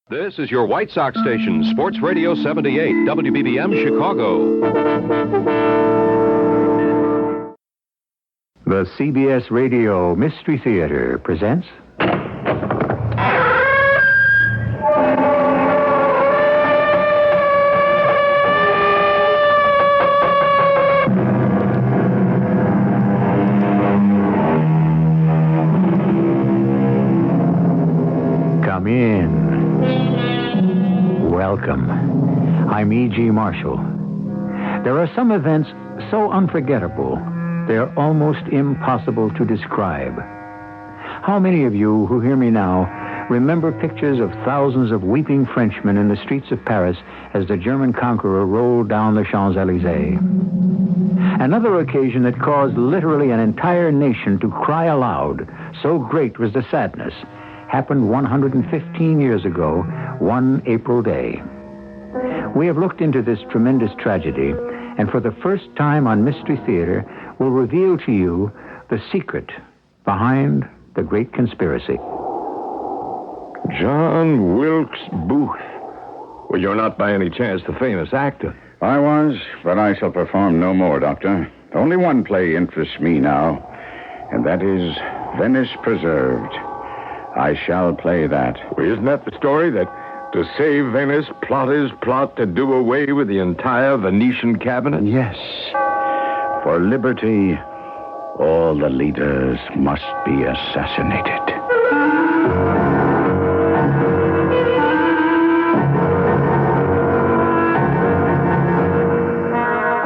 This is your White Sox station, Sports Radio 78, WBBM Chicago. The CBS Radio Mystery Theater presents... Come in. Welcome. I'm E.G. Marshall. There are some events so unforgettable, they're almost impossible to describe. How many of you who hear me now remember pictures of thousands of weeping Frenchmen in the streets of Paris as the German conqueror rolled down the Champs-Élysées? Another occasion that caused literally an entire nation to cry aloud, so great was the sadness, happened 115 years ago, one April day. We have looked into this tremendous tragedy, and for the first time on Mystery Theater, will reveal to you the secret behind the great conspiracy. John Wilkes Booth. Well, you're not by any chance the famous actor. I was, but I shall perform no more, Doctor. Only one play interests me now, and that is Venice Preserved. I shall play that. Well, isn't that the story that to save Venice, plotters plot to do away with the entire Venetian cabinet? Yes. For liberty, all the leaders must be assassinated.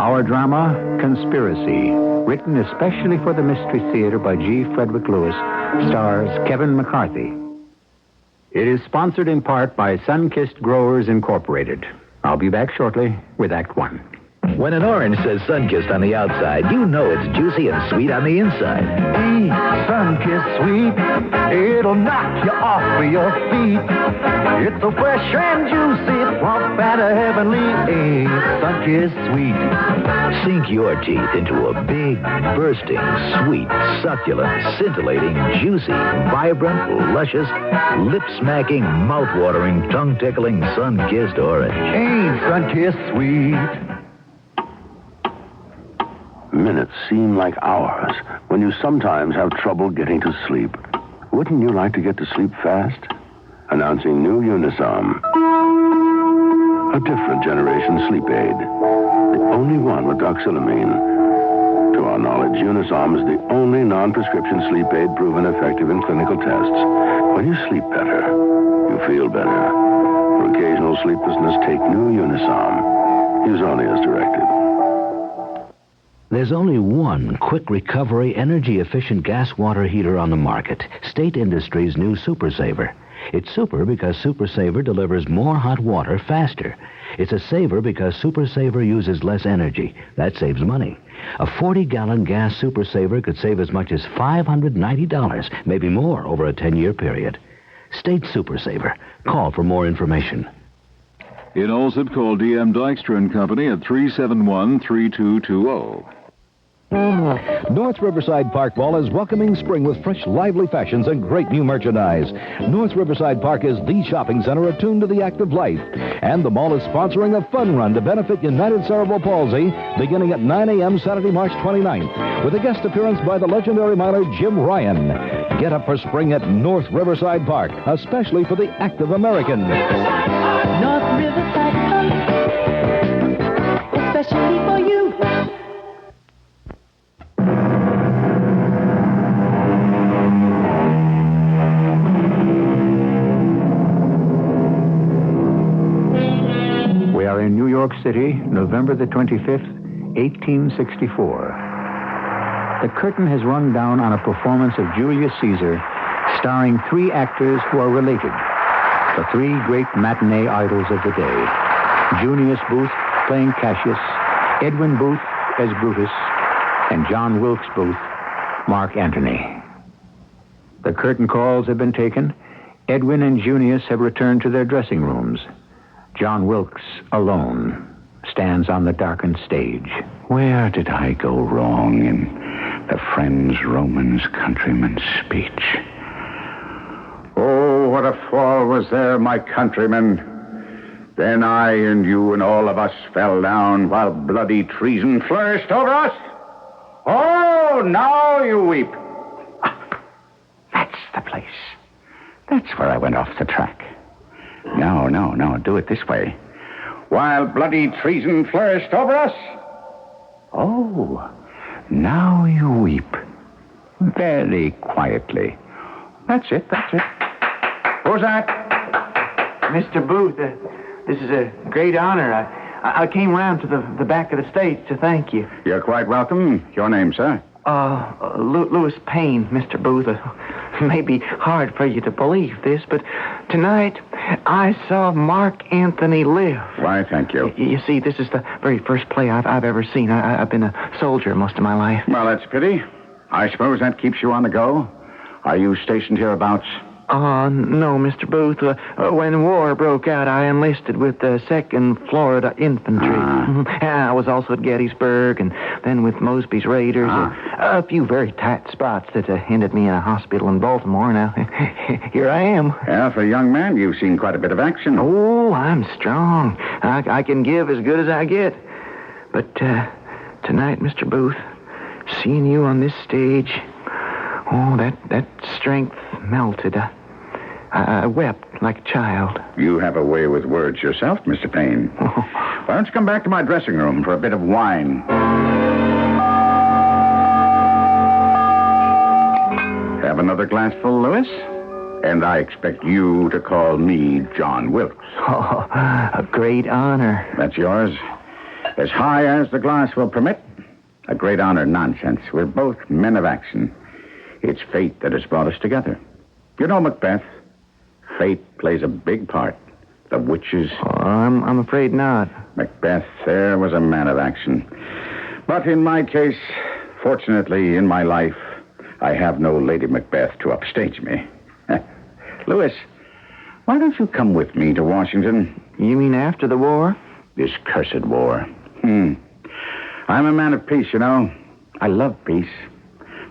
Our drama, Conspiracy, written especially for the Mystery Theater by G. Frederick Lewis, stars Kevin McCarthy. It is sponsored in part by Sunkissed Growers Incorporated. I'll be back shortly with Act One. When an orange says Sunkissed on the outside, you know it's juicy and sweet on the inside. Eat Sunkissed Sweet. It'll knock you off of your feet. It's so fresh and juicy, plump and heavenly. Eat Sunkissed Sweet. Sink your teeth into a big, bursting, sweet, succulent, scintillating, juicy, vibrant, luscious, lip-smacking, mouth-watering, tongue-tickling Sunkissed orange. Ain't Sunkissed Sweet. Minutes seem like hours when you sometimes have trouble getting to sleep. Wouldn't you like to get to sleep fast? Announcing new Unisom. A different generation sleep aid. The only one with doxylamine. To our knowledge, Unisom is the only non-prescription sleep aid proven effective in clinical tests. When you sleep better, you feel better. For occasional sleeplessness, take new Unisom. Use only as directed. There's only one quick recovery, energy-efficient gas water heater on the market, State Industries' new Super Saver. It's super because Super Saver delivers more hot water faster. It's a saver because Super Saver uses less energy. That saves money. A 40-gallon gas Super Saver could save as much as $590, maybe more, over a 10-year period. State Super Saver. Call for more information. In Olsett, call D.M. Dykstra and Company at 371-3220. North Riverside Park Mall is welcoming spring with fresh, lively fashions and great new merchandise. North Riverside Park is the shopping center attuned to the active life. And the mall is sponsoring a fun run to benefit United Cerebral Palsy beginning at 9 a.m. Saturday, March 29th, with a guest appearance by the legendary miler Jim Ryan. Get up for spring at North Riverside Park, especially for the active American. North Riverside Park, especially for you. In New York City, November the 25th, 1864. The curtain has rung down on a performance of Julius Caesar, starring three actors who are related. The three great matinee idols of the day. Junius Booth playing Cassius, Edwin Booth as Brutus, and John Wilkes Booth, Mark Antony. The curtain calls have been taken. Edwin and Junius have returned to their dressing rooms. John Wilkes, alone, stands on the darkened stage. Where did I go wrong in the friends, Romans, countrymen's speech? Oh, what a fall was there, my countrymen. Then I and you and all of us fell down while bloody treason flourished over us. Oh, now you weep. Ah, that's the place. That's where I went off the track. No, do it this way. While bloody treason flourished over us. Oh, now you weep. Very quietly. That's it. Who's that? Mr. Booth, this is a great honor. I came round to the back of the stage to thank you. You're quite welcome. Your name, sir? Louis Payne, Mr. Booth. May be hard for you to believe this, but tonight I saw Mark Anthony live. Why, thank you. You see, this is the very first play I've ever seen. I've been a soldier most of my life. Well, that's a pity. I suppose that keeps you on the go. Are you stationed hereabouts? No, Mr. Booth. When war broke out, I enlisted with the 2nd Florida Infantry. I was also at Gettysburg, and then with Mosby's Raiders. A few very tight spots that ended me in a hospital in Baltimore. Now, here I am. Yeah, for a young man, you've seen quite a bit of action. Oh, I'm strong. I can give as good as I get. But tonight, Mr. Booth, seeing you on this stage, oh, that strength melted. I wept like a child. You have a way with words yourself, Mr. Payne. Why don't you come back to my dressing room for a bit of wine? Have another glassful, Louis? And I expect you to call me John Wilkes. Oh, a great honor. That's yours. As high as the glass will permit. A great honor, nonsense. We're both men of action. It's fate that has brought us together. You know Macbeth. Fate plays a big part. The witches. Oh, I'm afraid not. Macbeth, there was a man of action. But in my case, fortunately, in my life, I have no Lady Macbeth to upstage me. Louis, why don't you come with me to Washington? You mean after the war? This cursed war. I'm a man of peace, you know. I love peace.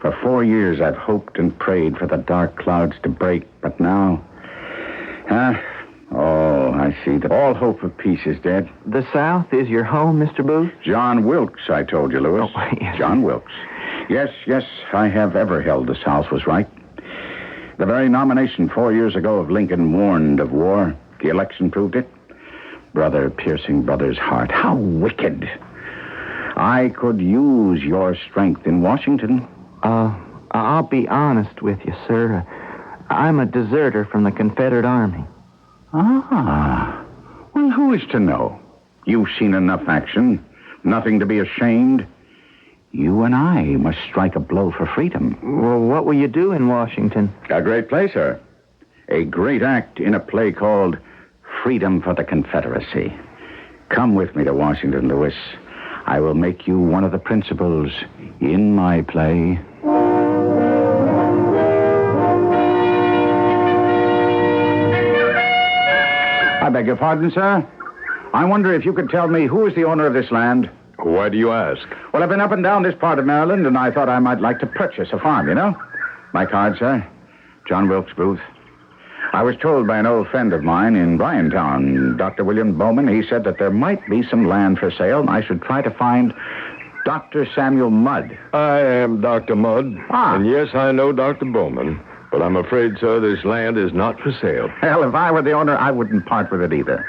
For 4 years, I've hoped and prayed for the dark clouds to break, but now... I see that all hope of peace is dead. The South is your home, Mr. Booth? John Wilkes, I told you, Louis. Oh, yes. John Wilkes. Yes, I have ever held the South was right. The very nomination 4 years ago of Lincoln warned of war. The election proved it. Brother piercing brother's heart. How wicked. I could use your strength in Washington. I'll be honest with you, sir. I'm a deserter from the Confederate Army. Well, who is to know? You've seen enough action. Nothing to be ashamed. You and I must strike a blow for freedom. Well, what will you do in Washington? A great play, sir. A great act in a play called Freedom for the Confederacy. Come with me to Washington, Louis. I will make you one of the principals in my play. I beg your pardon, sir. I wonder if you could tell me who is the owner of this land? Why do you ask? Well, I've been up and down this part of Maryland, and I thought I might like to purchase a farm, you know? My card, sir. John Wilkes Booth. I was told by an old friend of mine in Bryantown, Dr. William Bowman. He said that there might be some land for sale, and I should try to find Dr. Samuel Mudd. I am Dr. Mudd. And yes, I know Dr. Bowman. But I'm afraid, sir, this land is not for sale. Hell, if I were the owner, I wouldn't part with it either.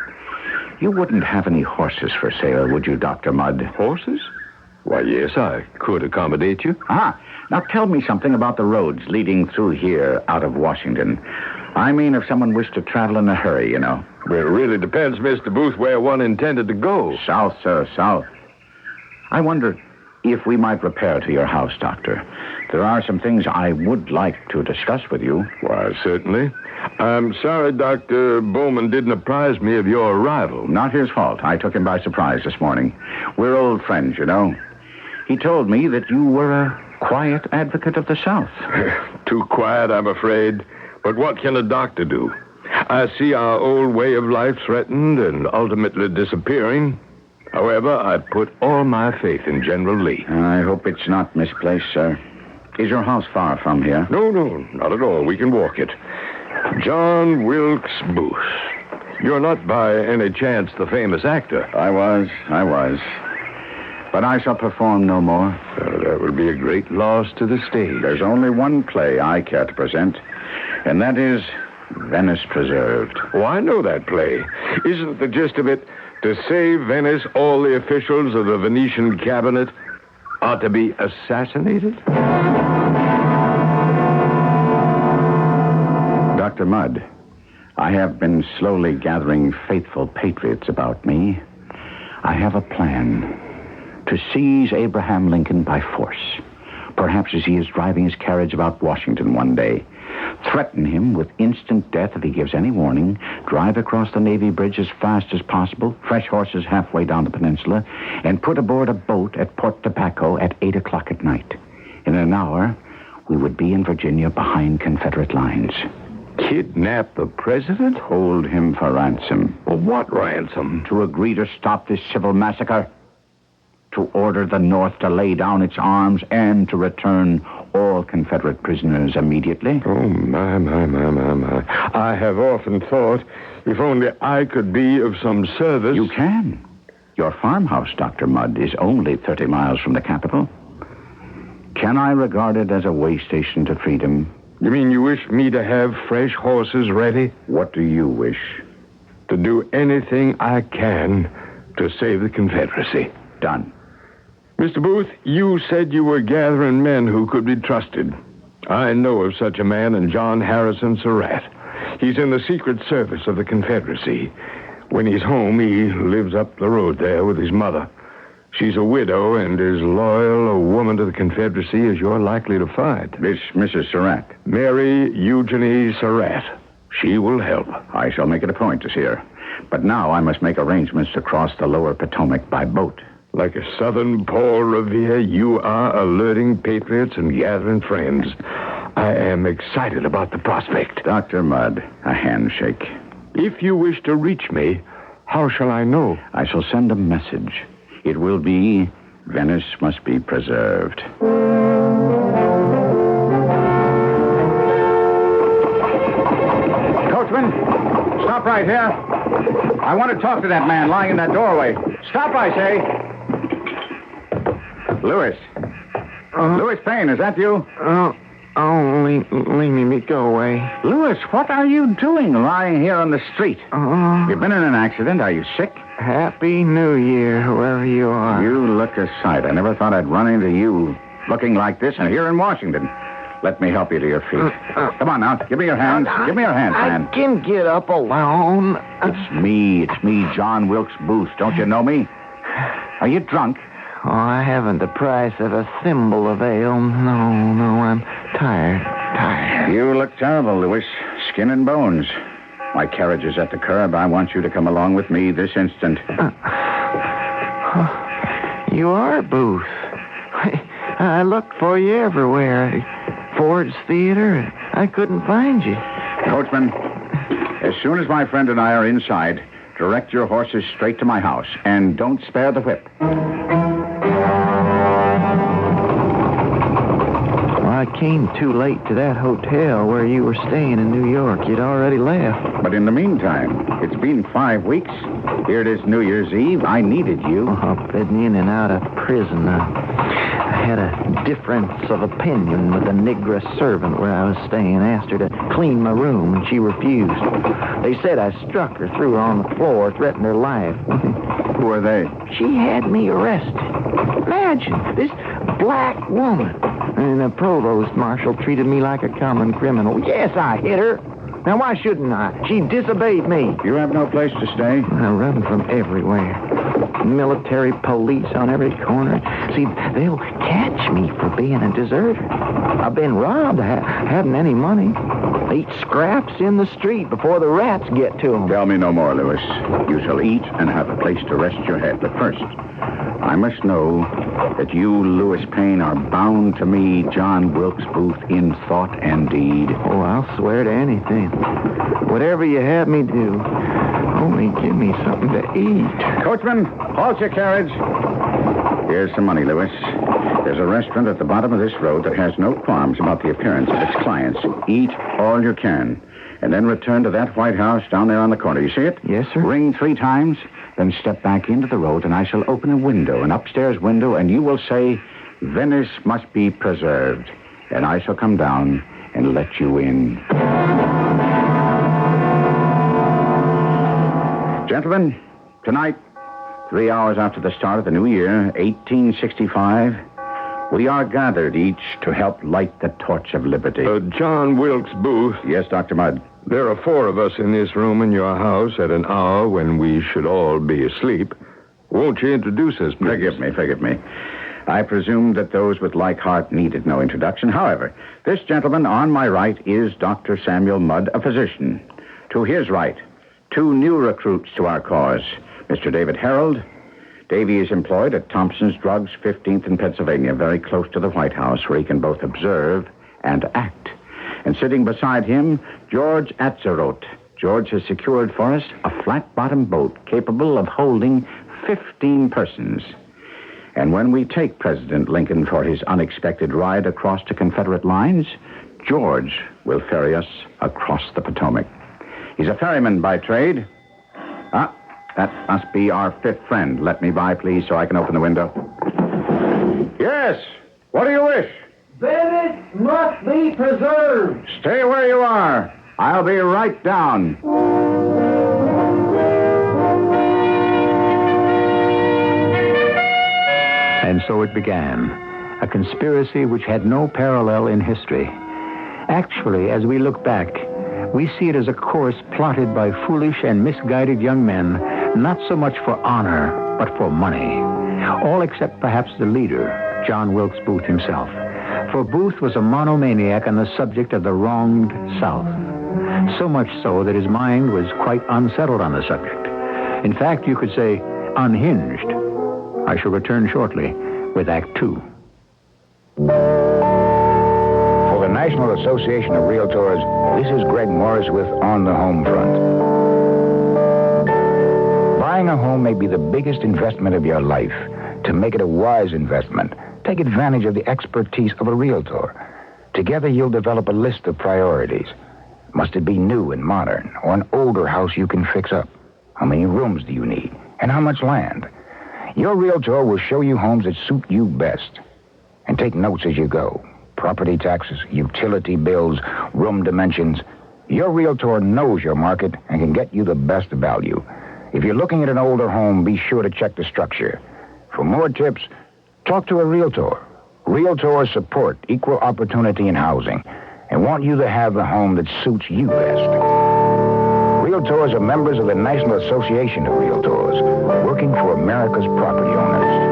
You wouldn't have any horses for sale, would you, Dr. Mudd? Horses? Why, yes, I could accommodate you. Now tell me something about the roads leading through here out of Washington. I mean, if someone wished to travel in a hurry, you know. Well, it really depends, Mr. Booth, where one intended to go. South, sir, south. I wonder if we might repair to your house, Doctor. There are some things I would like to discuss with you. Why, certainly. I'm sorry Dr. Bowman didn't apprise me of your arrival. Not his fault. I took him by surprise this morning. We're old friends, you know. He told me that you were a quiet advocate of the South. Too quiet, I'm afraid. But what can a doctor do? I see our old way of life threatened and ultimately disappearing. However, I put all my faith in General Lee. I hope it's not misplaced, sir. Is your house far from here? No, not at all. We can walk it. John Wilkes Booth. You're not by any chance the famous actor. I was. But I shall perform no more. That would be a great loss to the stage. There's only one play I care to present, and that is Venice Preserved. Oh, I know that play. Isn't the gist of it, to save Venice, all the officials of the Venetian cabinet are to be assassinated? Dr. Mudd, I have been slowly gathering faithful patriots about me. I have a plan to seize Abraham Lincoln by force. Perhaps as he is driving his carriage about Washington one day, threaten him with instant death if he gives any warning, drive across the Navy Bridge as fast as possible, fresh horses halfway down the peninsula, and put aboard a boat at Port Tobacco at 8 o'clock at night. In an hour, we would be in Virginia behind Confederate lines. Kidnap the president? Hold him for ransom. Well, what ransom? To agree to stop this civil massacre, to order the North to lay down its arms, and to return all Confederate prisoners immediately. Oh, my. I have often thought, if only I could be of some service. You can. Your farmhouse, Dr. Mudd, is only 30 miles from the capital. Can I regard it as a way station to freedom? You mean you wish me to have fresh horses ready? What do you wish? To do anything I can to save the Confederacy. Done. Mr. Booth, you said you were gathering men who could be trusted. I know of such a man in John Harrison Surratt. He's in the Secret Service of the Confederacy. When he's home, he lives up the road there with his mother. She's a widow and as loyal a woman to the Confederacy as you're likely to find. This Mrs. Surratt? Mary Eugenie Surratt. She will help. I shall make it a point to see her. But now I must make arrangements to cross the lower Potomac by boat. Like a Southern Paul Revere, you are alerting patriots and gathering friends. I am excited about the prospect. Dr. Mudd, a handshake. If you wish to reach me, how shall I know? I shall send a message. It will be, Venice must be preserved. Coachman, stop right here. I want to talk to that man lying in that doorway. Stop, I say. Lewis. Lewis Payne, is that you? Leave me go away. Lewis, what are you doing lying here on the street? You've been in an accident. Are you sick? Happy New Year, whoever you are. You look a sight. I never thought I'd run into you looking like this and here in Washington. Let me help you to your feet. Come on now. Give me your hands. Give me your hands, man. I can get up alone. It's me, John Wilkes Booth. Don't you know me? Are you drunk? Oh, I haven't the price of a thimble of ale. No, I'm tired. You look terrible, Lewis. Skin and bones. My carriage is at the curb. I want you to come along with me this instant. You are Booth. I looked for you everywhere. Ford's Theater. I couldn't find you. Coachman, as soon as my friend and I are inside, direct your horses straight to my house, and don't spare the whip. I came too late to that hotel where you were staying in New York. You'd already left. But in the meantime, it's been 5 weeks. Here it is New Year's Eve. I needed you. I've been in and out of prison. I had a difference of opinion with a negress servant where I was staying. Asked her to clean my room, and she refused. They said I struck her, threw her on the floor, threatened her life. Who are they? She had me arrested. Imagine, this black woman. And the provost marshal treated me like a common criminal. Yes, I hit her. Now, why shouldn't I? She disobeyed me. You have no place to stay? I run from everywhere. Military police on every corner. See, they'll catch me for being a deserter. I've been robbed. I haven't any money. They eat scraps in the street before the rats get to them. Tell me no more, Lewis. You shall eat and have a place to rest your head. But first, I must know that you, Lewis Payne, are bound to me, John Wilkes Booth, in thought and deed. Oh, I'll swear to anything. Whatever you have me do, only give me something to eat. Coachman, halt your carriage. Here's some money, Lewis. There's a restaurant at the bottom of this road that has no qualms about the appearance of its clients. Eat all you can. And then return to that White House down there on the corner. You see it? Yes, sir. Ring 3 times, then step back into the road, and I shall open a window, an upstairs window, and you will say, Venice must be preserved. And I shall come down and let you in. Gentlemen, tonight, 3 hours after the start of the new year, 1865, we are gathered each to help light the torch of liberty. John Wilkes Booth. Yes, Dr. Mudd. There are 4 of us in this room in your house at an hour when we should all be asleep. Won't you introduce us, please? Forgive me. I presumed that those with like heart needed no introduction. However, this gentleman on my right is Dr. Samuel Mudd, a physician. To his right, 2 new recruits to our cause, Mr. David Harold. Davy is employed at Thompson's Drugs, 15th in Pennsylvania, very close to the White House, where he can both observe and act. And sitting beside him, George Atzerodt. George has secured for us a flat-bottomed boat capable of holding 15 persons. And when we take President Lincoln for his unexpected ride across to Confederate lines, George will ferry us across the Potomac. He's a ferryman by trade. That must be our 5th friend. Let me by, please, so I can open the window. Yes. What do you wish? Venice must be preserved. Stay where you are. I'll be right down. And so it began, a conspiracy which had no parallel in history. Actually, as we look back, we see it as a course plotted by foolish and misguided young men, not so much for honor, but for money. All except perhaps the leader, John Wilkes Booth himself. For Booth was a monomaniac on the subject of the wronged South. So much so that his mind was quite unsettled on the subject. In fact, you could say unhinged. I shall return shortly with Act 2. For the National Association of Realtors, this is Greg Morris with On the Home Front. Buying a home may be the biggest investment of your life. To make it a wise investment, take advantage of the expertise of a realtor. Together, you'll develop a list of priorities. Must it be new and modern, or an older house you can fix up? How many rooms do you need, and how much land? Your realtor will show you homes that suit you best. And take notes as you go. Property taxes, utility bills, room dimensions. Your realtor knows your market and can get you the best value. If you're looking at an older home, be sure to check the structure. For more tips, talk to a realtor. Realtors support equal opportunity in housing and want you to have the home that suits you best. Realtors are members of the National Association of Realtors, working for America's property owners.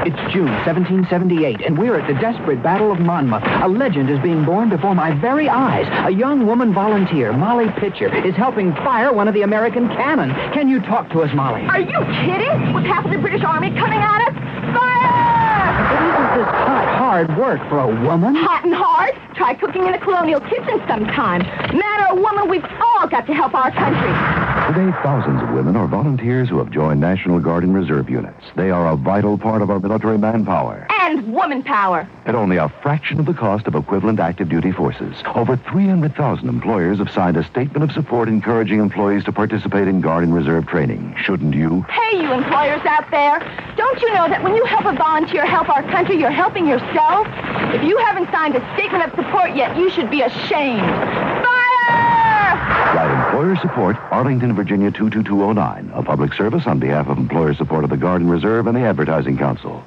It's June 1778, and we're at the desperate Battle of Monmouth. A legend is being born before my very eyes. A young woman volunteer, Molly Pitcher, is helping fire one of the American cannon. Can you talk to us, Molly? Are you kidding? With half of the British Army coming at us? Fire! But isn't this hard work for a woman? Hot and hard? Try cooking in a colonial kitchen sometime. Man or woman, we've all got to help our country. Today, thousands of women are volunteers who have joined National Guard and Reserve units. They are a vital part of our military manpower. And woman power. At only a fraction of the cost of equivalent active duty forces, over 300,000 employers have signed a statement of support encouraging employees to participate in Guard and Reserve training. Shouldn't you? Hey, you employers out there. Don't you know that when you help a volunteer help our country, you're helping yourself? If you haven't signed a statement of support yet, you should be ashamed. Write Employer Support, Arlington, Virginia 22209. A public service on behalf of employer support of the Guard and Reserve and the Advertising Council.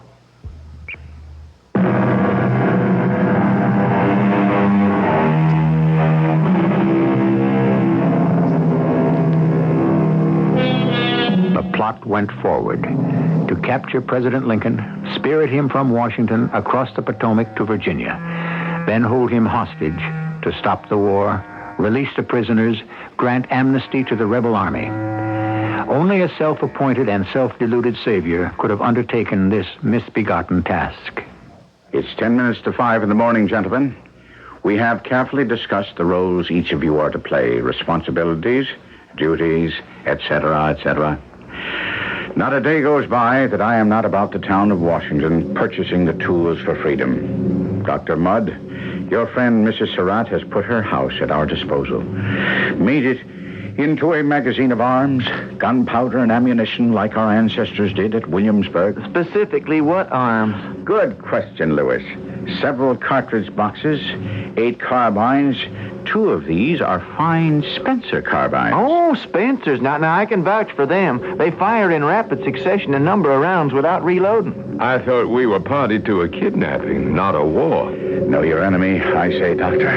The plot went forward to capture President Lincoln, spirit him from Washington across the Potomac to Virginia, then hold him hostage to stop the war, release the prisoners, grant amnesty to the rebel army. Only a self-appointed and self-deluded savior could have undertaken this misbegotten task. It's 10 minutes to 5 in the morning, gentlemen. We have carefully discussed the roles each of you are to play, responsibilities, duties, etc., etc. Not a day goes by that I am not about the town of Washington purchasing the tools for freedom. Dr. Mudd. Your friend, Mrs. Surratt, has put her house at our disposal. Made it into a magazine of arms, gunpowder and ammunition like our ancestors did at Williamsburg. Specifically, what arms? Good question, Lewis. Several cartridge boxes, 8 carbines. 2 of these are fine Spencer carbines. Oh, Spencer's. Now, I can vouch for them. They fire in rapid succession a number of rounds without reloading. I thought we were party to a kidnapping, not a war. Know your enemy, I say, Doctor.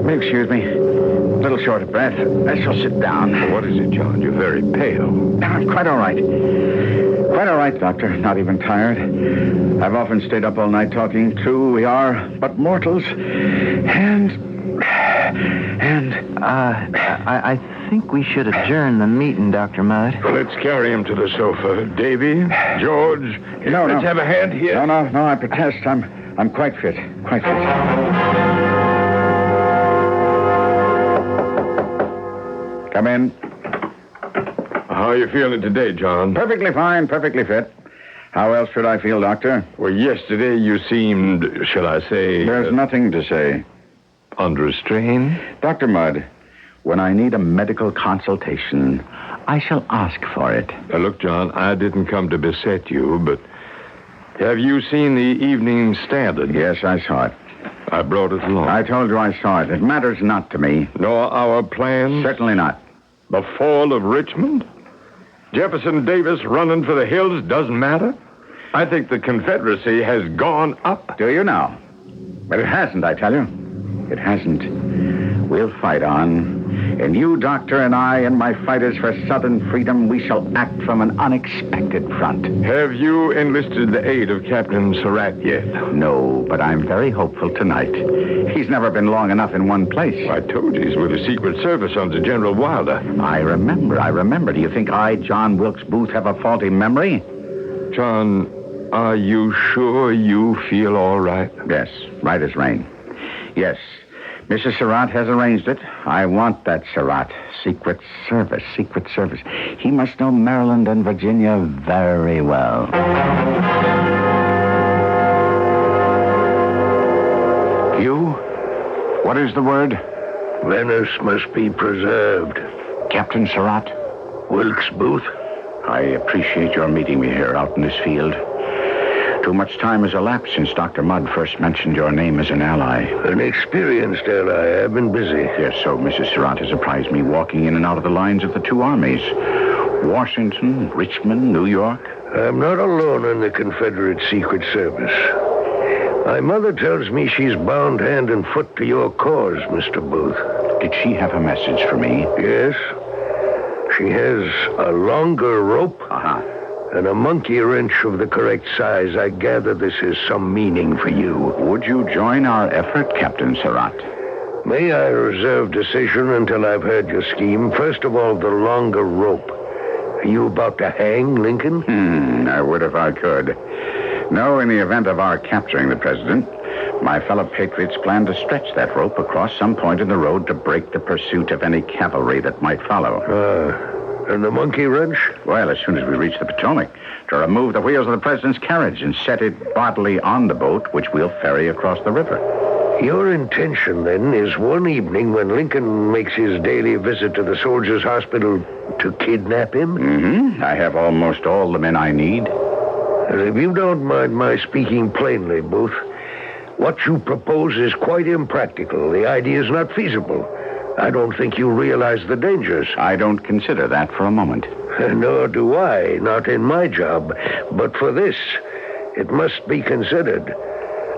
Excuse me. A little short of breath. I shall sit down. What is it, John? You're very pale. Quite all right. Quite all right, Doctor. Not even tired. I've often stayed up all night talking. True, we are but mortals. I think we should adjourn the meeting, Dr. Mudd. Let's carry him to the sofa. Davy, George, let's have a hand here. No, I protest. I'm quite fit. Quite fit. Come in. How are you feeling today, John? Perfectly fine, perfectly fit. How else should I feel, Doctor? Well, yesterday you seemed, shall I say... There's nothing to say. Under a strain? Dr. Mudd, when I need a medical consultation, I shall ask for it. Look, John, I didn't come to beset you, but have you seen the Evening Standard? Yes, I saw it. I brought it along. I told you I saw it. It matters not to me. Nor our plans? Certainly not. The fall of Richmond? Jefferson Davis running for the hills doesn't matter? I think the Confederacy has gone up. Do you now? But it hasn't, I tell you. It hasn't. We'll fight on. And you, Doctor, and I, and my fighters for Southern freedom, we shall act from an unexpected front. Have you enlisted the aid of Captain Surratt yet? No, but I'm very hopeful tonight. He's never been long enough in one place. I told you he's with the Secret Service under General Wilder. I remember. Do you think I, John Wilkes Booth, have a faulty memory? John, are you sure you feel all right? Yes, right as rain. Yes. Mrs. Surratt has arranged it. I want that Surratt. Secret Service. He must know Maryland and Virginia very well. You? What is the word? Venice must be preserved. Captain Surratt? Wilkes Booth? I appreciate your meeting me here out in this field. Too much time has elapsed since Dr. Mudd first mentioned your name as an ally. An experienced ally. I've been busy. Yes, so Mrs. Surratt has apprised me walking in and out of the lines of the 2 armies. Washington, Richmond, New York. I'm not alone in the Confederate Secret Service. My mother tells me she's bound hand and foot to your cause, Mr. Booth. Did she have a message for me? Yes. She has a longer rope. And a monkey wrench of the correct size. I gather this has some meaning for you. Would you join our effort, Captain Surratt? May I reserve decision until I've heard your scheme? First of all, the longer rope. Are you about to hang Lincoln? I would if I could. No, in the event of our capturing the president, my fellow patriots plan to stretch that rope across some point in the road to break the pursuit of any cavalry that might follow. And the monkey wrench? Well, as soon as we reach the Potomac, to remove the wheels of the president's carriage and set it bodily on the boat, which we'll ferry across the river. Your intention, then, is one evening when Lincoln makes his daily visit to the Soldiers' Hospital to kidnap him? Mm-hmm. I have almost all the men I need. And if you don't mind my speaking plainly, Booth, what you propose is quite impractical. The idea is not feasible. I don't think you realize the dangers. I don't consider that for a moment. Nor do I, not in my job. But for this, it must be considered.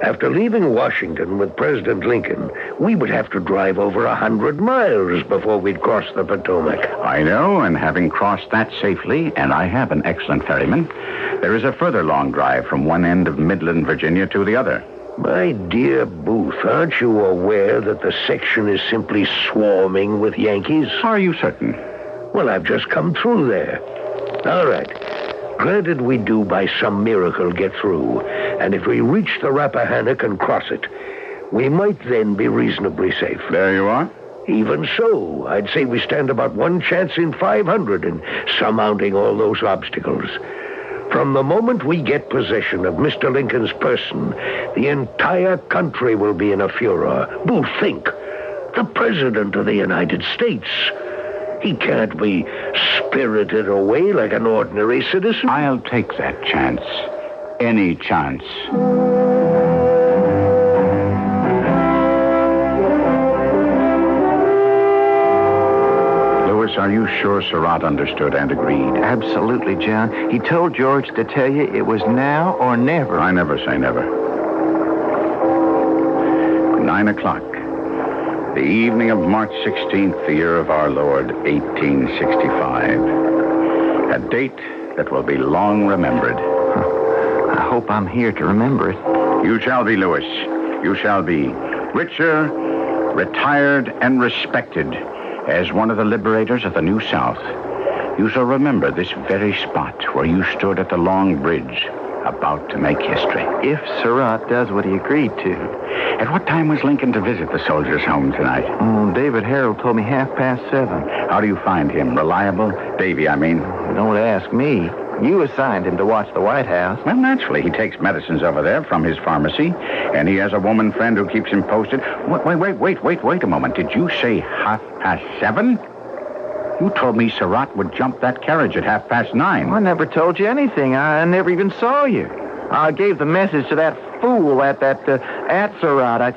After leaving Washington with President Lincoln, we would have to drive over 100 miles before we'd cross the Potomac. I know, and having crossed that safely, and I have an excellent ferryman, there is a further long drive from one end of Midland, Virginia, to the other. My dear Booth, aren't you aware that the section is simply swarming with Yankees? Are you certain? Well, I've just come through there. All right. Granted we do by some miracle get through, and if we reach the Rappahannock and cross it, we might then be reasonably safe. There you are. Even so, I'd say we stand about one chance in 500 in surmounting all those obstacles. From the moment we get possession of Mr. Lincoln's person, the entire country will be in a furor. Booth, think. The President of the United States. He can't be spirited away like an ordinary citizen. I'll take that chance. Any chance. Louis, are you sure Surratt understood and agreed? Absolutely, John. He told George to tell you it was now or never. I never say never. 9 o'clock. The evening of March 16th, the year of our Lord, 1865. A date that will be long remembered. I hope I'm here to remember it. You shall be, Louis. You shall be richer, retired, and respected as one of the liberators of the New South. You shall remember this very spot where you stood at the Long Bridge, about to make history. If Surratt does what he agreed to. At what time was Lincoln to visit the soldiers' home tonight? David Harold told me 7:30. How do you find him? Reliable? Davy, I mean. Don't ask me. You assigned him to watch the White House. Well, naturally. He takes medicines over there from his pharmacy, and he has a woman friend who keeps him posted. Wait a moment. Did you say 7:30? You told me Surratt would jump that carriage at 9:30. I never told you anything. I never even saw you. I gave the message to that fool at Surratt.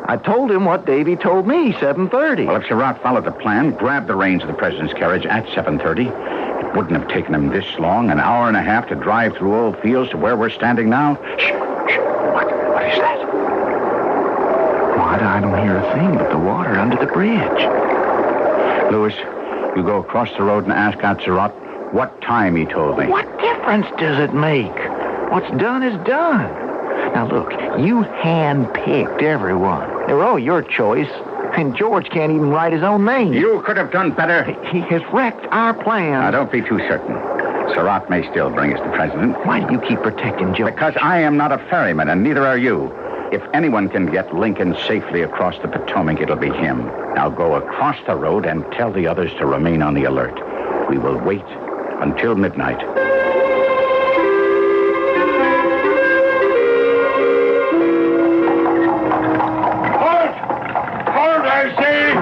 I told him what Davy told me, 7:30. Well, if Surratt followed the plan, grabbed the reins of the president's carriage at 7:30, it wouldn't have taken him this long, an hour and a half, to drive through old fields to where we're standing now. Shh. What is that? What? I don't hear a thing but the water under the bridge. Louis, you go across the road and ask out Surratt what time he told me. What difference does it make? What's done is done. Now, look, you hand-picked everyone. They were all your choice, and George can't even write his own name. You could have done better. He has wrecked our plans. Now, don't be too certain. Surratt may still bring us the president. Why do you keep protecting George? Because I am not a ferryman, and neither are you. If anyone can get Lincoln safely across the Potomac, it'll be him. Now go across the road and tell the others to remain on the alert. We will wait until midnight. Halt, I say!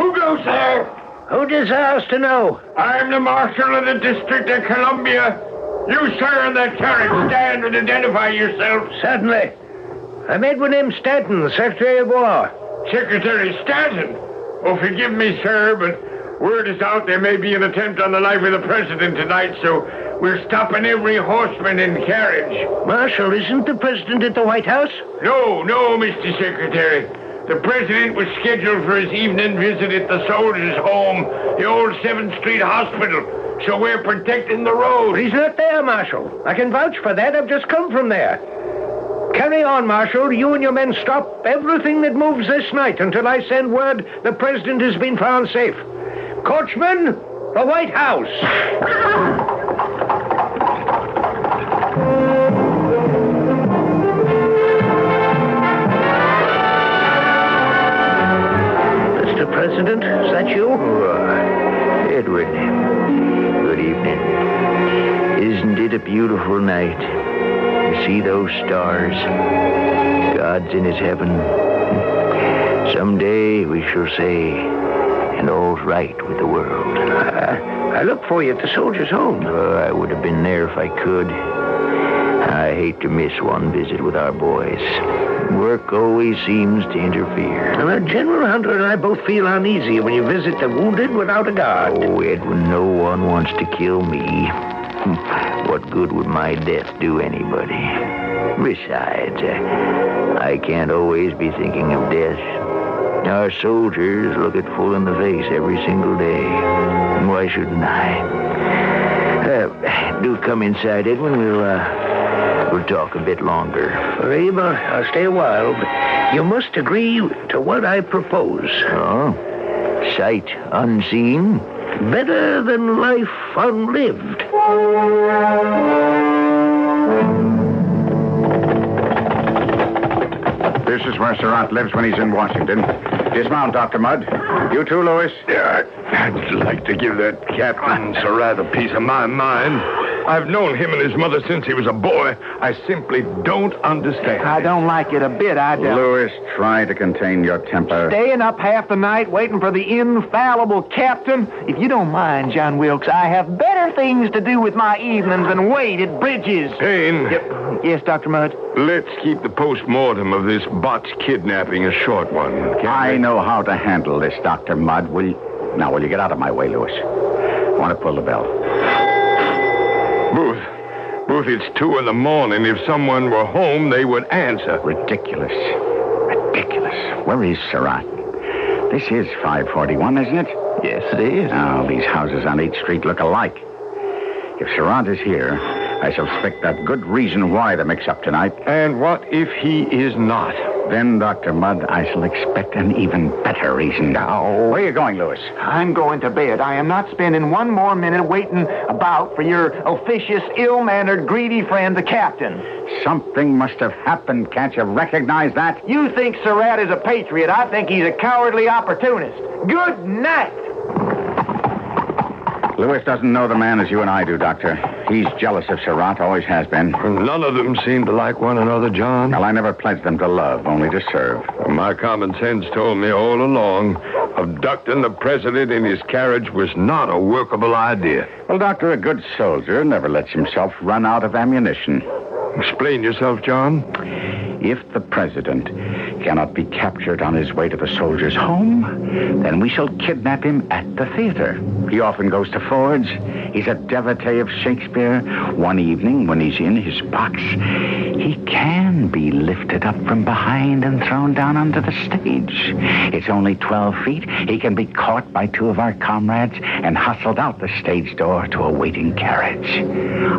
Who goes there? Who desires to know? I'm the Marshal of the District of Columbia. You, sir, in that carriage, stand and identify yourself. Certainly. I'm Edwin M. Stanton, Secretary of War. Secretary Stanton? Oh, forgive me, sir, but word is out there may be an attempt on the life of the president tonight, so we're stopping every horseman in carriage. Marshal, isn't the president at the White House? No, Mr. Secretary. The president was scheduled for his evening visit at the soldiers' home, the old 7th Street Hospital, so we're protecting the road. He's not there, Marshal. I can vouch for that. I've just come from there. Carry on, Marshal. You and your men stop everything that moves this night until I send word the president has been found safe. Coachman, the White House. Mr. President, is that you? Edward. Good evening. Isn't it a beautiful night? See those stars? God's in his heaven. Someday we shall say, and all's right with the world. I looked for you at the soldiers' home. I would have been there if I could. I hate to miss one visit with our boys. Work always seems to interfere. General Hunter and I both feel uneasy when you visit the wounded without a guard. Oh, Edwin, no one wants to kill me. What good would my death do anybody? Besides, I can't always be thinking of death. Our soldiers look it full in the face every single day. And why shouldn't I? Do come inside, Edwin. We'll talk a bit longer. Abe, I'll stay a while, but you must agree to what I propose. Oh? Sight unseen? Better than life unlived. This is where Surratt lives when he's in Washington. Dismount, Dr. Mudd. You too, Louis. Yeah, I'd like to give that Captain Surratt a piece of my mind. I've known him and his mother since he was a boy. I simply don't understand. I don't like it a bit, I don't. Louis, try to contain your temper. Staying up half the night waiting for the infallible captain? If you don't mind, John Wilkes, I have better things to do with my evenings than wait at bridges. Payne. Yes, Dr. Mudd? Let's keep the post-mortem of this botched kidnapping a short one. I know how to handle this, Dr. Mudd. Will you get out of my way, Louis? I want to pull the bell. Booth, it's 2 a.m. If someone were home, they would answer. Ridiculous. Where is Surratt? This is 541, isn't it? Yes, it is. Oh, these houses on 8th Street look alike. If Surratt is here, I shall suspect that good reason why the mix-up tonight. And what if he is not? Then, Dr. Mudd, I shall expect an even better reason. Now, where are you going, Louis? I'm going to bed. I am not spending one more minute waiting about for your officious, ill-mannered, greedy friend, the captain. Something must have happened. Can't you recognize that? You think Surratt is a patriot. I think he's a cowardly opportunist. Good night. Louis doesn't know the man as you and I do, Doctor. He's jealous of Surratt, always has been. None of them seem to like one another, John. Well, I never pledged them to love, only to serve. My common sense told me all along abducting the president in his carriage was not a workable idea. Well, Doctor, a good soldier never lets himself run out of ammunition. Explain yourself, John. If the president cannot be captured on his way to the soldier's home, then we shall kidnap him at the theater. He often goes to Ford's. He's a devotee of Shakespeare. One evening, when he's in his box, he can be lifted up from behind and thrown down onto the stage. It's only 12 feet. He can be caught by 2 of our comrades and hustled out the stage door to a waiting carriage.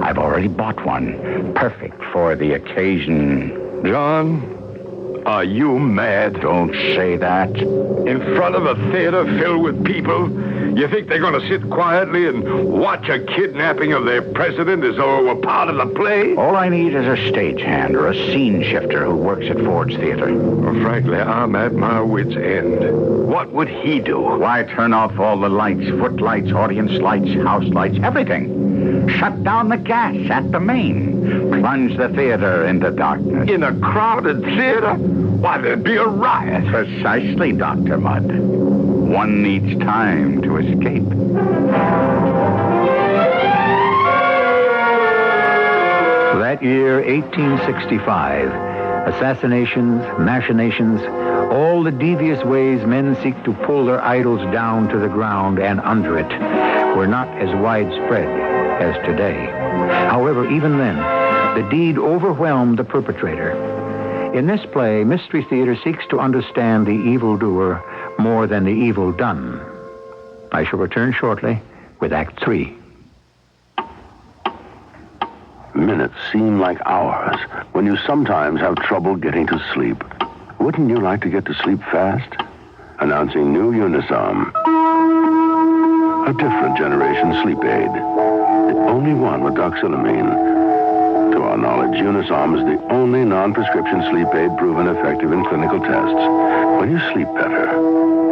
I've already bought one, perfect for the occasion. John, are you mad? Don't say that. In front of a theater filled with people, you think they're going to sit quietly and watch a kidnapping of their president as though it were part of the play? All I need is a stagehand or a scene shifter who works at Ford's Theater. Well, frankly, I'm at my wit's end. What would he do? Why, turn off all the lights, footlights, audience lights, house lights, everything. Shut down the gas at the main. Plunge the theater into darkness. In a crowded theater? Why, there'd be a riot. Precisely, Dr. Mudd. One needs time to escape. That year, 1865, assassinations, machinations, all the devious ways men seek to pull their idols down to the ground and under it were not as widespread as today. However, even then, the deed overwhelmed the perpetrator. In this play, Mystery Theater seeks to understand the evildoer more than the evil done. I shall return shortly with Act 3. Minutes seem like hours when you sometimes have trouble getting to sleep. Wouldn't you like to get to sleep fast? Announcing new Unisom. A different generation sleep aid. The only one with doxylamine. To our knowledge, Unisom is the only non-prescription sleep aid proven effective in clinical tests. When you sleep better,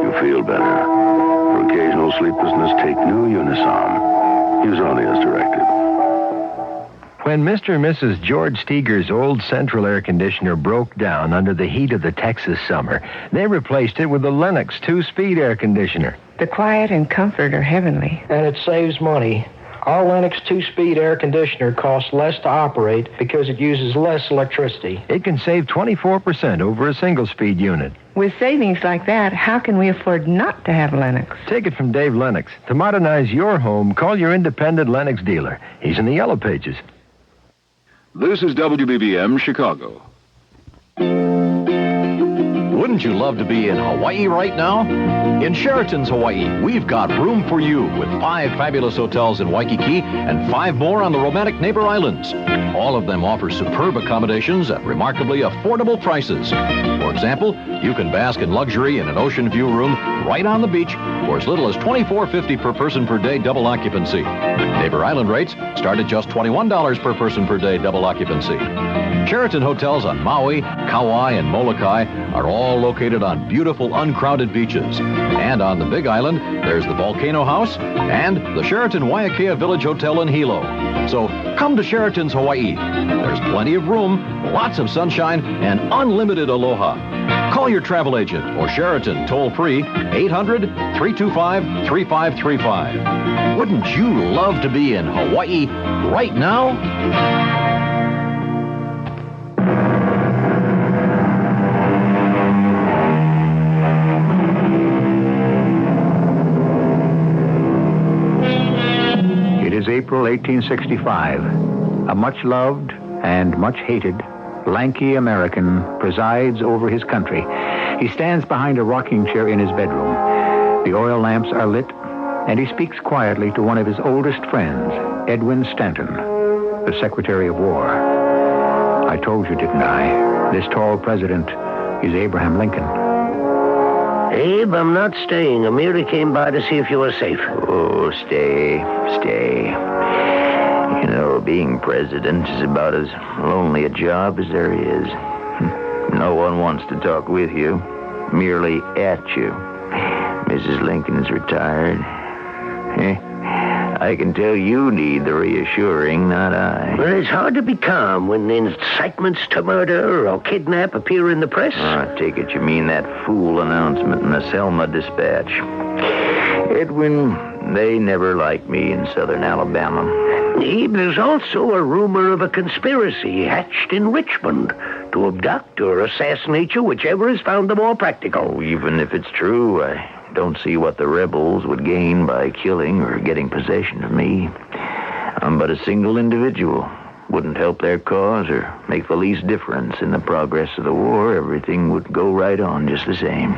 you feel better. For occasional sleeplessness, take new Unisom. Use only as directed. When Mr. and Mrs. George Steger's old central air conditioner broke down under the heat of the Texas summer, they replaced it with the Lennox 2-speed air conditioner. The quiet and comfort are heavenly. And it saves money. Our Lennox 2-speed air conditioner costs less to operate because it uses less electricity. It can save 24% over a single-speed unit. With savings like that, how can we afford not to have Lennox? Take it from Dave Lennox. To modernize your home, call your independent Lennox dealer. He's in the Yellow Pages. This is WBBM Chicago. Wouldn't you love to be in Hawaii right now? In Sheraton's Hawaii, we've got room for you with 5 fabulous hotels in Waikiki and 5 more on the romantic neighbor islands. All of them offer superb accommodations at remarkably affordable prices. For example, you can bask in luxury in an ocean view room right on the beach for as little as $24.50 per person per day double occupancy. Neighbor Island rates start at just $21 per person per day double occupancy. Sheraton hotels on Maui, Kauai, and Molokai are all located on beautiful, uncrowded beaches. And on the Big Island, there's the Volcano House and the Sheraton Waiakea Village Hotel in Hilo. So come to Sheraton's Hawaii. There's plenty of room, lots of sunshine, and unlimited aloha. Call your travel agent or Sheraton toll-free 800-325-3535. Wouldn't you love to be in Hawaii right now? It is April 1865. A much-loved and much-hated lanky American presides over his country. He stands behind a rocking chair in his bedroom. The oil lamps are lit, and he speaks quietly to one of his oldest friends, Edwin Stanton, the Secretary of War. I told you, didn't I? This tall president is Abraham Lincoln. Abe, I'm not staying. I merely came by to see if you were safe. Oh, stay. You know, being president is about as lonely a job as there is. No one wants to talk with you, merely at you. Mrs. Lincoln is retired. I can tell you need the reassuring, not I. Well, it's hard to be calm when incitements to murder or kidnap appear in the press. I take it you mean that fool announcement in the Selma Dispatch. Edwin, they never liked me in southern Alabama. Abe, there's also a rumor of a conspiracy hatched in Richmond to abduct or assassinate you, whichever is found the more practical. Oh, even if it's true, I don't see what the rebels would gain by killing or getting possession of me. I'm but a single individual. Wouldn't help their cause or make the least difference in the progress of the war. Everything would go right on just the same.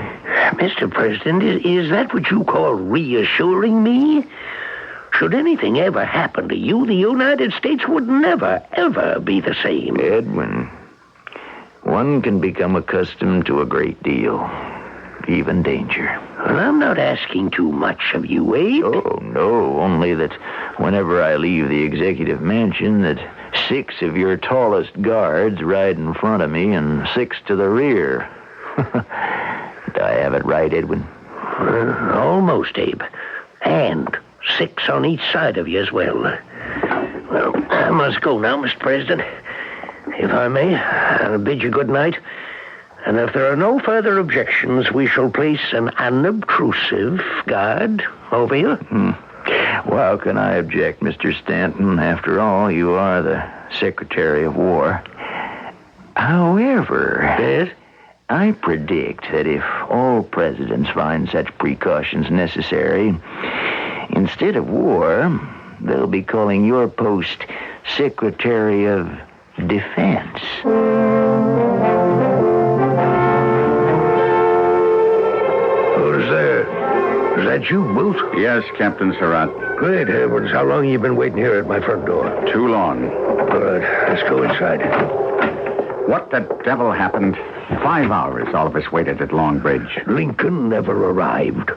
Mr. President, is that what you call reassuring me? Should anything ever happen to you, the United States would never, ever be the same. Edwin, one can become accustomed to a great deal, even danger. Well, I'm not asking too much of you, Abe. Oh, no, only that whenever I leave the executive mansion, that 6 of your tallest guards ride in front of me and 6 to the rear. Do I have it right, Edwin? Almost, Abe. And 6 on each side of you as well. Well, I must go now, Mr. President. If I may, I'll bid you good night. And if there are no further objections, we shall place an unobtrusive guard over you. Well, how can I object, Mr. Stanton? After all, you are the Secretary of War. However, yes? I predict that if all presidents find such precautions necessary, instead of war, they'll be calling your post Secretary of Defense. Who's there? Is that you, Booth? Yes, Captain Surratt. Great heavens, how long have you been waiting here at my front door? Too long. Good. Let's go inside. What the devil happened? 5 hours all of us waited at Long Bridge. Lincoln never arrived.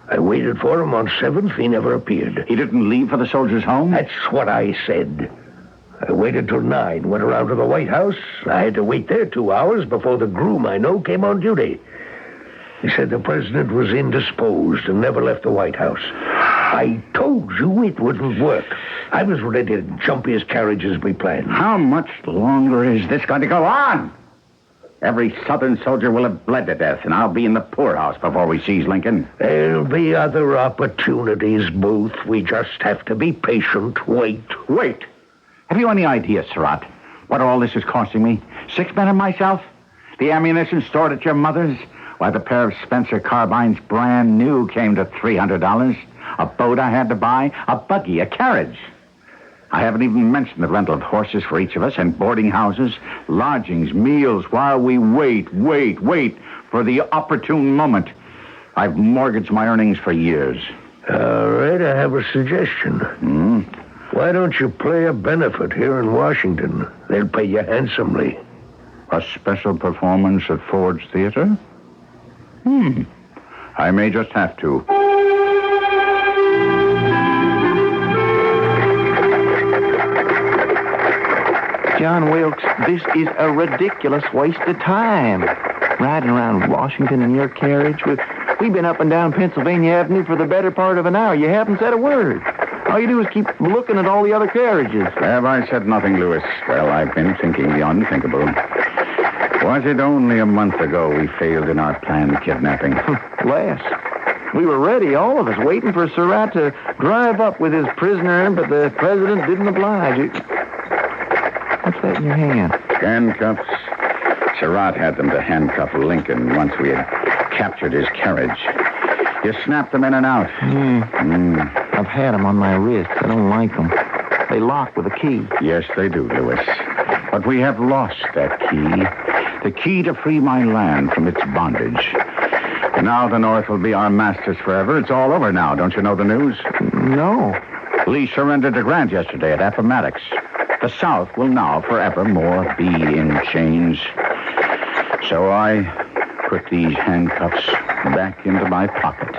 I waited for him on 7th. He never appeared. He didn't leave for the soldiers' home? That's what I said. I waited till 9, went around to the White House. I had to wait there 2 hours before the groom I know came on duty. He said the president was indisposed and never left the White House. I told you it wouldn't work. I was ready to jump his carriage as we planned. How much longer is this going to go on? Every Southern soldier will have bled to death, and I'll be in the poorhouse before we seize Lincoln. There'll be other opportunities, Booth. We just have to be patient. Wait. Wait. Have you any idea, Surratt, what all this is costing me? 6 men and myself? The ammunition stored at your mother's? Why, the pair of Spencer carbines brand new came to $300. A boat I had to buy, a buggy, a carriage. I haven't even mentioned the rental of horses for each of us and boarding houses, lodgings, meals, while we wait for the opportune moment. I've mortgaged my earnings for years. All right, I have a suggestion. Why don't you play a benefit here in Washington? They'll pay you handsomely. A special performance at Ford's Theater? I may just have to. John Wilkes, this is a ridiculous waste of time. Riding around Washington in your carriage we've been up and down Pennsylvania Avenue for the better part of an hour. You haven't said a word. All you do is keep looking at all the other carriages. Have I said nothing, Lewis? Well, I've been thinking the unthinkable. Was it only a month ago we failed in our planned kidnapping? Less. We were ready, all of us, waiting for Surratt to drive up with his prisoner, but the president didn't oblige. What's that in your hand? Handcuffs. Surratt had them to handcuff Lincoln once we had captured his carriage. You snapped them in and out. I've had them on my wrist. I don't like them. They lock with a key. Yes, they do, Lewis. But we have lost that key. The key to free my land from its bondage. Now the North will be our masters forever. It's all over now. Don't you know the news? No. Lee surrendered to Grant yesterday at Appomattox. The South will now forevermore be in chains. So I put these handcuffs back into my pocket.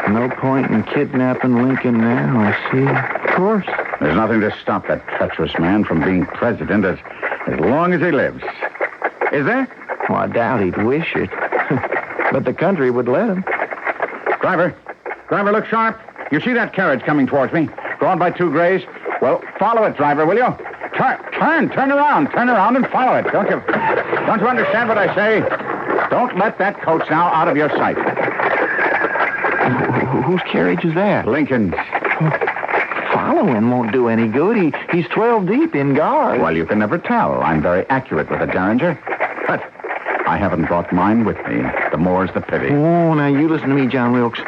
No point in kidnapping Lincoln now, I see. Of course. There's nothing to stop that treacherous man from being president as long as he lives. Is there? Well, I doubt he'd wish it. But the country would let him. Driver, look sharp. You see that carriage coming towards me? Drawn by two grays? Well, follow it, driver, will you? Turn around and follow it. Don't you understand what I say? Don't let that coach now out of your sight. Whose carriage is that? Lincoln's. Following won't do any good. He's 12 deep in guard. Well, you can never tell. I'm very accurate with a derringer. But I haven't brought mine with me. The more's the pity. Oh, now you listen to me, John Wilkes.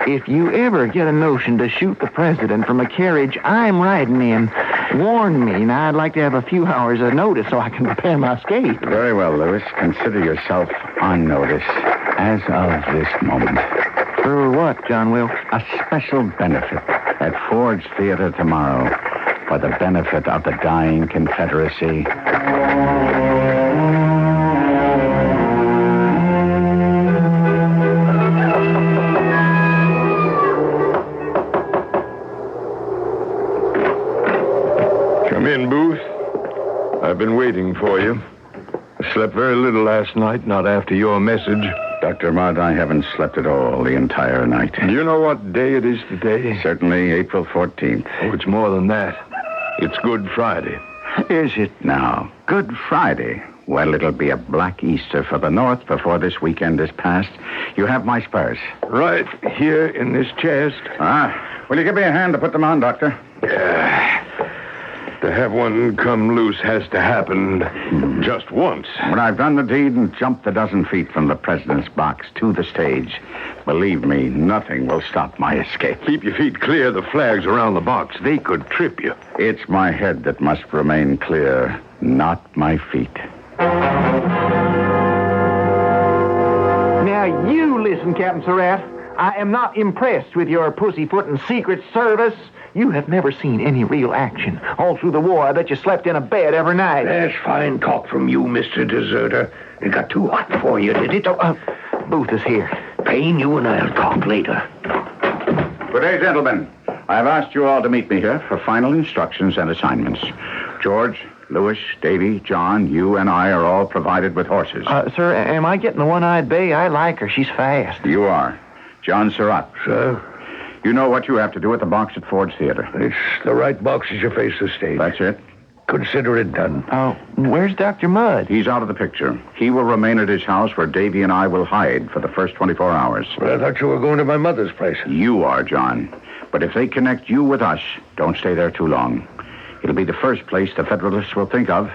If you ever get a notion to shoot the president from a carriage I'm riding in, warn me. Now, I'd like to have a few hours of notice so I can prepare my escape. Very well, Lewis. Consider yourself on notice as of this moment. For what, John Wilkes? A special benefit at Ford's Theater tomorrow for the benefit of the dying Confederacy. Come in, Booth. I've been waiting for you. I slept very little last night, not after your message. Dr. Mudd, I haven't slept at all the entire night. Do you know what day it is today? Certainly April 14th. Oh, it's more than that. It's Good Friday. Is it now? Good Friday. Well, it'll be a black Easter for the North before this weekend is past. You have my spurs. Right here in this chest. Will you give me a hand to put them on, Doctor? Yeah. To have one come loose has to happen just once. When I've done the deed and jumped a dozen feet from the president's box to the stage, believe me, nothing will stop my escape. Keep your feet clear of the flags around the box. They could trip you. It's my head that must remain clear, not my feet. Now, you listen, Captain Surratt. I am not impressed with your pussyfooting Secret Service. You have never seen any real action. All through the war, I bet you slept in a bed every night. That's fine talk from you, Mr. Deserter. It got too hot for you, did it? Booth is here. Payne, you and I'll talk later. Good day, gentlemen. I've asked you all to meet me here for final instructions and assignments. George, Lewis, Davy, John, you and I are all provided with horses. Sir, am I getting the one-eyed bay? I like her. She's fast. You are. John Surratt. Sir? You know what you have to do at the box at Ford's Theater. It's the right box as you face the stage. That's it. Consider it done. Where's Dr. Mudd? He's out of the picture. He will remain at his house where Davy and I will hide for the first 24 hours. But I thought you were going to my mother's place. You are, John. But if they connect you with us, don't stay there too long. It'll be the first place the Federalists will think of.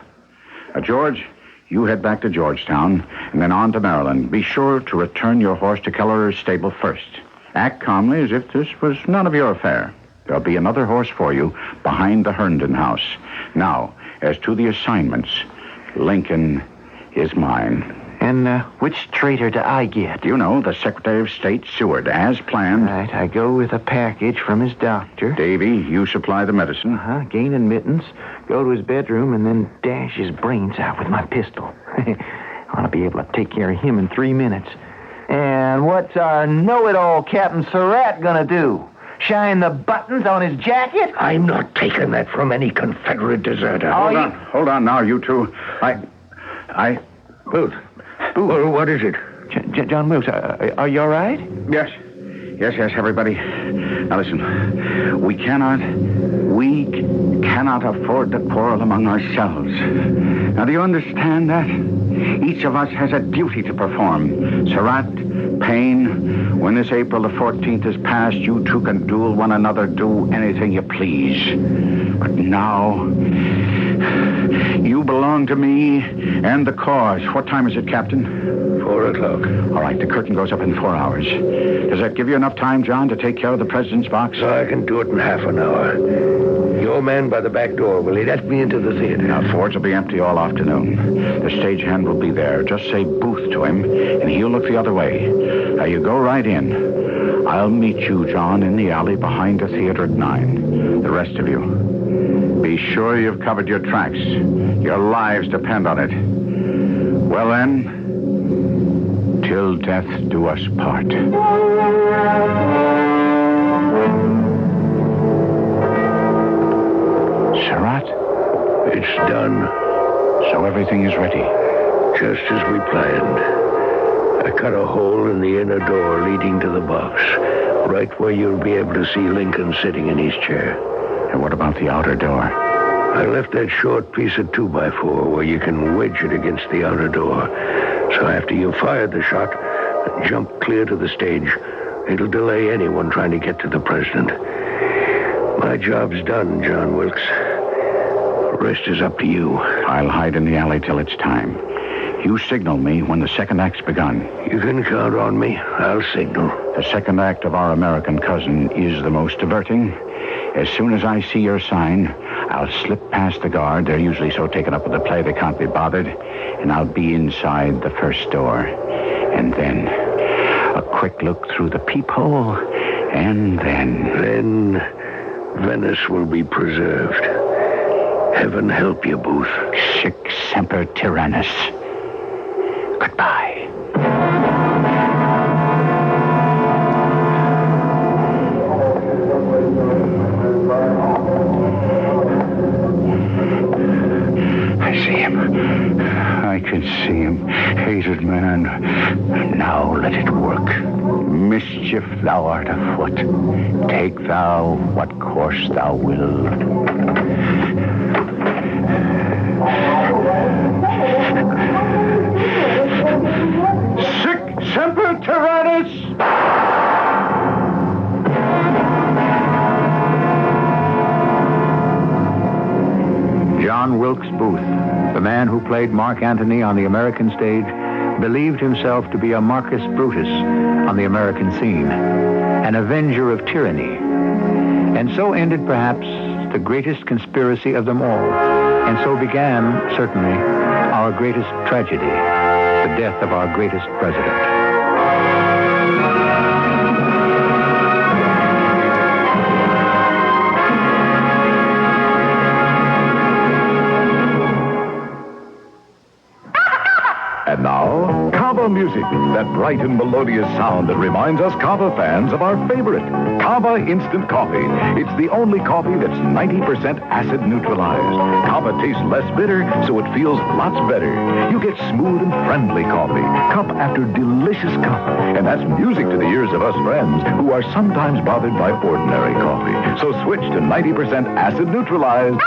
George, you head back to Georgetown and then on to Maryland. Be sure to return your horse to Keller's stable first. Act calmly as if this was none of your affair. There'll be another horse for you behind the Herndon house. Now, as to the assignments, Lincoln is mine. And which traitor do I get? You know, the Secretary of State, Seward, as planned. Right, I go with a package from his doctor. Davy, you supply the medicine. Gain admittance, go to his bedroom, and then dash his brains out with my pistol. Ought to be able to take care of him in 3 minutes. And what's our know-it-all Captain Surratt gonna do? Shine the buttons on his jacket? I'm not taking that from any Confederate deserter. Hold on now, you two. Booth. What is it? John Wilkes, are you all right? Yes, everybody. Now listen, we cannot afford to quarrel among ourselves. Now, do you understand that? Each of us has a duty to perform. Surratt, Payne, when this April the 14th is past, you two can duel one another, do anything you please. But now, you belong to me and the cause. What time is it, Captain? 4 o'clock. All right, the curtain goes up in 4 hours. Does that give you enough time, John, to take care of the president's box? I can do it in half an hour. Your man by the back door, will he let me into the theater? Now, Ford's will be empty all afternoon. The stagehand will be there. Just say Booth to him, and he'll look the other way. Now, you go right in. I'll meet you, John, in the alley behind the theater at 9. The rest of you, be sure you've covered your tracks. Your lives depend on it. Well, then, till death do us part. Surratt? It's done. So everything is ready? Just as we planned. I cut a hole in the inner door leading to the box, right where you'll be able to see Lincoln sitting in his chair. And what about the outer door? I left that short piece of 2x4 where you can wedge it against the outer door. So after you've fired the shot, jump clear to the stage. It'll delay anyone trying to get to the president. My job's done, John Wilkes. The rest is up to you. I'll hide in the alley till it's time. You signal me when the second act's begun. You can count on me. I'll signal. The second act of Our American Cousin is the most diverting. As soon as I see your sign, I'll slip past the guard. They're usually so taken up with the play they can't be bothered. And I'll be inside the first door. And then a quick look through the peephole. And then Venice will be preserved. Heaven help you, Booth. Sic semper tyrannis. Goodbye. I see him. I can see him. Hated man. Now let it work. Mischief thou art afoot. Take thou what course thou wilt. Sic semper tyrannis! John Wilkes Booth, the man who played Mark Antony on the American stage, believed himself to be a Marcus Brutus on the American scene, an avenger of tyranny. And so ended, perhaps, the greatest conspiracy of them all. And so began, certainly, our greatest tragedy, the death of our greatest president. And now, Kava music, that bright and melodious sound that reminds us Kava fans of our favorite, Kava Instant Coffee. It's the only coffee that's 90% acid neutralized. Kava tastes less bitter, so it feels lots better. You get smooth and friendly coffee, cup after delicious cup. And that's music to the ears of us friends who are sometimes bothered by ordinary coffee. So switch to 90% acid neutralized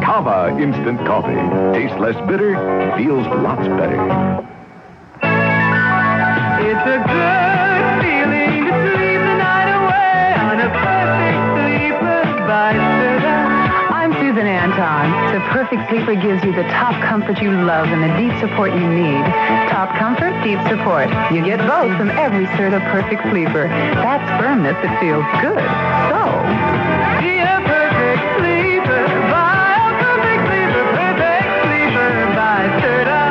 Kava Instant Coffee. Tastes less bitter, feels lots better. It's a good feeling to sleep the night away on a perfect sleeper by Sirocco. I'm Susan Anton. The Perfect Sleeper gives you the top comfort you love and the deep support you need. Top comfort, deep support. You get both from every Sirocco Perfect Sleeper. That's firmness that feels good. So, Be a perfect sleeper by a perfect sleeper by Sirocco.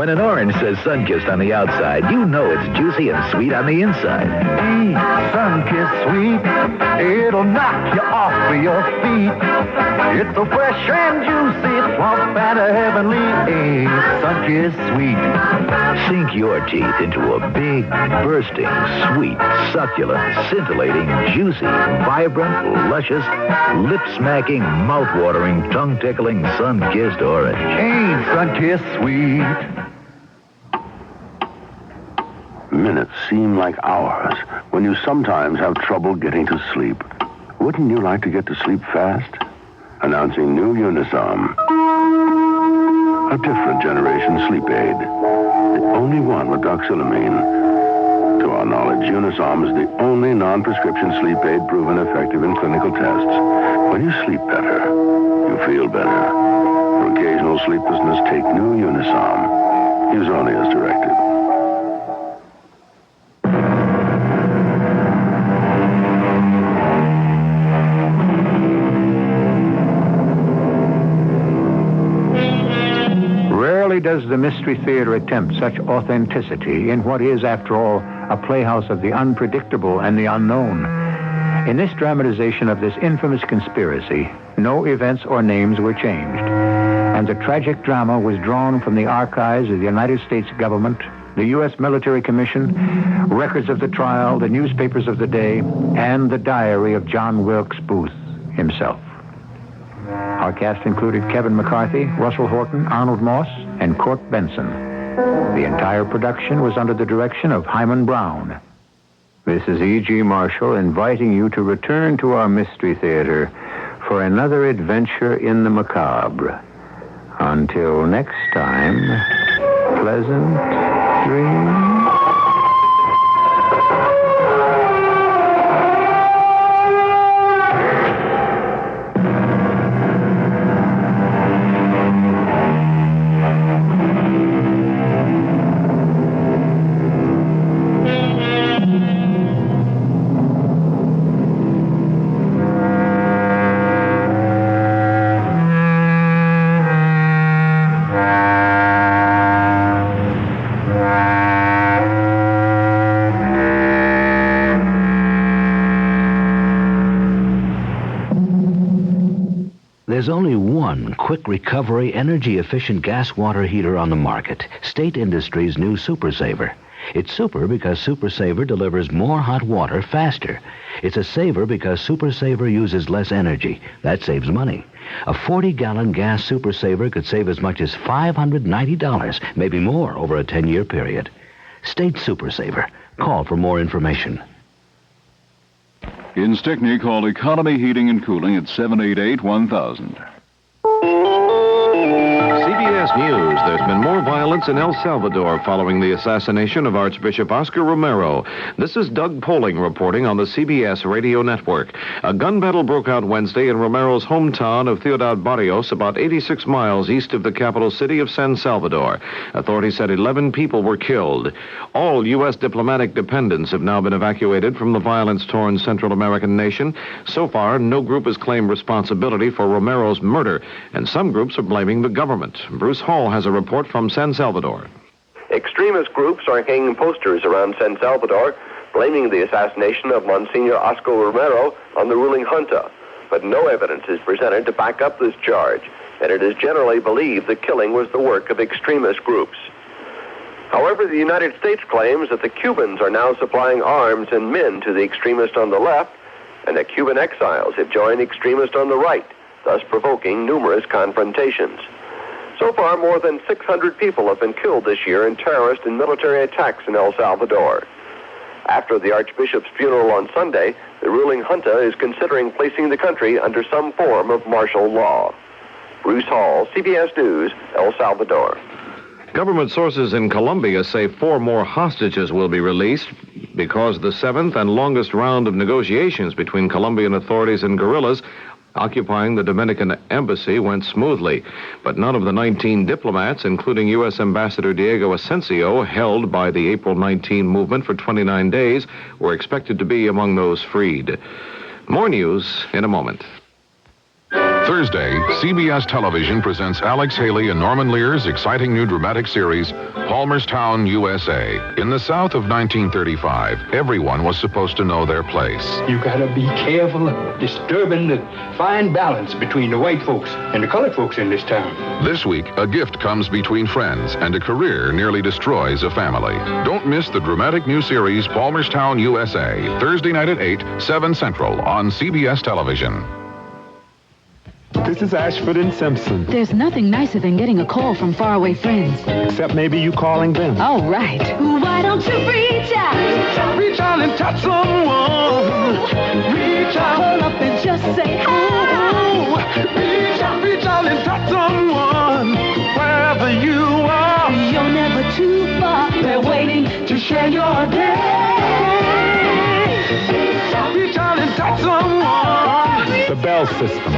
When an orange says Sunkissed on the outside, you know it's juicy and sweet on the inside. Eat Sunkissed Sweet. It'll knock you off of your feet. It's so fresh and juicy, plump and heavenly. Sunkissed Sweet. Sink your teeth into a big, bursting, sweet, succulent, scintillating, juicy, vibrant, luscious, lip-smacking, mouth-watering, tongue-tickling, sun-kissed orange. Ain't Sunkissed Sweet. Minutes seem like hours when you sometimes have trouble getting to sleep. Wouldn't you like to get to sleep fast? Announcing new Unisom. A different generation sleep aid. The only one with doxylamine. To our knowledge, Unisom is the only non-prescription sleep aid proven effective in clinical tests. When you sleep better, you feel better. For occasional sleeplessness, take new Unisom. Use only as directed. Rarely does the Mystery Theater attempt such authenticity in what is, after all, a playhouse of the unpredictable and the unknown. In this dramatization of this infamous conspiracy, no events or names were changed, and the tragic drama was drawn from the archives of the United States government, the U.S. Military Commission, records of the trial, the newspapers of the day, and the diary of John Wilkes Booth himself. Our cast included Kevin McCarthy, Russell Horton, Arnold Moss, and Court Benson. The entire production was under the direction of Hyman Brown. This is E.G. Marshall inviting you to return to our Mystery Theater for another adventure in the macabre. Until next time, pleasant dreams. There's only one quick recovery, energy-efficient gas water heater on the market, State Industries' new Super Saver. It's super because Super Saver delivers more hot water faster. It's a saver because Super Saver uses less energy. That saves money. A 40-gallon gas Super Saver could save as much as $590, maybe more, over a 10-year period. State Super Saver. Call for more information. In Stickney, call Economy Heating and Cooling at 788-1000. CBS News. There's been more violence in El Salvador following the assassination of Archbishop Oscar Romero. This is Doug Poling reporting on the CBS radio network. A gun battle broke out Wednesday in Romero's hometown of Ciudad Barrios, about 86 miles east of the capital city of San Salvador. Authorities said 11 people were killed. All U.S. diplomatic dependents have now been evacuated from the violence-torn Central American nation. So far, no group has claimed responsibility for Romero's murder, and some groups are blaming the government. Bruce Hall has a report from San Salvador. Extremist groups are hanging posters around San Salvador, blaming the assassination of Monsignor Oscar Romero on the ruling junta. But no evidence is presented to back up this charge, and it is generally believed the killing was the work of extremist groups. However, the United States claims that the Cubans are now supplying arms and men to the extremists on the left, and that Cuban exiles have joined extremists on the right, thus provoking numerous confrontations. So far, more than 600 people have been killed this year in terrorist and military attacks in El Salvador. After the Archbishop's funeral on Sunday, the ruling junta is considering placing the country under some form of martial law. Bruce Hall, CBS News, El Salvador. Government sources in Colombia say 4 more hostages will be released because the 7th and longest round of negotiations between Colombian authorities and guerrillas occupying the Dominican embassy went smoothly. But none of the 19 diplomats, including U.S. Ambassador Diego Asensio, held by the April 19 movement for 29 days, were expected to be among those freed. More news in a moment. Thursday, CBS Television presents Alex Haley and Norman Lear's exciting new dramatic series, Palmerstown, USA. In the South of 1935, everyone was supposed to know their place. You gotta be careful of disturbing the fine balance between the white folks and the colored folks in this town. This week, a gift comes between friends, and a career nearly destroys a family. Don't miss the dramatic new series, Palmerstown, USA, Thursday night at 8, 7 Central on CBS Television. This is Ashford and Simpson. There's nothing nicer than getting a call from faraway friends. Except maybe you calling them. Oh, right. Why don't you reach out? Reach out and touch someone. Reach out. Pull up and just say hi. Reach out and touch someone. Wherever you are. You're never too far. They're waiting to share your day. Reach out and touch someone. The Bell System.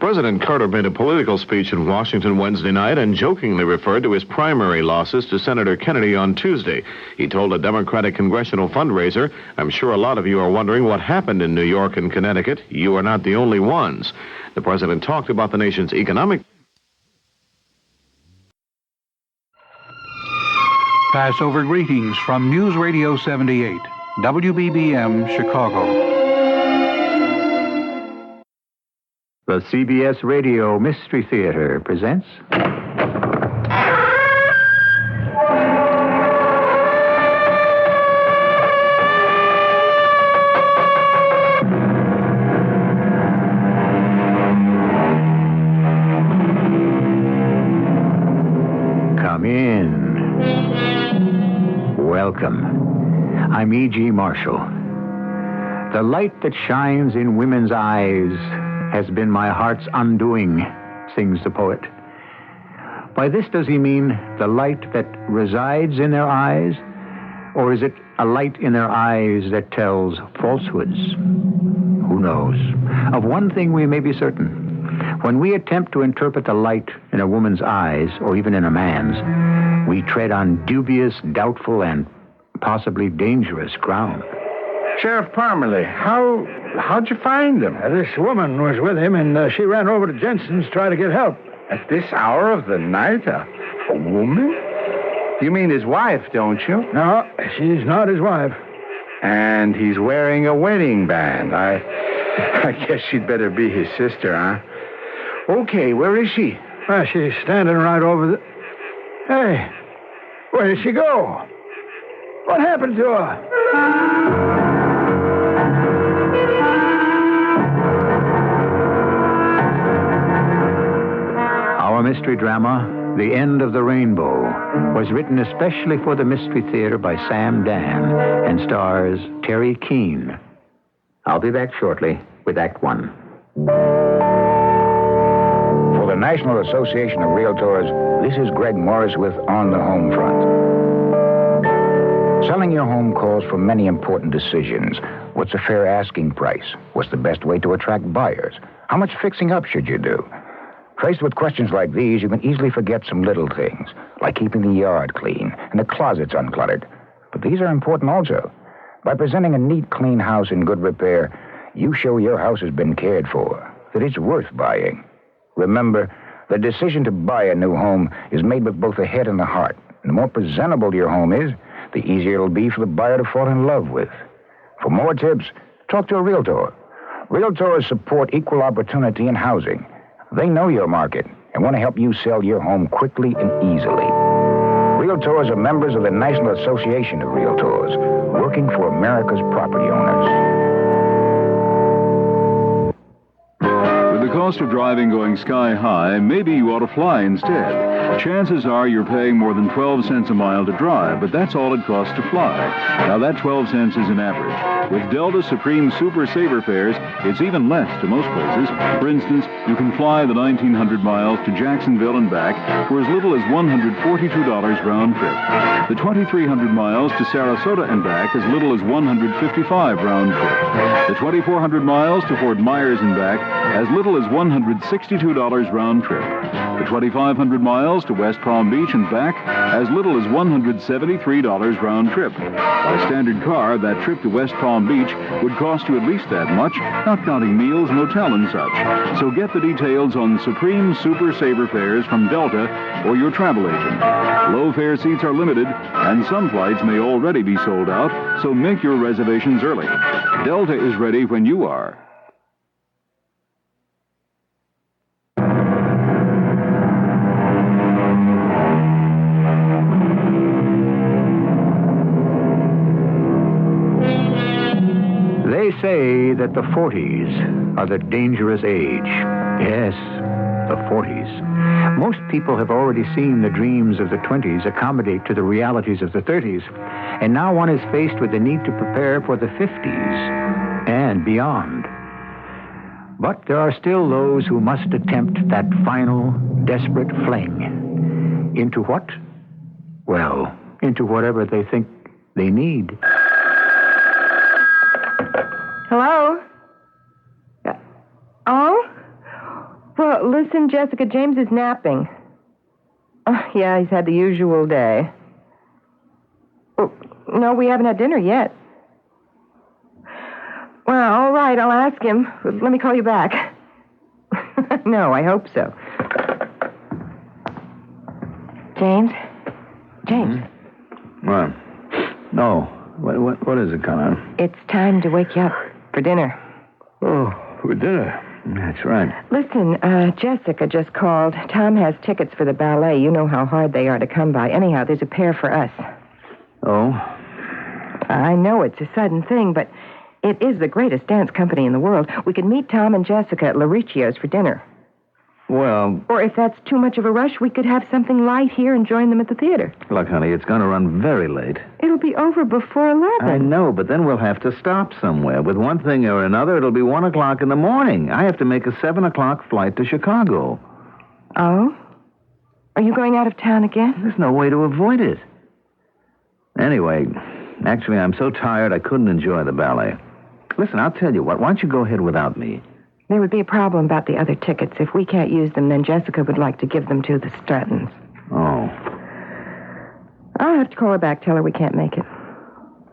President Carter made a political speech in Washington Wednesday night and jokingly referred to his primary losses to Senator Kennedy on Tuesday. He told a Democratic congressional fundraiser, "I'm sure a lot of you are wondering what happened in New York and Connecticut. You are not the only ones." The president talked about the nation's economic... Passover greetings from News Radio 78, WBBM, Chicago. The CBS Radio Mystery Theater presents... Come in. Welcome. I'm E.G. Marshall. The light that shines in women's eyes has been my heart's undoing, sings the poet. By this does he mean the light that resides in their eyes, or is it a light in their eyes that tells falsehoods? Who knows? Of one thing we may be certain. When we attempt to interpret the light in a woman's eyes, or even in a man's, we tread on dubious, doubtful, and possibly dangerous ground. Sheriff Parmalee, how'd you find him? This woman was with him, and she ran over to Jensen's to try to get help. At this hour of the night? A woman? You mean his wife, don't you? No, she's not his wife. And he's wearing a wedding band. I guess she'd better be his sister, huh? Okay, where is she? Well, she's standing right over the... Hey, where did she go? What happened to her? Our mystery drama, The End of the Rainbow, was written especially for the Mystery Theater by Sam Dan and stars Terry Keane. I'll be back shortly with Act One. For the National Association of Realtors, this is Greg Morris with On the Home Front. Selling your home calls for many important decisions. What's a fair asking price? What's the best way to attract buyers? How much fixing up should you do? Faced with questions like these, you can easily forget some little things, like keeping the yard clean and the closets uncluttered. But these are important also. By presenting a neat, clean house in good repair, you show your house has been cared for, that it's worth buying. Remember, the decision to buy a new home is made with both the head and the heart. And the more presentable your home is, the easier it'll be for the buyer to fall in love with. For more tips, talk to a realtor. Realtors support equal opportunity in housing. They know your market and want to help you sell your home quickly and easily. Realtors are members of the National Association of Realtors, working for America's property owners. With the cost of driving going sky high, maybe you ought to fly instead. Chances are you're paying more than 12 cents a mile to drive, but that's all it costs to fly. Now, that 12 cents is an average. With Delta Supreme Super Saver fares, it's even less to most places. For instance, you can fly the 1,900 miles to Jacksonville and back for as little as $142 round trip. The 2,300 miles to Sarasota and back as little as $155 round trip. The 2,400 miles to Fort Myers and back as little as $149 $162 round trip. The 2,500 miles to West Palm Beach and back, as little as $173 round trip. By standard car, that trip to West Palm Beach would cost you at least that much, not counting meals, motel, and such. So get the details on Supreme Super Saver fares from Delta or your travel agent. Low fare seats are limited, and some flights may already be sold out, so make your reservations early. Delta is ready when you are. They say that the 40s are the dangerous age. Yes, the 40s. Most people have already seen the dreams of the 20s accommodate to the realities of the 30s, and now one is faced with the need to prepare for the 50s and beyond. But there are still those who must attempt that final, desperate fling. Into what? Well, into whatever they think they need. Hello? Oh? Well, listen, Jessica, James is napping. Oh, yeah, he's had the usual day. Oh, no, we haven't had dinner yet. Well, all right, I'll ask him. Let me call you back. No, I hope so. James? James? What? No. What is it, Connor? It's time to wake you up for dinner. Oh, for dinner. That's right. Listen, Jessica just called. Tom has tickets for the ballet. You know how hard they are to come by. Anyhow, there's a pair for us. Oh? I know it's a sudden thing, but it is the greatest dance company in the world. We could meet Tom and Jessica at Lauricchio's for dinner. Well... Or if that's too much of a rush, we could have something light here and join them at the theater. Look, honey, it's going to run very late. It'll be over before 11. I know, but then we'll have to stop somewhere. With one thing or another, it'll be 1 o'clock in the morning. I have to make a 7 o'clock flight to Chicago. Oh? Are you going out of town again? There's no way to avoid it. Anyway, actually, I'm so tired I couldn't enjoy the ballet. Listen, I'll tell you what. Why don't you go ahead without me? There would be a problem about the other tickets. If we can't use them, then Jessica would like to give them to the Strattons. Oh. I'll have to call her back, tell her we can't make it.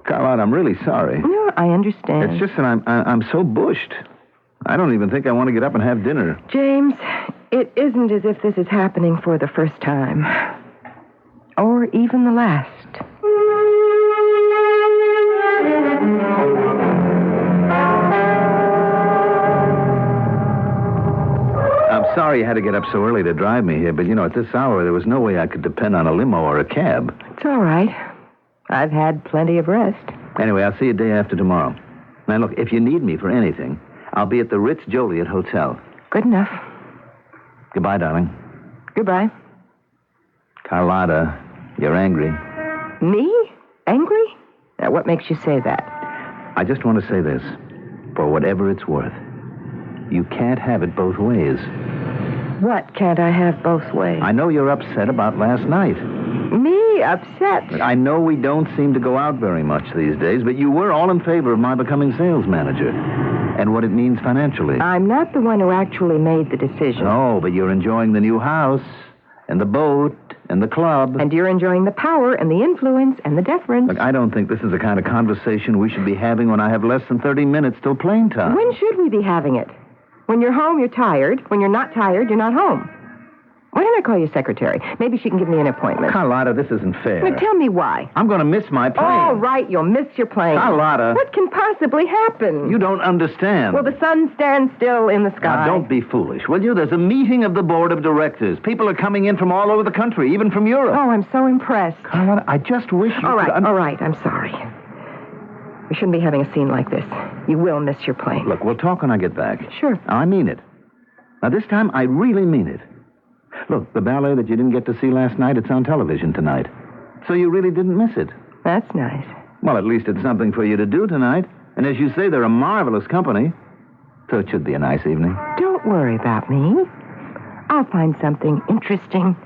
Carlotte, I'm really sorry. No, I understand. It's just that I'm so bushed. I don't even think I want to get up and have dinner. James, it isn't as if this is happening for the first time. Or even the last. I'm sorry you had to get up so early to drive me here, but, at this hour, there was no way I could depend on a limo or a cab. It's all right. I've had plenty of rest. Anyway, I'll see you day after tomorrow. Now, look, if you need me for anything, I'll be at the Ritz Joliet Hotel. Good enough. Goodbye, darling. Goodbye. Carlotta, you're angry. Me? Angry? Now, what makes you say that? I just want to say this. For whatever it's worth, you can't have it both ways. What can't I have both ways? I know you're upset about last night. Me? Upset? Look, I know we don't seem to go out very much these days, but you were all in favor of my becoming sales manager and what it means financially. I'm not the one who actually made the decision. No, but you're enjoying the new house and the boat and the club. And you're enjoying the power and the influence and the deference. Look, I don't think this is the kind of conversation we should be having when I have less than 30 minutes till plane time. When should we be having it? When you're home, you're tired. When you're not tired, you're not home. Why don't I call your secretary? Maybe she can give me an appointment. Carlotta, this isn't fair. Well, tell me why. I'm going to miss my plane. All right, you'll miss your plane. Carlotta. What can possibly happen? You don't understand. Well, the sun stands still in the sky. Now, don't be foolish, will you? There's a meeting of the board of directors. People are coming in from all over the country, even from Europe. Oh, I'm so impressed. Carlotta, I just wish you all right, could... all right, I'm sorry. We shouldn't be having a scene like this. You will miss your plane. Look, we'll talk when I get back. Sure. I mean it. Now, this time, I really mean it. Look, the ballet that you didn't get to see last night, it's on television tonight. So you really didn't miss it. That's nice. Well, at least it's something for you to do tonight. And as you say, they're a marvelous company. So it should be a nice evening. Don't worry about me. I'll find something interesting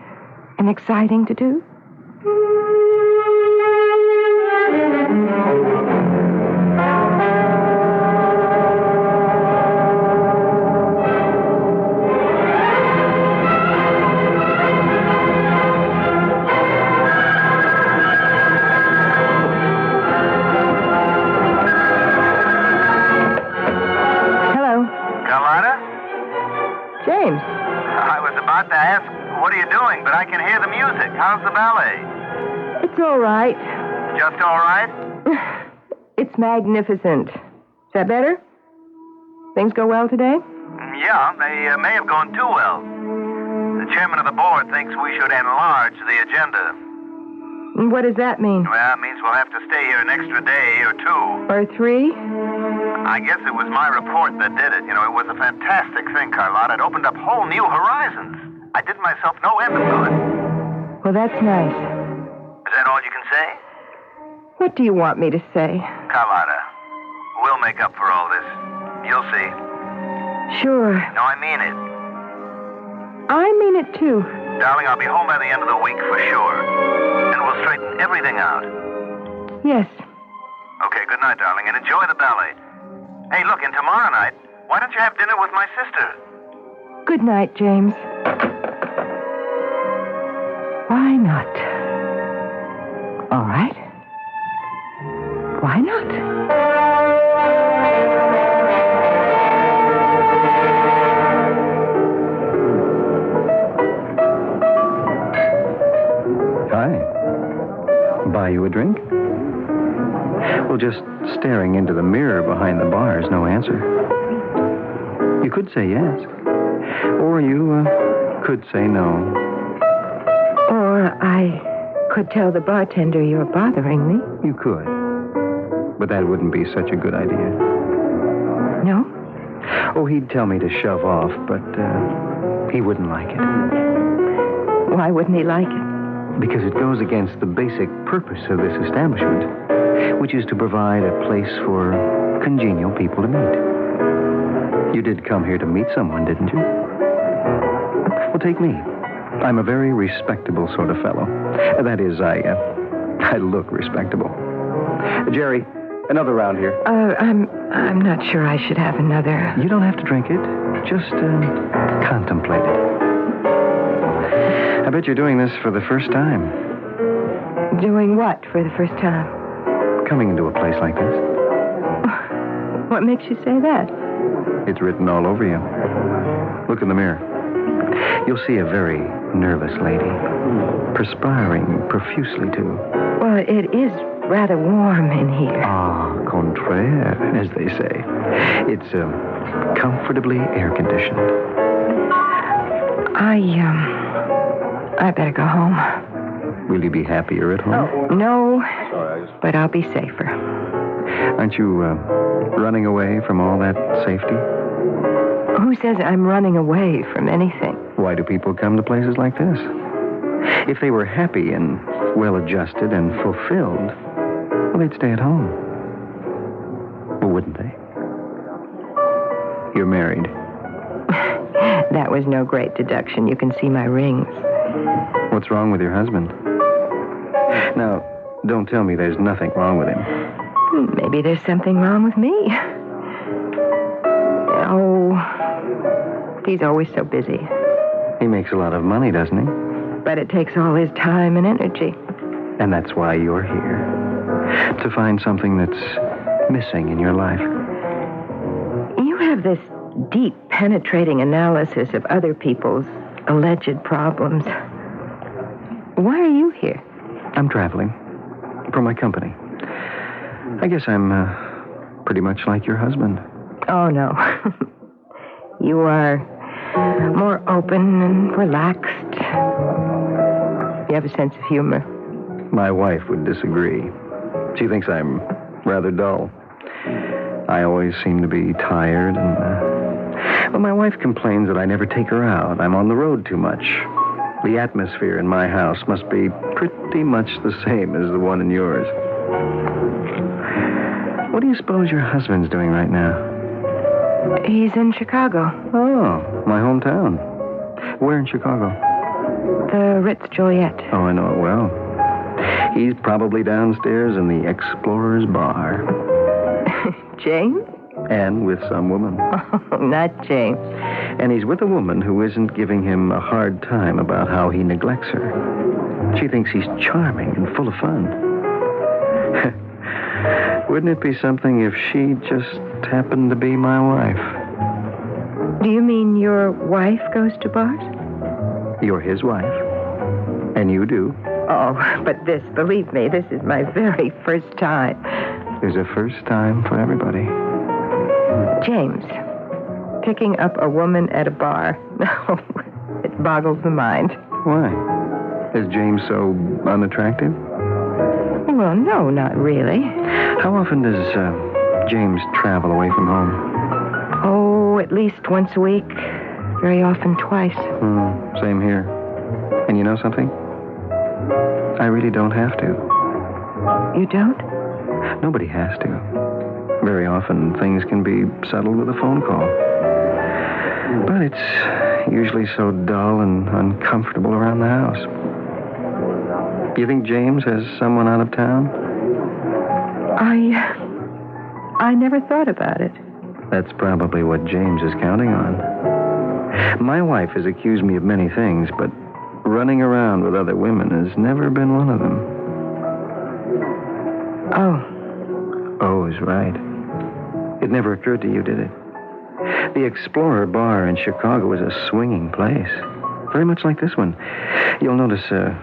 and exciting to do. I can hear the music. How's the ballet? It's all right. Just all right? It's magnificent. Is that better? Things go well today? Yeah, they may have gone too well. The chairman of the board thinks we should enlarge the agenda. What does that mean? Well, it means we'll have to stay here an extra day or 2. Or 3? I guess it was my report that did it. You know, it was a fantastic thing, Carlotta. It opened up whole new horizons. I did myself no end of good. Well, that's nice. Is that all you can say? What do you want me to say? Carlotta, we'll make up for all this. You'll see. Sure. No, I mean it. I mean it, too. Darling, I'll be home by the end of the week for sure. And we'll straighten everything out. Yes. Okay, good night, darling, and enjoy the ballet. Hey, look, and tomorrow night, why don't you have dinner with my sister? Good night, James. Why not? All right. Why not? Hi. Buy you a drink? Well, just staring into the mirror behind the bar is no answer. You could say yes. Or you could say no. Or I could tell the bartender you're bothering me. You could. But that wouldn't be such a good idea. No? Oh, he'd tell me to shove off, but he wouldn't like it. Why wouldn't he like it? Because it goes against the basic purpose of this establishment, which is to provide a place for congenial people to meet. You did come here to meet someone, didn't you? Well, take me. I'm a very respectable sort of fellow. That is, I look respectable. Jerry, another round here. I'm not sure I should have another. You don't have to drink it. Just contemplate it. I bet you're doing this for the first time. Doing what for the first time? Coming into a place like this. What makes you say that? It's written all over you. Look in the mirror. You'll see a very nervous lady. Perspiring profusely, too. Well, it is rather warm in here. Ah, contraire, as they say. It's comfortably air-conditioned. I better go home. Will you be happier at home? No, but I'll be safer. Aren't you running away from all that safety? Who says I'm running away from anything? Why do people come to places like this? If they were happy and well-adjusted and fulfilled, well, they'd stay at home. Well, wouldn't they? You're married. That was no great deduction. You can see my rings. What's wrong with your husband? Now, don't tell me there's nothing wrong with him. Maybe there's something wrong with me. Oh, he's always so busy. He makes a lot of money, doesn't he? But it takes all his time and energy. And that's why you're here. To find something that's missing in your life. You have this deep, penetrating analysis of other people's alleged problems. Why are you here? I'm traveling. For my company. I guess I'm pretty much like your husband. Oh, no. You are more open and relaxed. You have a sense of humor. My wife would disagree. She thinks I'm rather dull. I always seem to be tired and... Well, my wife complains that I never take her out. I'm on the road too much. The atmosphere in my house must be pretty much the same as the one in yours. What do you suppose your husband's doing right now? He's in Chicago. Oh, my hometown. Where in Chicago? The Ritz-Joliet. Oh, I know it well. He's probably downstairs in the Explorer's Bar. James? And with some woman. Oh, not James. And he's with a woman who isn't giving him a hard time about how he neglects her. She thinks he's charming and full of fun. Wouldn't it be something if she just happened to be my wife? Do you mean your wife goes to bars? You're his wife. And you do. Oh, but believe me, this is my very first time. There's a first time for everybody. James, picking up a woman at a bar. No, it boggles the mind. Why? Is James so unattractive? Well, no, not really. How often does James travel away from home? Oh, at least once a week. Very often twice. Same here. And you know something? I really don't have to. You don't? Nobody has to. Very often, things can be settled with a phone call. But it's usually so dull and uncomfortable around the house. Do you think James has someone out of town? I never thought about it. That's probably what James is counting on. My wife has accused me of many things, but running around with other women has never been one of them. Oh is right. It never occurred to you, did it? The Explorer Bar in Chicago is a swinging place. Very much like this one. You'll notice a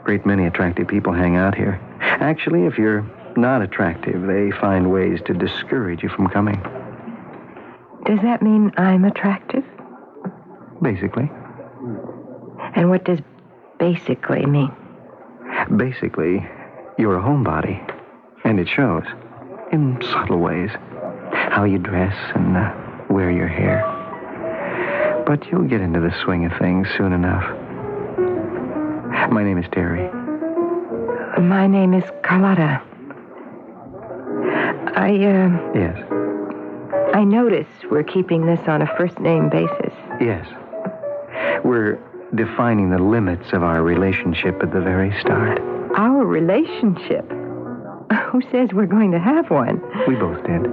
great many attractive people hang out here. Actually, if you're not attractive, they find ways to discourage you from coming. Does that mean I'm attractive? Basically. And what does basically mean? Basically, you're a homebody. And it shows. In subtle ways. How you dress and wear your hair. But you'll get into the swing of things soon enough. My name is Terry. My name is Carlotta. Yes. I notice we're keeping this on a first-name basis. Yes. We're defining the limits of our relationship at the very start. Our relationship? Who says we're going to have one? We both did.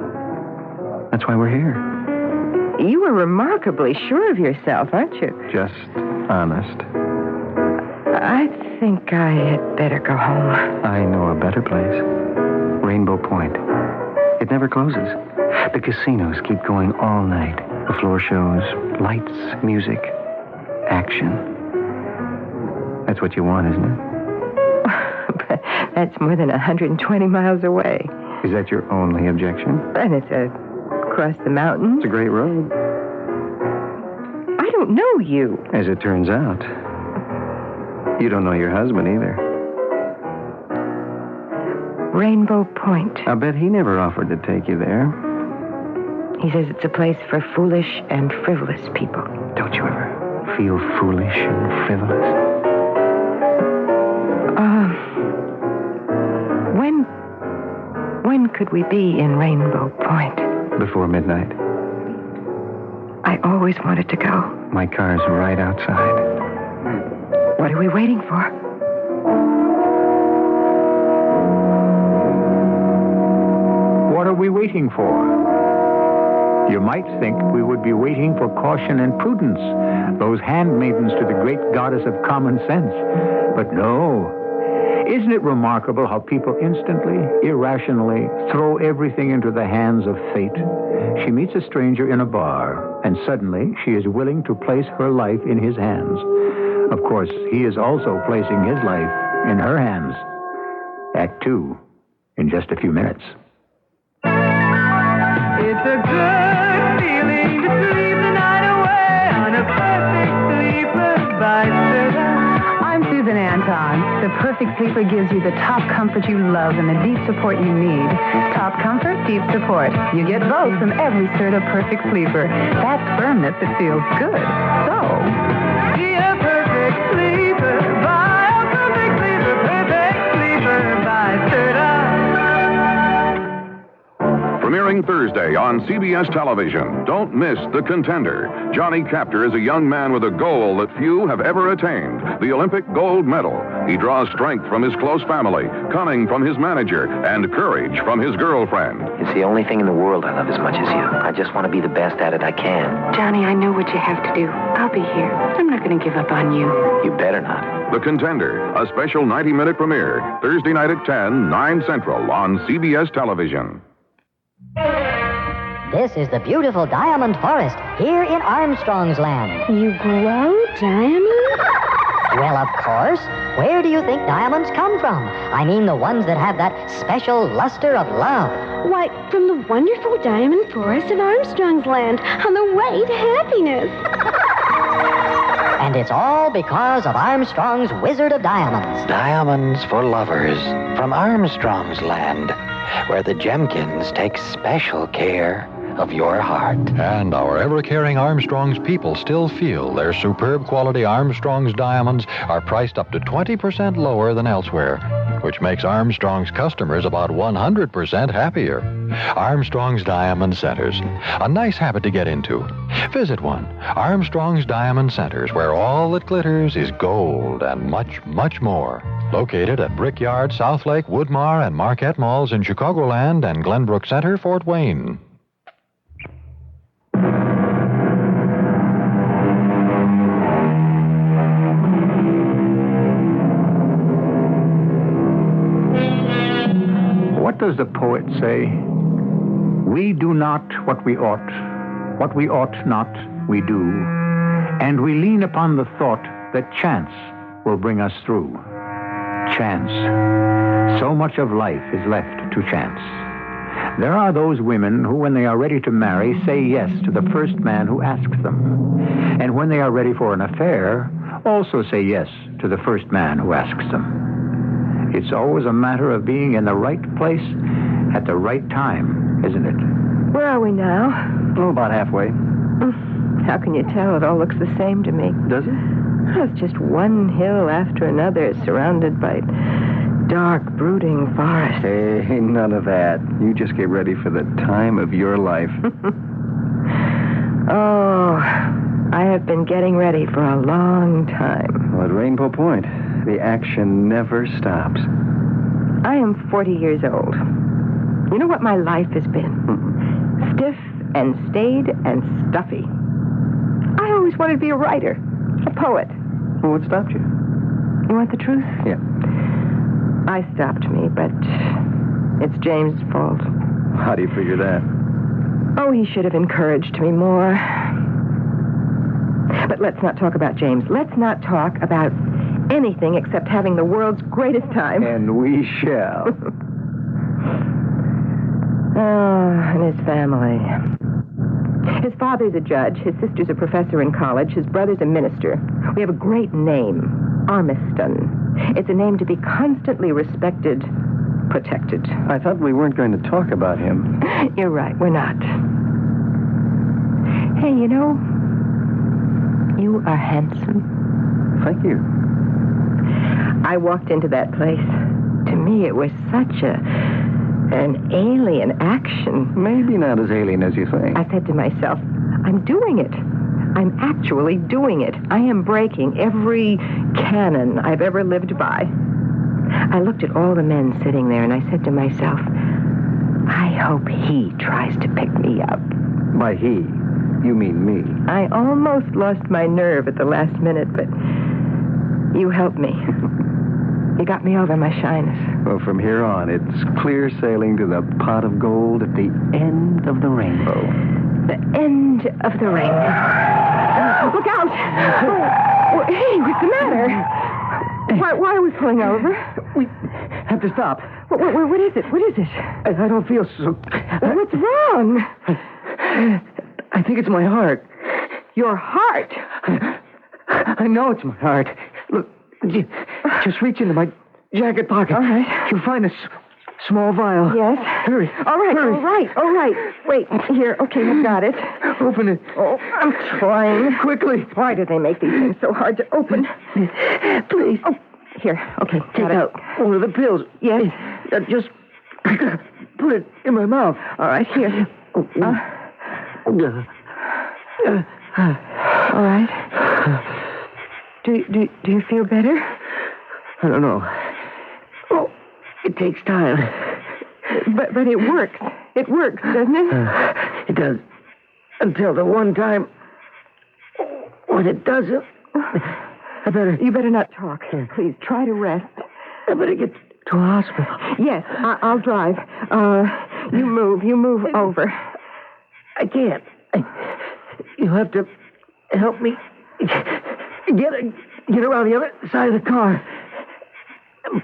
That's why we're here. You were remarkably sure of yourself, aren't you? Just honest. I think I had better go home. I know a better place. Rainbow Point. It never closes. The casinos keep going all night. The floor shows, lights, music, action. That's what you want, isn't it? But that's more than 120 miles away. Is that your only objection? And it's across the mountains. It's a great road. I don't know you. As it turns out, you don't know your husband either. Rainbow Point. I bet he never offered to take you there. He says it's a place for foolish and frivolous people. Don't you ever feel foolish and frivolous? When could we be in Rainbow Point? Before midnight. I always wanted to go. My car's right outside. What are we waiting for? What are we waiting for? You might think we would be waiting for caution and prudence, those handmaidens to the great goddess of common sense. But no. Isn't it remarkable how people instantly, irrationally, throw everything into the hands of fate? She meets a stranger in a bar, and suddenly she is willing to place her life in his hands. Of course, he is also placing his life in her hands. Act 2, in just a few minutes. It's a good feeling to sleep the night away on a perfect sleeper by Sirocco. I'm Susan Anton. The Perfect Sleeper gives you the top comfort you love and the deep support you need. Top comfort, deep support. You get both from every Sirocco Perfect Sleeper. That's firmness that feels good. So, be a perfect sleeper by a perfect sleeper by Sirocco. Premiering Thursday on CBS television. Don't miss The Contender. Johnny Captor is a young man with a goal that few have ever attained, the Olympic gold medal. He draws strength from his close family, cunning from his manager, and courage from his girlfriend. It's the only thing in the world I love as much as you. I just want to be the best at it I can. Johnny, I know what you have to do. I'll be here. I'm not going to give up on you. You better not. The Contender, a special 90-minute premiere, Thursday night at 10, 9 Central on CBS television. This is the beautiful Diamond Forest here in Armstrong's Land. You grow diamonds? Well, of course. Where do you think diamonds come from? I mean the ones that have that special luster of love. Why, from the wonderful diamond forest of Armstrong's Land on the way to happiness. And it's all because of Armstrong's Wizard of Diamonds. Diamonds for lovers from Armstrong's Land, where the Gemkins take special care of your heart. And our ever-caring Armstrong's people still feel their superb quality Armstrong's diamonds are priced up to 20% lower than elsewhere, which makes Armstrong's customers about 100% happier. Armstrong's Diamond Centers, a nice habit to get into. Visit one. Armstrong's Diamond Centers, where all that glitters is gold and much, much more. Located at Brickyard, Southlake, Woodmar, and Marquette Malls in Chicagoland and Glenbrook Center, Fort Wayne. What does the poet say? We do not what we ought not we do, and we lean upon the thought that chance will bring us through. Chance. So much of life is left to chance. There are those women who, when they are ready to marry, say yes to the first man who asks them. And when they are ready for an affair, also say yes to the first man who asks them. It's always a matter of being in the right place at the right time, isn't it? Where are we now? Oh, about halfway. How can you tell? It all looks the same to me. Does it? It's just one hill after another, surrounded by dark, brooding forest. Hey, none of that. You just get ready for the time of your life. Oh, I have been getting ready for a long time. Well, at Rainbow Point, the action never stops. I am 40 years old. You know what my life has been? Stiff and staid and stuffy. I always wanted to be a writer, a poet. Well, what stopped you? You want the truth? Yeah. I stopped me, but it's James' fault. How do you figure that? Oh, he should have encouraged me more. But let's not talk about James. Let's not talk about anything except having the world's greatest time. And we shall. And his family. His father's a judge. His sister's a professor in college. His brother's a minister. We have a great name, Armiston. It's a name to be constantly respected, protected. I thought we weren't going to talk about him. You're right, we're not. Hey, you know, you are handsome. Thank you. I walked into that place. To me, it was such an alien action. Maybe not as alien as you think. I said to myself, I'm doing it. I'm actually doing it. I am breaking every canon I've ever lived by. I looked at all the men sitting there, and I said to myself, I hope he tries to pick me up. By he, you mean me. I almost lost my nerve at the last minute, but you helped me. You got me over my shyness. Well, from here on, it's clear sailing to the pot of gold at the end of the rainbow. The end of the rainbow. Look out! Oh, hey, what's the matter? Why are we pulling over? We have to stop. What is it? What is it? I don't feel so... What's wrong? I think it's my heart. Your heart? I know it's my heart. Look, just reach into my jacket pocket. All right. You'll find a small vial. Yes? Hurry. All right, Hurry. all right. Wait, here. Okay, I've got it. Open it. Oh, I'm trying. Quickly. Why do they make these things so hard to open? Please. Oh, here. Okay, Take out one of the pills. Yes? Just put it in my mouth. All right, here. All right. Do you feel better? I don't know. Oh, it takes time. But it works. It works, doesn't it? It does. Until the one time when it doesn't. You better not talk. Please, try to rest. I better get to a hospital. Yes, I'll drive. You move over. I can't. You'll have to help me get get around the other side of the car.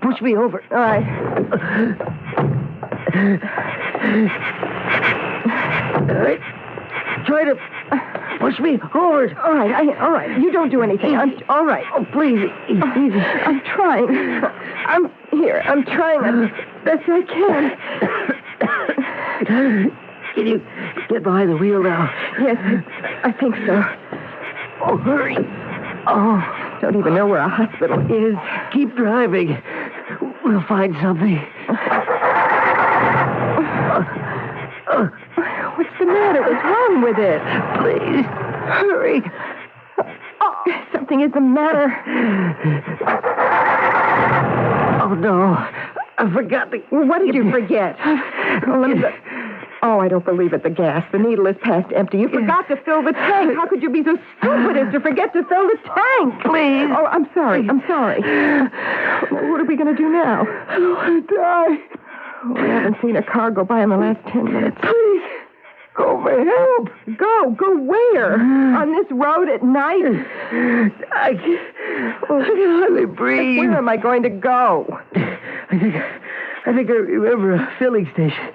Push me over. All right. All right. Try to push me forward. All right. You don't do anything. All right. Oh, please. Easy. I'm trying. I'm here. I'm trying as best I can. Can you get behind the wheel now? Yes, I think so. Oh, hurry. Oh, don't even know where a hospital is. Keep driving. We'll find something. What's the matter? What's wrong with it? Please, hurry. Oh, something is the matter. Oh, no. I forgot the... What did you forget? Oh, I don't believe it. The gas. The needle is past empty. You forgot to fill the tank. How could you be so stupid as to forget to fill the tank? Please. Oh, I'm sorry. What are we going to do now? I don't want to die. We haven't seen a car go by in the last 10 minutes. Please. Go for help. Go where? On this road at night? I can hardly breathe. Where am I going to go? I think I remember a filling station.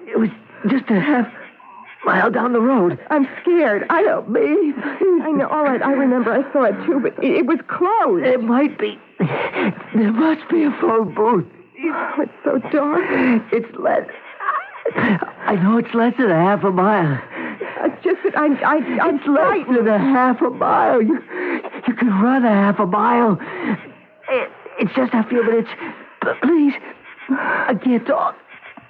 It was just a half mile down the road. I'm scared. Help me. I know. All right, I remember. I saw it too, but it was closed. It might be. There must be a phone booth. Oh, it's so dark. It's less. I know it's less than a half a mile. It's just that I'm It's less than a half a mile. You can run a half a mile. It's just a few minutes. But please, I can't talk.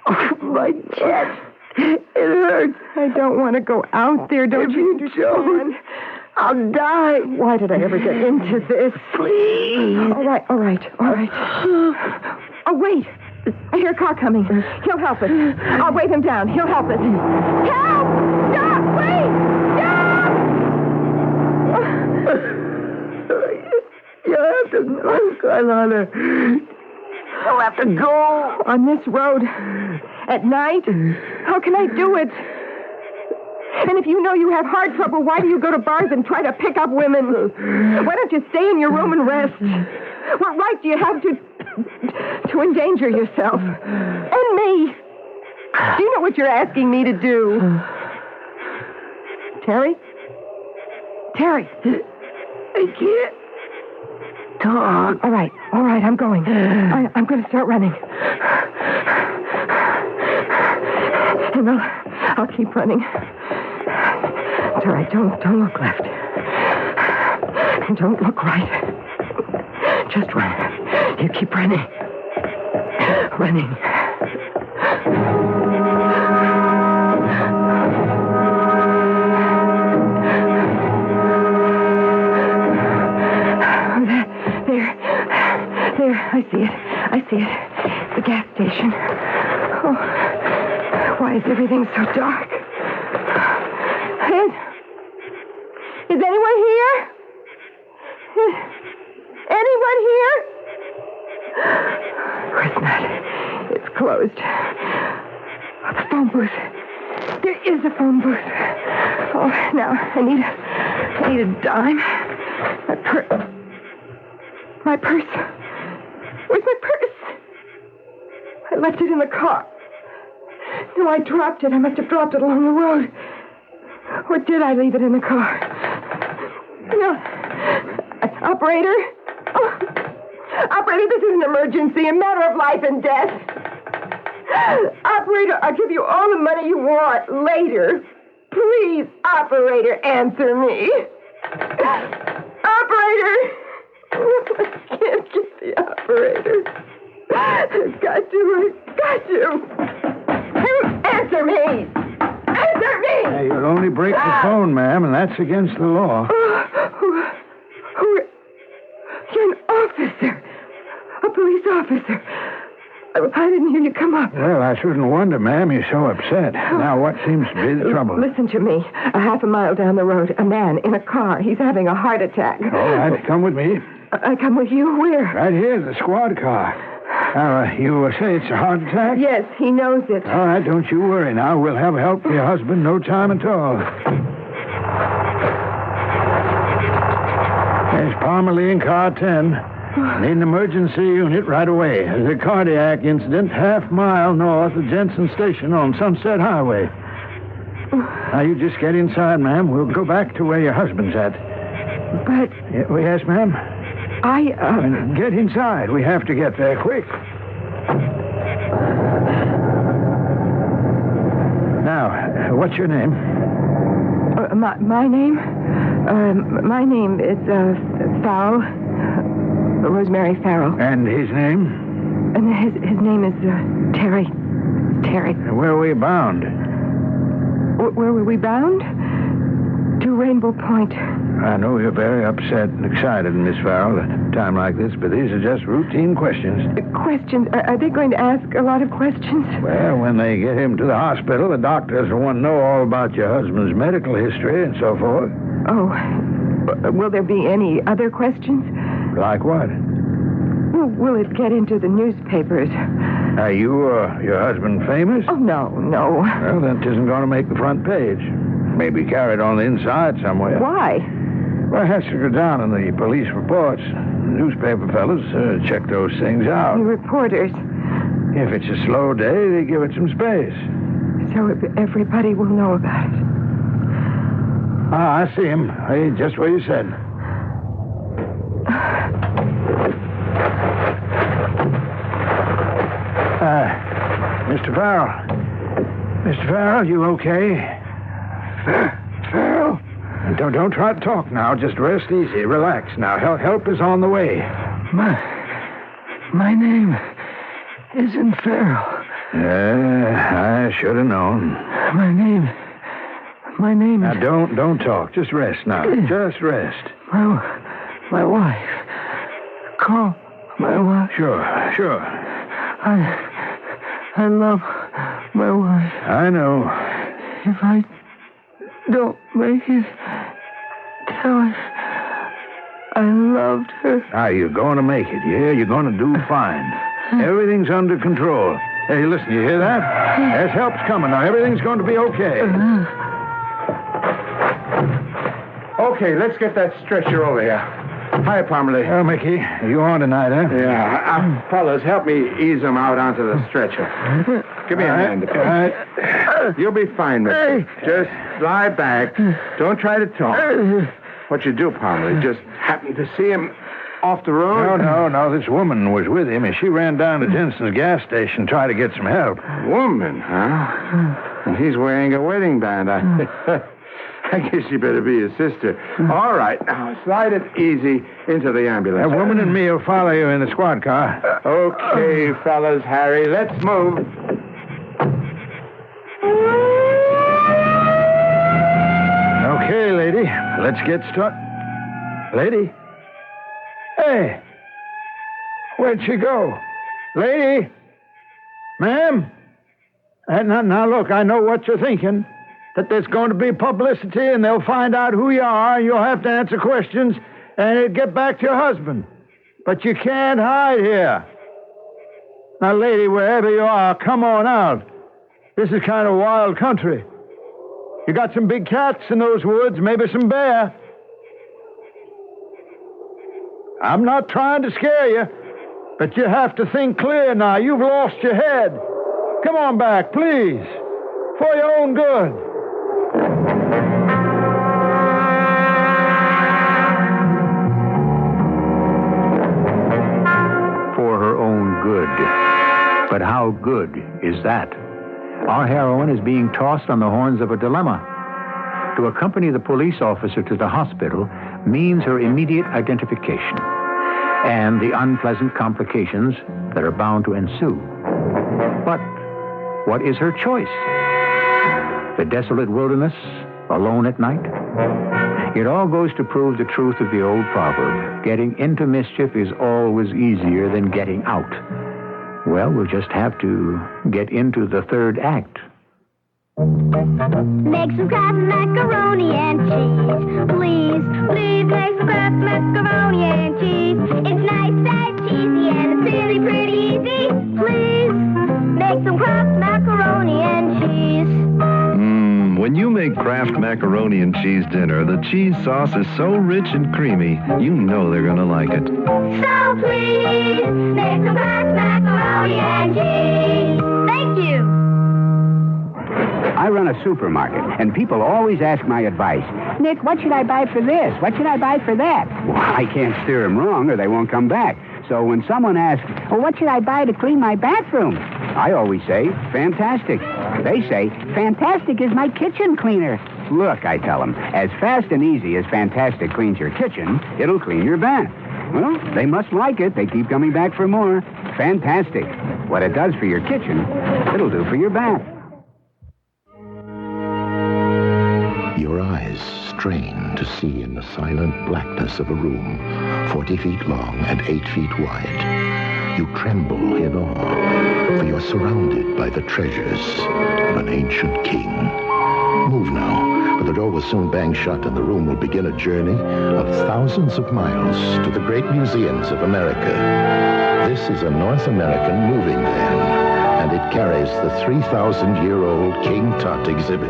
Oh, my chest. It hurts. I don't want to go out there. Don't you understand? I'll die. Why did I ever get into this? Please. All right. Oh, wait. I hear a car coming. He'll help us. I'll wave him down. He'll help us. Help! Stop! Wait! Stop! You have to go, Carlotta. You'll have to go. On this road at night? How can I do it? And if you know you have heart trouble, why do you go to bars and try to pick up women? Why don't you stay in your room and rest? What right do you have to endanger yourself? And me? Do you know what you're asking me to do? Terry? I can't talk. All right, I'm going. I'm going to start running. And I'll keep running. It's all right, don't look left. And don't look right. Just run. You keep running. Running. There, I see it. The gas station. Oh, why is everything so dark? Is anyone here? Anyone here? Of course not. It's closed. Oh, the phone booth. There is a phone booth. Oh, now I need a dime. My purse. Where's my purse? I left it in the car. No, I dropped it. I must have dropped it along the road. Or did I leave it in the car? No. Operator? Oh. Operator, this is an emergency, a matter of life and death. Operator, I'll give you all the money you want later. Please, operator, answer me. Operator! I can't get the operator. I've got to. Answer me! Answer me! Hey, you'll only break the phone, ma'am, and that's against the law. You're an officer. A police officer. I didn't hear you come up. Well, I shouldn't wonder, ma'am. You're so upset. Now, what seems to be the trouble? Listen to me. A half a mile down the road, a man in a car. He's having a heart attack. All right, come with me. I come with you? Where? Right here, the squad car. Now, you say it's a heart attack? Yes, he knows it. All right, don't you worry now. We'll have help for your husband no time at all. There's Parmalee in car 10. Need an emergency unit right away. There's a cardiac incident half-mile north of Jensen Station on Sunset Highway. Now, you just get inside, ma'am. We'll go back to where your husband's at. But... Yes, ma'am? Get inside. We have to get there quick. Now, what's your name? My name? My name is, Farrell. Rosemary Farrell. And his name? And his name is, Terry. Terry. Where are we bound? Where were we bound? To Rainbow Point. I know you're very upset and excited, Miss Farrell, at a time like this, but these are just routine questions. Questions? Are they going to ask a lot of questions? Well, when they get him to the hospital, the doctors will want to know all about your husband's medical history and so forth. Oh. Will there be any other questions? Like what? Will it get into the newspapers? Are you your husband famous? Oh, no. Well, that isn't going to make the front page. Maybe carried on the inside somewhere. Why? Well, it has to go down in the police reports. Newspaper fellas check those things out. The reporters. If it's a slow day, they give it some space. So everybody will know about it. I see him. Hey, just what you said. Mr. Farrell. Mr. Farrell, you okay? Farrell? Don't try to talk now. Just rest easy. Relax now. Help is on the way. My name isn't Farrell. I should have known. My name now, is... don't talk. Just rest now. Just rest. My wife. Call my wife. Sure. I love my wife. I know. If I don't make it, tell her I loved her. Now, you're going to make it, yeah? You're going to do fine. Everything's under control. Hey, listen, you hear that? There's help's coming now. Everything's going to be okay. Okay, let's get that stretcher over here. Hi, Parmalee. Oh, Mickey, you on tonight, huh? Yeah. Fellas, help me ease him out onto the stretcher. Give me a hand. All right. You'll be fine, mister. Just lie back. Don't try to talk. What you do, Parmalee, just happen to see him off the road? No. This woman was with him, and she ran down to Jensen's gas station to try to get some help. Woman, huh? And he's wearing a wedding band. I guess you better be his sister. All right, now slide it easy into the ambulance. That woman and me will follow you in the squad car. Okay, fellas, Harry, let's move. Okay, lady, let's get started. Lady? Hey, where'd she go? Lady? Ma'am? Now, look, I know what you're thinking. That there's going to be publicity and they'll find out who you are and you'll have to answer questions and it'll get back to your husband. But you can't hide here. Now, lady, wherever you are, come on out. This is kind of wild country. You got some big cats in those woods, maybe some bear. I'm not trying to scare you, but you have to think clear now. You've lost your head. Come on back, please, for your own good. For her own good. But how good is that? Our heroine is being tossed on the horns of a dilemma. To accompany the police officer to the hospital means her immediate identification and the unpleasant complications that are bound to ensue. But what is her choice? The desolate wilderness, alone at night? It all goes to prove the truth of the old proverb. Getting into mischief is always easier than getting out. Well, we'll just have to get into the third act. Make some Kraft macaroni and cheese. Please make some Kraft macaroni and cheese. It's nice and cheesy and it's really pretty easy. Please make some Kraft macaroni and cheese. When you make Kraft macaroni and cheese dinner, the cheese sauce is so rich and creamy, you know they're going to like it. So please, make some Kraft macaroni and cheese. Thank you. I run a supermarket, and people always ask my advice. Nick, what should I buy for this? What should I buy for that? Well, I can't steer them wrong, or they won't come back. So when someone asks, well, what should I buy to clean my bathroom? I always say, fantastic. They say, fantastic is my kitchen cleaner. Look, I tell them, as fast and easy as Fantastic cleans your kitchen, it'll clean your bath. Well, they must like it. They keep coming back for more. Fantastic. What it does for your kitchen, it'll do for your bath. Your eyes strain to see in the silent blackness of a room 40 feet long and 8 feet wide. You tremble in awe, for you're surrounded by the treasures of an ancient king. Move now, for the door will soon bang shut and the room will begin a journey of thousands of miles to the great museums of America. This is a North American moving van, and it carries the 3,000-year-old King Tut exhibit.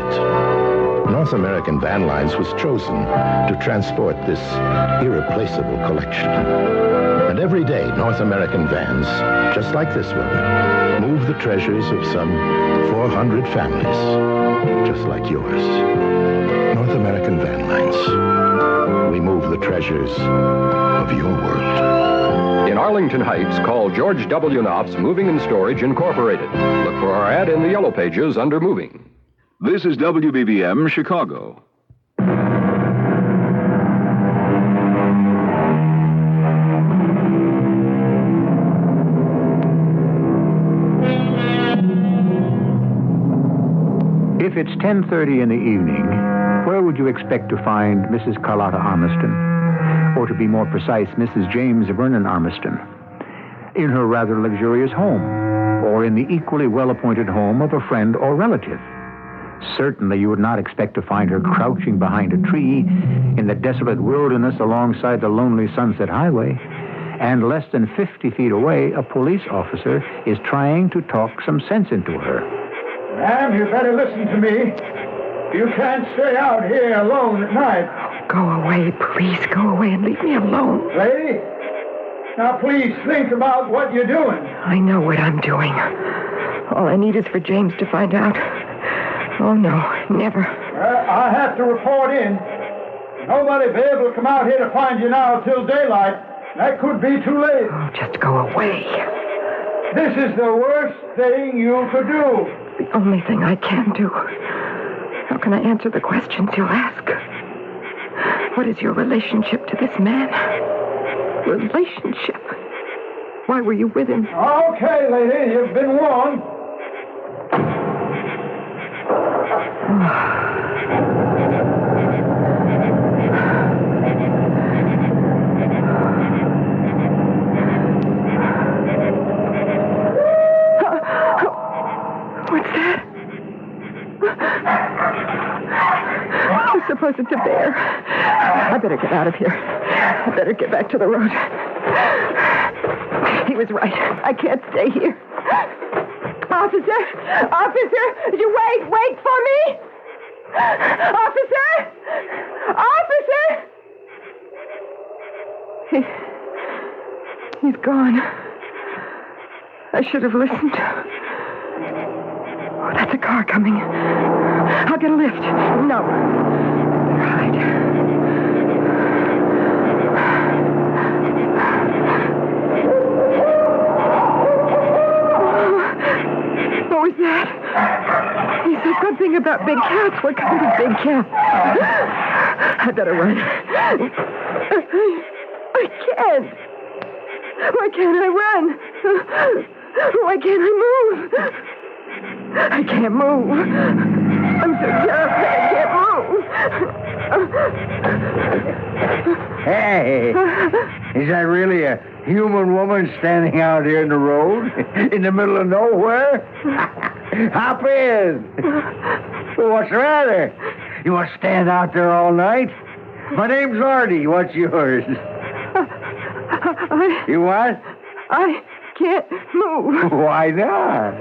North American Van Lines was chosen to transport this irreplaceable collection. And every day, North American vans, just like this one, move the treasures of some 400 families, just like yours. North American Van Lines. We move the treasures of your world. In Arlington Heights, call George W. Knopf's Moving and Storage Incorporated. Look for our ad in the Yellow Pages under Moving. This is WBBM Chicago. If it's 10:30 in the evening, where would you expect to find Mrs. Carlotta Armiston? Or to be more precise, Mrs. James Vernon Armiston? In her rather luxurious home, or in the equally well-appointed home of a friend or relative. Certainly you would not expect to find her crouching behind a tree in the desolate wilderness alongside the lonely Sunset Highway. And less than 50 feet away, a police officer is trying to talk some sense into her. Ma'am, you better listen to me. You can't stay out here alone at night. Go away, please. Go away and leave me alone. Lady, now please think about what you're doing. I know what I'm doing. All I need is for James to find out. Oh, no, never. I have to report in. Nobody will be able to come out here to find you now till daylight. That could be too late. Oh, just go away. This is the worst thing you could do. The only thing I can do. How can I answer the questions you'll ask? What is your relationship to this man? Relationship? Why were you with him? Okay, lady, you've been warned. What's that? I suppose it's a bear. I better get out of here. I better get back to the road. He was right. I can't stay here. Officer! Officer! You wait for me! Officer! Officer! He's gone. I should have listened. Oh, that's a car coming. I'll get a lift. No. Better hide. What was that? He said something about big cats. What kind of big cat? I better run. I can't. Why can't I run? Why can't I move? I can't move. I'm so terrified I can't move. Hey, is that really a human woman standing out here in the road? In the middle of nowhere? Hop in. What's the matter? You want to stand out there all night? My name's Artie. What's yours? You what? I can't move. Why not?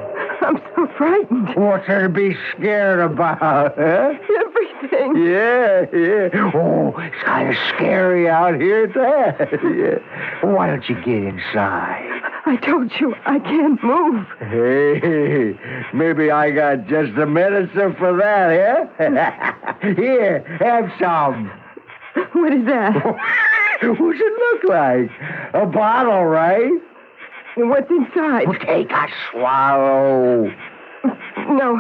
I'm so frightened. What's there to be scared about, huh? Everything. Yeah. Oh, it's kind of scary out here at that. Yeah. Why don't you get inside? I told you, I can't move. Hey, maybe I got just the medicine for that, yeah? Here, have some. What is that? What's it look like? A bottle, right? What's inside? Well, take a swallow. No.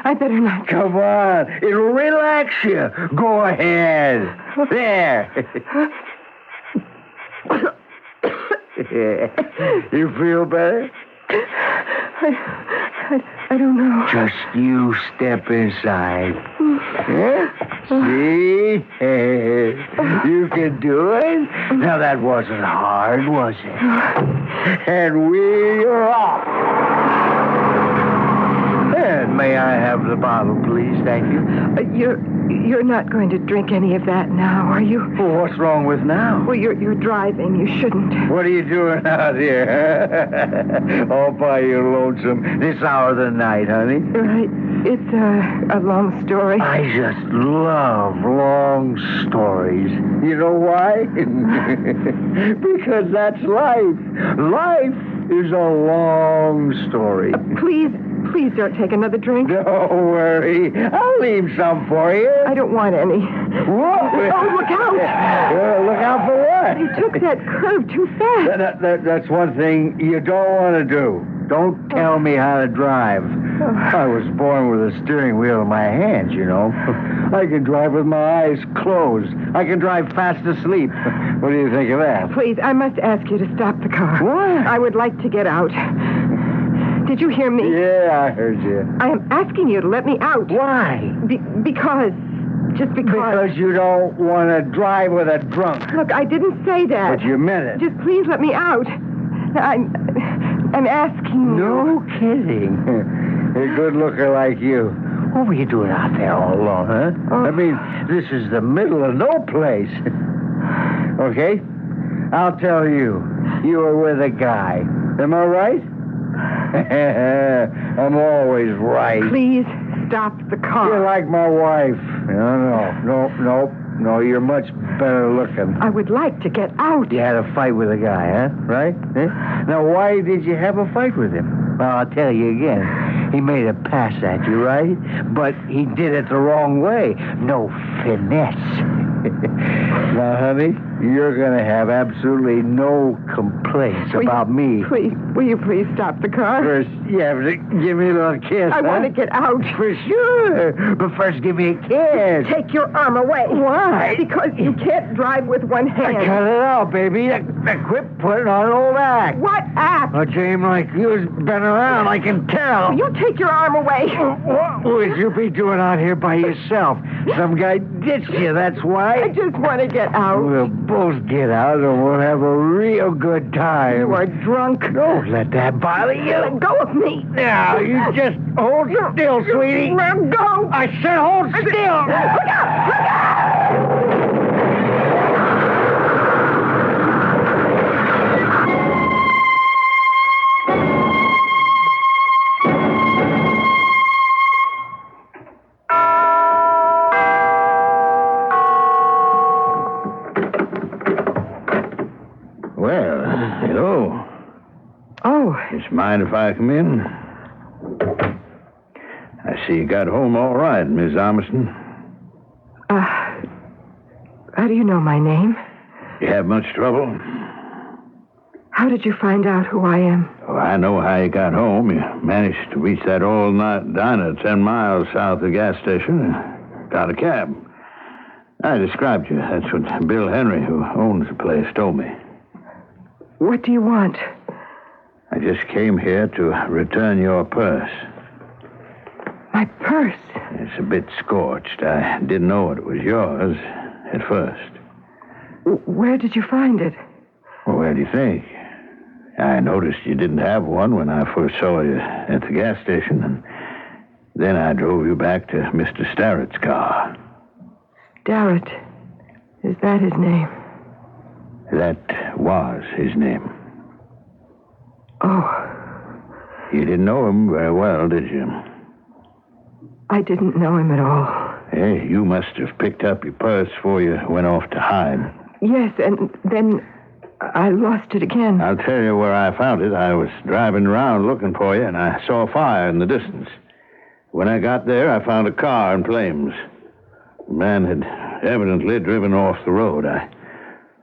I better not. Come on. It'll relax you. Go ahead. There. You feel better? I don't know. Just you step inside. Yeah? See? You can do it. Now, that wasn't hard, was it? And we're off. And may I have the bottle, please? Thank you. You're not going to drink any of that now, are you? Well, what's wrong with now? Well, you're driving. You shouldn't. What are you doing out here? All by your lonesome this hour of the night, honey? Right. It's a long story. I just love long stories. You know why? Because that's life. Life is a long story. Please don't take another drink. Don't worry. I'll leave some for you. I don't want any. Whoa! Oh, look out! Look out for what? You took that curve too fast. That's one thing you don't want to do. Don't tell me how to drive. I was born with a steering wheel in my hands, you know. I can drive with my eyes closed. I can drive fast asleep. What do you think of that? Please, I must ask you to stop the car. What? I would like to get out. Did you hear me? Yeah, I heard you. I am asking you to let me out. Why? Because. Just because. Because you don't want to drive with a drunk. Look, I didn't say that. But you meant it. Just please let me out. I'm asking you. No kidding. A good looker like you. What were you doing out there all alone, huh? Oh. I mean, this is the middle of no place. Okay? I'll tell you. You were with a guy. Am I right? I'm always right. Please stop the car. You're like my wife. No, you're much better looking. I would like to get out. You had a fight with a guy, huh? Right? Now, why did you have a fight with him? Well, I'll tell you again. He made a pass at you, right? But he did it the wrong way. No finesse. Now, honey, you're going to have absolutely no complaints about me. Will you please stop the car? First, you have to give me a little kiss, I want to get out. For sure. But first, give me a kiss. Take your arm away. Why? Because you can't drive with one hand. Cut it out, baby. Quit putting on an old act. What act? A dame like you's been around, I can tell. Will you take your arm away? What would you be doing out here by yourself? Some guy ditched you, that's why. I just want to get out. We'll both get out and we'll have a real good time. You are drunk. Don't let that bother you. Let go of me. Now, you just hold still, sweetie. Let go. I said hold still. Look out! Look out! Well, hello. Oh. Just mind if I come in? I see you got home all right, Miss Armiston. How do you know my name? You have much trouble? How did you find out who I am? Oh, I know how you got home. You managed to reach that all-night diner 10 miles south of the gas station and got a cab. I described you. That's what Bill Henry, who owns the place, told me. What do you want? I just came here to return your purse. My purse? It's a bit scorched. I didn't know it was yours at first. Where did you find it? Well, where do you think? I noticed you didn't have one when I first saw you at the gas station, and then I drove you back to Mr. Starrett's car. Starrett. Is that his name? That was his name. Oh. You didn't know him very well, did you? I didn't know him at all. Hey, you must have picked up your purse before you went off to hide. Yes, and then I lost it again. I'll tell you where I found it. I was driving around looking for you, and I saw a fire in the distance. When I got there, I found a car in flames. The man had evidently driven off the road. I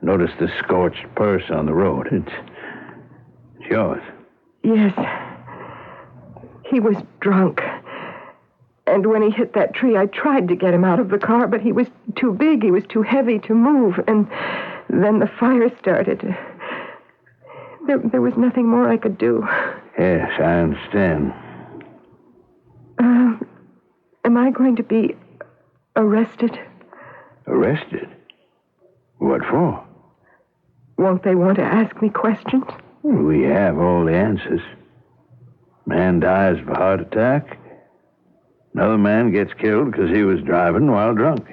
noticed the scorched purse on the road. It's yours. Yes. He was drunk. And when he hit that tree, I tried to get him out of the car, but he was too big. He was too heavy to move. And then the fire started. There was nothing more I could do. Yes, I understand. Am I going to be arrested? Arrested? What for? Won't they want to ask me questions? We have all the answers. Man dies of a heart attack. Another man gets killed because he was driving while drunk.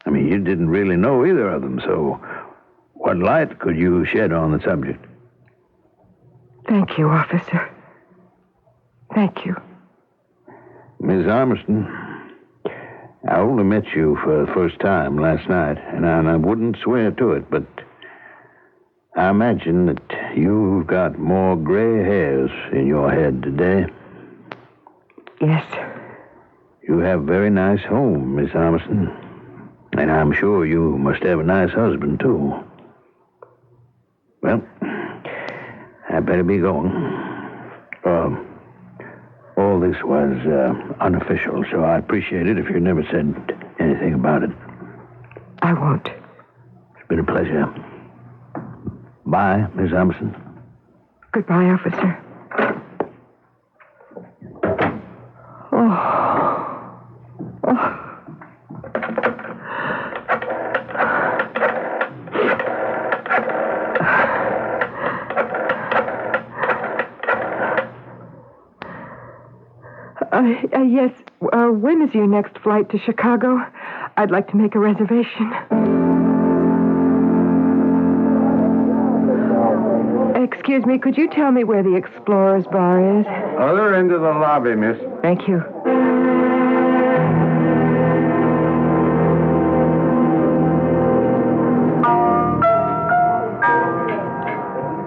I mean, you didn't really know either of them, so what light could you shed on the subject? Thank you, officer. Thank you. Miss Armiston, I only met you for the first time last night, and I wouldn't swear to it, but I imagine that you've got more gray hairs in your head today. Yes. You have a very nice home, Miss Armiston, and I'm sure you must have a nice husband, too. Well, I better be going. All this was unofficial, so I appreciate it if you never said anything about it. I won't. It's been a pleasure. Bye, Miss Armstrong. Goodbye, officer. Yes. When is your next flight to Chicago? I'd like to make a reservation. Excuse me, could you tell me where the Explorer's Bar is? Other end of the lobby, miss. Thank you.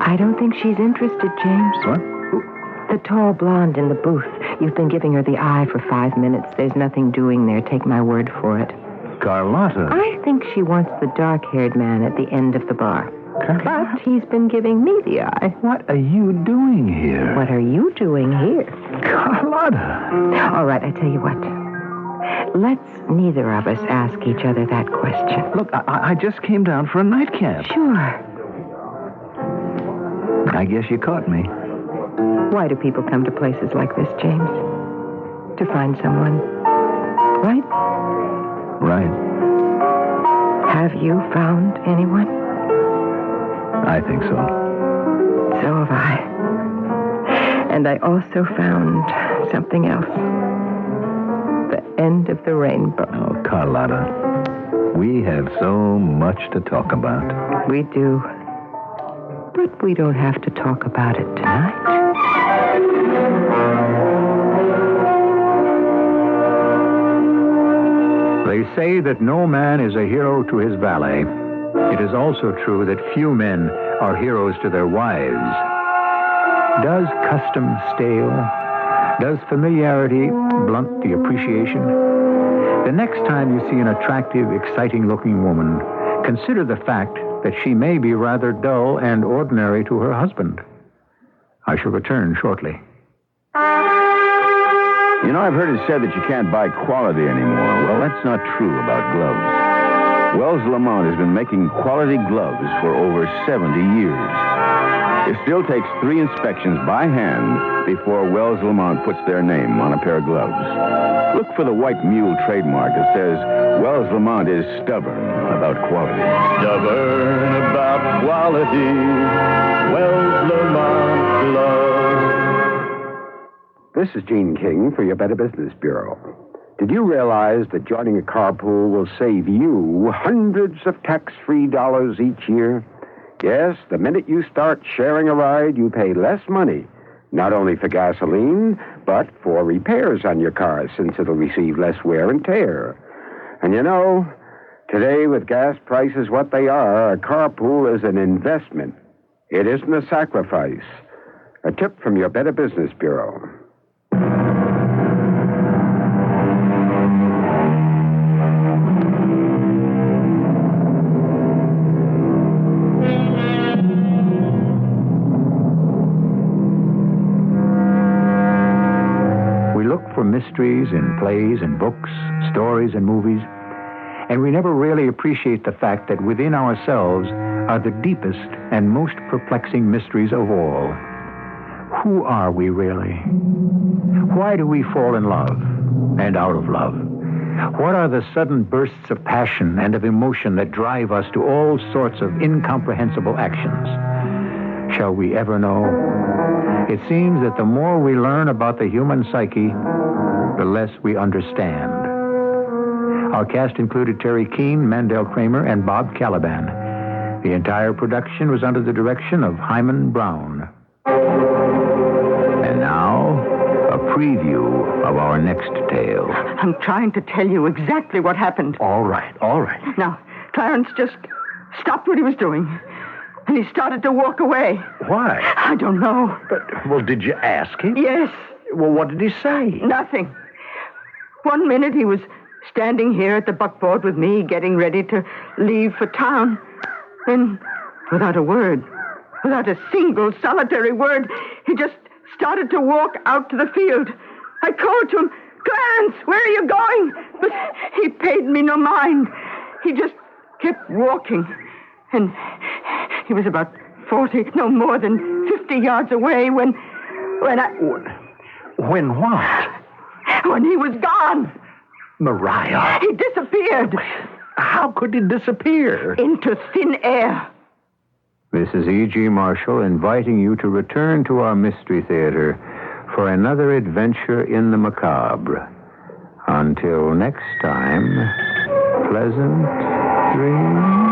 I don't think she's interested, James. What? The tall blonde in the booth. You've been giving her the eye for 5 minutes. There's nothing doing there. Take my word for it. Carlotta. I think she wants the dark-haired man at the end of the bar. But he's been giving me the eye. What are you doing here? What are you doing here? Carlotta. All right, I tell you what. Let's neither of us ask each other that question. Look, I just came down for a nightcap. Sure. I guess you caught me. Why do people come to places like this, James? To find someone, right? Right. Have you found anyone? I think so. So have I. And I also found something else. The end of the rainbow. Oh, Carlotta, we have so much to talk about. We do. But we don't have to talk about it tonight. They say that no man is a hero to his valet. It is also true that few men are heroes to their wives. Does custom stale? Does familiarity blunt the appreciation? The next time you see an attractive, exciting-looking woman, consider the fact that she may be rather dull and ordinary to her husband. I shall return shortly. You know, I've heard it said that you can't buy quality anymore. Well, that's not true about gloves. Wells Lamont has been making quality gloves for over 70 years. It still takes 3 inspections by hand before Wells Lamont puts their name on a pair of gloves. Look for the white mule trademark that says Wells Lamont is stubborn about quality. Stubborn about quality. Wells Lamont gloves. This is Gene King for your Better Business Bureau. Did you realize that joining a carpool will save you hundreds of tax-free dollars each year? Yes, the minute you start sharing a ride, you pay less money Not only for gasoline, but for repairs on your car, since it'll receive less wear and tear. And you know, today with gas prices what they are, a carpool is an investment. It isn't a sacrifice. A tip from your Better Business Bureau. We look for mysteries in plays and books, stories and movies, and we never really appreciate the fact that within ourselves are the deepest and most perplexing mysteries of all. Who are we really? Why do we fall in love and out of love? What are the sudden bursts of passion and of emotion that drive us to all sorts of incomprehensible actions? Shall we ever know? It seems that the more we learn about the human psyche, the less we understand. Our cast included Terry Keane, Mandel Kramer, and Bob Caliban. The entire production was under the direction of Hyman Brown. And now, a preview of our next tale. I'm trying to tell you exactly what happened. All right. Now, Clarence just stopped what he was doing, and he started to walk away. Why? I don't know. Well, did you ask him? Yes. Well, what did he say? Nothing. 1 minute he was standing here at the buckboard with me, getting ready to leave for town. Then, without a word, without a single solitary word, he just started to walk out to the field. I called to him, "Clarence, where are you going?" But he paid me no mind. He just kept walking. And he was about 40, no more than 50 yards away when I... When what? When he was gone. Mariah. He disappeared. How could he disappear? Into thin air. This is E.G. Marshall inviting you to return to our Mystery Theater for another adventure in the macabre. Until next time, pleasant dreams.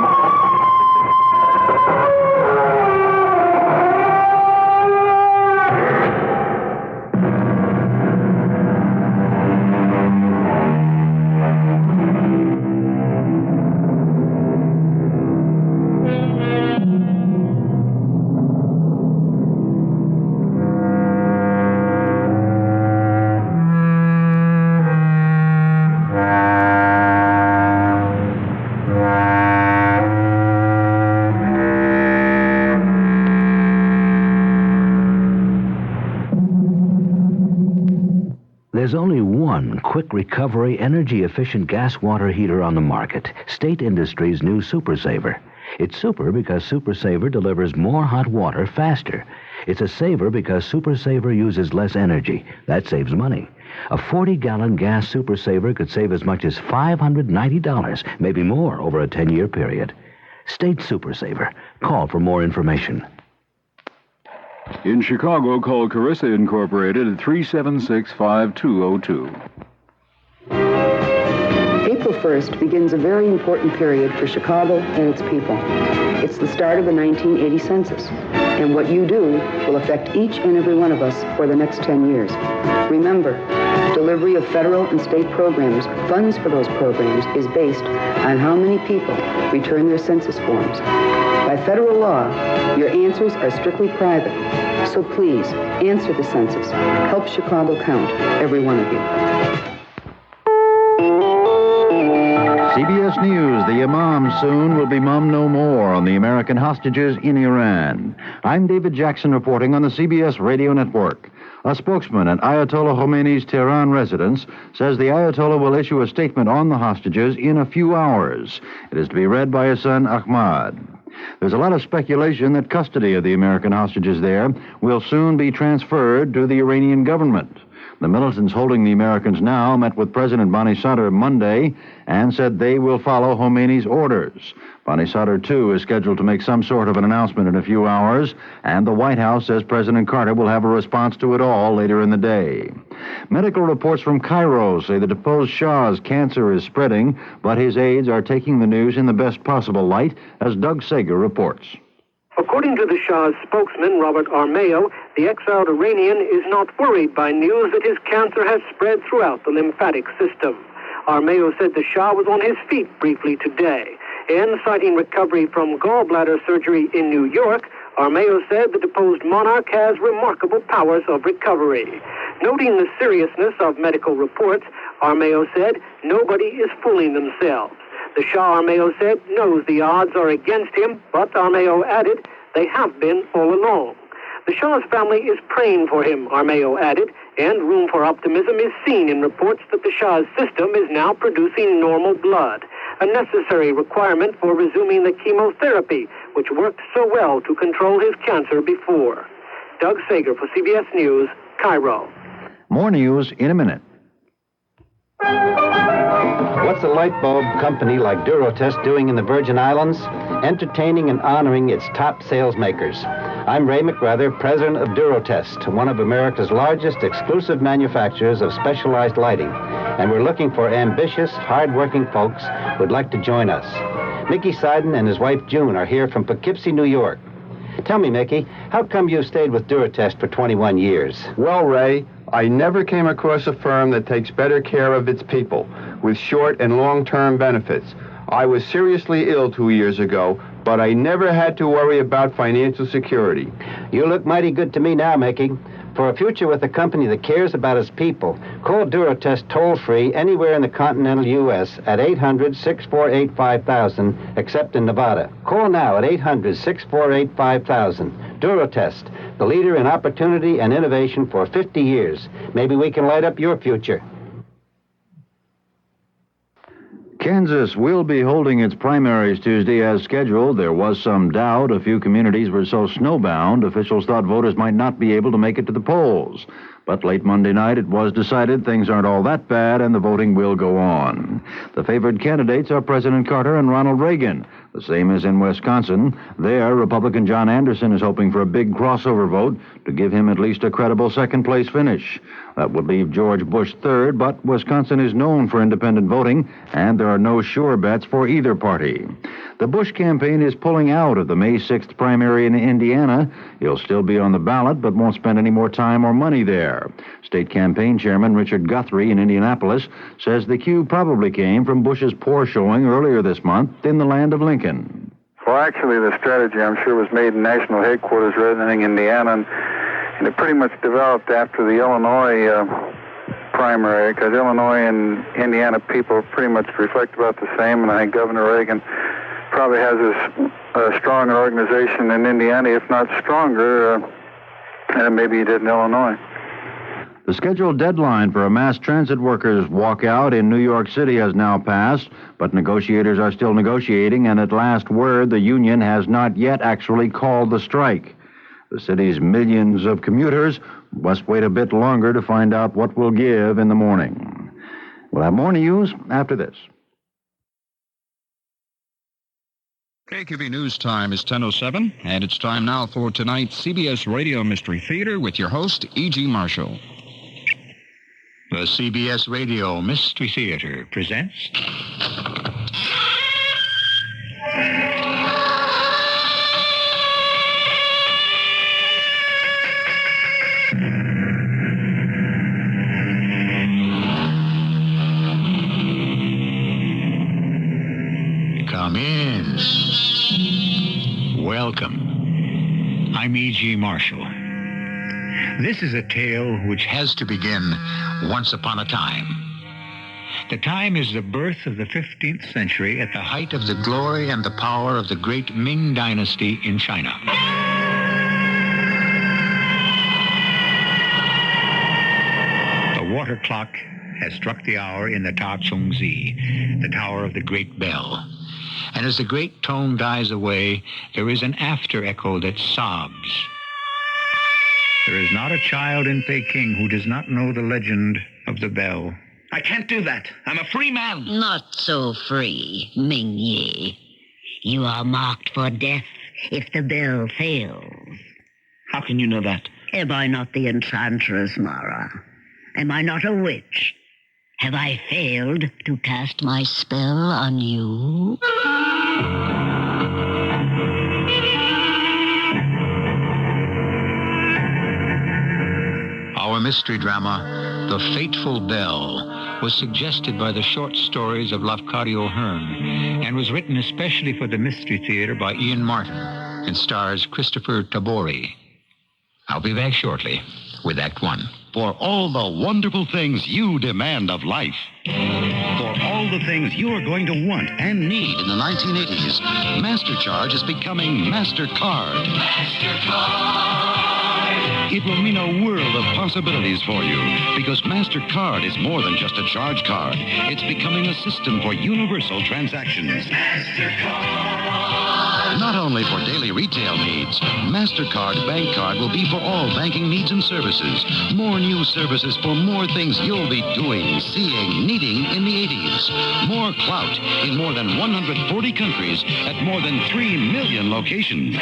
There's only one quick recovery, energy-efficient gas water heater on the market, State Industries' new Super Saver. It's super because Super Saver delivers more hot water faster. It's a saver because Super Saver uses less energy. That saves money. A 40-gallon gas Super Saver could save as much as $590, maybe more, over a 10-year period. State Super Saver. Call for more information. In Chicago, call Carissa Incorporated at 376-5202. April 1st begins a very important period for Chicago and its people. It's the start of the 1980 census, and what you do will affect each and every one of us for the next 10 years. Remember, delivery of federal and state programs, funds for those programs, is based on how many people return their census forms. By federal law, your answers are strictly private. So please, answer the census. Help Chicago count, every one of you. CBS News, the Imam soon will be mum no more on the American hostages in Iran. I'm David Jackson reporting on the CBS Radio Network. A spokesman at Ayatollah Khomeini's Tehran residence says the Ayatollah will issue a statement on the hostages in a few hours. It is to be read by his son Ahmad. There's a lot of speculation that custody of the American hostages there will soon be transferred to the Iranian government. The militants holding the Americans now met with President Bani Sadr Monday and said they will follow Khomeini's orders. Bani Sadr, too, is scheduled to make some sort of an announcement in a few hours, and the White House says President Carter will have a response to it all later in the day. Medical reports from Cairo say the deposed Shah's cancer is spreading, but his aides are taking the news in the best possible light, as Doug Sager reports. According to the Shah's spokesman, Robert Armeo, The exiled Iranian is not worried by news that his cancer has spread throughout the lymphatic system. Armeo said the Shah was on his feet briefly today. And citing recovery from gallbladder surgery in New York, Armeo said the deposed monarch has remarkable powers of recovery. Noting the seriousness of medical reports, Armeo said nobody is fooling themselves. The Shah, Armeo said, knows the odds are against him, but Armeo added they have been all along. The Shah's family is praying for him, Armeo added, and room for optimism is seen in reports that the Shah's system is now producing normal blood, a necessary requirement for resuming the chemotherapy, which worked so well to control his cancer before. Doug Sager for CBS News, Cairo. More news in a minute. What's a light bulb company like Durotest doing in the Virgin Islands? Entertaining and honoring its top sales makers. I'm Ray McGrather, president of Durotest, one of America's largest exclusive manufacturers of specialized lighting. And we're looking for ambitious, hard-working folks who'd like to join us. Mickey Seiden and his wife June are here from Poughkeepsie, New York. Tell me, Mickey, how come you stayed with Durotest for 21 years? Well, Ray, I never came across a firm that takes better care of its people with short and long-term benefits. I was seriously ill 2 years ago, but I never had to worry about financial security. You look mighty good to me now, Mickey. For a future with a company that cares about its people, call Durotest toll-free anywhere in the continental U.S. at 800-648-5000, except in Nevada. Call now at 800-648-5000. Durotest, the leader in opportunity and innovation for 50 years. Maybe we can light up your future. Kansas will be holding its primaries Tuesday as scheduled. There was some doubt. A few communities were so snowbound, officials thought voters might not be able to make it to the polls. But late Monday night, it was decided things aren't all that bad, and the voting will go on. The favored candidates are President Carter and Ronald Reagan. The same as in Wisconsin. There, Republican John Anderson is hoping for a big crossover vote to give him at least a credible second-place finish. That would leave George Bush third, but Wisconsin is known for independent voting, and there are no sure bets for either party. The Bush campaign is pulling out of the May 6th primary in Indiana. He'll still be on the ballot, but won't spend any more time or money there. State campaign chairman Richard Guthrie in Indianapolis says the cue probably came from Bush's poor showing earlier this month in the land of Lincoln. Well, actually, the strategy, I'm sure, was made in national headquarters rather than in Indiana, and it pretty much developed after the Illinois primary, because Illinois and Indiana people pretty much reflect about the same, and I think Governor Reagan probably has a stronger organization in Indiana, if not stronger, than maybe he did in Illinois. The scheduled deadline for a mass transit workers' walkout in New York City has now passed, but negotiators are still negotiating, and at last word, the union has not yet actually called the strike. The city's millions of commuters must wait a bit longer to find out what will give in the morning. We'll have more news after this. KQB News Time is 10:07, and it's time now for tonight's CBS Radio Mystery Theater with your host, E.G. Marshall. The CBS Radio Mystery Theater presents... Come in. Welcome. I'm E.G. Marshall. This is a tale which has to begin once upon a time. The time is the birth of the 15th century at the height of the glory and the power of the great Ming dynasty in China. The water clock has struck the hour in the Ta Chung Zi, the tower of the great bell. And as the great tone dies away, there is an after echo that sobs. There is not a child in Peking who does not know the legend of the bell. I can't do that. I'm a free man. Not so free, Ming Yi. You are marked for death if the bell fails. How can you know that? Am I not the enchantress, Mara? Am I not a witch? Have I failed to cast my spell on you? mystery drama, The Fateful Bell, was suggested by the short stories of Lafcadio Hearn and was written especially for the Mystery Theater by Ian Martin and stars Christopher Tabori. I'll be back shortly with Act One. For all the wonderful things you demand of life. For all the things you're going to want and need in the 1980s, MasterCharge is becoming MasterCard. It will mean a world of possibilities for you because MasterCard is more than just a charge card. It's becoming a system for universal transactions. Not only for daily retail needs, MasterCard Bank Card will be for all banking needs and services. More new services for more things you'll be doing, seeing, needing in the 80s. More clout in more than 140 countries at more than 3 million locations.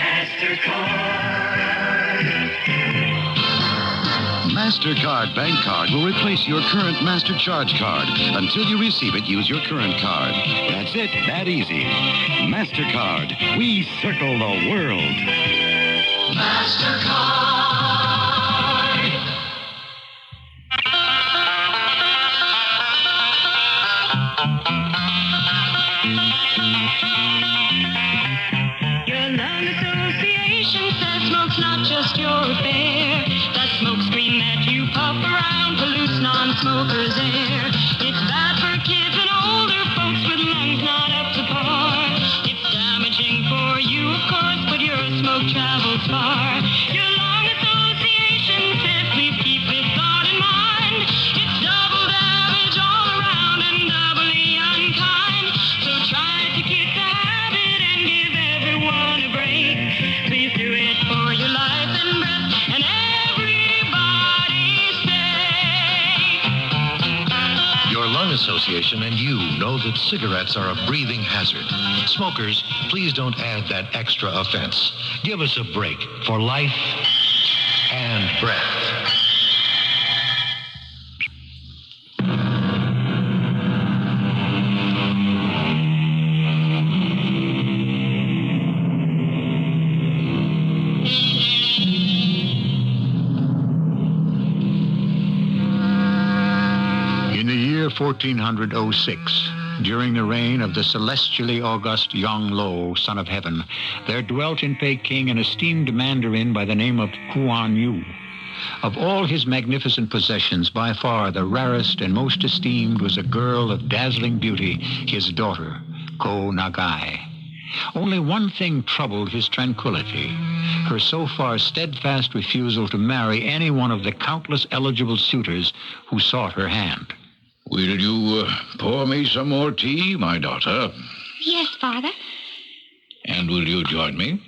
MasterCard Bank Card will replace your current MasterCharge card. Until you receive it, use your current card. That's it, that easy. MasterCard, we circle the world. MasterCard. Your lung association says smoke's not just your affair. That smoke screen that you puff around pollutes non-smokers' air. It's bad for kids and older folks with lungs not up to par. It's damaging for you, of course, but your smoke travels far. Your lung association says please keep this thought in mind. It's double damage all around and doubly unkind. So try to kick the habit and give everyone a break. Please do it for your life and breath and everybody's sake. Your lung association and you know that cigarettes are a breathing hazard. Smokers, please don't add that extra offense. Give us a break for life and breath. In the year 1406, during the reign of the celestially august Yang Lo, son of heaven, there dwelt in Peking an esteemed mandarin by the name of Kuan Yu. Of all his magnificent possessions, by far the rarest and most esteemed was a girl of dazzling beauty, his daughter, Ko Nagai. Only one thing troubled his tranquility, her so far steadfast refusal to marry any one of the countless eligible suitors who sought her hand. Will you pour me some more tea, my daughter? Yes, Father. And will you join me?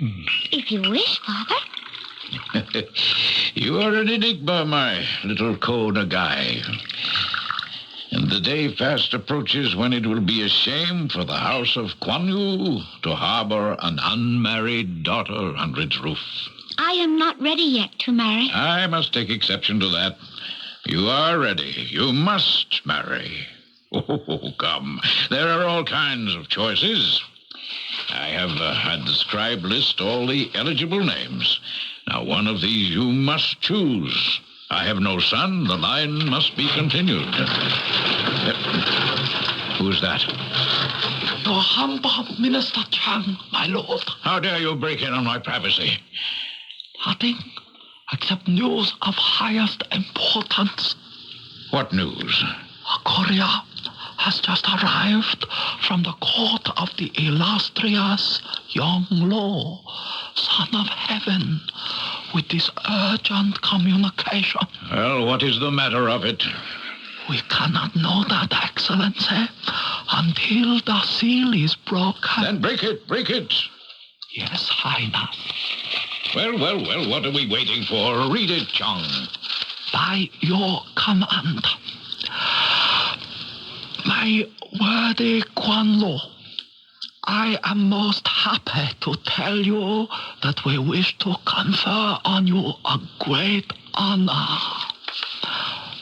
If you wish, Father. You are an enigma, my little Ko Nagai. And the day fast approaches when it will be a shame for the house of Kuan Yu to harbor an unmarried daughter under its roof. I am not ready yet to marry. I must take exception to that. You are ready. You must marry. Oh, come. There are all kinds of choices. I have had the scribe list all the eligible names. Now, one of these you must choose. I have no son. The line must be continued. Who's that? Your humble Minister Chang, my lord. How dare you break in on my privacy? Nothing except news of highest importance. What news? A courier has just arrived from the court of the illustrious Yang Lo, son of heaven, with this urgent communication. Well, what is the matter of it? We cannot know that, Excellency, until the seal is broken. Then break it, break it. Yes, Highness. Well, what are we waiting for? Read it, Chong. By your command, my worthy Kuan Lo, I am most happy to tell you that we wish to confer on you a great honor.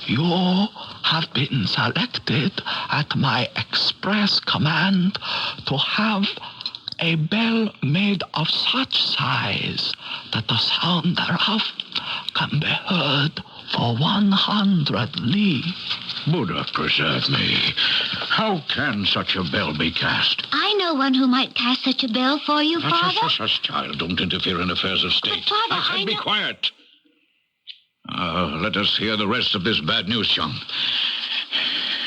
You have been selected at my express command to have a bell made of such size that the sound thereof can be heard for 100 li. Buddha preserve me. How can such a bell be cast? I know one who might cast such a bell for you, Father. Hush, child. Don't interfere in affairs of state. But, Father, I said be know... quiet. Let us hear the rest of this bad news, young.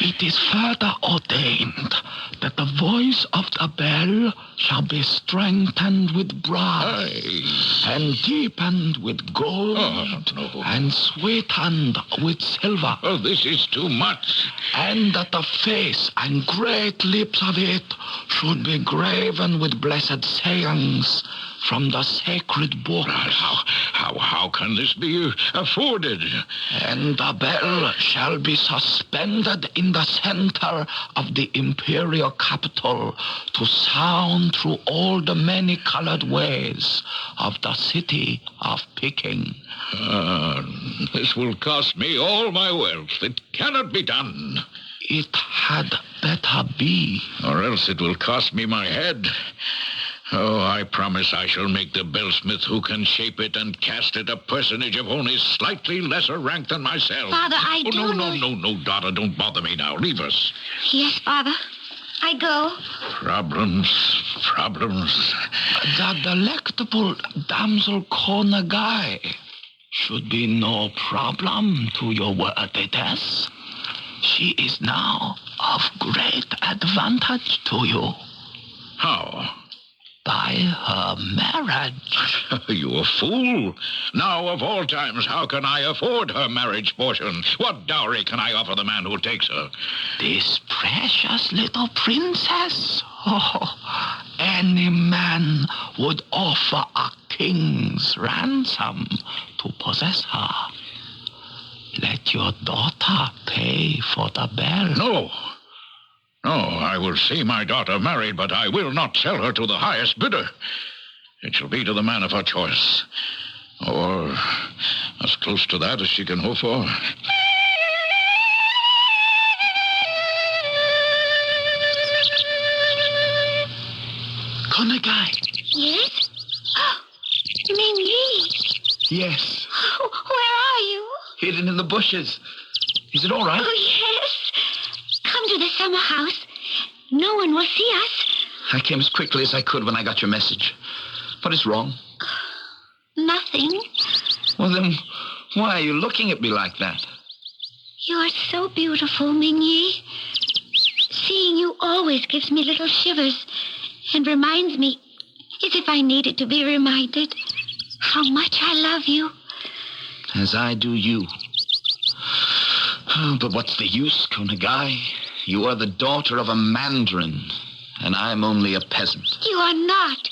It is further ordained that the voice of the bell shall be strengthened with brass, and deepened with gold, and sweetened with silver. Oh, this is too much. And that the face and great lips of it should be graven with blessed sayings from the sacred book. How can this be afforded? And the bell shall be suspended in the center of the imperial capital to sound through all the many-colored ways of the city of Peking. This will cost me all my wealth. It cannot be done. It had better be. Or else it will cost me my head. Oh, I promise I shall make the bellsmith who can shape it and cast it a personage of only slightly lesser rank than myself. Father, I do... No, daughter, don't bother me now. Leave us. Yes, Father. I go. Problems. The delectable damsel Konagai should be no problem to your worthiness. She is now of great advantage to you. How? By her marriage. You a fool. Now, of all times, how can I afford her marriage portion? What dowry can I offer the man who takes her? This precious little princess. Oh, any man would offer a king's ransom to possess her. Let your daughter pay for the bell. No, I will see my daughter married, but I will not sell her to the highest bidder. It shall be to the man of her choice. Or as close to that as she can hope for. Konagai. Yes? Oh, Ming-Yi. Yes. Oh, where are you? Hidden in the bushes. Is it all right? Oh, yes. Come to the summer house. No one will see us. I came as quickly as I could when I got your message. What is wrong? Nothing. Well, then, why are you looking at me like that? You are so beautiful, Ming-Yi. Seeing you always gives me little shivers and reminds me, as if I needed to be reminded, how much I love you. As I do you. Oh, but what's the use, Konagai? You are the daughter of a mandarin, and I'm only a peasant. You are not.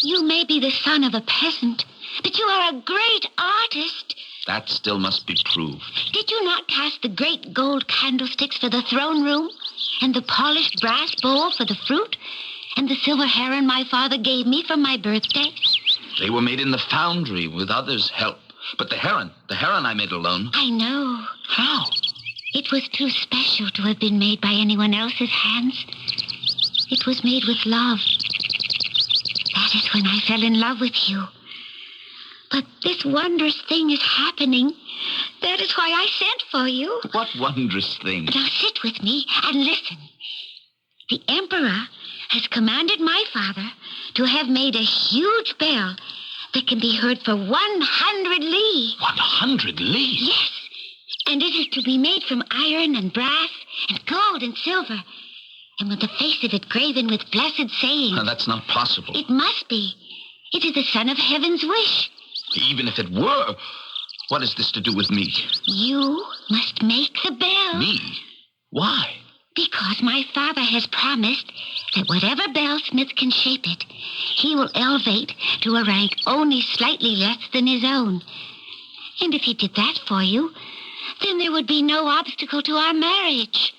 You may be the son of a peasant, but you are a great artist. That still must be proved. Did you not cast the great gold candlesticks for the throne room, and the polished brass bowl for the fruit, and the silver heron my father gave me for my birthday? They were made in the foundry with others' help. But the heron I made alone. I know. How? It was too special to have been made by anyone else's hands. It was made with love. That is when I fell in love with you. But this wondrous thing is happening. That is why I sent for you. What wondrous thing? Now sit with me and listen. The Emperor has commanded my father to have made a huge bell that can be heard for 100 li. 100 li? Yes. And it is to be made from iron and brass and gold and silver, and with the face of it graven with blessed sayings. No, that's not possible. It must be. It is the Son of Heaven's wish. Even if it were, what has this to do with me? You must make the bell. Me? Why? Because my father has promised that whatever bellsmith can shape it, he will elevate to a rank only slightly less than his own. And if he did that for you, then there would be no obstacle to our marriage.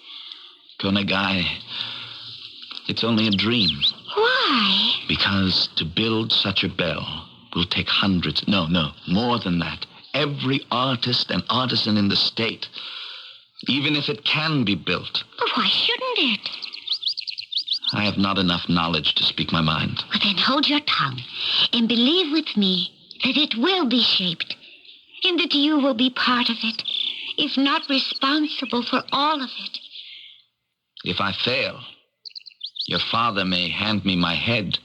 Konagai, it's only a dream. Why? Because to build such a bell will take hundreds, no, more than that. Every artist and artisan in the state, even if it can be built. But why shouldn't it? I have not enough knowledge to speak my mind. Well, then hold your tongue and believe with me that it will be shaped and that you will be part of it. if not responsible for all of it. If I fail, your father may hand me my head.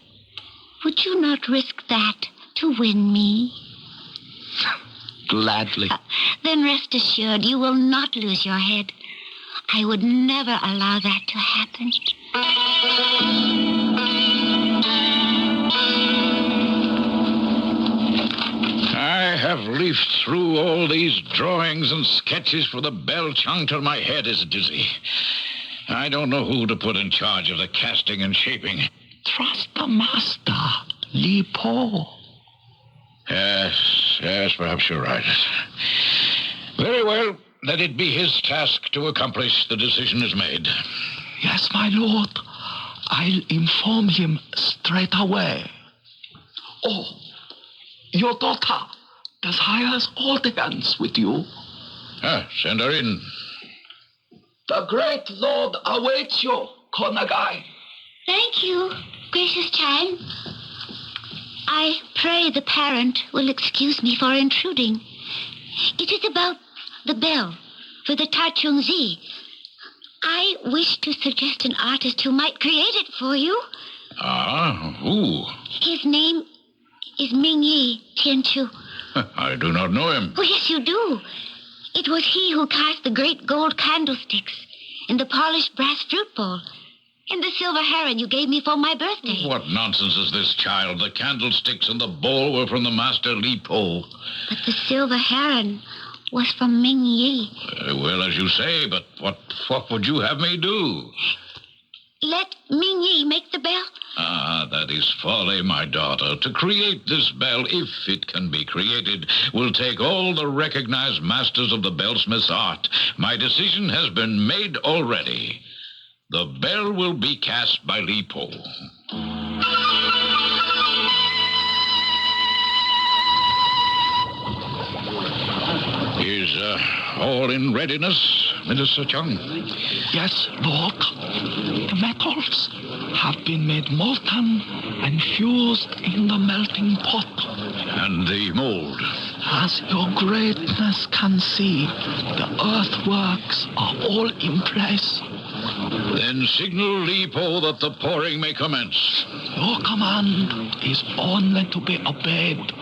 Would you not risk that to win me? Gladly. Then rest assured you will not lose your head. I would never allow that to happen. I have leafed through all these drawings and sketches for the bell, Chung, till my head is dizzy. I don't know who to put in charge of the casting and shaping. Trust the master, Li Po. Yes, perhaps you're right. Very well. Let it be his task to accomplish. The decision is made. Yes, my lord. I'll inform him straight away. Oh, your daughter desires audience with you. Send her in. The great lord awaits you, Konagai. Thank you, gracious Chan. I pray the parent will excuse me for intruding. It is about the bell for the Tachungzi. I wish to suggest an artist who might create it for you. Who? His name is Mingyi Tianchu. I do not know him. Oh, yes, you do. It was he who cast the great gold candlesticks in the polished brass fruit bowl and the silver heron you gave me for my birthday. What nonsense is this, child? The candlesticks and the bowl were from the master Li Po. But the silver heron was from Ming Yi. Well, as you say, but what would you have me do? Let Ming Yi make the bell? That is folly, my daughter. To create this bell, if it can be created, will take all the recognized masters of the bellsmith's art. My decision has been made already. The bell will be cast by Li Po. Is all in readiness, Minister Chung? Yes, Lord. The metals have been made molten and fused in the melting pot. And the mold? As your greatness can see, the earthworks are all in place. Then signal Li Po that the pouring may commence. Your command is only to be obeyed.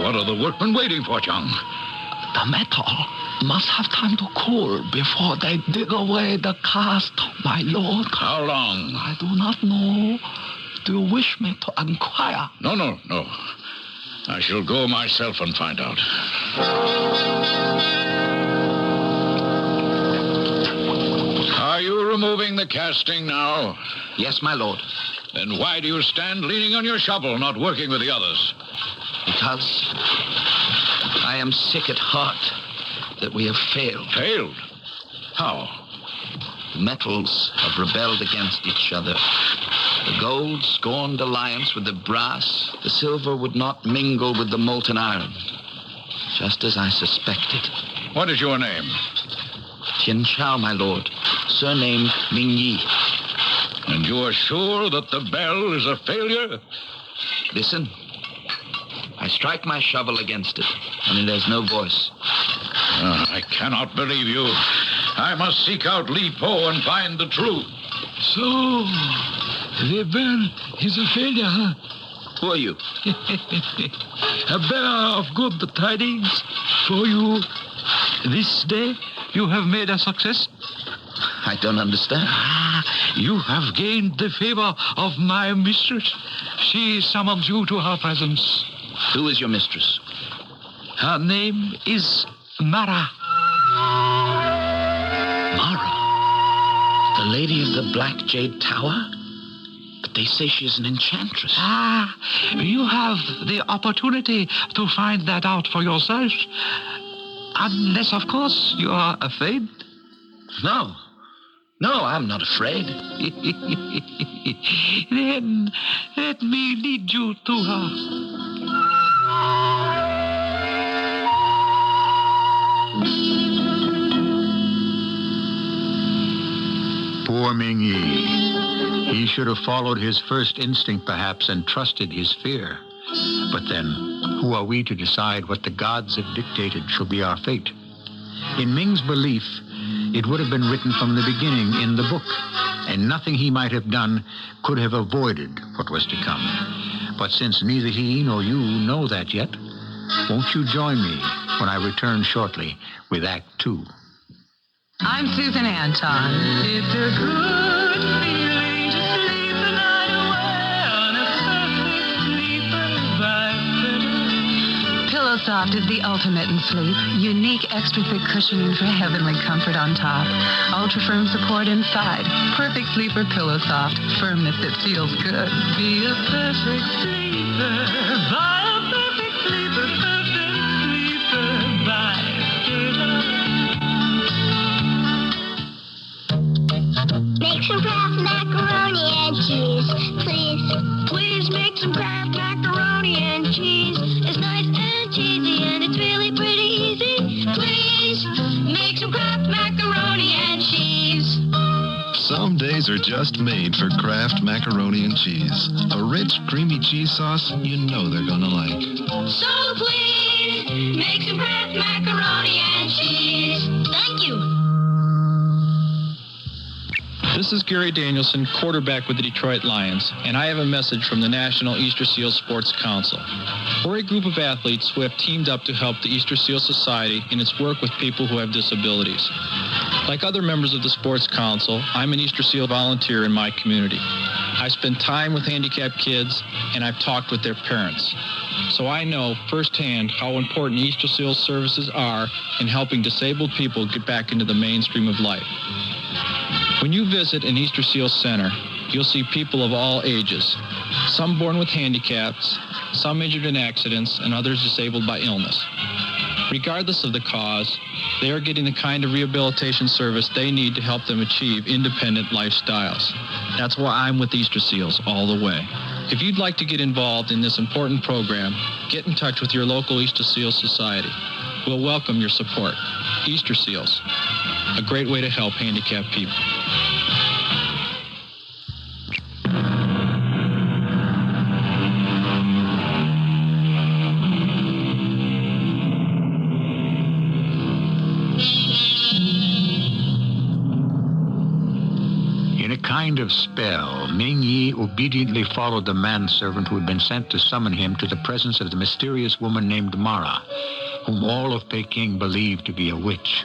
What are the workmen waiting for, Chung? The metal must have time to cool before they dig away the cast, my lord. How long? I do not know. Do you wish me to inquire? No. I shall go myself and find out. Are you removing the casting now? Yes, my lord. Then why do you stand leaning on your shovel, not working with the others? Because I am sick at heart that we have failed. Failed? How? The metals have rebelled against each other. The gold scorned alliance with the brass. The silver would not mingle with the molten iron. Just as I suspected. What is your name? Tian Chao, my lord. Surnamed Ming Yi. And you are sure that the bell is a failure? Listen. I strike my shovel against it, and there's no voice. I cannot believe you. I must seek out Li Po and find the truth. So, the bell is a failure, huh? Who are you? A bearer of good tidings for you. This day you have made a success. I don't understand. You have gained the favor of my mistress. She summons you to her presence. Who is your mistress? Her name is Mara. Mara? The lady of the Black Jade Tower? But they say she is an enchantress. You have the opportunity to find that out for yourself. Unless, of course, you are afraid. No, I'm not afraid. Then let me lead you to her. Poor Ming Yi. He should have followed his first instinct, perhaps, and trusted his fear. But then, who are we to decide what the gods have dictated shall be our fate? In Ming's belief, it would have been written from the beginning in the book, and nothing he might have done could have avoided what was to come. But since neither he nor you know that yet, won't you join me when I return shortly with Act 2? I'm Susan Anton. It's a good feeling to sleep the night away on a perfect sleeper vibe. PillowSoft is the ultimate in sleep. Unique extra thick cushioning for heavenly comfort on top. Ultra firm support inside. Perfect sleeper PillowSoft. Firmness that feels good. Be a perfect sleeper. Buy a perfect sleeper. Perfect sleeper. Buy Make some Kraft macaroni and cheese, please. Please make some Kraft macaroni and cheese. It's nice and cheesy and it's really pretty easy. Please make some Kraft macaroni and cheese. Some days are just made for Kraft macaroni and cheese. A rich, creamy cheese sauce you know they're gonna like. So please make some Kraft macaroni and cheese. Thank you. This is Gary Danielson, quarterback with the Detroit Lions, and I have a message from the National Easter Seal Sports Council. We're a group of athletes who have teamed up to help the Easter Seal Society in its work with people who have disabilities. Like other members of the Sports Council, I'm an Easter Seal volunteer in my community. I spend time with handicapped kids, and I've talked with their parents. So I know firsthand how important Easter Seal services are in helping disabled people get back into the mainstream of life. When you visit an Easter Seal Center, you'll see people of all ages, some born with handicaps, some injured in accidents, and others disabled by illness. Regardless of the cause, they are getting the kind of rehabilitation service they need to help them achieve independent lifestyles. That's why I'm with Easter Seals all the way. If you'd like to get involved in this important program, get in touch with your local Easter Seals Society. We'll welcome your support. Easter Seals, a great way to help handicapped people. In a kind of spell, Ming Yi obediently followed the manservant who had been sent to summon him to the presence of the mysterious woman named Mara, whom all of Peking believed to be a witch.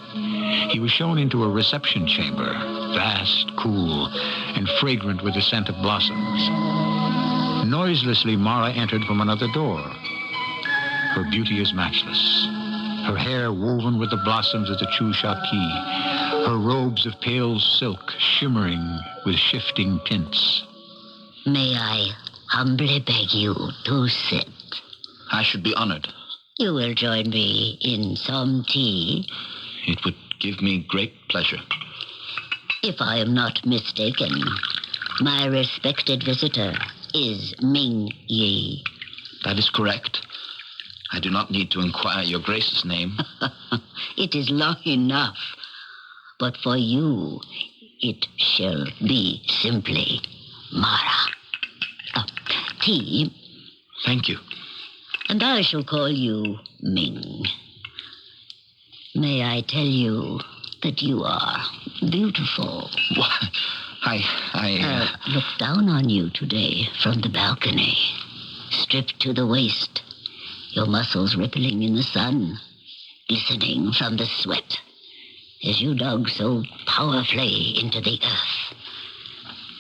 He was shown into a reception chamber, vast, cool, and fragrant with the scent of blossoms. Noiselessly, Mara entered from another door. Her beauty is matchless. Her hair woven with the blossoms of the Chu Shaki, her robes of pale silk shimmering with shifting tints. May I humbly beg you to sit? I should be honored. You will join me in some tea. It would give me great pleasure. If I am not mistaken, my respected visitor is Ming Yi. That is correct. I do not need to inquire your Grace's name. It is long enough. But for you, it shall be simply Mara. Tea. Thank you. And I shall call you Ming. May I tell you that you are beautiful? Why, I looked down on you today from the balcony, stripped to the waist, your muscles rippling in the sun, glistening from the sweat, as you dug so powerfully into the earth.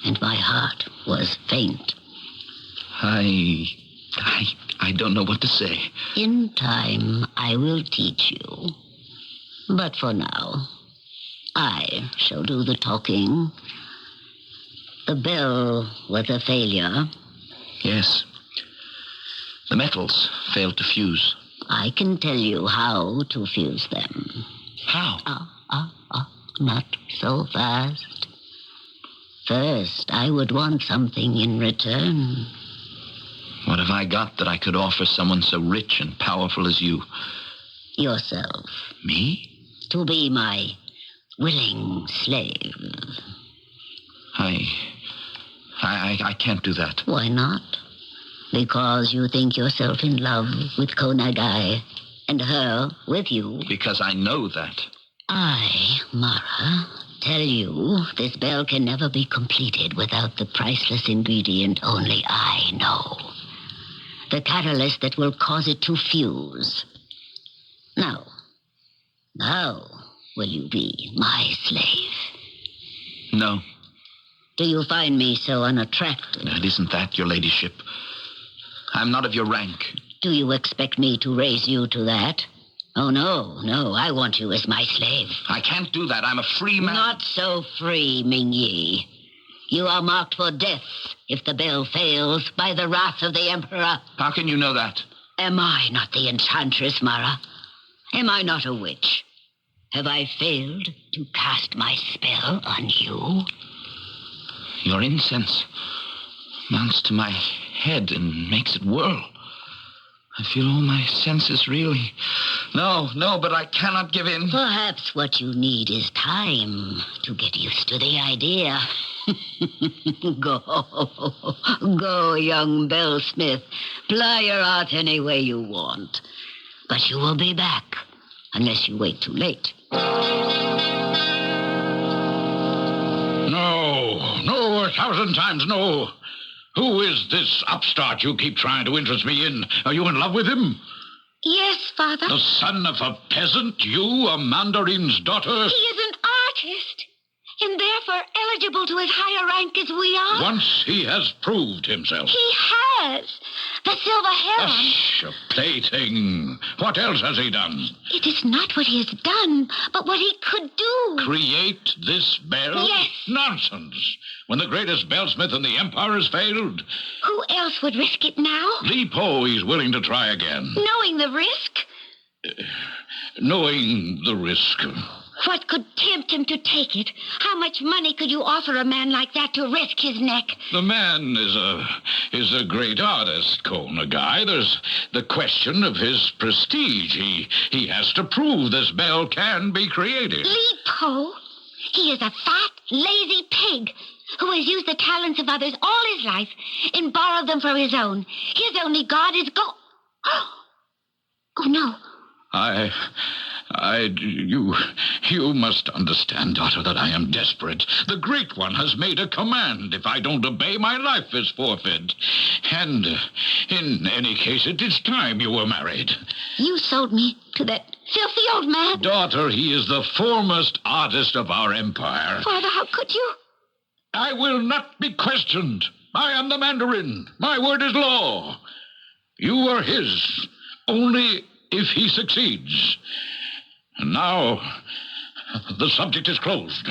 And my heart was faint. I don't know what to say. In time, I will teach you. But for now, I shall do the talking. The bell was a failure. Yes. The metals failed to fuse. I can tell you how to fuse them. How? Not so fast. First, I would want something in return. What have I got that I could offer someone so rich and powerful as you? Yourself. Me? To be my willing slave. I can't do that. Why not? Because you think yourself in love with Konagai, and her with you. Because I know that. I, Mara, tell you this bell can never be completed without the priceless ingredient only I know. The catalyst that will cause it to fuse. Now, will you be my slave? No. Do you find me so unattractive? It isn't that, your ladyship. I'm not of your rank. Do you expect me to raise you to that? Oh, no, I want you as my slave. I can't do that. I'm a free man. Not so free, Ming-Yi. You are marked for death if the bell fails by the wrath of the Emperor. How can you know that? Am I not the enchantress, Mara? Am I not a witch? Have I failed to cast my spell on you? Your incense mounts to my head and makes it whirl. I feel all my senses reeling. No, but I cannot give in. Perhaps what you need is time to get used to the idea. Go, young bellsmith. Ply your art any way you want. But you will be back, unless you wait too late. No, 1,000 times no. Who is this upstart you keep trying to interest me in? Are you in love with him? Yes, Father. The son of a peasant? You, a mandarin's daughter? He is an artist, and therefore eligible to as high a rank as we are. Once he has proved himself. He has. The silver heron. Hush, a plaything. What else has he done? It is not what he has done, but what he could do. Create this bell? Yes. Nonsense. When the greatest bellsmith in the empire has failed. Who else would risk it now? Li Po is willing to try again. Knowing the risk? Knowing the risk. What could tempt him to take it? How much money could you offer a man like that to risk his neck? The man is a great artist, Konagai. There's the question of his prestige. He has to prove this bell can be created. Li Po? He is a fat, lazy pig who has used the talents of others all his life and borrowed them for his own. His only god is gold. Oh, no. You must understand, daughter, that I am desperate. The Great One has made a command. If I don't obey, my life is forfeit. And in any case, it is time you were married. You sold me to that filthy old man. Daughter, he is the foremost artist of our empire. Father, how could you? I will not be questioned. I am the Mandarin. My word is law. You are his, only if he succeeds. And now, the subject is closed.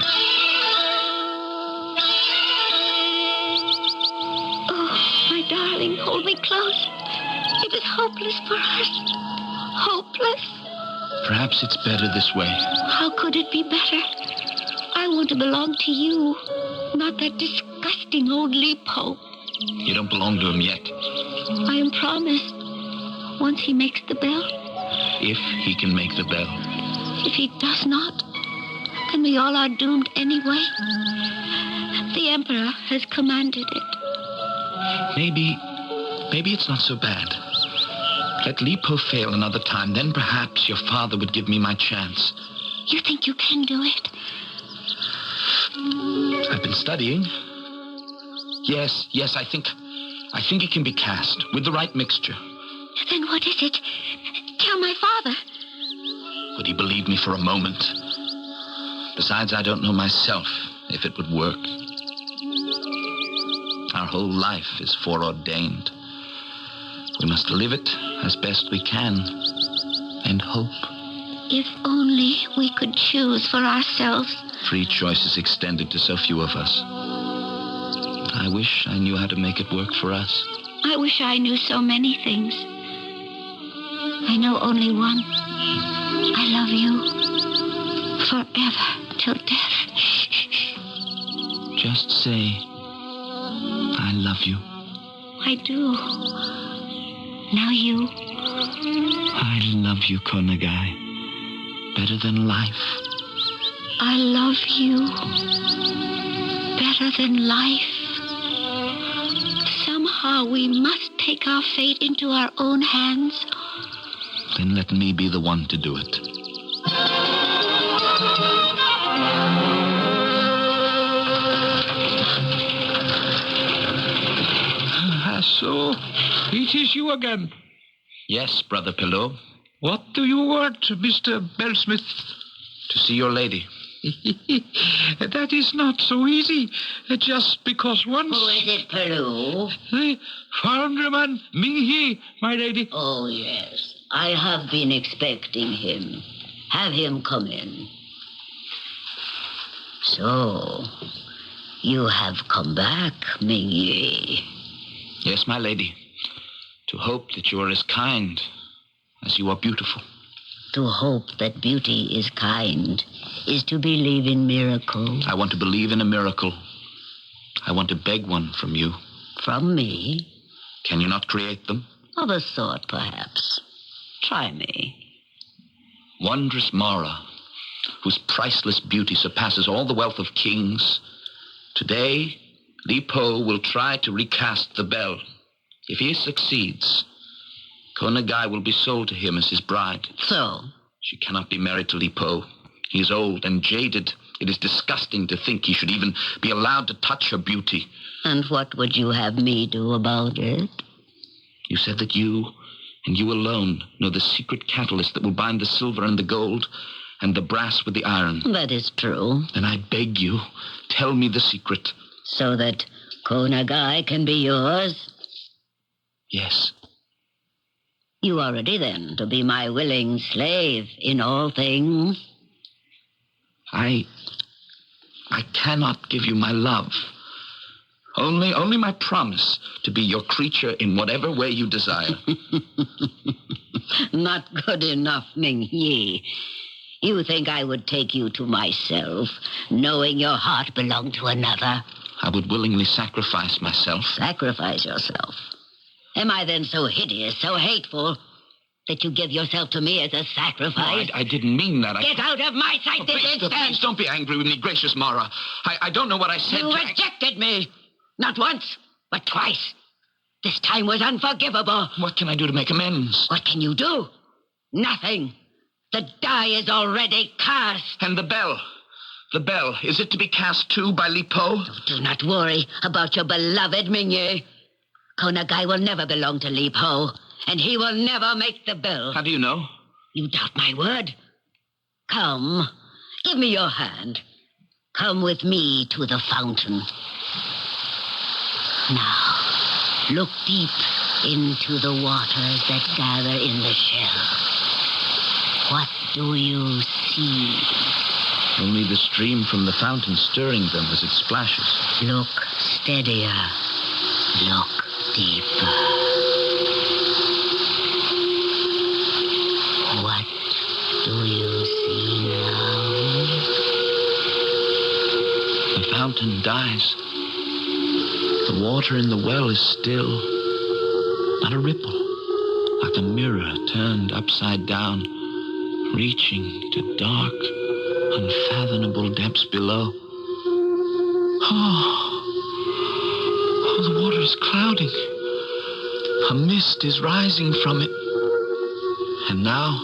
Oh, my darling, hold me close. It is hopeless for us. Hopeless. Perhaps it's better this way. How could it be better? I want to belong to you, not that disgusting old Li Po. You don't belong to him yet. I am promised. Once he makes the bell. If he can make the bell. If he does not, then we all are doomed anyway. The Emperor has commanded it. Maybe it's not so bad. Let Li Po fail another time, then perhaps your father would give me my chance. You think you can do it? I've been studying. Yes, I think it can be cast with the right mixture. Then what is it? Tell my father. Would he believe me for a moment? Besides, I don't know myself if it would work. Our whole life is foreordained. We must live it as best we can and hope. If only we could choose for ourselves. Free choice is extended to so few of us. I wish I knew how to make it work for us. I wish I knew so many things. I know only one. I love you. Forever, till death. Just say, I love you. I do. Now you. I love you, Konagai. Better than life. I love you. Better better than life. Somehow we must take our fate into our own hands. Then let me be the one to do it. So, it is you again. Yes, Brother Pillow. What do you want, Mr. Bellsmith? To see your lady. That is not so easy. Just because once... Who is it, Pillow? The foundryman Ming-Yi, my lady. Oh, yes. I have been expecting him. Have him come in. So, you have come back, Ming-Yi. Yes, my lady. To hope that you are as kind as you are beautiful. To hope that beauty is kind is to believe in miracles. I want to believe in a miracle. I want to beg one from you. From me? Can you not create them? Of a sort, perhaps. Try me. Wondrous Mara, whose priceless beauty surpasses all the wealth of kings. Today, Li Po will try to recast the bell. If he succeeds, Konagai will be sold to him as his bride. So? She cannot be married to Li Po. He is old and jaded. It is disgusting to think he should even be allowed to touch her beauty. And what would you have me do about it? You said that you, and you alone, know the secret catalyst that will bind the silver and the gold, and the brass with the iron. That is true. Then I beg you, tell me the secret. So that Konagai can be yours? Yes. You are ready, then, to be my willing slave in all things? I cannot give you my love. Only my promise to be your creature in whatever way you desire. Not good enough, Ming-Yi. You think I would take you to myself, knowing your heart belonged to another? I would willingly sacrifice myself. Sacrifice yourself? Am I then so hideous, so hateful, that you give yourself to me as a sacrifice? No, I didn't mean that. Get out of my sight this instant! Please don't be angry with me, gracious Mara. I don't know what I said. You rejected me. Not once, but twice. This time was unforgivable. What can I do to make amends? What can you do? Nothing. The die is already cast. And the bell? The bell, is it to be cast too by Li Po? Do not worry about your beloved Ming-Yi. Konagai will never belong to Li Po, and he will never make the bell. How do you know? You doubt my word? Come, give me your hand. Come with me to the fountain. Now, look deep into the waters that gather in the shell. What do you see? Only the stream from the fountain stirring them as it splashes. Look steadier. Look deeper. What do you see now? The fountain dies. The water in the well is still. Not a ripple. Like a mirror turned upside down, reaching to dark, unfathomable depths below. Oh, the water is clouding. A mist is rising from it. And now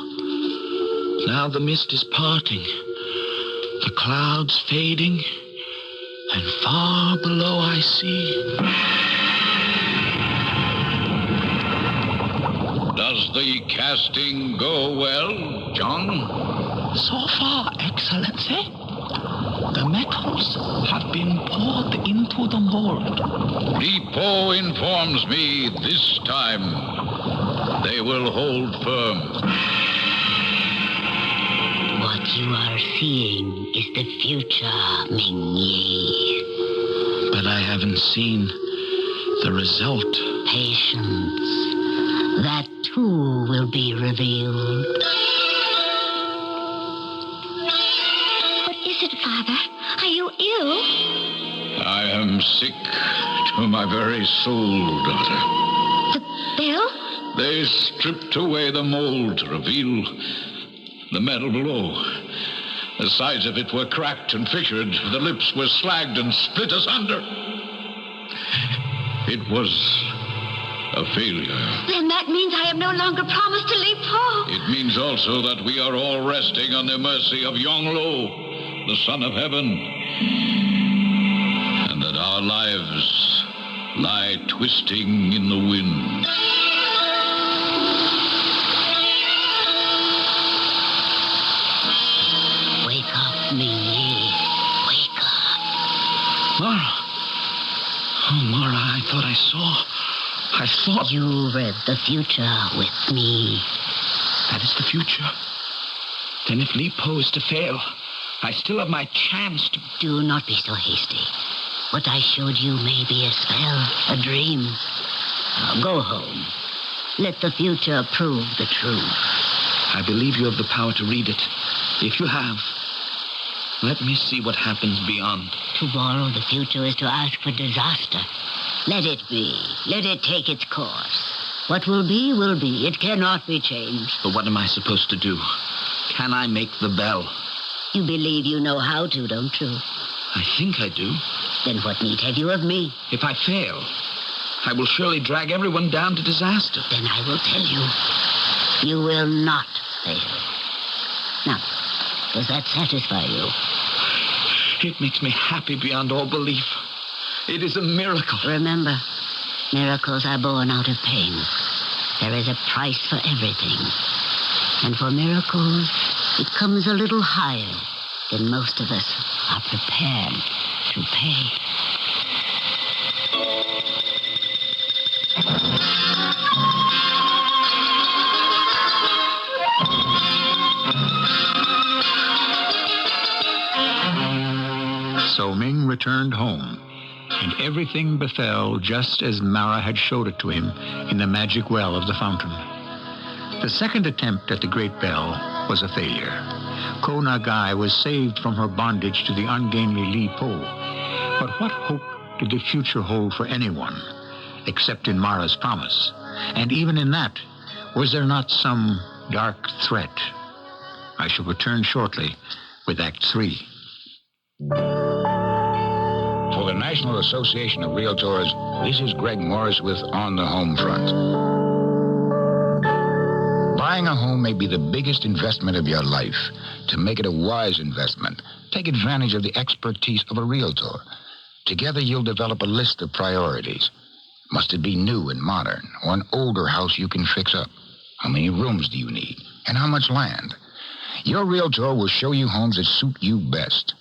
the mist is parting. The clouds fading. And far below I see. Does the casting go well, John? So far, Excellency, the metals have been poured into the mold. Li Po informs me this time they will hold firm. What you are seeing is the future, Ming-Yi. But I haven't seen the result. Patience. That too will be revealed. What is it, Father? Are you ill? I am sick to my very soul, daughter. The bell? They stripped away the mold to reveal the metal below. The sides of it were cracked and fissured. The lips were slagged and split asunder. It was a failure. Then that means I am no longer promised to Li Po. It means also that we are all resting on the mercy of Yong Lo, the Son of Heaven, and that our lives lie twisting in the wind. Wake up, Ming-Yi. Wake up. Mara. Oh, Mara, I thought... You read the future with me. That is the future. Then if Li Po is to fail, I still have my chance to... Do not be so hasty. What I showed you may be a spell, a dream. Now go home. Let the future prove the truth. I believe you have the power to read it. If you have, let me see what happens beyond. Tomorrow the future is to ask for disaster. Let it be. Let it take its course. What will be, will be. It cannot be changed. But what am I supposed to do? Can I make the bell? You believe you know how to, don't you? I think I do. Then what need have you of me? If I fail, I will surely drag everyone down to disaster. Then I will tell you. You will not fail. Now, does that satisfy you? It makes me happy beyond all belief. It is a miracle. Remember, miracles are born out of pain. There is a price for everything. And for miracles, it comes a little higher than most of us are prepared to pay. So Ming returned home, and everything befell just as Mara had showed it to him in the magic well of the fountain. The second attempt at the great bell was a failure. Ko Nagai was saved from her bondage to the ungainly Li Po. But what hope did the future hold for anyone, except in Mara's promise? And even in that, was there not some dark threat? I shall return shortly with Act 3. For the National Association of Realtors, this is Greg Morris with On the Home Front. Buying a home may be the biggest investment of your life. To make it a wise investment, take advantage of the expertise of a realtor. Together, you'll develop a list of priorities. Must it be new and modern, or an older house you can fix up? How many rooms do you need, and how much land? Your realtor will show you homes that suit you best.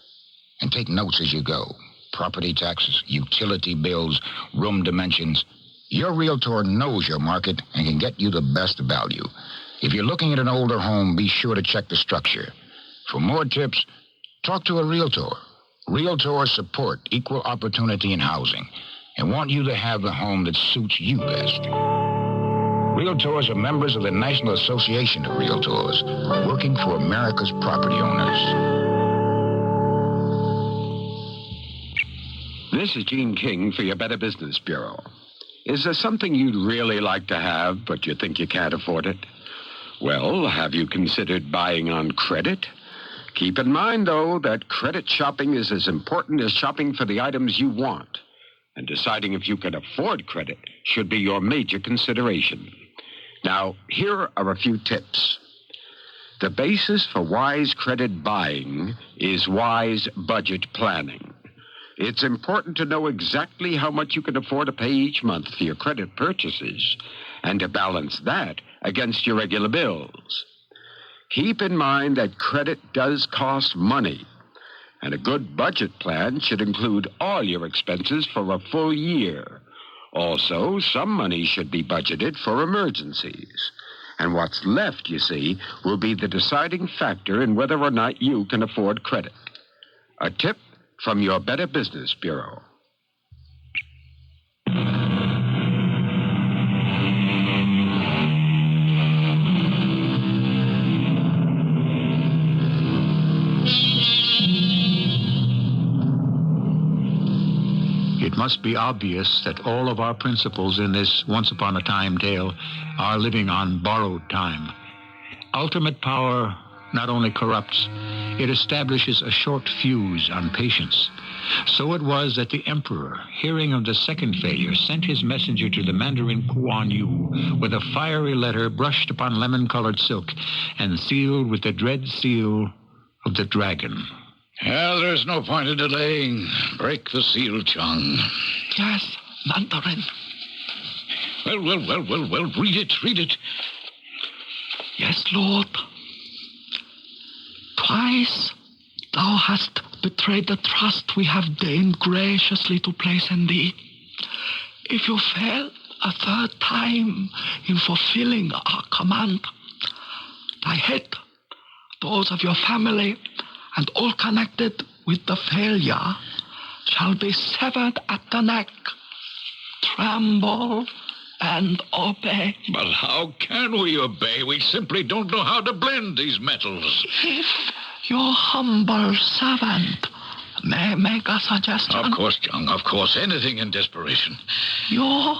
And take notes as you go. Property taxes, utility bills, room dimensions. Your realtor knows your market and can get you the best value. If you're looking at an older home, be sure to check the structure. For more tips, talk to a realtor. Realtors support equal opportunity in housing and want you to have the home that suits you best. Realtors are members of the National Association of Realtors, working for America's property owners. This is Gene King for your Better Business Bureau. Is there something you'd really like to have, but you think you can't afford it? Well, have you considered buying on credit? Keep in mind, though, that credit shopping is as important as shopping for the items you want. And deciding if you can afford credit should be your major consideration. Now, here are a few tips. The basis for wise credit buying is wise budget planning. It's important to know exactly how much you can afford to pay each month for your credit purchases and to balance that against your regular bills. Keep in mind that credit does cost money, and a good budget plan should include all your expenses for a full year. Also, some money should be budgeted for emergencies. And what's left, you see, will be the deciding factor in whether or not you can afford credit. A tip from your Better Business Bureau. It must be obvious that all of our principals in this once-upon-a-time tale are living on borrowed time. Ultimate power not only corrupts, it establishes a short fuse on patience. So it was that the emperor, hearing of the second failure, sent his messenger to the Mandarin Kuan Yu with a fiery letter brushed upon lemon-colored silk and sealed with the dread seal of the dragon. Well, there's no point in delaying. Break the seal, Chung. Yes, Mandarin. Well, read it. Yes, Lord. Twice thou hast betrayed the trust we have deigned graciously to place in thee. If you fail a third time in fulfilling our command, thy head, those of your family, and all connected with the failure shall be severed at the neck. Tremble and obey. But how can we obey? We simply don't know how to blend these metals. If your humble servant may make a suggestion. Of course, Chung, of course. Anything in desperation. Your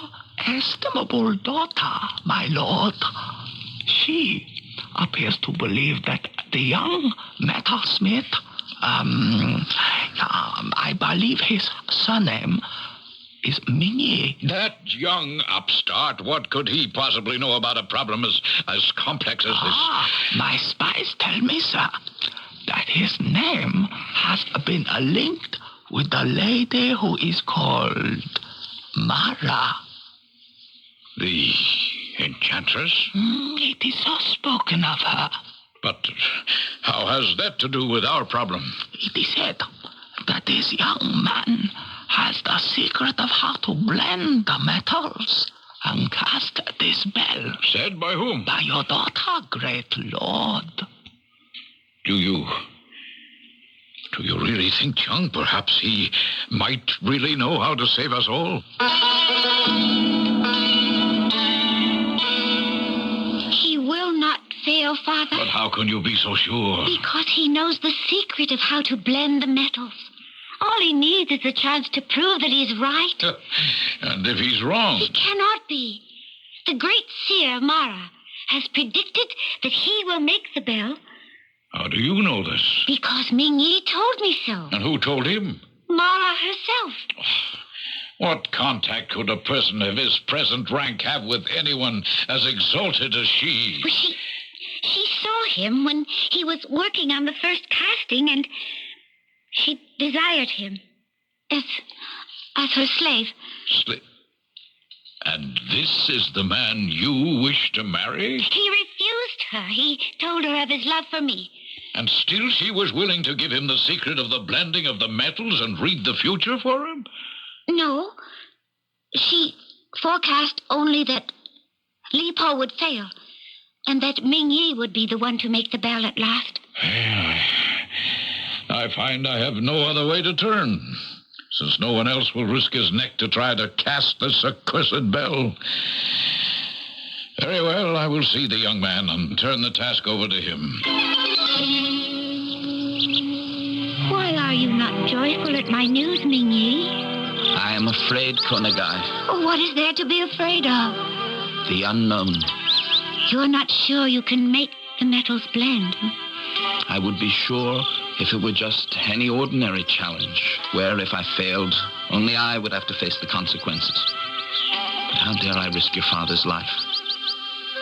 estimable daughter, my lord, she appears to believe that the young metalsmith, I believe his surname is Mingyi. That young upstart, what could he possibly know about a problem as complex as this? My spies tell me, sir, that his name has been linked with the lady who is called Mara. The enchantress? It is so spoken of her. But how has that to do with our problem? It is said that this young man has the secret of how to blend the metals and cast this bell. Said by whom? By your daughter, great lord. Do you really think, Chung, perhaps he might really know how to save us all? He will not fail, Father. But how can you be so sure? Because he knows the secret of how to blend the metals. All he needs is a chance to prove that he's right. And if he's wrong? He cannot be. The great seer, Mara, has predicted that he will make the bell. How do you know this? Because Mingyi told me so. And who told him? Mara herself. What contact could a person of his present rank have with anyone as exalted as she? Well, she saw him when he was working on the first casting, and she desired him as her slave. And this is the man you wish to marry? He refused her. He told her of his love for me. And still she was willing to give him the secret of the blending of the metals and read the future for him? No. She forecast only that Li Po would fail, and that Mingyi would be the one to make the bell at last. I find I have no other way to turn, since no one else will risk his neck to try to cast this accursed bell. Very well, I will see the young man and turn the task over to him. Why are you not joyful at my news, Mingyi? I am afraid, Konagai. Oh, what is there to be afraid of? The unknown. You're not sure you can make the metals blend? I would be sure if it were just any ordinary challenge, where if I failed, only I would have to face the consequences. But how dare I risk your father's life?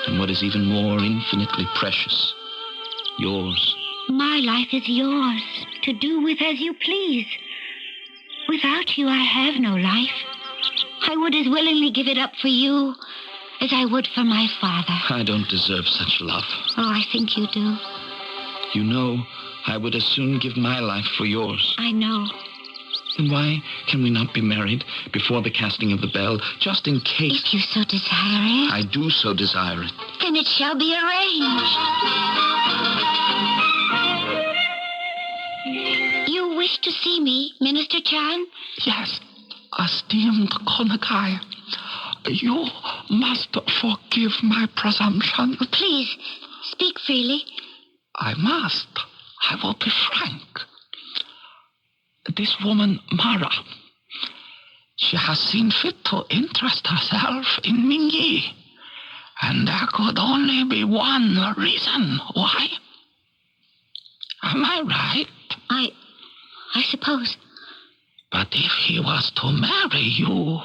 And what is even more infinitely precious, yours. My life is yours, to do with as you please. Without you, I have no life. I would as willingly give it up for you as I would for my father. I don't deserve such love. Oh, I think you do. You know, I would as soon give my life for yours. I know. Then why can we not be married before the casting of the bell, just in case? If you so desire it. I do so desire it. Then it shall be arranged. You wish to see me, Minister Chan? Yes, esteemed Konagai. You must forgive my presumption. Please, speak freely. I must. I will be frank. This woman, Mara, she has seen fit to interest herself in Mingyi. And there could only be one reason why. Am I right? I suppose. But if he was to marry you,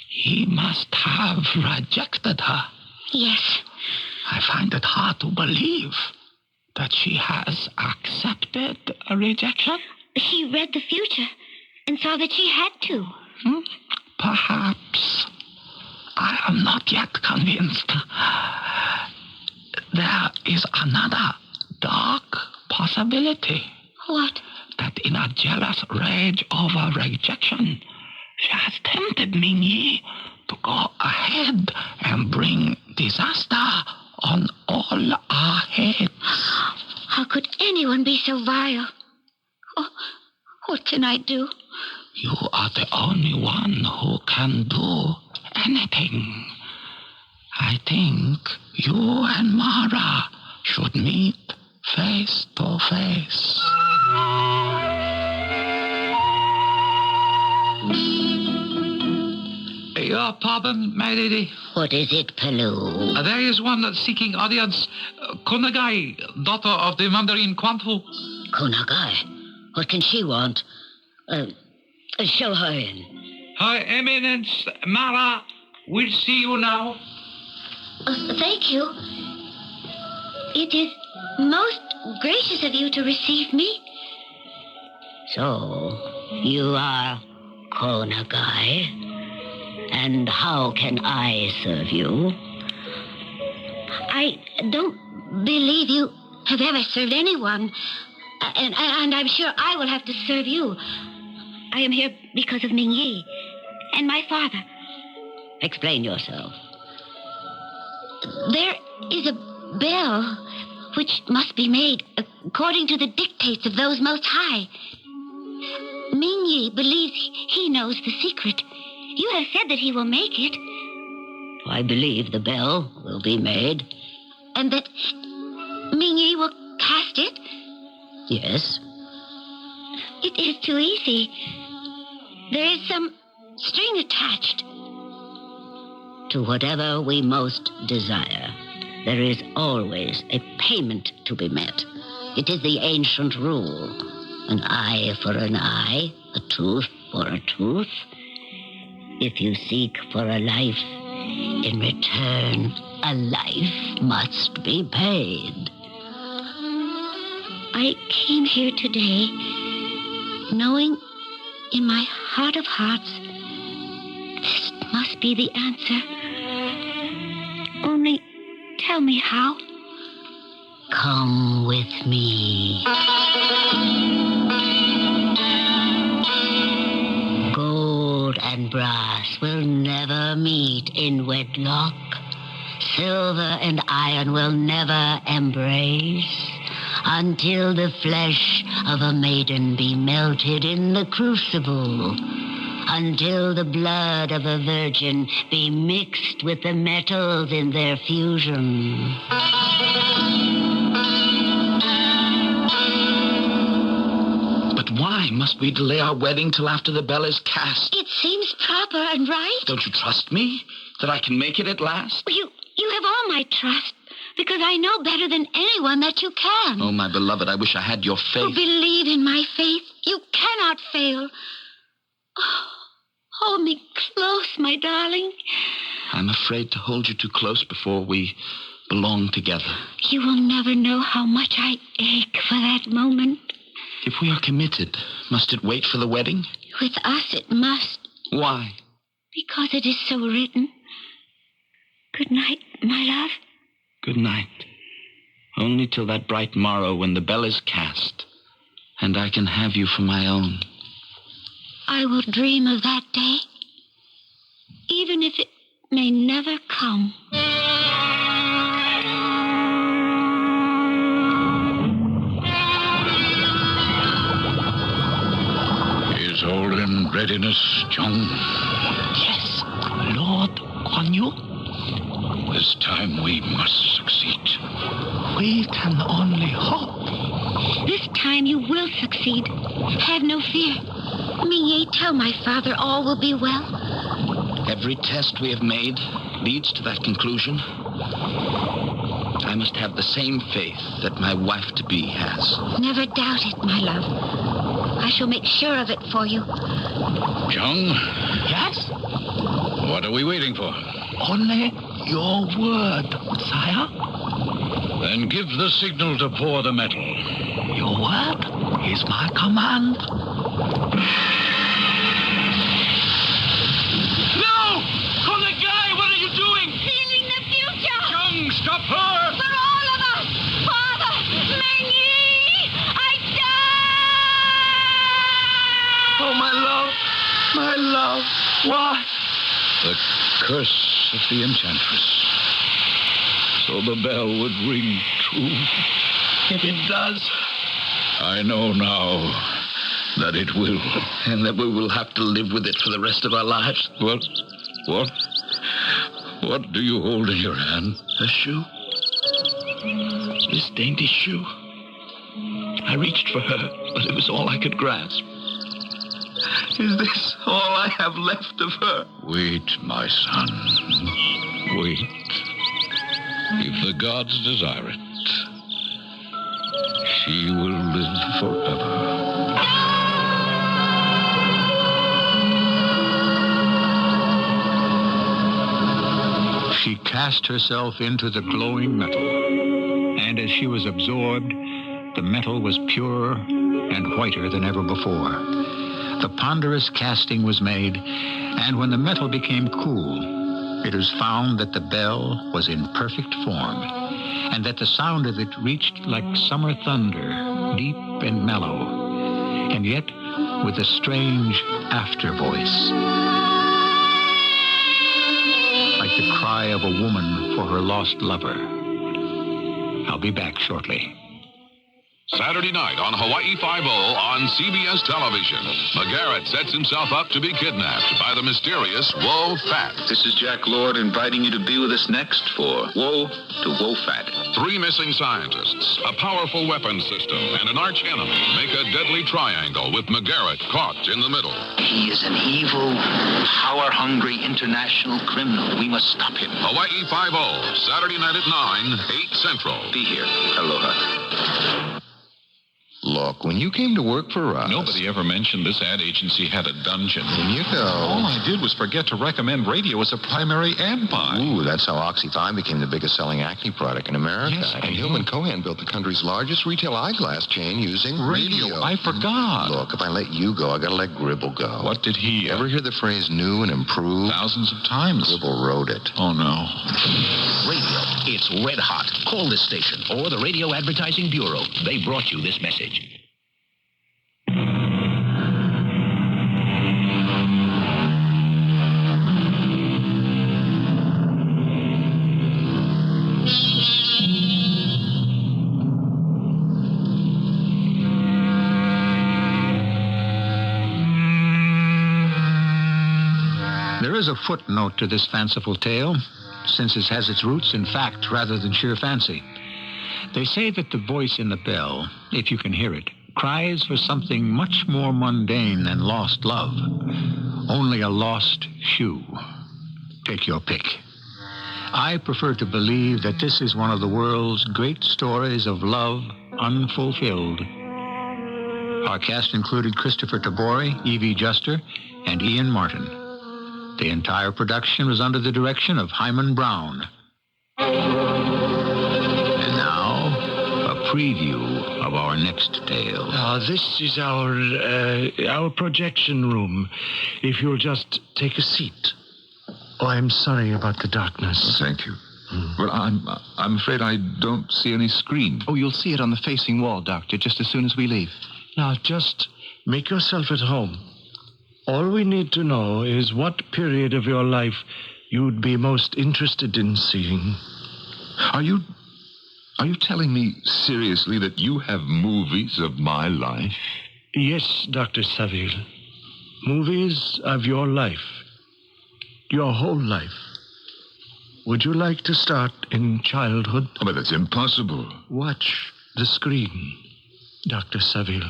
he must have rejected her. Yes. I find it hard to believe that she has accepted a rejection. He read the future and saw that she had to. Perhaps. I am not yet convinced. There is another dark possibility. What? That in a jealous rage over rejection, she has tempted Ming-Yi to go ahead and bring disaster on all our heads. How could anyone be so vile? Oh, what can I do? You are the only one who can do anything. I think you and Mara should meet face to face. Your pardon, my lady. What is it, Paloo? There is one seeking audience. Konagai, daughter of the Mandarin Quanfu. Konagai? What can she want? Show her in. Her Eminence Mara will see you now. Thank you. It is most gracious of you to receive me. So, you are Konagai. And how can I serve you? I don't believe you have ever served anyone. And I'm sure I will have to serve you. I am here because of Ming-Yi and my father. Explain yourself. There is a bell which must be made according to the dictates of those most high. Ming-Yi believes he knows the secret. You have said that he will make it. I believe the bell will be made. And that Ming-Yi will cast it? Yes. It is too easy. There is some string attached. To whatever we most desire, there is always a payment to be met. It is the ancient rule. An eye for an eye, a tooth for a tooth. If you seek for a life, in return, a life must be paid. I came here today knowing in my heart of hearts this must be the answer. Only tell me how. Come with me. Gold and brass will never meet in wedlock. Silver and iron will never embrace until the flesh of a maiden be melted in the crucible, until the blood of a virgin be mixed with the metals in their fusion. But why must we delay our wedding till after the bell is cast? It seems proper and right. Don't you trust me? That I can make it at last? You have all my trust, because I know better than anyone that you can. Oh, my beloved, I wish I had your faith. Oh, believe in my faith. You cannot fail. Oh, hold me close, my darling. I'm afraid to hold you too close before we belong together. You will never know how much I ache for that moment. If we are committed, must it wait for the wedding? With us it must. Why? Because it is so written. Good night, my love. Good night. Only till that bright morrow when the bell is cast, and I can have you for my own. I will dream of that day, even if it may never come. Is all in readiness, Chung? Yes, Lord Guan Yu. This time we must succeed. We can only hope. This time you will succeed. Have no fear. Ming-Yi, tell my father all will be well. Every test we have made leads to that conclusion. I must have the same faith that my wife-to-be has. Never doubt it, my love. I shall make sure of it for you. Chung, Yes? what are we waiting for? Only your word, sire. Then give the signal to pour the metal. Your word is my command. No! Konagai, what are you doing? Sealing the future! Chung, stop her! For all of us! Father! Menyi! I die! Oh, my love. My love. Why? The curse of the enchantress. So the bell would ring true. If it does. I know now that it will. And that we will have to live with it for the rest of our lives. What do you hold in your hand? A shoe. This dainty shoe. I reached for her, but it was all I could grasp. Is this all I have left of her? Wait, my son. Wait. If the gods desire it, she will live forever. She cast herself into the glowing metal, and as she was absorbed, the metal was purer and whiter than ever before. The ponderous casting was made, and when the metal became cool, it was found that the bell was in perfect form, and that the sound of it reached like summer thunder, deep and mellow, and yet with a strange after voice, like the cry of a woman for her lost lover. I'll be back shortly. Saturday night on Hawaii Five-0 on CBS television. McGarrett sets himself up to be kidnapped by the mysterious Wo Fat. This is Jack Lord inviting you to be with us next for Wo to Wo Fat. 3 missing scientists, a powerful weapons system, and an arch-enemy make a deadly triangle with McGarrett caught in the middle. He is an evil, power-hungry international criminal. We must stop him. Hawaii Five-0, Saturday night at 9, 8 Central. Be here. Aloha. Look, when you came to work for us... Nobody ever mentioned this ad agency had a dungeon. You know... All I did was forget to recommend radio as a primary ad buy. Ooh, that's how Oxy-5 became the biggest selling acne product in America. Yes, and Hillman Cohen built the country's largest retail eyeglass chain using radio. I forgot. Look, if I let you go, I gotta let Gribble go. What did he... Ever hear the phrase new and improved? Thousands of times. Gribble wrote it. Oh, no. Radio. It's red hot. Call this station or the Radio Advertising Bureau. They brought you this message. There is a footnote to this fanciful tale, since it has its roots in fact rather than sheer fancy. They say that the voice in the bell, if you can hear it, cries for something much more mundane than lost love. Only a lost shoe. Take your pick. I prefer to believe that this is one of the world's great stories of love unfulfilled. Our cast included Christopher Tabori, Evie Juster, and Ian Martin. The entire production was under the direction of Hyman Brown. And now, a preview of our next tale. This is our projection room. If you'll just take a seat. Oh, I'm sorry about the darkness. Thank you. Well, I'm afraid I don't see any screen. Oh, you'll see it on the facing wall, Doctor, just as soon as we leave. Now, just make yourself at home. All we need to know is what period of your life you'd be most interested in seeing. Are you telling me seriously that you have movies of my life? Yes, Dr. Saville. Movies of your life. Your whole life. Would you like to start in childhood? Oh, but that's impossible. Watch the screen, Dr. Saville.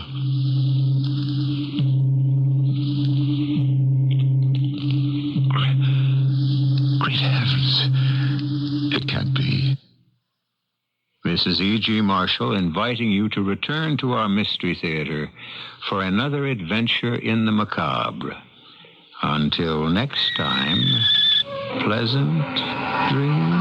Great heavens. It can't be. This is E.G. Marshall inviting you to return to our Mystery Theater for another adventure in the macabre. Until next time, pleasant dreams.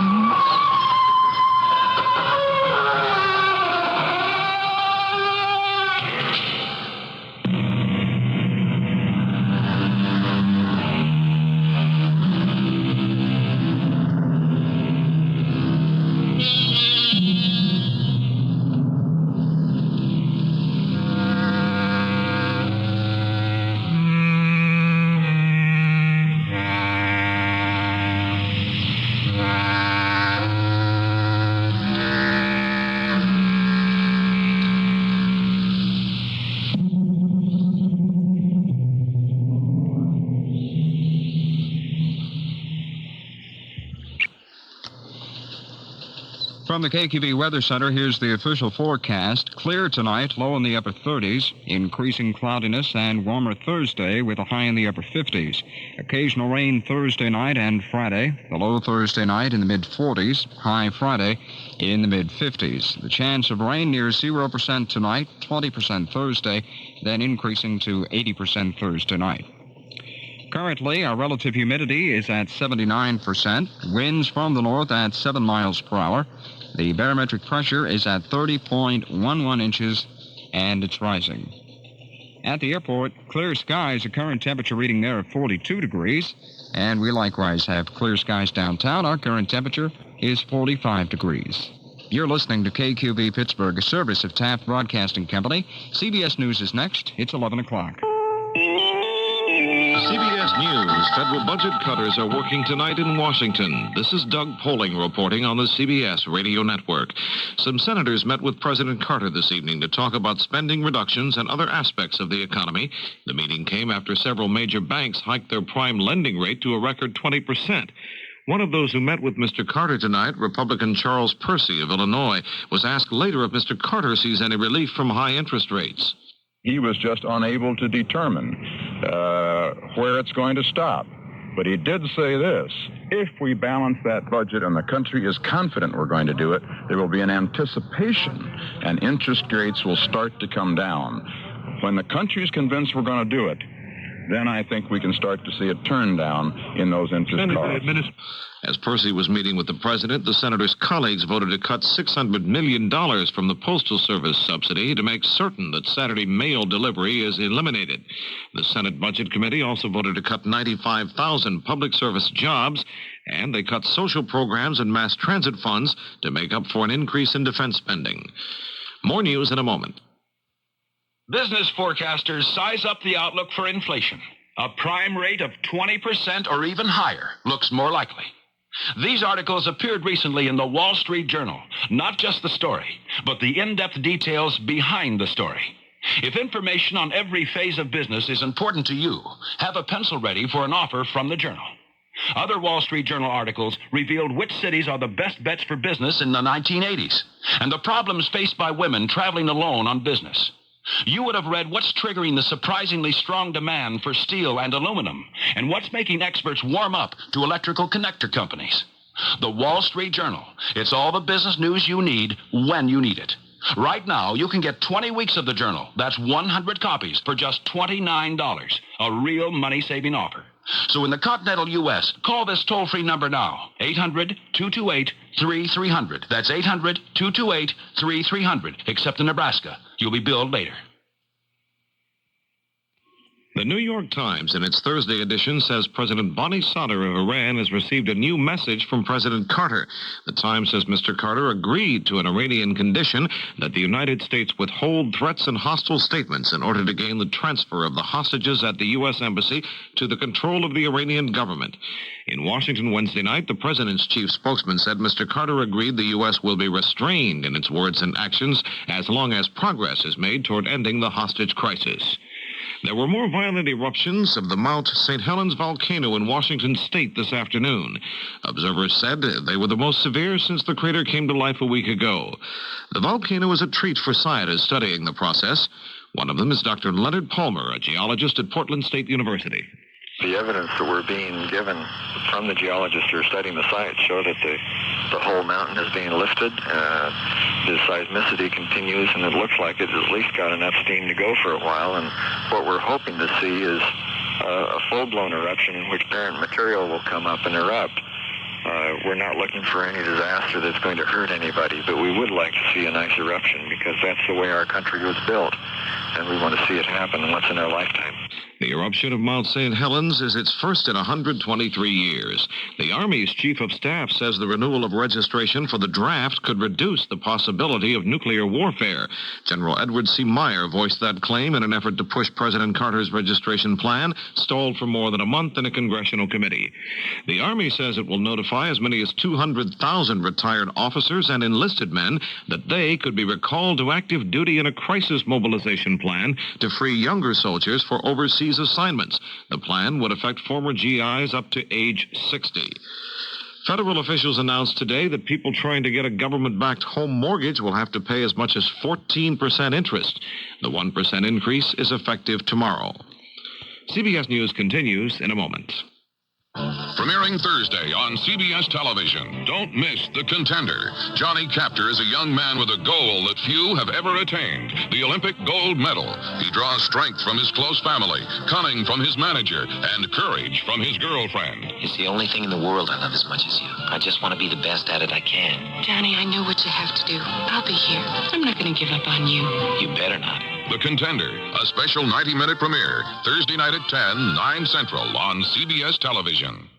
From the KQB Weather Center, here's the official forecast. Clear tonight, low in the upper 30s, increasing cloudiness, and warmer Thursday with a high in the upper 50s. Occasional rain Thursday night and Friday. The low Thursday night in the mid-40s, high Friday in the mid-50s. The chance of rain near 0% tonight, 20% Thursday, then increasing to 80% Thursday night. Currently, our relative humidity is at 79%. Winds from the north at 7 miles per hour. The barometric pressure is at 30.11 inches, and it's rising. At the airport, clear skies, a current temperature reading there of 42 degrees. And we likewise have clear skies downtown. Our current temperature is 45 degrees. You're listening to KQB Pittsburgh, a service of Taft Broadcasting Company. CBS News is next. It's 11 o'clock. CBS News. Federal budget cutters are working tonight in Washington. This is Doug Poling reporting on the CBS radio network. Some senators met with President Carter this evening to talk about spending reductions and other aspects of the economy. The meeting came after several major banks hiked their prime lending rate to a record 20%. One of those who met with Mr. Carter tonight, Republican Charles Percy of Illinois, was asked later if Mr. Carter sees any relief from high interest rates. He was just unable to determine where it's going to stop. But he did say this: if we balance that budget and the country is confident we're going to do it, there will be an anticipation and interest rates will start to come down. When the country is convinced we're going to do it, then I think we can start to see a turn down in those interest costs. As Percy was meeting with the president, the senator's colleagues voted to cut $600 million from the Postal Service subsidy to make certain that Saturday mail delivery is eliminated. The Senate Budget Committee also voted to cut 95,000 public service jobs, and they cut social programs and mass transit funds to make up for an increase in defense spending. More news in a moment. Business forecasters size up the outlook for inflation. A prime rate of 20% or even higher looks more likely. These articles appeared recently in the Wall Street Journal. Not just the story, but the in-depth details behind the story. If information on every phase of business is important to you, have a pencil ready for an offer from the Journal. Other Wall Street Journal articles revealed which cities are the best bets for business in the 1980s, and the problems faced by women traveling alone on business. You would have read what's triggering the surprisingly strong demand for steel and aluminum, and what's making experts warm up to electrical connector companies. The Wall Street Journal. It's all the business news you need when you need it. Right now, you can get 20 weeks of the Journal. That's 100 copies for just $29. A real money-saving offer. So in the continental U.S., call this toll-free number now, 800-228-3300. That's 800-228-3300, except in Nebraska. You'll be billed later. The New York Times, in its Thursday edition, says President Bani Sadr of Iran has received a new message from President Carter. The Times says Mr. Carter agreed to an Iranian condition that the United States withhold threats and hostile statements in order to gain the transfer of the hostages at the U.S. Embassy to the control of the Iranian government. In Washington Wednesday night, the president's chief spokesman said Mr. Carter agreed the U.S. will be restrained in its words and actions as long as progress is made toward ending the hostage crisis. There were more violent eruptions of the Mount St. Helens volcano in Washington state this afternoon. Observers said they were the most severe since the crater came to life a week ago. The volcano is a treat for scientists studying the process. One of them is Dr. Leonard Palmer, a geologist at Portland State University. The evidence that we're being given from the geologists who are studying the site show that the whole mountain is being lifted. The seismicity continues, and it looks like it's at least got enough steam to go for a while. And what we're hoping to see is a full-blown eruption in which parent material will come up and erupt. We're not looking for any disaster that's going to hurt anybody, but we would like to see a nice eruption because that's the way our country was built, and we want to see it happen once in our lifetime. The eruption of Mount St. Helens is its first in 123 years. The Army's Chief of Staff says the renewal of registration for the draft could reduce the possibility of nuclear warfare. General Edward C. Meyer voiced that claim in an effort to push President Carter's registration plan, stalled for more than a month in a congressional committee. The Army says it will notify as many as 200,000 retired officers and enlisted men that they could be recalled to active duty in a crisis mobilization plan to free younger soldiers for overseas assignments. The plan would affect former GIs up to age 60. Federal officials announced today that people trying to get a government-backed home mortgage will have to pay as much as 14% interest. The 1% increase is effective tomorrow. CBS News continues in a moment. Premiering Thursday on CBS television. Don't miss The Contender. Johnny Captor is a young man with a goal that few have ever attained, the Olympic gold medal. He draws strength from his close family, cunning from his manager, and courage from his girlfriend. It's the only thing in the world I love as much as you. I just want to be the best at it I can. Johnny, I know what you have to do. I'll be here. I'm not going to give up on you. You better not. The Contender, a special 90-minute premiere, Thursday night at 10, 9 Central on CBS television.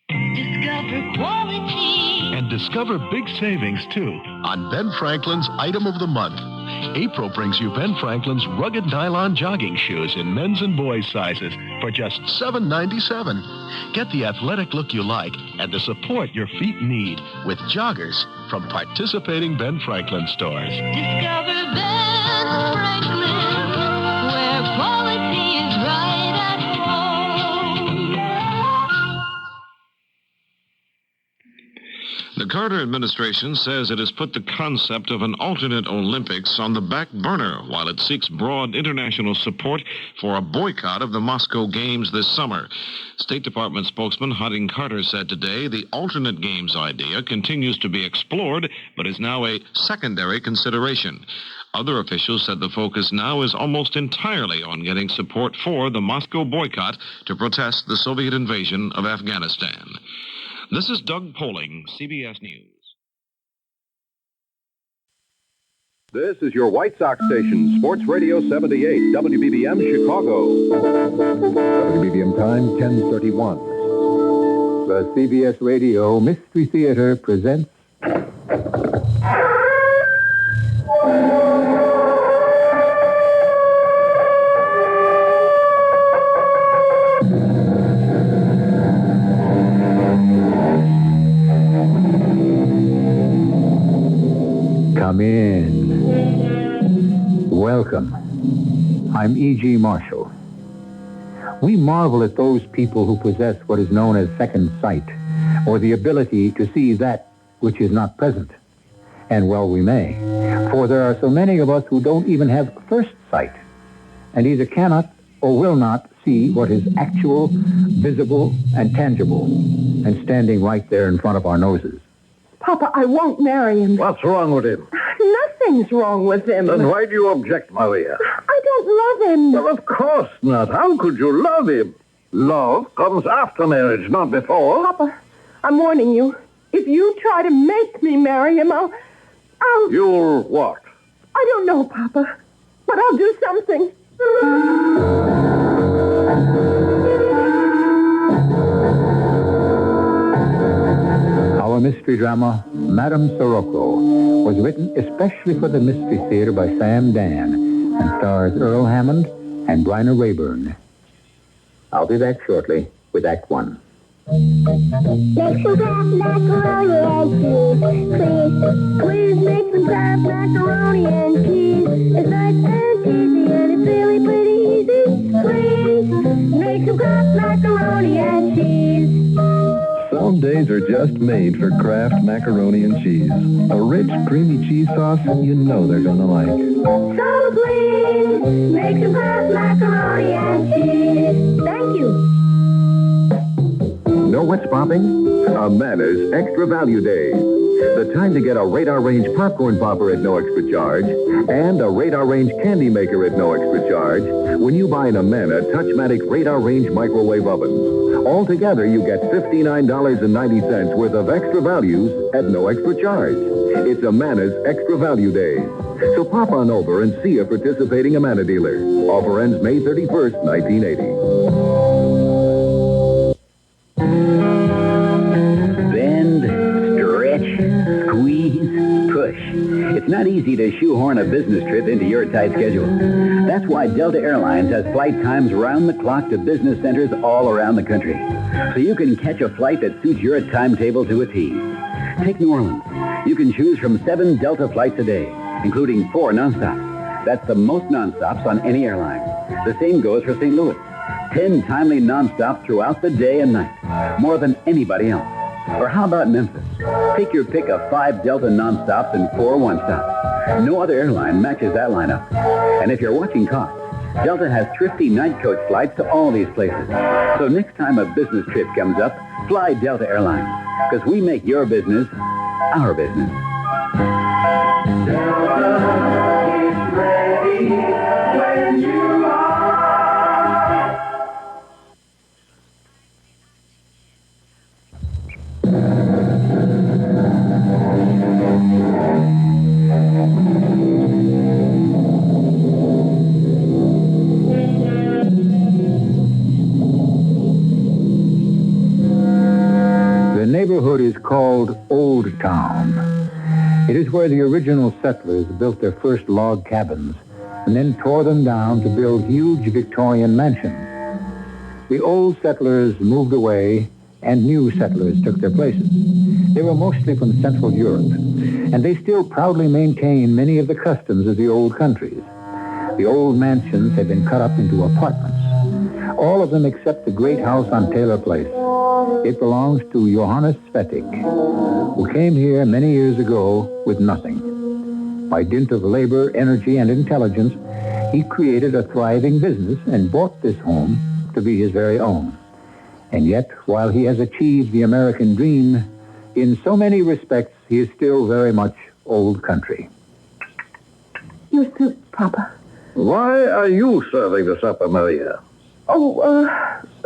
Discover quality. And discover big savings, too, on Ben Franklin's Item of the Month. April brings you Ben Franklin's rugged nylon jogging shoes in men's and boys' sizes for just $7.97. Get the athletic look you like and the support your feet need with joggers from participating Ben Franklin stores. Discover Ben Franklin, where quality is right at home. The Carter administration says it has put the concept of an alternate Olympics on the back burner while it seeks broad international support for a boycott of the Moscow Games this summer. State Department spokesman Harding Carter said today the alternate games idea continues to be explored, but is now a secondary consideration. Other officials said the focus now is almost entirely on getting support for the Moscow boycott to protest the Soviet invasion of Afghanistan. This is Doug Poling, CBS News. This is your White Sox station, Sports Radio 78, WBBM Chicago. WBBM time, 10:31. The CBS Radio Mystery Theater presents... Come in. Welcome. I'm E.G. Marshall. We marvel at those people who possess what is known as second sight, or the ability to see that which is not present. And well we may, for there are so many of us who don't even have first sight, and either cannot or will not see what is actual, visible, and tangible, and standing right there in front of our noses. Papa, I won't marry him. What's wrong with him? Nothing's wrong with him. Then why do you object, Maria? I don't love him. Well, of course not. How could you love him? Love comes after marriage, not before. Papa, I'm warning you. If you try to make me marry him, I'll... You'll what? I don't know, Papa. But I'll do something. Our mystery drama, Madame Sirocco, was written especially for the Mystery Theater by Sam Dan and stars Earl Hammond and Bryna Rayburn. I'll be back shortly with Act One. Make some Kraft macaroni and cheese, please. Please make some Kraft macaroni and cheese. It's nice and cheesy and it's really pretty easy. Please make some Kraft macaroni and cheese. Some days are just made for Kraft macaroni and cheese. A rich, creamy cheese sauce you know they're gonna like. So please make some Kraft macaroni and cheese. Thank you. what's popping? A Manners Extra Value Day. The time to get a Radar Range popcorn popper at no extra charge and a Radar Range candy maker at no extra charge when you buy an Amana Touchmatic Radar Range microwave ovens. Altogether, you get $59.90 worth of extra values at no extra charge. It's Amana's Extra Value Day. So pop on over and see a participating Amana dealer. Offer ends May 31st, 1980. Bend, stretch, squeeze, push. It's not easy to shoehorn a business trip into your tight schedule. That's why Delta Airlines has flight times round the clock to business centers all around the country. So you can catch a flight that suits your timetable to a T. Take New Orleans. You can choose from 7 Delta flights a day, including 4 nonstops. That's the most nonstops on any airline. The same goes for St. Louis. 10 timely nonstops throughout the day and night, more than anybody else. Or how about Memphis? Take your pick of 5 Delta nonstops and 4 one-stops. No other airline matches that lineup. And if you're watching costs, Delta has thrifty night coach flights to all these places. So next time a business trip comes up, fly Delta Airlines, because we make your business our business. Delta is ready when you are. The neighborhood is called Old Town. It is where the original settlers built their first log cabins and then tore them down to build huge Victorian mansions. The old settlers moved away and new settlers took their places. They were mostly from Central Europe, and they still proudly maintain many of the customs of the old countries. The old mansions have been cut up into apartments, all of them except the great house on Taylor Place. It belongs to Johannes Svetig, who came here many years ago with nothing. By dint of labor, energy, and intelligence, he created a thriving business and bought this home to be his very own. And yet, while he has achieved the American dream, in so many respects, he is still very much old country. Your soup, Papa. Why are you serving the supper, Maria?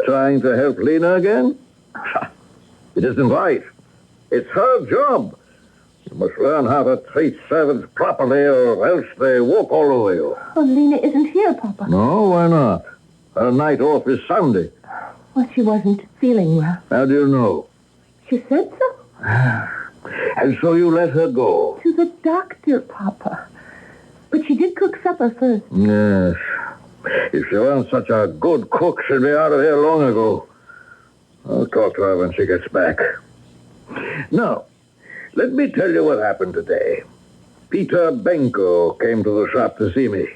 Trying to help Lena again? It isn't right. It's her job. You must learn how to treat servants properly, or else they walk all over you. Well, Lena isn't here, Papa. No, why not? Her night off is Sunday. Well, she wasn't feeling well. How do you know? She said so. And so you let her go? To the doctor, Papa. But she did cook supper first. Yes. If she weren't such a good cook, she'd be out of here long ago. I'll talk to her when she gets back. Now, let me tell you what happened today. Peter Benko came to the shop to see me.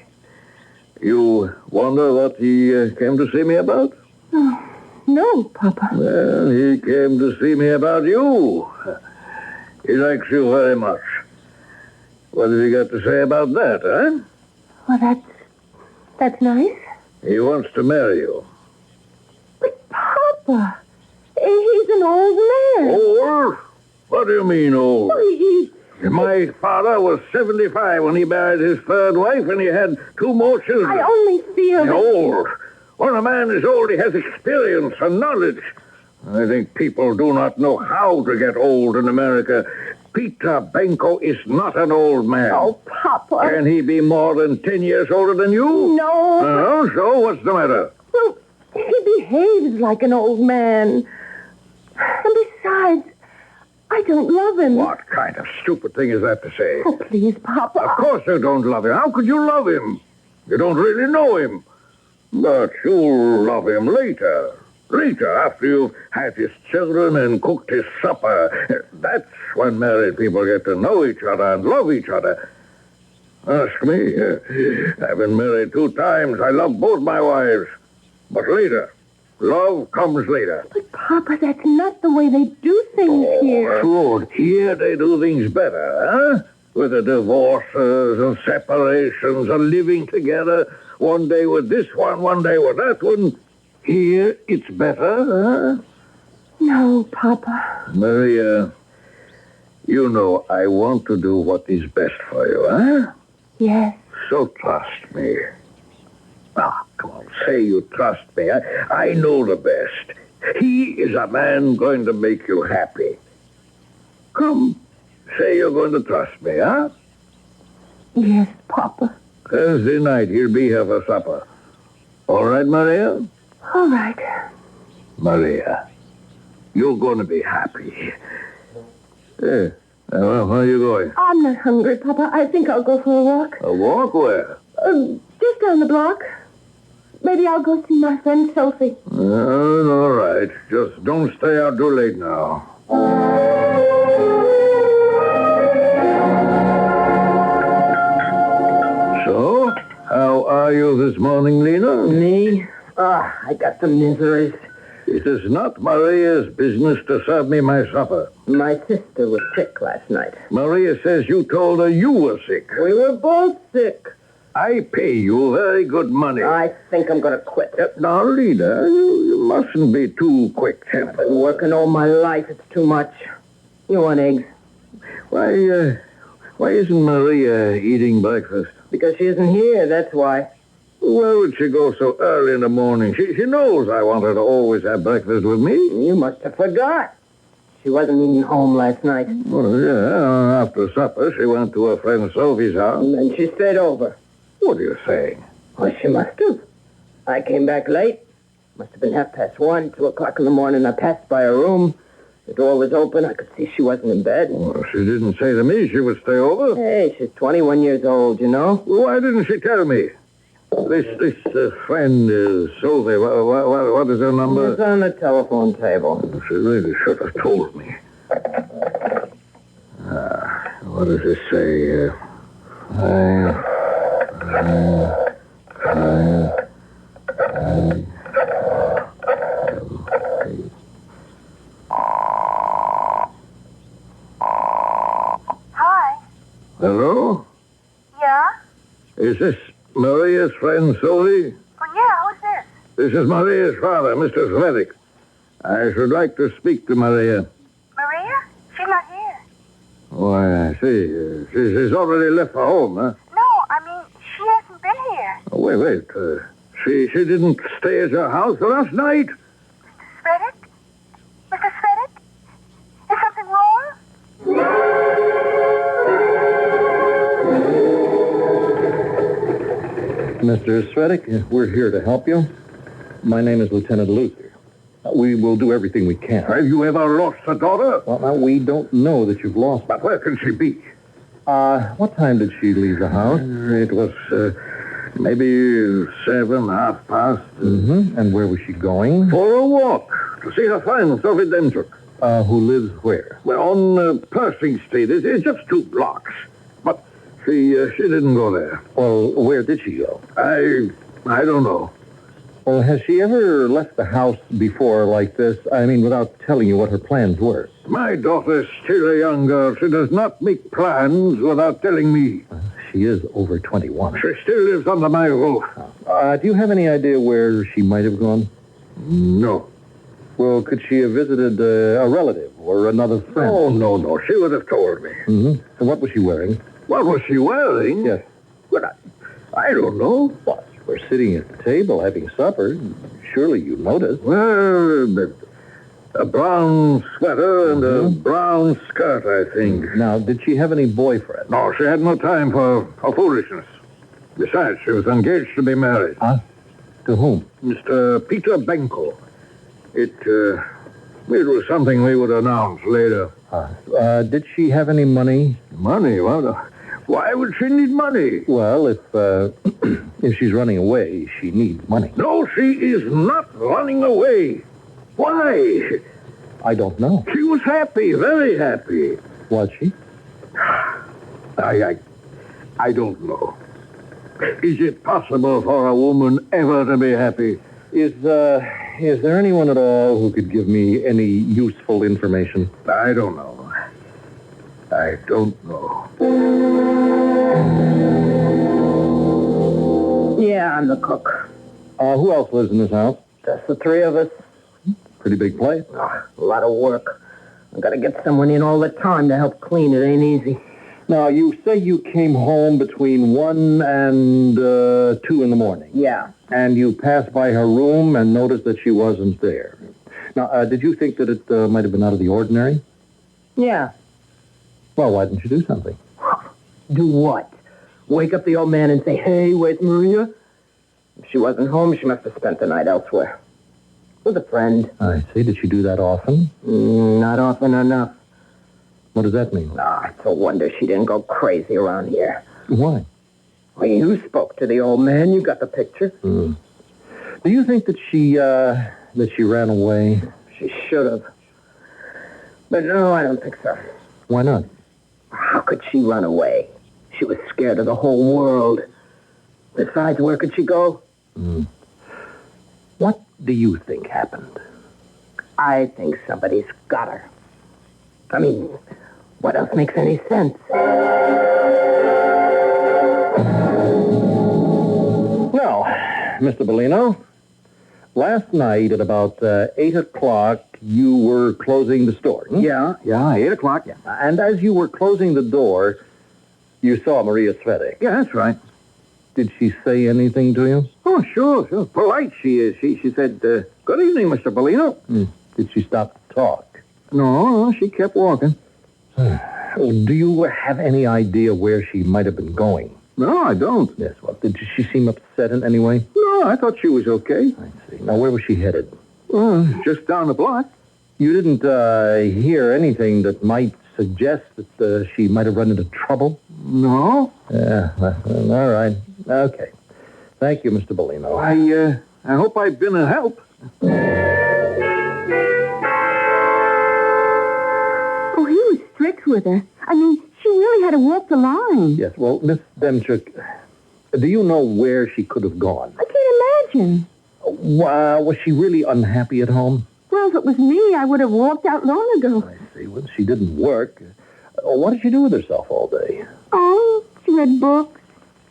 You wonder what he came to see me about? Oh, no, Papa. Well, he came to see me about you. He likes you very much. What have you got to say about that, huh? Well, that's nice. He wants to marry you. But, Papa, he's an old man. Old? What do you mean old? My father was 75 when he married his third wife, and he had 2 more children. I only feel old. When a man is old, he has experience and knowledge. I think people do not know how to get old in America. Peter Benko is not an old man. Oh, Papa. Can he be more than 10 years older than you? No. So what's the matter? Well, he behaves like an old man. And besides, I don't love him. What kind of stupid thing is that to say? Oh, please, Papa. Of course you don't love him. How could you love him? You don't really know him. But you'll love him later. Later, after you've had his children and cooked his supper. That's when married people get to know each other and love each other. Ask me. I've been married 2 times. I love both my wives. But later. Love comes later. But, Papa, that's not the way they do things here. Good. Here they do things better, huh? With the divorces and separations and living together. One day with this one day with that one. Here it's better, huh? No, Papa. Maria, you know I want to do what is best for you, huh? Yes. So trust me. Ah, come on, say you trust me. I know the best. He is a man going to make you happy. Come, say you're going to trust me, huh? Yes, Papa. Thursday night, he'll be here for supper. All right, Maria? All right. Maria, you're going to be happy. Hey, well, where are you going? I'm not hungry, Papa. I think I'll go for a walk. A walk where? Just down the block. Maybe I'll go see my friend Sophie. All right. Just don't stay out too late now. So, how are you this morning, Lena? Me? I got the miseries. It is not Maria's business to serve me my supper. My sister was sick last night. Maria says you told her you were sick. We were both sick. I pay you very good money. I think I'm going to quit. Now, Lena, you mustn't be too quick-tempered. I've been working all my life. It's too much. You want eggs? Why isn't Maria eating breakfast? Because she isn't here, that's why. Where would she go so early in the morning? She knows I want her to always have breakfast with me. You must have forgot. She wasn't eating home last night. Well, yeah, after supper, she went to her friend Sophie's house. And then she stayed over. What are you saying? Well, she must have. I came back late. Must have been 1:30, 2 o'clock in the morning. I passed by her room. The door was open. I could see she wasn't in bed. Well, she didn't say to me she would stay over. Hey, she's 21 years old, you know. Well, why didn't she tell me? This friend is Sophie. What is her number? It's on the telephone table. She really should have told me. What does it say? Hi. Hello? Yeah? Is this Maria's friend Sophie? Oh, yeah, who's this? This is Maria's father, Mr. Svedek. I should like to speak to Maria. Maria? She's not here. Oh, I see. She's already left for home, huh? No, I mean, she hasn't been here. Oh, wait. She didn't stay at your house last night? Svedek? Mr. Svedek? Is something wrong? Mr. Svedek, we're here to help you. My name is Lieutenant Luther. We will do everything we can. Have you ever lost a daughter? Well, now, we don't know that you've lost. But where can she be? What time did she leave the house? It was maybe 7, half past. Mm-hmm. And where was she going? For a walk. To see her friend, Sophie Demchuk. Who lives where? Well, on Pershing Street. It's just 2 blocks. But she didn't go there. Well, where did she go? I don't know. Well, has she ever left the house before like this? I mean, without telling you what her plans were? My daughter is still a young girl. She does not make plans without telling me. She is over 21. She still lives under my roof. Do you have any idea where she might have gone? No. Well, could she have visited a relative or another friend? Oh, no. She would have told me. Mm-hmm. And what was she wearing? What was she wearing? Yes. Well, I don't know. What? We're sitting at the table having supper. Surely you noticed. Well, a brown sweater and a brown skirt, I think. Now, did she have any boyfriend? No, she had no time for foolishness. Besides, she was engaged to be married. Huh? To whom? Mr. Peter Benko. It was something we would announce later. Did she have any money? Money? Well, why would she need money? Well, if she's running away, she needs money. No, she is not running away. Why? I don't know. She was happy, very happy. Was she? I don't know. Is it possible for a woman ever to be happy? Is there anyone at all who could give me any useful information? I don't know. I don't know. Yeah, I'm the cook. Who else lives in this house? Just the 3 of us. Pretty big place. A lot of work. I've got to get someone in all the time to help clean. It ain't easy. Now, you say you came home between 1 and 2 in the morning. Yeah. And you passed by her room and noticed that she wasn't there. Now, did you think that it might have been out of the ordinary? Yeah. Well, why didn't you do something? Do what? Wake up the old man and say, hey, where's Maria? If she wasn't home, she must have spent the night elsewhere. With a friend. I see. Did she do that often? Not often enough. What does that mean? It's a wonder she didn't go crazy around here. Why? Well, you spoke to the old man. You got the picture. Do you think that she ran away? She should have. But no, I don't think so. Why not? How could she run away? She was scared of the whole world. Besides, where could she go? What do you think happened? I think somebody's got her. I mean, what else makes any sense? Now, Mr. Bellino, last night at about 8 o'clock, you were closing the store. Yeah, 8 o'clock. Yeah. And as you were closing the door, you saw Maria Svetic. Yeah, that's right. Did she say anything to you? Oh, sure. Polite she is. She said, good evening, Mr. Bellino. Did she stop to talk? No, she kept walking. Do you have any idea where she might have been going? No, I don't. Yes, well, did she seem upset in any way? No, I thought she was okay. I see. Now, where was she headed? Just down the block. You didn't hear anything that might suggest that she might have run into trouble? No. Yeah, all right. Okay. Thank you, Mr. Bellino. I hope I've been a help. Oh, he was strict with her. I mean, she really had to walk the line. Yes, well, Miss Demchuk, do you know where she could have gone? I can't imagine. Was she really unhappy at home? Well, if it was me, I would have walked out long ago. I see. Well, she didn't work. What did she do with herself all day? Oh, she read books.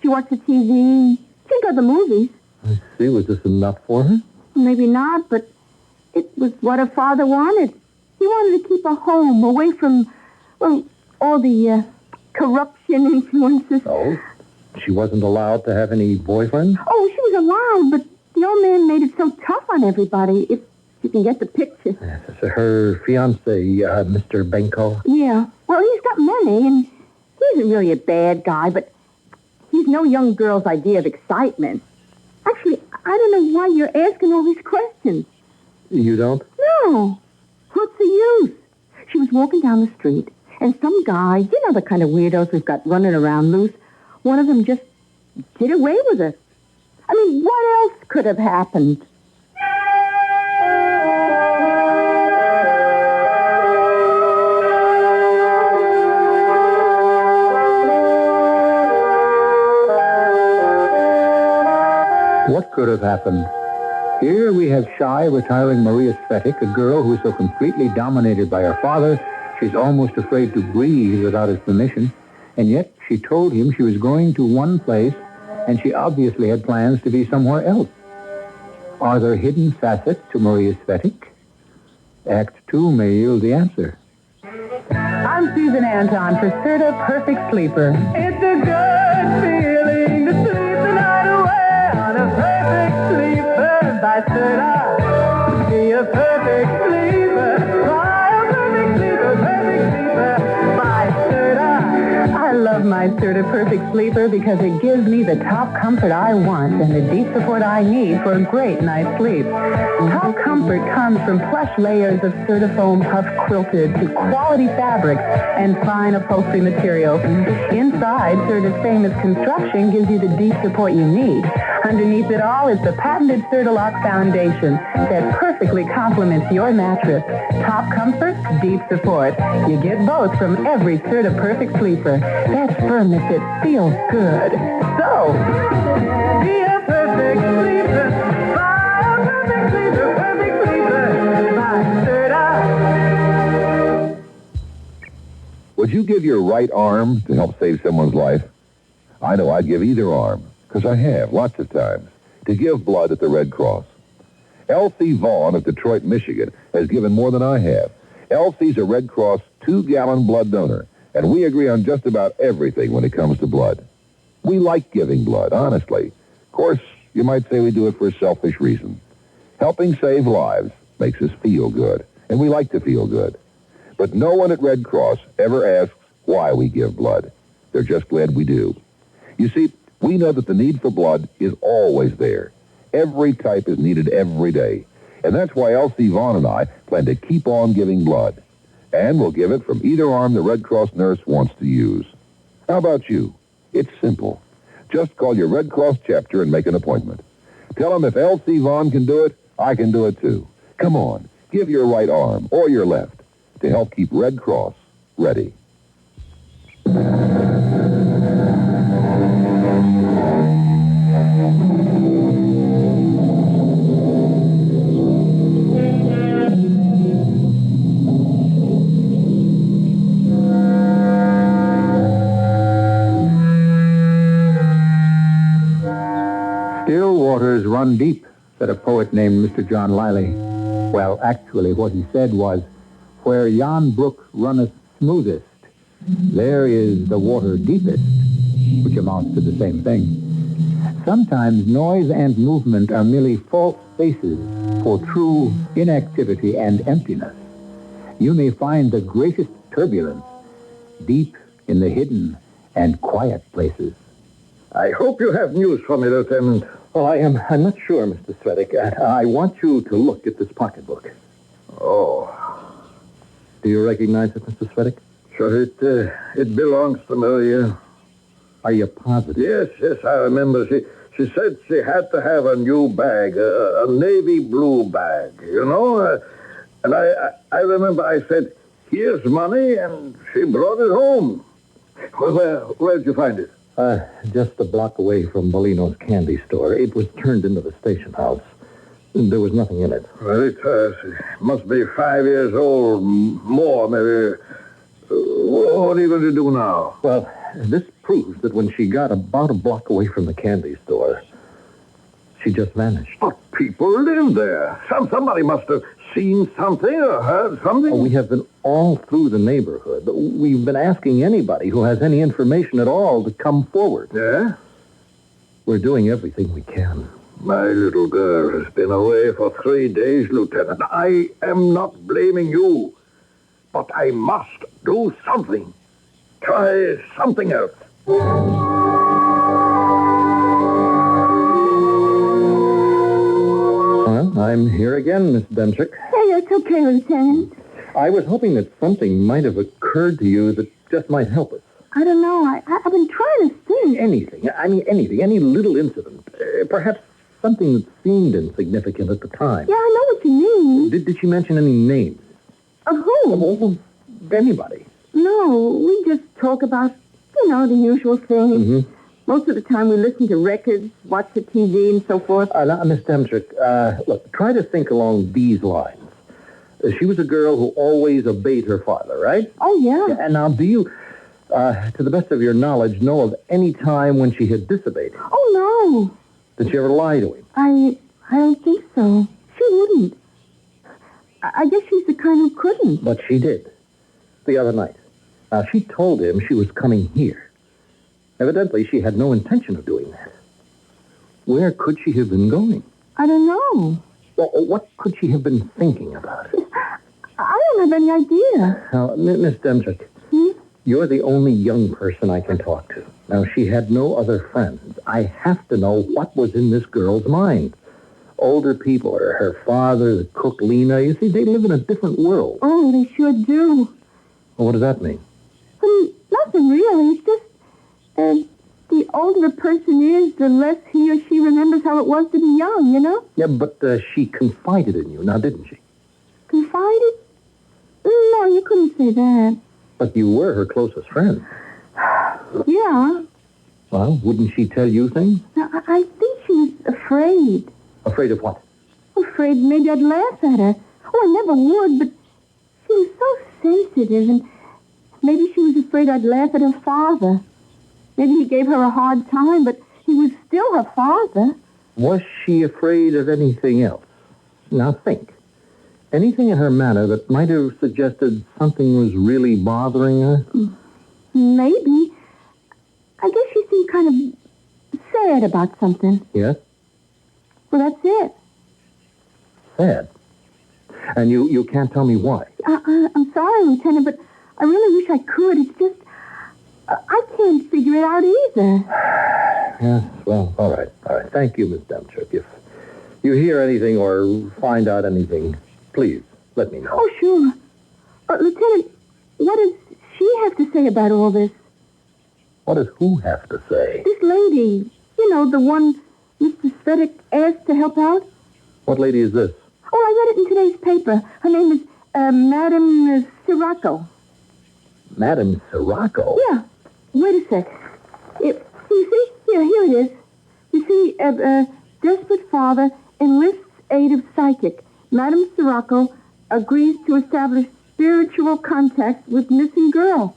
She watched the TV. She got the movies. I see. Was this enough for her? Maybe not, but it was what her father wanted. He wanted to keep her home, away from, well, all the corruption influences. Oh? She wasn't allowed to have any boyfriend? Oh, she was allowed, but the old man made it so tough on everybody. If you can get the picture. Yes, her fiancé, Mr. Benko. Yeah. Well, he's got money, and he isn't really a bad guy, but he's no young girl's idea of excitement. Actually, I don't know why you're asking all these questions. You don't? No. What's the use? She was walking down the street, and some guy, you know the kind of weirdos we've got running around loose, one of them just did away with her. I mean, what else could have happened? What could have happened? Here we have shy, retiring Maria Svetic, a girl who is so completely dominated by her father, she's almost afraid to breathe without his permission, and yet she told him she was going to one place, and she obviously had plans to be somewhere else. Are there hidden facets to Maria Svetic? Act 2 may yield the answer. I'm Susan Anton for Serta Perfect Sleeper. It's a good feeling to sleep the night away on a perfect sleeper by Serta. Be a perfect sleeper. Try a perfect sleeper by Serta. I love my Serta Perfect Sleeper because it gives me the top comfort I want and the deep support I need for a great night's sleep. Top comfort comes from plush layers of Serta-Foam puff quilted to quality fabrics and fine upholstery materials. Inside, Serta's famous construction gives you the deep support you need. Underneath it all is the patented Serta-Lock foundation that perfectly complements your mattress. Top comfort, deep support. You get both from every Serta Perfect Sleeper. That firmness, it feels good. So, be a perfect sleeper. Buy a perfect sleeper, by Serta. Would you give your right arm to help save someone's life? I know I'd give either arm, because I have, lots of times, to give blood at the Red Cross. Elsie Vaughn of Detroit, Michigan, has given more than I have. Elsie's a Red Cross 2-gallon blood donor, and we agree on just about everything when it comes to blood. We like giving blood, honestly. Of course, you might say we do it for a selfish reason. Helping save lives makes us feel good, and we like to feel good. But no one at Red Cross ever asks why we give blood. They're just glad we do. You see, we know that the need for blood is always there. Every type is needed every day. And that's why Elsie Vaughn and I plan to keep on giving blood. And we'll give it from either arm the Red Cross nurse wants to use. How about you? It's simple. Just call your Red Cross chapter and make an appointment. Tell them if Elsie Vaughn can do it, I can do it too. Come on, give your right arm or your left to help keep Red Cross ready. Still waters run deep, said a poet named Mr. John Liley. Well, actually, what he said was, where yon brook runneth smoothest, there is the water deepest, which amounts to the same thing. Sometimes noise and movement are merely false faces for true inactivity and emptiness. You may find the greatest turbulence deep in the hidden and quiet places. I hope you have news for me, Lieutenant. Well, I'm not sure, Mr. Svedek. I want you to look at this pocketbook. Oh. Do you recognize it, Mr. Svedek? Sure, it belongs to Maria. Are you positive? Yes, I remember. She said she had to have a new bag, a navy blue bag, you know? And I remember I said, here's money, and she brought it home. Where'd you find it? Just a block away from Bolino's candy store. It was turned into the station house. There was nothing in it. Well, it must be 5 years old, more maybe. What are you going to do now? Well, this proves that when she got about a block away from the candy store, she just vanished. But people live there. Somebody must have seen something or heard something. We have been all through the neighborhood. We've been asking anybody who has any information at all to come forward. Yeah? We're doing everything we can. My little girl has been away for 3 days, Lieutenant. I am not blaming you, but I must do something. Try something else. Well, I'm here again, Miss Demchick. Hey, it's okay, Lieutenant. I was hoping that something might have occurred to you that just might help us. I don't know. I've been trying to think. Anything. I mean, anything. Any little incident. Perhaps something that seemed insignificant at the time. Yeah, I know what you mean. Did she mention any names? Of who? Anybody. No, we just talk about, the usual things. Mm-hmm. Most of the time we listen to records, watch the TV, and so forth. Now, Miss Demchick, look, try to think along these lines. She was a girl who always obeyed her father, right? Oh, yeah. And now, do you, to the best of your knowledge, know of any time when she had disobeyed him? Oh, no. Did she ever lie to him? I don't think so. She wouldn't. I guess she's the kind who couldn't. But she did. The other night. Now, she told him she was coming here. Evidently, she had no intention of doing that. Where could she have been going? I don't know. Well, what could she have been thinking about? I don't have any idea. Now, Miss Demchick, you're the only young person I can talk to. Now, she had no other friends. I have to know what was in this girl's mind. Older people, her father, the cook, Lena, you see, they live in a different world. Oh, they sure do. Well, what does that mean? Nothing really. It's just, the older a person is, the less he or she remembers how it was to be young, you know? Yeah, but she confided in you, now didn't she? Confided? No, you couldn't say that. But you were her closest friend. Yeah. Well, wouldn't she tell you things? Now, I think she was afraid. Afraid of what? Afraid maybe I'd laugh at her. Oh, I never would, but she was so sensitive, and maybe she was afraid I'd laugh at her father. Maybe he gave her a hard time, but he was still her father. Was she afraid of anything else? Now think. Anything in her manner that might have suggested something was really bothering her? Maybe. I guess she seemed kind of sad about something. Yes? Well, that's it. Sad. And you can't tell me why? I'm sorry, Lieutenant, but I really wish I could. It's just, I can't figure it out either. Yes, well, all right. Thank you, Miss Demchuk. If you hear anything or find out anything, please let me know. Oh, sure. Lieutenant, what does she have to say about all this? What does who have to say? This lady, the one Mr. Svedic asked to help out. What lady is this? Oh, I read it in today's paper. Her name is Madame Sirocco. Madame Sirocco? Yeah. Wait a sec. You see? Here it is. You see, desperate father enlists aid of psychic. Madame Sirocco agrees to establish spiritual contact with missing girl.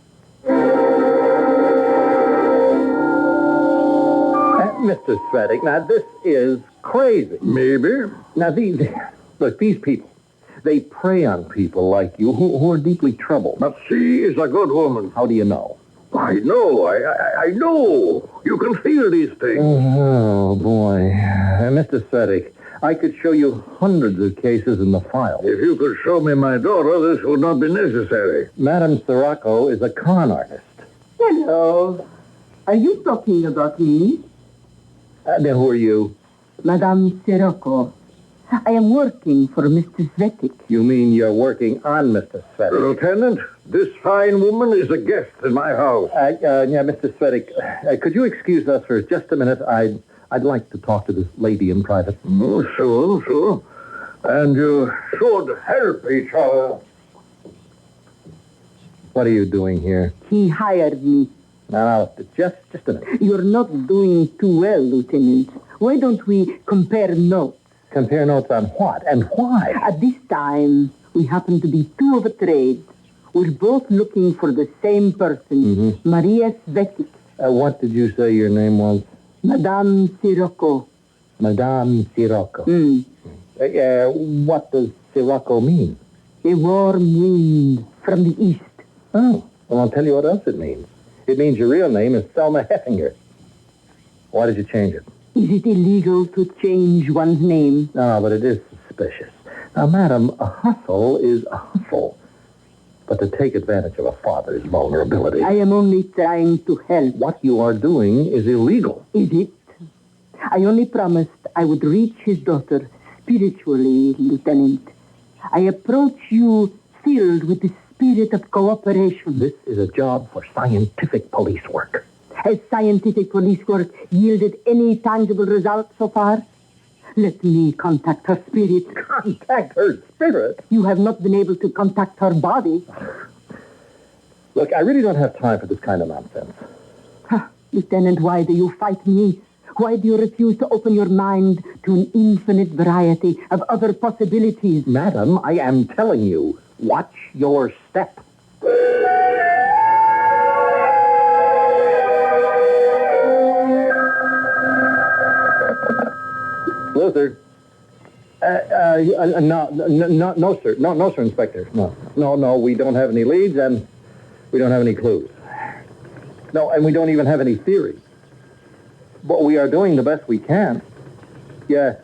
Mr. Svedic, now this is crazy. Maybe. Now, these people, they prey on people like you who are deeply troubled. But she is a good woman. How do you know? I know. I know. You can feel these things. Oh, boy. Mr. Svedic, I could show you hundreds of cases in the file. If you could show me my daughter, this would not be necessary. Madame Sirocco is a con artist. Hello. Are you talking about me? Then who are you? Madame Sirocco. I am working for Mr. Svetic. You mean you're working on Mr. Svetic? Lieutenant, this fine woman is a guest in my house. Yeah, Mr. Svetic, could you excuse us for just a minute? I'd like to talk to this lady in private. Oh, sure. And you should help each other. What are you doing here? He hired me. Now, just a minute. You're not doing too well, Lieutenant. Why don't we compare notes? Compare notes on what and why? At this time, we happen to be two of a trade. We're both looking for the same person, Maria Svetic. What did you say your name was? Madame Sirocco. Madame Sirocco. What does Sirocco mean? A warm wind from the east. Oh, well, I'll tell you what else it means. It means your real name is Selma Heffinger. Why did you change it? Is it illegal to change one's name? No, but it is suspicious. Now, madam, a hustle is a hustle. But to take advantage of a father's vulnerability... I am only trying to help. What you are doing is illegal. Is it? I only promised I would reach his daughter spiritually, Lieutenant. I approach you filled with the spirit of cooperation. This is a job for scientific police work. Has scientific police work yielded any tangible result so far? Let me contact her spirit. Contact her spirit? You have not been able to contact her body. Look, I really don't have time for this kind of nonsense. Lieutenant, why do you fight me? Why do you refuse to open your mind to an infinite variety of other possibilities? Madam, I am telling you, watch your step. Luther. No, sir. No, sir, Inspector. No, we don't have any leads, and we don't have any clues. No, and we don't even have any theories. But we are doing the best we can. Yes,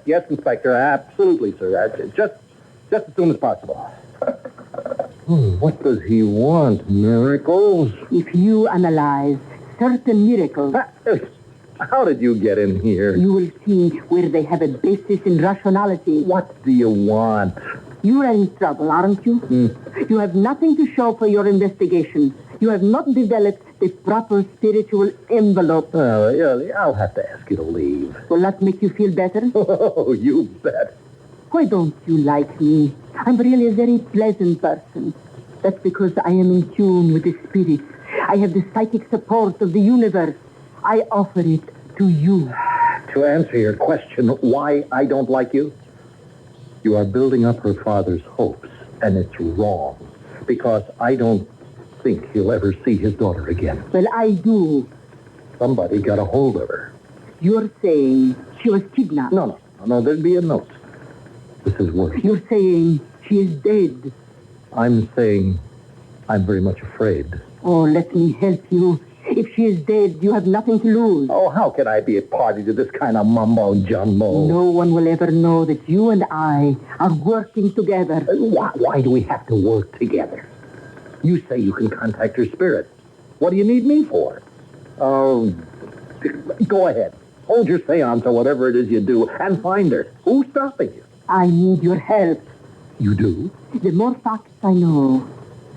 Inspector, absolutely, sir. Just as soon as possible. What does he want? Miracles? If you analyze certain miracles... How did you get in here? You will see where they have a basis in rationality. What do you want? You are in trouble, aren't you? You have nothing to show for your investigation. You have not developed the proper spiritual envelope. Oh, yeah, I'll have to ask you to leave. Will that make you feel better? Oh, you bet. Why don't you like me? I'm really a very pleasant person. That's because I am in tune with the spirit. I have the psychic support of the universe. I offer it to you. To answer your question, why I don't like you? You are building up her father's hopes, and it's wrong. Because I don't think he'll ever see his daughter again. Well, I do. Somebody got a hold of her. You're saying she was kidnapped? No, there'd be a note. This is worse. You're saying she is dead. I'm saying I'm very much afraid. Oh, let me help you. If she is dead, you have nothing to lose. Oh, how can I be a party to this kind of mumbo-jumbo? No one will ever know that you and I are working together. Why do we have to work together? You say you can contact her spirit. What do you need me for? Oh, go ahead. Hold your seance or whatever it is you do and find her. Who's stopping you? I need your help. You do? The more facts I know,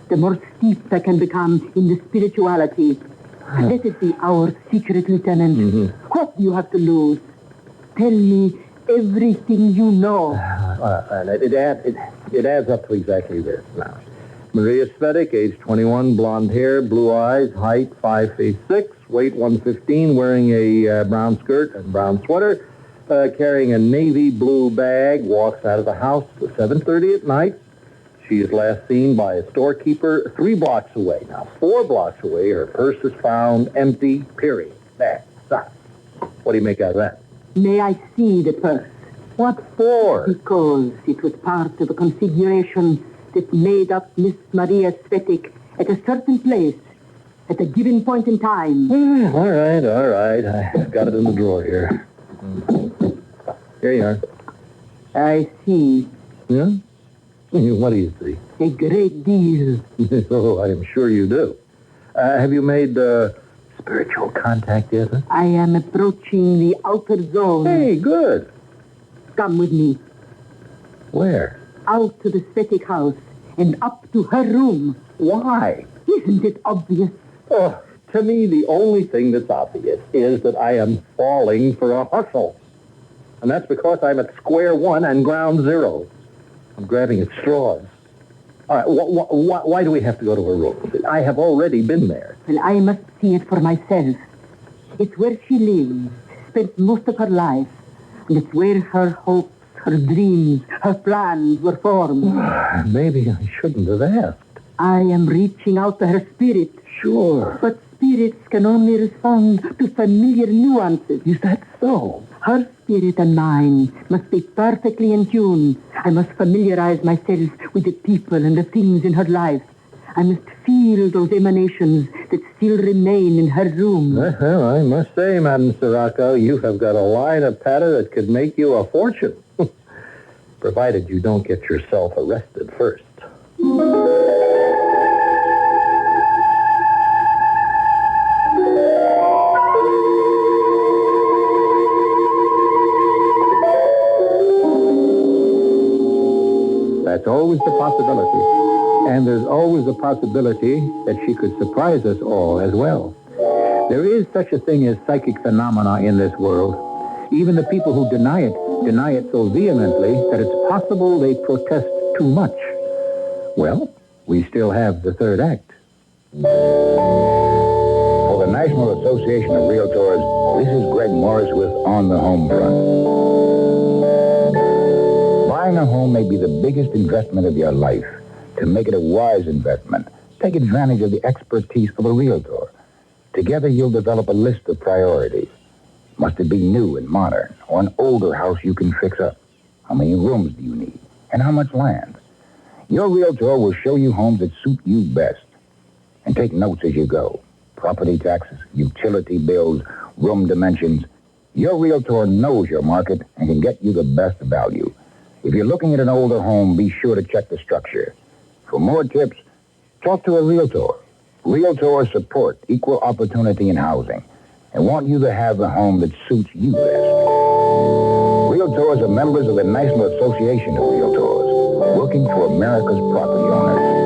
the more steeped I can become in the spirituality. Let it be our secret, Lieutenant. Mm-hmm. What do you have to lose? Tell me everything you know. It adds up to exactly this. Now, Maria Svetic, age 21, blonde hair, blue eyes, height 5 feet 6, weight 115, wearing a brown skirt and brown sweater, carrying a navy blue bag, walks out of the house at 7:30 at night. She is last seen by a storekeeper 3 blocks away. Now, 4 blocks away, her purse is found empty, period. There, stop. What do you make out of that? May I see the purse? What for? Because it was part of a configuration that made up Miss Maria Svetic at a certain place, at a given point in time. All right. I've got it in the drawer here. Here you are. I see. Yeah? What do you see? A great deal. Oh, I am sure you do. Have you made spiritual contact yet? Huh? I am approaching the outer zone. Hey, good. Come with me. Where? Out to the Svetic house and up to her room. Why? Isn't it obvious? Oh, to me, the only thing that's obvious is that I am falling for a hustle. And that's because I'm at square one and ground zero. I'm grabbing at straws. All right, why do we have to go to her room? I have already been there. Well, I must see it for myself. It's where she lives, spent most of her life. And it's where her hopes, her dreams, her plans were formed. Maybe I shouldn't have asked. I am reaching out to her spirit. Sure. But spirits can only respond to familiar nuances. Is that so? Her spirit and mine must be perfectly in tune. I must familiarize myself with the people and the things in her life. I must feel those emanations that still remain in her room. Well, I must say, Madam Sirocco, you have got a line of patter that could make you a fortune. Provided you don't get yourself arrested first. That's always the possibility. And there's always a possibility that she could surprise us all as well. There is such a thing as psychic phenomena in this world. Even the people who deny it so vehemently that it's possible they protest too much. Well, we still have the third act. For the National Association of Realtors, this is Greg Morris with On the Home Front. Buying a home may be the biggest investment of your life. To make it a wise investment, take advantage of the expertise of a realtor. Together, you'll develop a list of priorities. Must it be new and modern, or an older house you can fix up? How many rooms do you need, and how much land? Your realtor will show you homes that suit you best. And take notes as you go. Property taxes, utility bills, room dimensions. Your realtor knows your market and can get you the best value. If you're looking at an older home, be sure to check the structure. For more tips, talk to a realtor. Realtors support equal opportunity in housing and want you to have the home that suits you best. Realtors are members of the National Association of Realtors, working for America's property owners.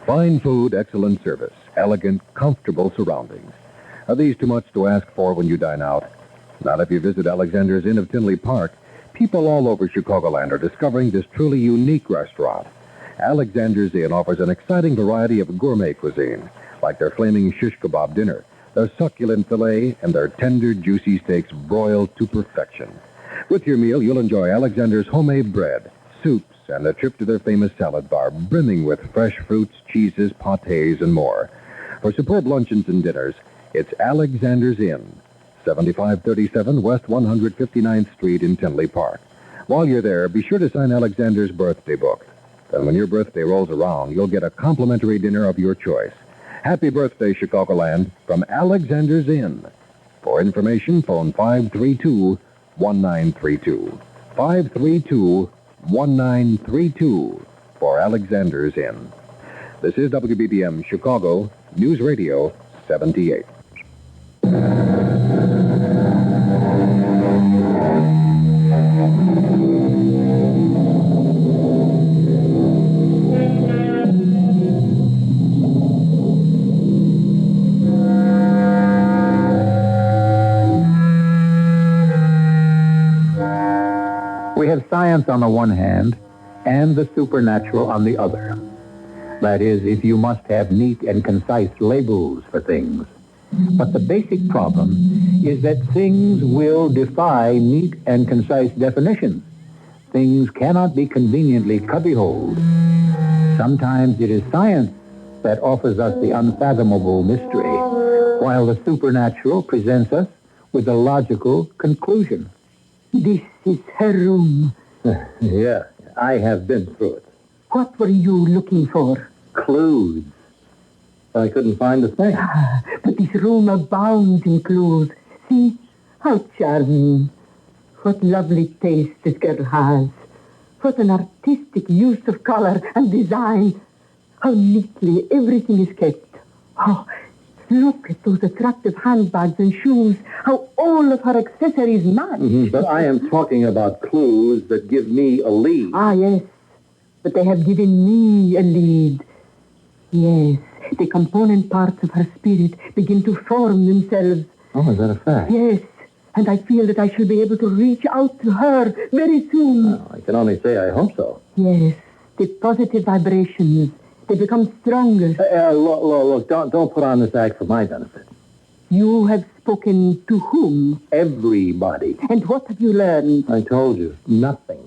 Fine food, excellent service, elegant, comfortable surroundings. Are these too much to ask for when you dine out? Not if you visit Alexander's Inn of Tinley Park. People all over Chicagoland are discovering this truly unique restaurant. Alexander's Inn offers an exciting variety of gourmet cuisine, like their flaming shish kebab dinner, their succulent filet, and their tender, juicy steaks broiled to perfection. With your meal, you'll enjoy Alexander's homemade bread, soups, and a trip to their famous salad bar, brimming with fresh fruits, cheeses, pâtés, and more. For superb luncheons and dinners, it's Alexander's Inn. 7537 West 159th Street in Tinley Park. While you're there, be sure to sign Alexander's birthday book. Then when your birthday rolls around, you'll get a complimentary dinner of your choice. Happy birthday, Chicagoland, from Alexander's Inn. For information, phone 532-1932. 532-1932 for Alexander's Inn. This is WBBM Chicago, News Radio 78. We have science on the one hand and the supernatural on the other. That is, if you must have neat and concise labels for things. But the basic problem is that things will defy neat and concise definitions. Things cannot be conveniently cubbyholed. Sometimes it is science that offers us the unfathomable mystery, while the supernatural presents us with a logical conclusion. This is her room. Yeah, I have been through it. What were you looking for? Clues. I couldn't find a thing. But this room abounds in clues. See, how charming. What lovely taste this girl has. What an artistic use of color and design. How neatly everything is kept. Oh, look at those attractive handbags and shoes. How all of her accessories match. But I am talking about clues that give me a lead. Ah, yes. But they have given me a lead. Yes, the component parts of her spirit begin to form themselves. Oh, is that a fact? Yes, and I feel that I shall be able to reach out to her very soon. I can only say I hope so. Yes, the positive vibrations, they become stronger. Look, don't put on this act for my benefit. You have spoken to whom? Everybody. And what have you learned? I told you, nothing.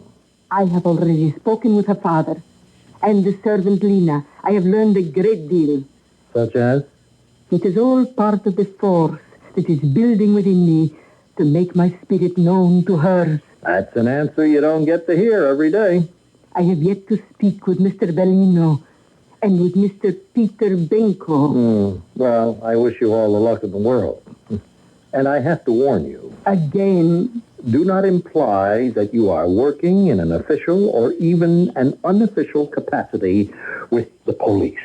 I have already spoken with her father. And the servant Lena. I have learned a great deal. Such as? It is all part of the force that is building within me to make my spirit known to her. That's an answer you don't get to hear every day. I have yet to speak with Mr. Bellino and with Mr. Peter Benko. Well, I wish you all the luck in the world. And I have to warn you. Again? Do not imply that you are working in an official or even an unofficial capacity with the police.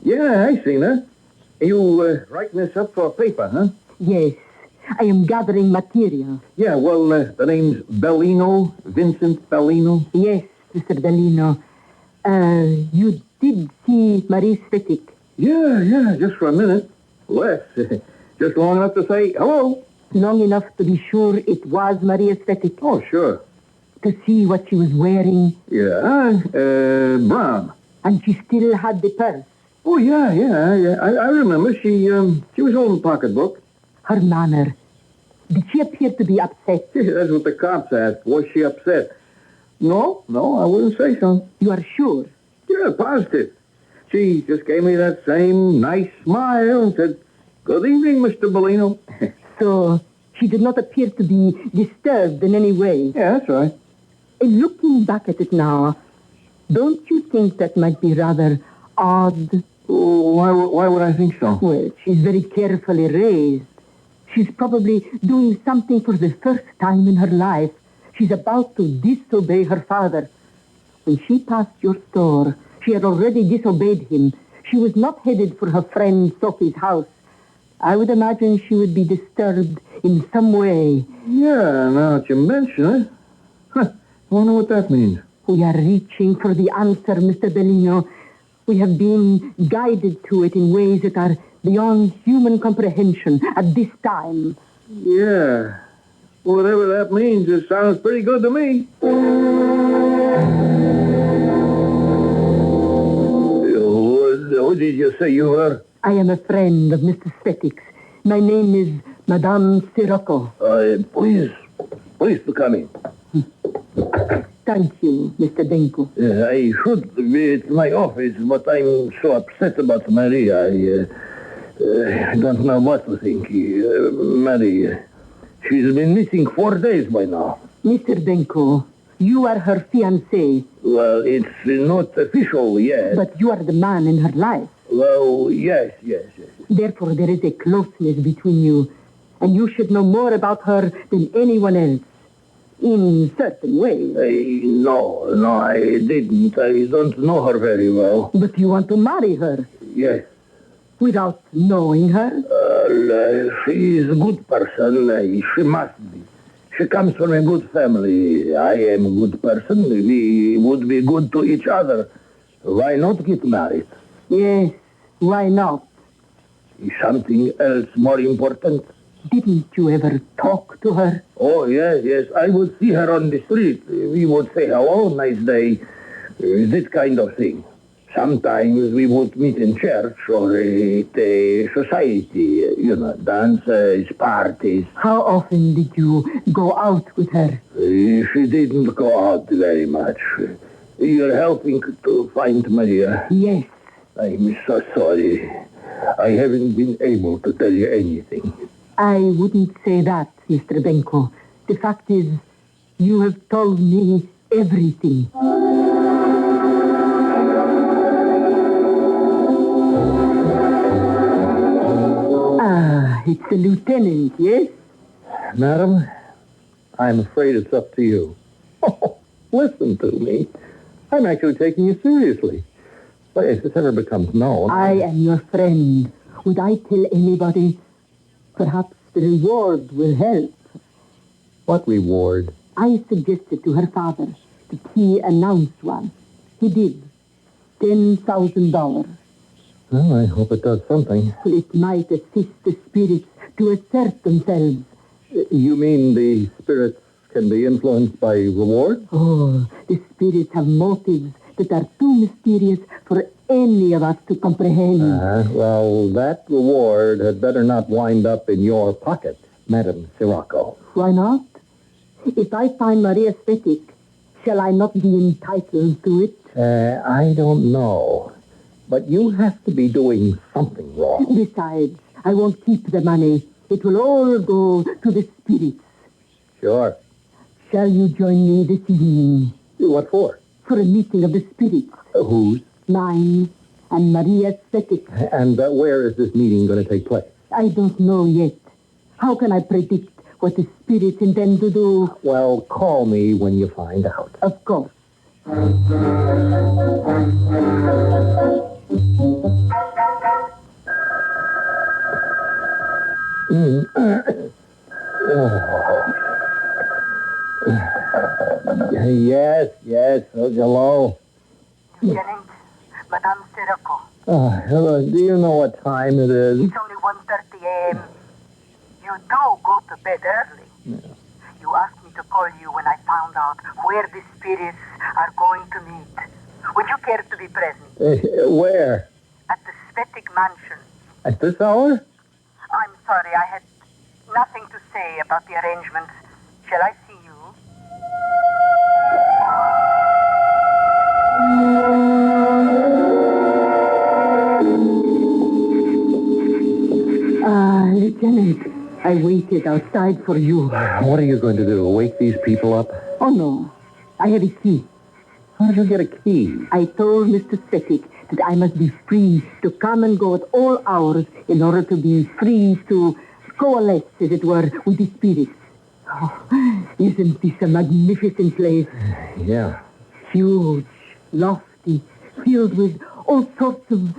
Yeah, I seen her. You writing this up for a paper, huh? Yes. I am gathering material. Yeah, well, the name's Bellino, Vincent Bellino. Yes, Mr. Bellino. You did see Marie Svetic. Yeah, just for a minute. Less. Just long enough to say hello. Long enough to be sure it was Maria Svetic. Oh, sure. To see what she was wearing. Yeah, brown. And she still had the purse. Oh, yeah. I remember. She was holding a pocketbook. Her manner. Did she appear to be upset? That's what the cops asked. Was she upset? No, I wouldn't say so. You are sure? Yeah, positive. She just gave me that same nice smile and said, "Good evening, Mr. Bellino." So she did not appear to be disturbed in any way. Yeah, that's right. And looking back at it now, don't you think that might be rather odd? Oh, why would I think so? Well, she's very carefully raised. She's probably doing something for the first time in her life. She's about to disobey her father. When she passed your store, she had already disobeyed him. She was not headed for her friend Sophie's house. I would imagine she would be disturbed in some way. Yeah, now that you mention it. I wonder what that means. We are reaching for the answer, Mr. Bellino. We have been guided to it in ways that are beyond human comprehension at this time. Yeah. Whatever that means, it sounds pretty good to me. What did you say you were? I am a friend of Mr. Svetic's. My name is Madame Sirocco. Please come in. Thank you, Mr. Denko. I should be at my office, but I'm so upset about Maria. I don't know what to think. Maria, she's been missing 4 days by now. Mr. Denko, you are her fiancé. Well, it's not official yet. But you are the man in her life. Well, yes. Therefore, there is a closeness between you, and you should know more about her than anyone else. In certain ways. No, I didn't. I don't know her very well. But you want to marry her? Yes. Without knowing her? She is a good person. She must be. She comes from a good family. I am a good person. We would be good to each other. Why not get married? Yes, why not? Is something else more important? Didn't you ever talk to her? Oh, yes. I would see her on the street. We would say, hello, nice day. This kind of thing. Sometimes we would meet in church or at a society, dances, parties. How often did you go out with her? She didn't go out very much. You're helping to find Maria? Yes. I'm so sorry. I haven't been able to tell you anything. I wouldn't say that, Mr. Benko. The fact is, you have told me everything. It's the lieutenant, yes? Madam, I'm afraid it's up to you. Oh, listen to me. I'm actually taking you seriously. But if this ever becomes known... I am your friend. Would I tell anybody? Perhaps the reward will help. What reward? I suggested to her father that he announce one. He did. $10,000. Well, I hope it does something. It might assist the spirits to assert themselves. You mean the spirits can be influenced by reward? Oh, the spirits have motives that are too mysterious for any of us to comprehend. Well, that reward had better not wind up in your pocket, Madam Sirocco. Why not? If I find Maria Svetic, shall I not be entitled to it? I don't know. But you have to be doing something wrong. Besides, I won't keep the money. It will all go to the spirits. Sure. Shall you join me this evening? What for? For a meeting of the spirits. Whose? Mine and Maria Svetic. And where is this meeting going to take place? I don't know yet. How can I predict what the spirits intend to do? Well, call me when you find out. Of course. Yes. Hello. Lieutenant, Madame Sirocco. Hello. Do you know what time it is? It's only 1:30 a.m. You do go to bed early. Yeah. You asked me to call you when I found out where the spirits are going to meet. Would you care to be present? Where? At the Svetic Mansion. At this hour? I'm sorry, I had nothing to say about the arrangements. Shall I see you? Lieutenant, I waited outside for you. What are you going to do? Wake these people up? Oh, no. I have a key. How did you get a key? I told Mr. Svetic that I must be free to come and go at all hours in order to be free to coalesce, as it were, with the spirits. Oh, isn't this a magnificent place? Yeah. Huge, lofty, filled with all sorts of,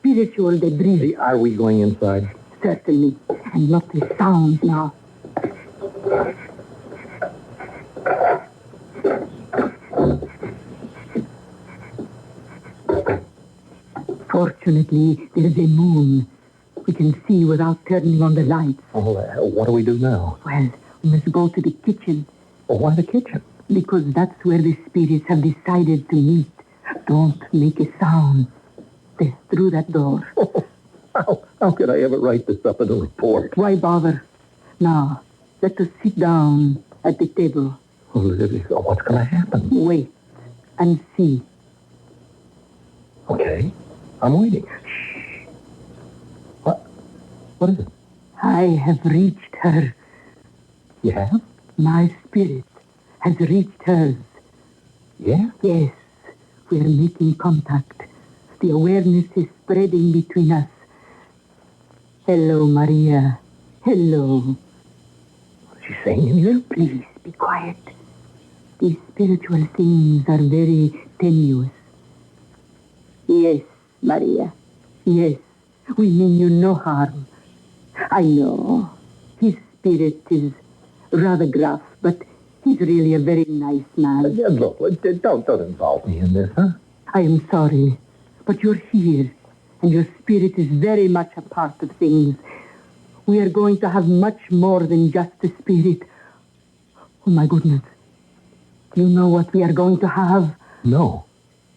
spiritual debris. Are we going inside? Certainly. And not a sound now. Fortunately, there's a moon. We can see without turning on the lights. Oh, what do we do now? Well, we must go to the kitchen. Oh, why the kitchen? Because that's where the spirits have decided to meet. Don't make a sound. They're through that door. How could I ever write this up in a report? Why bother? Now, let us sit down at the table. What's going to happen? Wait and see. Okay, I'm waiting. What is it? I have reached her. You have? My spirit has reached hers. Yeah? Yes, we're making contact. The awareness is spreading between us. Hello, Maria. Hello. What's she saying in here? Please, be quiet. These spiritual things are very tenuous. Yes, Maria. Yes, we mean you no harm. I know. His spirit is rather gruff, but he's really a very nice man. Look, don't involve me in this, huh? I am sorry, but you're here, and your spirit is very much a part of things. We are going to have much more than just the spirit. Oh, my goodness. Do you know what we are going to have? No.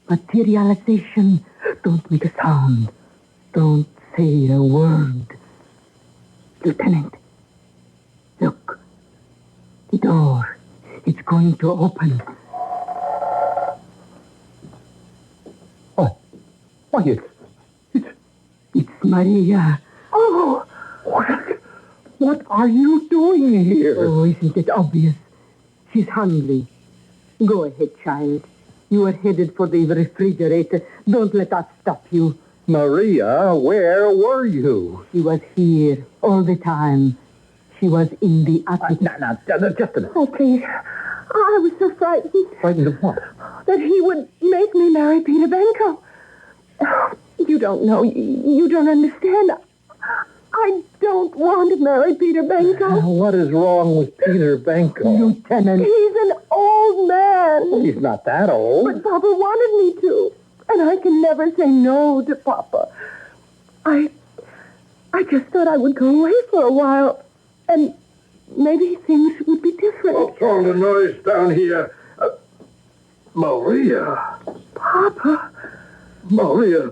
Materialization. Don't make a sound. Don't say a word. Lieutenant, look. The door. It's going to open. What? Why, It's Maria. Oh! What are you doing here? Oh, isn't it obvious? She's hungry. Go ahead, child. You are headed for the refrigerator. Don't let us stop you. Maria, where were you? She was here all the time. She was in the attic. Now, just a minute. Oh, please. I was so frightened. Frightened of what? That he would make me marry Peter Benko. You don't know. You don't understand. I don't want to marry Peter Benko. What is wrong with Peter Benko? Lieutenant. He's an old man. He's not that old. But Papa wanted me to. And I can never say no to Papa. I just thought I would go away for a while. And maybe things would be different. What's all the noise down here? Maria. Papa. Maria.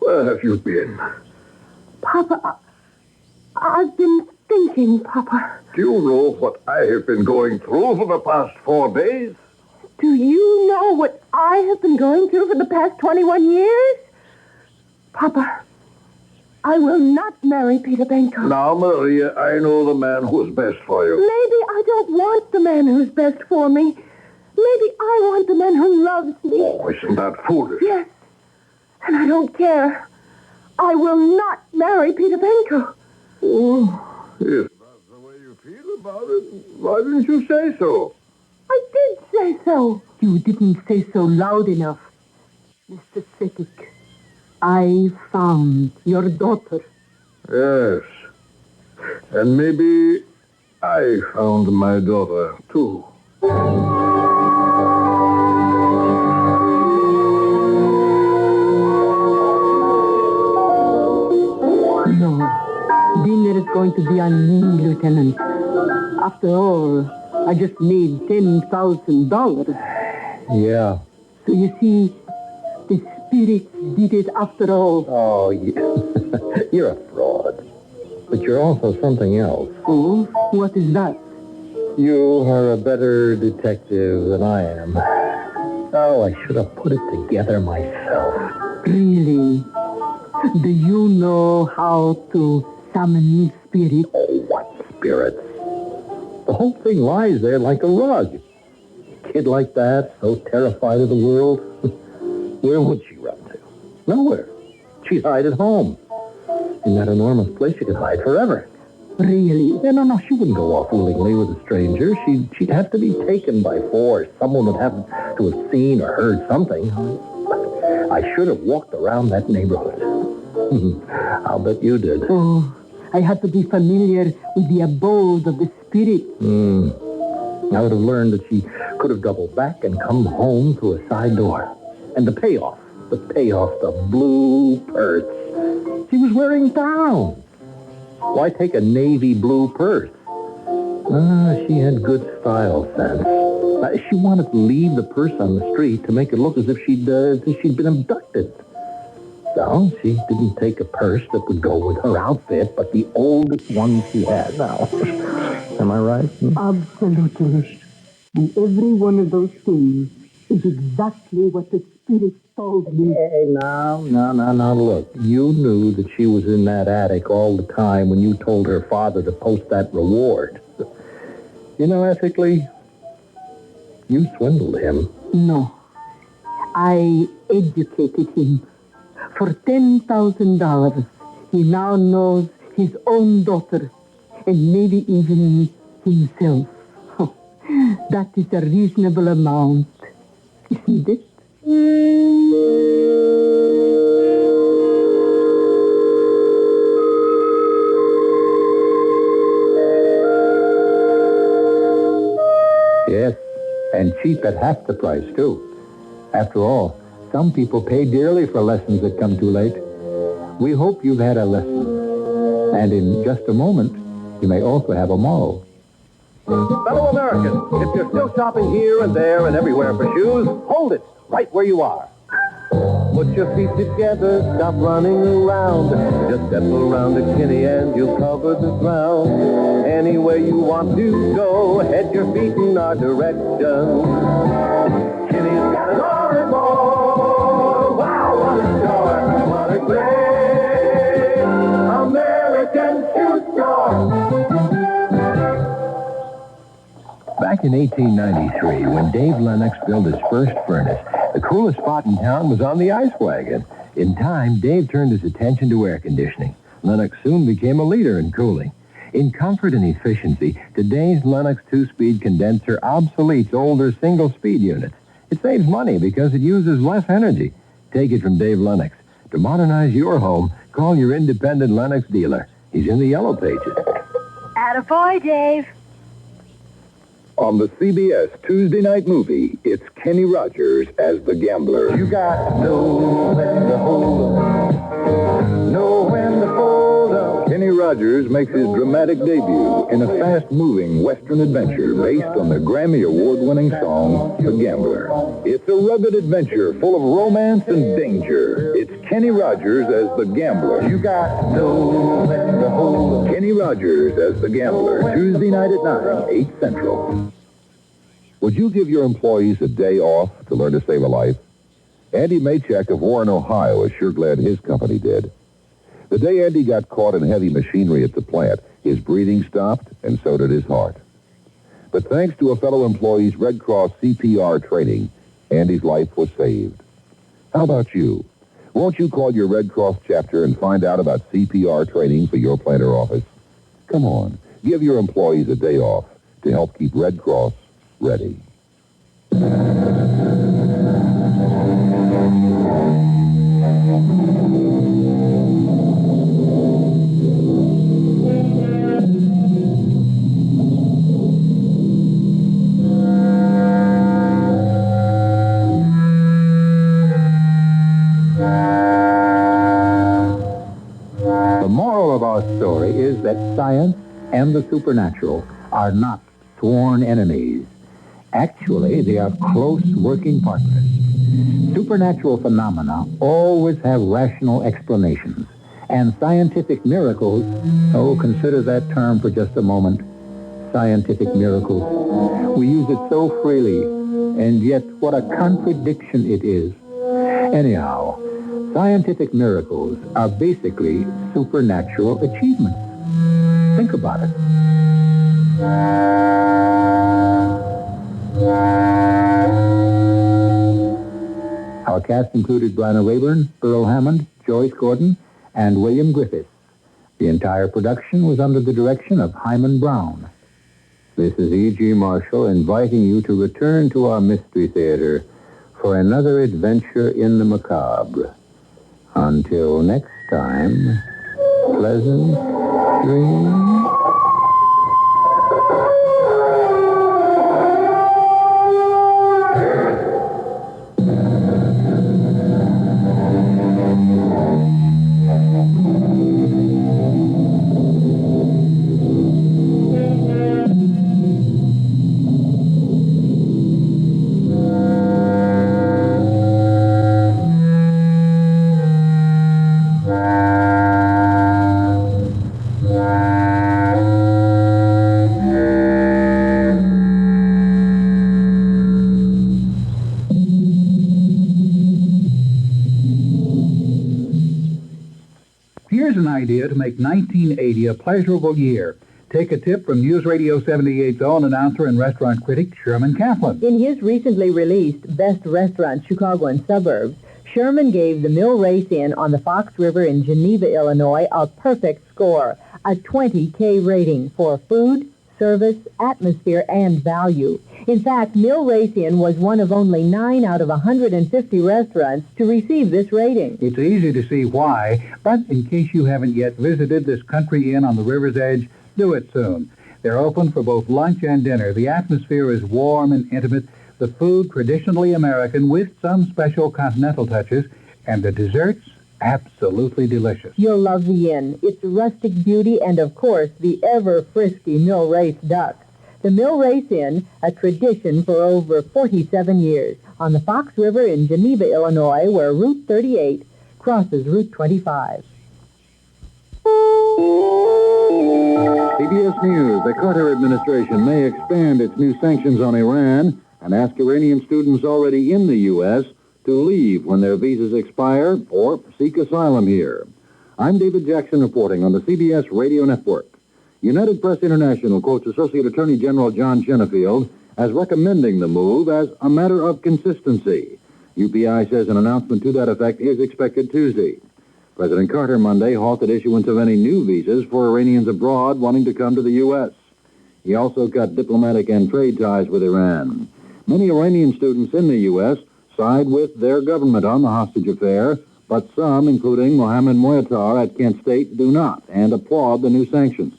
Where have you been? Papa, I've been thinking, Papa. Do you know what I have been going through for the past 4 days? Do you know what I have been going through for the past 21 years? Papa, I will not marry Peter Benko. Now, Maria, I know the man who's best for you. Maybe I don't want the man who's best for me. Maybe I want the man who loves me. Oh, isn't that foolish? Yes, and I don't care. I will not marry Peter Benko. Oh, if that's the way you feel about it, why didn't you say so? I did say so. You didn't say so loud enough. Mr. Setik, I found your daughter. Yes. And maybe I found my daughter, too. No. Dinner is going to be on me, Lieutenant. After all, I just made $10,000. Yeah. So you see, the spirit did it after all. Oh, you're a fraud. But you're also something else. Oh, what is that? You are a better detective than I am. Oh, I should have put it together myself. Really? Do you know how to summon spirits? Oh, what spirits? The whole thing lies there like a rug. A kid like that, so terrified of the world, where would she run to? Nowhere. She'd hide at home. In that enormous place, she could hide forever. Really? Yeah, no, she wouldn't go off willingly with a stranger. She'd have to be taken by force. Someone would have to have seen or heard something. I should have walked around that neighborhood. I'll bet you did. Oh, I had to be familiar with the abode of the spirit. I would have learned that she could have doubled back and come home through a side door. And the payoff, the blue purse. She was wearing brown. Why take a navy blue purse? She had good style sense. She wanted to leave the purse on the street to make it look as if she'd been abducted. So she didn't take a purse that would go with her outfit, but the oldest one she had now. Am I right? Absolutely. And every one of those things is exactly what the spirit told me. Hey, now, look. You knew that she was in that attic all the time when you told her father to post that reward. You know, ethically, you swindled him. No. I educated him. For $10,000, he now knows his own daughter, and maybe even himself. Oh, that is a reasonable amount, isn't it? Yes, and cheap at half the price, too. After all, some people pay dearly for lessons that come too late. We hope you've had a lesson. And in just a moment, you may also have a moral. Fellow Americans, if you're still shopping here and there and everywhere for shoes, hold it right where you are. Put your feet together, stop running around. Just step around to Kinney and you'll cover the ground. Anywhere you want to go, head your feet in our direction. Kinney's got an Oracle. Wow, what a store, what a great American shoe store. Back in 1893, when Dave Lennox built his first furnace, the coolest spot in town was on the ice wagon. In time, Dave turned his attention to air conditioning. Lennox soon became a leader in cooling. In comfort and efficiency, today's Lennox two-speed condenser obsoletes older single-speed units. It saves money because it uses less energy. Take it from Dave Lennox. To modernize your home, call your independent Lennox dealer. He's in the yellow pages. Attaboy, Dave. On the CBS Tuesday night movie, it's Kenny Rogers as the gambler. You got to know when to hold up. Know when to fold up. Kenny Rogers makes his dramatic debut in a fast-moving Western adventure based on the Grammy Award-winning song, The Gambler. It's a rugged adventure full of romance and danger. It's Kenny Rogers as the gambler. You got to know when to hold up. Kenny Rogers as the gambler, Tuesday night at 9, 8 Central. Would you give your employees a day off to learn to save a life? Andy Maycheck of Warren, Ohio is sure glad his company did. The day Andy got caught in heavy machinery at the plant, his breathing stopped, and so did his heart. But thanks to a fellow employee's Red Cross CPR training, Andy's life was saved. How about you? Won't you call your Red Cross chapter and find out about CPR training for your plant or office? Come on, give your employees a day off to help keep Red Cross ready. The moral of our story is that science and the supernatural are not sworn enemies. Actually, they are close working partners. Supernatural phenomena always have rational explanations, and scientific miracles, consider that term for just a moment, scientific miracles. We use it so freely, and yet what a contradiction it is. Anyhow, scientific miracles are basically supernatural achievements. Think about it. Our cast included Bryna Rayburn, Earl Hammond, Joyce Gordon, and William Griffiths. The entire production was under the direction of Hyman Brown. This is E.G. Marshall inviting you to return to our Mystery Theater for another adventure in the macabre. Until next time, pleasant dreams. an idea to make 1980 a pleasurable year. Take a tip from News Radio 78's own announcer and restaurant critic, Sherman Kaplan. In his recently released Best Restaurant, Chicago and Suburbs, Sherman gave the Mill Race Inn on the Fox River in Geneva, Illinois, a perfect score, a 20K rating for food, service, atmosphere, and value. In fact, Mill Race Inn was one of only 9 out of 150 restaurants to receive this rating. It's easy to see why, but in case you haven't yet visited this country inn on the river's edge, do it soon. They're open for both lunch and dinner. The atmosphere is warm and intimate, the food traditionally American with some special continental touches, and the desserts absolutely delicious. You'll love the inn, its rustic beauty, and of course, the ever-frisky Mill Race duck. The Mill Race Inn, a tradition for over 47 years, on the Fox River in Geneva, Illinois, where Route 38 crosses Route 25. CBS News. The Carter administration may expand its new sanctions on Iran and ask Iranian students already in the U.S. to leave when their visas expire or seek asylum here. I'm David Jackson reporting on the CBS Radio Network. United Press International quotes Associate Attorney General John Chenefield as recommending the move as a matter of consistency. UPI says an announcement to that effect is expected Tuesday. President Carter Monday halted issuance of any new visas for Iranians abroad wanting to come to the U.S. He also cut diplomatic and trade ties with Iran. Many Iranian students in the U.S. side with their government on the hostage affair, but some, including Mohammed Moyattar at Kent State, do not and applaud the new sanctions.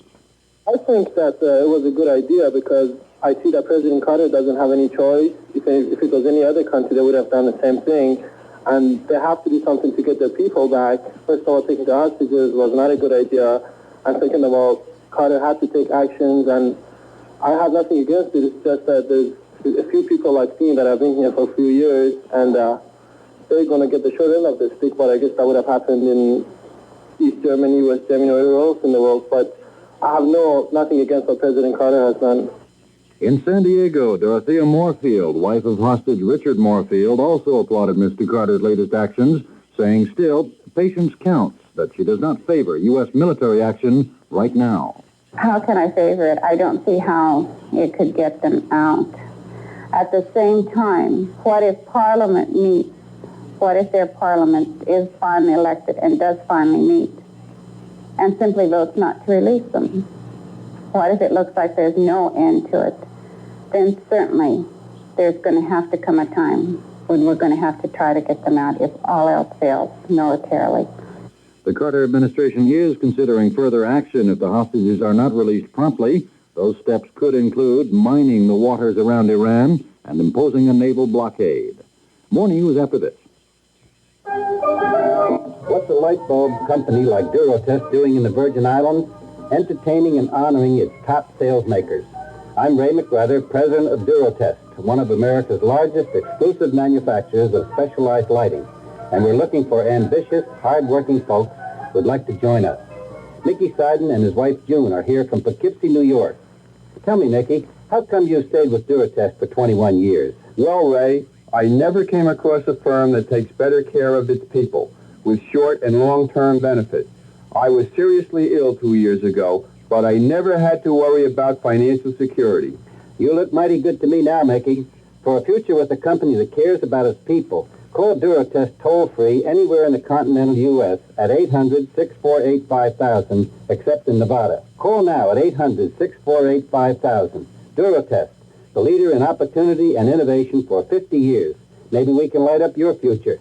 I think that it was a good idea because I see that President Carter doesn't have any choice. If it was any other country, they would have done the same thing. And they have to do something to get their people back. First of all, taking the hostages was not a good idea. And second of all, Carter had to take actions. And I have nothing against it. It's just that there's a few people like me that have been here for a few years, and they're going to get the short end of the stick. But I guess that would have happened in East Germany, West Germany, or anywhere else in the world. But I have nothing against what President Carter has done. In San Diego, Dorothea Moorfield, wife of hostage Richard Moorfield, also applauded Mr. Carter's latest actions, saying still, patience counts, that she does not favor U.S. military action right now. How can I favor it? I don't see how it could get them out. At the same time, what if Parliament meets? What if their Parliament is finally elected and does finally meet and simply votes not to release them? What if it looks like there's no end to it? Then certainly there's going to have to come a time when we're going to have to try to get them out if all else fails militarily. The Carter administration is considering further action if the hostages are not released promptly. Those steps could include mining the waters around Iran and imposing a naval blockade. More news after this. What's a light bulb company like Durotest doing in the Virgin Islands? Entertaining and honoring its top sales makers. I'm Ray McBrother, president of Durotest, one of America's largest exclusive manufacturers of specialized lighting. And we're looking for ambitious, hard-working folks who'd like to join us. Mickey Seiden and his wife June are here from Poughkeepsie, New York. Tell me, Mickey, how come you stayed with Durotest for 21 years? Well, Ray, I never came across a firm that takes better care of its people with short and long-term benefits. I was seriously ill 2 years ago, but I never had to worry about financial security. You look mighty good to me now, Mickey. For a future with a company that cares about its people, call Durotest toll-free anywhere in the continental U.S. at 800-648-5000, except in Nevada. Call now at 800-648-5000. Durotest, the leader in opportunity and innovation for 50 years. Maybe we can light up your future.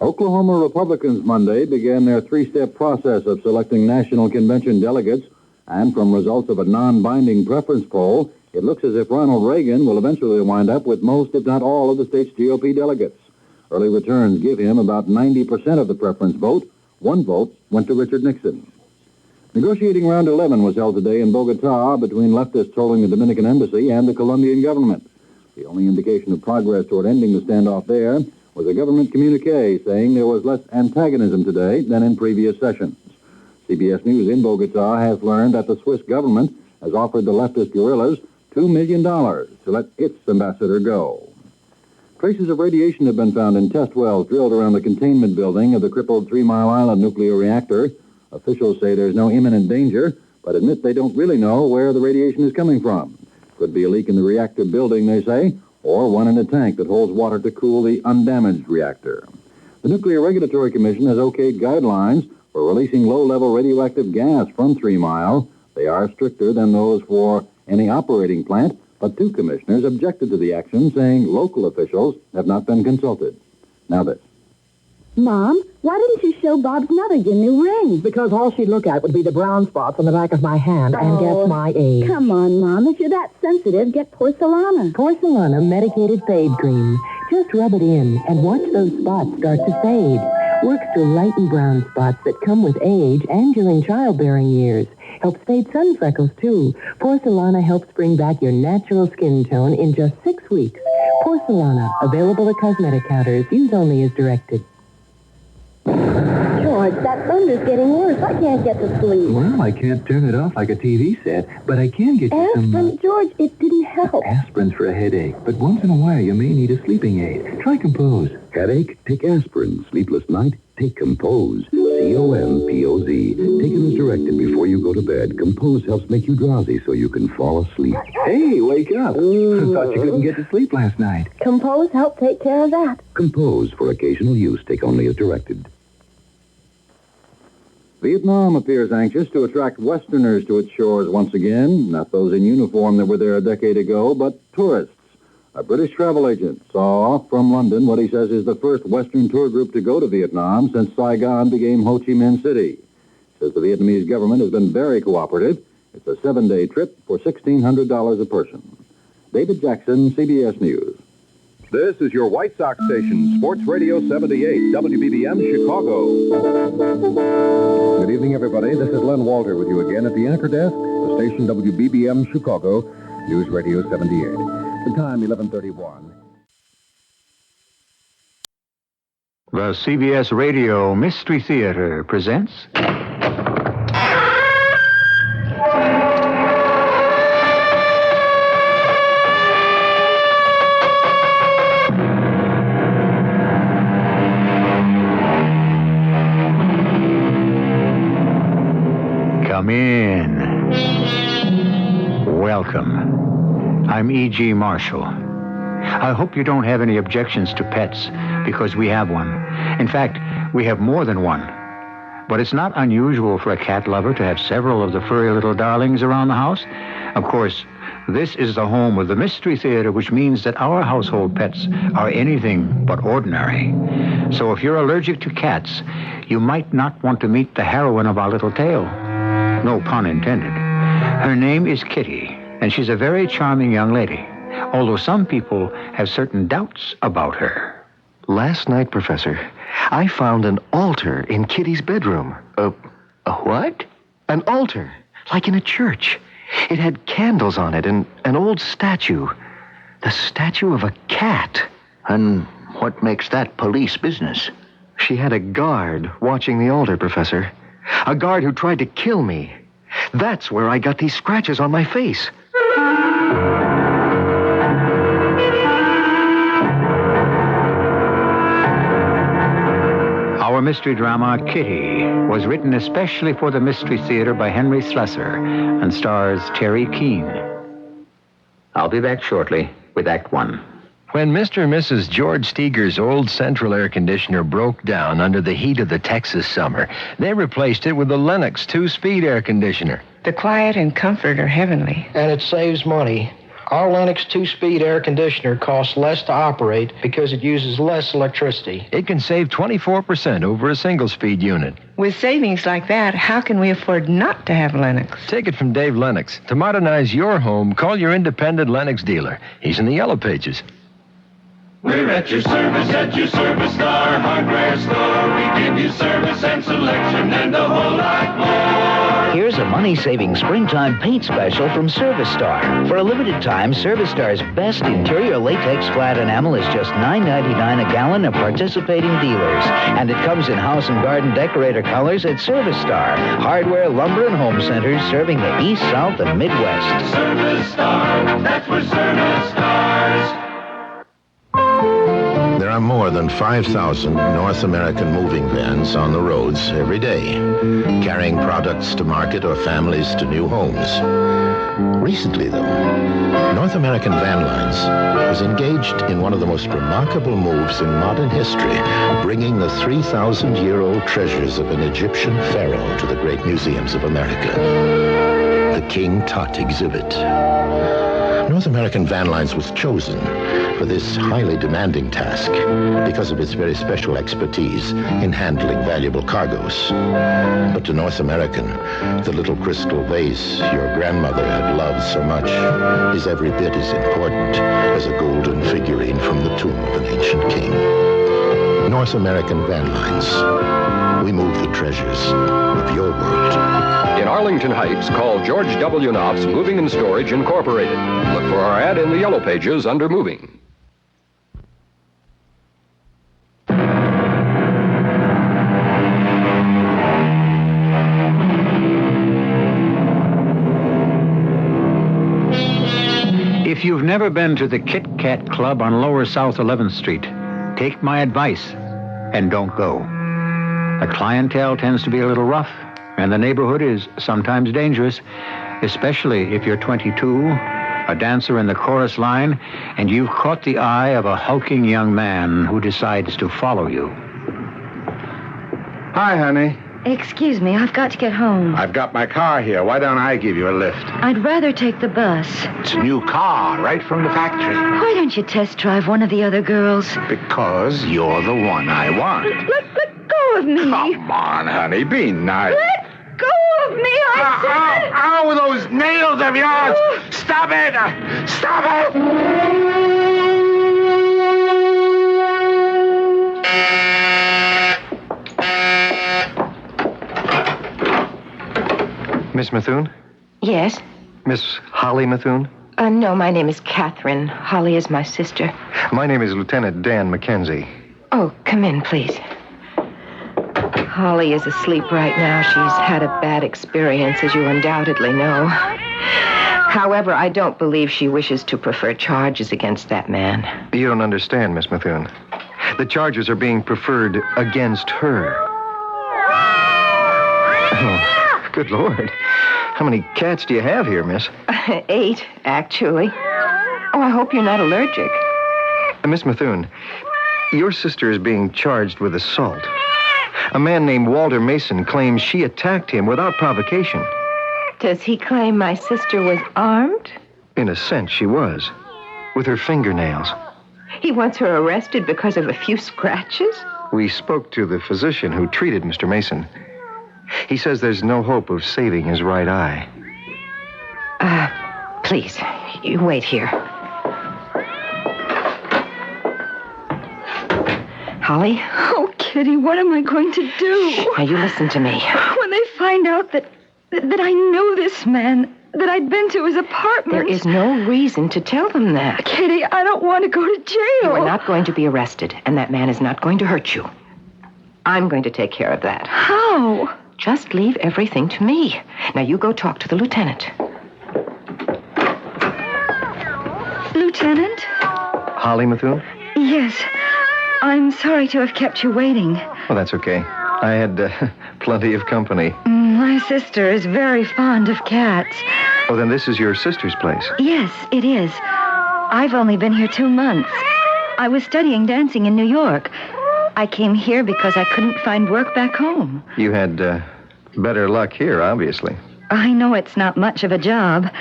Oklahoma Republicans Monday began their three-step process of selecting National Convention delegates, and from results of a non-binding preference poll, it looks as if Ronald Reagan will eventually wind up with most, if not all, of the state's GOP delegates. Early returns give him about 90% of the preference vote. One vote went to Richard Nixon. Negotiating round 11 was held today in Bogota between leftists holding the Dominican embassy and the Colombian government. The only indication of progress toward ending the standoff there was a government communique saying there was less antagonism today than in previous sessions. CBS News in Bogota has learned that the Swiss government has offered the leftist guerrillas $2 million to let its ambassador go. Traces of radiation have been found in test wells drilled around the containment building of the crippled 3 Mile Island nuclear reactor. Officials say there's no imminent danger, but admit they don't really know where the radiation is coming from. Could be a leak in the reactor building, they say, or one in a tank that holds water to cool the undamaged reactor. The Nuclear Regulatory Commission has okayed guidelines for releasing low-level radioactive gas from 3 Mile. They are stricter than those for any operating plant, but 2 commissioners objected to the action, saying local officials have not been consulted. Now this. Mom, why didn't you show Bob's mother your new ring? Because all she'd look at would be the brown spots on the back of my hand and guess my age. Come on, Mom. If you're that sensitive, get Porcelana. Porcelana Medicated Fade Cream. Just rub it in and watch those spots start to fade. Works to lighten brown spots that come with age and during childbearing years. Helps fade sun freckles, too. Porcelana helps bring back your natural skin tone in just 6 weeks. Porcelana, available at cosmetic counters. Use only as directed. George, that thunder's getting worse. I can't get to sleep. Well, I can't turn it off like a TV set, but I can get you some... Aspirin, George, it didn't help. Aspirin's for a headache, but once in a while you may need a sleeping aid. Try Compose. Headache? Take aspirin. Sleepless night? Take Compose. C-O-M-P-O-Z. Taken as directed before you go to bed, Compose helps make you drowsy so you can fall asleep. Hey, wake up. I thought you couldn't get to sleep last night. Compose help take care of that. Compose for occasional use. Take only as directed. Vietnam appears anxious to attract Westerners to its shores once again. Not those in uniform that were there a decade ago, but tourists. A British travel agent saw off from London what he says is the first Western tour group to go to Vietnam since Saigon became Ho Chi Minh City. Says the Vietnamese government has been very cooperative. It's a 7-day trip for $1,600 a person. David Jackson, CBS News. This is your White Sox station, Sports Radio 78, WBBM Chicago. Good evening, everybody. This is Len Walter with you again at the anchor desk, the station WBBM Chicago, News Radio 78. The time, 11:31. The CBS Radio Mystery Theater presents... Come in. Welcome. I'm E.G. Marshall. I hope you don't have any objections to pets, because we have one. In fact, we have more than one. But it's not unusual for a cat lover to have several of the furry little darlings around the house. Of course, this is the home of the Mystery Theater, which means that our household pets are anything but ordinary. So if you're allergic to cats, you might not want to meet the heroine of our little tale. No pun intended. Her name is Kitty, and she's a very charming young lady, although some people have certain doubts about her. Last night, Professor, I found an altar in Kitty's bedroom. A what? An altar, like in a church. It had candles on it and an old statue. The statue of a cat. And what makes that police business? She had a guard watching the altar, Professor. A guard who tried to kill me. That's where I got these scratches on my face. Our mystery drama, Kitty, was written especially for the Mystery Theater by Henry Slessor and stars Terry Keane. I'll be back shortly with Act One. When Mr. and Mrs. George Steger's old central air conditioner broke down under the heat of the Texas summer, they replaced it with the Lennox 2-speed air conditioner. The quiet and comfort are heavenly. And it saves money. Our Lennox 2-speed air conditioner costs less to operate because it uses less electricity. It can save 24% over a single-speed unit. With savings like that, how can we afford not to have Lennox? Take it from Dave Lennox. To modernize your home, call your independent Lennox dealer. He's in the Yellow Pages. We're at your service star hardware store. We give you service and selection and a whole lot more. Here's a money-saving springtime paint special from Service Star. For a limited time, Service Star's best interior latex flat enamel is just $9.99 a gallon at participating dealers. And it comes in house and garden decorator colors at Service Star. Hardware, lumber, and home centers serving the East, South, and Midwest. Service Star, that's where service stars. more than 5,000 North American moving vans on the roads every day, carrying products to market or families to new homes. Recently, though, North American Van Lines was engaged in one of the most remarkable moves in modern history, bringing the 3,000-year-old treasures of an Egyptian pharaoh to the great museums of America. The King Tut exhibit. North American Van Lines was chosen for this highly demanding task because of its very special expertise in handling valuable cargoes. But to North American, the little crystal vase your grandmother had loved so much is every bit as important as a golden figurine from the tomb of an ancient king. North American Van Lines. We move the treasures of your world. In Arlington Heights, call George W. Knopf's Moving and Storage Incorporated. Look for our ad in the yellow pages under Moving. If you've never been to the Kit Kat Club on Lower South 11th Street, take my advice and don't go. The clientele tends to be a little rough, and the neighborhood is sometimes dangerous, especially if you're 22, a dancer in the chorus line, and you've caught the eye of a hulking young man who decides to follow you. Hi, honey. Excuse me, I've got to get home. I've got my car here. Why don't I give you a lift? I'd rather take the bus. It's a new car, right from the factory. Why don't you test drive one of the other girls? Because you're the one I want. Let go of me. Come on, honey, be nice. Let go of me, I said. Ow, with those nails of yours. Stop it. Stop it. Miss Methuen? Yes? Miss Holly Methuen? No, my name is Catherine. Holly is my sister. My name is Lieutenant Dan Mackenzie. Oh, come in, please. Holly is asleep right now. She's had a bad experience, as you undoubtedly know. However, I don't believe she wishes to prefer charges against that man. You don't understand, Miss Methuen. The charges are being preferred against her. Oh, good Lord. How many cats do you have here, miss? 8, actually. Oh, I hope you're not allergic. Miss Methuen, your sister is being charged with assault. A man named Walter Mason claims she attacked him without provocation. Does he claim my sister was armed? In a sense, she was. With her fingernails. He wants her arrested because of a few scratches? We spoke to the physician who treated Mr. Mason. He says there's no hope of saving his right eye. Please, you wait here. Holly? Oh, Kitty, what am I going to do? Now, you listen to me. When they find out that I knew this man, that I'd been to his apartment... There is no reason to tell them that. Kitty, I don't want to go to jail. You are not going to be arrested, and that man is not going to hurt you. I'm going to take care of that. How? Just leave everything to me. Now, you go talk to the lieutenant. Lieutenant? Holly Methuen? Yes. I'm sorry to have kept you waiting. Well, that's okay. I had plenty of company. My sister is very fond of cats. Oh, then this is your sister's place? Yes, it is. I've only been here 2 months. I was studying dancing in New York. I came here because I couldn't find work back home. You had better luck here, obviously. I know it's not much of a job,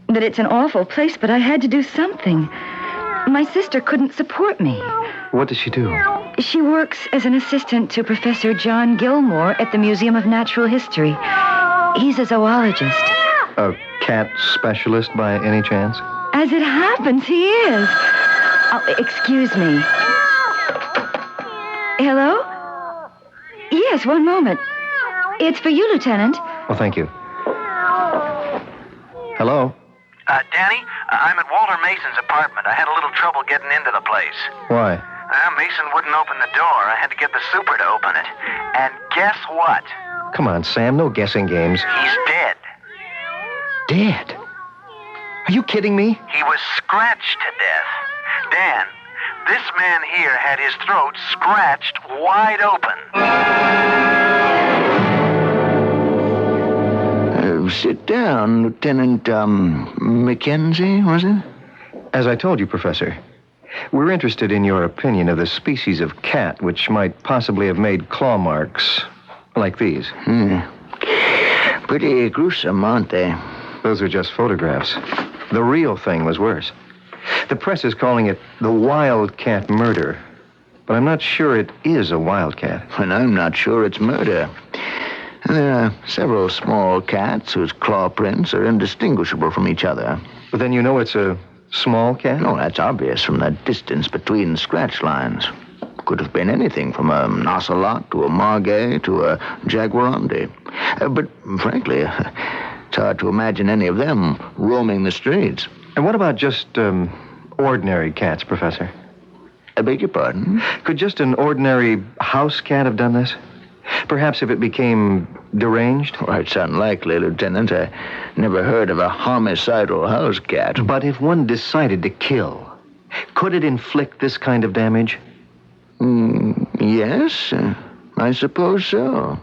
that it's an awful place, but I had to do something. My sister couldn't support me. What does she do? She works as an assistant to Professor John Gilmore at the Museum of Natural History. He's a zoologist. A cat specialist by any chance? As it happens, he is. Oh, excuse me. Hello? Yes, one moment. It's for you, Lieutenant. Well, thank you. Hello? Danny, I'm at Walter Mason's apartment. I had a little trouble getting into the place. Why? Mason wouldn't open the door. I had to get the super to open it. And guess what? Come on, Sam, no guessing games. He's dead. Dead? Are you kidding me? He was scratched to death. Dan, This man here had his throat scratched wide open. Sit down, Lieutenant, Mackenzie, was it? As I told you, Professor, we're interested in your opinion of the species of cat which might possibly have made claw marks like these. Pretty gruesome, aren't they? Those are just photographs. The real thing was worse. The press is calling it the wildcat murder, but I'm not sure it is a wildcat. And I'm not sure it's murder. There are several small cats whose claw prints are indistinguishable from each other. But then you know it's a small cat? No, that's obvious from the distance between scratch lines. Could have been anything from an ocelot to a margay to a jaguarundi. But frankly, it's hard to imagine any of them roaming the streets. And what about just ordinary cats, Professor? I beg your pardon? Could just an ordinary house cat have done this? Perhaps if it became deranged? Oh, it's unlikely, Lieutenant. I never heard of a homicidal house cat. But if one decided to kill, could it inflict this kind of damage? Yes, I suppose so.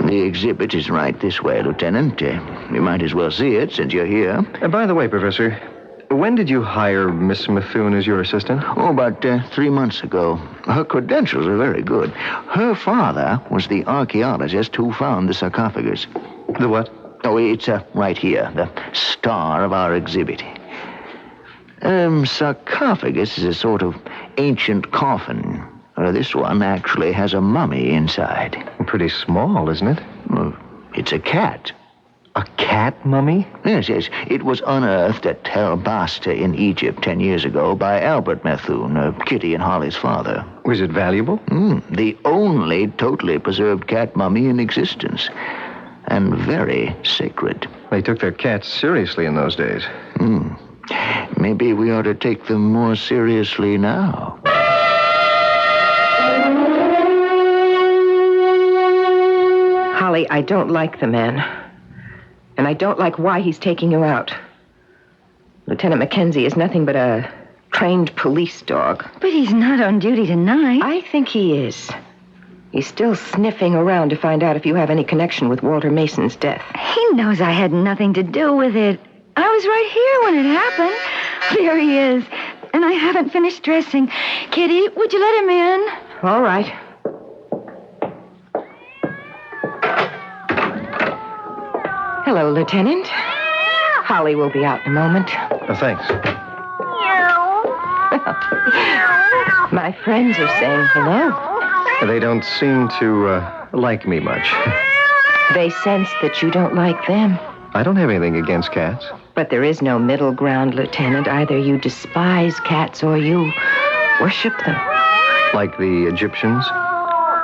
The exhibit is right this way, Lieutenant. You might as well see it since you're here. By the way, Professor, when did you hire Miss Methuen as your assistant? Oh, about 3 months ago. Her credentials are very good. Her father was the archaeologist who found the sarcophagus. The what? Oh, it's right here, the star of our exhibit. Sarcophagus is a sort of ancient coffin. This one actually has a mummy inside. Pretty small, isn't it? Well, it's a cat. A cat mummy? Yes. It was unearthed at Tel Basta in Egypt 10 years ago by Albert Methuen, Kitty and Holly's father. Was it valuable? The only totally preserved cat mummy in existence. And very sacred. They took their cats seriously in those days. Maybe we ought to take them more seriously now. Holly, I don't like the man. And I don't like why he's taking you out. Lieutenant Mackenzie is nothing but a trained police dog. But he's not on duty tonight. I think he is. He's still sniffing around to find out if you have any connection with Walter Mason's death. He knows I had nothing to do with it. I was right here when it happened. There he is. And I haven't finished dressing. Kitty, would you let him in? All right. Hello, Lieutenant. Holly will be out in a moment. Thanks. My friends are saying hello. They don't seem to like me much. They sense that you don't like them. I don't have anything against cats. But there is no middle ground, Lieutenant. Either you despise cats or you worship them. Like the Egyptians?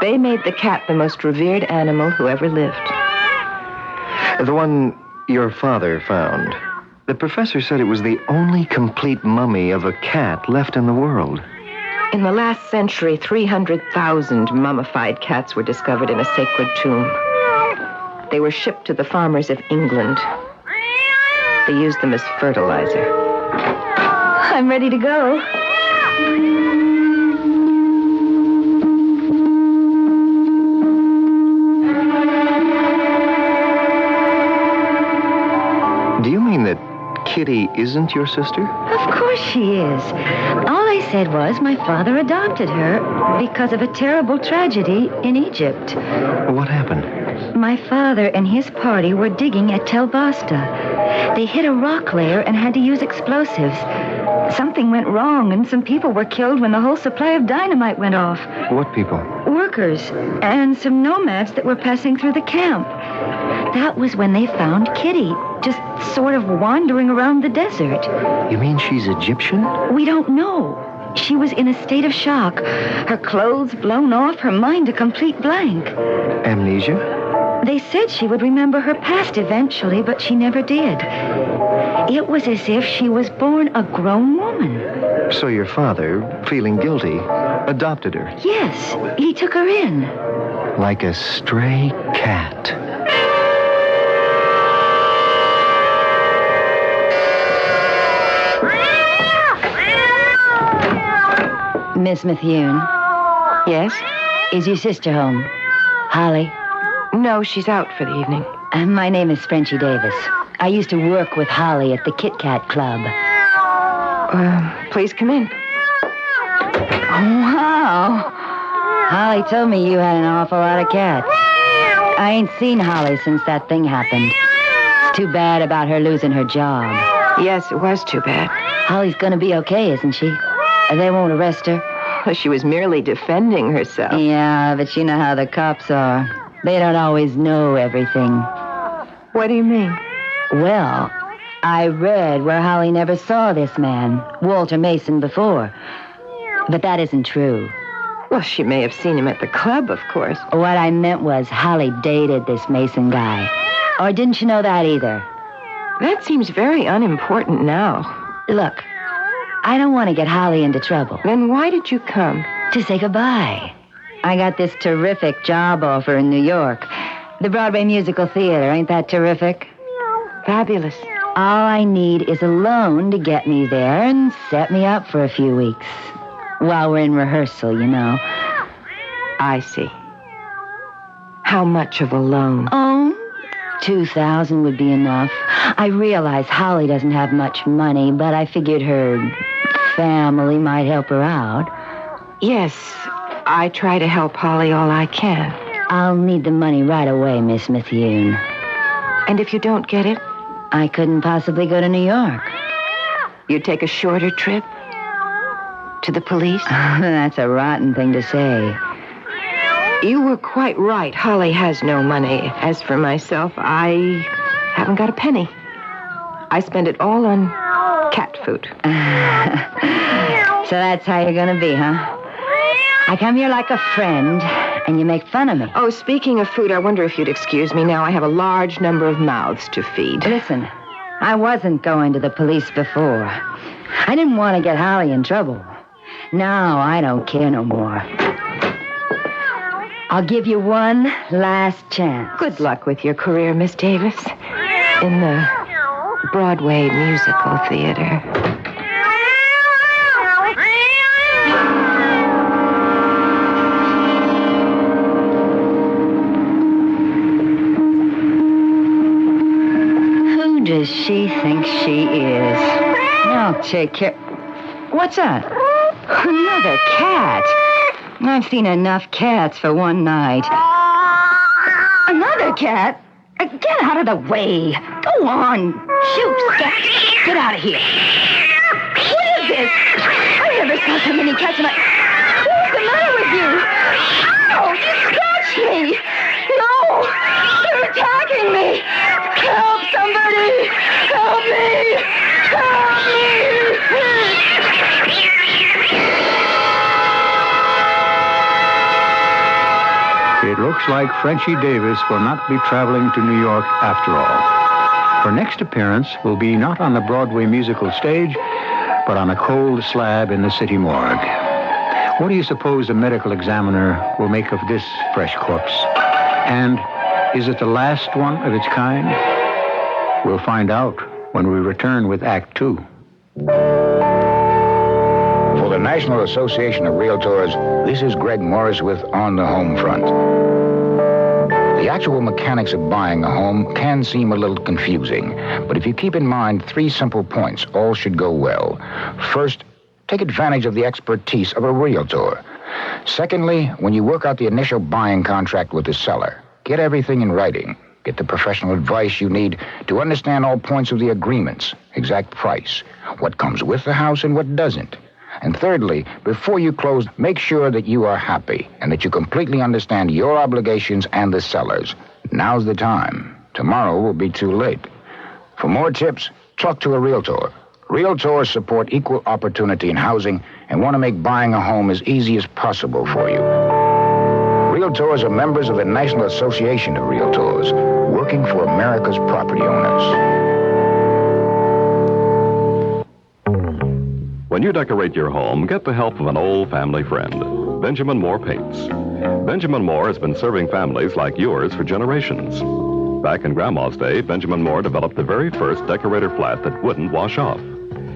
They made the cat the most revered animal who ever lived. The one your father found. The professor said it was the only complete mummy of a cat left in the world. In the last century, 300,000 mummified cats were discovered in a sacred tomb. They were shipped to the farmers of England. They used them as fertilizer. I'm ready to go. Do you mean that Kitty isn't your sister? Of course she is. All I said was my father adopted her because of a terrible tragedy in Egypt. What happened? My father and his party were digging at Tel Basta. They hit a rock layer and had to use explosives. Something went wrong, and some people were killed when the whole supply of dynamite went off. What people? Workers, and some nomads that were passing through the camp. That was when they found Kitty, just sort of wandering around the desert. You mean she's Egyptian? We don't know. She was in a state of shock. Her clothes blown off, her mind a complete blank. Amnesia? They said she would remember her past eventually, but she never did. It was as if she was born a grown woman. So your father, feeling guilty, adopted her? Yes, he took her in. Like a stray cat. Miss Methuen. Yes? Is your sister home? Holly? No, she's out for the evening. My name is Frenchie Davis. I used to work with Holly at the Kit Kat Club. Please come in. Wow. Holly told me you had an awful lot of cats. I ain't seen Holly since that thing happened. It's too bad about her losing her job. Yes, it was too bad. Holly's gonna be okay, isn't she? They won't arrest her. Well, she was merely defending herself. Yeah, but you know how the cops are. They don't always know everything. What do you mean? Well, I read where Holly never saw this man, Walter Mason, before. But that isn't true. Well, she may have seen him at the club, of course. What I meant was Holly dated this Mason guy. Or didn't you know that either? That seems very unimportant now. Look, I don't want to get Holly into trouble. Then why did you come? To say goodbye. I got this terrific job offer in New York. The Broadway Musical Theater. Ain't that terrific? Fabulous. All I need is a loan to get me there and set me up for a few weeks. While we're in rehearsal, you know. I see. How much of a loan? Oh, $2,000 would be enough. I realize Holly doesn't have much money, but I figured her family might help her out. Yes, I try to help Holly all I can. I'll need the money right away, Miss Methuen. And if you don't get it? I couldn't possibly go to New York. You'd take a shorter trip? To the police? That's a rotten thing to say. You were quite right. Holly has no money. As for myself, I haven't got a penny. I spend it all on cat food. So that's how you're going to be, huh? I come here like a friend, and you make fun of me. Oh, speaking of food, I wonder if you'd excuse me now. I have a large number of mouths to feed. Listen, I wasn't going to the police before. I didn't want to get Holly in trouble. Now I don't care no more. I'll give you one last chance. Good luck with your career, Miss Davis. In the Broadway Musical Theater. Who does she think she is? I'll take care. What's that? Another cat. I've seen enough cats for one night. Another cat? Get out of the way. Go on. Shoot. Get out of here. What is this? I never saw so many cats in my... What's the matter with you? Ow! You scratched me. No! They're attacking me. Help somebody. Help me. Help me. It looks like Frenchie Davis will not be traveling to New York after all. Her next appearance will be not on the Broadway musical stage, but on a cold slab in the city morgue. What do you suppose the medical examiner will make of this fresh corpse? And is it the last one of its kind? We'll find out when we return with Act 2. For the National Association of Realtors, this is Greg Morris with On the Home Front. The actual mechanics of buying a home can seem a little confusing, but if you keep in mind 3 simple points, all should go well. First, take advantage of the expertise of a realtor. Secondly, when you work out the initial buying contract with the seller, get everything in writing. Get the professional advice you need to understand all points of the agreements, exact price, what comes with the house and what doesn't. And thirdly, before you close, make sure that you are happy and that you completely understand your obligations and the seller's. Now's the time. Tomorrow will be too late. For more tips, talk to a realtor. Realtors support equal opportunity in housing and want to make buying a home as easy as possible for you. Realtors are members of the National Association of Realtors, working for America's property owners. When you decorate your home, get the help of an old family friend, Benjamin Moore Paints. Benjamin Moore has been serving families like yours for generations. Back in Grandma's day, Benjamin Moore developed the very first decorator flat that wouldn't wash off.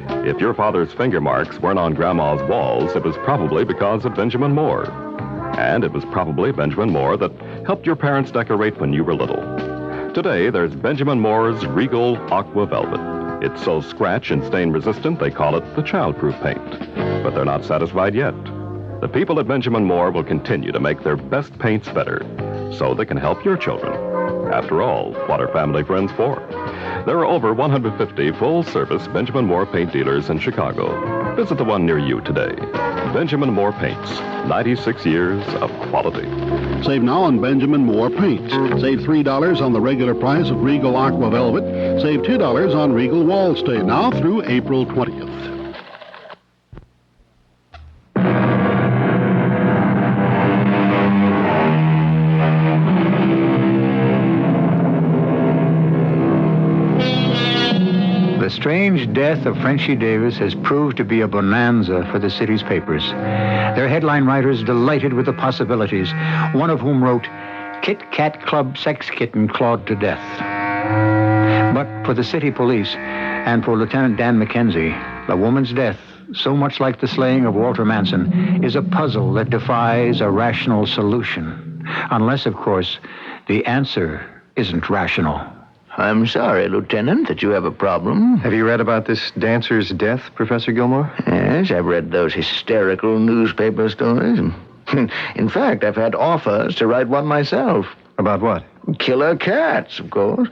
If your father's finger marks weren't on Grandma's walls, it was probably because of Benjamin Moore. And it was probably Benjamin Moore that helped your parents decorate when you were little. Today, there's Benjamin Moore's Regal Aqua Velvet. It's so scratch and stain resistant, they call it the childproof paint. But they're not satisfied yet. The people at Benjamin Moore will continue to make their best paints better, so they can help your children. After all, what are family friends for? There are over 150 full-service Benjamin Moore paint dealers in Chicago. Visit the one near you today. Benjamin Moore Paints, 96 years of quality. Save now on Benjamin Moore Paints. Save $3 on the regular price of Regal Aqua Velvet. Save $2 on Regal Wall Stay now through April 20th. The strange death of Frenchie Davis has proved to be a bonanza for the city's papers. Their headline writers delighted with the possibilities, one of whom wrote, "Kit Kat Club Sex Kitten Clawed to Death." But for the city police and for Lieutenant Dan McKenzie, the woman's death, so much like the slaying of Walter Manson, is a puzzle that defies a rational solution. Unless, of course, the answer isn't rational. I'm sorry, Lieutenant, that you have a problem. Have you read about this dancer's death, Professor Gilmore? Yes, I've read those hysterical newspaper stories. In fact, I've had offers to write one myself. About what? Killer cats, of course.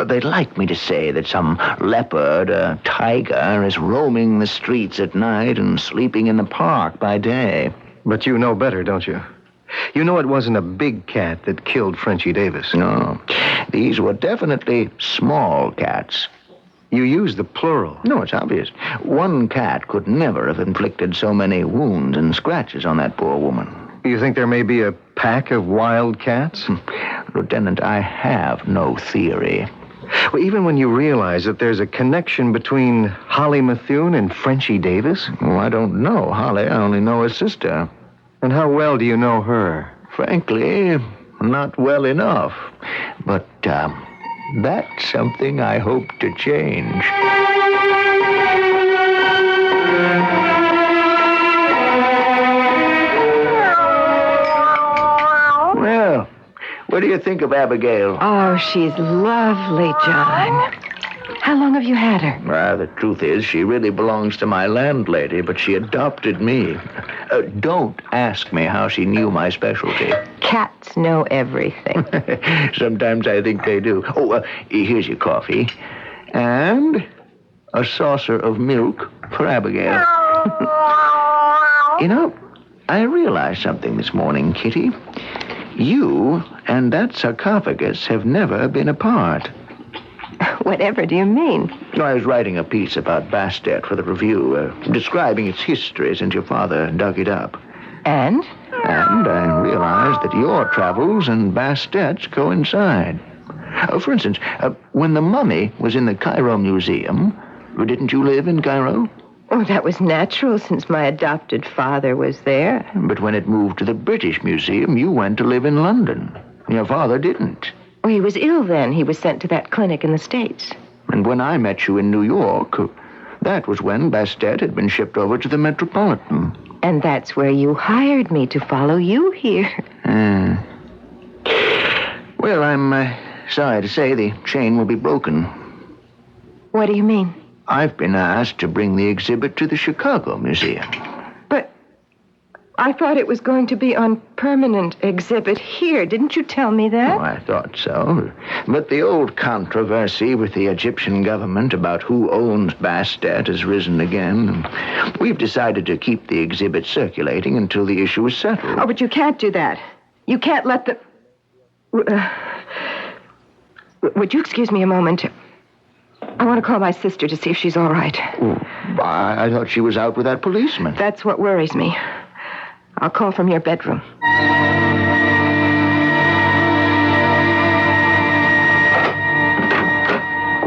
They'd like me to say that some leopard, a tiger, is roaming the streets at night and sleeping in the park by day. But you know better, don't you? You know it wasn't a big cat that killed Frenchie Davis. No. These were definitely small cats. You used the plural. No, it's obvious. One cat could never have inflicted so many wounds and scratches on that poor woman. You think there may be a pack of wild cats? Lieutenant, I have no theory. Well, even when you realize that there's a connection between Holly Methuen and Frenchie Davis? Oh, I don't know Holly. I only know her sister. And how well do you know her? Frankly, not well enough. But that's something I hope to change. Well, what do you think of Abigail? Oh, she's lovely, John. How long have you had her? The truth is, she really belongs to my landlady, but she adopted me. Don't ask me how she knew my specialty. Cats know everything. Sometimes I think they do. Oh, here's your coffee. And a saucer of milk for Abigail. You know, I realized something this morning, Kitty. You and that sarcophagus have never been apart. Whatever do you mean? I was writing a piece about Bastet for the Review, describing its history since your father dug it up. And? And I realized that your travels and Bastet's coincide. For instance, when the mummy was in the Cairo Museum, didn't you live in Cairo? Oh, that was natural since my adopted father was there. But when it moved to the British Museum, you went to live in London. Your father didn't. Oh, he was ill then. He was sent to that clinic in the States. And when I met you in New York, that was when Bastet had been shipped over to the Metropolitan. And that's where you hired me to follow you here. Well, I'm sorry to say the chain will be broken. What do you mean? I've been asked to bring the exhibit to the Chicago Museum. But I thought it was going to be on permanent exhibit here. Didn't you tell me that? Oh, I thought so. But the old controversy with the Egyptian government about who owns Bastet has risen again. We've decided to keep the exhibit circulating until the issue is settled. Oh, but you can't do that. You can't let the... Would you excuse me a moment? I want to call my sister to see if she's all right. Oh, I thought she was out with that policeman. That's what worries me. I'll call from your bedroom.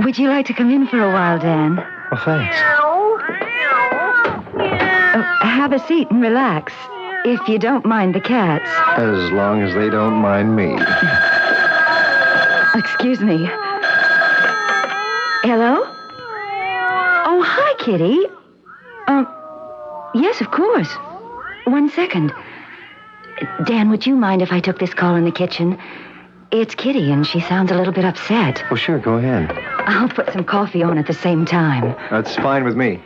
Would you like to come in for a while, Dan? Oh, thanks. Have a seat and relax. If you don't mind the cats. As long as they don't mind me. Excuse me. Hello? Oh, hi, Kitty. Yes, of course. 1 second. Dan, would you mind if I took this call in the kitchen? It's Kitty, and she sounds a little bit upset. Oh, sure, go ahead. I'll put some coffee on at the same time. That's fine with me.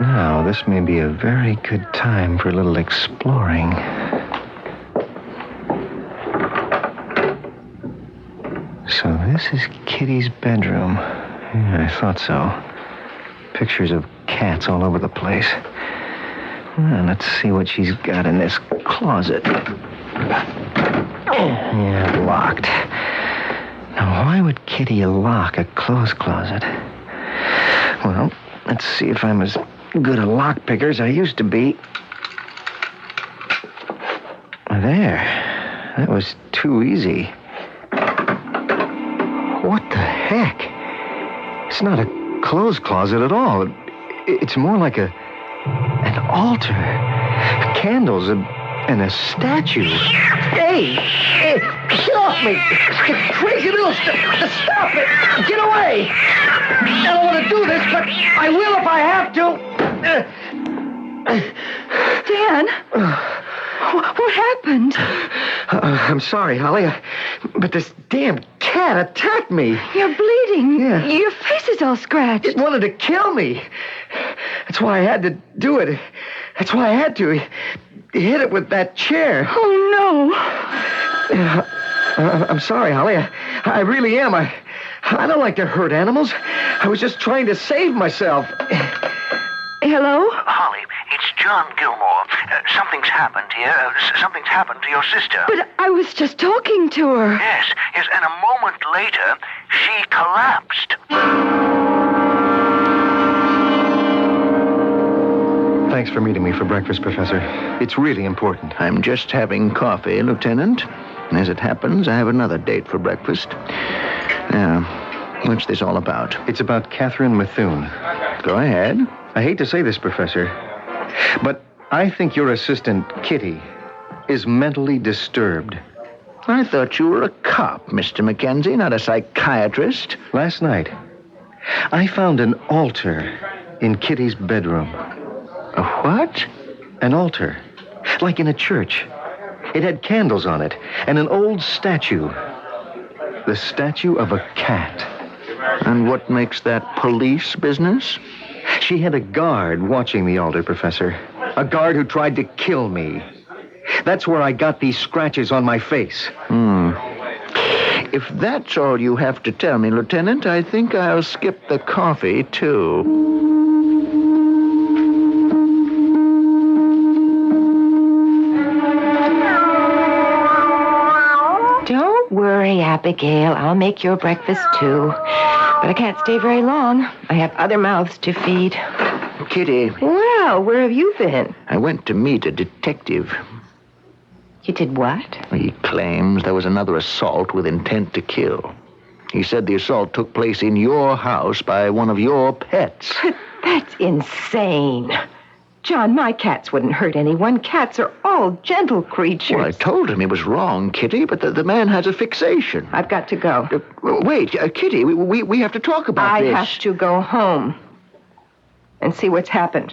Now, this may be a very good time for a little exploring. So this is Kitty's bedroom. Yeah, I thought so. Pictures of cats all over the place. Well, let's see what she's got in this closet. Yeah, locked. Now, why would Kitty lock a clothes closet? Well, let's see if I'm as good a lockpicker as I used to be. There. That was too easy. What the heck? It's not a clothes closet at all. It's more like an altar. Candles and a statue. Hey! Get off me! Crazy little stop it! Get away! I don't want to do this, but I will if I have to. Dan? What happened? I'm sorry, Holly, but this damn cat attacked me. You're bleeding. Yeah. Your face is all scratched. It wanted to kill me. That's why I had to do it. That's why I had to. He hit it with that chair. Oh, no. I'm sorry, Holly. I really am. I don't like to hurt animals. I was just trying to save myself. Hello? Holly, it's John Gilmore. Something's happened here. Something's happened to your sister. But I was just talking to her. Yes, and a moment later, she collapsed. Thanks for meeting me for breakfast, Professor. It's really important. I'm just having coffee, Lieutenant. And as it happens, I have another date for breakfast. Now, what's this all about? It's about Catherine Methune. Go ahead. I hate to say this, Professor, but I think your assistant, Kitty, is mentally disturbed. I thought you were a cop, Mr. Mackenzie, not a psychiatrist. Last night, I found an altar in Kitty's bedroom. A what? An altar, like in a church. It had candles on it and an old statue. The statue of a cat. And what makes that police business? She had a guard watching the altar, Professor. A guard who tried to kill me. That's where I got these scratches on my face. If that's all you have to tell me, Lieutenant, I think I'll skip the coffee, too. Don't worry, Abigail. I'll make your breakfast, too. But I can't stay very long. I have other mouths to feed. Kitty. Well, where have you been? I went to meet a detective. You did what? He claims there was another assault with intent to kill. He said the assault took place in your house by one of your pets. But that's insane. John, my cats wouldn't hurt anyone. Cats are all gentle creatures. Well, I told him he was wrong, Kitty, but the man has a fixation. I've got to go. Wait, Kitty, we have to talk about this. I have to go home and see what's happened.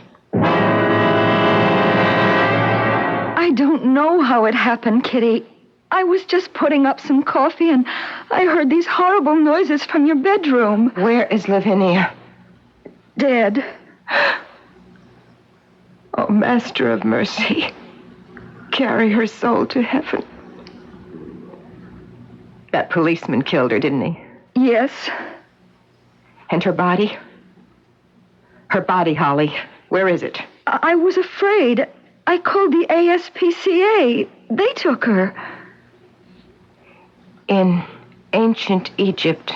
I don't know how it happened, Kitty. I was just putting up some coffee and I heard these horrible noises from your bedroom. Where is Lavinia? Dead. Oh, Master of Mercy, carry her soul to heaven. That policeman killed her, didn't he? Yes. And her body? Her body, Holly. Where is it? I was afraid. I called the ASPCA. They took her. In ancient Egypt,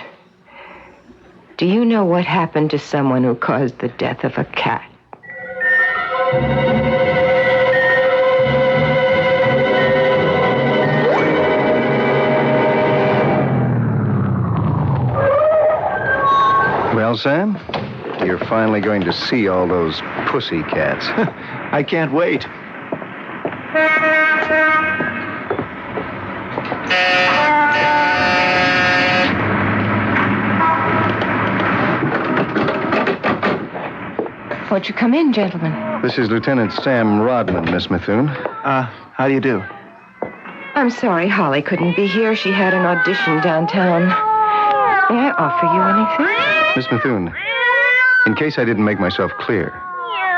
do you know what happened to someone who caused the death of a cat? Well, Sam, you're finally going to see all those pussy cats. I can't wait. Won't you come in, gentlemen? This is Lieutenant Sam Rodman, Miss Methuen. How do you do? I'm sorry Holly couldn't be here. She had an audition downtown. May I offer you anything? Miss Methuen, in case I didn't make myself clear,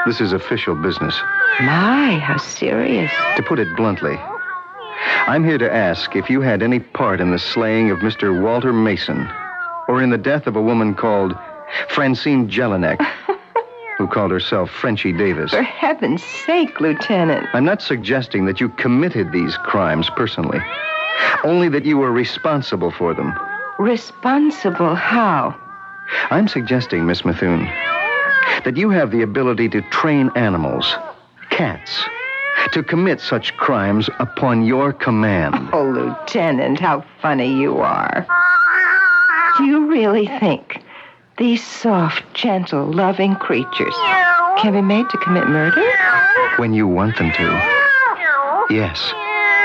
this is official business. My, how serious. To put it bluntly, I'm here to ask if you had any part in the slaying of Mr. Walter Mason, or in the death of a woman called Francine Jelinek, who called herself Frenchie Davis. For heaven's sake, Lieutenant. I'm not suggesting that you committed these crimes personally, only that you were responsible for them. Responsible how? I'm suggesting, Miss Methuen, that you have the ability to train animals, cats, to commit such crimes upon your command. Oh, Lieutenant, how funny you are. Do you really think these soft, gentle, loving creatures can be made to commit murder? When you want them to. Yes.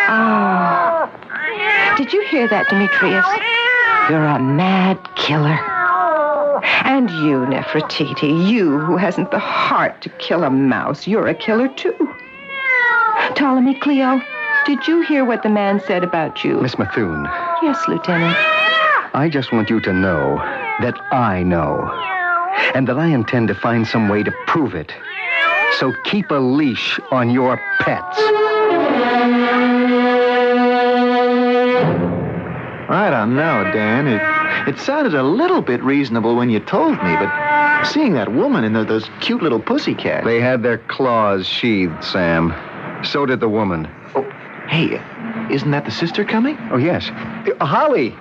Oh. Did you hear that, Demetrius? You're a mad killer. And you, Nefertiti, you who hasn't the heart to kill a mouse, you're a killer too. Ptolemy, Cleo, did you hear what the man said about you? Miss Methuen. Yes, Lieutenant. I just want you to know that I know, and that I intend to find some way to prove it. So keep a leash on your pets. I don't know, Dan. It sounded a little bit reasonable when you told me, but seeing that woman and those cute little pussycats. They had their claws sheathed, Sam. So did the woman. Oh, hey, isn't that the sister coming? Oh, yes. Holly!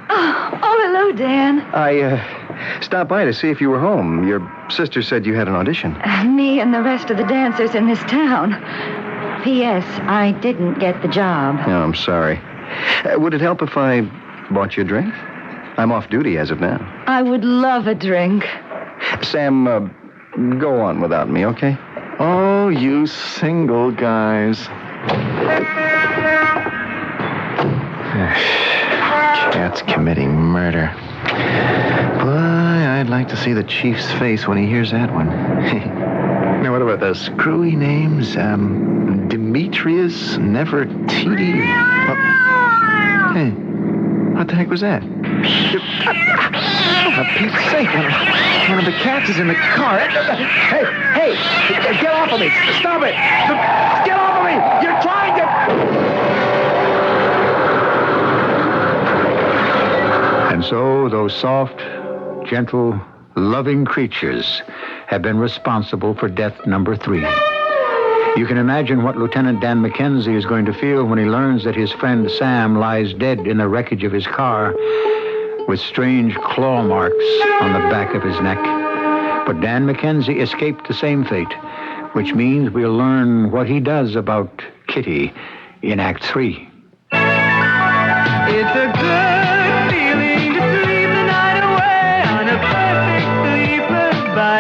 Oh, hello, Dan. I stopped by to see if you were home. Your sister said you had an audition. Me and the rest of the dancers in this town. P.S. I didn't get the job. Oh, I'm sorry. Would it help if I bought you a drink? I'm off duty as of now. I would love a drink. Sam, go on without me, okay? Oh, you single guys. Cat's committing murder. Boy, I'd like to see the chief's face when he hears that one. Now, what about those screwy names? Demetrius, Nefertiti. Oh. Hey, what the heck was that? For Pete's sake, one of the cats is in the car. Hey, get off of me. Stop it. Get off of me. You're trying to... And so those soft, gentle, loving creatures have been responsible for death number 3. You can imagine what Lieutenant Dan McKenzie is going to feel when he learns that his friend Sam lies dead in the wreckage of his car with strange claw marks on the back of his neck. But Dan McKenzie escaped the same fate, which means we'll learn what he does about Kitty in Act 3. It's a good feeling to sleep the night away on a perfect sleeper by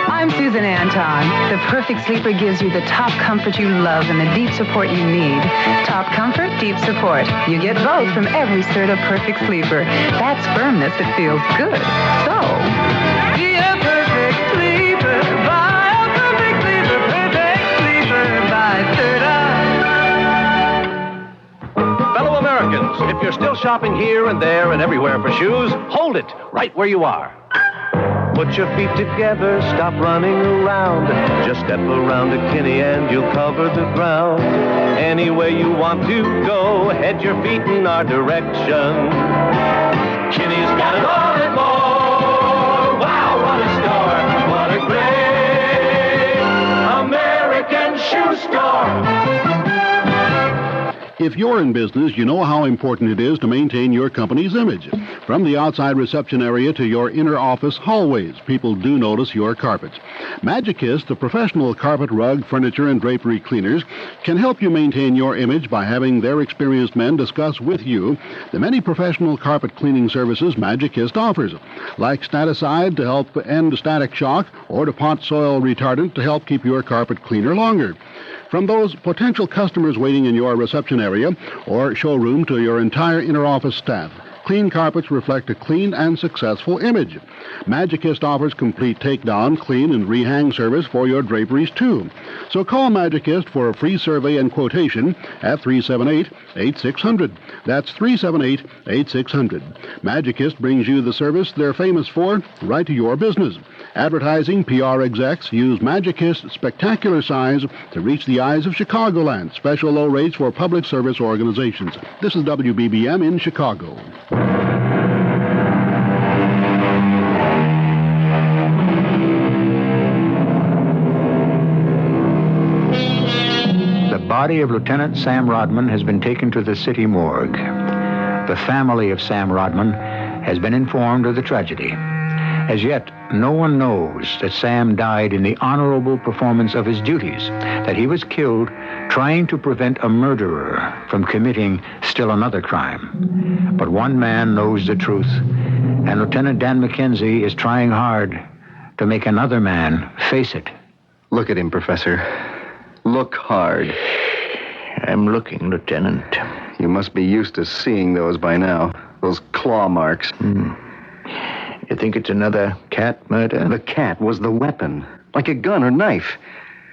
I'm Susan Anton. The Perfect Sleeper gives you the top comfort you love and the deep support you need. Top comfort, deep support. You get both from every Serta Perfect Sleeper. That's firmness that feels good. So, be a perfect sleeper by a perfect sleeper, perfect sleeper by Serta. Fellow Americans, if you're still shopping here and there and everywhere for shoes, hold it right where you are. Put your feet together, stop running around. Just step around to Kinney and you'll cover the ground. Any way you want to go, head your feet in our direction. Kinney's got it all and more. Wow, what a store. What a great American shoe store. If you're in business, you know how important it is to maintain your company's image. From the outside reception area to your inner office hallways, people do notice your carpets. Magicist, the professional carpet, rug, furniture, and drapery cleaners, can help you maintain your image by having their experienced men discuss with you the many professional carpet cleaning services Magicist offers, like Staticide to help end static shock, or DuPont soil retardant to help keep your carpet cleaner longer. From those potential customers waiting in your reception area or showroom to your entire inner office staff, clean carpets reflect a clean and successful image. Magicist offers complete takedown, clean, and rehang service for your draperies, too. So call Magicist for a free survey and quotation at 378-8600. That's 378-8600. Magicist brings you the service they're famous for right to your business. Advertising PR execs use Magicist's spectacular size to reach the eyes of Chicagoland. Special low rates for public service organizations. This is WBBM in Chicago. The body of Lieutenant Sam Rodman has been taken to the city morgue. The family of Sam Rodman has been informed of the tragedy. As yet, no one knows that Sam died in the honorable performance of his duties, that he was killed trying to prevent a murderer from committing still another crime. But one man knows the truth, and Lieutenant Dan McKenzie is trying hard to make another man face it. Look at him, Professor. Look hard. I'm looking, Lieutenant. You must be used to seeing those by now. Those claw marks. You think it's another cat murder? The cat was the weapon. Like a gun or knife.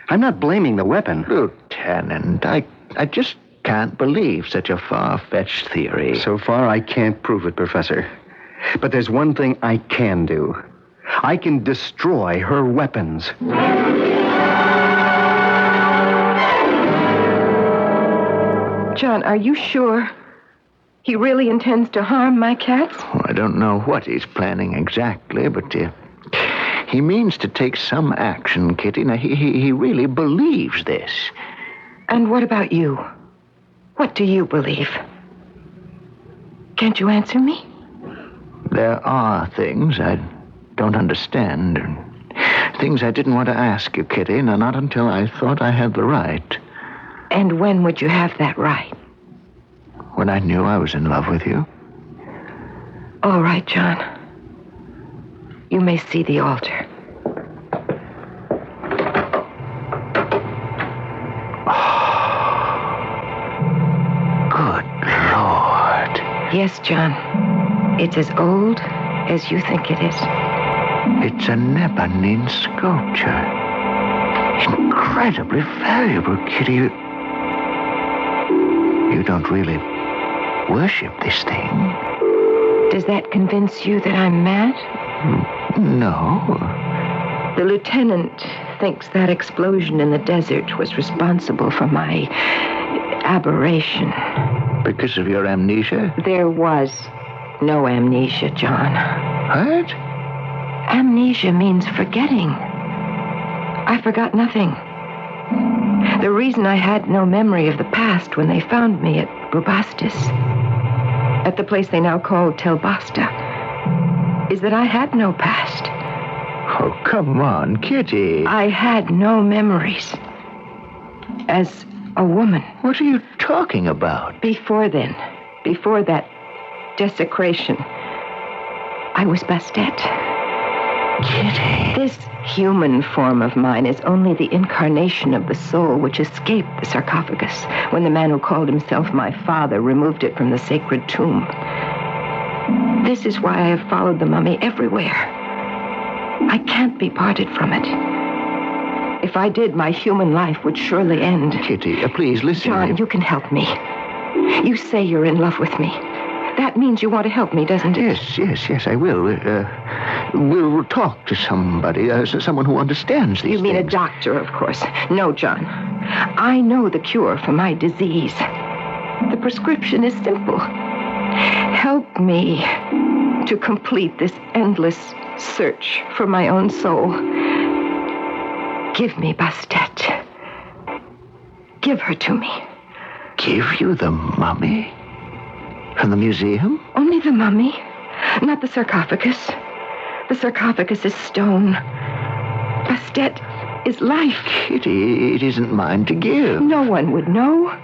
I'm not blaming the weapon. Lieutenant, I just can't believe such a far-fetched theory. So far, I can't prove it, Professor. But there's one thing I can do. I can destroy her weapons. John, are you sure he really intends to harm my cats? Well, I don't know what he's planning exactly, but he means to take some action, Kitty. Now, he really believes this. And what about you? What do you believe? Can't you answer me? There are things I don't understand. Things I didn't want to ask you, Kitty, not until I thought I had the right. And when would you have that right? When I knew I was in love with you. All right, John. You may see the altar. Good Lord. Yes, John. It's as old as you think it is. It's a Nebanine sculpture. Incredibly valuable, Kitty. You don't really worship this thing. Does that convince you that I'm mad? No. The lieutenant thinks that explosion in the desert was responsible for my aberration. Because of your amnesia? There was no amnesia, John. What? Amnesia means forgetting. I forgot nothing. The reason I had no memory of the past when they found me at Bubastis, at the place they now call Tel Basta, is that I had no past. Oh, come on, Kitty. I had no memories. As a woman. What are you talking about? Before then, before that desecration, I was Bastet. Kitty. This human form of mine is only the incarnation of the soul which escaped the sarcophagus when the man who called himself my father removed it from the sacred tomb. This is why I have followed the mummy everywhere. I can't be parted from it. If I did, my human life would surely end. Kitty, please listen. John, you can help me. You say you're in love with me. That means you want to help me, doesn't it? Yes, I will. We'll talk to somebody, someone who understands these You mean things. a doctor, of course. No, John. I know the cure for my disease. The prescription is simple. Help me to complete this endless search for my own soul. Give me Bastet. Give her to me. Give you the mummy? From the museum? Only the mummy, not the sarcophagus. The sarcophagus is stone. Bastet is life. Kitty, it isn't mine to give. No one would know.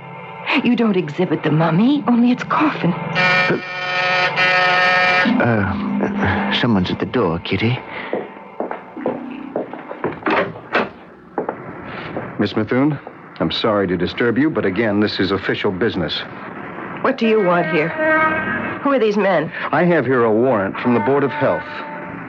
You don't exhibit the mummy, only its coffin. Someone's at the door, Kitty. Miss Methuen, I'm sorry to disturb you, but again, this is official business. What do you want here? Who are these men? I have here a warrant from the Board of Health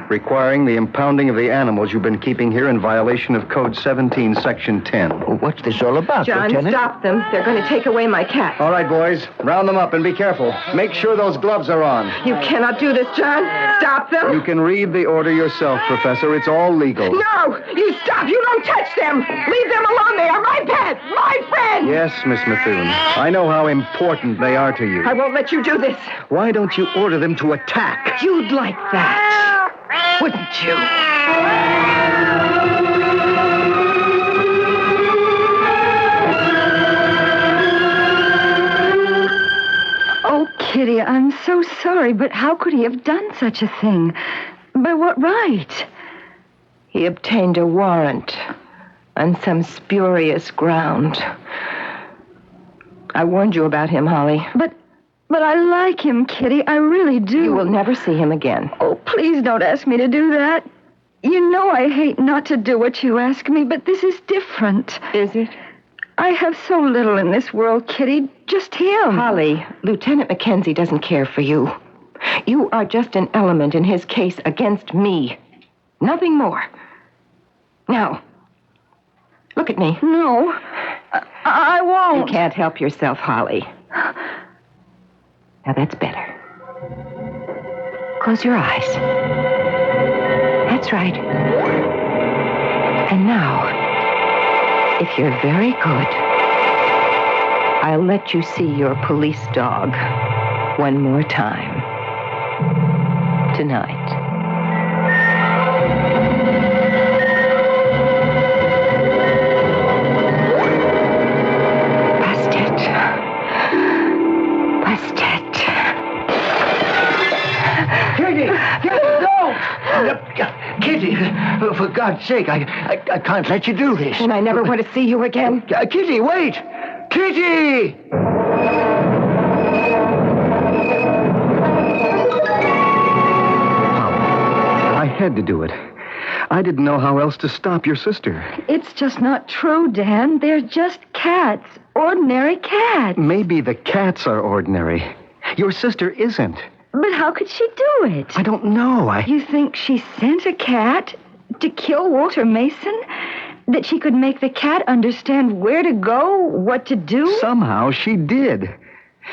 requiring the impounding of the animals you've been keeping here in violation of Code 17, Section 10. What's this all about, John, Lieutenant? stop them. They're going to take away my cat. All right, boys. Round them up and be careful. Make sure those gloves are on. You cannot do this, John. Stop them. You can read the order yourself, Professor. It's all legal. No! You stop! You don't touch them! Leave them alone! They are my pet! My friend! Yes, Miss Methuen. I know how important they are to you. I won't let you do this. Why don't you order them to attack? You'd like that, wouldn't you? Oh, Kitty, I'm so sorry, but how could he have done such a thing? By what right? He obtained a warrant on some spurious ground. I warned you about him, Holly. But I like him, Kitty. I really do. You will never see him again. Oh, please don't ask me to do that. You know I hate not to do what you ask me, but this is different. Is it? I have so little in this world, Kitty. Just him. Holly, Lieutenant Mackenzie doesn't care for you. You are just an element in his case against me. Nothing more. Now, look at me. No, I won't. You can't help yourself, Holly. Now that's better. Close your eyes. That's right. And now, if you're very good, I'll let you see your police dog one more time. Tonight. Kitty, for God's sake, I can't let you do this. And I never want to see you again. Kitty, wait! Kitty! I had to do it. I didn't know how else to stop your sister. It's just not true, Dan. They're just cats. Ordinary cats. Maybe the cats are ordinary. Your sister isn't. But how could she do it? I don't know. You think she sent a cat to kill Walter Mason? That she could make the cat understand where to go, what to do? Somehow she did.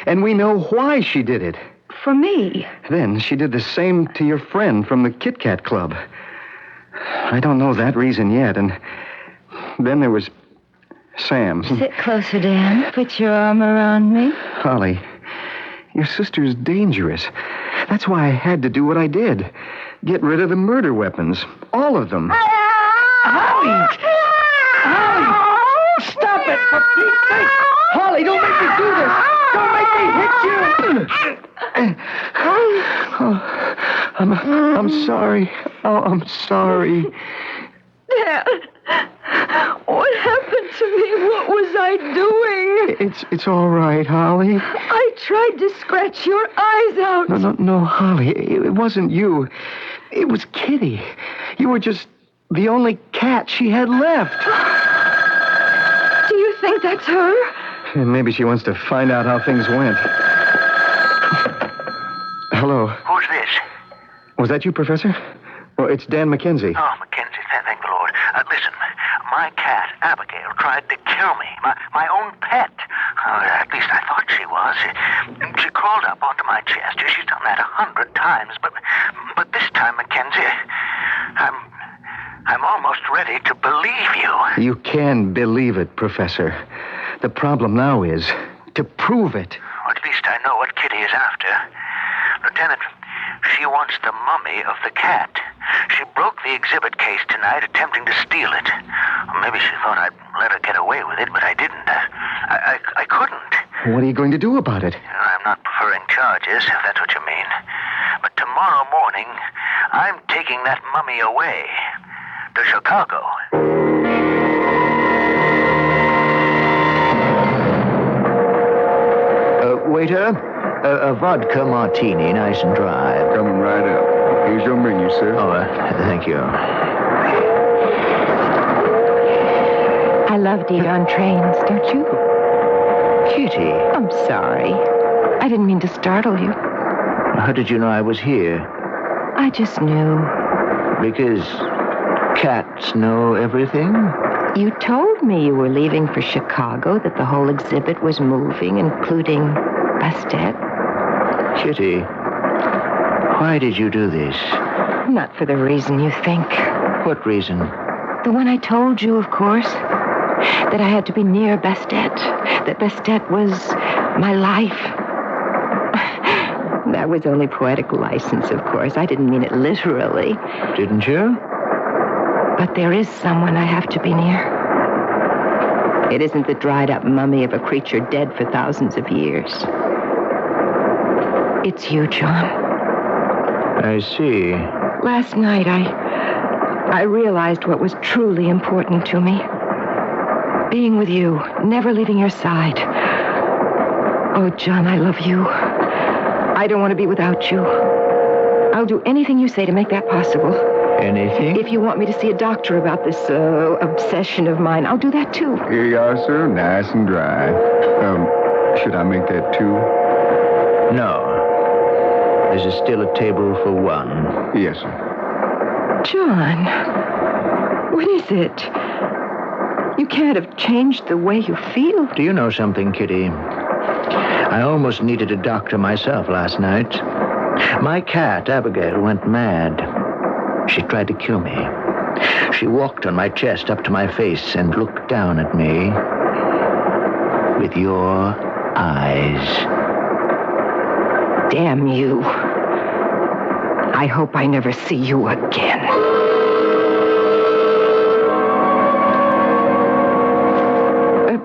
And we know why she did it. For me. Then she did the same to your friend from the Kit Kat Club. I don't know that reason yet. And then there was Sam. Sit closer, Dan. Put your arm around me. Holly, your sister's dangerous. That's why I had to do what I did. Get rid of the murder weapons. All of them. Holly! Holly! Stop it, for Pete's sake! Holly, don't make me do this! Don't make me hit you! I'm sorry. Oh, I'm sorry. Dad, what happened to me? What was I doing? It's all right, Holly. I tried to scratch your eyes out. No, Holly. It wasn't you. It was Kitty. You were just the only cat she had left. Do you think that's her? Maybe she wants to find out how things went. Hello. Who's this? Was that you, Professor? Well, it's Dan Mackenzie. Oh, Mackenzie, thank the Lord. Listen, my cat, Abigail, tried to kill me. My own pet. At least I thought she was. She crawled up onto my chest. She's done that 100 times. But this time, Mackenzie, I'm almost ready to believe you. You can believe it, Professor. The problem now is to prove it. Or at least I know what Kitty is after. Lieutenant, she wants the mummy of the cat. She broke the exhibit case tonight attempting to steal it. Maybe she thought I'd let her get away with it, but I didn't. I couldn't. What are you going to do about it? I'm not preferring charges, if that's what you mean. But tomorrow morning, I'm taking that mummy away to Chicago. Waiter, a vodka martini, nice and dry. Coming right up. Here's your menu, sir. Oh, thank you. I love to eat on trains, don't you? Kitty. I'm sorry. I didn't mean to startle you. How did you know I was here? I just knew. Because cats know everything? You told me you were leaving for Chicago, that the whole exhibit was moving, including Bastet. Kitty, why did you do this? Not for the reason you think. What reason? The one I told you, of course. That I had to be near Bastet. That Bastet was my life. That was only poetic license, of course. I didn't mean it literally. Didn't you? But there is someone I have to be near. It isn't the dried-up mummy of a creature dead for thousands of years. It's you, John. I see. Last night, I realized what was truly important to me. Being with you, never leaving your side. Oh, John, I love you. I don't want to be without you. I'll do anything you say to make that possible. Anything? If you want me to see a doctor about this obsession of mine, I'll do that too. Here you are, sir. Nice and dry. Should I make that two? No. There's still a table for one. Yes, sir. John, what is it? You can't have changed the way you feel. Do you know something, Kitty? I almost needed a doctor myself last night. My cat, Abigail, went mad. She tried to kill me. She walked on my chest up to my face and looked down at me with your eyes. Damn you. I hope I never see you again.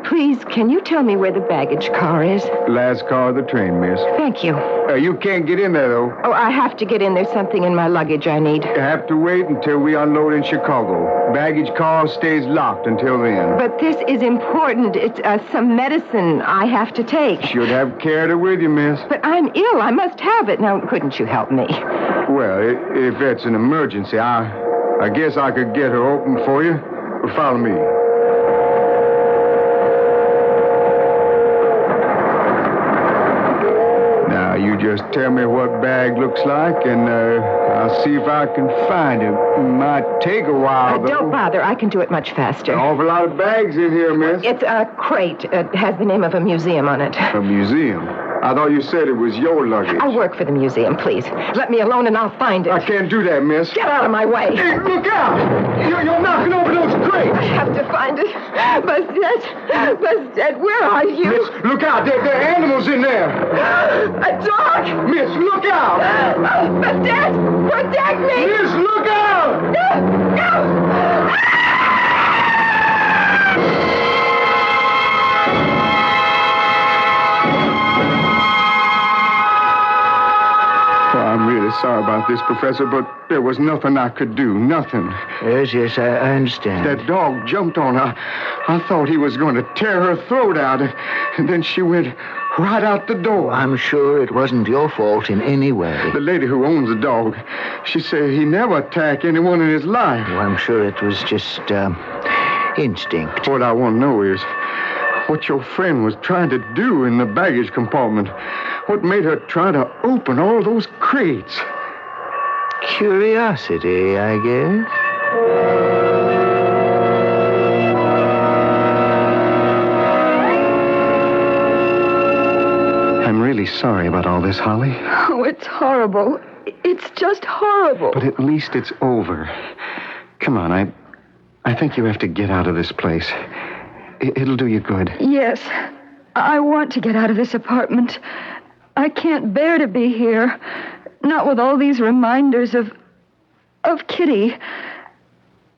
Please, can you tell me where the baggage car is? Last car of the train, miss. Thank you. You can't get in there, though. Oh, I have to get in. There's something in my luggage I need. You have to wait until we unload in Chicago. Baggage car stays locked until then. But this is important. It's some medicine I have to take. Should have carried it with you, miss. But I'm ill. I must have it. Now, couldn't you help me? Well, if it's an emergency, I guess I could get her open for you. Follow me. Now, you just tell me what bag looks like, and I'll see if I can find it. Might take a while, though. Don't bother. I can do it much faster. An awful lot of bags in here, miss. It's a crate. It has the name of a museum on it. A museum? I thought you said it was your luggage. I work for the museum, please. Let me alone and I'll find it. I can't do that, miss. Get out of my way. Hey, look out! You're knocking over those crates. I have to find it. Bastet, where are you? Miss, look out. There are animals in there. A dog! Miss, look out! Bastet, protect me! Miss, look out! No! I'm really sorry about this, Professor, but there was nothing I could do. Nothing. Yes, I understand. That dog jumped on her. I thought he was going to tear her throat out, and then she went right out the door. I'm sure it wasn't your fault in any way. The lady who owns the dog, she said he never attacked anyone in his life. Well, I'm sure it was just instinct. What I want to know is what your friend was trying to do in the baggage compartment. What made her try to open all those crates? Curiosity, I guess. I'm really sorry about all this, Holly. Oh, it's horrible. It's just horrible. But at least it's over. Come on, I think you have to get out of this place. It'll do you good. Yes, I want to get out of this apartment. I can't bear to be here. Not with all these reminders of Kitty.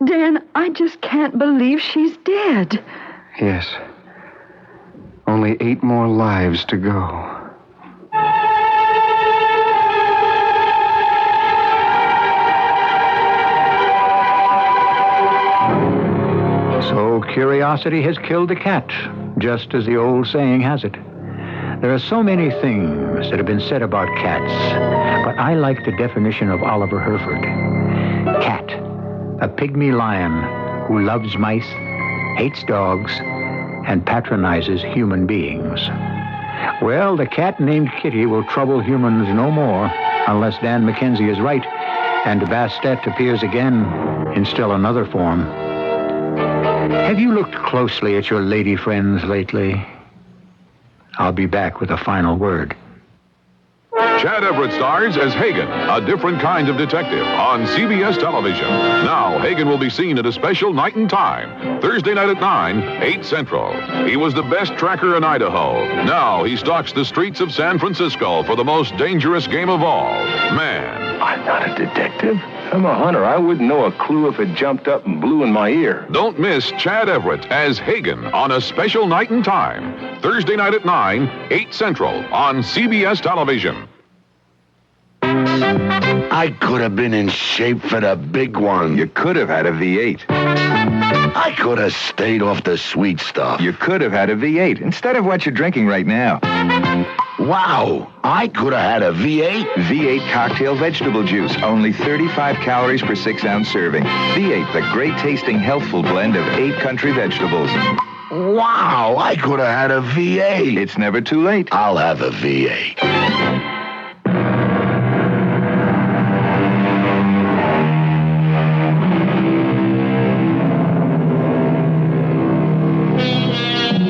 Dan, I just can't believe she's dead. Yes. Only 8 more lives to go. So curiosity has killed the cat, just as the old saying has it. There are so many things that have been said about cats, but I like the definition of Oliver Herford. Cat, a pygmy lion who loves mice, hates dogs, and patronizes human beings. Well, the cat named Kitty will trouble humans no more. unless Dan McKenzie is right and Bastet appears again in still another form. Have you looked closely at your lady friends lately? I'll be back with a final word. Chad Everett stars as Hagen, a different kind of detective, on CBS television. Now, Hagen will be seen at a special night and time, Thursday night at 9, 8 Central. He was the best tracker in Idaho. Now he stalks the streets of San Francisco for the most dangerous game of all, man. I'm not a detective. I'm a hunter. I wouldn't know a clue if it jumped up and blew in my ear. Don't miss Chad Everett as Hagen on a special night and time, Thursday night at 9, 8 Central on CBS television. I could have been in shape for the big one. You could have had a V8. I could have stayed off the sweet stuff. You could have had a V8 instead of what you're drinking right now. Wow, I could have had a V8. V8 cocktail vegetable juice, only 35 calories per 6-ounce serving. V8, the great-tasting, healthful blend of 8 country vegetables. Wow, I could have had a V8. It's never too late. I'll have a V8.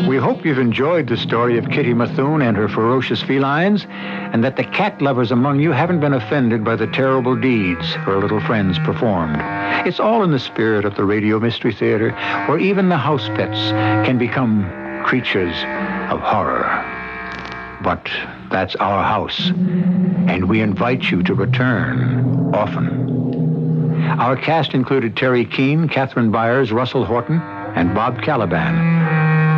We hope you've enjoyed the story of Kitty Methuen and her ferocious felines, and that the cat lovers among you haven't been offended by the terrible deeds her little friends performed. It's all in the spirit of the Radio Mystery Theater, where even the house pets can become creatures of horror. But that's our house, and we invite you to return often. Our cast included Terry Keane, Catherine Byers, Russell Horton, and Bob Caliban.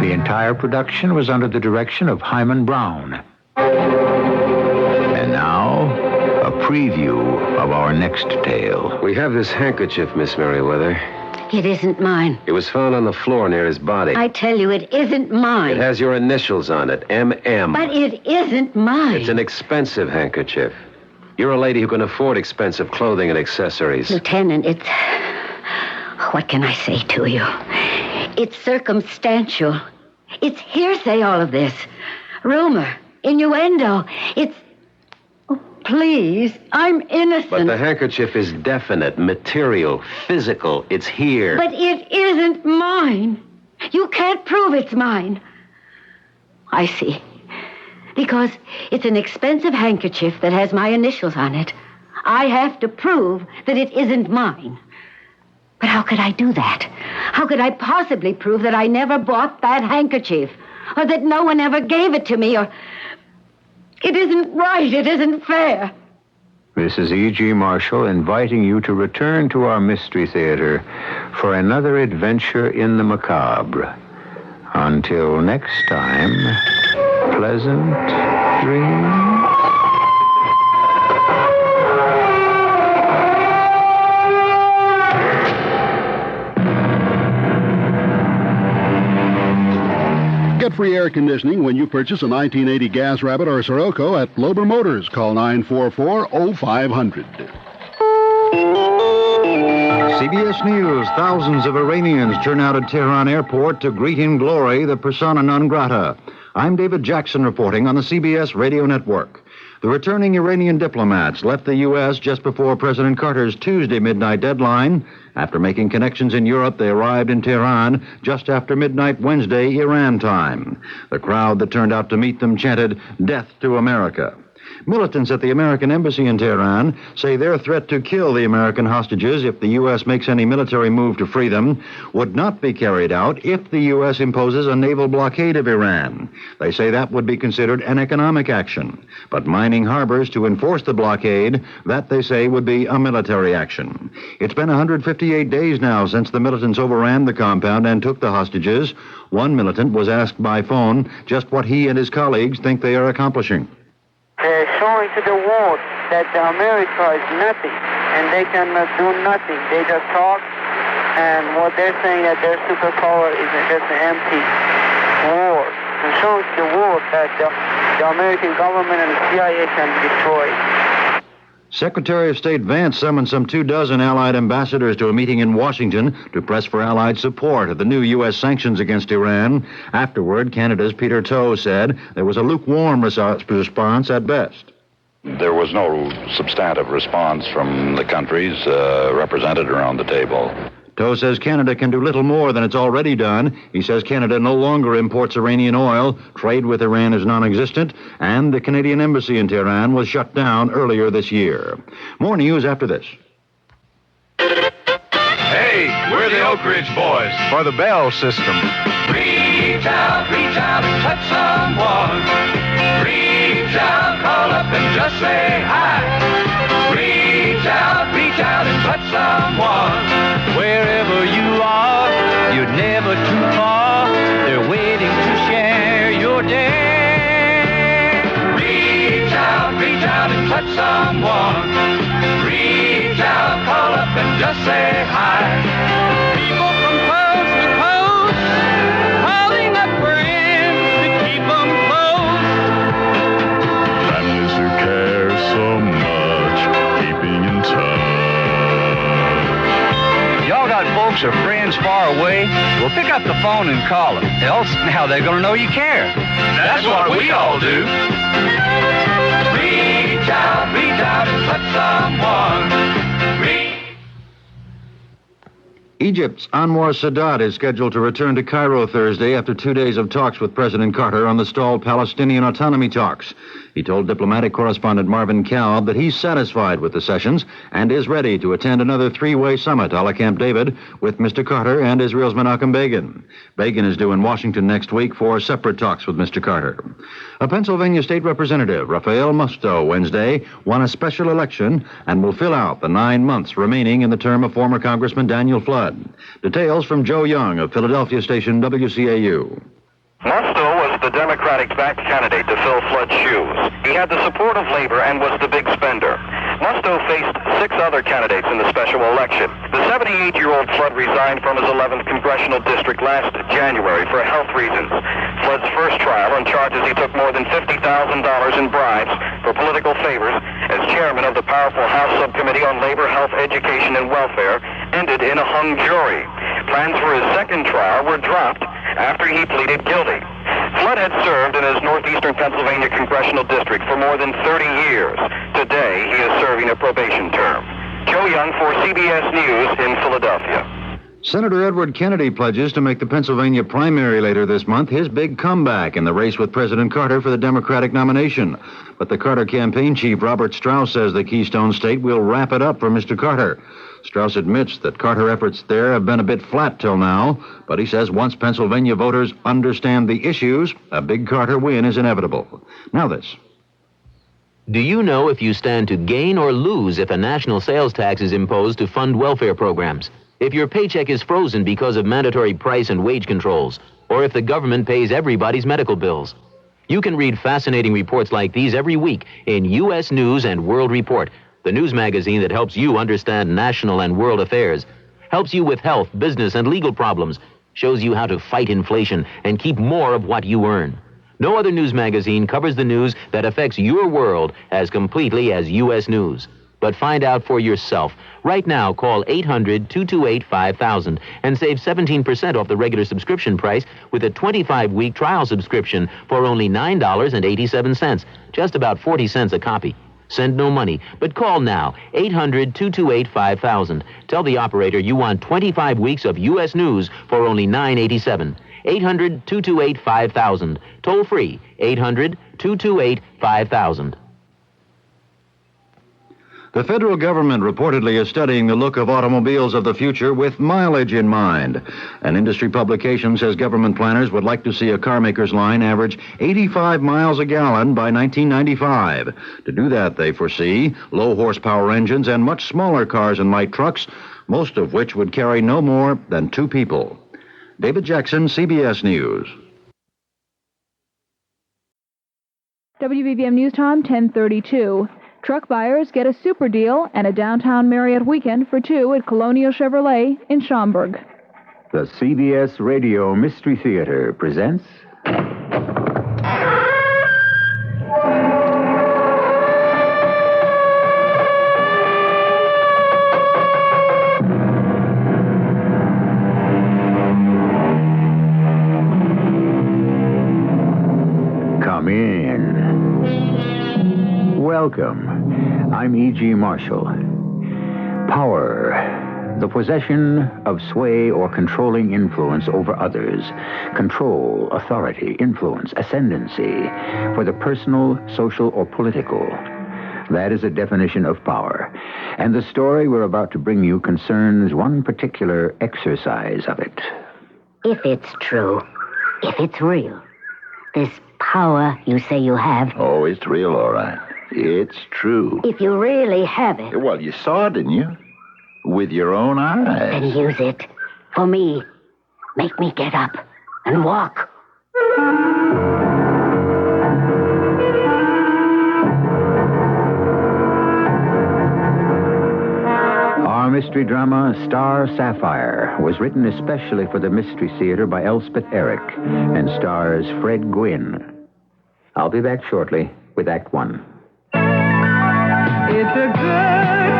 The entire production was under the direction of Hyman Brown. And now, a preview of our next tale. We have this handkerchief, Miss Merriweather. It isn't mine. It was found on the floor near his body. I tell you, it isn't mine. It has your initials on it, M.M. But it isn't mine. It's an expensive handkerchief. You're a lady who can afford expensive clothing and accessories. Lieutenant, it's... What can I say to you? It's circumstantial. It's hearsay, all of this. Rumor, innuendo. It's... Oh, please, I'm innocent. But the handkerchief is definite, material, physical. It's here. But it isn't mine. You can't prove it's mine. I see. Because it's an expensive handkerchief that has my initials on it. I have to prove that it isn't mine. But how could I do that? How could I possibly prove that I never bought that handkerchief? Or that no one ever gave it to me? Or... It isn't right. It isn't fair. This is E.G. Marshall inviting you to return to our Mystery Theater for another adventure in the macabre. Until next time, pleasant dreams. Get free air conditioning when you purchase a 1980 Gas Rabbit or Sirocco at Lober Motors. Call 944-0500. CBS News. Thousands of Iranians turn out at Tehran airport to greet in glory the persona non grata. I'm David Jackson reporting on the CBS radio network. The returning Iranian diplomats left the U.S. just before President Carter's Tuesday midnight deadline. After making connections in Europe, they arrived in Tehran just after midnight Wednesday, Iran time. The crowd that turned out to meet them chanted, "Death to America." Militants at the American embassy in Tehran say their threat to kill the American hostages if the U.S. makes any military move to free them would not be carried out if the U.S. imposes a naval blockade of Iran. They say that would be considered an economic action. But mining harbors to enforce the blockade, that they say would be a military action. It's been 158 days now since the militants overran the compound and took the hostages. One militant was asked by phone just what he and his colleagues think they are accomplishing. They're showing to the world that America is nothing, and they can do nothing. They just talk, and what they're saying that their superpower is just an empty war. And showing to the world that the American government and the CIA can be destroyed. Secretary of State Vance summoned some 24 Allied ambassadors to a meeting in Washington to press for Allied support of the new U.S. sanctions against Iran. Afterward, Canada's Peter Towe said there was a lukewarm response at best. There was no substantive response from the countries represented around the table. Toe says Canada can do little more than it's already done. He says Canada no longer imports Iranian oil, trade with Iran is non-existent, and the Canadian embassy in Tehran was shut down earlier this year. More news after this. Hey, we're the Oak Ridge Boys for the Bell System. Reach out and touch someone. Reach out, call up and just say hi. Reach out and touch someone. Wherever you are, you're never too far. They're waiting to share your day. Reach out and touch someone. Reach out, call up and just say hi. People from coast to coast, calling up friends to keep them close. Families who care so much, keeping in touch. Y'all got folks or friends far away? Well, pick up the phone and call them. Else, how they gonna know you care? That's what we all do. Reach out and touch someone. Egypt's Anwar Sadat is scheduled to return to Cairo Thursday after 2 days of talks with President Carter on the stalled Palestinian autonomy talks. He told diplomatic correspondent Marvin Kalb that he's satisfied with the sessions and is ready to attend another three-way summit a la Camp David with Mr. Carter and Israel's Menachem Begin. Begin is due in Washington next week for separate talks with Mr. Carter. A Pennsylvania state representative, Raphael Musto, Wednesday, won a special election and will fill out the 9 months remaining in the term of former Congressman Daniel Flood. Details from Joe Young of Philadelphia station WCAU. Musto was the Democratic-backed candidate to fill Flood's shoes. He had the support of labor and was the big spender. Musto faced 6 other candidates in the special election. The 78-year-old Flood resigned from his 11th congressional district last January for health reasons. Flood's first trial on charges he took more than $50,000 in bribes for political favors as chairman of the powerful House Subcommittee on Labor, Health, Education, and Welfare ended in a hung jury. Plans for his second trial were dropped after he pleaded guilty. Flood had served in his northeastern Pennsylvania congressional district for more than 30 years. Today, he is serving a probation term. Joe Young for CBS News in Philadelphia. Senator Edward Kennedy pledges to make the Pennsylvania primary later this month his big comeback in the race with President Carter for the Democratic nomination. But the Carter campaign chief, Robert Strauss, says the Keystone State will wrap it up for Mr. Carter. Strauss admits that Carter efforts there have been a bit flat till now, but he says once Pennsylvania voters understand the issues, a big Carter win is inevitable. Now this. Do you know if you stand to gain or lose if a national sales tax is imposed to fund welfare programs? If your paycheck is frozen because of mandatory price and wage controls, or if the government pays everybody's medical bills? You can read fascinating reports like these every week in U.S. News and World Report, the news magazine that helps you understand national and world affairs, helps you with health, business, and legal problems, shows you how to fight inflation and keep more of what you earn. No other news magazine covers the news that affects your world as completely as U.S. News. But find out for yourself. Right now, call 800-228-5000 and save 17% off the regular subscription price with a 25-week trial subscription for only $9.87, just about 40 cents a copy. Send no money, but call now, 800-228-5000. Tell the operator you want 25 weeks of U.S. News for only $9.87. 800-228-5000. Toll free, 800-228-5000. The federal government reportedly is studying the look of automobiles of the future with mileage in mind. An industry publication says government planners would like to see a carmaker's line average 85 miles a gallon by 1995. To do that, they foresee low horsepower engines and much smaller cars and light trucks, most of which would carry no more than 2 people. David Jackson, CBS News. WBBM News Time, 10:32. Truck buyers get a super deal and a downtown Marriott weekend for 2 at Colonial Chevrolet in Schaumburg. The CBS Radio Mystery Theater presents... Come in. Welcome. I'm E.G. Marshall. Power, the possession of sway or controlling influence over others. Control, authority, influence, ascendancy for the personal, social, or political. That is a definition of power. And the story we're about to bring you concerns one particular exercise of it. If it's true, if it's real, this power you say you have. Oh, it's real, all right. It's true. If you really have it. Well, you saw it, didn't you? With your own eyes. Then use it. For me. Make me get up and walk. Our mystery drama, Star Sapphire, was written especially for the Mystery Theater by Elspeth Eric and stars Fred Gwynne. I'll be back shortly with Act One. It's a good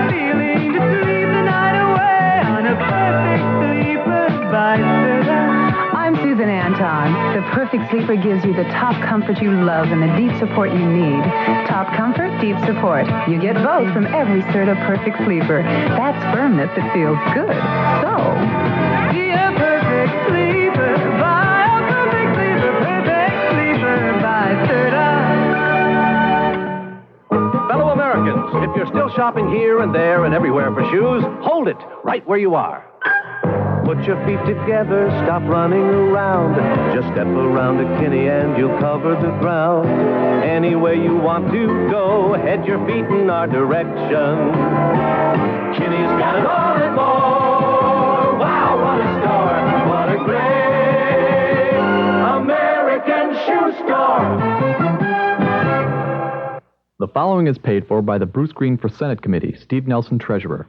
feeling to sleep the night away on a perfect sleeper by Sirocco. I'm Susan Anton. The Perfect Sleeper gives you the top comfort you love and the deep support you need. Top comfort, deep support. You get both from every Serta Perfect Sleeper. That's firmness that feels good. So, be a perfect sleeper by a perfect sleeper by Serta. Fellow Americans, if you're still shopping here and there and everywhere for shoes, hold it right where you are. Put your feet together, stop running around. Just step around a Kinney and you'll cover the ground. Any way you want to go, head your feet in our direction. Kinney's got it all and more. Wow, what a store! What a great American shoe store! The following is paid for by the Bruce Green for Senate Committee, Steve Nelson, Treasurer.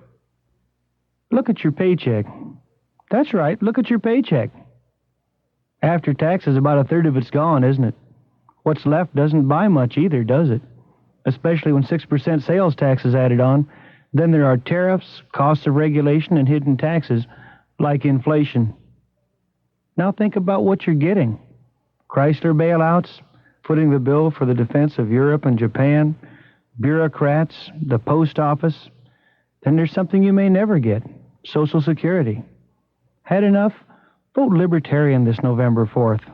Look at your paycheck. That's right, look at your paycheck. After taxes, about a third of it's gone, isn't it? What's left doesn't buy much either, does it? Especially when 6% sales tax is added on. Then there are tariffs, costs of regulation, and hidden taxes, like inflation. Now think about what you're getting. Chrysler bailouts, footing the bill for the defense of Europe and Japan, bureaucrats, the post office. Then there's something you may never get, Social Security. Had enough? Vote Libertarian this November 4th.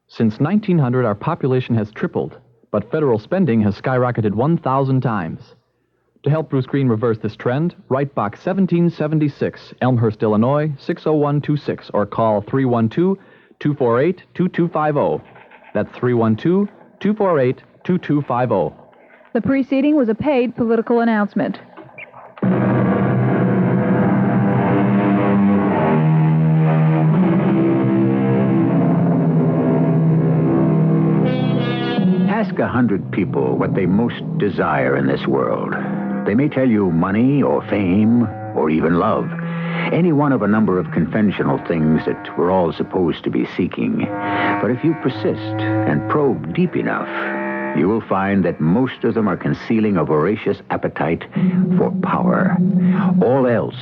Since 1900, our population has tripled, but federal spending has skyrocketed 1,000 times. To help Bruce Green reverse this trend, write Box 1776, Elmhurst, Illinois, 60126, or call 312-248-2250. That's 312-248-2250. the preceding was a paid political announcement. Ask 100 people what they most desire in this world. They may tell you money or fame or even love. Any one of a number of conventional things that we're all supposed to be seeking. But if you persist and probe deep enough, you will find that most of them are concealing a voracious appetite for power. All else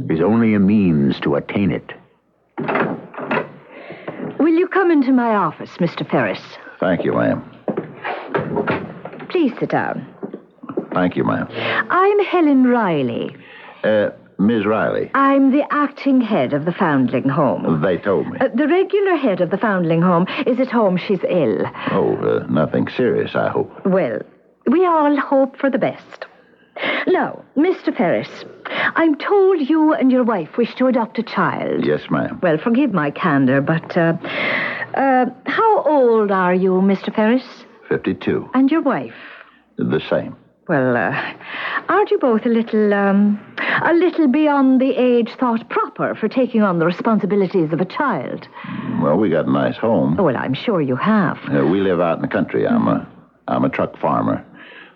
is only a means to attain it. Will you come into my office, Mr. Ferris? Thank you, ma'am. Please sit down. Thank you, ma'am. I'm Helen Riley. Ms. Riley. I'm the acting head of the Foundling Home. They told me. The regular head of the Foundling Home is at home. She's ill. Oh, nothing serious, I hope. Well, we all hope for the best. Now, Mr. Ferris, I'm told you and your wife wish to adopt a child. Yes, ma'am. Well, forgive my candor, but, how old are you, Mr. Ferris? 52. And your wife? The same. Well, aren't you both a little beyond the age thought proper for taking on the responsibilities of a child? Well, we got a nice home. Oh, well, I'm sure you have. We live out in the country. I'm a truck farmer.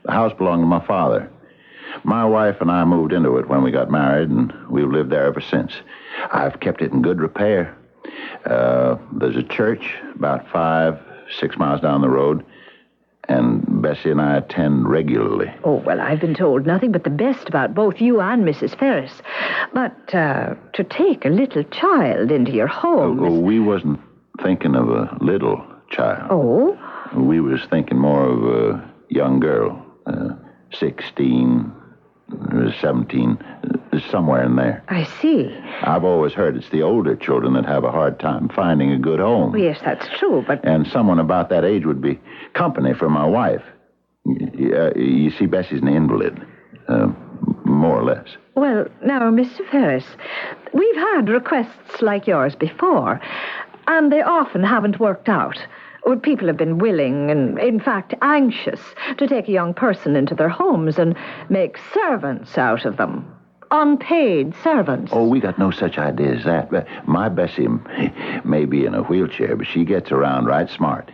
The house belonged to my father. My wife and I moved into it when we got married, and we've lived there ever since. I've kept it in good repair. There's a church about 5-6 miles down the road, and Bessie and I attend regularly. Oh, well, I've been told nothing but the best about both you and Mrs. Ferris. But to take a little child into your home... We wasn't thinking of a little child. Oh? We was thinking more of a young girl, 16, 17, somewhere in there. I see. I've always heard it's the older children that have a hard time finding a good home. Yes, that's true, but... And someone about that age would be company for my wife. You see, Bessie's an invalid, more or less. Well, now, Mr. Ferris, we've had requests like yours before, and they often haven't worked out. Well, people have been willing and, in fact, anxious to take a young person into their homes and make servants out of them. Unpaid servants. Oh, we got no such idea as that. My Bessie may be in a wheelchair, but she gets around right smart.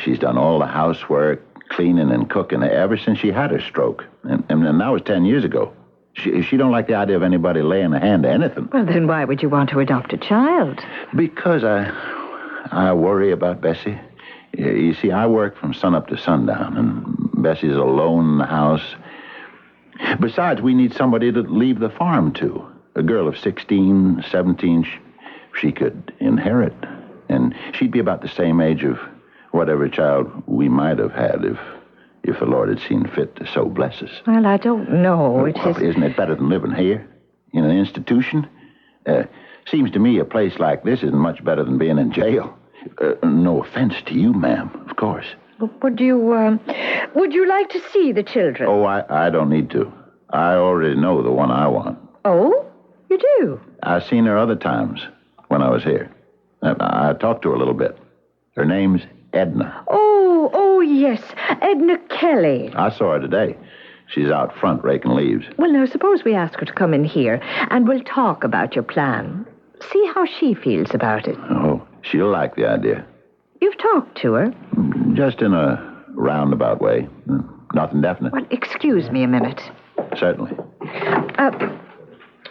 She's done all the housework, cleaning and cooking ever since she had her stroke. And that was 10 years ago. She don't like the idea of anybody laying a hand to anything. Well, then why would you want to adopt a child? Because I worry about Bessie. You see, I work from sunup to sundown, and Bessie's alone in the house. Besides, we need somebody to leave the farm to. A girl of 16, 17, she could inherit. And she'd be about the same age of whatever child we might have had if the Lord had seen fit to so bless us. Well, I don't know. Isn't it better than living here in an institution? Seems to me a place like this isn't much better than being in jail. No offense to you, ma'am, of course. Would you like to see the children? Oh, I don't need to. I already know the one I want. Oh, you do? I've seen her other times when I was here. I talked to her a little bit. Her name's Edna. Oh, yes, Edna Kelly. I saw her today. She's out front raking leaves. Well, now, suppose we ask her to come in here, and we'll talk about your plan. See how she feels about it. Oh, she'll like the idea. You've talked to her? Just in a roundabout way. Nothing definite. Well, excuse me a minute. Certainly.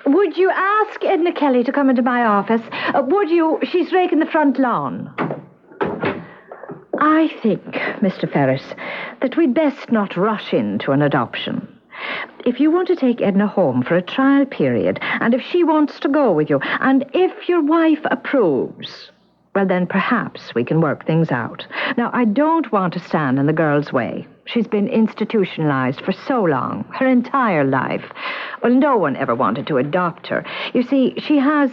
Would you ask Edna Kelly to come into my office? Would you? She's raking the front lawn. I think, Mr. Ferris, that we'd best not rush into an adoption. If you want to take Edna home for a trial period, and if she wants to go with you, and if your wife approves, well, then perhaps we can work things out. Now, I don't want to stand in the girl's way. She's been institutionalized for so long, her entire life. Well, no one ever wanted to adopt her. You see, she has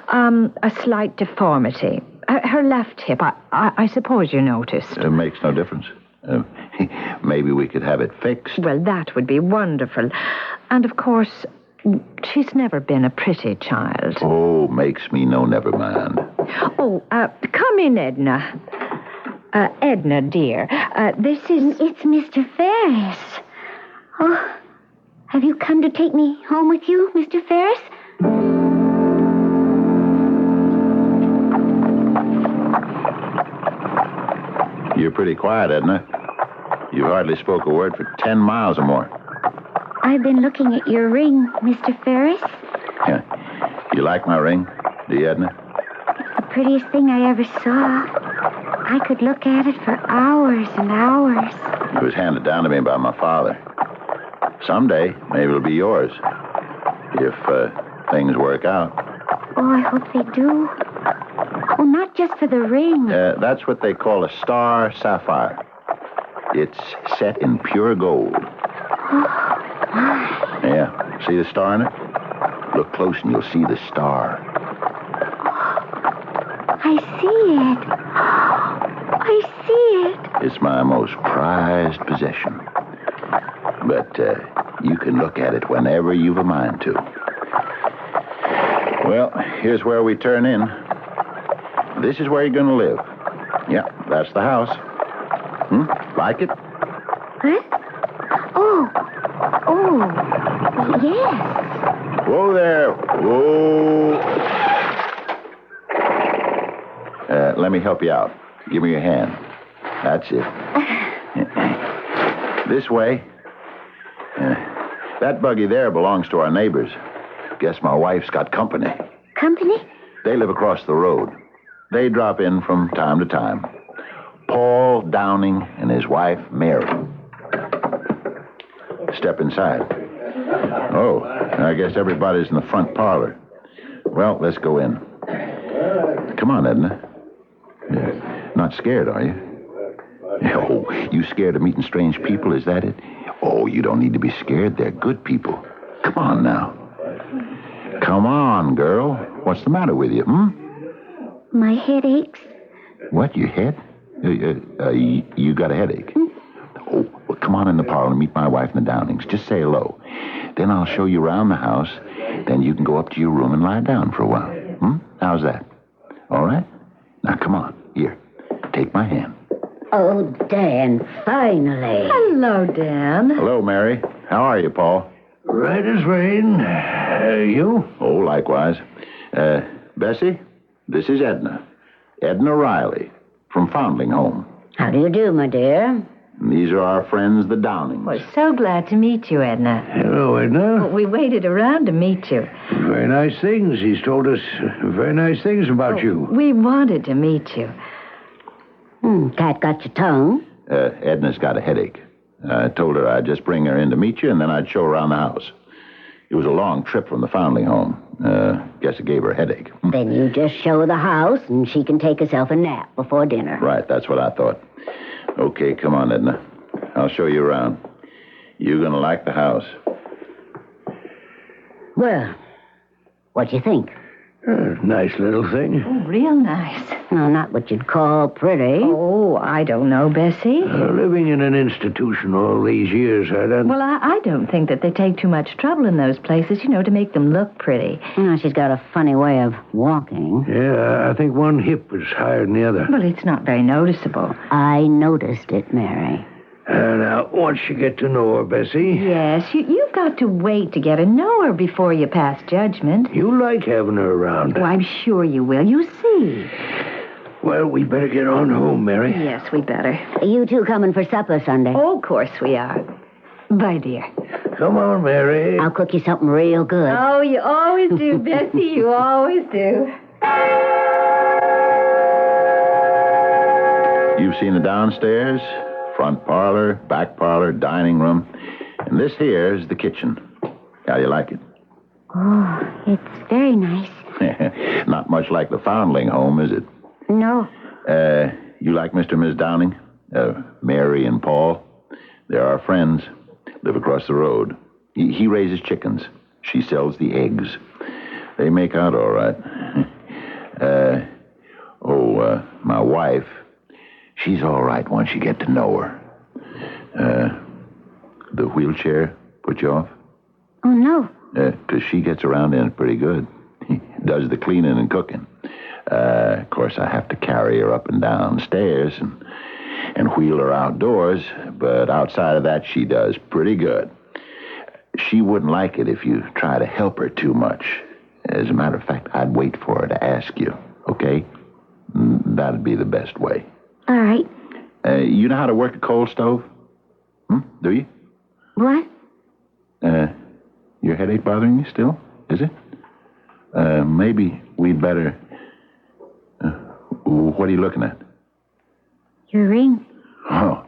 a slight deformity. Her left hip, I suppose you noticed. It makes no difference. Maybe we could have it fixed. Well, that would be wonderful. And, of course, she's never been a pretty child. Oh, makes me no never mind. Oh, come in, Edna. Edna, dear, this is... It's Mr. Ferris. Oh, have you come to take me home with you, Mr. Ferris? You're pretty quiet, Edna. You hardly spoke a word for 10 miles or more. I've been looking at your ring, Mr. Ferris. Yeah. You like my ring, do you, Edna? It's the prettiest thing I ever saw. I could look at it for hours and hours. It was handed down to me by my father. Someday, maybe it'll be yours. If things work out. Oh, I hope they do. Oh, not just for the ring. That's what they call a star sapphire. It's set in pure gold. Oh, my. Yeah. See the star in it? Look close and you'll see the star. I see it. I see it. It's my most prized possession. But you can look at it whenever you've a mind to. Well, here's where we turn in. This is where you're going to live. Yeah, that's the house. Like it? Huh? Oh, yes. Whoa there. Whoa. Let me help you out. Give me your hand. That's it. This way. That buggy there belongs to our neighbors. Guess my wife's got company. Company? They live across the road. They drop in from time to time. Paul Downing and his wife, Mary. Step inside. Oh, I guess everybody's in the front parlor. Well, let's go in. Come on, Edna. Not scared, are you? Oh, you scared of meeting strange people, is that it? Oh, you don't need to be scared. They're good people. Come on now. Come on, girl. What's the matter with you, My head aches. What, your head? You got a headache? Oh, well, come on in the parlor and meet my wife and the Downings. Just say hello. Then I'll show you around the house. Then you can go up to your room and lie down for a while. How's that? All right? Now, come on. Here. Take my hand. Oh, Dan, finally. Hello, Dan. Hello, Mary. How are you, Paul? Right as rain. You? Oh, likewise. Bessie, this is Edna. Edna Riley from Foundling Home. How do you do, my dear? And these are our friends, the Downings. We're so glad to meet you, Edna. Hello, Edna. We waited around to meet you. Very nice things. He's told us very nice things about you. We wanted to meet you. Cat got your tongue? Edna's got a headache. I told her I'd just bring her in to meet you, and then I'd show her around the house. It was a long trip from the Foundling Home. Guess it gave her a headache. Then you just show the house, and she can take herself a nap before dinner. Right, that's what I thought. Okay, come on, Edna. I'll show you around. You're going to like the house. Well, what do you think? Nice little thing. Oh, real nice. No, not what you'd call pretty. Oh, I don't know, Bessie. Living in an institution all these years, I don't... Well, I don't think that they take too much trouble in those places, to make them look pretty. She's got a funny way of walking. Yeah, I think one hip is higher than the other. Well, it's not very noticeable. I noticed it, Mary. Now, once you get to know her, Bessie... Yes, you've got to wait to get to know her before you pass judgment. You like having her around. Oh, I'm sure you will. You see. Well, we better get on home, Mary. Yes, we better. Are you two coming for supper Sunday? Oh, of course we are. Bye, dear. Come on, Mary. I'll cook you something real good. Oh, you always do, Bessie. You always do. You've seen the downstairs, front parlor, back parlor, dining room. And this here is the kitchen. How do you like it? Oh, it's very nice. Not much like the Foundling Home, is it? No. You like Mr. and Ms. Downing? Mary and Paul? They're our friends. Live across the road. He raises chickens. She sells the eggs. They make out all right. My wife, she's all right once you get to know her. The wheelchair put you off? Oh, no. 'Cause she gets around in it pretty good. Does the cleaning and cooking. Of course, I have to carry her up and down stairs and wheel her outdoors, but outside of that, she does pretty good. She wouldn't like it if you try to help her too much. As a matter of fact, I'd wait for her to ask you, okay? That'd be the best way. All right. You know how to work a coal stove? Do you? What? Your headache bothering you still? Is it? Maybe we'd better... what are you looking at? Your ring. Oh,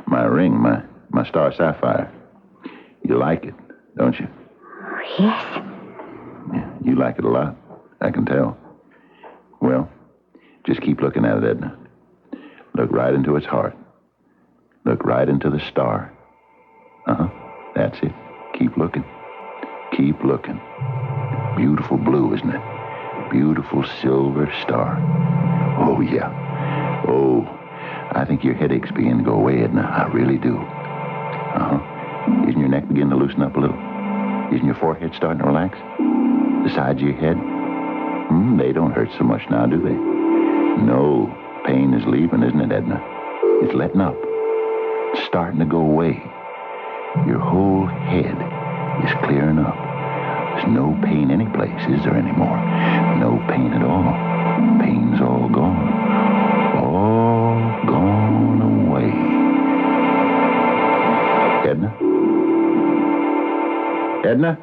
my ring, my star sapphire. You like it, don't you? Oh, yes. Yeah, you like it a lot. I can tell. Well, just keep looking at it, Edna. Look right into its heart. Look right into the star. That's it. Keep looking. Keep looking. Beautiful blue, isn't it? Beautiful silver star. Oh, yeah. Oh, I think your headache's beginning to go away, Edna. I really do. Isn't your neck beginning to loosen up a little? Isn't your forehead starting to relax? The sides of your head? They don't hurt so much now, do they? No. Pain is leaving, isn't it, Edna? It's letting up. It's starting to go away. Your whole head is clearing up. There's no pain any place, is there anymore? No pain at all. Pain's all gone. All gone away. Edna? Edna?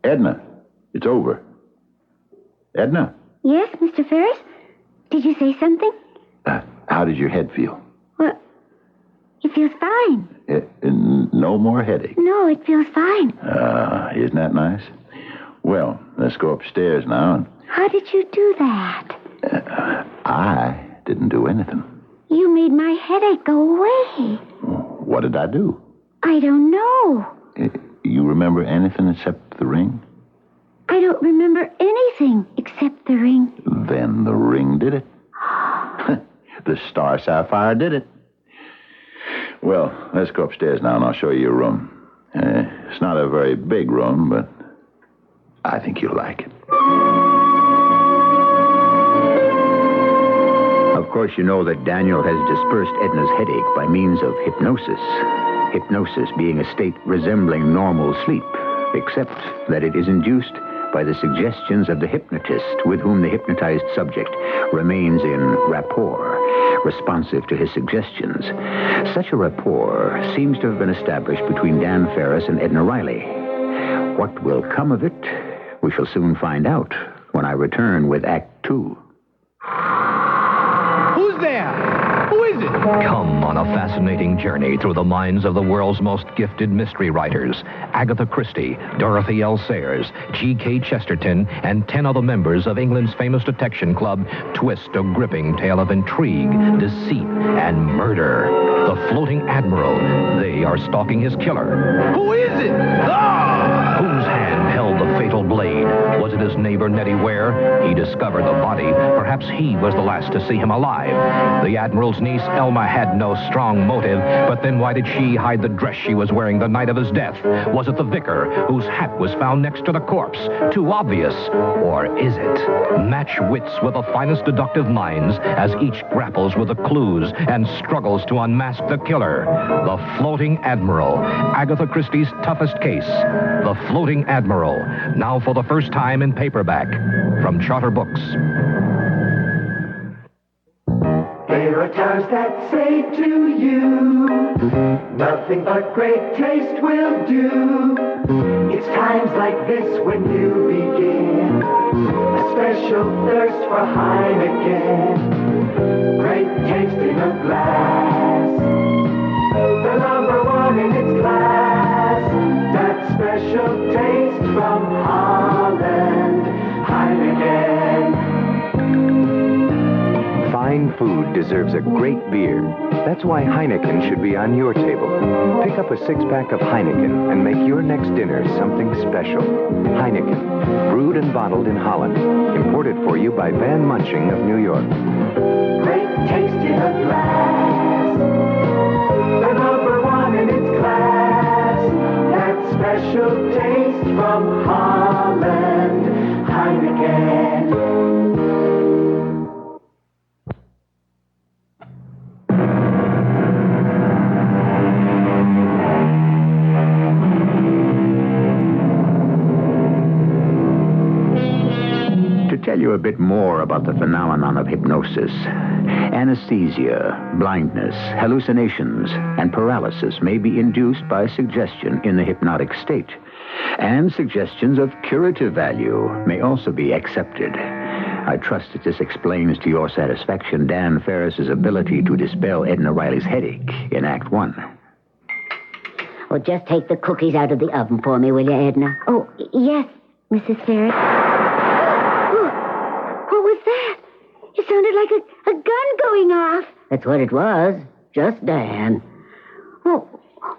Edna, it's over. Edna? Yes, Mr. Ferris? Did you say something? How did your head feel? Well, it feels fine. No more headache? No, it feels fine. Isn't that nice? Well, let's go upstairs now. How did you do that? I didn't do anything. You made my headache go away. What did I do? I don't know. You remember anything except the ring? I don't remember anything except the ring. Then the ring did it. The star sapphire did it. Well, let's go upstairs now, and I'll show you your room. It's not a very big room, but I think you'll like it. Of course, you know that Daniel has dispersed Edna's headache by means of hypnosis. Hypnosis being a state resembling normal sleep, except that it is induced by the suggestions of the hypnotist with whom the hypnotized subject remains in rapport, responsive to his suggestions. Such a rapport seems to have been established between Dan Ferris and Edna Riley. What will come of it, we shall soon find out when I return with Act 2. Who's there? Who is it? Come on a fascinating journey through the minds of the world's most gifted mystery writers. Agatha Christie, Dorothy L. Sayers, G.K. Chesterton, and 10 other members of England's famous detection club twist a gripping tale of intrigue, deceit, and murder. The Floating Admiral. They are stalking his killer. Who is it? Ah! Whose hand held the fatal blade? Was it his neighbor Nettie Ware? He discovered the body. Perhaps he was the last to see him alive. The Admiral's niece, Elma, had no strong motive, but then why did she hide the dress she was wearing the night of his death? Was it the vicar, whose hat was found next to the corpse? Too obvious. Or is it? Match wits with the finest deductive minds as each grapples with the clues and struggles to unmask the killer. The Floating Admiral. Agatha Christie's toughest case. The Floating Admiral. Now for the first time in paperback. From Charter Books. There are times that say to you, nothing but great taste will do. It's times like this when you begin a special thirst for Heineken. Great taste in a glass, the number one in its class. That special taste from Holland, Heineken. Fine food deserves a great beer. That's why Heineken should be on your table. Pick up a six-pack of Heineken and make your next dinner something special. Heineken, brewed and bottled in Holland. Imported for you by Van Munching of New York. Great taste in a glass, the number one in its class. That special taste from Holland, Heineken. To tell you a bit more about the phenomenon of hypnosis, anesthesia, blindness, hallucinations, and paralysis may be induced by suggestion in the hypnotic state, and suggestions of curative value may also be accepted. I trust that this explains to your satisfaction Dan Ferris's ability to dispel Edna Riley's headache in Act 1. Well, just take the cookies out of the oven for me, will you, Edna? Oh, yes, Mrs. Ferris. What was that? It sounded like a gun going off. That's what it was. Just Dan. Well,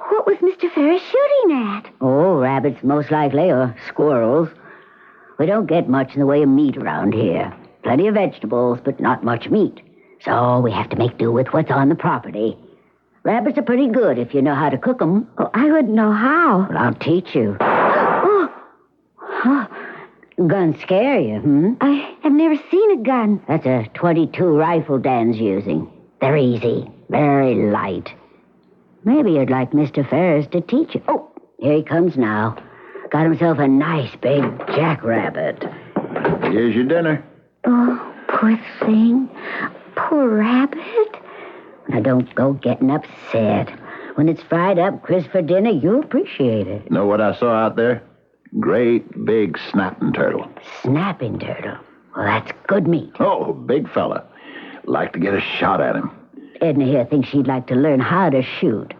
what was Mr. Ferris shooting at? Oh, rabbits, most likely, or squirrels. We don't get much in the way of meat around here. Plenty of vegetables, but not much meat. So we have to make do with what's on the property. Rabbits are pretty good if you know how to cook them. Oh, I wouldn't know how. Well, I'll teach you. Oh. Guns scare you, hmm? I have never seen a gun. That's a .22 rifle Dan's using. They're easy, very light. Maybe you'd like Mr. Ferris to teach you. Oh, here he comes now. Got himself a nice big jackrabbit. Here's your dinner. Oh, poor thing. Poor rabbit. Now, don't go getting upset. When it's fried up crisp for dinner, you'll appreciate it. Know what I saw out there? Great big snapping turtle. Snapping turtle? Well, that's good meat. Oh, big fella. Like to get a shot at him. Edna here thinks she'd like to learn how to shoot.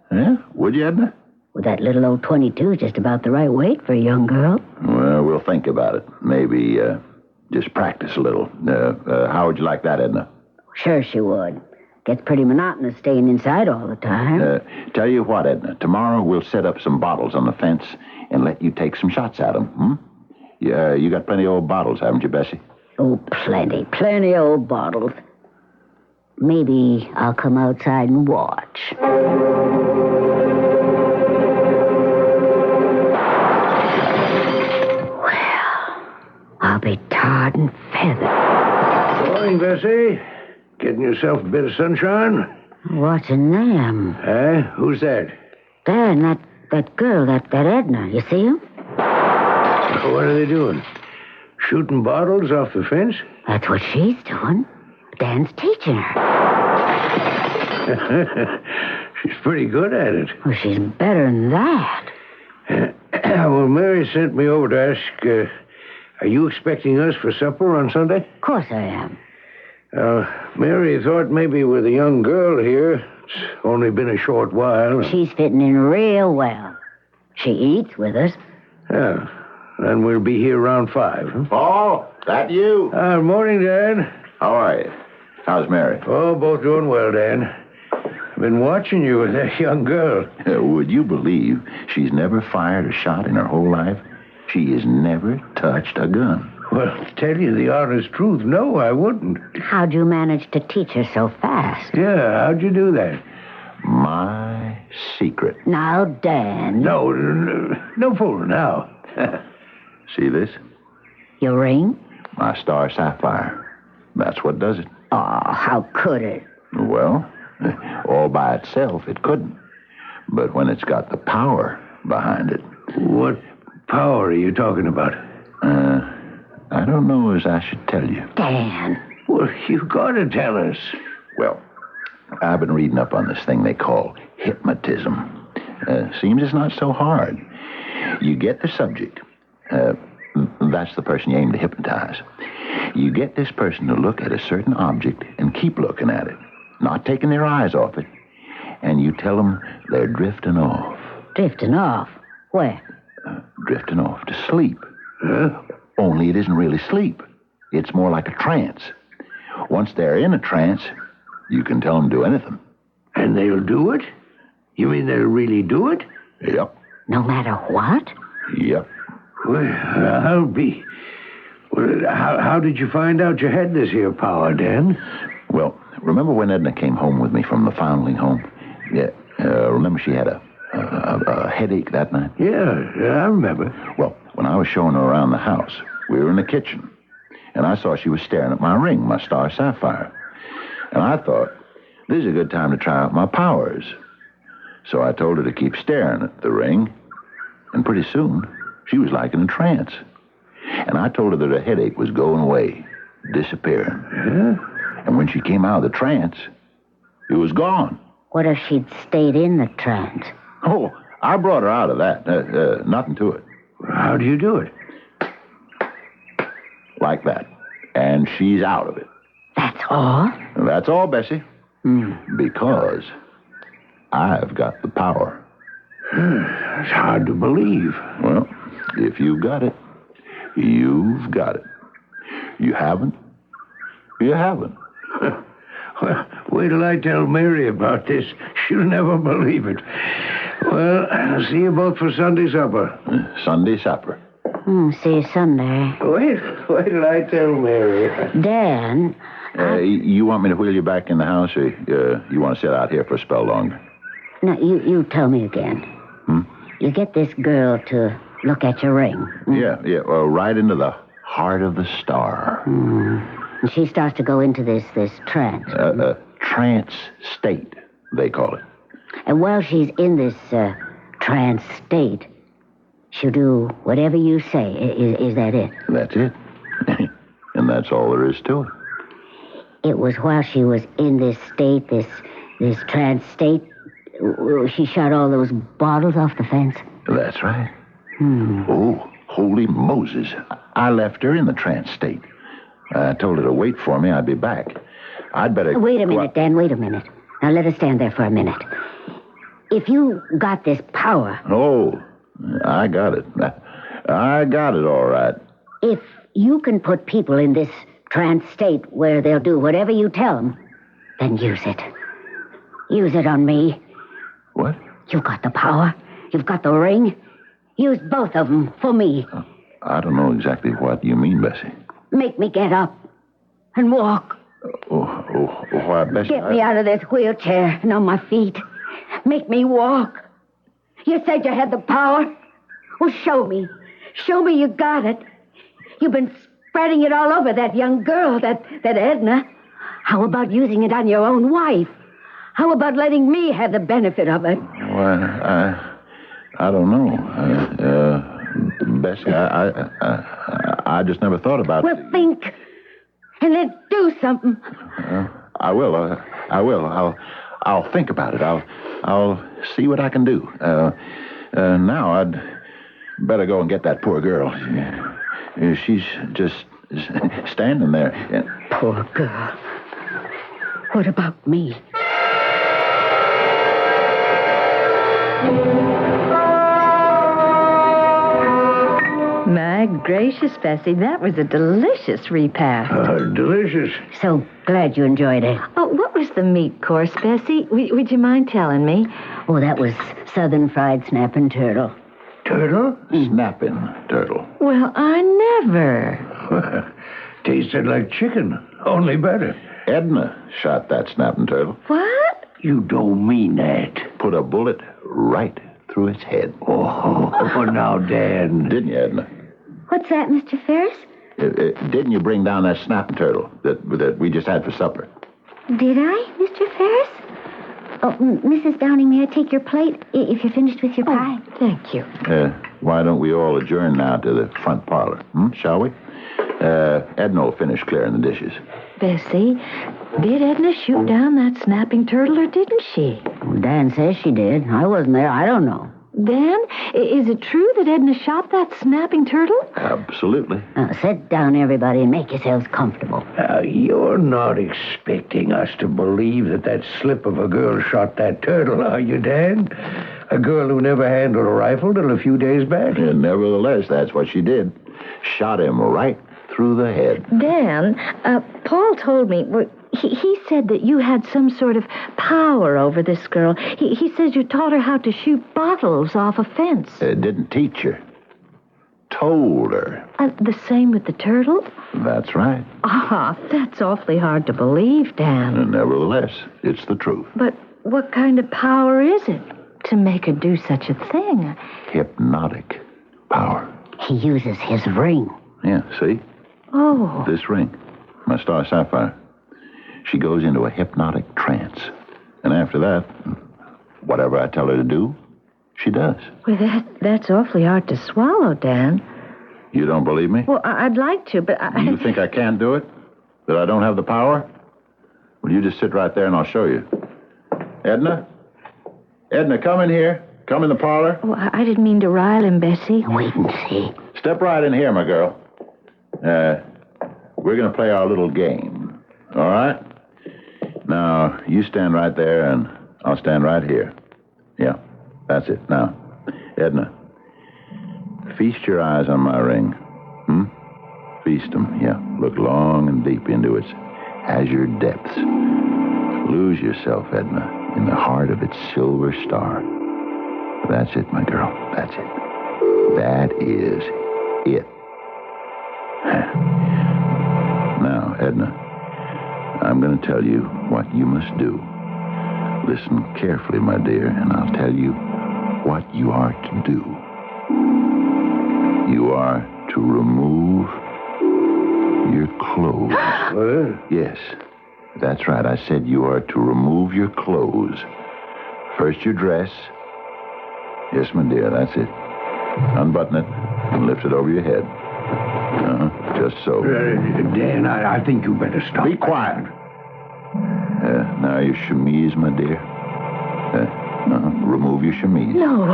Yeah? Would you, Edna? Well, that little old .22 is just about the right weight for a young girl. Well, we'll think about it. Maybe just practice a little. How would you like that, Edna? Sure she would. Gets pretty monotonous staying inside all the time. Tell you what, Edna. Tomorrow we'll set up some bottles on the fence and let you take some shots at them. Yeah, you got plenty of old bottles, haven't you, Bessie? Oh, plenty. Plenty of old bottles. Maybe I'll come outside and watch. Well, I'll be tarred and feathered. Morning, Bessie. Getting yourself a bit of sunshine? Watching them. Who's that? Dan, that girl, that Edna. You see him? What are they doing? Shooting bottles off the fence? That's what she's doing. Dan's teaching her. She's pretty good at it. Well, she's better than that. Well, Mary sent me over to ask, are you expecting us for supper on Sunday? Of course I am. Mary thought maybe with a young girl here, it's only been a short while. She's fitting in real well. She eats with us. Yeah, then we'll be here around 5. Huh? Paul, that you? Morning, Dan. How are you? How's Mary? Oh, both doing well, Dan. I've been watching you with that young girl. Would you believe she's never fired a shot in her whole life? She has never touched a gun. Well, to tell you the honest truth, no, I wouldn't. How'd you manage to teach her so fast? Yeah, how'd you do that? My secret. Now, Dan. No fooling now. See this? Your ring? My star sapphire. That's what does it. Oh, how could it? Well, all by itself, it couldn't. But when it's got the power behind it. What power are you talking about? I don't know as I should tell you. Dan. Well, you've got to tell us. Well, I've been reading up on this thing they call hypnotism. Seems it's not so hard. You get the subject. That's the person you aim to hypnotize. You get this person to look at a certain object and keep looking at it, not taking their eyes off it. And you tell them they're drifting off. Drifting off? Where? Drifting off to sleep. Only it isn't really sleep. It's more like a trance. Once they're in a trance, you can tell them to do anything. And they'll do it? You mean they'll really do it? Yep. No matter what? Yep. Well, I'll be... Well, how did you find out you had this here power, Dan? Well, remember when Edna came home with me from the foundling home? Yeah. Remember she had a headache that night? Yeah, I remember. Well, when I was showing her around the house, we were in the kitchen, and I saw she was staring at my ring, my star sapphire. And I thought, this is a good time to try out my powers. So I told her to keep staring at the ring, and pretty soon, she was like in a trance. And I told her that her headache was going away, disappearing. Yeah? And when she came out of the trance, it was gone. What if she'd stayed in the trance? Oh, I brought her out of that. Nothing to it. How do you do it? Like that. And she's out of it. That's all? That's all, Bessie. Because I've got the power. It's hard to believe. Well, if you've got it, you've got it. You haven't? You haven't. Well, wait till I tell Mary about this. She'll never believe it. Well, I'll see you both for Sunday supper. Sunday supper. See you Sunday. Wait till I tell Mary. Dan. You want me to wheel you back in the house, or you want to sit out here for a spell longer? No, you tell me again. You get this girl to look at your ring. Yeah. Well, right into the heart of the star. And she starts to go into this trance. Trance state, they call it. And while she's in this trance state, she'll do whatever you say. Is that it? That's it. And that's all there is to it. It was while she was in this state, this trance state, she shot all those bottles off the fence? That's right. Oh, holy Moses. I left her in the trance state. I told her to wait for me. I'd be back. I'd better... Wait a minute, Dan. Wait a minute. Now, let her stand there for a minute. If you got this power... Oh, I got it. I got it all right. If you can put people in this trance state where they'll do whatever you tell them, Then use it. Use it on me. What? You've got the power. You've got the ring. Use both of them for me. I don't know exactly what you mean, Bessie. Make me get up and walk. Why, Bessie... Get me out of this wheelchair and on my feet. Make me walk. You said you had the power. Well, show me. Show me you got it. You've been spreading it all over that young girl, that Edna. How about using it on your own wife? How about letting me have the benefit of it? Why, I don't know. Bessie, I just never thought about it. Well, think. And then do something. I will. I'll think about it. I'll see what I can do. Now I'd better go and get that poor girl. She's just standing there. Poor girl. What about me? My gracious, Bessie, that was a delicious repast. Delicious. So glad you enjoyed it. Oh, what was the meat course, Bessie? Would you mind telling me? Oh, that was southern fried snapping turtle. Turtle? Snapping turtle. Well, I never. Tasted like chicken, only better. Edna shot that snapping turtle. What? You don't mean that. Put a bullet right through its head. Oh, now, Dan. Didn't you, Edna? What's that, Mr. Ferris? Didn't you bring down that snapping turtle that we just had for supper? Did I, Mr. Ferris? Oh, Mrs. Downing, may I take your plate if you're finished with your pie? Thank you. Why don't we all adjourn now to the front parlor, shall we? Edna will finish clearing the dishes. Bessie, did Edna shoot down that snapping turtle or didn't she? Dan says she did. I wasn't there. I don't know. Dan, is it true that Edna shot that snapping turtle? Absolutely. Now, sit down, everybody, and make yourselves comfortable. You're not expecting us to believe that slip of a girl shot that turtle, are you, Dan? A girl who never handled a rifle till a few days back? Nevertheless, that's what she did. Shot him right through the head. Dan, Paul told me... He said that you had some sort of power over this girl. He says you taught her how to shoot bottles off a fence. Didn't teach her. Told her. The same with the turtle? That's right. That's awfully hard to believe, Dan. Nevertheless, it's the truth. But what kind of power is it to make her do such a thing? Hypnotic power. He uses his ring. Yeah, see? Oh. This ring. My star sapphire. She goes into a hypnotic trance. And after that, whatever I tell her to do, she does. Well, that's awfully hard to swallow, Dan. You don't believe me? Well, I'd like to, but You think I can't do it? That I don't have the power? Well, you just sit right there and I'll show you. Edna? Edna, come in here. Come in the parlor. Oh, I didn't mean to rile him, Bessie. Wait and see. Step right in here, my girl. We're going to play our little game. All right? Now, you stand right there, and I'll stand right here. Yeah, that's it. Now, Edna, feast your eyes on my ring. Feast them, yeah. Look long and deep into its azure depths. Lose yourself, Edna, in the heart of its silver star. That's it, my girl. That's it. That is it. Now, Edna, I'm going to tell you what you must do. Listen carefully, my dear, and I'll tell you what you are to do. You are to remove your clothes. Yes, that's right. I said you are to remove your clothes. First your dress. Yes, my dear, that's it. Unbutton it and lift it over your head. Just so. Dan, I think you better stop. Be quiet. Now your chemise, my dear. Remove your chemise. No,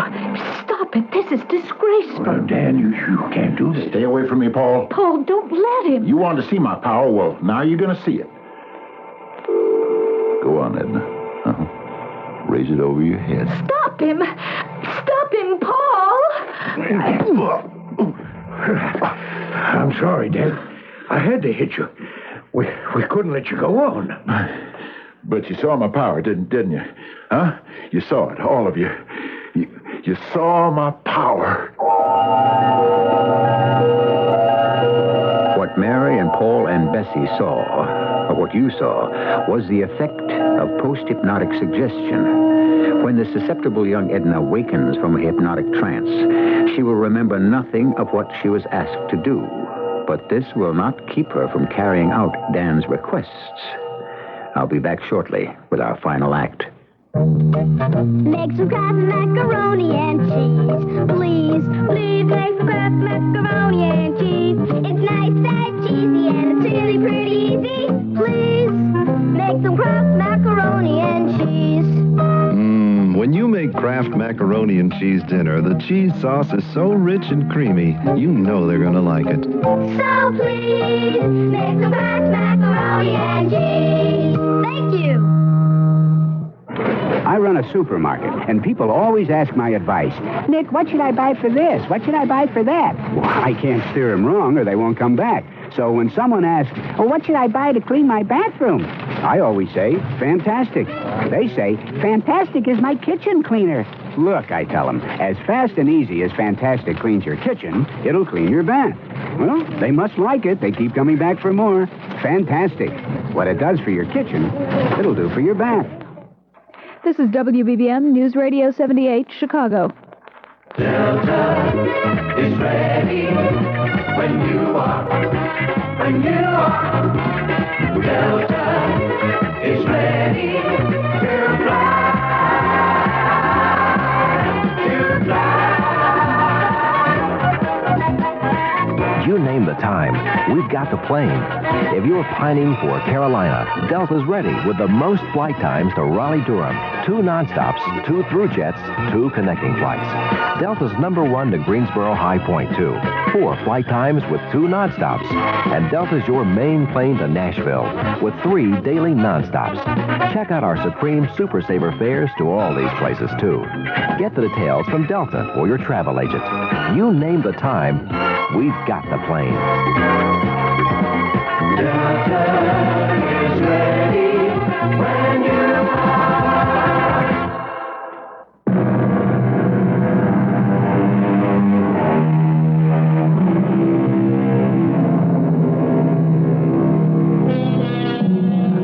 stop it. This is disgraceful. Dan, you can't do this. Stay away from me, Paul. Paul, don't let him. You wanted to see my power. Well, now you're going to see it. Go on, Edna. Raise it over your head. Stop him. Stop him, Paul. I'm sorry, Dan. I had to hit you. We couldn't let you go on. But you saw my power, didn't you? Huh? You saw it, all of you. You saw my power. What Mary and Paul and Bessie saw, or what you saw, was the effect of post-hypnotic suggestion. When the susceptible young Edna wakens from a hypnotic trance, she will remember nothing of what she was asked to do. But this will not keep her from carrying out Dan's requests. I'll be back shortly with our final act. Make some Kraft macaroni and cheese. Please, please make some Kraft macaroni and cheese. It's nice and cheesy and it's really pretty easy. Please make some Kraft macaroni and cheese. When you make Kraft macaroni and cheese dinner, the cheese sauce is so rich and creamy, you know they're gonna like it. So please make some Kraft macaroni and cheese. Thank you. I run a supermarket, and people always ask my advice. Nick, what should I buy for this? What should I buy for that? Well, I can't steer them wrong, or they won't come back. So when someone asks, oh, what should I buy to clean my bathroom? I always say, fantastic. They say, fantastic is my kitchen cleaner. Look, I tell them, as fast and easy as Fantastic cleans your kitchen, it'll clean your bath. Well, they must like it. They keep coming back for more. Fantastic. What it does for your kitchen, it'll do for your bath. This is WBBM News Radio 78, Chicago. Delta is ready when you are. When you are. Delta is ready to fly. To fly. You name the time, we've got the plane. If you're pining for Carolina, Delta's ready with the most flight times to Raleigh-Durham. 2 nonstops, 2 through jets, 2 connecting flights. Delta's #1 to Greensboro High Point, 2. 4 flight times with 2 nonstops. And Delta's your main plane to Nashville with 3 daily nonstops. Check out our Supreme Super Saver fares to all these places, too. Get the details from Delta or your travel agent. You name the time, we've got the plane. Delta is ready when you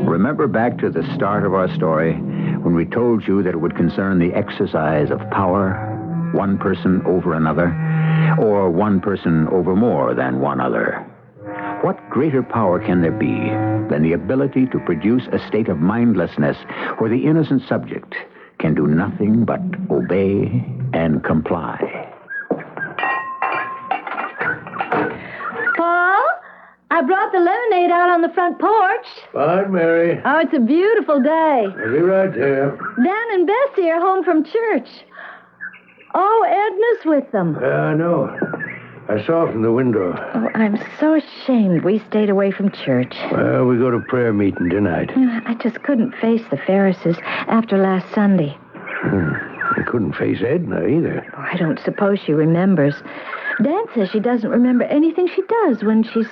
Remember back to the start of our story when we told you that it would concern the exercise of power, one person over another, or one person over more than one other. What greater power can there be than the ability to produce a state of mindlessness where the innocent subject can do nothing but obey and comply? Paul, I brought the lemonade out on the front porch. Fine, Mary. Oh, it's a beautiful day. I'll be right there. Dan and Bessie are home from church. Oh, Edna's with them. Yeah, I know. I saw from the window. Oh, I'm so ashamed we stayed away from church. Well, we go to prayer meeting tonight. I just couldn't face the Ferrises after last Sunday. I couldn't face Edna either. Oh, I don't suppose she remembers. Dan says she doesn't remember anything she does when she's,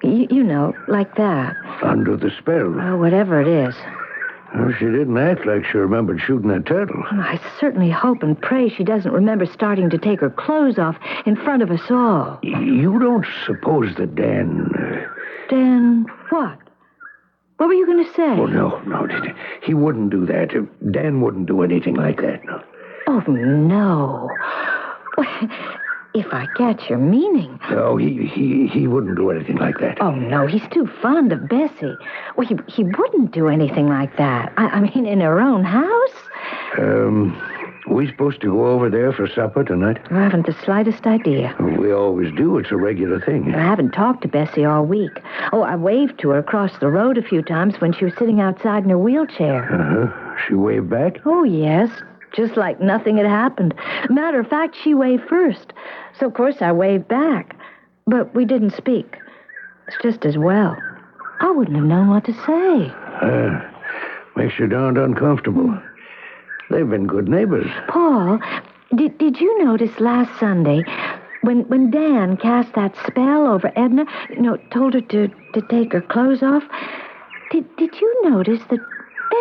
you know, like that. Under the spell. Oh, whatever it is. Well, she didn't act like she remembered shooting that turtle. I certainly hope and pray she doesn't remember starting to take her clothes off in front of us all. You don't suppose that Dan... Dan what? What were you going to say? Oh, no. He wouldn't do that. Dan wouldn't do anything like that, no. Oh, no. If I get your meaning. No, he wouldn't do anything like that. Oh, no, he's too fond of Bessie. Well, he wouldn't do anything like that. I mean, in her own house. We supposed to go over there for supper tonight? I haven't the slightest idea. We always do. It's a regular thing. I haven't talked to Bessie all week. Oh, I waved to her across the road a few times when she was sitting outside in her wheelchair. Uh-huh. She waved back? Oh, yes. Just like nothing had happened. Matter of fact, she waved first. So, of course, I waved back. But we didn't speak. It's just as well. I wouldn't have known what to say. Makes you darned uncomfortable. They've been good neighbors. Paul, did you notice last Sunday when Dan cast that spell over Edna, told her to take her clothes off? Did you notice that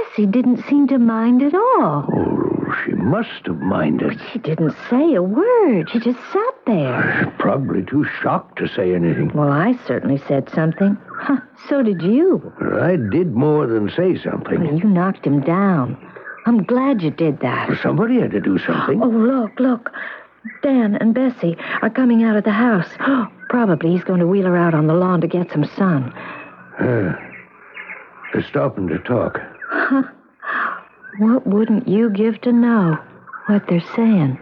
Bessie didn't seem to mind at all. Oh, she must have minded. She didn't say a word. She just sat there. Probably too shocked to say anything. Well, I certainly said something. So did you. I did more than say something. Well, you knocked him down. I'm glad you did that. Somebody had to do something. Oh, look. Dan and Bessie are coming out of the house. Probably he's going to wheel her out on the lawn to get some sun. They're stopping to talk. What wouldn't you give to know what they're saying?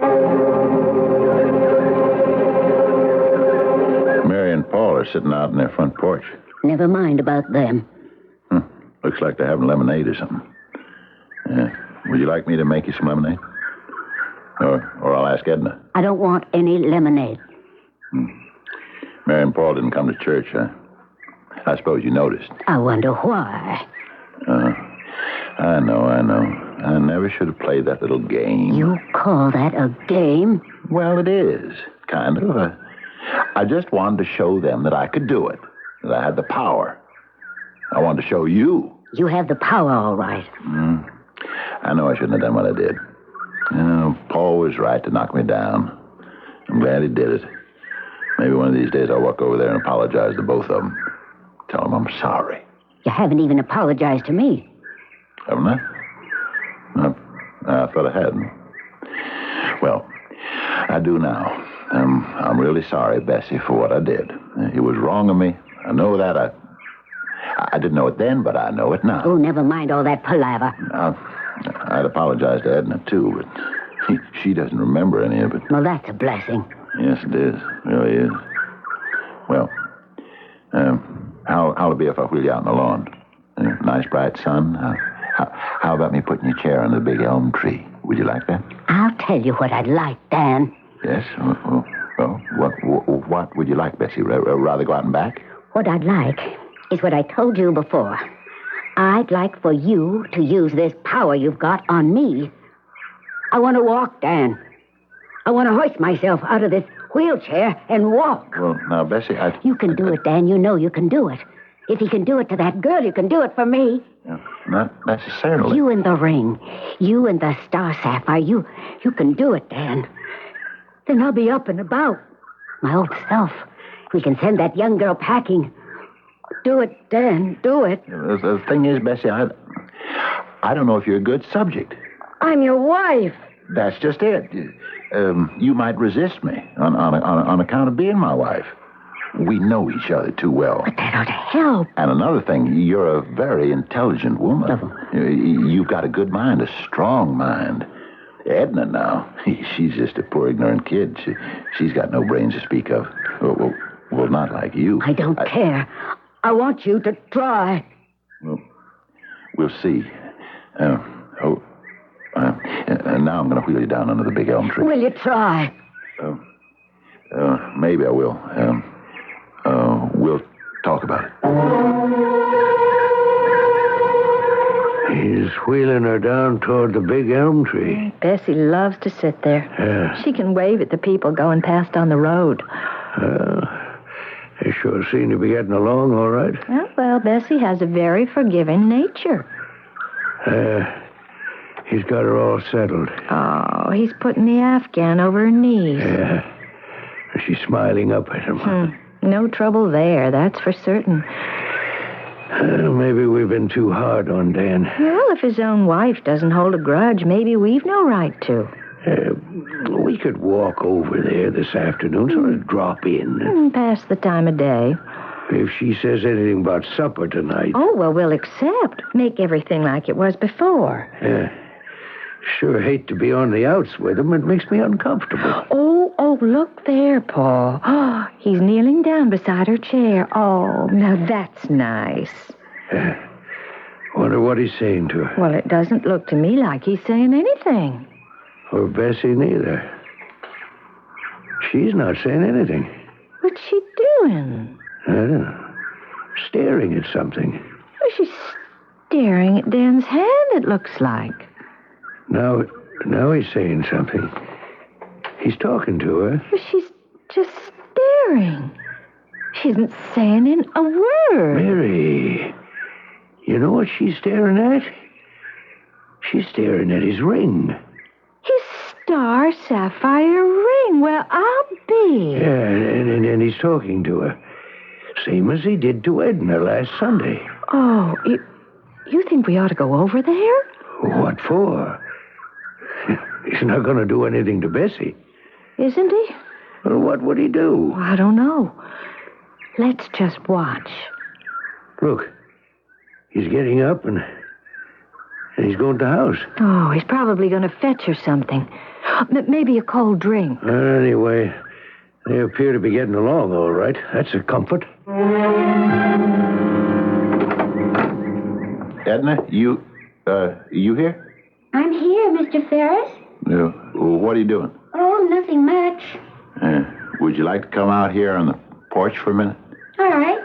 Mary and Paul are sitting out in their front porch. Never mind about them. Looks like they're having lemonade or something. Yeah. Would you like me to make you some lemonade? Or I'll ask Edna. I don't want any lemonade. Mary and Paul didn't come to church, huh? I suppose you noticed. I wonder why. I know. I never should have played that little game. You call that a game? Well, it is, kind of. I just wanted to show them that I could do it, that I had the power. I wanted to show you. You have the power, all right. I know I shouldn't have done what I did. Paul was right to knock me down. I'm glad he did it. Maybe one of these days I'll walk over there and apologize to both of them. Tell them I'm sorry. You haven't even apologized to me. Haven't I? I thought I hadn't. Well, I do now. I'm really sorry, Bessie, for what I did. It was wrong of me. I know that. I didn't know it then, but I know it now. Oh, never mind all that palaver. I'd apologize to Edna, too, but she doesn't remember any of it. Well, that's a blessing. Yes, it is. It really is. Well, how'll it be if I wheel you out on the lawn? Nice, bright sun. How about me putting your chair under the big elm tree? Would you like that? I'll tell you what I'd like, Dan. Yes? Well, what would you like, Bessie? Rather go out and back? What I'd like is what I told you before. I'd like for you to use this power you've got on me. I want to walk, Dan. I want to hoist myself out of this wheelchair and walk. Well, now, Bessie, You can do it, Dan. You know you can do it. If you can do it to that girl, you can do it for me. Not necessarily. You in the ring. You and the star Sapphire. You can do it, Dan. Then I'll be up and about. My old self. We can send that young girl packing. Do it, Dan. Do it. The thing is, Bessie, I don't know if you're a good subject. I'm your wife. That's just it. You might resist me on account of being my wife. We know each other too well. But that ought to help. And another thing, you're a very intelligent woman. You've got a good mind, a strong mind. Edna now, she's just a poor ignorant kid. She's got no brains to speak of. Well, not like you. I don't care. I want you to try. Well, we'll see. Now I'm going to wheel you down under the big elm tree. Will you try? Maybe I will. We'll talk about it. He's wheeling her down toward the big elm tree. Bessie loves to sit there. Yeah. She can wave at the people going past on the road. They sure seem to be getting along all right. Well, Bessie has a very forgiving nature. He's got her all settled. Oh, he's putting the Afghan over her knees. Yeah. She's smiling up at him. No trouble there, that's for certain. Maybe we've been too hard on Dan. Well, if his own wife doesn't hold a grudge, maybe we've no right to. We could walk over there this afternoon, sort of drop in. Pass the time of day. If she says anything about supper tonight. Oh, well, we'll accept. Make everything like it was before. Sure hate to be on the outs with him. It makes me uncomfortable. Oh, look there, Paul. Oh, he's kneeling down beside her chair. Oh, now that's nice. Wonder what he's saying to her. Well, it doesn't look to me like he's saying anything. Or Bessie neither. She's not saying anything. What's she doing? I don't know. Staring at something. Well, she's staring at Dan's hand, it looks like. Now he's saying something. He's talking to her. Well, she's just staring. She isn't saying a word. Mary, you know what she's staring at? She's staring at his ring. His star sapphire ring. Well, I'll be. Yeah, and he's talking to her. Same as he did to Edna last Sunday. Oh, you think we ought to go over there? What for? He's not going to do anything to Bessie. Isn't he? Well, what would he do? I don't know. Let's just watch. Look, he's getting up and he's going to the house. Oh, he's probably going to fetch her something. Maybe a cold drink. Anyway, they appear to be getting along all right. That's a comfort. Edna, you here? I'm here, Mr. Ferris. What are you doing? Oh, nothing much. Would you like to come out here on the porch for a minute? All right.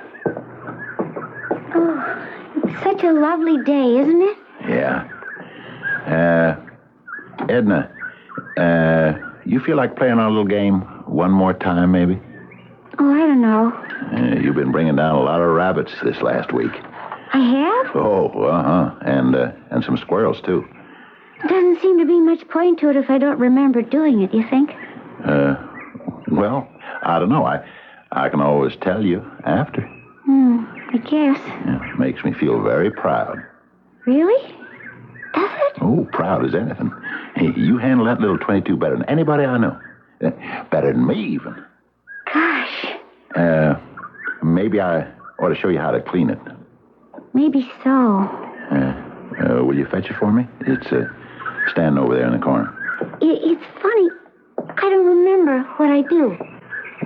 Oh, it's such a lovely day, isn't it? Yeah. Edna, you feel like playing our little game one more time, maybe? Oh, I don't know. You've been bringing down a lot of rabbits this last week. I have? Oh, and some squirrels, too. Doesn't seem to be much point to it if I don't remember doing it, you think? Well, I don't know. I can always tell you after. I guess. Yeah, it makes me feel very proud. Really? Does it? Oh, proud as anything. Hey, you handle that little 22 better than anybody I know. Better than me, even. Gosh. Maybe I ought to show you how to clean it. Maybe so. Will you fetch it for me? It's standing over there in the corner. It's funny. I don't remember what I do.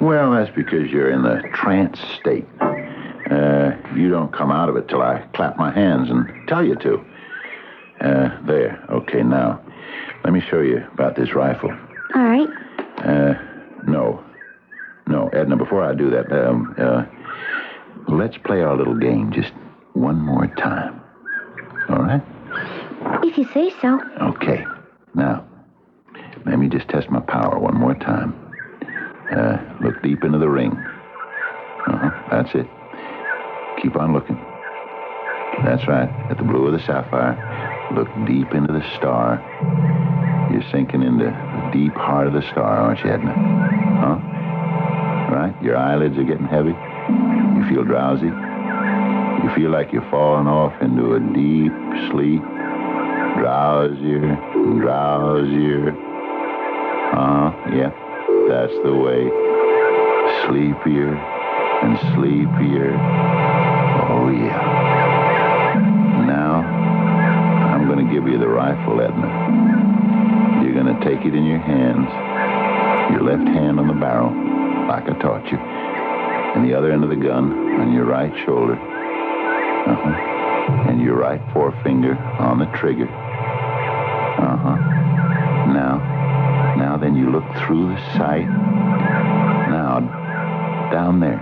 Well, that's because you're in the trance state. You don't come out of it till I clap my hands and tell you to. There. Okay, now, let me show you about this rifle. All right. No, Edna, before I do that, let's play our little game just one more time. All right? If you say so. Okay. Now, let me just test my power one more time. Look deep into the ring. That's it. Keep on looking. That's right. At the blue of the sapphire. Look deep into the star. You're sinking into the deep heart of the star, aren't you, Edna? Huh? Right? Your eyelids are getting heavy. You feel drowsy. You feel like you're falling off into a deep sleep. Drowsier and drowsier. Yeah. That's the way. Sleepier and sleepier. Oh, yeah. Now, I'm going to give you the rifle, Edna. You're going to take it in your hands. Your left hand on the barrel, like I taught you. And the other end of the gun on your right shoulder. And your right forefinger on the trigger. Now then you look through the sight. Now, down there,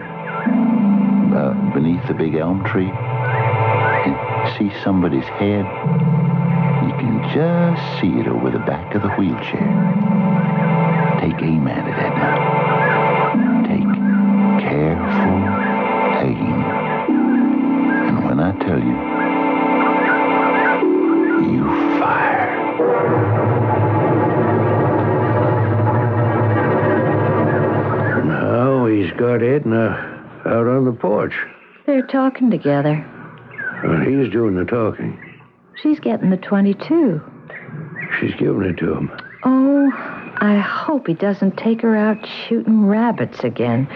beneath the big elm tree, and see somebody's head. You can just see it over the back of the wheelchair. Take aim at it, Edna. Take careful aim. And when I tell you, you fire. Now he's got Edna out on the porch. They're talking together. Well, he's doing the talking. She's getting the 22. She's giving it to him. Oh, I hope he doesn't take her out shooting rabbits again.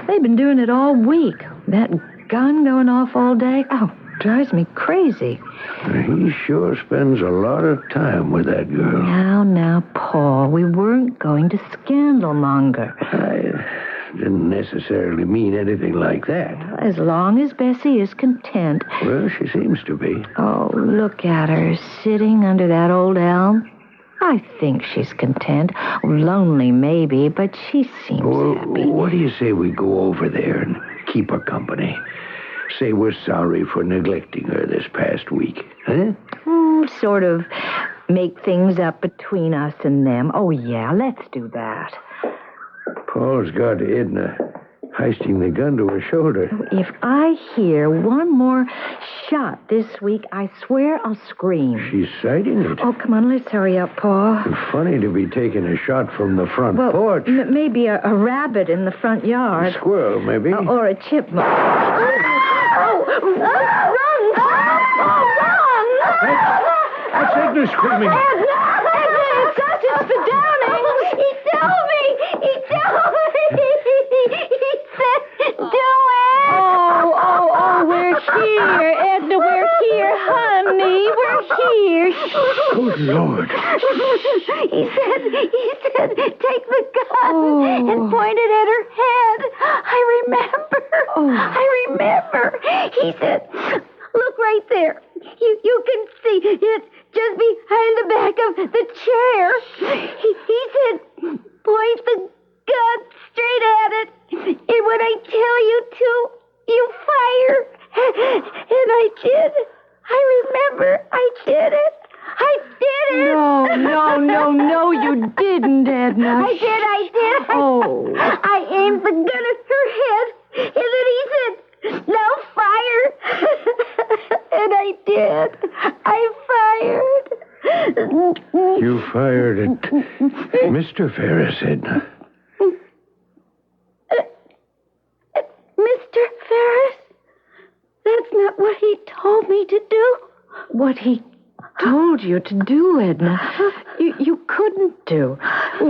They've been doing it all week. That gun going off all day. Oh, drives me crazy. He sure spends a lot of time with that girl. Now, Paul, we weren't going to scandalmonger. I didn't necessarily mean anything like that. As long as Bessie is content. Well, she seems to be. Oh, look at her, sitting under that old elm. I think she's content. Lonely, maybe, but she seems happy. What do you say we go over there and keep her company? Say we're sorry for neglecting her this past week, huh? Sort of make things up between us and them. Oh, yeah, let's do that. Paul's got Edna. I hoisting the gun to her shoulder. If I hear one more shot this week, I swear I'll scream. She's sighting it. Oh, come on, let's hurry up, Paul. Funny to be taking a shot from the front porch. Maybe a rabbit in the front yard. A squirrel, maybe. Or a chipmunk. That's Edna screaming. It's us, it's the Downings. He told me. He said, do it. Oh, we're here, Edna, we're here, honey, we're here. Good Lord. He said, take the gun and point it at her head. I remember. He said, look right there. You can see it just behind the back of the chair. He said, point the gun straight at it. And when I tell you to, you fire. And I did. I remember I did it. I did it. No, you didn't, Edna. I did. Oh. I aimed the gun at her head. And then he said, now fire. And I did. I fired. You fired at Mr. Ferris, Edna. Mr. Ferris? That's not what he told me to do. What he told you to do, Edna, you couldn't do.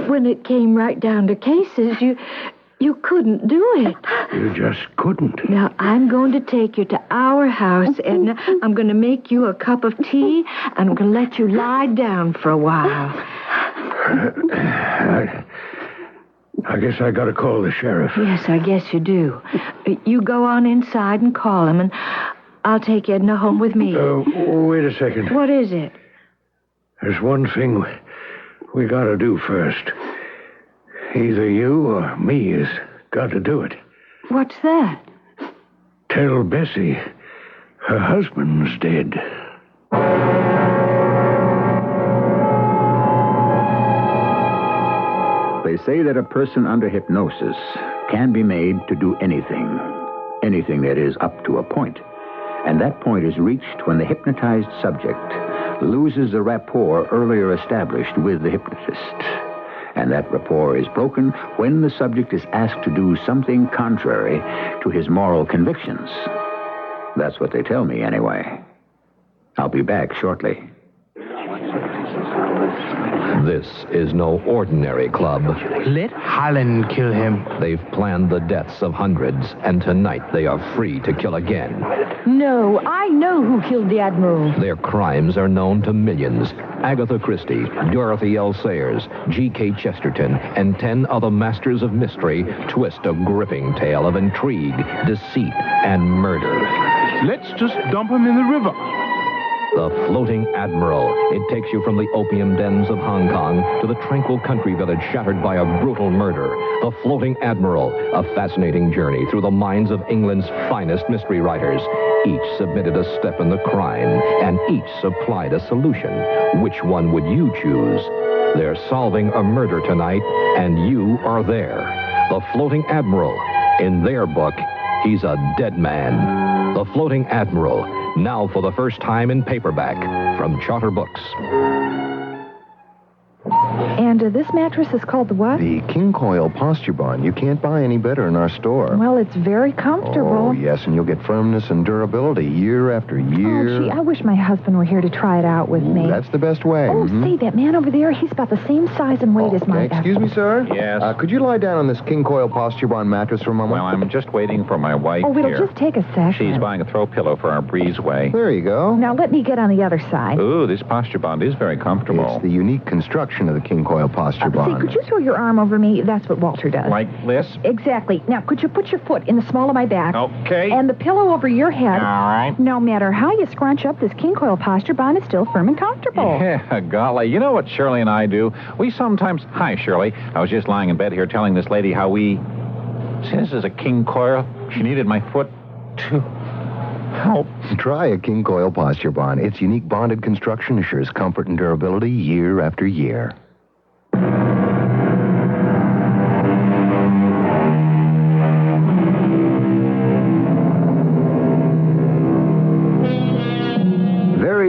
When it came right down to cases, you couldn't do it. You just couldn't. Now, I'm going to take you to our house, Edna. I'm going to make you a cup of tea, and I'm going to let you lie down for a while. I guess I got to call the sheriff. Yes, I guess you do. You go on inside and call him, and I'll take Edna home with me. Wait a second. What is it? There's one thing we got to do first. Either you or me has got to do it. What's that? Tell Bessie her husband's dead. They say that a person under hypnosis can be made to do anything that is up to a point. And that point is reached when the hypnotized subject loses the rapport earlier established with the hypnotist. And that rapport is broken when the subject is asked to do something contrary to his moral convictions. That's what they tell me, anyway. I'll be back shortly. This is no ordinary club. Let Holland kill him. They've planned the deaths of hundreds, and tonight they are free to kill again. No, I know who killed the Admiral. Their crimes are known to millions. Agatha Christie, Dorothy L. Sayers, G.K. Chesterton, and 10 other masters of mystery twist a gripping tale of intrigue, deceit, and murder. Let's just dump him in the river. The Floating Admiral. It takes you from the opium dens of Hong Kong to the tranquil country village shattered by a brutal murder. The Floating Admiral, a fascinating journey through the minds of England's finest mystery writers. Each submitted a step in the crime, and each supplied a solution. Which one would you choose? They're solving a murder tonight, and you are there. The Floating Admiral. In their book, he's a dead man. The Floating Admiral. Now for the first time in paperback from Charter Books. And this mattress is called the what? The King Coil Posture Bond. You can't buy any better in our store. Well, it's very comfortable. Oh, yes, and you'll get firmness and durability year after year. Oh, gee, I wish my husband were here to try it out with me. That's the best way. Oh, say, that man over there, he's about the same size and weight as my Excuse me, sir? Yes? Could you lie down on this King Coil Posture Bond mattress for a moment? Well, I'm just waiting for my wife Oh, it'll here. just take a second. She's buying a throw pillow for our breezeway. There you go. Now, let me get on the other side. Ooh, this posture bond is very comfortable. It's the unique construction of the King Coil Posture Bond. See, could you throw your arm over me? That's what Walter does. Like this? Exactly. Now, could you put your foot in the small of my back? Okay. And the pillow over your head. All right. No matter how you scrunch up, this King Coil Posture Bond is still firm and comfortable. Yeah, golly. You know what Shirley and I do? We sometimes... Hi, Shirley. I was just lying in bed here telling this lady how we... See, this is a King Coil. She needed my foot to... help. Try a King Coil Posture Bond. Its unique bonded construction assures comfort and durability year after year.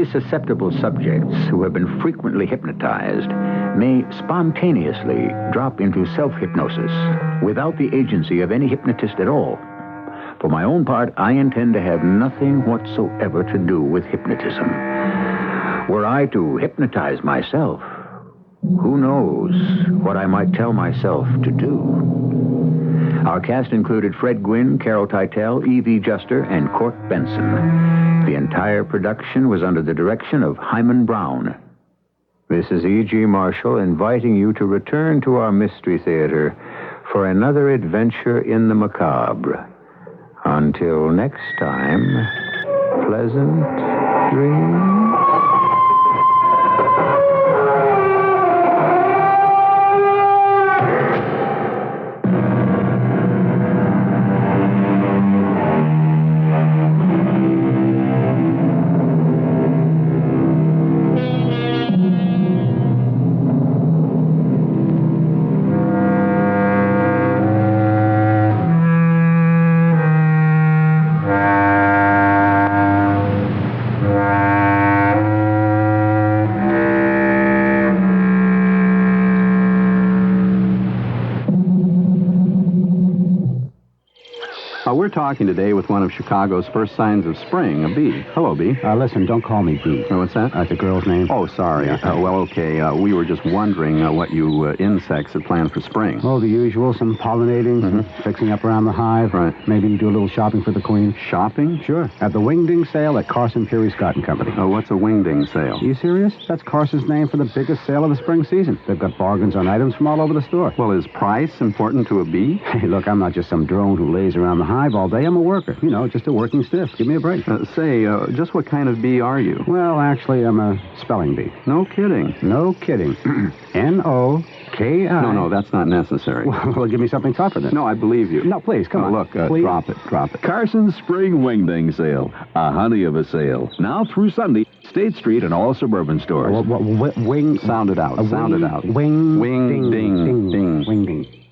highly susceptible subjects who have been frequently hypnotized may spontaneously drop into self-hypnosis without the agency of any hypnotist at all. For my own part, I intend to have nothing whatsoever to do with hypnotism. Were I to hypnotize myself, who knows what I might tell myself to do? Our cast included Fred Gwynn, Carol Teitel, Evie Juster, and Court Benson. The entire production was under the direction of Hyman Brown. This is E.G. Marshall inviting you to return to our Mystery Theater for another adventure in the macabre. Until next time, pleasant dreams. We're talking today with one of Chicago's first signs of spring, a bee. Hello, Bee. Listen, don't call me Bee. Oh, what's that? That's a girl's name. Oh, sorry. Well, okay. We were just wondering what you insects had planned for spring. Oh, the usual. Some pollinating, some fixing up around the hive. Right. Maybe you do a little shopping for the queen. Shopping? Sure. At the Wingding sale at Carson Peary's Cotton Company. Oh, what's a wingding sale? Are you serious? That's Carson's name for the biggest sale of the spring season. They've got bargains on items from all over the store. Well, is price important to a bee? Hey, look, I'm not just some drone who lays around the hive all day. I'm a worker. You know, just a working stiff. Give me a break. Just what kind of bee are you? Well, actually, I'm a spelling bee. No kidding. No kidding. N-O-K-I. No, that's not necessary. Well, give me something tougher then. No, I believe you. No, please, come on. Look, please. Drop it. Carson's Spring Wingding Sale. A honey of a sale. Now through Sunday, State Street and all suburban stores. Wing. Sound it out. Sound it out. Wing. Wing. Ding. Wingding.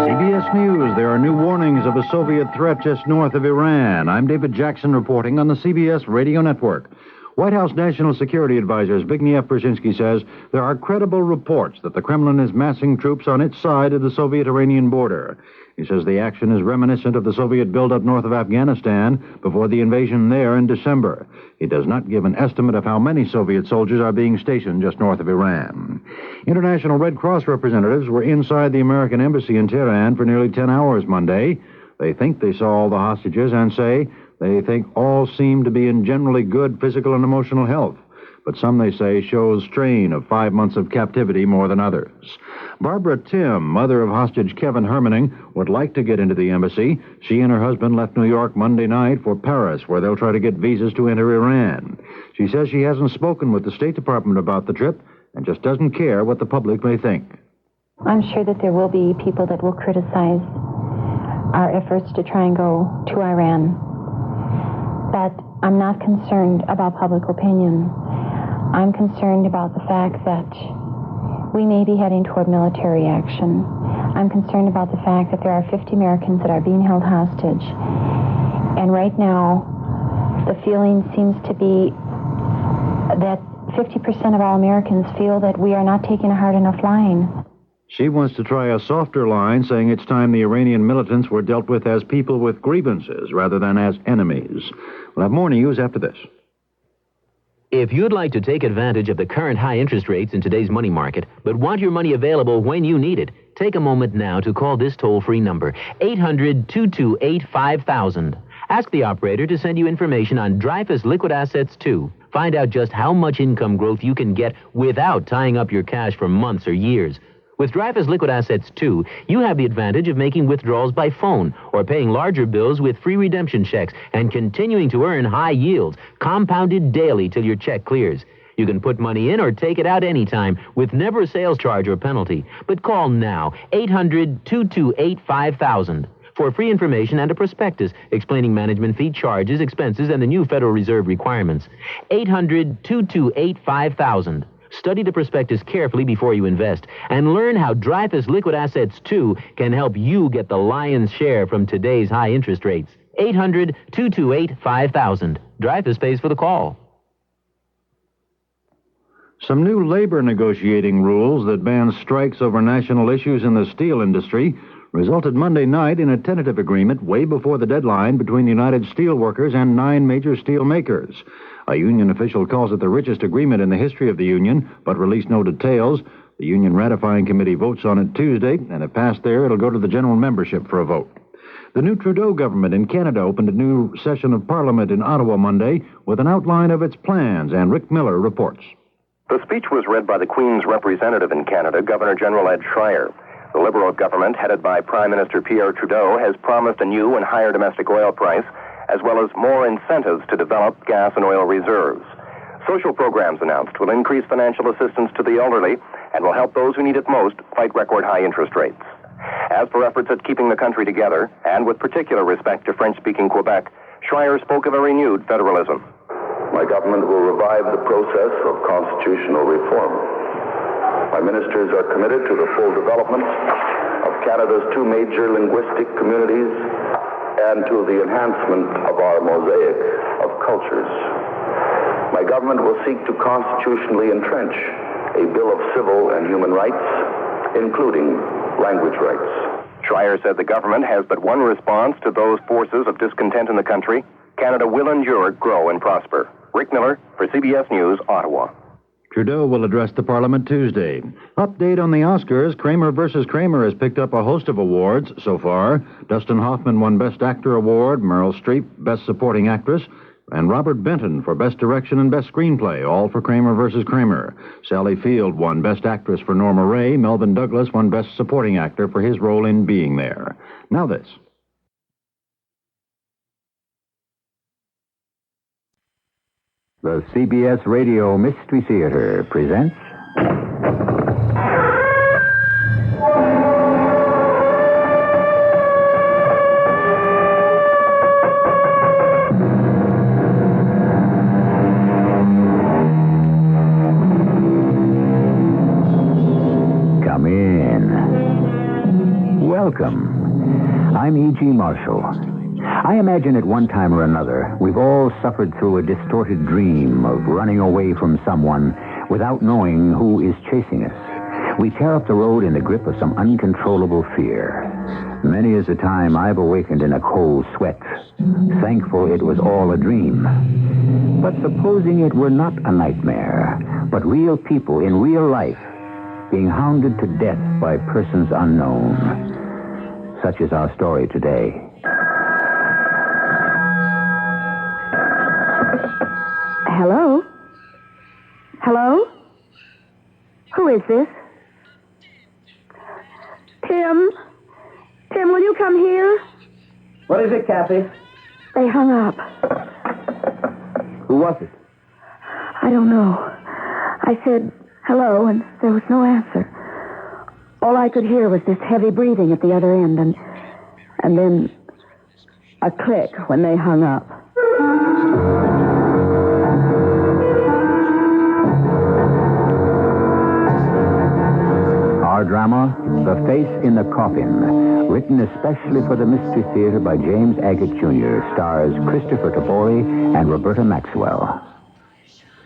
CBS News, there are new warnings of a Soviet threat just north of Iran. I'm David Jackson reporting on the CBS Radio Network. White House National Security Advisor Zbigniew Brzezinski says there are credible reports that the Kremlin is massing troops on its side of the Soviet-Iranian border. He says the action is reminiscent of the Soviet buildup north of Afghanistan before the invasion there in December. He does not give an estimate of how many Soviet soldiers are being stationed just north of Iran. International Red Cross representatives were inside the American embassy in Tehran for nearly 10 hours Monday. They think they saw all the hostages and say they think all seem to be in generally good physical and emotional health. But some, they say, shows strain of 5 months of captivity more than others. Barbara Tim, mother of hostage Kevin Hermaning, would like to get into the embassy. She and her husband left New York Monday night for Paris, where they'll try to get visas to enter Iran. She says she hasn't spoken with the State Department about the trip and just doesn't care what the public may think. I'm sure that there will be people that will criticize our efforts to try and go to Iran. But I'm not concerned about public opinion. I'm concerned about the fact that we may be heading toward military action. I'm concerned about the fact that there are 50 Americans that are being held hostage. And right now, the feeling seems to be that 50% of all Americans feel that we are not taking a hard enough line. She wants to try a softer line, saying it's time the Iranian militants were dealt with as people with grievances rather than as enemies. We'll have more news after this. If you'd like to take advantage of the current high interest rates in today's money market, but want your money available when you need it, take a moment now to call this toll-free number, 800-228-5000. Ask the operator to send you information on Dreyfus Liquid Assets 2. Find out just how much income growth you can get without tying up your cash for months or years. With Dreyfus Liquid Assets 2, you have the advantage of making withdrawals by phone or paying larger bills with free redemption checks and continuing to earn high yields, compounded daily till your check clears. You can put money in or take it out anytime with never a sales charge or penalty. But call now, 800-228-5000. For free information and a prospectus explaining management fee, charges, expenses, and the new Federal Reserve requirements. 800-228-5000. Study the prospectus carefully before you invest and learn how Dreyfus Liquid Assets 2 can help you get the lion's share from today's high interest rates. 800-228-5000. Dreyfus pays for the call. Some new labor negotiating rules that ban strikes over national issues in the steel industry resulted Monday night in a tentative agreement way before the deadline between the United Steelworkers and 9 major steel makers. A union official calls it the richest agreement in the history of the union, but released no details. The union ratifying committee votes on it Tuesday, and if passed there, it'll go to the general membership for a vote. The new Trudeau government in Canada opened a new session of Parliament in Ottawa Monday with an outline of its plans, and Rick Miller reports. The speech was read by the Queen's representative in Canada, Governor-General Ed Schreier. The Liberal government, headed by Prime Minister Pierre Trudeau, has promised a new and higher domestic oil price, as well as more incentives to develop gas and oil reserves. Social programs announced will increase financial assistance to the elderly and will help those who need it most fight record high interest rates. As for efforts at keeping the country together, and with particular respect to French-speaking Quebec, Schreier spoke of a renewed federalism. My government will revive the process of constitutional reform. My ministers are committed to the full development of Canada's 2 major linguistic communities and to the enhancement of our mosaic of cultures. My government will seek to constitutionally entrench a Bill of Civil and Human Rights, including language rights. Schreier said the government has but one response to those forces of discontent in the country. Canada will endure, grow, and prosper. Rick Miller for CBS News, Ottawa. Trudeau will address the Parliament Tuesday. Update on the Oscars. Kramer versus Kramer has picked up a host of awards so far. Dustin Hoffman won Best Actor Award, Meryl Streep Best Supporting Actress, and Robert Benton for Best Direction and Best Screenplay, all for Kramer versus Kramer. Sally Field won Best Actress for Norma Ray. Melvin Douglas won Best Supporting Actor for his role in Being There. Now this. The CBS Radio Mystery Theater presents... Come in. Welcome. I'm E.G. Marshall. I imagine at one time or another, we've all suffered through a distorted dream of running away from someone without knowing who is chasing us. We tear up the road in the grip of some uncontrollable fear. Many is the time I've awakened in a cold sweat, thankful it was all a dream. But supposing it were not a nightmare, but real people in real life being hounded to death by persons unknown. Such is our story today. Hello? Hello? Who is this? Tim? Tim, will you come here? What is it, Kathy? They hung up. Who was it? I don't know. I said hello, and there was no answer. All I could hear was this heavy breathing at the other end, and then a click when they hung up. Our drama, The Face in the Coffin, written especially for the Mystery Theater by James Agate Jr., stars Christopher Tobolli and Roberta Maxwell.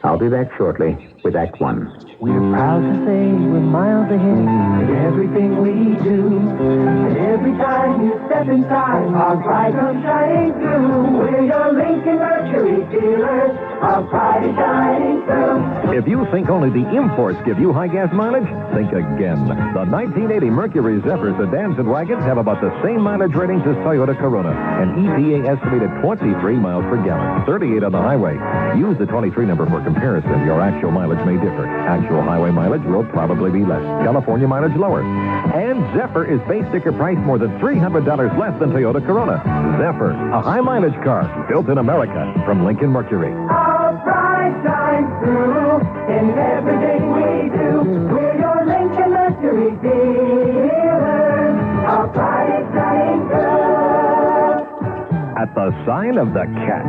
I'll be back shortly with Act One. We're proud to say we're miles ahead in everything we do. And every time you step inside, our pride comes shining through. We're your Lincoln Mercury dealers. Our pride is shining through. If you think only the imports give you high gas mileage, think again. The 1980 Mercury Zephyr sedans and wagons have about the same mileage ratings as Toyota Corona. An EPA estimated 23 miles per gallon, 38 on the highway. Use the 23 number for comparison. Your actual mileage may differ. Actual highway mileage will probably be less. California mileage lower. And Zephyr is base sticker price more than $300 less than Toyota Corona. Zephyr, a high mileage car built in America from Lincoln Mercury. Our pride shines through in everything we do. We're your Lincoln Mercury dealers. Our pride is shining through. At the sign of the cat.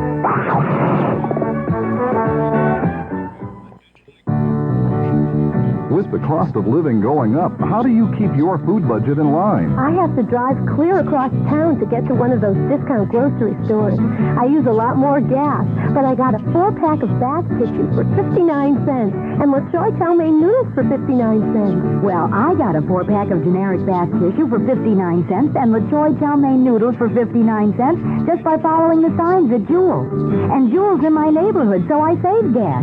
With the cost of living going up, how do you keep your food budget in line? I have to drive clear across town to get to one of those discount grocery stores. I use a lot more gas, but I got a 4-pack of bath tissue for 59 cents and LaChoy chow mein noodles for 59 cents. Well, I got a 4-pack of generic bath tissue for 59 cents and LaChoy chow mein noodles for 59 cents just by following the signs at Jewel's. And Jewel's in my neighborhood, so I saved gas.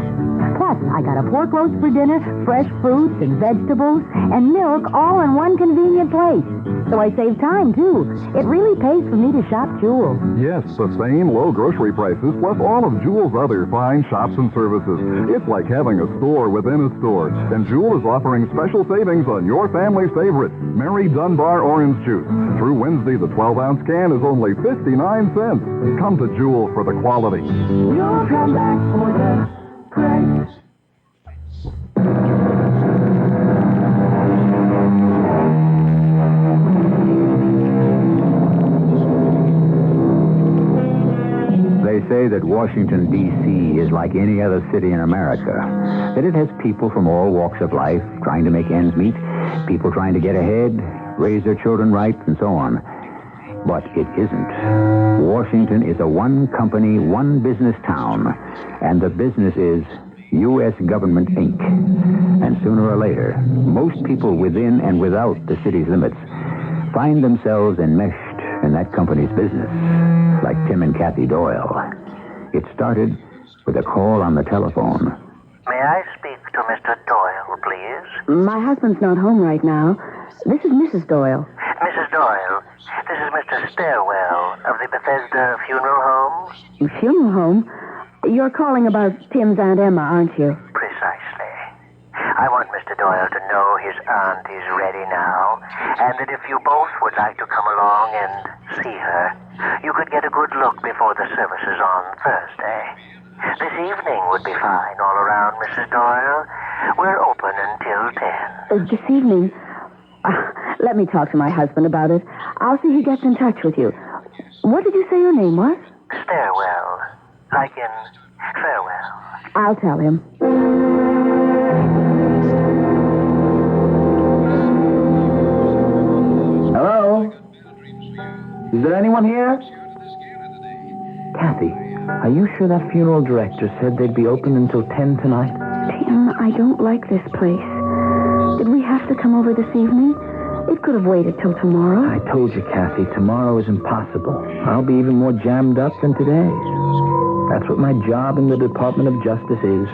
Plus, I got a pork roast for dinner, fresh fruits and vegetables, and milk all in one convenient place. So I save time, too. It really pays for me to shop Jewel's. Yes, the same low grocery prices plus all of Jewel's other fine shops and services. It's like having a store within a store. And Jewel is offering special savings on your family's favorite, Mary Dunbar orange juice. Through Wednesday, the 12-ounce can is only 59 cents. Come to Jewel for the quality. You'll come back for the price. They say that Washington, D.C. is like any other city in America, that it has people from all walks of life trying to make ends meet, people trying to get ahead, raise their children right, and so on. But it isn't. Washington is a one-company, one-business town, and the business is U.S. Government, Inc. And sooner or later, most people within and without the city's limits find themselves enmeshed in that company's business, like Tim and Kathy Doyle. It started with a call on the telephone. May I speak to Mr. Doyle, please? My husband's not home right now. This is Mrs. Doyle. Mrs. Doyle, this is Mr. Stairwell of the Bethesda Funeral Home. Funeral home? You're calling about Tim's Aunt Emma, aren't you? Precisely. I want Mr. Doyle to know his aunt is ready now, and that if you both would like to come along and see her, you could get a good look before the services on Thursday. This evening would be fine all around, Mrs. Doyle. We're open until 10. This evening? Let me talk to my husband about it. I'll see he gets in touch with you. What did you say your name was? Stairwell. Like in farewell. I'll tell him. Hello? Is there anyone here? Kathy, are you sure that funeral director said they'd be open until 10 tonight? Tim, I don't like this place. Did we have to come over this evening? It could have waited till tomorrow. I told you, Kathy, tomorrow is impossible. I'll be even more jammed up than today. That's what my job in the Department of Justice is.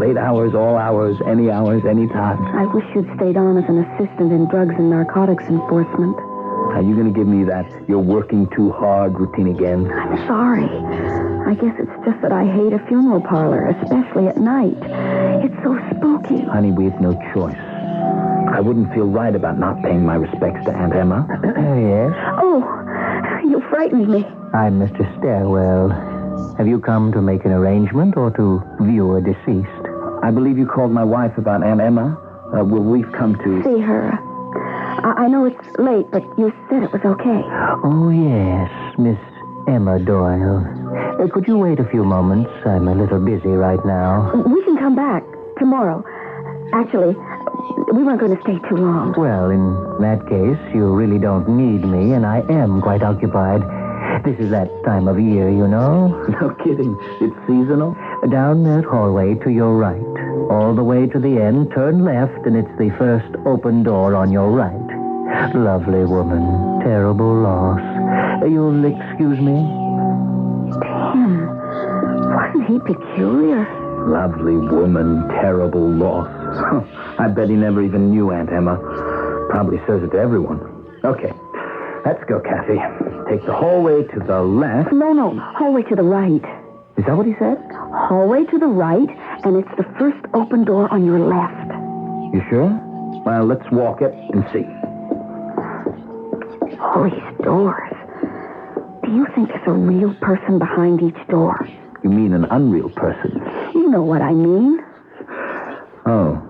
Late hours, all hours, any time. I wish you'd stayed on as an assistant in drugs and narcotics enforcement. Are you going to give me that you're working too hard routine again? I'm sorry. I guess it's just that I hate a funeral parlor, especially at night. It's so spooky. Honey, we have no choice. I wouldn't feel right about not paying my respects to Aunt Emma. Yes? Oh, you frightened me. I'm Mr. Stairwell. Have you come to make an arrangement or to view a deceased? I believe you called my wife about Aunt Emma. We've come to... See her. I know it's late, but you said it was okay. Oh, yes, Miss Emma Doyle. Could you wait a few moments? I'm a little busy right now. We can come back tomorrow. Actually, we weren't going to stay too long. Well, in that case, you really don't need me, and I am quite occupied. This is that time of year, you know. No kidding. It's seasonal. Down that hallway to your right. All the way to the end, turn left, and it's the first open door on your right. Lovely woman. Terrible loss. You'll excuse me? Tim, wasn't he peculiar? Lovely woman, terrible loss. I bet he never even knew Aunt Emma. Probably says it to everyone. Okay. Let's go, Kathy. Take the hallway to the left. No. Hallway to the right. Is that what he said? Hallway to the right, and it's the first open door on your left. You sure? Well, let's walk it and see. All these doors. Do you think there's a real person behind each door? You mean an unreal person? You know what I mean. Oh.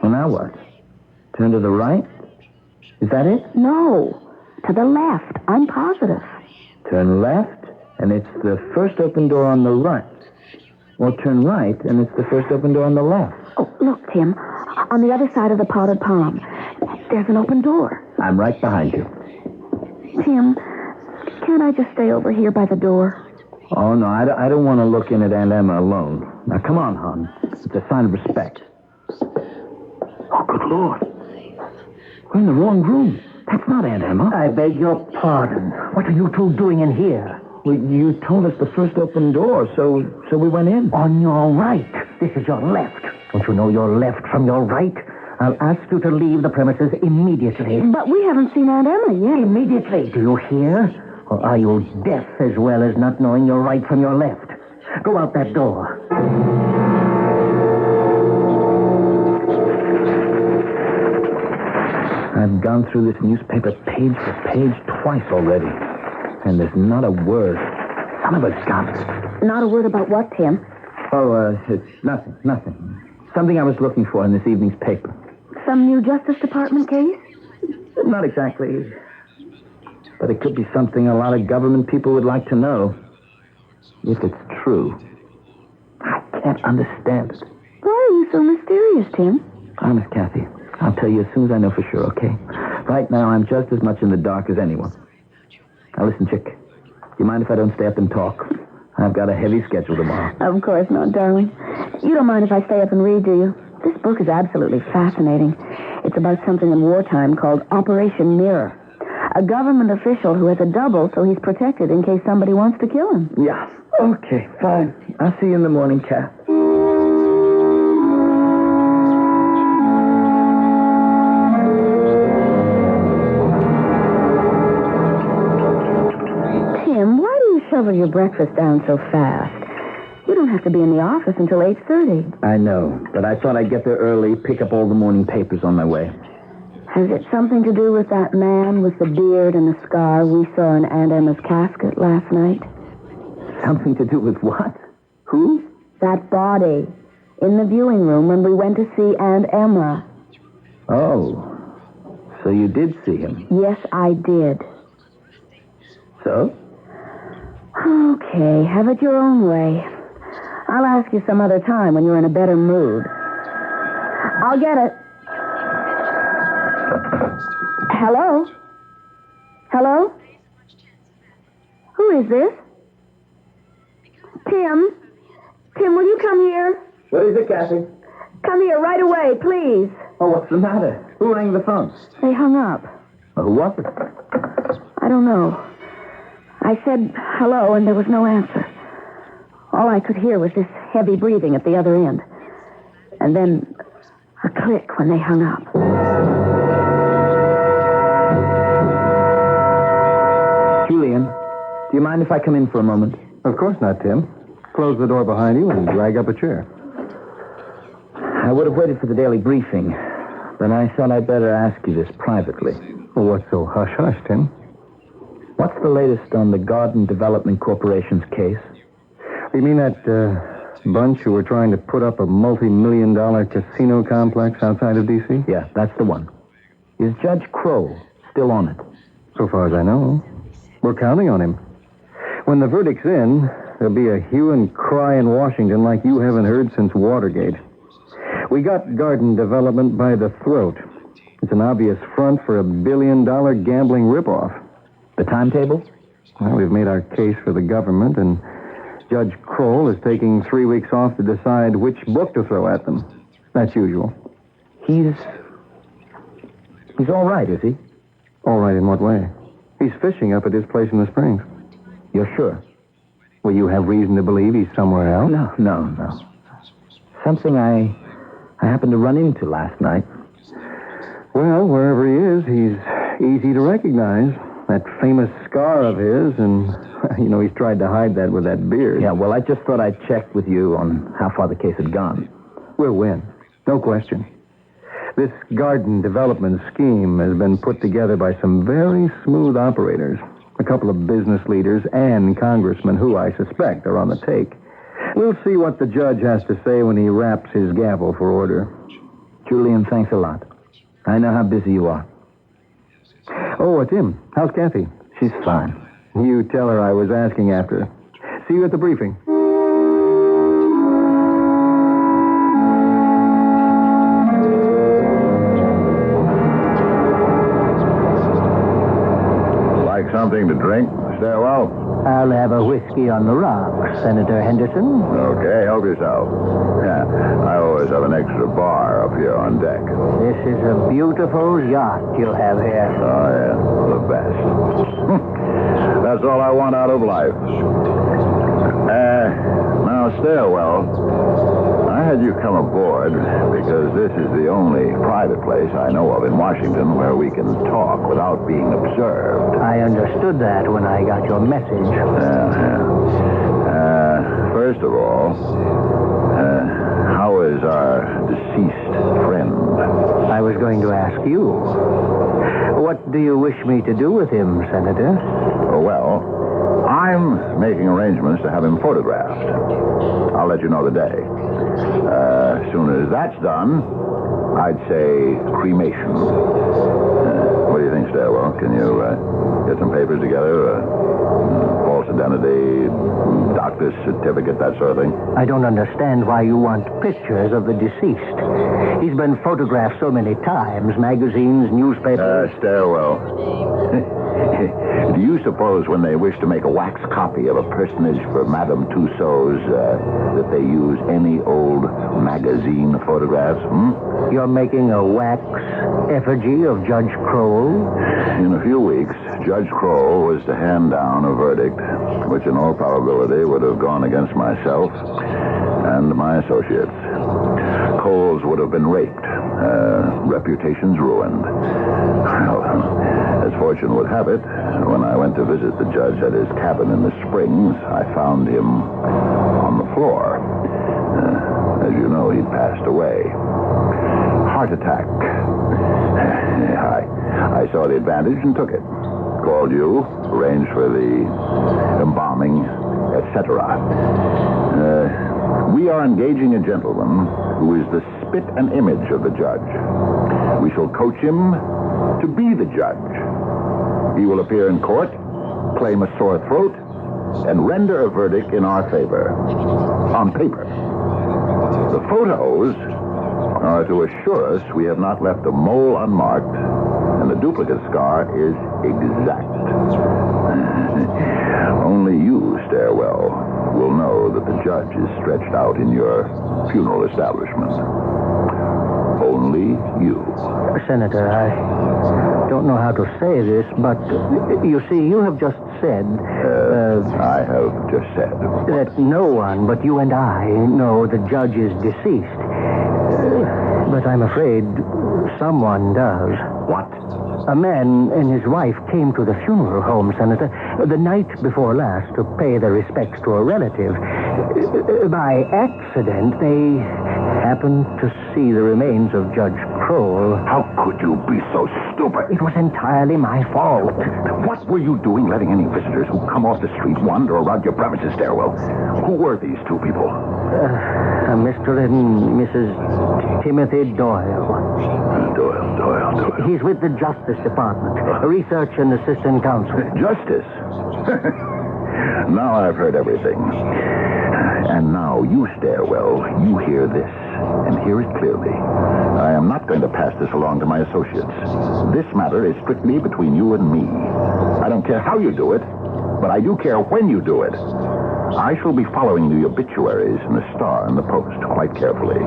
Well, now what? Turn to the right? Is that it? No. To the left. I'm positive. Turn left, and it's the first open door on the right. Or turn right, and it's the first open door on the left. Oh, look, Tim. On the other side of the potted palm. There's an open door. I'm right behind you. Tim, can't I just stay over here by the door? Oh, no, I don't want to look in at Aunt Emma alone. Now, come on, hon. It's a sign of respect. Oh, good Lord. We're in the wrong room. That's not Aunt Emma. I beg your pardon. What are you two doing in here? Well, you told us the first open door, so we went in. On your right. This is your left. Don't you know your left from your right? I'll ask you to leave the premises immediately. But we haven't seen Aunt Emma yet. Immediately. Do you hear? Or are you deaf as well as not knowing your right from your left? Go out that door. I've gone through this newspaper page for page twice already. And there's not a word. Son of a gun. Not a word about what, Tim? Oh, it's nothing. Something I was looking for in this evening's paper. Some new Justice Department case? Not exactly. But it could be something a lot of government people would like to know. If it's true. I can't understand it. Why are you so mysterious, Tim? Honest, Kathy. I'll tell you as soon as I know for sure, okay? Right now, I'm just as much in the dark as anyone. Now, listen, chick. Do you mind if I don't stay up and talk? I've got a heavy schedule tomorrow. Of course not, darling. You don't mind if I stay up and read, do you? This book is absolutely fascinating. It's about something in wartime called Operation Mirror. A government official who has a double so he's protected in case somebody wants to kill him. Yeah. Okay, fine. I'll see you in the morning, Kat. Tim, why do you shovel your breakfast down so fast? You don't have to be in the office until 8:30. I know, but I thought I'd get there early, pick up all the morning papers on my way. Has it something to do with that man with the beard and the scar we saw in Aunt Emma's casket last night? Something to do with what? Who? That body. In the viewing room when we went to see Aunt Emma. Oh. So you did see him? Yes, I did. So? Okay, have it your own way. I'll ask you some other time when you're in a better mood. I'll get it. Hello? Hello? Who is this? Tim? Tim, will you come here? What is it, Kathy? Come here right away, please. Oh, what's the matter? Who rang the phone? They hung up. Who was it? I don't know. I said hello, and there was no answer. All I could hear was this heavy breathing at the other end. And then a click when they hung up. Julian, do you mind if I come in for a moment? Of course not, Tim. Close the door behind you and drag up a chair. I would have waited for the daily briefing, but I thought I'd better ask you this privately. Well, what's so hush-hush, Tim? What's the latest on the Garden Development Corporation's case? You mean that bunch who were trying to put up a multi-million-dollar casino complex outside of D.C.? Yeah, that's the one. Is Judge Crow still on it? So far as I know. We're counting on him. When the verdict's in, there'll be a hue and cry in Washington like you haven't heard since Watergate. We got Garden Development by the throat. It's an obvious front for a billion-dollar gambling ripoff. The timetable? Well, we've made our case for the government, and Judge Kroll is taking 3 weeks off to decide which book to throw at them. That's usual. He's all right, is he? All right in what way? He's fishing up at his place in the Springs. You're sure? Well, you have reason to believe he's somewhere else? No. Something I happened to run into last night. Well, wherever he is, he's easy to recognize. That famous scar of his, and, he's tried to hide that with that beard. Yeah, well, I just thought I'd check with you on how far the case had gone. We'll win. No question. This garden development scheme has been put together by some very smooth operators. A couple of business leaders and congressmen who, I suspect, are on the take. We'll see what the judge has to say when he raps his gavel for order. Julian, thanks a lot. I know how busy you are. Oh, Tim, how's Kathy? She's fine. You tell her I was asking after her. See you at the briefing. Anything to drink? Stairwell? I'll have a whiskey on the rocks, Senator Henderson. Okay, help yourself. Yeah, I always have an extra bar up here on deck. This is a beautiful yacht you have here. Oh, yeah, the best. That's all I want out of life. Now, Stairwell, I had you come aboard because this is the only private place I know of in Washington where we can talk without being observed. I understood that when I got your message. First of all, how is our deceased friend? I was going to ask you. What do you wish me to do with him, Senator? Well, I'm making arrangements to have him photographed. I'll let you know the day. As soon as that's done, I'd say cremation. What do you think, Stairwell? Can you get some papers together? False identity, doctor's certificate, that sort of thing? I don't understand why you want pictures of the deceased. He's been photographed so many times, magazines, newspapers. Stairwell. Do you suppose when they wish to make a wax copy of a personage for Madame Tussauds that they use any old magazine photographs? You're making a wax effigy of Judge Crowell? In a few weeks, Judge Crowell was to hand down a verdict which in all probability would have gone against myself and my associates. Coles would have been raped, reputations ruined. Well, as fortune would have it, when I went to visit the judge at his cabin in the Springs, I found him on the floor. As you know, he'd passed away. Heart attack. I saw the advantage and took it. Called you, arranged for the embalming, etc. We are engaging a gentleman who is the spit and image of the judge. We shall coach him to be the judge. He will appear in court, claim a sore throat, and render a verdict in our favor. On paper. The photos are to assure us we have not left a mole unmarked, and the duplicate scar is exact. Only you, Stairwell, will know that the judge is stretched out in your funeral establishment. Only you. Senator, I don't know how to say this, but you see, you have just said... I have just said... That no one but you and I know the judge is deceased. But I'm afraid someone does. What? A man and his wife came to the funeral home, Senator, the night before last to pay their respects to a relative. By accident, they happened to see the remains of Judge Crowell. How could you be so stupid? It was entirely my fault. What were you doing letting any visitors who come off the street wander around your premises, Stairwell? Who were these two people? Mr. and Mrs. Timothy Doyle. Doyle. He's with the Justice Department, Research and Assistant Counsel. Justice? Now I've heard everything. And now you, Stairwell, you hear this, and hear it clearly. I am not going to pass this along to my associates. This matter is strictly between you and me. I don't care how you do it, but I do care when you do it. I shall be following the obituaries in the Star and the Post quite carefully.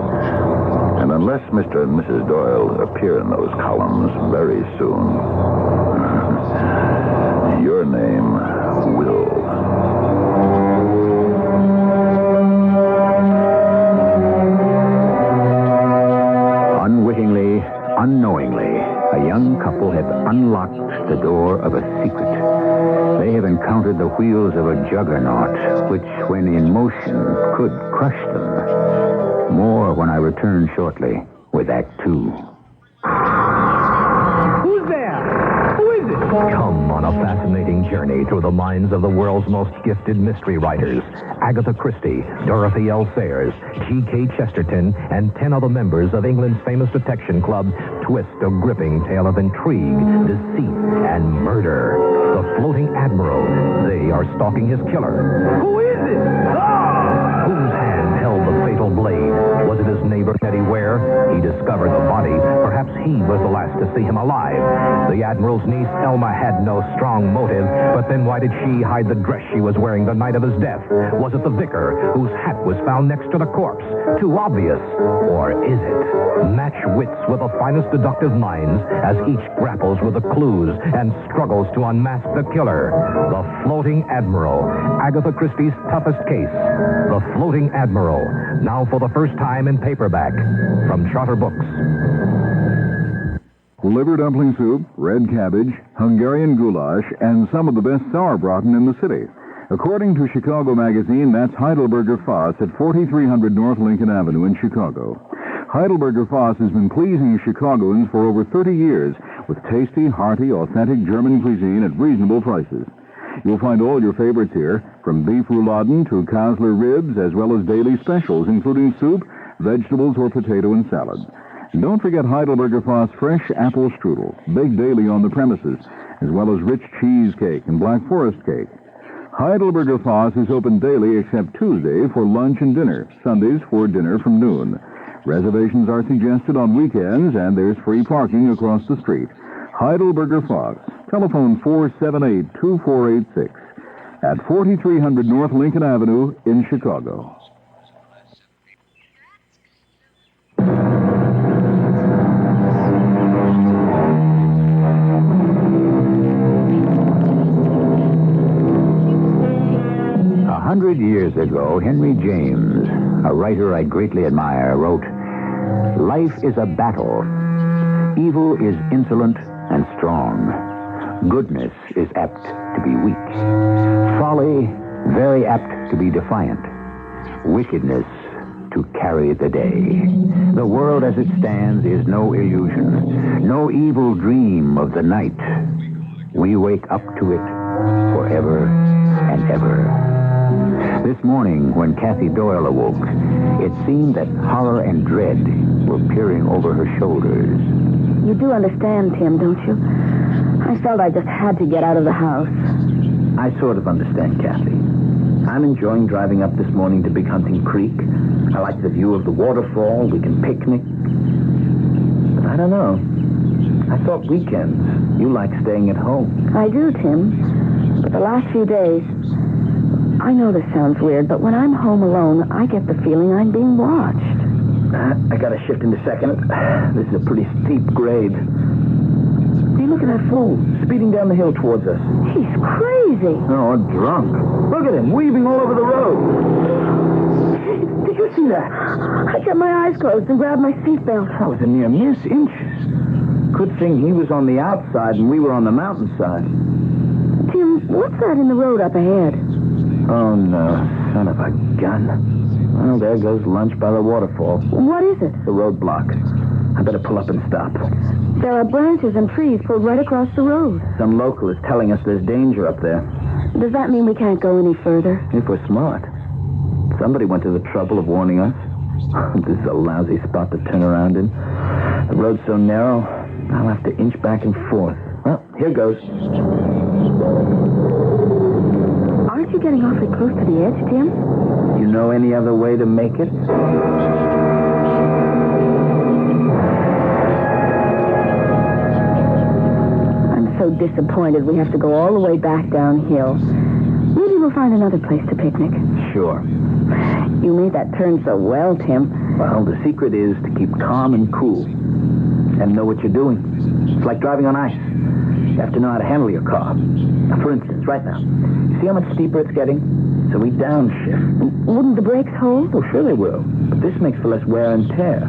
And unless Mr. and Mrs. Doyle appear in those columns very soon, your name will. Unwittingly, unknowingly, a young couple have unlocked the door of a secret. They have encountered the wheels of a juggernaut, which, when in motion, could crush them. More when I return shortly with Act 2. Who's there? Who is it? Come on a fascinating journey through the minds of the world's most gifted mystery writers. Agatha Christie, Dorothy L. Sayers, G.K. Chesterton, and 10 other members of England's famous detection club twist a gripping tale of intrigue, deceit, and murder. The Floating Admiral. They are stalking his killer. Who is it? Whose hand held the fatal blade? Was it his neighbor Teddy Ware? He discovered the body. Perhaps he was the last to see him alive. The Admiral's niece, Elma, had no strong motive, but then why did she hide the dress she was wearing the night of his death? Was it the vicar whose hat was found next to the corpse? Too obvious? Or is it? Match wits with the finest deductive minds as each grapples with the clues and struggles to unmask the killer. The Floating Admiral, Agatha Christie's toughest case. The Floating Admiral, now for the first time in paperback, from Charter Books. Liver dumpling soup, red cabbage, Hungarian goulash, and some of the best sauerbraten in the city. According to Chicago Magazine, that's Heidelberger Foss at 4300 North Lincoln Avenue in Chicago. Heidelberger Foss has been pleasing Chicagoans for over 30 years with tasty, hearty, authentic German cuisine at reasonable prices. You'll find all your favorites here, from beef rouladen to Kassler ribs, as well as daily specials, including soup, vegetables, or potato and salad. And don't forget Heidelberger Foss fresh apple strudel, baked daily on the premises, as well as rich cheesecake and Black Forest cake. Heidelberger Foss is open daily except Tuesday for lunch and dinner, Sundays for dinner from noon. Reservations are suggested on weekends, and there's free parking across the street. Heidelberger Foss. Telephone 478-2486 at 4300 North Lincoln Avenue in Chicago. A 100 years ago, Henry James, a writer I greatly admire, wrote, "Life is a battle. Evil is insolent and strong. Goodness is apt to be weak. Folly, very apt to be defiant. Wickedness to carry the day. The world as it stands is no illusion, no evil dream of the night. We wake up to it forever and ever." This morning, when Kathy Doyle awoke, it seemed that horror and dread were peering over her shoulders. You do understand, Tim, don't you? I felt I just had to get out of the house. I sort of understand, Kathy. I'm enjoying driving up this morning to Big Hunting Creek. I like the view of the waterfall. We can picnic. But I don't know. I thought weekends. You like staying at home. I do, Tim. But the last few days... I know this sounds weird, but when I'm home alone, I get the feeling I'm being watched. I gotta shift into second. This is a pretty steep grade. Hey, look at that fool, speeding down the hill towards us. He's crazy. Oh, drunk. Look at him, weaving all over the road. Did you see that? I kept my eyes closed and grabbed my seatbelt. That was a near miss, inches. Good thing he was on the outside and we were on the mountainside. Tim, what's that in the road up ahead? Oh, no. Son of a gun. Well, there goes lunch by the waterfall. What is it? The roadblock. I better pull up and stop. There are branches and trees pulled right across the road. Some local is telling us there's danger up there. Does that mean we can't go any further? If we're smart. Somebody went to the trouble of warning us. This is a lousy spot to turn around in. The road's so narrow, I'll have to inch back and forth. Well, here goes. Aren't you getting awfully close to the edge, Tim? You know any other way to make it? I'm so disappointed we have to go all the way back downhill. Maybe we'll find another place to picnic. Sure. You made that turn so well, Tim. Well, the secret is to keep calm and cool. And know what you're doing. It's like driving on ice. You have to know how to handle your car. Now, for instance, right now, you see how much steeper it's getting? So we downshift. Wouldn't the brakes hold? Oh, sure they will. But this makes for less wear and tear.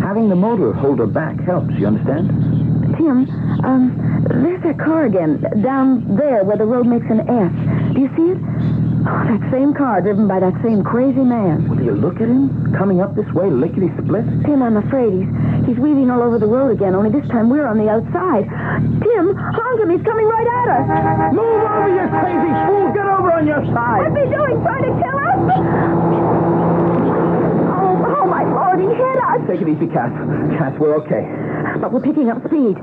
Having the motor hold her back helps, you understand? Tim, there's that car again, down there where the road makes an S. Do you see it? Oh, that same car driven by that same crazy man. Will you look at him? Coming up this way, lickety-split? Tim, I'm afraid he's weaving all over the road again, only this time we're on the outside. Tim, honk him, he's coming right at us. Move over, you crazy fool! Get over on your side! What's he doing, trying to kill us? Oh, my Lord, he hit us! Take it easy, Cass. Cass, we're okay. But we're picking up speed.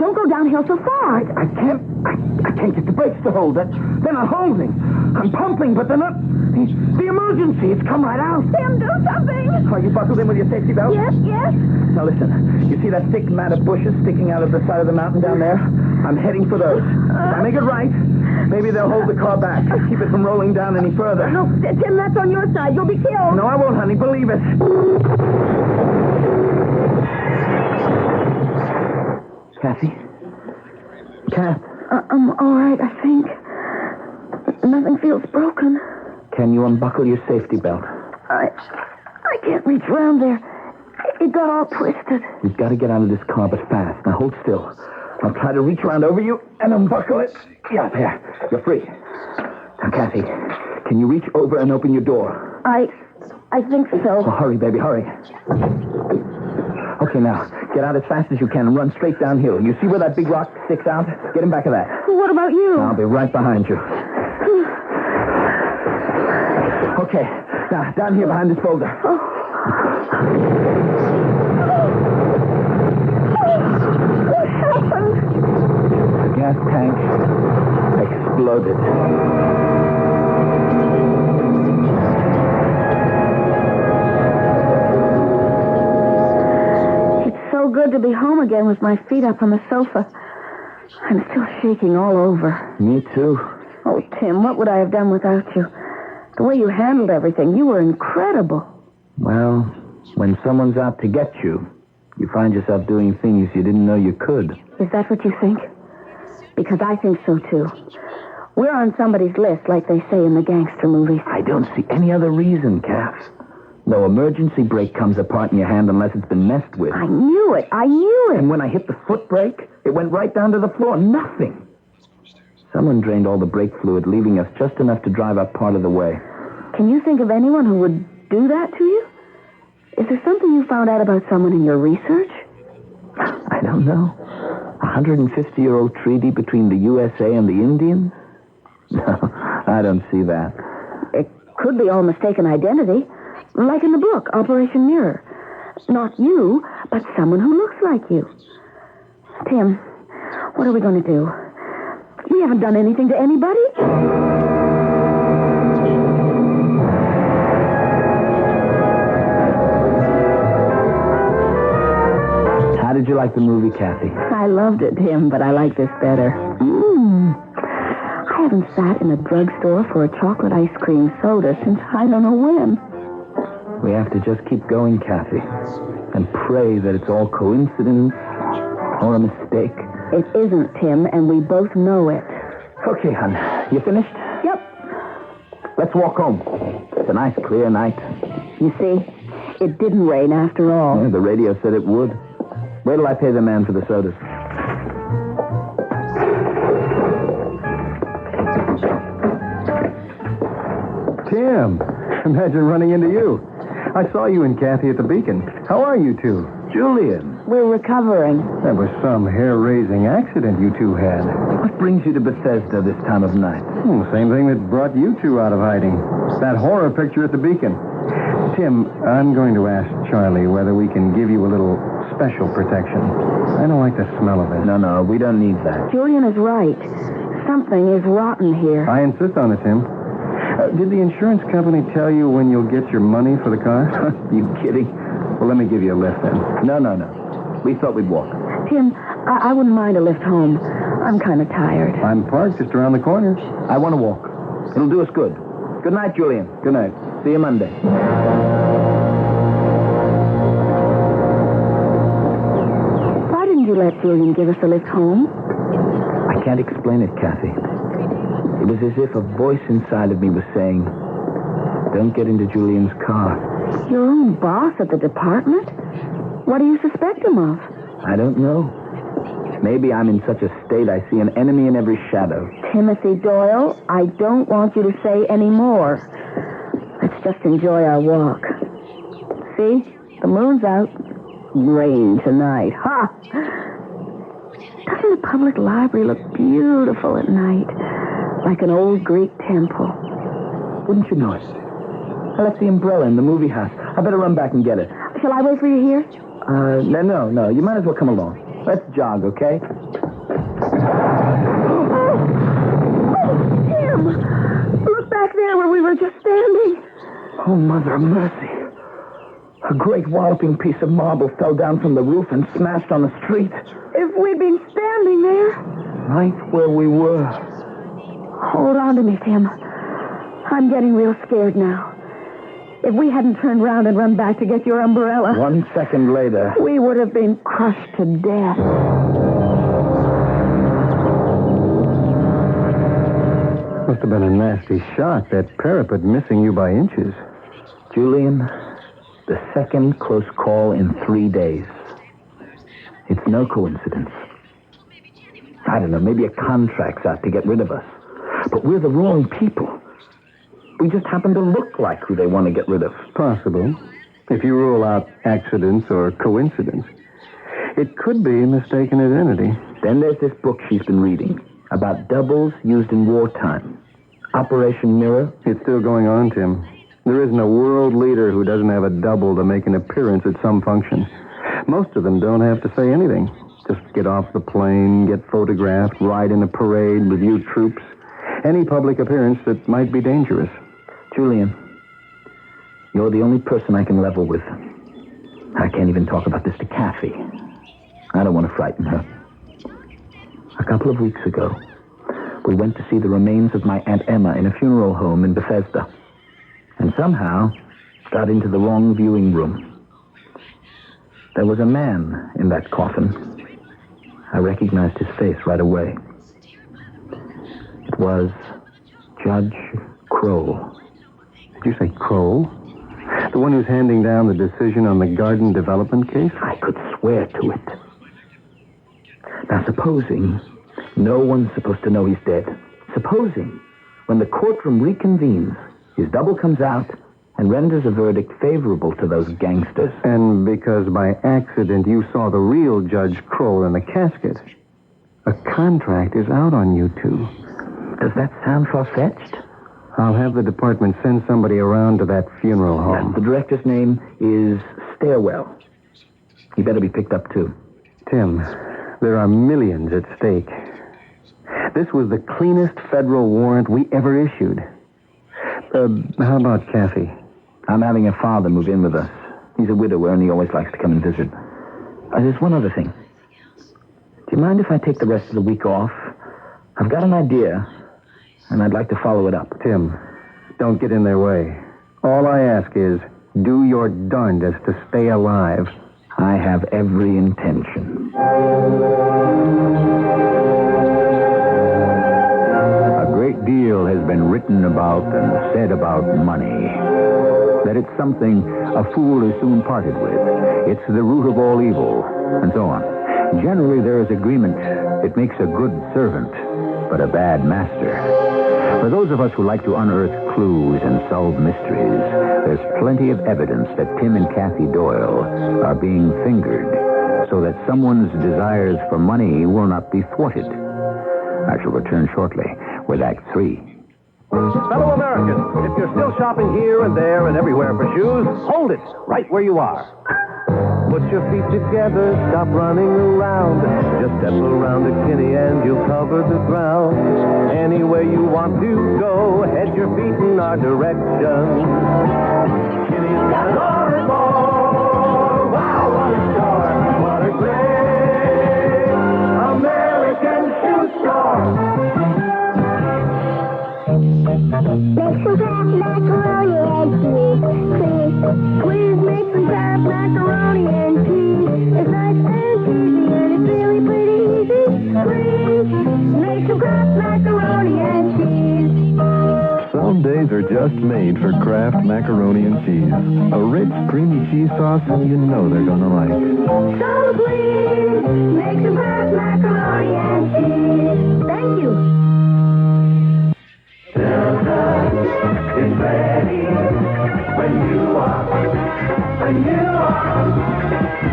Don't go downhill so far. I can't get the brakes to hold. They're not holding. I'm pumping, but they're not... The emergency, it's come right out. Tim, do something. Are you buckled in with your safety belt? Yes, yes. Now listen, you see that thick mat of bushes sticking out of the side of the mountain down there? I'm heading for those. If I make it right, maybe they'll hold the car back. Keep it from rolling down any further. No, Tim, that's on your side. You'll be killed. No, I won't, honey. Believe it. Kathy? Kath? I'm all right, I think. Nothing feels broken. Can you unbuckle your safety belt? I can't reach around there. It got all twisted. You've got to get out of this car, but fast. Now hold still. I'll try to reach around over you and unbuckle it. Yeah, there. You're free. Now, Kathy, can you reach over and open your door? I think so. Oh, hurry, baby, hurry. Okay, now, get out as fast as you can and run straight downhill. You see where that big rock sticks out? Get in back of that. What about you? I'll be right behind you. Okay, now, down here behind this boulder. What happened? The gas tank exploded. It's so good to be home again with my feet up on the sofa. I'm still shaking all over. Me too. Oh, Tim, what would I have done without you? The way you handled everything, you were incredible. Well, when someone's out to get you, you find yourself doing things you didn't know you could. Is that what you think? Because I think so, too. We're on somebody's list, like they say in the gangster movies. I don't see any other reason, Kath. No emergency brake comes apart in your hand unless it's been messed with. I knew it. And when I hit the foot brake, it went right down to the floor. Nothing. Someone drained all the brake fluid, leaving us just enough to drive up part of the way. Can you think of anyone who would do that to you? Is there something you found out about someone in your research? I don't know. A 150-year-old treaty between the USA and the Indians? No, I don't see that. It could be all mistaken identity. Like in the book, Operation Mirror. Not you, but someone who looks like you. Tim, what are we going to do? We haven't done anything to anybody. How did you like the movie, Kathy? I loved it, Tim, but I like this better. I haven't sat in a drugstore for a chocolate ice cream soda since I don't know when. We have to just keep going, Kathy, and pray that it's all coincidence or a mistake. It isn't, Tim, and we both know it. Okay, hon. You finished? Yep. Let's walk home. It's a nice, clear night. You see, it didn't rain after all. Yeah, the radio said it would. Wait till I pay the man for the sodas. Tim, imagine running into you. I saw you and Kathy at the Beacon. How are you two? Julian. We're recovering. That was some hair-raising accident you two had. What brings you to Bethesda this time of night? Same thing that brought you two out of hiding. That horror picture at the Beacon. Tim, I'm going to ask Charlie whether we can give you a little special protection. I don't like the smell of it. No, we don't need that. Julian is right. Something is rotten here. I insist on it, Tim. Did the insurance company tell you when you'll get your money for the car? You kidding? Well, let me give you a lift then. No. We thought we'd walk. Tim, I wouldn't mind a lift home. I'm kind of tired. I'm parked just around the corner. I want to walk. It'll do us good. Good night, Julian. Good night. See you Monday. Why didn't you let Julian give us a lift home? I can't explain it, Kathy. It was as if a voice inside of me was saying, don't get into Julian's car. Your own boss at the department? What do you suspect him of? I don't know. Maybe I'm in such a state I see an enemy in every shadow. Timothy Doyle, I don't want you to say any more. Let's just enjoy our walk. See? The moon's out. Rain tonight. Ha! Doesn't the public library look beautiful at night? Like an old Greek temple. Wouldn't you know it? I left the umbrella in the movie house. I better run back and get it. Shall I wait for you here? No. You might as well come along. Let's jog, okay? Oh, Tim! Look back there where we were just standing. Oh, Mother of Mercy. A great walloping piece of marble fell down from the roof and smashed on the street. If we'd been standing there. Right where we were. Hold on to me, Tim. I'm getting real scared now. If we hadn't turned round and run back to get your umbrella... 1 second later... we would have been crushed to death. Must have been a nasty shot, that parapet missing you by inches. Julian, the second close call in 3 days. It's no coincidence. I don't know, maybe a contract's out to get rid of us. But we're the wrong people. We just happen to look like who they want to get rid of. Possible. If you rule out accidents or coincidence. It could be mistaken identity. Then there's this book she's been reading about doubles used in wartime. Operation Mirror. It's still going on, Tim. There isn't a world leader who doesn't have a double to make an appearance at some function. Most of them don't have to say anything. Just get off the plane, get photographed, ride in a parade, review troops. Any public appearance that might be dangerous. Julian, you're the only person I can level with. I can't even talk about this to Kathy. I don't want to frighten her. A couple of weeks ago, we went to see the remains of my Aunt Emma in a funeral home in Bethesda. And somehow got into the wrong viewing room. There was a man in that coffin. I recognized his face right away. It was Judge Kroll. Did you say Kroll? The one who's handing down the decision on the garden development case? I could swear to it. Now, supposing no one's supposed to know he's dead. Supposing, when the courtroom reconvenes, his double comes out and renders a verdict favorable to those gangsters. And because by accident you saw the real Judge Kroll in the casket, a contract is out on you two. Does that sound far-fetched? I'll have the department send somebody around to that funeral home. The director's name is Stairwell. He better be picked up, too. Tim, there are millions at stake. This was the cleanest federal warrant we ever issued. How about Kathy? I'm having her father move in with us. He's a widower, and he always likes to come and visit. There's one other thing. Do you mind if I take the rest of the week off? I've got an idea, and I'd like to follow it up. Tim, don't get in their way. All I ask is, do your darndest to stay alive. I have every intention. A great deal has been written about and said about money. That it's something a fool is soon parted with. It's the root of all evil, and so on. Generally, there is agreement. It makes a good servant, but a bad master. For those of us who like to unearth clues and solve mysteries, there's plenty of evidence that Tim and Kathy Doyle are being fingered so that someone's desires for money will not be thwarted. I shall return shortly with Act 3. Fellow Americans, if you're still shopping here and there and everywhere for shoes, hold it right where you are. Put your feet together, stop running around. Just step around the kinney and you'll cover the ground. Anywhere you want to go, head your feet in our direction. Kinney's got an order for. Wow, what a store! What a great American shoe store! Make some Kraft macaroni and cheese, please. Please make some Kraft macaroni and cheese. It's nice and cheesy and it's really pretty easy. Please make some Kraft macaroni and cheese. Some days are just made for Kraft macaroni and cheese. A rich, creamy cheese sauce you know they're gonna like. So please make some Kraft macaroni and cheese. Thank you. Delta is ready when you are.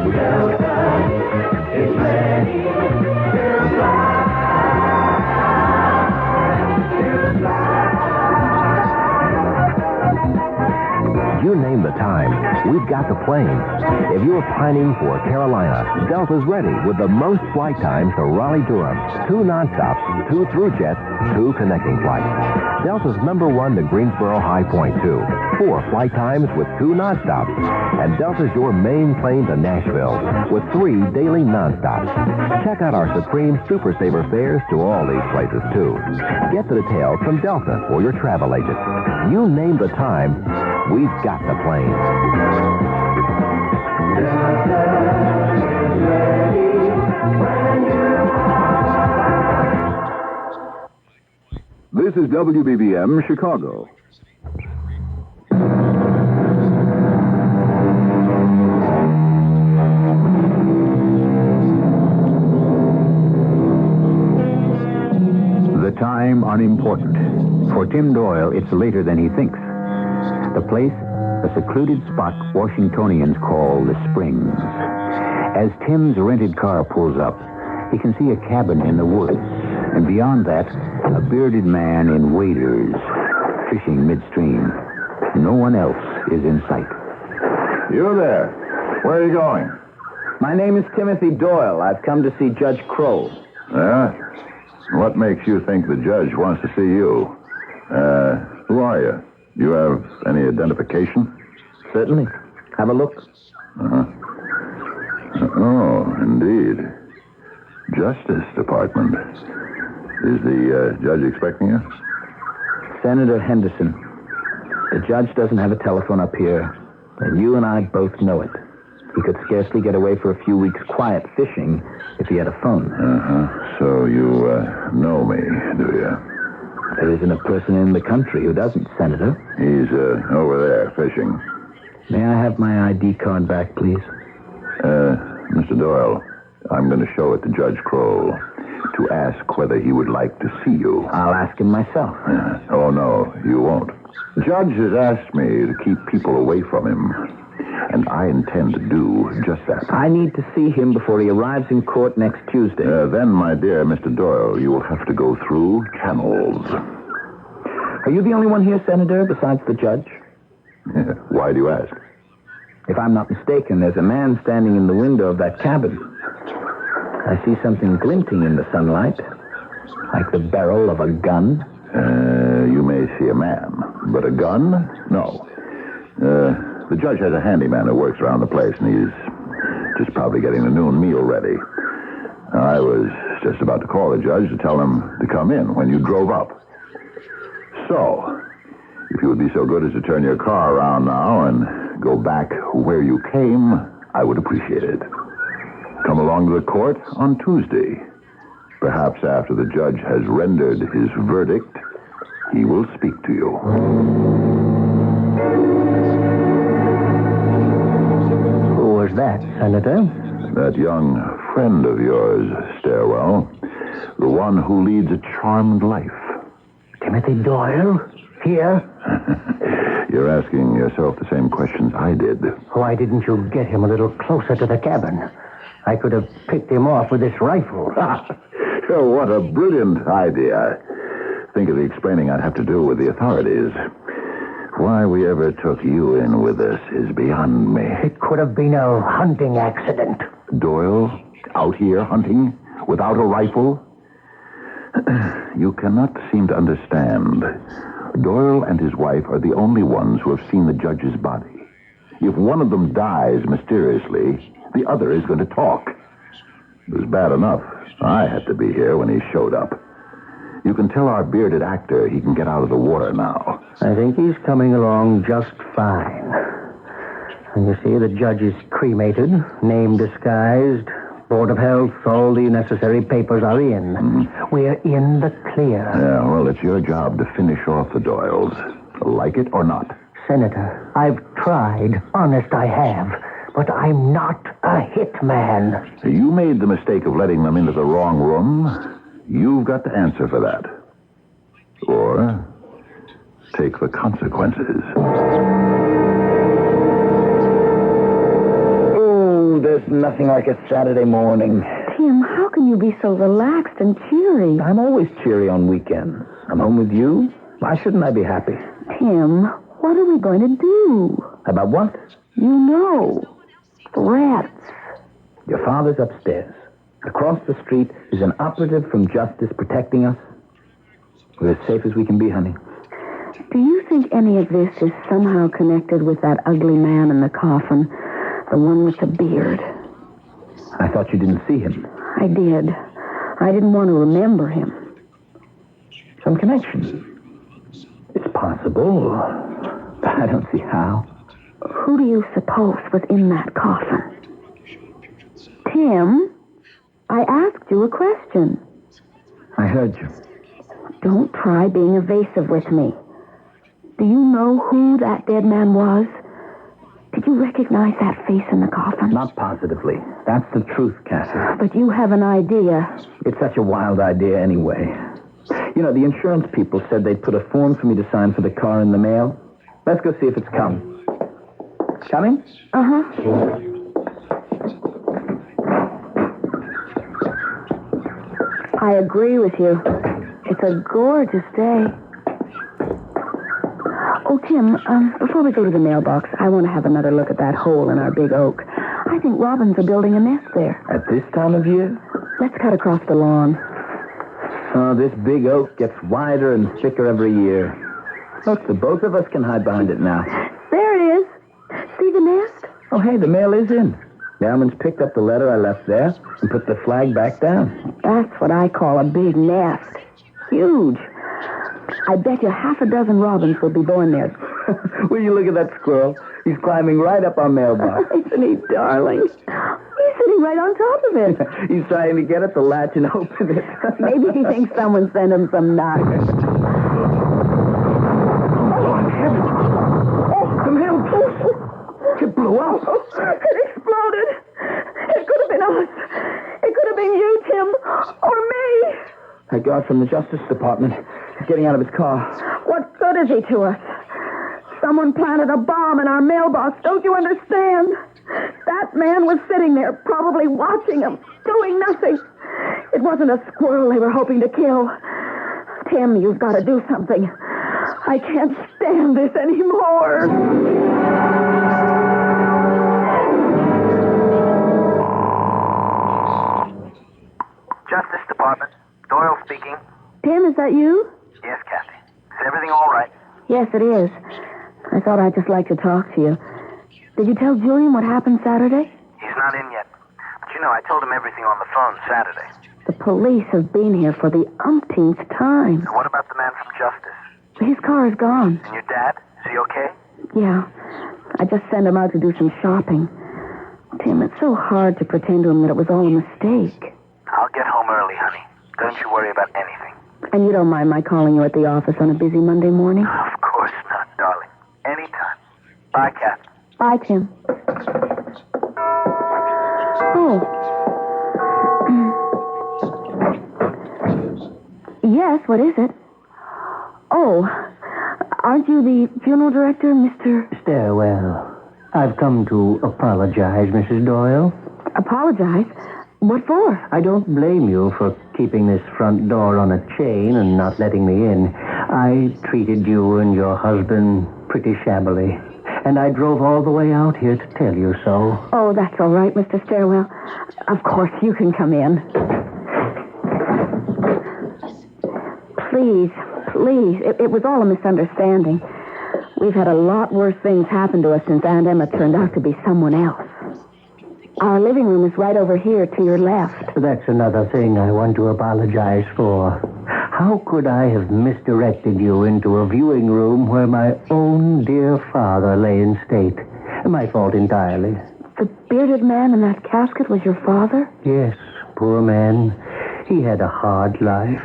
Delta is ready to fly. You name name the time, we've got the plane. If you're planning for Carolina, Delta's ready with the most flight times to Raleigh-Durham. 2 nonstops, 2 through jets, 2 connecting flights. Delta's #1 to Greensboro High Point, 2. 4 flight times with 2 nonstops. And Delta's your main plane to Nashville with 3 daily nonstops. Check out our Supreme Super Saver fares to all these places, too. Get the details from Delta or your travel agent. You name the time, we've got the plane. This is WBBM Chicago. The time unimportant. For Tim Doyle, it's later than he thinks. The place, a secluded spot Washingtonians call the Springs. As Tim's rented car pulls up, he can see a cabin in the woods, and beyond that, a bearded man in waders, fishing midstream. No one else is in sight. You there. Where are you going? My name is Timothy Doyle. I've come to see Judge Crow. Yeah? What makes you think the judge wants to see you? Who are you? You have any identification? Certainly. Have a look. Uh-huh. Oh, indeed. Justice Department. Is the judge expecting you? Senator Henderson. The judge doesn't have a telephone up here, and you and I both know it. He could scarcely get away for a few weeks' quiet fishing if he had a phone. Uh-huh. So you know me, do you? There isn't a person in the country who doesn't, Senator. He's over there fishing. May I have my ID card back, please? Mr. Doyle, I'm going to show it to Judge Crow to ask whether he would like to see you. I'll ask him myself. Oh, no, you won't. The judge has asked me to keep people away from him, and I intend to do just that. I need to see him before he arrives in court next Tuesday. Then, my dear Mr. Doyle, you will have to go through channels. Are you the only one here, Senator, besides the judge? Why do you ask? If I'm not mistaken, there's a man standing in the window of that cabin. I see something glinting in the sunlight, like the barrel of a gun. You may see a man, but a gun? No. The judge has a handyman who works around the place, and he's just probably getting the noon meal ready. I was just about to call the judge to tell him to come in when you drove up. So, if you would be so good as to turn your car around now and go back where you came, I would appreciate it. Come along to the court on Tuesday. Perhaps after the judge has rendered his verdict, he will speak to you. Who was that, Senator? That young friend of yours, Stairwell. The one who leads a charmed life. Timothy Doyle? Here? You're asking yourself the same questions I did. Why didn't you get him a little closer to the cabin? I could have picked him off with this rifle. What a brilliant idea. Think of the explaining I'd have to do with the authorities. Why we ever took you in with us is beyond me. It could have been a hunting accident. Doyle, out here hunting without a rifle? You cannot seem to understand. Doyle and his wife are the only ones who have seen the judge's body. If one of them dies mysteriously, the other is going to talk. It was bad enough. I had to be here when he showed up. You can tell our bearded actor he can get out of the water now. I think he's coming along just fine. And you see, the judge is cremated, name disguised, Board of Health, all the necessary papers are in. We're in the clear. Yeah, well, it's your job to finish off the Doyles. Like it or not. Senator, I've tried. Honest, I have. But I'm not a hitman. You made the mistake of letting them into the wrong room. You've got to answer for that. Or take the consequences. Oh, there's nothing like a Saturday morning. Tim, how can you be so relaxed and cheery? I'm always cheery on weekends. I'm home with you. Why shouldn't I be happy? Tim, what are we going to do? About what? You know. Rats. Your father's upstairs. Across the street is an operative from Justice protecting us. We're as safe as we can be, honey. Do you think any of this is somehow connected with that ugly man in the coffin? The one with the beard? I thought you didn't see him. I did. I didn't want to remember him. Some connection. It's possible. But I don't see how. Who do you suppose was in that coffin? Tim, I asked you a question. I heard you. Don't try being evasive with me. Do you know who that dead man was? Did you recognize that face in the coffin? Not positively. That's the truth, Cassie. But you have an idea. It's such a wild idea anyway. You know, the insurance people said they'd put a form for me to sign for the car in the mail. Let's go see if it's come. Coming? Uh-huh. I agree with you. It's a gorgeous day. Oh, Tim, before we go to the mailbox, I want to have another look at that hole in our big oak. I think robins are building a nest there. At this time of year? Let's cut across the lawn. Oh, this big oak gets wider and thicker every year. Look, the both of us can hide behind it now. There it is. See the nest? Oh, hey, the mail is in. The Almonds picked up the letter I left there and put the flag back down. That's what I call a big nest. Huge. I bet you half a dozen robins will be born there. Will you look at that squirrel? He's climbing right up our mailbox. Isn't he darling? He's sitting right on top of it. He's trying to get at the latch and open it. Maybe he thinks someone sent him some nuts. Oh, heavens. Oh, the mail. It blew up. It exploded. It could have been us. It could have been you, Tim, or me. That guard from the Justice Department is getting out of his car. What good is he to us? Someone planted a bomb in our mailbox. Don't you understand? That man was sitting there, probably watching him, doing nothing. It wasn't a squirrel they were hoping to kill. Tim, you've got to do something. I can't stand this anymore. Justice Department. Doyle speaking. Tim, is that you? Yes, Kathy. Is everything all right? Yes, it is. I thought I'd just like to talk to you. Did you tell Julian what happened Saturday? He's not in yet. But you know, I told him everything on the phone Saturday. The police have been here for the umpteenth time. And what about the man from Justice? His car is gone. And your dad? Is he okay? Yeah. I just sent him out to do some shopping. Tim, it's so hard to pretend to him that it was all a mistake. I'll get home early, honey. Don't you worry about anything. And you don't mind my calling you at the office on a busy Monday morning? Of course not, darling. Anytime. Bye, Kat. Bye, Tim. Oh. Yes, what is it? Oh, aren't you the funeral director, Mr. Stairwell. I've come to apologize, Mrs. Doyle. Apologize? What for? I don't blame you for keeping this front door on a chain and not letting me in. I treated you and your husband pretty shabbily, and I drove all the way out here to tell you so. Oh, that's all right, Mr. Stairwell. Of course, you can come in. Please, please. It was all a misunderstanding. We've had a lot worse things happen to us since Aunt Emma turned out to be someone else. Our living room is right over here to your left. That's another thing I want to apologize for. How could I have misdirected you into a viewing room where my own dear father lay in state? My fault entirely. The bearded man in that casket was your father? Yes, poor man. He had a hard life.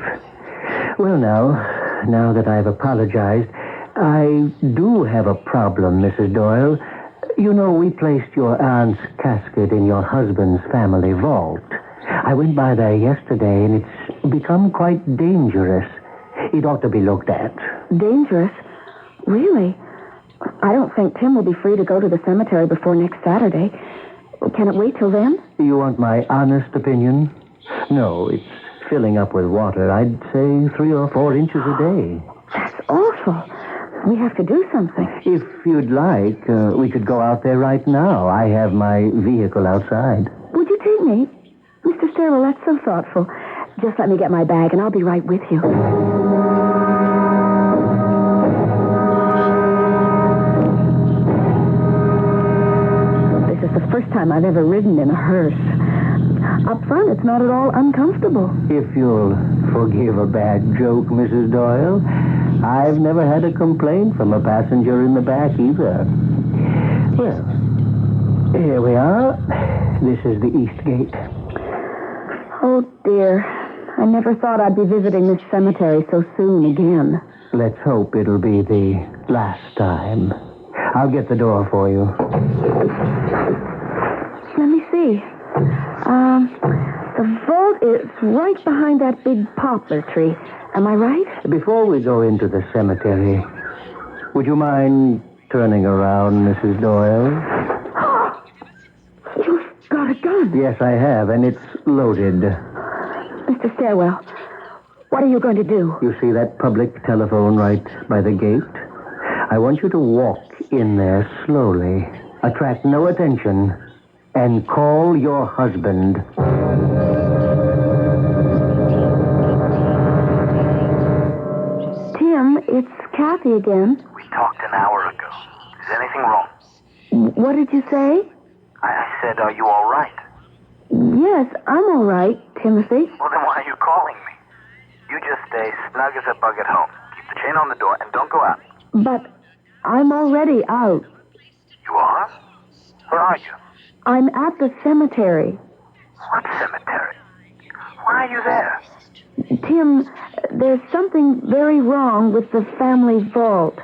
Well, now that I've apologized, I do have a problem, Mrs. Doyle. You know, we placed your aunt's casket in your husband's family vault. I went by there yesterday, and it's become quite dangerous. It ought to be looked at. Dangerous? Really? I don't think Tim will be free to go to the cemetery before next Saturday. Can it wait till then? You want my honest opinion? No, it's filling up with water. I'd say 3 or 4 inches a day. That's awful. We have to do something. If you'd like, we could go out there right now. I have my vehicle outside. Would you take me? Mr. Sterling, that's so thoughtful. Just let me get my bag, and I'll be right with you. This is the first time I've ever ridden in a hearse. Up front, it's not at all uncomfortable. If you'll forgive a bad joke, Mrs. Doyle, I've never had a complaint from a passenger in the back either. Well, here we are. This is the East Gate. Oh, dear. I never thought I'd be visiting this cemetery so soon again. Let's hope it'll be the last time. I'll get the door for you. Let me see. The vault is right behind that big poplar tree. Am I right? Before we go into the cemetery, would you mind turning around, Mrs. Doyle? You've got a gun. Yes, I have, and it's loaded. Mr. Stairwell, what are you going to do? You see that public telephone right by the gate? I want you to walk in there slowly, attract no attention, and call your husband. Tim, it's Kathy again. We talked an hour ago. Is anything wrong? What did you say? I said, are you all right? Yes, I'm all right, Timothy. Well, then why are you calling me? You just stay snug as a bug at home. Keep the chain on the door and don't go out. But I'm already out. You are? Where are you? I'm at the cemetery. What cemetery? Why are you there? Tim, there's something very wrong with the family vault.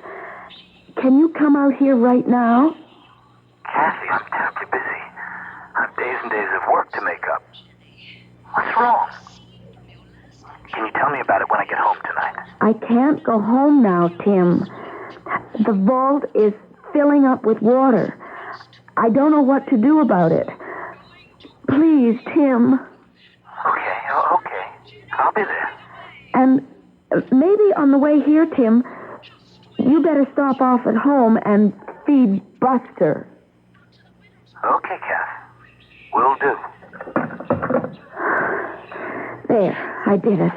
Can you come out here right now? Kathy, I'm terribly busy. I have days and days of work to make up. What's wrong? Can you tell me about it when I get home tonight? I can't go home now, Tim. The vault is filling up with water. I don't know what to do about it. Please, Tim. Okay. I'll be there. And maybe on the way here, Tim, you better stop off at home and feed Buster. Okay, Kath. Will do. There, I did it.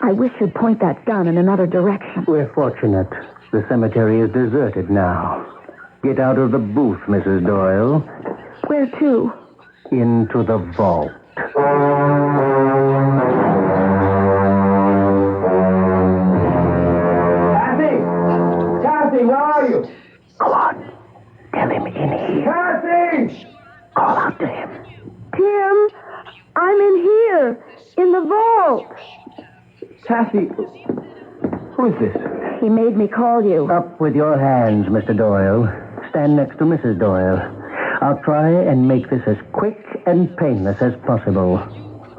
I wish you'd point that gun in another direction. We're fortunate. The cemetery is deserted now. Get out of the booth, Mrs. Doyle. Where to? Into the vault. Kathy, where are you? Go on. Tell him in here. Kathy! Call out to him. Tim, I'm in here, in the vault. Kathy, who is this? He made me call you. Up with your hands, Mr. Doyle. Stand next to Mrs. Doyle. I'll try and make this as quick and painless as possible.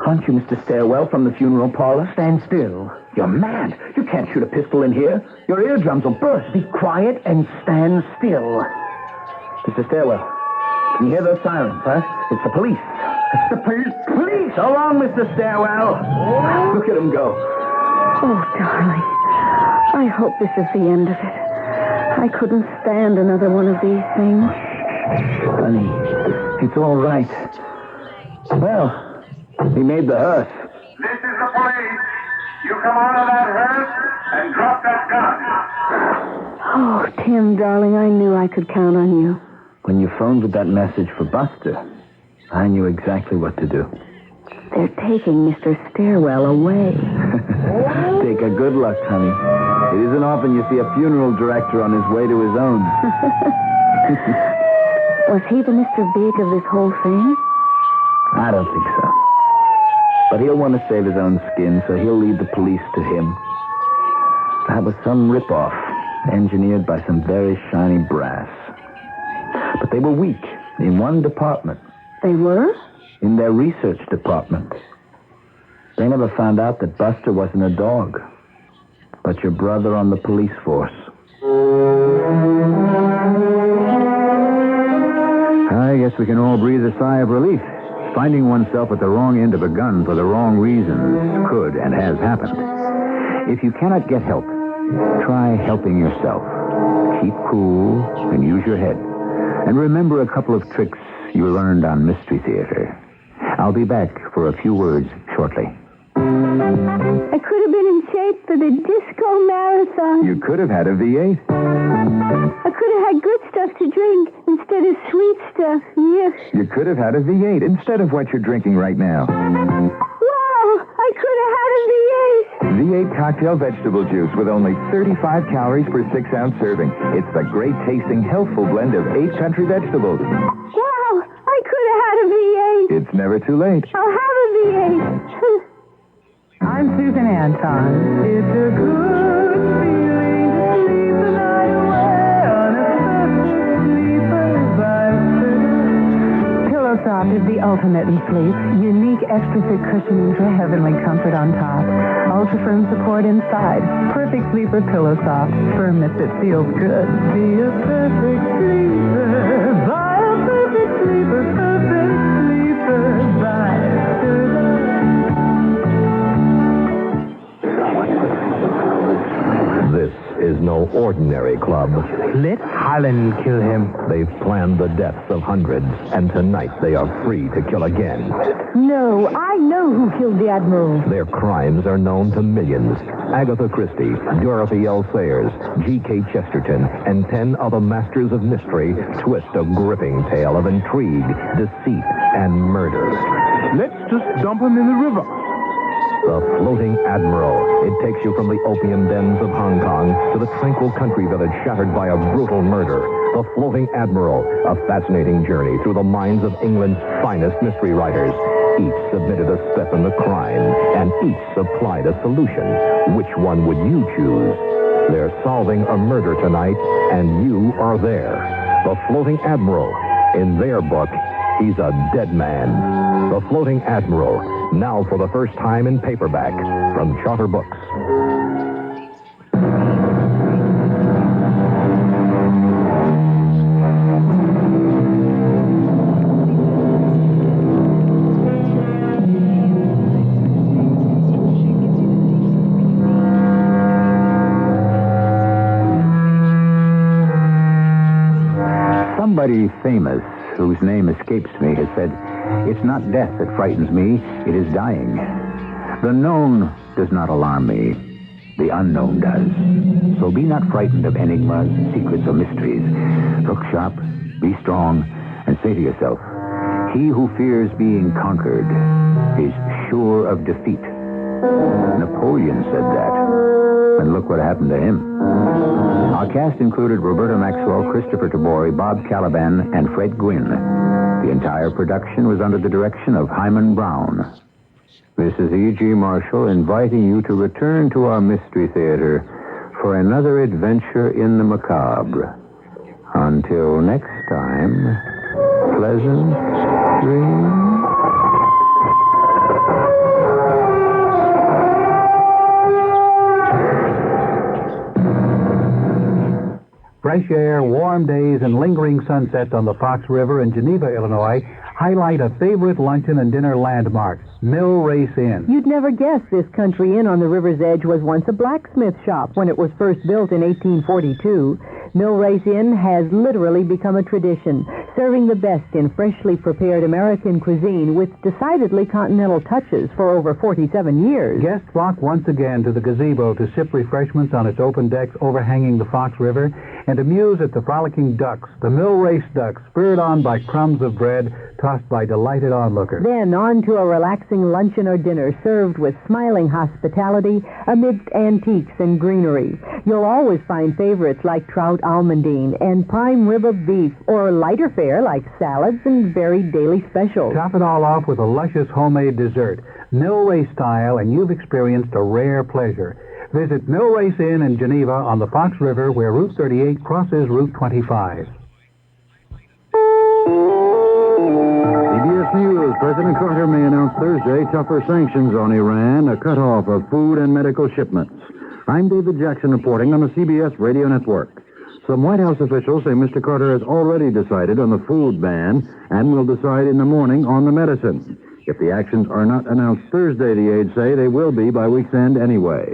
Aren't you Mr. Stairwell from the funeral parlor? Stand still. You're mad. You can't shoot a pistol in here. Your eardrums will burst. Be quiet and stand still. Mr. Stairwell, can you hear those sirens, huh? It's the police. It's the police. So long, Mr. Stairwell. Look at him go. Oh, darling. I hope this is the end of it. I couldn't stand another one of these things. Honey, it's all right. Well, he made the hearse. This is the police. You come out of that hearse and drop that gun. Oh, Tim, darling, I knew I could count on you. When you phoned with that message for Buster, I knew exactly what to do. They're taking Mr. Stairwell away. Take a good luck, honey. It isn't often you see a funeral director on his way to his own. Was he the Mr. Big of this whole thing? I don't think so. But he'll want to save his own skin, so he'll lead the police to him. That was some ripoff, engineered by some very shiny brass. But they were weak in one department. They were? In their research department. They never found out that Buster wasn't a dog, but your brother on the police force. I guess we can all breathe a sigh of relief. Finding oneself at the wrong end of a gun for the wrong reasons could and has happened. If you cannot get help, Try helping yourself. Keep cool and use your head. And remember a couple of tricks you learned on Mystery Theater. I'll be back for a few words shortly. I could have been in shape for the disco marathon. You could have had a V8. I could have had good stuff to drink instead of sweet stuff. Yes. You could have had a V8 instead of what you're drinking right now. Wow! I could have had a V8. V8 cocktail vegetable juice with only 35 calories per 6-ounce serving. It's the great-tasting, healthful blend of 8 country vegetables. Wow! I could have had a V8. It's never too late. I'll have a V8. I'm Susan Anton. It's a good feeling to sleep the night away on a perfect sleeper by Pillow Soft is the ultimate in sleep. Unique extra thick cushioning for heavenly comfort on top. Ultra firm support inside. Perfect sleeper Pillow Soft. Firmness that feels good. Be a perfect sleeper. Buy a perfect sleeper. Perfect sleeper by This is no ordinary club. Let Holland kill him. They've planned the deaths of hundreds, and tonight they are free to kill again. No, I know who killed the Admiral. Their crimes are known to millions. Agatha Christie, Dorothy L. Sayers, G.K. Chesterton, and 10 other masters of mystery twist a gripping tale of intrigue, deceit, and murder. Let's just dump him in the river. The Floating Admiral. It takes you from the opium dens of Hong Kong to the tranquil country village shattered by a brutal murder. The Floating Admiral, a fascinating journey through the minds of England's finest mystery writers. Each submitted a step in the crime, and each supplied a solution. Which one would you choose? They're solving a murder tonight, and you are there. The Floating Admiral. In their book, he's a dead man. The Floating Admiral. Now for the first time in paperback from Charter Books. Somebody famous, whose name escapes me, has said, "It's not death that frightens me, it is dying. The known does not alarm me. The unknown does. So be not frightened of enigmas, secrets, or mysteries. Look sharp, be strong, and say to yourself, he who fears being conquered is sure of defeat." Napoleon said that, and look what happened to him. Our cast included Roberta Maxwell, Christopher Tabori, Bob Caliban, and Fred Gwynn. The entire production was under the direction of Hyman Brown. This is E.G. Marshall inviting you to return to our Mystery Theater for another adventure in the macabre. Until next time, pleasant dreams. Fresh air, warm days, and lingering sunsets on the Fox River in Geneva, Illinois highlight a favorite luncheon and dinner landmark, Mill Race Inn. You'd never guess this country inn on the river's edge was once a blacksmith shop when it was first built in 1842. Mill Race Inn has literally become a tradition, serving the best in freshly prepared American cuisine with decidedly continental touches for over 47 years. Guests flock once again to the gazebo to sip refreshments on its open decks overhanging the Fox River and to muse at the frolicking ducks, the Mill Race ducks, spurred on by crumbs of bread tossed by delighted onlookers. Then on to a relaxing luncheon or dinner served with smiling hospitality amidst antiques and greenery. You'll always find favorites like trout almondine and prime rib of beef, or lighter fare like salads and varied daily specials. Top it all off with a luscious homemade dessert, Mill Race style, and you've experienced a rare pleasure. Visit Mill Race Inn in Geneva on the Fox River, where Route 38 crosses Route 25. CBS News. President Carter may announce Thursday tougher sanctions on Iran, a cutoff of food and medical shipments. I'm David Jackson reporting on the CBS Radio Network. Some White House officials say Mr. Carter has already decided on the food ban and will decide in the morning on the medicine. If the actions are not announced Thursday, the aides say, they will be by week's end anyway.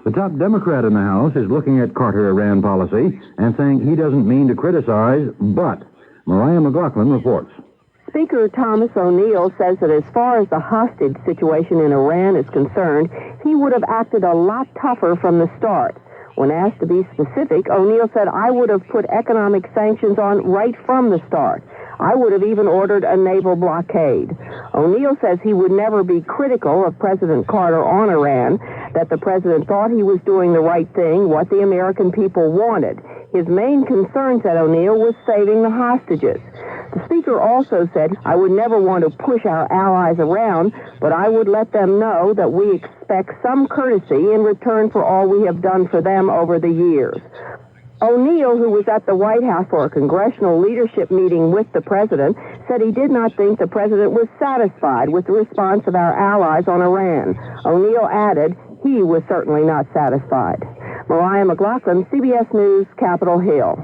The top Democrat in the House is looking at Carter-Iran policy and saying he doesn't mean to criticize, but Mariah McLaughlin reports. Speaker Thomas O'Neill says that as far as the hostage situation in Iran is concerned, he would have acted a lot tougher from the start. When asked to be specific, O'Neill said, I would have put economic sanctions on right from the start. I would have even ordered a naval blockade. O'Neill says he would never be critical of President Carter on Iran, that the president thought he was doing the right thing, what the American people wanted. His main concern, said O'Neill, was saving the hostages. The speaker also said, I would never want to push our allies around, but I would let them know that we expect some courtesy in return for all we have done for them over the years. O'Neill, who was at the White House for a congressional leadership meeting with the president, said he did not think the president was satisfied with the response of our allies on Iran. O'Neill added he was certainly not satisfied. Mariah McLaughlin, CBS News, Capitol Hill.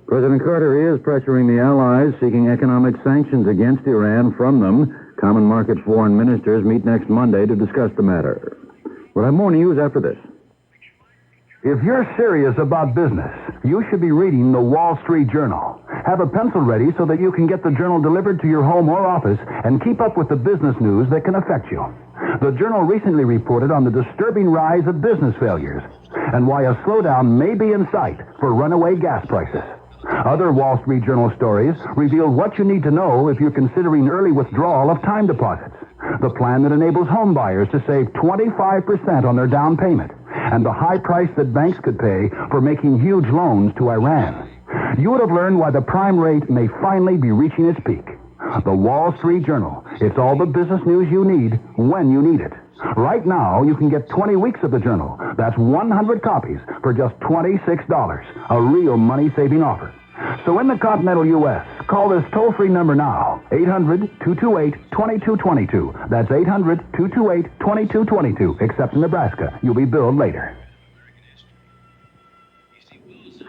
President Carter is pressuring the allies, seeking economic sanctions against Iran from them. Common Market foreign ministers meet next Monday to discuss the matter. We'll have more news after this. If you're serious about business, you should be reading the Wall Street Journal. Have a pencil ready so that you can get the journal delivered to your home or office and keep up with the business news that can affect you. The journal recently reported on the disturbing rise of business failures and why a slowdown may be in sight for runaway gas prices. Other Wall Street Journal stories reveal what you need to know if you're considering early withdrawal of time deposits, the plan that enables home buyers to save 25% on their down payment, and the high price that banks could pay for making huge loans to Iran. You would have learned why the prime rate may finally be reaching its peak. The Wall Street Journal. It's all the business news you need when you need it. Right now, you can get 20 weeks of the journal. That's 100 copies for just $26. A real money-saving offer. So in the continental U.S., call this toll-free number now, 800-228-2222. That's 800-228-2222, except in Nebraska. You'll be billed later.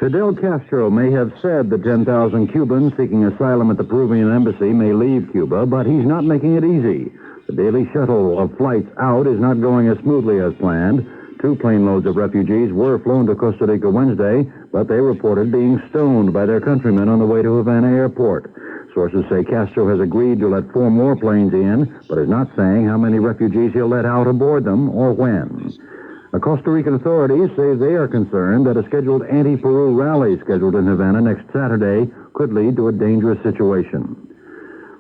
Fidel Castro may have said the 10,000 Cubans seeking asylum at the Peruvian embassy may leave Cuba, but he's not making it easy. The daily shuttle of flights out is not going as smoothly as planned. 2 plane loads of refugees were flown to Costa Rica Wednesday, but they reported being stoned by their countrymen on the way to Havana Airport. Sources say Castro has agreed to let 4 more planes in, but is not saying how many refugees he'll let out aboard them or when. The Costa Rican authorities say they are concerned that a scheduled anti-Peru rally scheduled in Havana next Saturday could lead to a dangerous situation.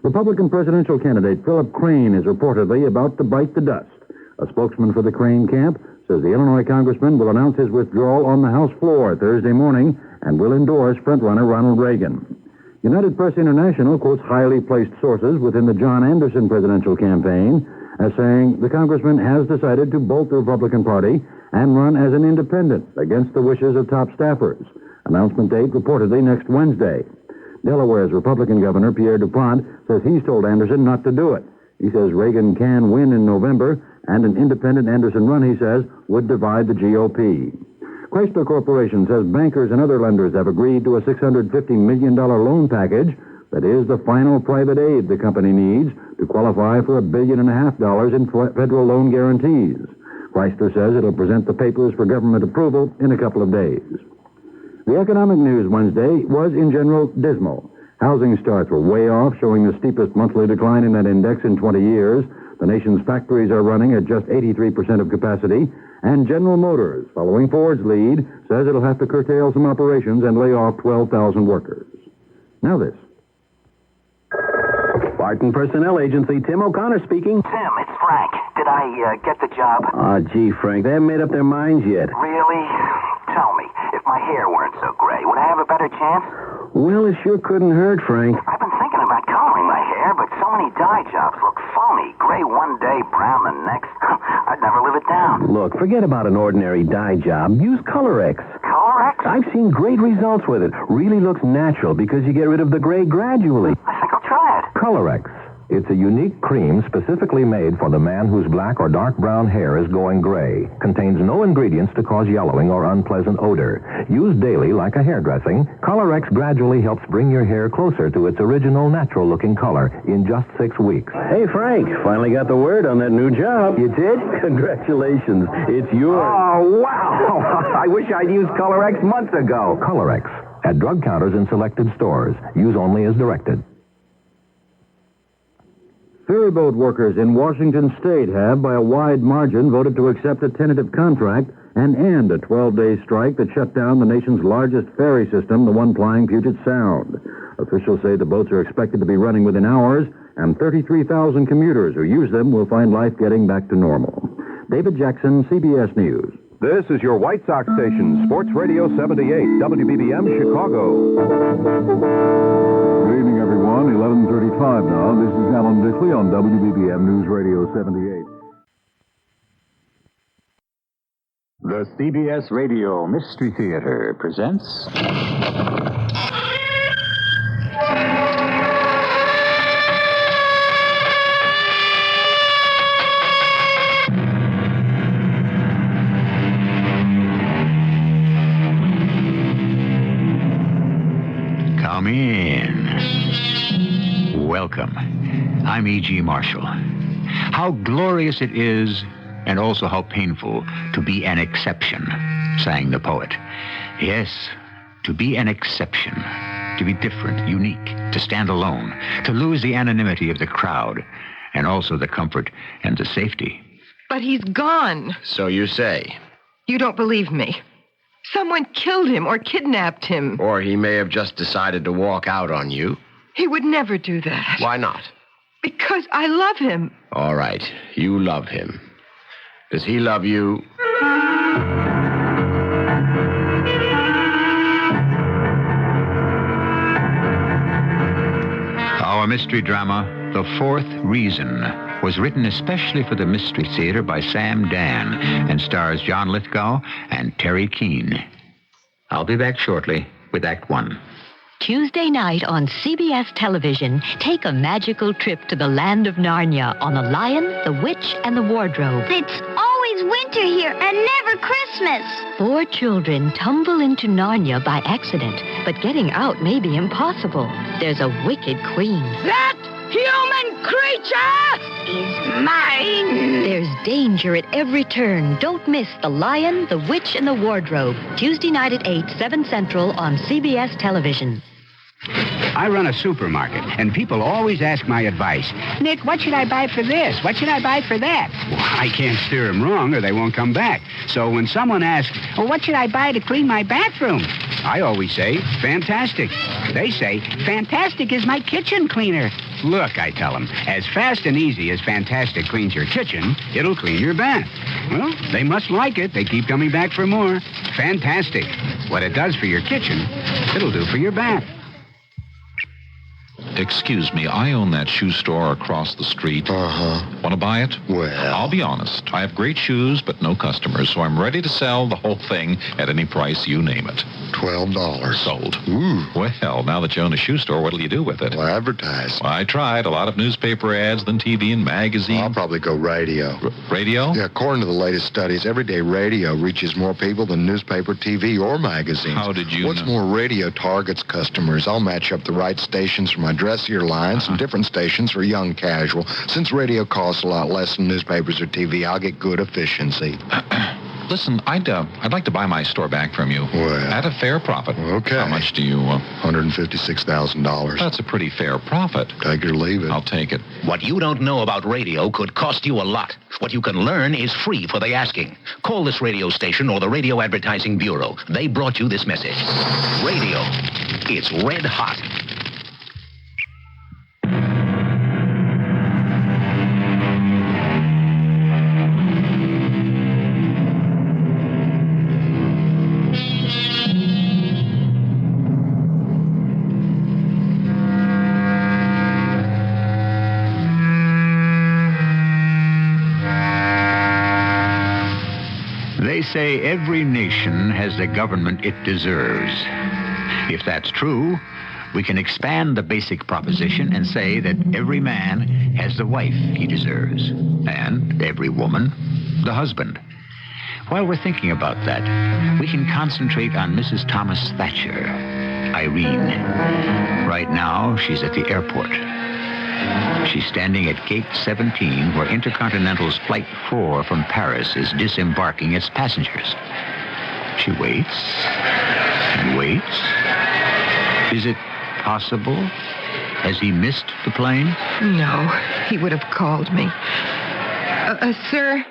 Republican presidential candidate Philip Crane is reportedly about to bite the dust. A spokesman for the Crane camp says the Illinois congressman will announce his withdrawal on the House floor Thursday morning and will endorse frontrunner Ronald Reagan. United Press International quotes highly placed sources within the John Anderson presidential campaign as saying the congressman has decided to bolt the Republican Party and run as an independent against the wishes of top staffers. Announcement date reportedly next Wednesday. Delaware's Republican Governor Pierre DuPont says he's told Anderson not to do it. He says Reagan can win in November, and an independent Anderson run, he says, would divide the GOP. Chrysler Corporation says bankers and other lenders have agreed to a $650 million loan package that is the final private aid the company needs to qualify for $1.5 billion in federal loan guarantees. Chrysler says it'll present the papers for government approval in a couple of days. The economic news Wednesday was, in general, dismal. Housing starts were way off, showing the steepest monthly decline in that index in 20 years. The nation's factories are running at just 83% of capacity, and General Motors, following Ford's lead, says it'll have to curtail some operations and lay off 12,000 workers. Now this. Barton Personnel Agency, Tim O'Connor speaking. Tim, it's Frank. Did I get the job? Gee, Frank, they haven't made up their minds yet. Really? Tell me, if my hair weren't so gray, would I have a better chance? Well, it sure couldn't hurt, Frank. I've been thinking about coloring my hair, but so many dye jobs look phony. Gray one day, brown the next. I'd never live it down. Look, forget about an ordinary dye job. Use Colorex. Colorex? I've seen great results with it. Really looks natural because you get rid of the gray gradually. I think I'll try it. Colorex. It's a unique cream specifically made for the man whose black or dark brown hair is going gray. Contains no ingredients to cause yellowing or unpleasant odor. Used daily like a hairdressing, Colorex gradually helps bring your hair closer to its original natural-looking color in just 6 weeks. Hey, Frank, finally got the word on that new job. You did? Congratulations. It's yours. Oh, wow. I wish I'd used Colorex months ago. Colorex. At drug counters in selected stores. Use only as directed. Ferryboat workers in Washington State have, by a wide margin, voted to accept a tentative contract and end a 12-day strike that shut down the nation's largest ferry system, the one plying Puget Sound. Officials say the boats are expected to be running within hours, and 33,000 commuters who use them will find life getting back to normal. David Jackson, CBS News. This is your White Sox station, Sports Radio 78, WBBM, Chicago. Good evening, everyone. 11:35 now. This is Alan Dickley on WBBM News Radio 78. The CBS Radio Mystery Theater presents... Come in. Welcome. I'm E.G. Marshall. How glorious it is, and also how painful, to be an exception, sang the poet. Yes, to be an exception, to be different, unique, to stand alone, to lose the anonymity of the crowd, and also the comfort and the safety. But he's gone. So you say. You don't believe me. Someone killed him or kidnapped him. Or he may have just decided to walk out on you. He would never do that. Why not? Because I love him. All right, you love him. Does he love you? Our mystery drama, The Fourth Reason, was written especially for the Mystery Theater by Sam Dan and stars John Lithgow and Terry Keane. I'll be back shortly with Act One. Tuesday night on CBS television, take a magical trip to the land of Narnia on The Lion, the Witch, and the Wardrobe. It's always winter here and never Christmas. 4 children tumble into Narnia by accident, but getting out may be impossible. There's a wicked queen. That human creature is mine. There's danger at every turn. Don't miss The Lion, the Witch, and the Wardrobe. Tuesday night at 8, 7 Central on CBS television. I run a supermarket, and people always ask my advice. Nick, what should I buy for this? What should I buy for that? Well, I can't steer them wrong, or they won't come back. So when someone asks, well, what should I buy to clean my bathroom? I always say, fantastic. They say, fantastic is my kitchen cleaner. Look, I tell them, as fast and easy as Fantastic cleans your kitchen, it'll clean your bath. Well, they must like it. They keep coming back for more. Fantastic. What it does for your kitchen, it'll do for your bath. Excuse me, I own that shoe store across the street. Want to buy it? Well, I'll be honest. I have great shoes, but no customers, so I'm ready to sell the whole thing at any price you name it. $12. Sold. Ooh. Well, now that you own a shoe store, what'll you do with it? Well, advertise. I tried. A lot of newspaper ads, then TV and magazines. I'll probably go radio. Radio? Yeah, according to the latest studies, everyday radio reaches more people than newspaper, TV, or magazines. How did you What's know? more, radio targets customers. I'll match up the right stations for my dressier lines and different stations for young casual. Since radio costs a lot less than newspapers or TV, I'll get good efficiency. Listen, I'd like to buy my store back from you. Well, at a fair profit. Okay. How much do you... $156,000. That's a pretty fair profit. Take it or leave it. I'll take it. What you don't know about radio could cost you a lot. What you can learn is free for the asking. Call this radio station or the Radio Advertising Bureau. They brought you this message. Radio. It's red hot. They say every nation has the government it deserves. If that's true, We can expand the basic proposition and say that every man has the wife he deserves, and every woman, the husband. While we're thinking about that, we can concentrate on Mrs. Thomas Thatcher, Irene. Right now, she's at the airport. She's standing at Gate 17, where Intercontinental's Flight 4 from Paris is disembarking its passengers. She waits and waits. Is it possible? Has he missed the plane? No, he would have called me. Sir,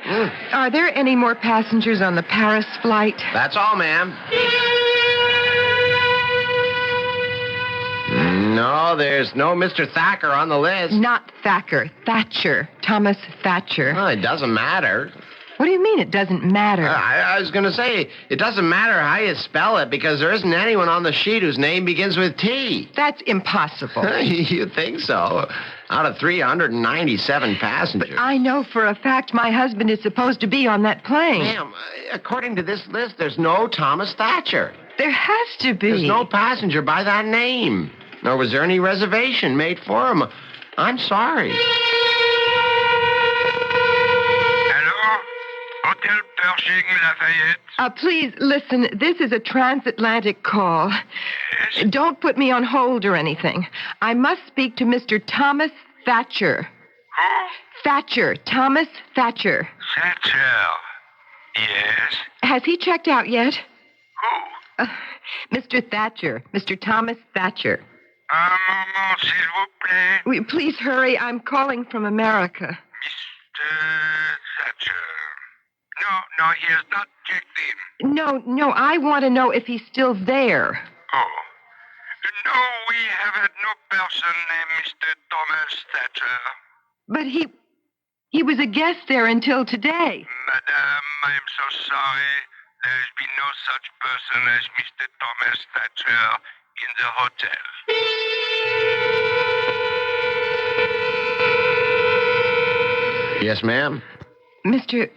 are there any more passengers on the Paris flight? That's all, ma'am. No, there's no Mr. Thacker on the list. Not Thacker. Thatcher. Thomas Thatcher. Well, it doesn't matter. What do you mean it doesn't matter? I was going to say, it doesn't matter how you spell it because there isn't anyone on the sheet whose name begins with T. That's impossible. You think so? Out of 397 passengers. But I know for a fact my husband is supposed to be on that plane. Ma'am, according to this list, there's no Thomas Thatcher. There has to be. There's no passenger by that name. Nor was there any reservation made for him. I'm sorry. Hotel Pershing Lafayette. Please, listen. This is a transatlantic call. Yes? Don't put me on hold or anything. I must speak to Mr. Thomas Thatcher. Who? Thatcher. Thomas Thatcher. Thatcher. Yes? Has he checked out yet? Who? Mr. Thatcher. Mr. Thomas Thatcher. Un moment, s'il vous plaît. Will you please hurry? I'm calling from America. Mr. Thatcher. No, he has not checked in. No, I want to know if he's still there. Oh. No, we have had no person named Mr. Thomas Thatcher. But he was a guest there until today. Madame, I am so sorry. There has been no such person as Mr. Thomas Thatcher in the hotel. Yes, ma'am? Mr.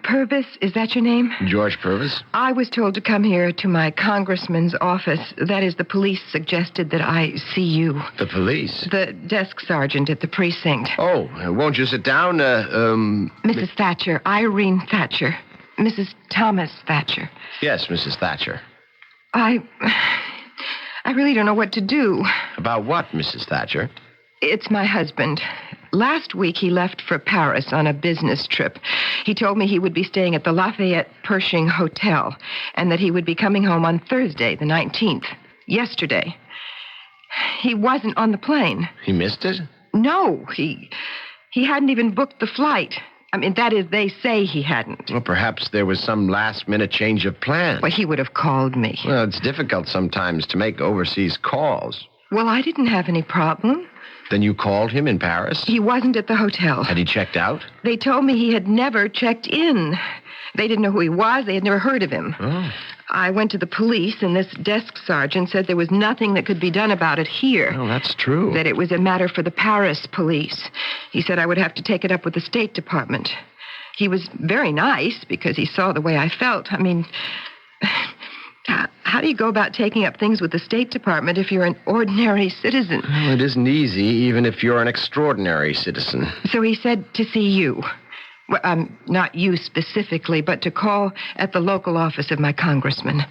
Purvis, is that your name? George Purvis? I was told to come here to my congressman's office. That is, the police suggested that I see you. The police? The desk sergeant at the precinct. Oh, won't you sit down? Mrs. Thatcher, Irene Thatcher. Mrs. Thomas Thatcher. Yes, Mrs. Thatcher. I really don't know what to do. About what, Mrs. Thatcher? It's my husband. Last week, he left for Paris on a business trip. He told me he would be staying at the Lafayette Pershing Hotel and that he would be coming home on Thursday, the 19th, yesterday. He wasn't on the plane. He missed it? No, he hadn't even booked the flight. I mean, that is, they say he hadn't. Well, perhaps there was some last-minute change of plans. Well, he would have called me. Well, it's difficult sometimes to make overseas calls. Well, I didn't have any problem. Then you called him in Paris? He wasn't at the hotel. Had he checked out? They told me he had never checked in. They didn't know who he was. They had never heard of him. Oh. I went to the police, and this desk sergeant said there was nothing that could be done about it here. Oh, that's true. That it was a matter for the Paris police. He said I would have to take it up with the State Department. He was very nice because he saw the way I felt. I mean, how do you go about taking up things with the State Department if you're an ordinary citizen? Well, it isn't easy, even if you're an extraordinary citizen. So he said to see you. Well, not you specifically, but to call at the local office of my congressman.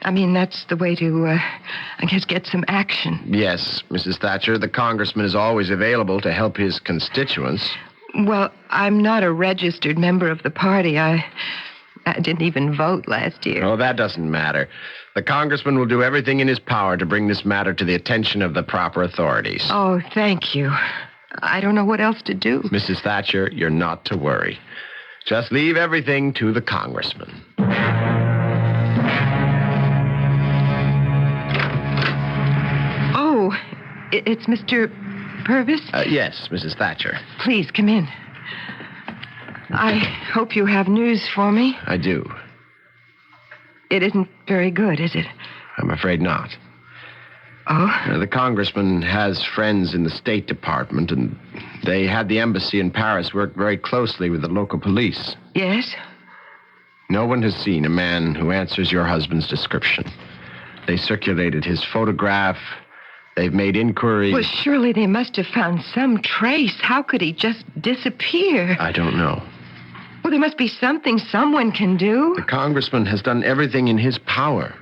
I mean, that's the way to, I guess, get some action. Yes, Mrs. Thatcher, the congressman is always available to help his constituents. Well, I'm not a registered member of the party. I didn't even vote last year. Oh, that doesn't matter. The congressman will do everything in his power to bring this matter to the attention of the proper authorities. Oh, thank you. I don't know what else to do. Mrs. Thatcher, you're not to worry. Just leave everything to the congressman. Oh, it's Mr. Purvis? Yes, Mrs. Thatcher. Please, come in. I hope you have news for me. I do. It isn't very good, is it? I'm afraid not. Oh? The congressman has friends in the State Department, and they had the embassy in Paris work very closely with the local police. Yes? No one has seen a man who answers your husband's description. They circulated his photograph, They've made inquiry. Well, surely they must have found some trace. How could he just disappear? I don't know. Well, there must be something someone can do. The congressman has done everything in his power.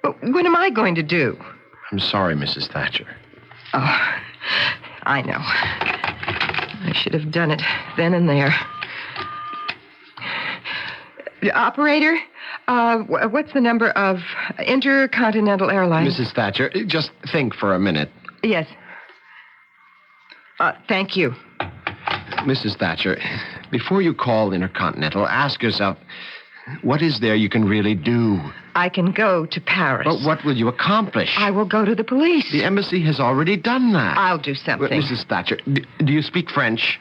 But what am I going to do? I'm sorry, Mrs. Thatcher. Oh, I know. I should have done it then and there. Operator, what's the number of Intercontinental Airlines? Mrs. Thatcher, just think for a minute. Yes. Thank you. Mrs. Thatcher, before you call Intercontinental, ask yourself, what is there you can really do? I can go to Paris. But what will you accomplish? I will go to the police. The embassy has already done that. I'll do something. Well, Mrs. Thatcher, do you speak French?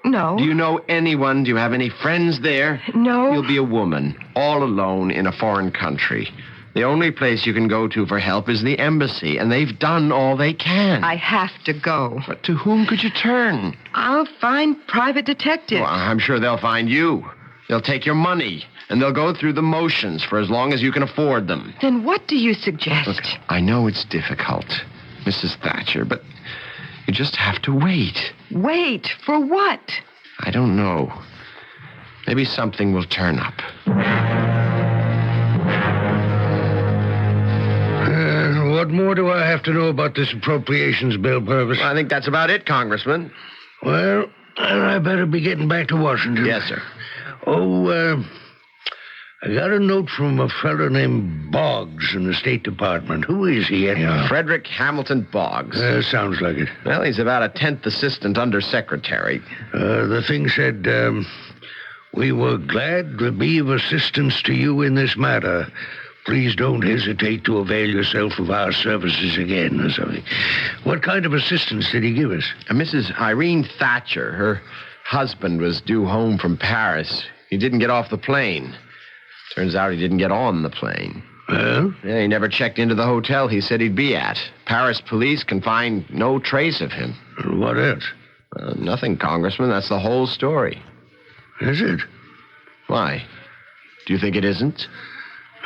No. Do you know anyone? Do you have any friends there? No. You'll be a woman, all alone in a foreign country. The only place you can go to for help is the embassy, and they've done all they can. I have to go. But to whom could you turn? I'll find private detectives. Well, I'm sure they'll find you. They'll take your money, and they'll go through the motions for as long as you can afford them. Then what do you suggest? Look, I know it's difficult, Mrs. Thatcher, but you just have to wait. Wait? For what? I don't know. Maybe something will turn up. What more do I have to know about this appropriations bill, Purvis? Well, I think that's about it, Congressman. Well, I better be getting back to Washington. Yes, sir. Oh, I got a note from a fellow named Boggs in the State Department. Who is he, anyhow? Frederick Hamilton Boggs. Sounds like it. Well, he's about a 10th assistant undersecretary. The thing said, we were glad to be of assistance to you in this matter. Please don't hesitate to avail yourself of our services again or something. What kind of assistance did he give us? Mrs. Irene Thatcher, her husband was due home from Paris. He didn't get off the plane. Turns out he didn't get on the plane. Well? Yeah, he never checked into the hotel he said he'd be at. Paris police can find no trace of him. What else? Nothing, Congressman. That's the whole story. Is it? Why? Do you think it isn't?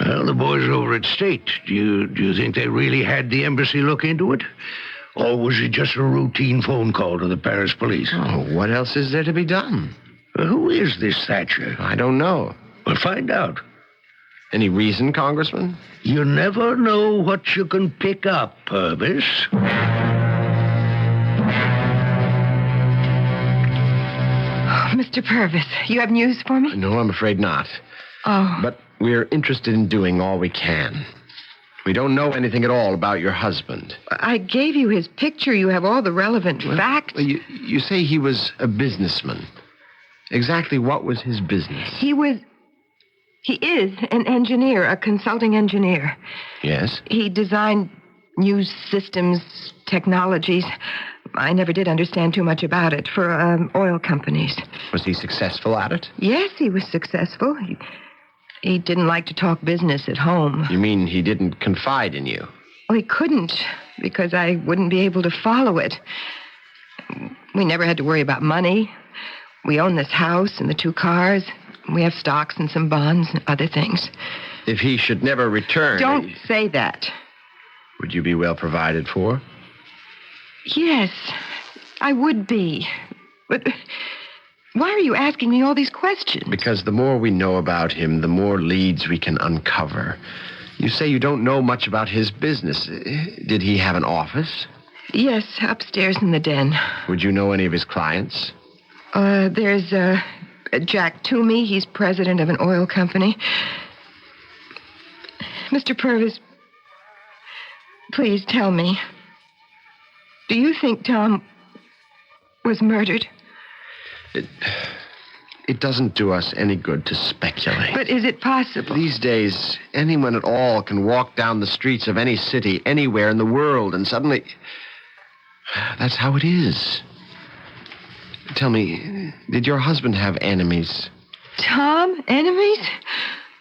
Well, the boys over at State, do you think they really had the embassy look into it? Or was it just a routine phone call to the Paris police? Oh, what else is there to be done? Who is this Thatcher? I don't know. Well, find out. Any reason, Congressman? You never know what you can pick up, Purvis. Mr. Purvis, you have news for me? No, I'm afraid not. Oh. But we're interested in doing all we can. We don't know anything at all about your husband. I gave you his picture. You have all the relevant facts. Well, you say he was a businessman. Exactly what was his business? He is an engineer, a consulting engineer. Yes? He designed new systems, technologies. I never did understand too much about it for oil companies. Was he successful at it? Yes, he was successful. He didn't like to talk business at home. You mean he didn't confide in you? Well, he couldn't, because I wouldn't be able to follow it. We never had to worry about money. We own this house and the 2 cars. We have stocks and some bonds and other things. If he should never return... Don't say that. Would you be well provided for? Yes, I would be. But why are you asking me all these questions? Because the more we know about him, the more leads we can uncover. You say you don't know much about his business. Did he have an office? Yes, upstairs in the den. Would you know any of his clients? There's Jack Toomey. He's president of an oil company. Mr. Purvis, please tell me. Do you think Tom was murdered? It doesn't do us any good to speculate. But is it possible? These days, anyone at all can walk down the streets of any city, anywhere in the world, and suddenly... That's how it is. Tell me, did your husband have enemies? Tom? Enemies?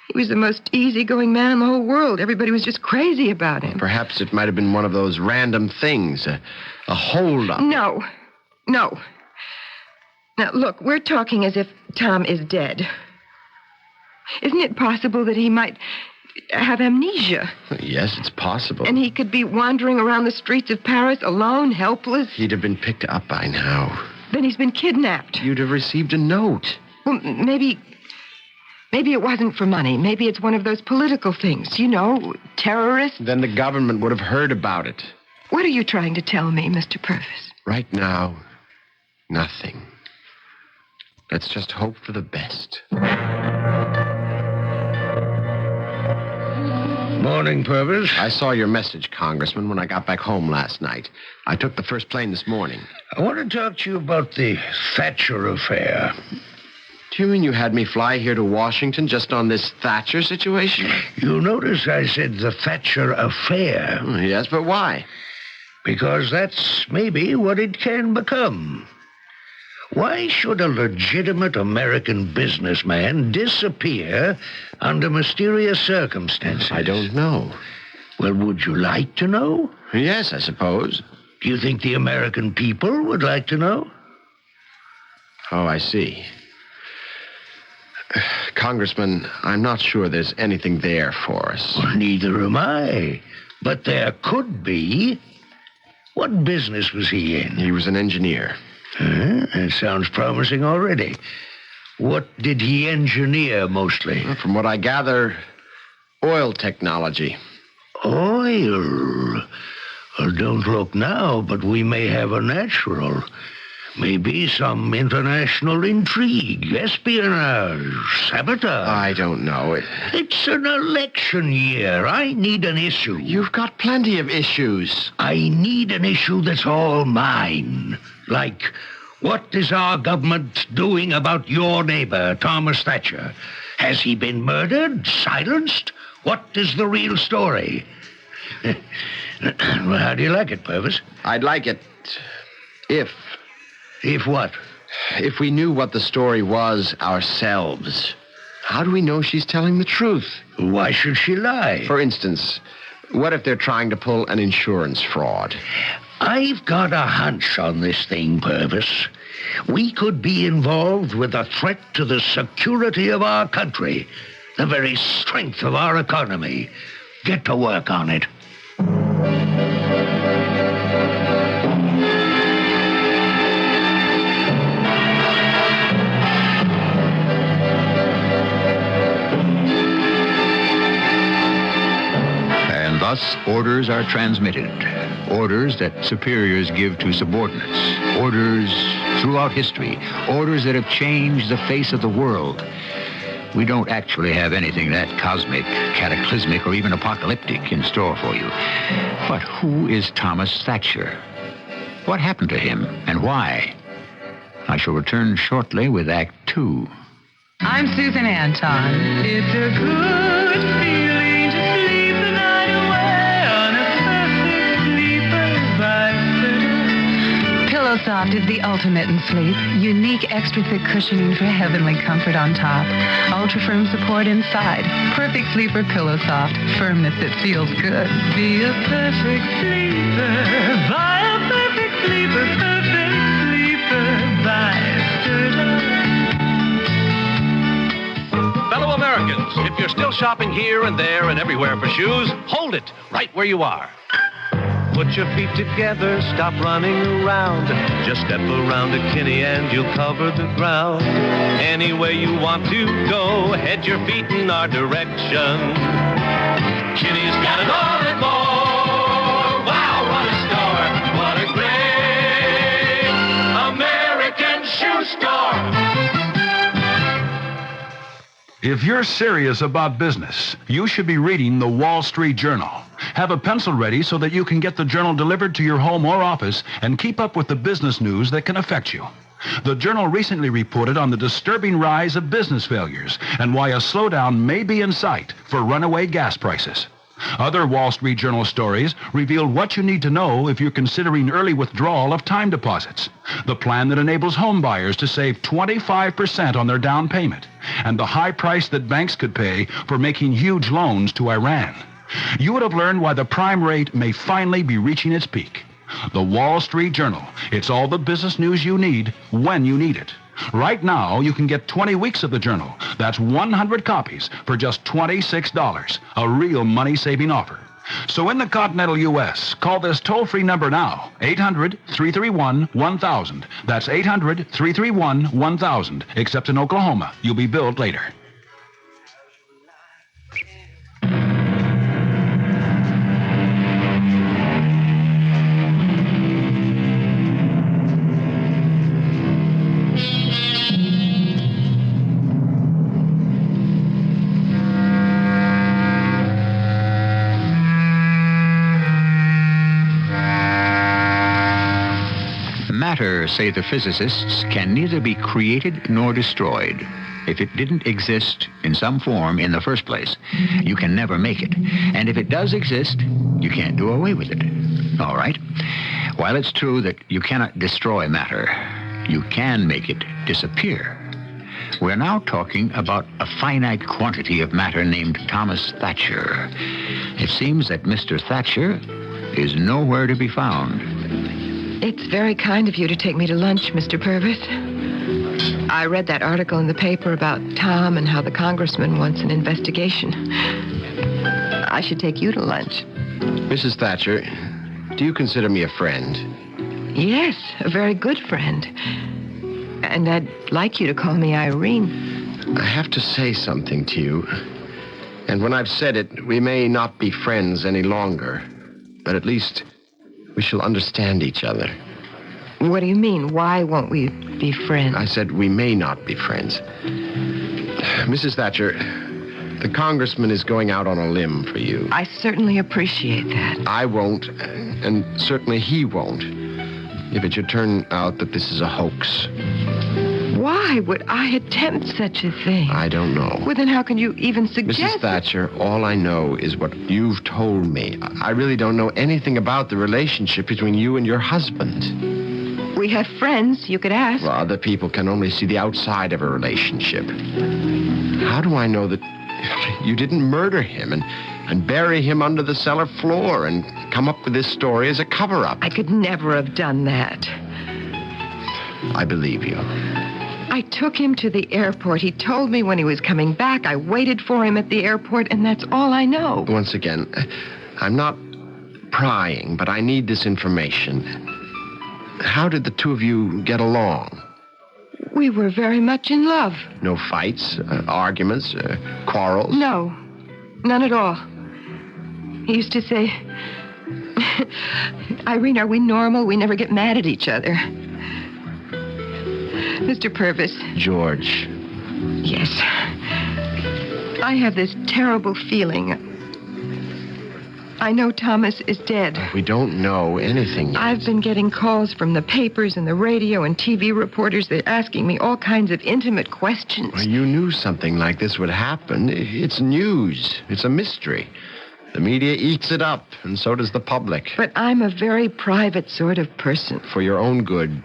He was the most easygoing man in the whole world. Everybody was just crazy about him. Perhaps it might have been one of those random things, a hold-up. No. Now, look, we're talking as if Tom is dead. Isn't it possible that he might have amnesia. Yes, it's possible. And he could be wandering around the streets of Paris alone, helpless. He'd have been picked up by now. Then he's been kidnapped. You'd have received a note. Well, maybe it wasn't for money. Maybe it's one of those political things. You know, terrorists. Then the government would have heard about it. What are you trying to tell me, Mr. Purvis? Right now, nothing. Let's just hope for the best. Morning, Purvis. I saw your message, Congressman, when I got back home last night. I took the first plane this morning. I want to talk to you about the Thatcher affair. Do you mean you had me fly here to Washington just on this Thatcher situation? You notice I said the Thatcher affair. Yes, but why? Because that's maybe what it can become. Why should a legitimate American businessman disappear under mysterious circumstances? I don't know. Well, would you like to know? Yes, I suppose. Do you think the American people would like to know? Oh, I see. Congressman, I'm not sure there's anything there for us. Well, neither am I. But there could be. What business was he in? He was an engineer. That sounds promising already. What did he engineer mostly? Well, from what I gather, oil technology. Oil? Well, don't look now, but we may have a natural. Maybe some international intrigue, espionage, sabotage. I don't know. It's an election year. I need an issue. You've got plenty of issues. I need an issue that's all mine. Like, what is our government doing about your neighbor, Thomas Thatcher? Has he been murdered, silenced? What is the real story? Well, how do you like it, Purvis? I'd like it if... If what? If we knew what the story was ourselves. How do we know she's telling the truth? Why should she lie? For instance, what if they're trying to pull an insurance fraud? I've got a hunch on this thing, Purvis. We could be involved with a threat to the security of our country, the very strength of our economy. Get to work on it. Thus, orders are transmitted. Orders that superiors give to subordinates. Orders throughout history. Orders that have changed the face of the world. We don't actually have anything that cosmic, cataclysmic, or even apocalyptic in store for you. But who is Thomas Thatcher? What happened to him, and why? I shall return shortly with Act 2. I'm Susan Anton. It's a good feeling to sleep the night away on a perfect sleeper by PillowSoft is the ultimate in sleep. Unique extra thick cushioning for heavenly comfort on top. Ultra firm support inside. Perfect sleeper PillowSoft. Firmness that feels good. Be a perfect sleeper. Buy a perfect sleeper. Perfect sleeper by Fellow Americans, if you're still shopping here and there and everywhere for shoes, hold it right where you are. Put your feet together, stop running around. Just step around to Kinney and you'll cover the ground. Any way you want to go, head your feet in our direction. Kinney's got it all and more. Wow, what a store. What a great American shoe store. If you're serious about business, you should be reading the Wall Street Journal. Have a pencil ready so that you can get the journal delivered to your home or office and keep up with the business news that can affect you. The journal recently reported on the disturbing rise of business failures and why a slowdown may be in sight for runaway gas prices. Other Wall Street Journal stories revealed what you need to know if you're considering early withdrawal of time deposits, the plan that enables home buyers to save 25% on their down payment, and the high price that banks could pay for making huge loans to Iran. You would have learned why the prime rate may finally be reaching its peak. The Wall Street Journal. It's all the business news you need when you need it. Right now, you can get 20 weeks of the journal. That's 100 copies for just $26. A real money-saving offer. So in the continental U.S., call this toll-free number now, 800-331-1000. That's 800-331-1000. Except in Oklahoma. You'll be billed later. Matter, say the physicists, can neither be created nor destroyed. If it didn't exist in some form in the first place, you can never make it. And if it does exist, you can't do away with it. All right? While it's true that you cannot destroy matter, you can make it disappear. We're now talking about a finite quantity of matter named Thomas Thatcher. It seems that Mr. Thatcher is nowhere to be found. It's very kind of you to take me to lunch, Mr. Purvis. I read that article in the paper about Tom and how the congressman wants an investigation. I should take you to lunch. Mrs. Thatcher, do you consider me a friend? Yes, a very good friend. And I'd like you to call me Irene. I have to say something to you. And when I've said it, we may not be friends any longer. But at least we shall understand each other. What do you mean? Why won't we be friends? I said we may not be friends. Mrs. Thatcher, the congressman is going out on a limb for you. I certainly appreciate that. I won't, and certainly he won't, if it should turn out that this is a hoax. Why would I attempt such a thing? I don't know. Well, then how can you even suggest... Mrs. Thatcher, all I know is what you've told me. I really don't know anything about the relationship between you and your husband. We have friends, you could ask. Well, other people can only see the outside of a relationship. How do I know that you didn't murder him and bury him under the cellar floor and come up with this story as a cover-up? I could never have done that. I believe you. I took him to the airport. He told me when he was coming back. I waited for him at the airport, and that's all I know. Once again, I'm not prying, but I need this information. How did the two of you get along? We were very much in love. No fights, arguments, quarrels? No, none at all. He used to say, Irene, are we normal? We never get mad at each other. Mr. Purvis. George. Yes. I have this terrible feeling. I know Thomas is dead. We don't know anything yet. I've been getting calls from the papers and the radio and TV reporters. They're asking me all kinds of intimate questions. Well, you knew something like this would happen. It's news. It's a mystery. The media eats it up, and so does the public. But I'm a very private sort of person. For your own good,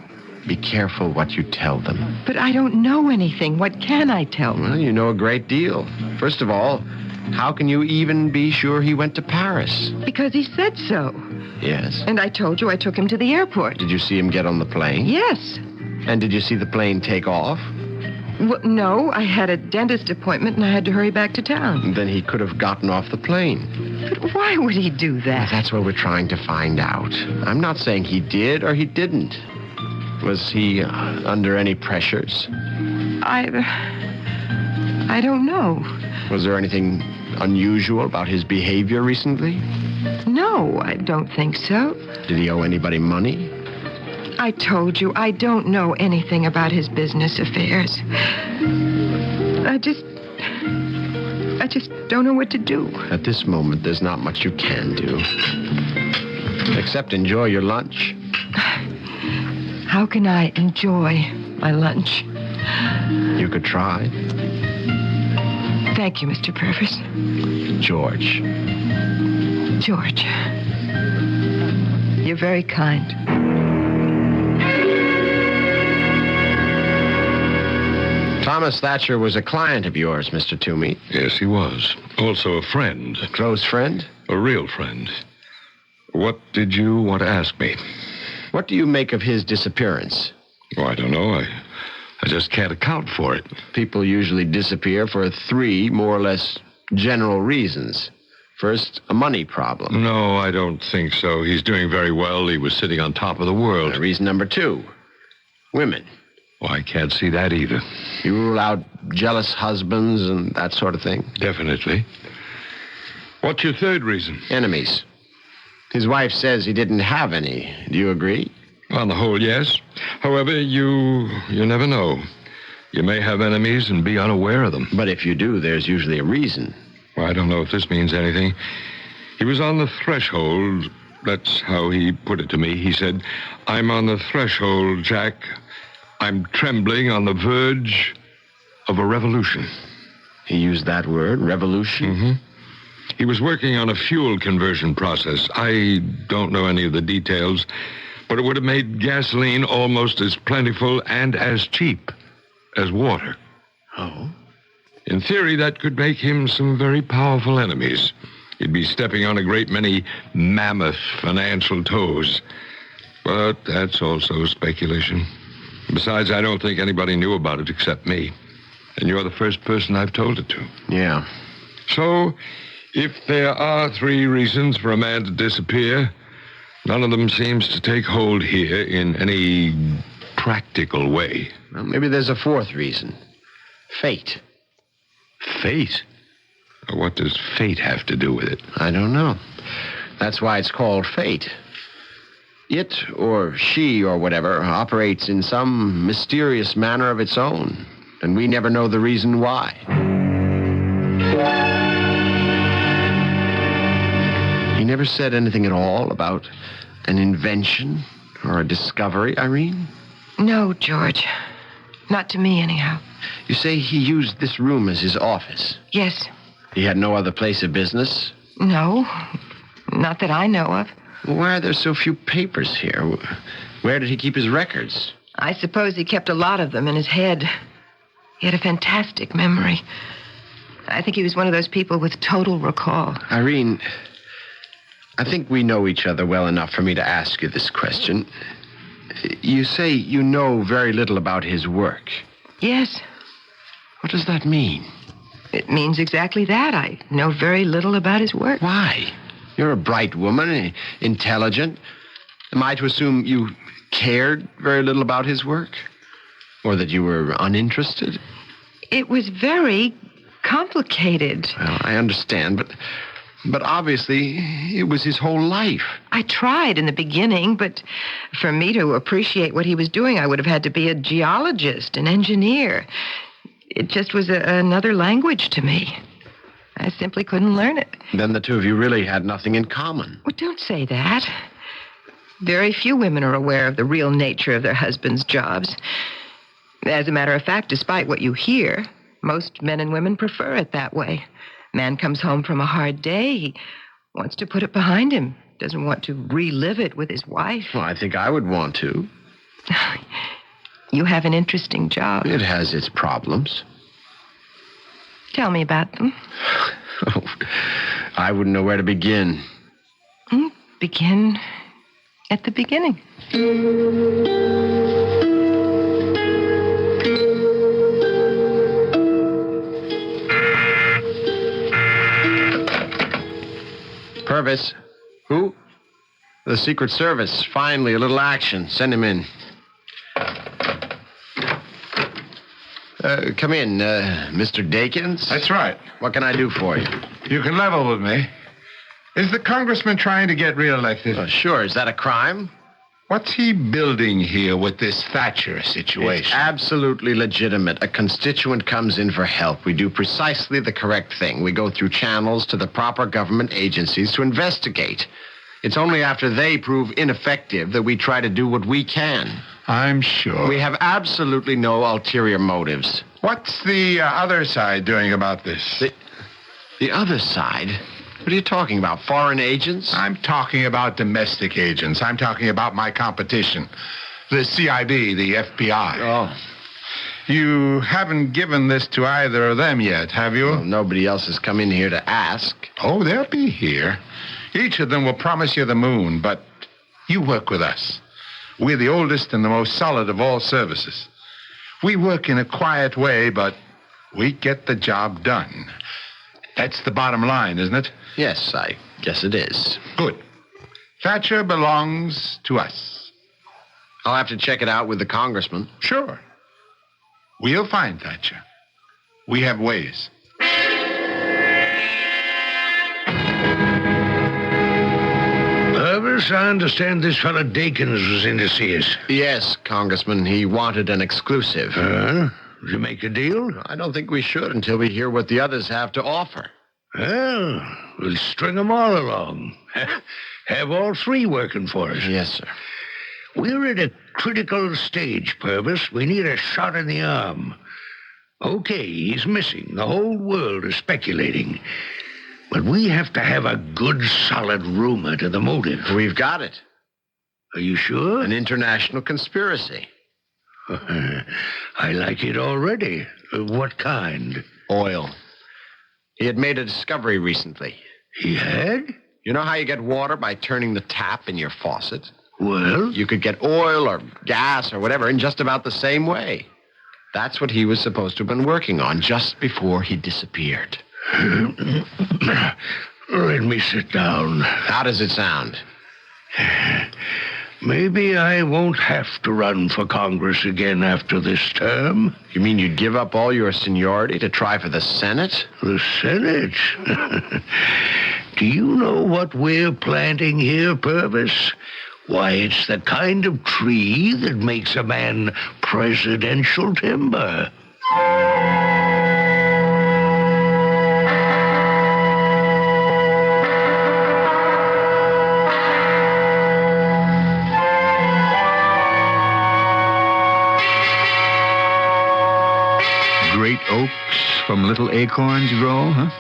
be careful what you tell them. But I don't know anything. What can I tell them? Well, you know a great deal. First of all, how can you even be sure he went to Paris? Because he said so. Yes. And I told you I took him to the airport. Did you see him get on the plane? Yes. And did you see the plane take off? Well, no, I had a dentist appointment and I had to hurry back to town. Then he could have gotten off the plane. But why would he do that? Well, that's what we're trying to find out. I'm not saying he did or he didn't. Was he under any pressures? I don't know. Was there anything unusual about his behavior recently? No, I don't think so. Did he owe anybody money? I told you, I don't know anything about his business affairs. I just don't know what to do. At this moment, there's not much you can do. Except enjoy your lunch. How can I enjoy my lunch? You could try. Thank you, Mr. Purvis. George. George. You're very kind. Thomas Thatcher was a client of yours, Mr. Toomey. Yes, he was. Also a friend. A close friend? A real friend. What did you want to ask me? What do you make of his disappearance? Oh, I don't know. I just can't account for it. People usually disappear for 3 more or less general reasons. First, a money problem. No, I don't think so. He's doing very well. He was sitting on top of the world. Reason number 2, women. Well, I can't see that either. You rule out jealous husbands and that sort of thing? Definitely. What's your third reason? Enemies. His wife says he didn't have any. Do you agree? On the whole, yes. However, you never know. You may have enemies and be unaware of them. But if you do, there's usually a reason. Well, I don't know if this means anything. He was on the threshold. That's how he put it to me. He said, "I'm on the threshold, Jack. I'm trembling on the verge of a revolution." He used that word, revolution? Mm-hmm. He was working on a fuel conversion process. I don't know any of the details, but it would have made gasoline almost as plentiful and as cheap as water. Oh? In theory, that could make him some very powerful enemies. He'd be stepping on a great many mammoth financial toes. But that's also speculation. Besides, I don't think anybody knew about it except me. And you're the first person I've told it to. Yeah. So, if there are 3 reasons for a man to disappear, none of them seems to take hold here in any practical way. Well, maybe there's a 4th reason. Fate. Fate? What does fate have to do with it? I don't know. That's why it's called fate. It, or she, or whatever, operates in some mysterious manner of its own, and we never know the reason why. He never said anything at all about an invention or a discovery, Irene? No, George. Not to me, anyhow. You say he used this room as his office? Yes. He had no other place of business? No. Not that I know of. Why are there so few papers here? Where did he keep his records? I suppose he kept a lot of them in his head. He had a fantastic memory. I think he was one of those people with total recall. Irene, I think we know each other well enough for me to ask you this question. You say you know very little about his work. Yes. What does that mean? It means exactly that. I know very little about his work. Why? You're a bright woman, intelligent. Am I to assume you cared very little about his work? Or that you were uninterested? It was very complicated. Well, I understand, but obviously it was his whole life. I tried in the beginning, but for me to appreciate what he was doing, I would have had to be a geologist, an engineer. It just was another language to me. I simply couldn't learn it. Then the 2 of you really had nothing in common. Well, don't say that. Very few women are aware of the real nature of their husbands' jobs. As a matter of fact, despite what you hear, most men and women prefer it that way. Man comes home from a hard day. He wants to put it behind him. Doesn't want to relive it with his wife. Well, I think I would want to. You have an interesting job. It has its problems. Tell me about them. Oh, I wouldn't know where to begin. Begin at the beginning. Purvis. Who? The Secret Service. Finally, a little action. Send him in. Come in, Mr. Dakins. That's right. What can I do for you? You can level with me. Is the congressman trying to get reelected? Sure. Is that a crime? What's he building here with this Thatcher situation? It's absolutely legitimate. A constituent comes in for help. We do precisely the correct thing. We go through channels to the proper government agencies to investigate. It's only after they prove ineffective that we try to do what we can. I'm sure. We have absolutely no ulterior motives. What's the other side doing about this? The other side? What are you talking about? Foreign agents? I'm talking about domestic agents. I'm talking about my competition. The CIB, the FBI. Oh. You haven't given this to either of them yet, have you? Well, nobody else has come in here to ask. Oh, they'll be here. Each of them will promise you the moon, but you work with us. We're the oldest and the most solid of all services. We work in a quiet way, but we get the job done. That's the bottom line, isn't it? Yes, I guess it is. Good. Thatcher belongs to us. I'll have to check it out with the congressman. Sure. We'll find Thatcher. We have ways. Purvis, I understand this fellow Dakins was in to see us. Yes, Congressman. He wanted an exclusive. Did you make a deal? I don't think we should until we hear what the others have to offer. Well, we'll string them all along. Have all three working for us. Yes, sir. We're at a critical stage, Purvis. We need a shot in the arm. Okay, he's missing. The whole world is speculating. But we have to have a good, solid rumor to the motive. We've got it. Are you sure? An international conspiracy. I like it already. What kind? Oil. He had made a discovery recently. He had? You know how you get water by turning the tap in your faucet? Well? You could get oil or gas or whatever in just about the same way. That's what he was supposed to have been working on just before he disappeared. Let me sit down. How does it sound? Maybe I won't have to run for Congress again after this term. You mean you'd give up all your seniority to try for the Senate? The Senate? Do you know what we're planting here, Purvis? Why, it's the kind of tree that makes a man presidential timber. Great oaks from little acorns grow, huh?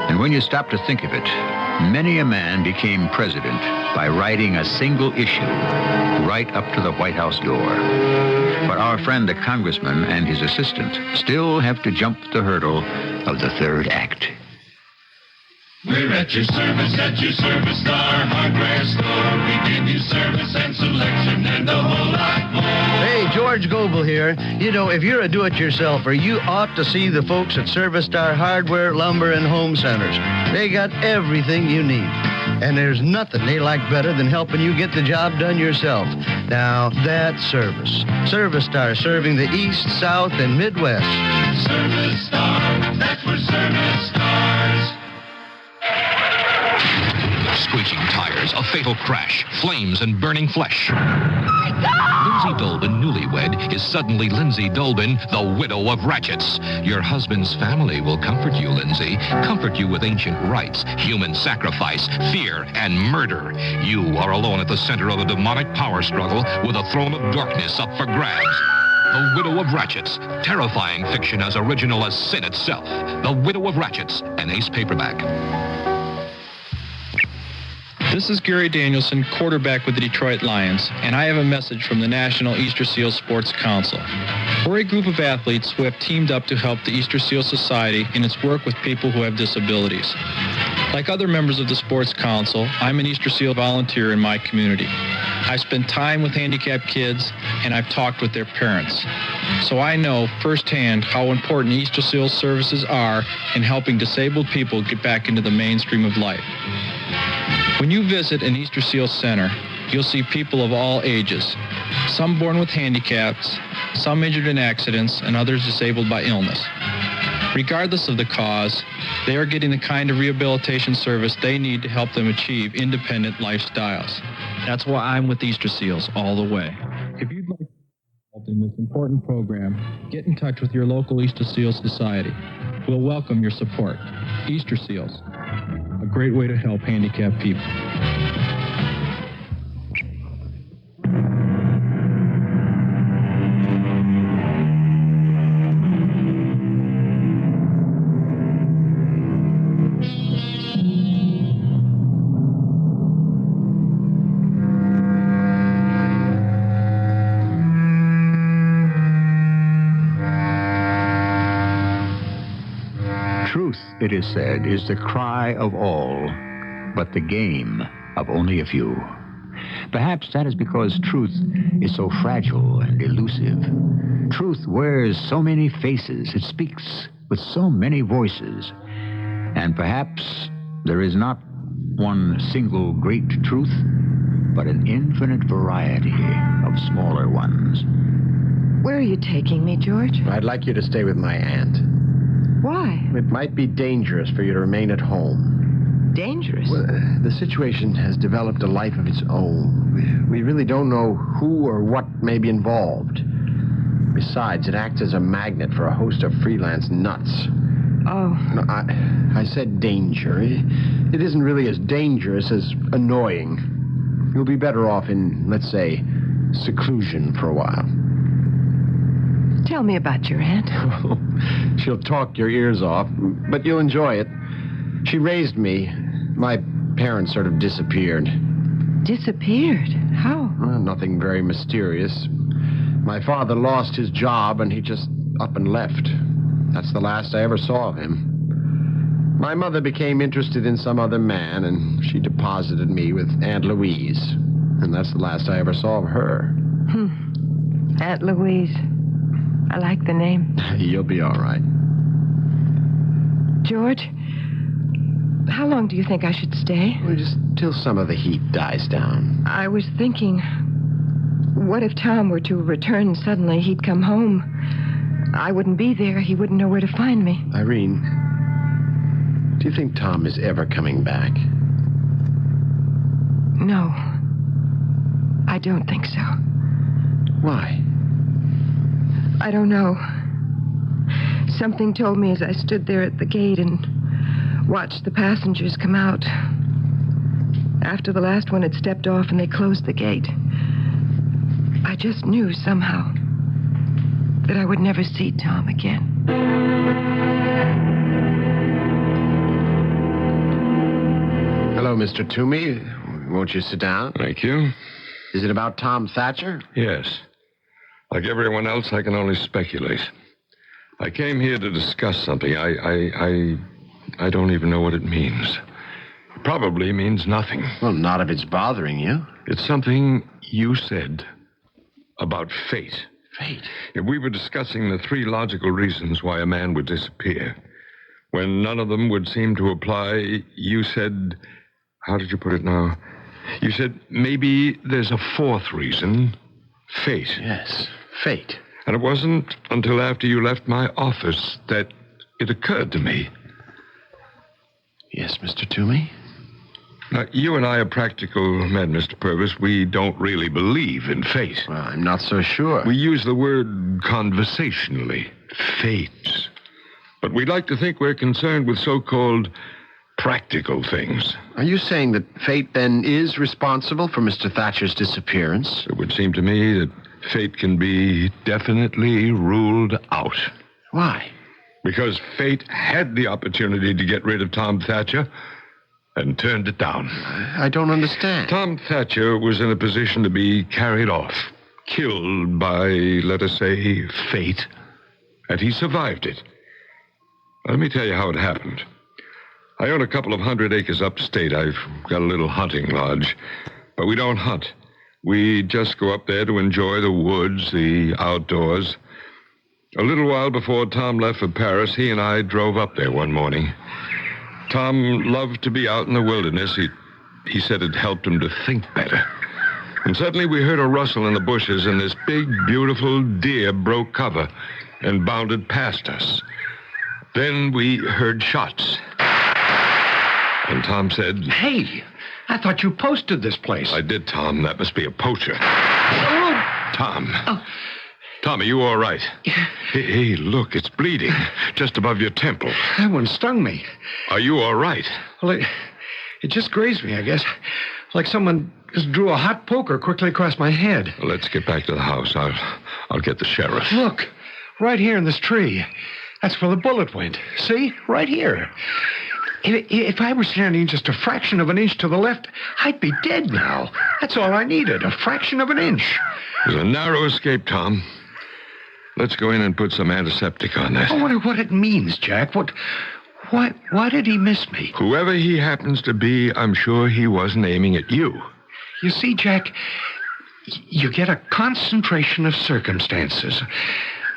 And when you stop to think of it, many a man became president by writing a single issue right up to the White House door. But our friend the congressman and his assistant still have to jump the hurdle of the third act. We're at your service star hardware store. We give you service and selection and a whole lot more. Hey, George Goebel here. You know, if you're a do-it-yourselfer, you ought to see the folks at Service Star Hardware, Lumber, and Home Centers. They got everything you need. And there's nothing they like better than helping you get the job done yourself. Now, that's service. Service Star, serving the East, South, and Midwest. Service Star, that's where service stars. Screeching tires, a fatal crash, flames and burning flesh. Lindsay Dolben, newlywed, is suddenly Lindsay Dolben, the widow of ratchets. Your husband's family will comfort you, Lindsay. Comfort you with ancient rites, human sacrifice, fear, and murder. You are alone at the center of a demonic power struggle with a throne of darkness up for grabs. The Widow of Ratchets, terrifying fiction as original as sin itself. The Widow of Ratchets, an ace paperback. This is Gary Danielson, quarterback with the Detroit Lions, and I have a message from the National Easter Seal Sports Council. We're a group of athletes who have teamed up to help the Easter Seal Society in its work with people who have disabilities. Like other members of the Sports Council, I'm an Easter Seal volunteer in my community. I spend time with handicapped kids, and I've talked with their parents. So I know firsthand how important Easter Seal services are in helping disabled people get back into the mainstream of life. When you visit an Easter Seal Center, you'll see people of all ages, some born with handicaps, some injured in accidents, and others disabled by illness. Regardless of the cause, they are getting the kind of rehabilitation service they need to help them achieve independent lifestyles. That's why I'm with Easter Seals all the way. If you'd like to be involved in this important program, get in touch with your local Easter Seals Society. We'll welcome your support. Easter Seals, a great way to help handicapped people. Truth, it is said, is the cry of all, but the game of only a few. Perhaps that is because truth is so fragile and elusive. Truth wears so many faces. It speaks with so many voices. And perhaps there is not one single great truth, but an infinite variety of smaller ones. Where are you taking me, George? I'd like you to stay with my aunt. Why? It might be dangerous for you to remain at home. Dangerous? Well, the situation has developed a life of its own. We really don't know who or what may be involved. Besides, it acts as a magnet for a host of freelance nuts. Oh. No, I said danger. It isn't really as dangerous as annoying. You'll be better off in, let's say, seclusion for a while. Tell me about your aunt. She'll talk your ears off, but you'll enjoy it. She raised me. My parents sort of disappeared. Disappeared? How? Well, nothing very mysterious. My father lost his job, and he just up and left. That's the last I ever saw of him. My mother became interested in some other man, and she deposited me with Aunt Louise. And that's the last I ever saw of her. Aunt Louise. I like the name. You'll be all right. George, how long do you think I should stay? Well, just till some of the heat dies down. I was thinking, what if Tom were to return suddenly? He'd come home. I wouldn't be there. He wouldn't know where to find me. Irene, do you think Tom is ever coming back? No. I don't think so. Why? I don't know. Something told me as I stood there at the gate and watched the passengers come out. After the last one had stepped off and they closed the gate, I just knew somehow that I would never see Tom again. Hello, Mr. Toomey. Won't you sit down? Thank you. Is it about Tom Thatcher? Yes. Like everyone else, I can only speculate. I came here to discuss something. I don't even know what it means. It probably means nothing. Well, not if it's bothering you. It's something you said about fate. Fate? We were discussing the 3 logical reasons why a man would disappear. When none of them would seem to apply, you said... How did you put it now? You said maybe there's a 4th reason. Fate. Yes, fate. And it wasn't until after you left my office that it occurred to me. Yes, Mr. Toomey? Now, you and I are practical men, Mr. Purvis. We don't really believe in fate. Well, I'm not so sure. We use the word conversationally. Fate. But we like to think we're concerned with so-called practical things. Are you saying that fate, then, is responsible for Mr. Thatcher's disappearance? It would seem to me that fate can be definitely ruled out. Why? Because fate had the opportunity to get rid of Tom Thatcher and turned it down. I don't understand. Tom Thatcher was in a position to be carried off, killed by, let us say, fate, and he survived it. Let me tell you how it happened. I own a couple of 100 acres upstate. I've got a little hunting lodge. But we don't hunt. We just go up there to enjoy the woods, the outdoors. A little while before Tom left for Paris, he and I drove up there one morning. Tom loved to be out in the wilderness. He said it helped him to think better. And suddenly we heard a rustle in the bushes, and this big, beautiful deer broke cover and bounded past us. Then we heard shots. And Tom said... Hey, I thought you posted this place. I did, Tom. That must be a poacher. Tom. Tom, are you all right? Hey, look, it's bleeding just above your temple. That one stung me. Are you all right? Well, it just grazed me, I guess. Like someone just drew a hot poker quickly across my head. Well, let's get back to the house. I'll get the sheriff. Look, right here in this tree. That's where the bullet went. See? Right here. If I were standing just a fraction of an inch to the left, I'd be dead now. That's all I needed, a fraction of an inch. It was a narrow escape, Tom. Let's go in and put some antiseptic on that. I wonder what it means, Jack. Why did he miss me? Whoever he happens to be, I'm sure he wasn't aiming at you. You see, Jack, you get a concentration of circumstances.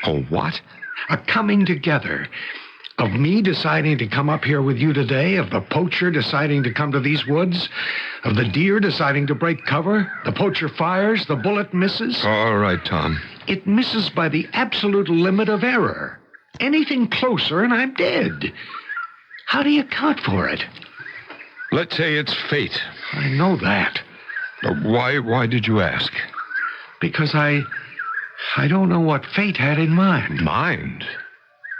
Oh, what? A coming together. Of me deciding to come up here with you today, of the poacher deciding to come to these woods, of the deer deciding to break cover, the poacher fires, the bullet misses. All right, Tom. It misses by the absolute limit of error. Anything closer and I'm dead. How do you account for it? Let's say it's fate. I know that. Why did you ask? Because I don't know what fate had in mind. Mind?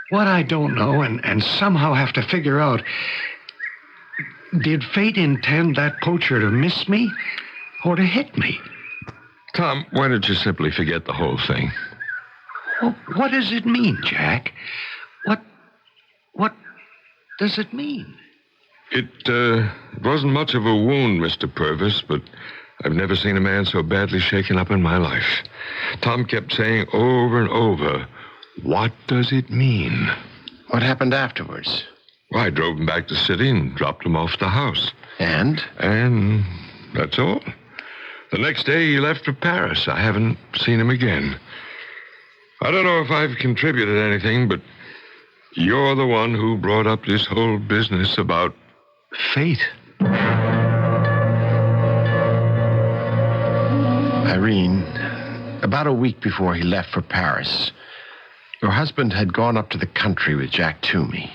What I don't know and somehow have to figure out, did fate intend that poacher to miss me or to hit me? Tom, why don't you simply forget the whole thing? Well, what does it mean, Jack? What does it mean? It wasn't much of a wound, Mr. Purvis, but I've never seen a man so badly shaken up in my life. Tom kept saying over and over, what does it mean? What happened afterwards? Well, I drove him back to the city and dropped him off at the house. And? And that's all. The next day, he left for Paris. I haven't seen him again. I don't know if I've contributed anything, but you're the one who brought up this whole business about fate. Irene, about a week before he left for Paris, your husband had gone up to the country with Jack Toomey.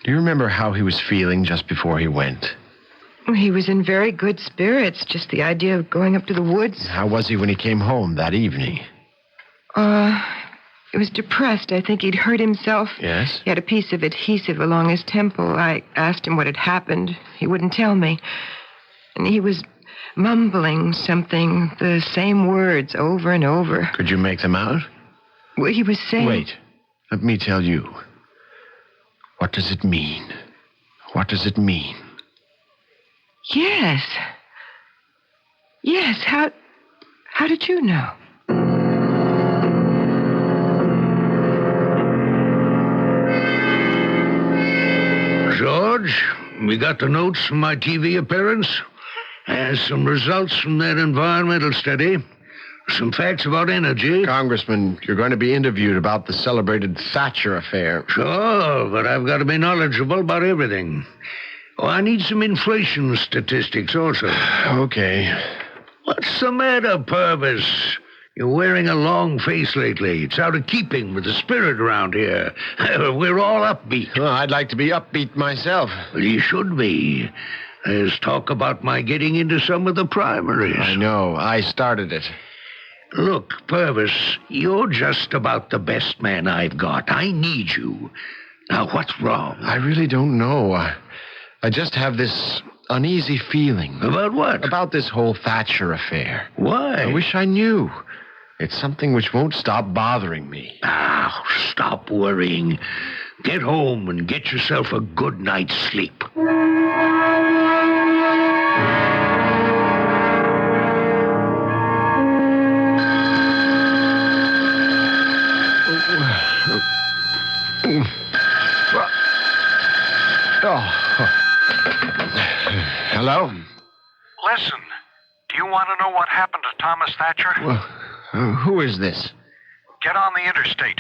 Do you remember how he was feeling just before he went? He was in very good spirits, just the idea of going up to the woods. How was he when he came home that evening? He was depressed. I think he'd hurt himself. Yes? He had a piece of adhesive along his temple. I asked him what had happened. He wouldn't tell me. And he was mumbling something, the same words over and over. Could you make them out? Well, he was saying... Wait. Let me tell you. What does it mean? What does it mean? Yes. Yes, how did you know? George, we got the notes from my TV appearance. And some results from that environmental study. Some facts about energy. Congressman, you're going to be interviewed about the celebrated Thatcher affair. Sure, but I've got to be knowledgeable about everything. Oh, I need some inflation statistics also. Okay. What's the matter, Purvis? You're wearing a long face lately. It's out of keeping with the spirit around here. We're all upbeat. Well, I'd like to be upbeat myself. Well, you should be. There's talk about my getting into some of the primaries. I know. I started it. Look, Purvis, you're just about the best man I've got. I need you. Now, what's wrong? I really don't know. I just have this uneasy feeling. About what? About this whole Thatcher affair. Why? I wish I knew. It's something which won't stop bothering me. Ah, stop worrying. Get home and get yourself a good night's sleep. Hello? Listen, do you want to know what happened to Thomas Thatcher? Well, who is this? Get on the interstate,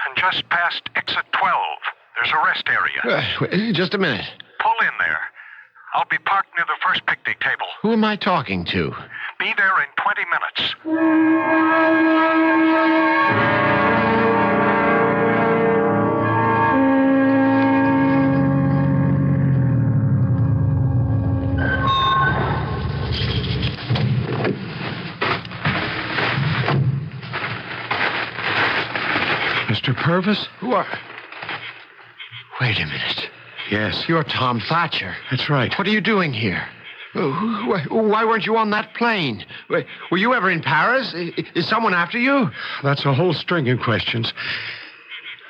and just past exit 12, there's a rest area. Just a minute. Pull in there. I'll be parked near the first picnic table. Who am I talking to? Be there in 20 minutes. Mr. Purvis? Who are... Wait a minute. Yes. You're Tom Thatcher. That's right. What are you doing here? Why weren't you on that plane? Were you ever in Paris? Is someone after you? That's a whole string of questions.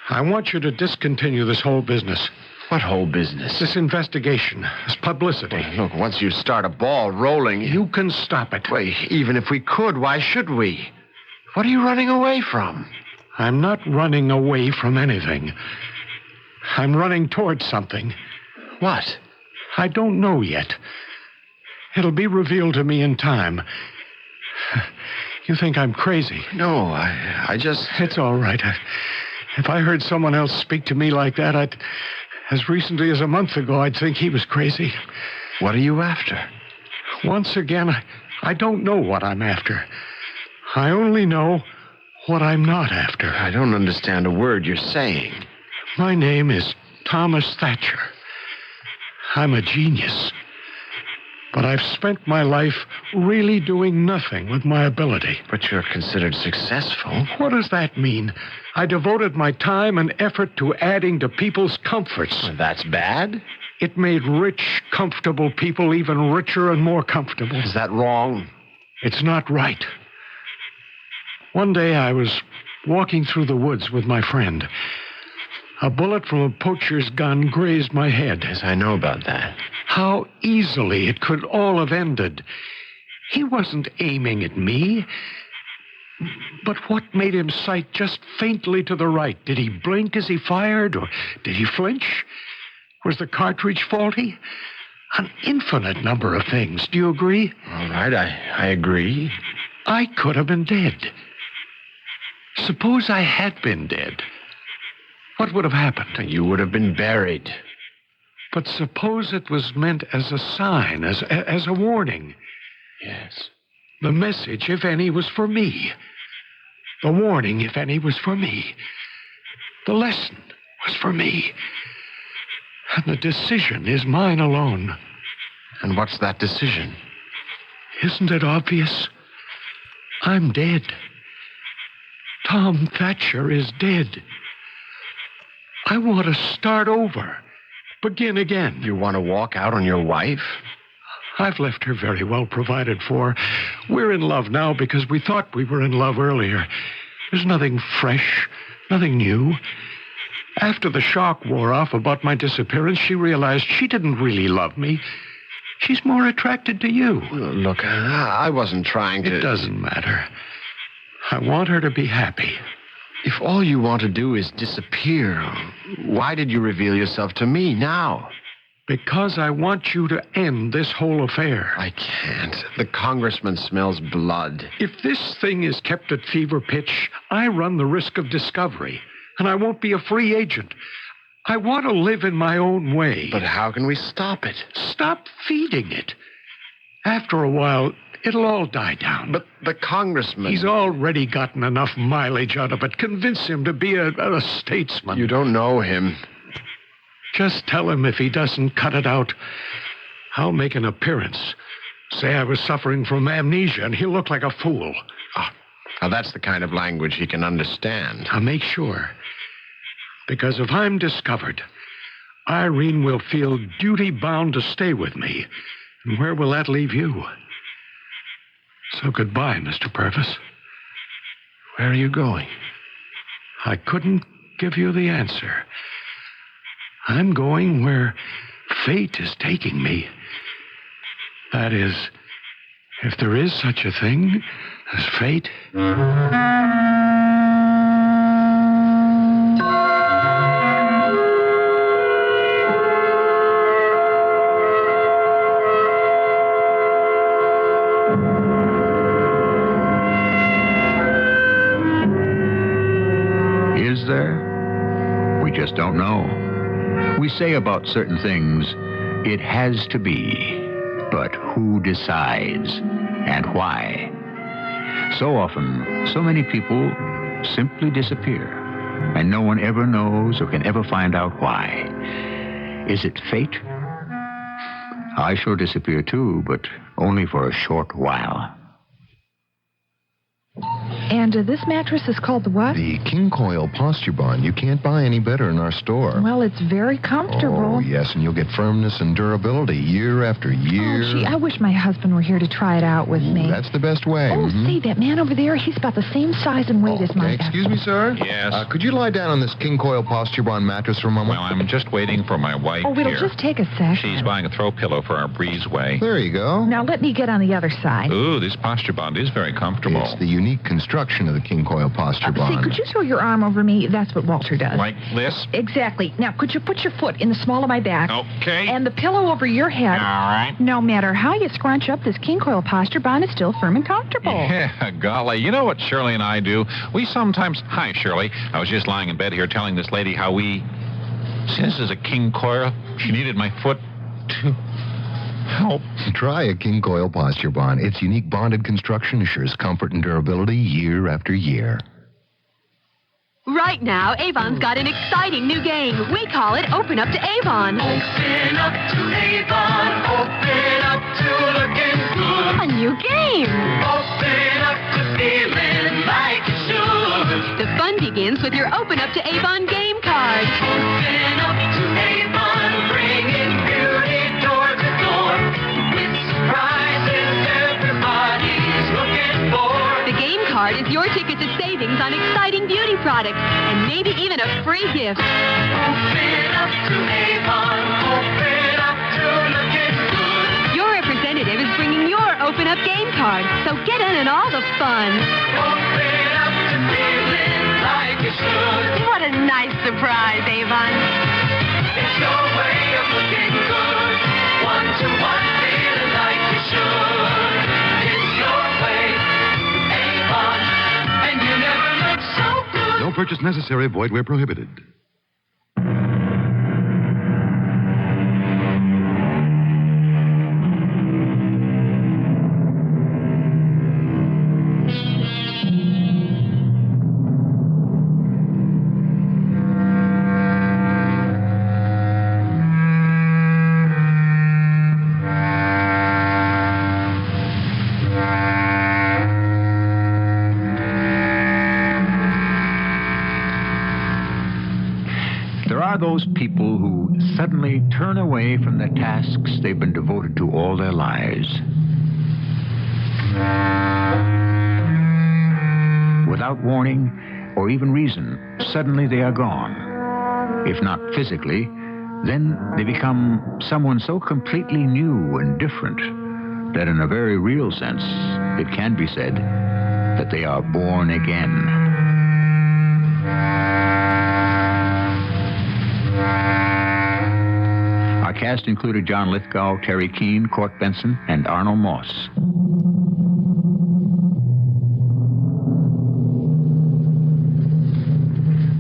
I want you to discontinue this whole business. What whole business? This investigation, this publicity. Well, look, once you start a ball rolling... You can stop it. Wait, even if we could, why should we? What are you running away from? I'm not running away from anything. I'm running towards something. What? I don't know yet. It'll be revealed to me in time. You think I'm crazy? No, I just... It's all right. If I heard someone else speak to me like that, as recently as a month ago, I'd think he was crazy. What are you after? Once again, I don't know what I'm after. I only know what I'm not after. I don't understand a word you're saying. My name is Thomas Thatcher. I'm a genius. But I've spent my life really doing nothing with my ability. But you're considered successful. What does that mean? I devoted my time and effort to adding to people's comforts. Well, that's bad? It made rich, comfortable people even richer and more comfortable. Is that wrong? It's not right. One day I was walking through the woods with my friend. A bullet from a poacher's gun grazed my head. Yes, I know about that. How easily it could all have ended. He wasn't aiming at me. But what made him sight just faintly to the right? Did he blink as he fired, or did he flinch? Was the cartridge faulty? An infinite number of things. Do you agree? All right, I agree. I could have been dead. Suppose I had been dead. What would have happened? You would have been buried. But suppose it was meant as a sign, as a warning. Yes. The message, if any, was for me. The warning, if any, was for me. The lesson was for me. And the decision is mine alone. And what's that decision? Isn't it obvious? I'm dead. Tom Thatcher is dead. I want to start over. Begin again. You want to walk out on your wife? I've left her very well provided for. We're in love now because we thought we were in love earlier. There's nothing fresh, nothing new. After the shock wore off about my disappearance, she realized she didn't really love me. She's more attracted to you. Look, I wasn't trying to... It doesn't matter. I want her to be happy. If all you want to do is disappear, why did you reveal yourself to me now? Because I want you to end this whole affair. I can't. The congressman smells blood. If this thing is kept at fever pitch, I run the risk of discovery, and I won't be a free agent. I want to live in my own way. But how can we stop it? Stop feeding it. After a while, it'll all die down. But the congressman... He's already gotten enough mileage out of it. Convince him to be a statesman. You don't know him. Just tell him if he doesn't cut it out, I'll make an appearance. Say I was suffering from amnesia, and he'll look like a fool. Now, that's the kind of language he can understand. Now, make sure. Because if I'm discovered, Irene will feel duty-bound to stay with me. And where will that leave you? So goodbye, Mr. Purvis. Where are you going? I couldn't give you the answer. I'm going where fate is taking me. That is, if there is such a thing as fate. Is there? We just don't know. We say about certain things, it has to be. But who decides and why? So often, so many people simply disappear, and no one ever knows or can ever find out why. Is it fate? I sure disappear too, but only for a short while. And this mattress is called the what? The King Coil Posture Bond. You can't buy any better in our store. Well, it's very comfortable. Oh, yes, and you'll get firmness and durability year after year. Oh, gee, I wish my husband were here to try it out with me. That's the best way. Oh, see, that man over there, he's about the same size and weight as my... Excuse me, sir? Yes? Could you lie down on this King Coil Posture Bond mattress for a moment? Well, I'm just waiting for my wife Oh, it'll here. just take a second. She's buying a throw pillow for our breezeway. There you go. Now, let me get on the other side. Ooh, this posture bond is very comfortable. It's the unique construction construction of the king coil posture See, bond. could you throw your arm over me? That's what Walter does. Like this? Exactly. Now, could you put your foot in the small of my back? Okay. And the pillow over your head. All right. No matter how you scrunch up, this king coil posture bond is still firm and comfortable. Yeah, golly. You know what Shirley and I do? We sometimes... Hi, Shirley. I was just lying in bed here telling this lady how we... See, this is a king coil. She needed my foot to help. Try a king coil posture bond. Its unique bonded construction assures comfort and durability year after year. Right now, Avon's got an exciting new game. We call it Open Up to Avon. Open up to Avon. Open up to looking good. A new game. Open up to feeling like you should. The fun begins with your Open Up to Avon game card. Open up to Avon, bringing beauty door to door. With surprises everybody's looking for. The game card is your ticket to savings on exciting beauty products and maybe even a free gift. Open up to Avon. Open up to looking good. Your representative is bringing your Open Up game card, so get in on all the fun. Open up to feeling like you should. What a nice surprise, Avon. It's your way of looking good. One-to-one feeling like you should. It's your way, Avon, and you never look so good. No purchase necessary. Void where prohibited. Those people who suddenly turn away from the tasks they've been devoted to all their lives. Without warning or even reason, suddenly they are gone. If not physically, then they become someone so completely new and different that in a very real sense, it can be said that they are born again. Our cast included John Lithgow, Terry Keane, Court Benson, and Arnold Moss.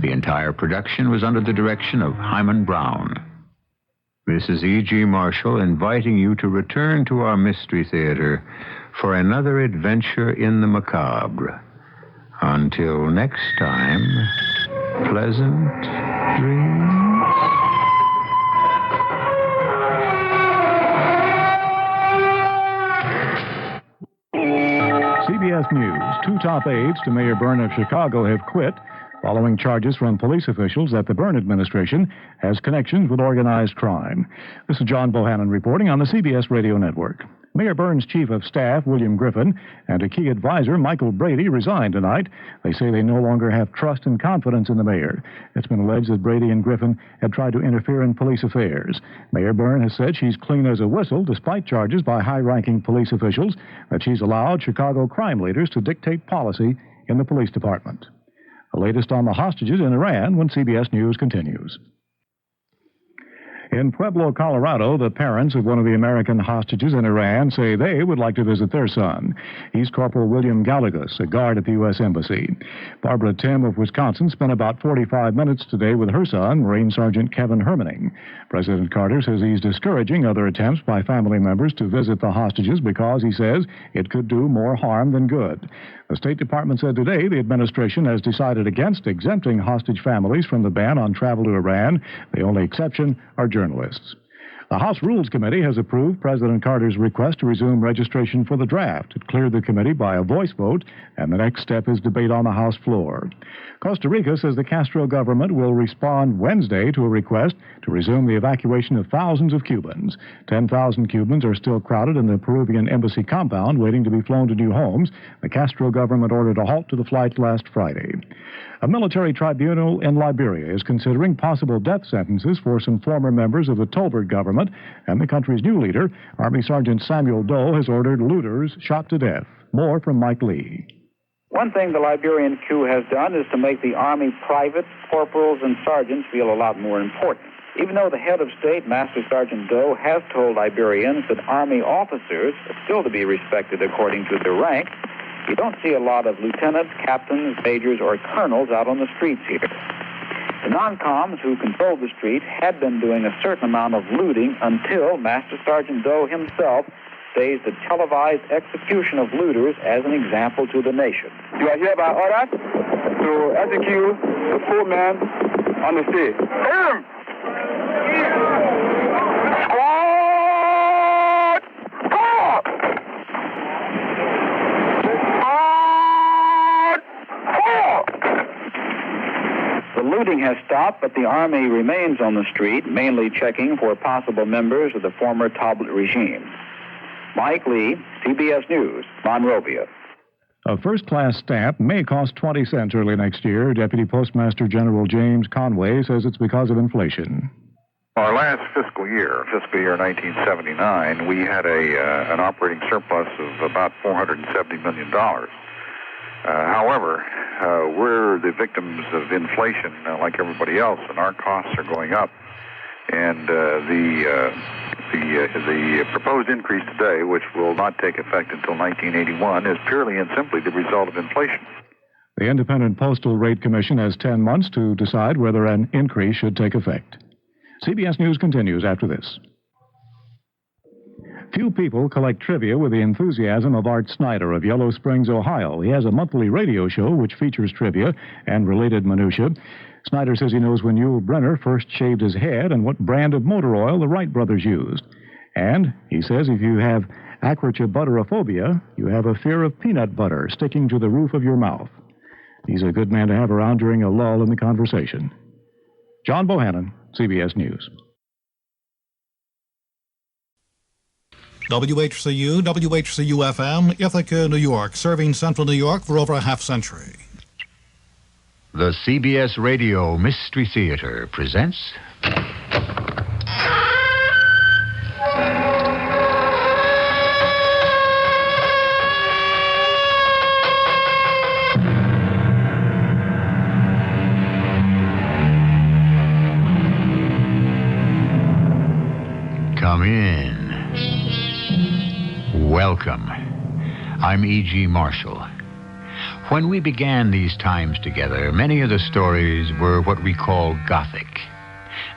The entire production was under the direction of Hyman Brown. This is E.G. Marshall inviting you to return to our Mystery Theater for another adventure in the macabre. Until next time, pleasant dreams. CBS News. 2 top aides to Mayor Byrne of Chicago have quit following charges from police officials that the Byrne administration has connections with organized crime. This is John Bohannon reporting on the CBS Radio Network. Mayor Byrne's chief of staff, William Griffin, and a key advisor, Michael Brady, resigned tonight. They say they no longer have trust and confidence in the mayor. It's been alleged that Brady and Griffin had tried to interfere in police affairs. Mayor Byrne has said she's clean as a whistle, despite charges by high-ranking police officials that she's allowed Chicago crime leaders to dictate policy in the police department. The latest on the hostages in Iran when CBS News continues. In Pueblo, Colorado, the parents of one of the American hostages in Iran say they would like to visit their son. He's Corporal William Gallegos, a guard at the U.S. Embassy. Barbara Tim of Wisconsin spent about 45 minutes today with her son, Marine Sergeant Kevin Hermaning. President Carter says he's discouraging other attempts by family members to visit the hostages because, he says, it could do more harm than good. The State Department said today the administration has decided against exempting hostage families from the ban on travel to Iran. The only exception are journalists. The House Rules Committee has approved President Carter's request to resume registration for the draft. It cleared the committee by a voice vote, and the next step is debate on the House floor. Costa Rica says the Castro government will respond Wednesday to a request to resume the evacuation of thousands of Cubans. 10,000 Cubans are still crowded in the Peruvian embassy compound waiting to be flown to new homes. The Castro government ordered a halt to the flights last Friday. A military tribunal in Liberia is considering possible death sentences for some former members of the Tolbert government, and the country's new leader, Army Sergeant Samuel Doe, has ordered looters shot to death. More from Mike Lee. One thing the Liberian coup has done is to make the Army privates, corporals, and sergeants feel a lot more important. Even though the head of state, Master Sergeant Doe, has told Liberians that Army officers are still to be respected according to their rank, you don't see a lot of lieutenants, captains, majors, or colonels out on the streets here. The non-coms who controlled the street had been doing a certain amount of looting until Master Sergeant Doe himself staged the televised execution of looters as an example to the nation. You are hereby ordered to execute the 4 men on the street. Squad! Talk! The looting has stopped, but the Army remains on the street, mainly checking for possible members of the former Tablet regime. Mike Lee, CBS News, Monrovia. A first-class stamp may cost 20 cents early next year. Deputy Postmaster General James Conway says it's because of inflation. Our last fiscal year 1979, we had an operating surplus of about $470 million. However, we're the victims of inflation like everybody else, and our costs are going up. And the proposed increase today, which will not take effect until 1981, is purely and simply the result of inflation. The Independent Postal Rate Commission has 10 months to decide whether an increase should take effect. CBS News continues after this. Few people collect trivia with the enthusiasm of Art Snyder of Yellow Springs, Ohio. He has a monthly radio show which features trivia and related minutiae. Snyder says he knows when Yul Brynner first shaved his head and what brand of motor oil the Wright brothers used. And he says if you have acrochibutterophobia, you have a fear of peanut butter sticking to the roof of your mouth. He's a good man to have around during a lull in the conversation. John Bohannon, CBS News. WHCU, WHCU-FM, Ithaca, New York, serving Central New York for over a half-century. The CBS Radio Mystery Theater presents... Come in. Welcome. I'm E.G. Marshall. When we began these times together, many of the stories were what we call Gothic.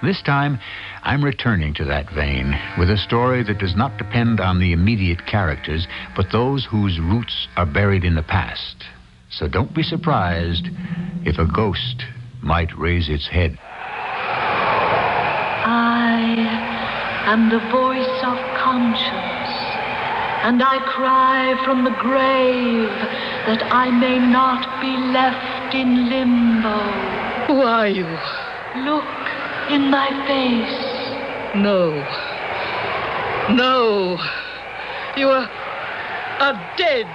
This time, I'm returning to that vein with a story that does not depend on the immediate characters, but those whose roots are buried in the past. So don't be surprised if a ghost might raise its head. I am the voice of conscience, and I cry from the grave that I may not be left in limbo. Who are you? Look in my face. No. No. You are dead.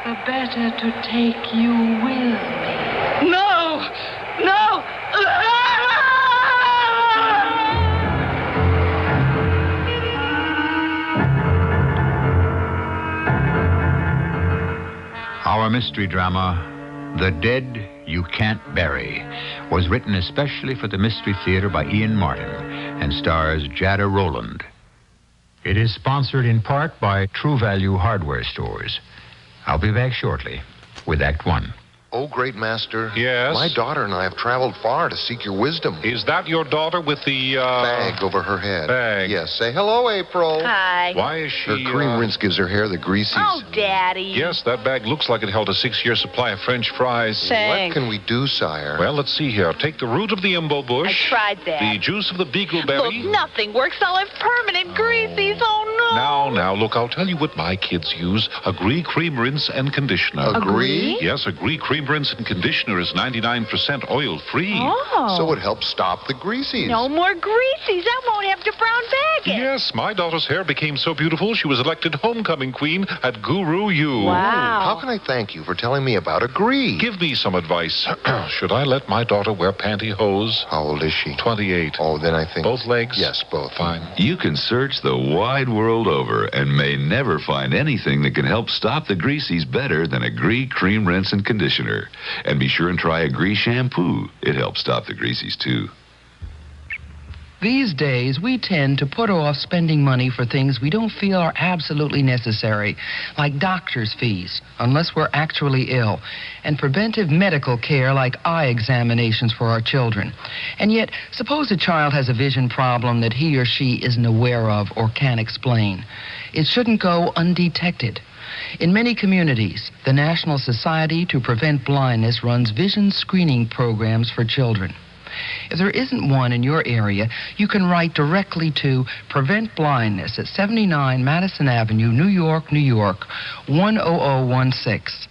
The better to take you with me. No! No! Our mystery drama, The Dead You Can't Bury, was written especially for the Mystery Theater by Ian Martin and stars Jada Rowland. It is sponsored in part by True Value Hardware Stores. I'll be back shortly with Act One. Oh, great master. Yes? My daughter and I have traveled far to seek your wisdom. Is that your daughter with the, Bag over her head. Bag. Yes. Say hello, April. Hi. Why is she, Her cream rinse gives her hair the greasies. Oh, Daddy. Yes, that bag looks like it held a 6-year supply of French fries. Thanks. What can we do, sire? Well, let's see here. Take the root of the imbo bush. I tried that. The juice of the beagleberry. Look, nothing works. I'll have permanent greasies. Oh, no. Now, look, I'll tell you what my kids use. Agree Cream Rinse and Conditioner. Agree? Yes, Agree Cream Rinse and Conditioner is 99% oil-free. Oh. So it helps stop the greasies. No more greasies. I won't have to brown bag it. Yes, my daughter's hair became so beautiful, she was elected homecoming queen at Guru U. Wow. How can I thank you for telling me about Agree? Give me some advice. Should I let my daughter wear pantyhose? How old is she? 28. Oh, then I think... Both legs? Yes, both. Fine. You can search the wide world world over and may never find anything that can help stop the greasies better than a Gree Cream Rinse and Conditioner. And be sure and try a Gree shampoo. It helps stop the greasies, too. These days, we tend to put off spending money for things we don't feel are absolutely necessary, like doctor's fees, unless we're actually ill, and preventive medical care like eye examinations for our children. And yet, suppose a child has a vision problem that he or she isn't aware of or can't explain. It shouldn't go undetected. In many communities, the National Society to Prevent Blindness runs vision screening programs for children. If there isn't one in your area, you can write directly to Prevent Blindness at 79 Madison Avenue, New York, New York, 10016.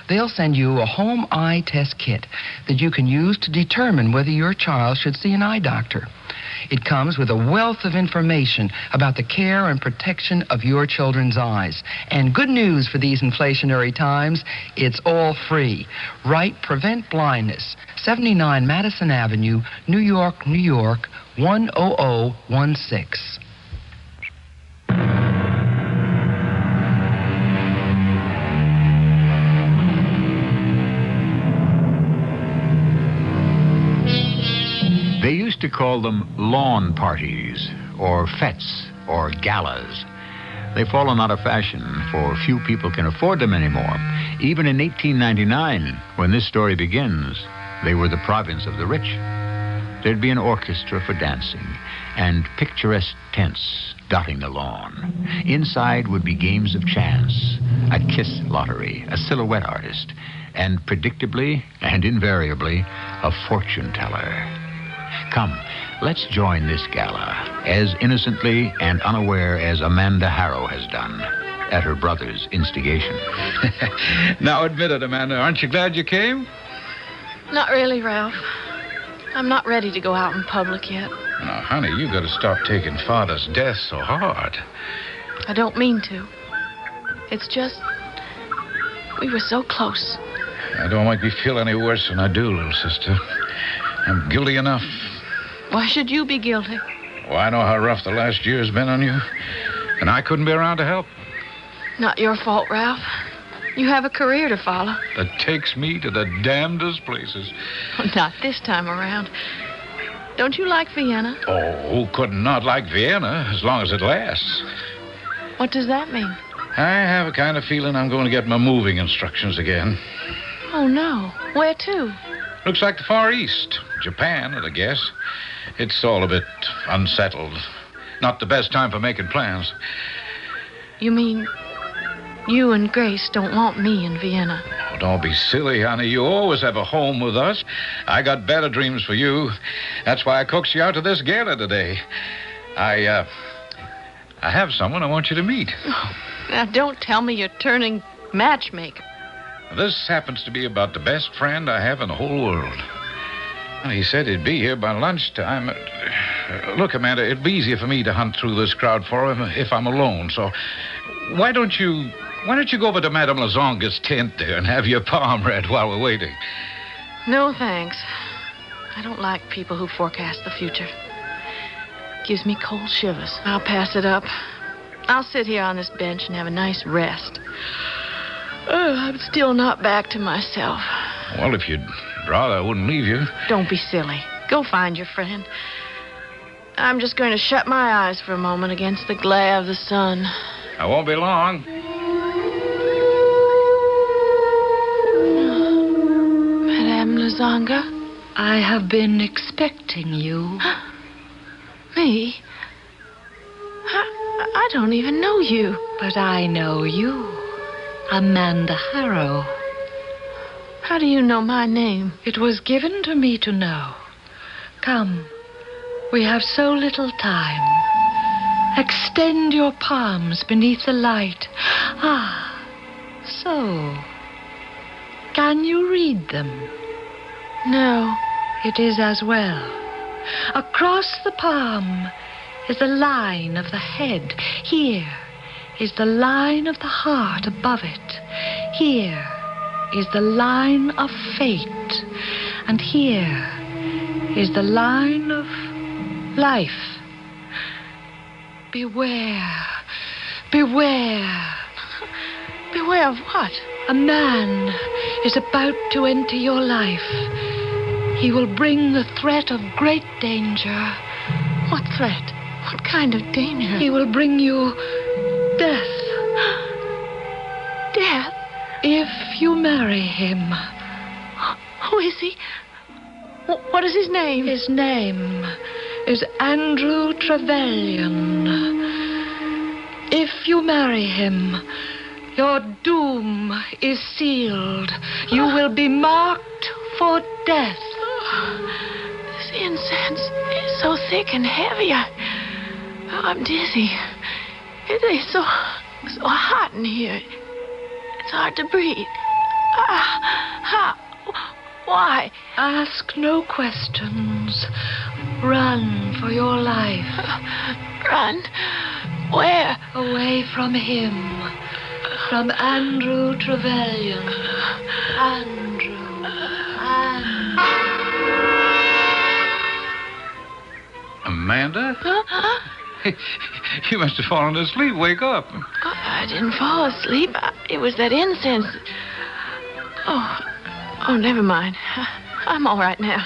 They'll send you a home eye test kit that you can use to determine whether your child should see an eye doctor. It comes with a wealth of information about the care and protection of your children's eyes. And good news for these inflationary times, it's all free. Write Prevent Blindness, 79 Madison Avenue, New York, New York, 10016. They used to call them lawn parties, or fetes, or galas. They've fallen out of fashion, for few people can afford them anymore. Even in 1899, when this story begins, they were the province of the rich. There'd be an orchestra for dancing, and picturesque tents dotting the lawn. Inside would be games of chance, a kiss lottery, a silhouette artist, and predictably and invariably, a fortune teller. Come, let's join this gala, as innocently and unaware as Amanda Harrow has done, at her brother's instigation. Now admit it, Amanda. Aren't you glad you came? Not really, Ralph. I'm not ready to go out in public yet. Now, honey, you got to stop taking Father's death so hard. I don't mean to. It's just, we were so close. I don't make me feel any worse than I do, little sister. I'm guilty enough. Why should you be guilty? Well, I know how rough the last year's been on you, and I couldn't be around to help. Not your fault, Ralph. You have a career to follow. That takes me to the damnedest places. Not this time around. Don't you like Vienna? Oh, who could not like Vienna as long as it lasts? What does that mean? I have a kind of feeling I'm going to get my moving instructions again. Oh, no. Where to? Looks like the Far East. Japan, I guess. It's all a bit unsettled. Not the best time for making plans. You mean you and Grace don't want me in Vienna? Oh, don't be silly, honey. You always have a home with us. I got better dreams for you. That's why I coaxed you out to this gala today. I have someone I want you to meet. Oh, now, don't tell me you're turning matchmaker. This happens to be about the best friend I have in the whole world. And he said he'd be here by lunchtime. Look, Amanda, it'd be easier for me to hunt through this crowd for him if I'm alone. So why don't you go over to Madame Lazonga's tent there and have your palm read while we're waiting? No, thanks. I don't like people who forecast the future. Gives me cold shivers. I'll pass it up. I'll sit here on this bench and have a nice rest. I'm still not back to myself. Well, if you'd rather, I wouldn't leave you. Don't be silly. Go find your friend. I'm just going to shut my eyes for a moment against the glare of the sun. I won't be long. Madame Lazonga? I have been expecting you. Me? I don't even know you. But I know you. Amanda Harrow. How do you know my name? It was given to me to know. Come, we have so little time. Extend your palms beneath the light. Ah, so. Can you read them? No. It is as well. Across the palm is the line of the head. Here is the line of the heart above it. Here is the line of fate. And here is the line of life. Beware. Beware. Beware of what? A man is about to enter your life. He will bring the threat of great danger. What threat? What kind of danger? He will bring you death. Death? If you marry him. Who is he? What is his name? His name is Andrew Trevelyan. If you marry him, your doom is sealed. You will be marked for death. This incense is so thick and heavy. I'm dizzy. It is so hot in here. It's hard to breathe. Why? Ask no questions. Run for your life. Run? Where? Away from him. From Andrew Trevelyan. Andrew. Amanda? You must have fallen asleep. Wake up. I didn't fall asleep. It was that incense. Oh, never mind. I'm all right now.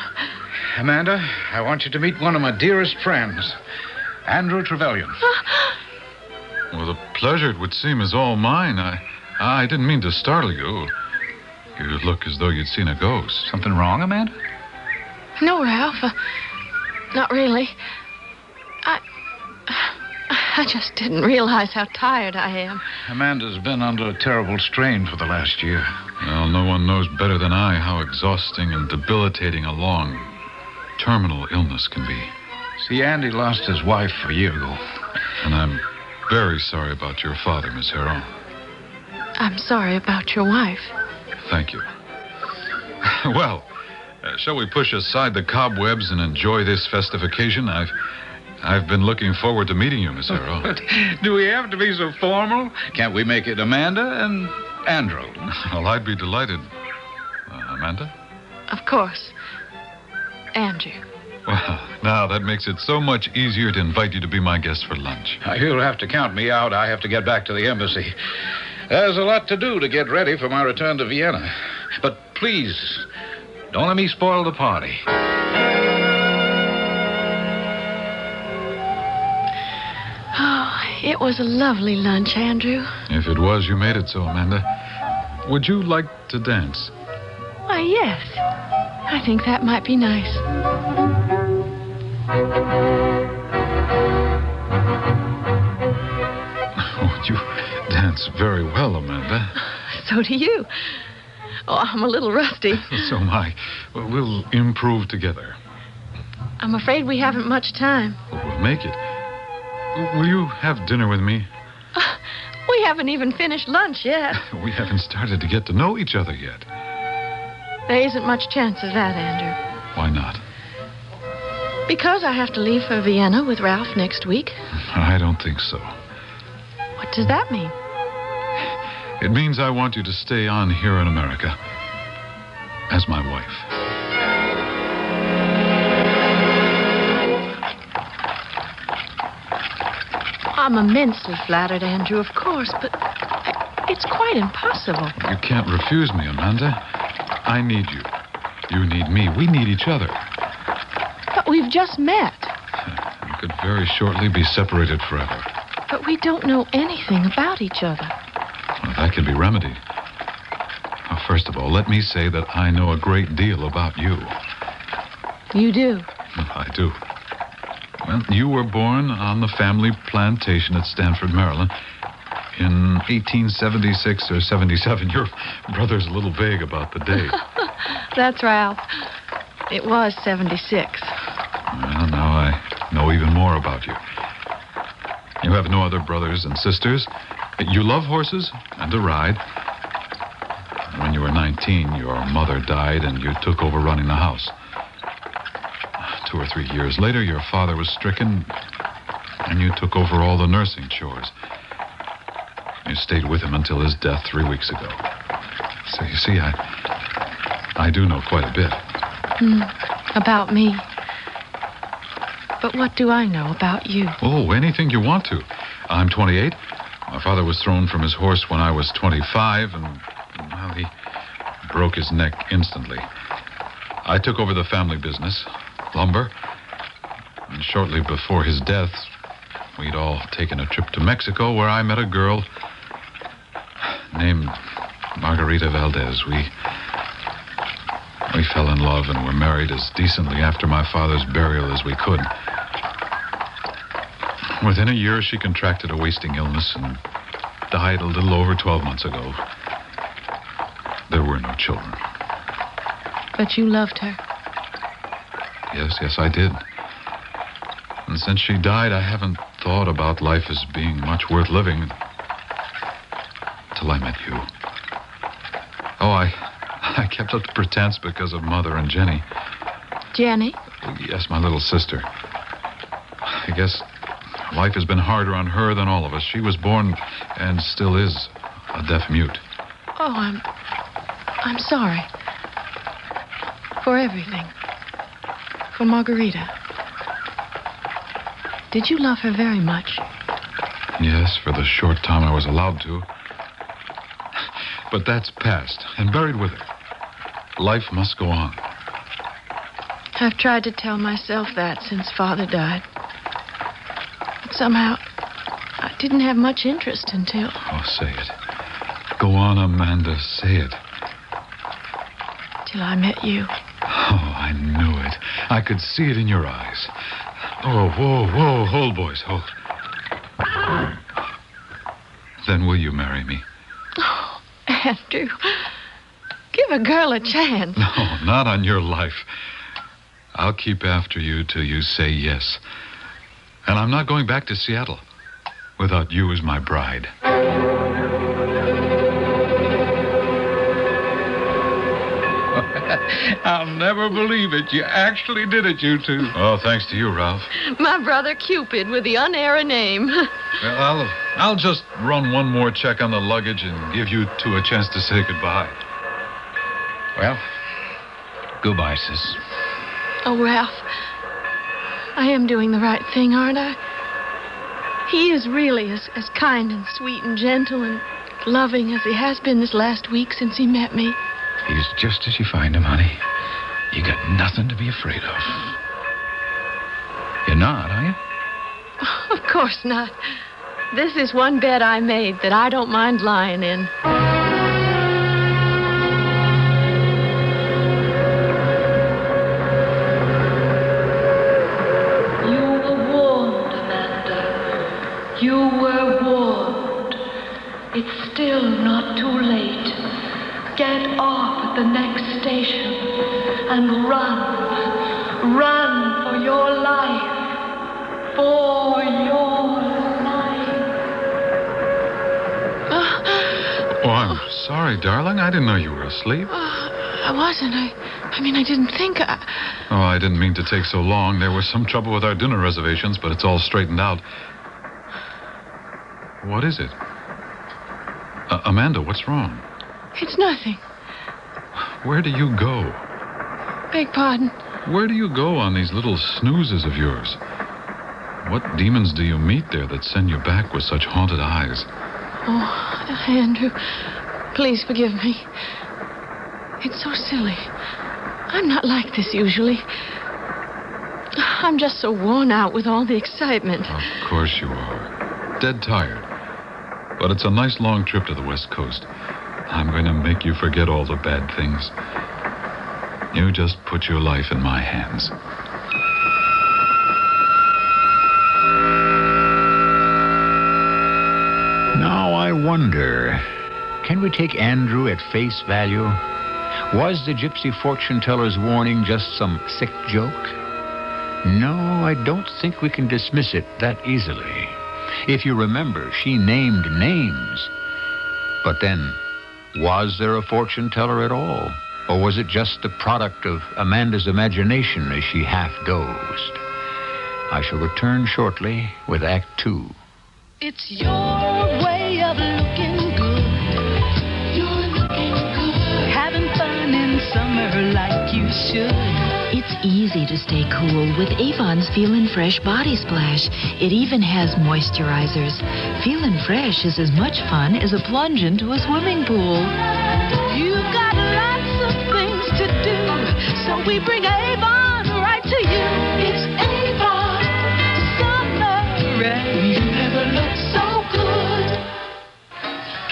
Amanda, I want you to meet one of my dearest friends, Andrew Trevelyan. Well, the pleasure, it would seem, is all mine. I didn't mean to startle you. You look as though you'd seen a ghost. Something wrong, Amanda? No, Ralph. Not really. I just didn't realize how tired I am. Amanda's been under a terrible strain for the last year. Well, no one knows better than I how exhausting and debilitating a long, terminal illness can be. See, Andy lost his wife a year ago. And I'm very sorry about your father, Miss Harrow. I'm sorry about your wife. Thank you. Well, shall we push aside the cobwebs and enjoy this festive occasion? I've been looking forward to meeting you, Miss Harrow. But do we have to be so formal? Can't we make it Amanda and Andrew? Well, I'd be delighted. Amanda? Of course. Andrew. Well, now that makes it so much easier to invite you to be my guest for lunch. You'll have to count me out. I have to get back to the embassy. There's a lot to do to get ready for my return to Vienna. But please, don't let me spoil the party. Oh, it was a lovely lunch, Andrew. If it was, you made it so, Amanda. Would you like to dance? Why, yes. I think that might be nice. Oh, you dance very well, Amanda. So do you. Oh, I'm a little rusty. So am I. We'll improve together. I'm afraid we haven't much time. We'll make it. Will you have dinner with me? We haven't even finished lunch yet. We haven't started to get to know each other yet. There isn't much chance of that, Andrew. Why not? Because I have to leave for Vienna with Ralph next week. I don't think so. What does that mean? It means I want you to stay on here in America as my wife. I'm immensely flattered, Andrew, of course, but it's quite impossible. You can't refuse me, Amanda. I need you. You need me. We need each other. But we've just met. We could very shortly be separated forever. But we don't know anything about each other. Well, that can be remedied. Well, first of all, let me say that I know a great deal about you. You do? I do. Well, you were born on the family plantation at Stanford, Maryland, in 1876 or 77. Your brother's a little vague about the date. That's Ralph. It was 76. Well, now I know even more about you. You have no other brothers and sisters. You love horses and to ride. When you were 19, your mother died and you took over running the house. 2 or 3 years later, your father was stricken, and you took over all the nursing chores. You stayed with him until his death 3 weeks ago. So you see, I do know quite a bit. About me. But what do I know about you? Oh, anything you want to. I'm 28. My father was thrown from his horse when I was 25, and, well, he broke his neck instantly. I took over the family business, lumber, and shortly before his death, we'd all taken a trip to Mexico where I met a girl named Margarita Valdez. We fell in love and were married as decently after my father's burial as we could. Within a year, she contracted a wasting illness and died a little over 12 months ago. There were no children. But you loved her. Yes, I did. And since she died, I haven't thought about life as being much worth living until I met you. Oh, I kept up the pretense because of Mother and Jenny. Jenny? Yes, my little sister. I guess life has been harder on her than all of us. She was born and still is a deaf mute. Oh, I'm sorry. For everything. For Margarita. Did you love her very much? Yes, for the short time I was allowed to. But that's past and buried with her. Life must go on. I've tried to tell myself that since Father died. But somehow, I didn't have much interest until... Oh, say it. Go on, Amanda, say it. Till I met you. Oh, I knew it. I could see it in your eyes. Oh, whoa, hold, boys, hold. Then will you marry me? Oh, Andrew, give a girl a chance. No, not on your life. I'll keep after you till you say yes. And I'm not going back to Seattle without you as my bride. I'll never believe it. You actually did it, you two. Oh, thanks to you, Ralph. My brother Cupid with the unair name. Well, I'll just run one more check on the luggage and give you two a chance to say goodbye. Well, goodbye, sis. Oh, Ralph, I am doing the right thing, aren't I? He is really as kind and sweet and gentle and loving as he has been this last week since he met me. He's just as you find him, honey. You got nothing to be afraid of. You're not, are you? Of course not. This is one bed I made that I don't mind lying in. You were warned, Amanda. You were warned. It's still not too late. Get off at the next station and run. Run for your life. For your life. Oh, I'm sorry, darling. I didn't know you were asleep. I wasn't. I mean, I didn't think. Oh, I didn't mean to take so long. There was some trouble with our dinner reservations, but it's all straightened out. What is it? Amanda, what's wrong? It's nothing. Where do you go? Beg pardon? Where do you go on these little snoozes of yours? What demons do you meet there that send you back with such haunted eyes? Oh, Andrew, please forgive me. It's so silly. I'm not like this usually. I'm just so worn out with all the excitement. Of course you are. Dead tired. But it's a nice long trip to the West Coast. I'm going to make you forget all the bad things. You just put your life in my hands. Now I wonder, can we take Andrew at face value? Was the gypsy fortune teller's warning just some sick joke? No, I don't think we can dismiss it that easily. If you remember, she named names. But then, was there a fortune teller at all? Or was it just the product of Amanda's imagination as she half dozed? I shall return shortly with Act 2. It's your way of looking good. You're looking good. Having fun in summer like you should. It's easy. easy to stay cool with Avon's Feelin' Fresh Body Splash. It even has moisturizers. Feelin' Fresh is as much fun as a plunge into a swimming pool. You've got lots of things to do, so we bring Avon right to you. It's Avon Summer, and you never look so good.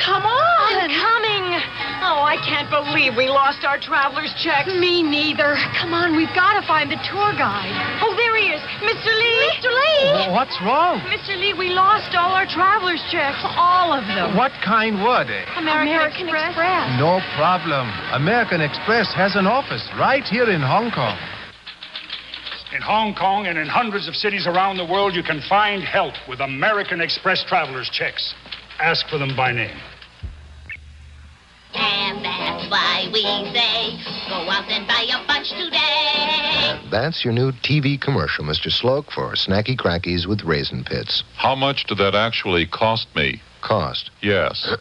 Come on! I'm coming! Oh, I can't believe we lost our traveler's checks. Me neither. Come on, we've got to find the tour guide. Oh, there he is. Mr. Lee! Mr. Lee! What's wrong? Mr. Lee, we lost all our traveler's checks. All of them. What kind were they? American Express. No problem. American Express has an office right here in Hong Kong. In Hong Kong and in hundreds of cities around the world, you can find help with American Express traveler's checks. Ask for them by name. And that's why we say, go out and buy a bunch today. That's your new TV commercial, Mr. Sloak, for snacky crackies with raisin pits. How much did that actually cost me? Cost? Yes.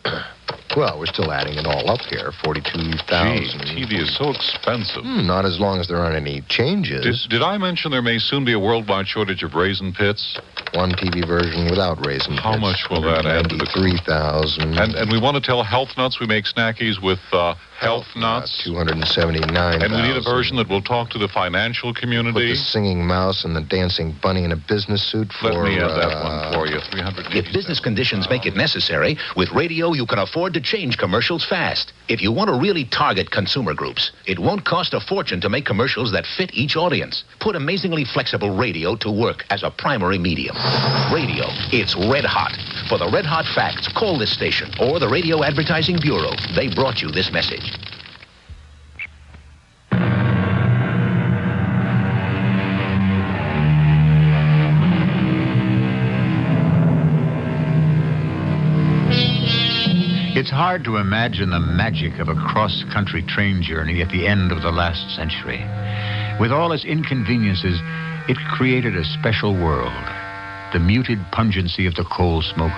Well, we're still adding it all up here. 42,000. Gee, TV is so expensive. Not as long as there aren't any changes. Did I mention there may soon be a worldwide shortage of raisin pits? One TV version without raisin pits. How much will that add to the... 3,000. And we want to tell Health Nuts we make snackies with Health Nuts. 279,000. And we need a version that will talk to the financial community. Put the singing mouse and the dancing bunny in a business suit for... Let me add that one for you. 380. If business conditions make it necessary, with radio you can afford to change commercials fast. If you want to really target consumer groups, it won't cost a fortune to make commercials that fit each audience. Put amazingly flexible radio to work as a primary medium. Radio, it's red hot. For the red hot facts, call this station or the Radio Advertising Bureau. They brought you this message. It's hard to imagine the magic of a cross-country train journey at the end of the last century. With all its inconveniences, it created a special world. The muted pungency of the coal smoke,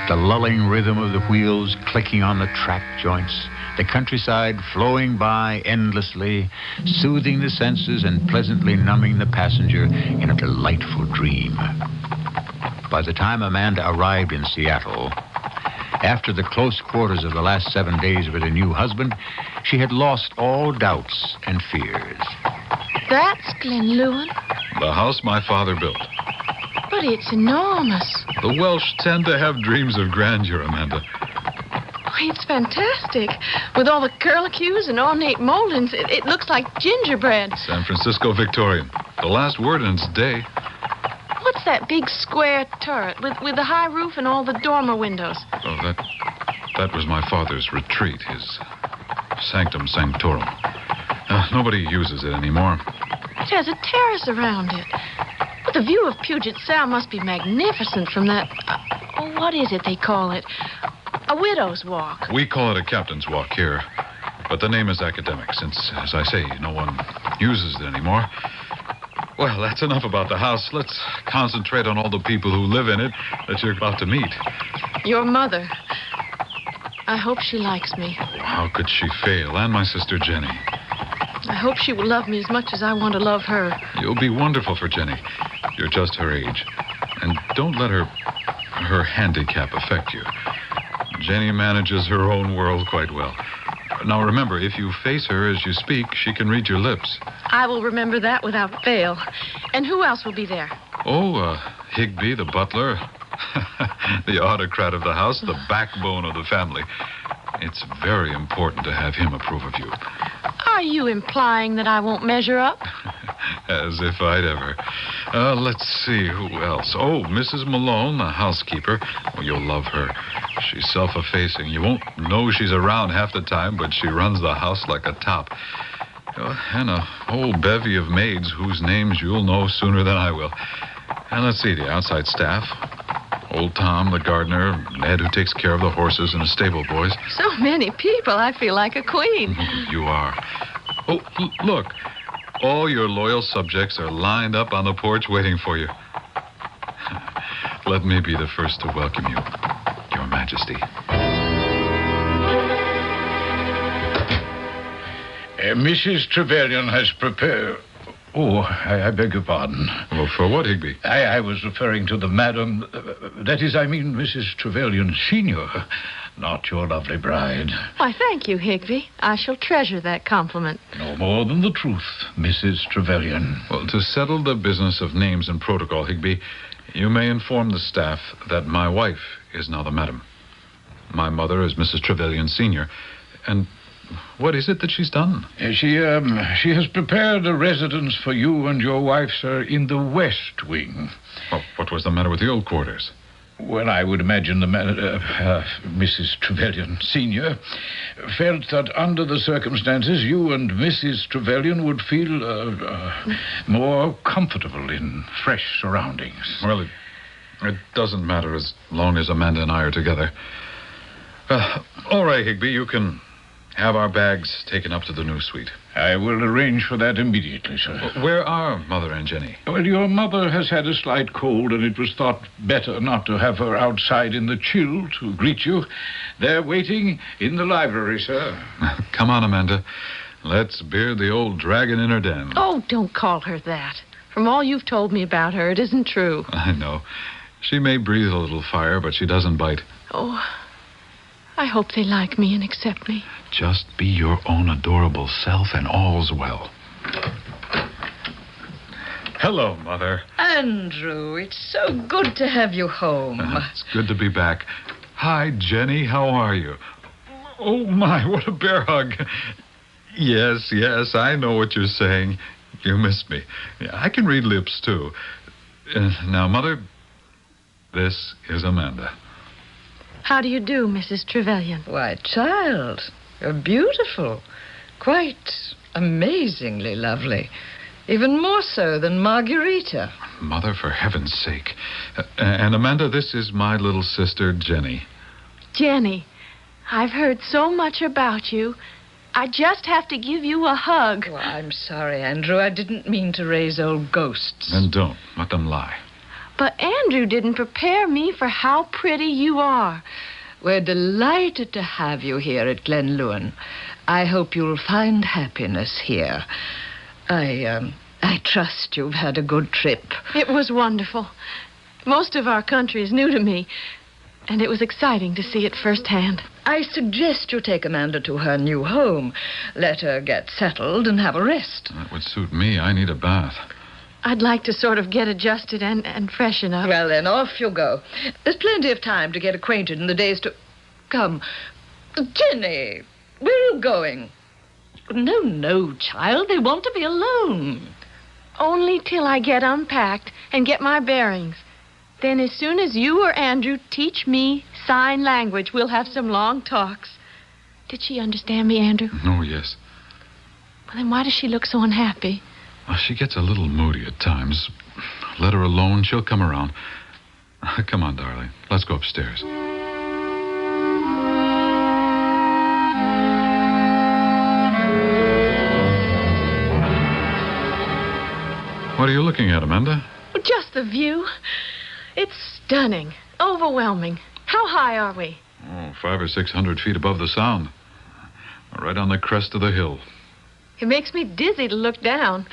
the lulling rhythm of the wheels clicking on the track joints, the countryside flowing by endlessly, soothing the senses and pleasantly numbing the passenger in a delightful dream. By the time Amanda arrived in Seattle, after the close quarters of the last 7 days with her new husband, she had lost all doubts and fears. That's Glen Lewin. The house my father built. But it's enormous. The Welsh tend to have dreams of grandeur, Amanda. Oh, it's fantastic. With all the curlicues and ornate moldings, it looks like gingerbread. San Francisco Victorian. The last word in its day. What's that big square turret with the high roof and all the dormer windows? Oh, that was my father's retreat, his sanctum sanctorum. Nobody uses it anymore. It has a terrace around it. But the view of Puget Sound must be magnificent from that... what is it they call it? A widow's walk. We call it a captain's walk here. But the name is academic, since, as I say, no one uses it anymore. Well, that's enough about the house. Let's concentrate on all the people who live in it that you're about to meet. Your mother. I hope she likes me. How could she fail? And my sister Jenny. I hope she will love me as much as I want to love her. You'll be wonderful for Jenny. You're just her age. And don't let her handicap affect you. Jenny manages her own world quite well. Now remember, if you face her as you speak, she can read your lips. I will remember that without fail. And who else will be there? Oh, Higby, the butler. The autocrat of the house, the backbone of the family. It's very important to have him approve of you. Are you implying that I won't measure up? As if I'd ever. Let's see, who else? Oh, Mrs. Malone, the housekeeper. Oh, you'll love her. She's self-effacing. You won't know she's around half the time, but she runs the house like a top. And a whole bevy of maids whose names you'll know sooner than I will. And let's see, the outside staff. Old Tom, the gardener, Ned, who takes care of the horses, and the stable boys. So many people, I feel like a queen. You are. Oh, look. All your loyal subjects are lined up on the porch waiting for you. Let me be the first to welcome you, Your Majesty. Mrs. Trevelyan has prepared... Oh, I beg your pardon. Well, for what, Higby? I was referring to the madam. That is, I mean, Mrs. Trevelyan Sr., not your lovely bride. Why, thank you, Higby. I shall treasure that compliment. No more than the truth, Mrs. Trevelyan. Well, to settle the business of names and protocol, Higby, you may inform the staff that my wife is now the madam. My mother is Mrs. Trevelyan Sr., and what is it that she's done? She has prepared a residence for you and your wife, sir, in the West Wing. Well, what was the matter with the old quarters? Well, I would imagine Mrs. Trevelyan Sr. felt that under the circumstances, you and Mrs. Trevelyan would feel more comfortable in fresh surroundings. Well, it doesn't matter as long as Amanda and I are together. All right, Higby, you can have our bags taken up to the new suite. I will arrange for that immediately, sir. Where are Mother and Jenny? Well, your mother has had a slight cold, and it was thought better not to have her outside in the chill to greet you. They're waiting in the library, sir. Come on, Amanda. Let's beard the old dragon in her den. Oh, don't call her that. From all you've told me about her, it isn't true. I know. She may breathe a little fire, but she doesn't bite. Oh, I hope they like me and accept me. Just be your own adorable self and all's well. Hello, Mother. Andrew, it's so good to have you home. It's good to be back. Hi, Jenny. How are you? Oh, my, what a bear hug. Yes, I know what you're saying. You missed me. I can read lips, too. Now, Mother, this is Amanda. How do you do, Mrs. Trevelyan? Why, child, you're beautiful. Quite amazingly lovely. Even more so than Margarita. Mother, for heaven's sake. And Amanda, this is my little sister, Jenny. Jenny, I've heard so much about you. I just have to give you a hug. Oh, I'm sorry, Andrew. I didn't mean to raise old ghosts. And don't. Let them lie. But Andrew didn't prepare me for how pretty you are. We're delighted to have you here at Glenlewin. I hope you'll find happiness here. I trust you've had a good trip. It was wonderful. Most of our country is new to me, and it was exciting to see it firsthand. I suggest you take Amanda to her new home. Let her get settled and have a rest. That would suit me. I need a bath. I'd like to sort of get adjusted and freshen up. Well, then, off you go. There's plenty of time to get acquainted in the days to... Come. Jenny, where are you going? No, child. They want to be alone. Only till I get unpacked and get my bearings. Then as soon as you or Andrew teach me sign language, we'll have some long talks. Did she understand me, Andrew? Oh, yes. Well, then why does she look so unhappy? Well, she gets a little moody at times. Let her alone. She'll come around. Come on, darling. Let's go upstairs. What are you looking at, Amanda? Just the view. It's stunning. Overwhelming. How high are we? Oh, 500 or 600 feet above the sound. Right on the crest of the hill. It makes me dizzy to look down.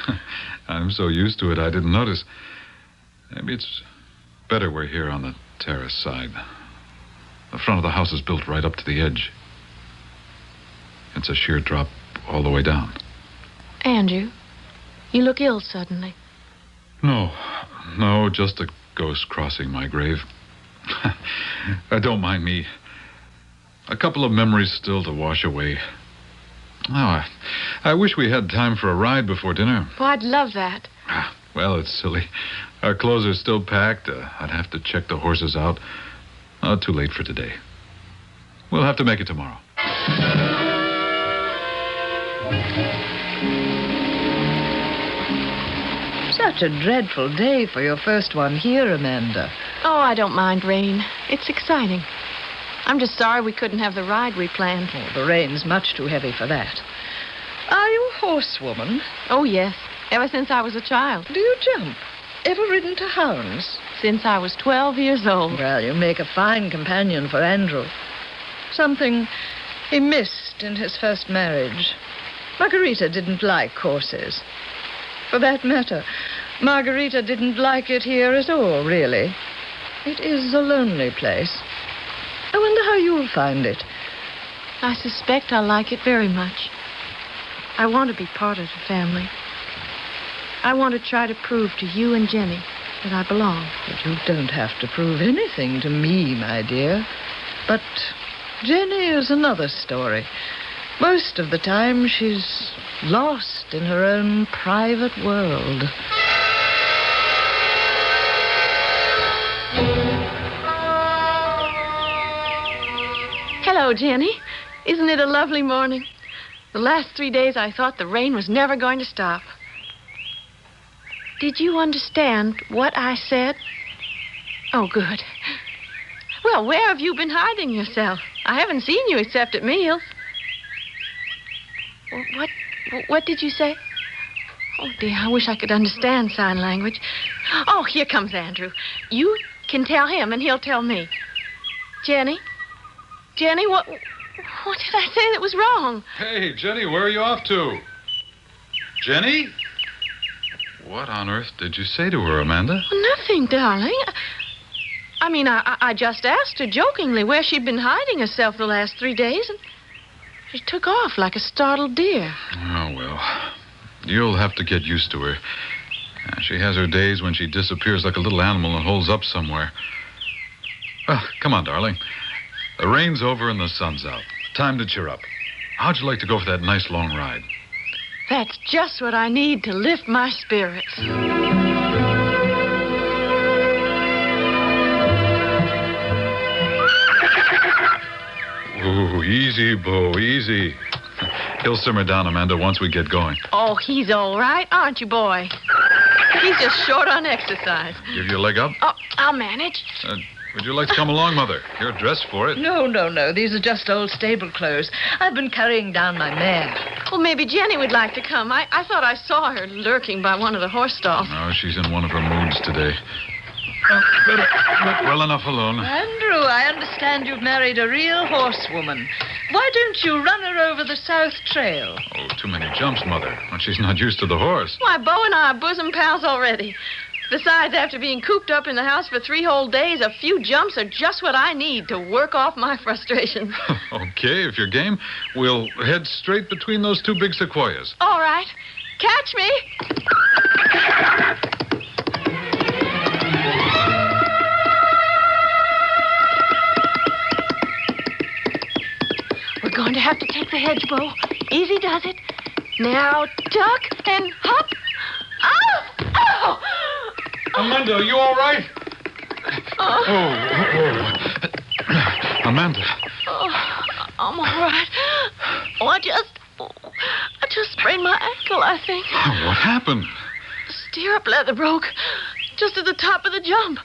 I'm so used to it, I didn't notice. Maybe it's better we're here on the terrace side. The front of the house is built right up to the edge. It's a sheer drop all the way down. Andrew, you look ill suddenly. No, just a ghost crossing my grave. Don't mind me. A couple of memories still to wash away. Oh, I wish we had time for a ride before dinner. Oh, I'd love that. Well, it's silly. Our clothes are still packed. I'd have to check the horses out. Too late for today. We'll have to make it tomorrow. Such a dreadful day for your first one here, Amanda. Oh, I don't mind rain. It's exciting. I'm just sorry we couldn't have the ride we planned. Oh, the rain's much too heavy for that. Are you a horsewoman? Oh, yes. Ever since I was a child. Do you jump? Ever ridden to hounds? Since I was 12 years old. Well, you make a fine companion for Andrew. Something he missed in his first marriage. Margarita didn't like horses. For that matter, Margarita didn't like it here at all, really. It is a lonely place. I wonder how you'll find it. I suspect I'll like it very much. I want to be part of the family. I want to try to prove to you and Jenny that I belong. But you don't have to prove anything to me, my dear. But Jenny is another story. Most of the time, she's lost in her own private world. Hello, Jenny. Isn't it a lovely morning? The last 3 days, I thought the rain was never going to stop. Did you understand what I said? Oh, good. Well, where have you been hiding yourself? I haven't seen you except at meals. What did you say? Oh, dear, I wish I could understand sign language. Oh, here comes Andrew. You can tell him, and he'll tell me. Jenny? Jenny, what did I say that was wrong? Hey, Jenny, where are you off to? Jenny? What on earth did you say to her, Amanda? Nothing, darling. I mean, I just asked her jokingly where she'd been hiding herself the last 3 days, and she took off like a startled deer. Oh, well, you'll have to get used to her. She has her days when she disappears like a little animal and holds up somewhere. Well, come on, darling. The rain's over and the sun's out. Time to cheer up. How'd you like to go for that nice long ride? That's just what I need to lift my spirits. Ooh, easy, Bo, easy. He'll simmer down, Amanda, once we get going. Oh, he's all right, aren't you, boy? He's just short on exercise. Give you a leg up? Oh, I'll manage. Would you like to come along, Mother? You're dressed for it. No. These are just old stable clothes. I've been carrying down my mare. Well, maybe Jenny would like to come. I thought I saw her lurking by one of the horse stalls. No, she's in one of her moods today. Oh, better let well enough alone. Andrew, I understand you've married a real horsewoman. Why don't you run her over the South Trail? Oh, too many jumps, Mother. Well, she's not used to the horse. Why, Bo and I are bosom pals already. Besides, after being cooped up in the house for 3 whole days, a few jumps are just what I need to work off my frustrations. Okay, if you're game, we'll head straight between those 2 big sequoias. All right. Catch me. We're going to have to take the hedge, Bo. Easy does it. Now, duck and hop. Oh! Oh! Amanda, are you all right? Amanda. Oh, I'm all right. Oh, I just sprained my ankle, I think. What happened? The stirrup leather broke just at the top of the jump.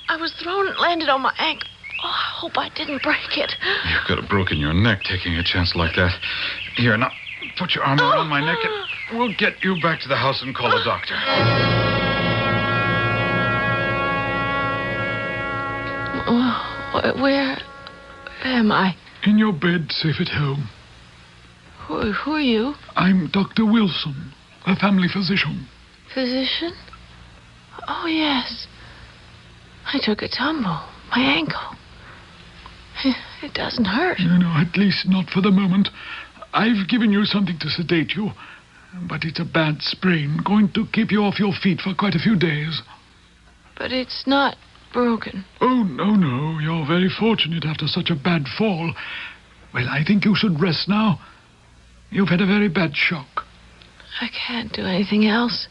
I was thrown and landed on my ankle. Oh, I hope I didn't break it. You could have broken your neck taking a chance like that. Here, now, put your arm around my neck and we'll get you back to the house and call a doctor. Where am I? In your bed, safe at home. Who are you? I'm Dr. Wilson, a family physician. Physician? Oh, yes. I took a tumble. My ankle. It doesn't hurt. No, at least not for the moment. I've given you something to sedate you, but it's a bad sprain, going to keep you off your feet for quite a few days. But it's not broken. Oh, no. You're very fortunate after such a bad fall. Well, I think you should rest now. You've had a very bad shock. I can't do anything else.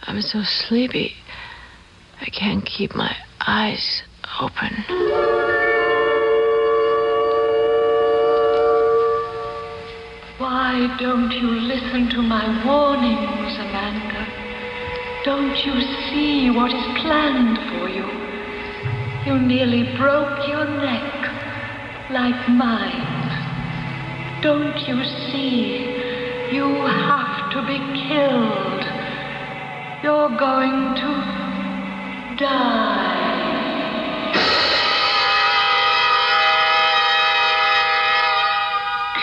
I'm so sleepy. I can't keep my eyes open. Why don't you listen to my warnings, Amanda? Don't you see what is planned for you? You nearly broke your neck, like mine. Don't you see? You have to be killed. You're going to die.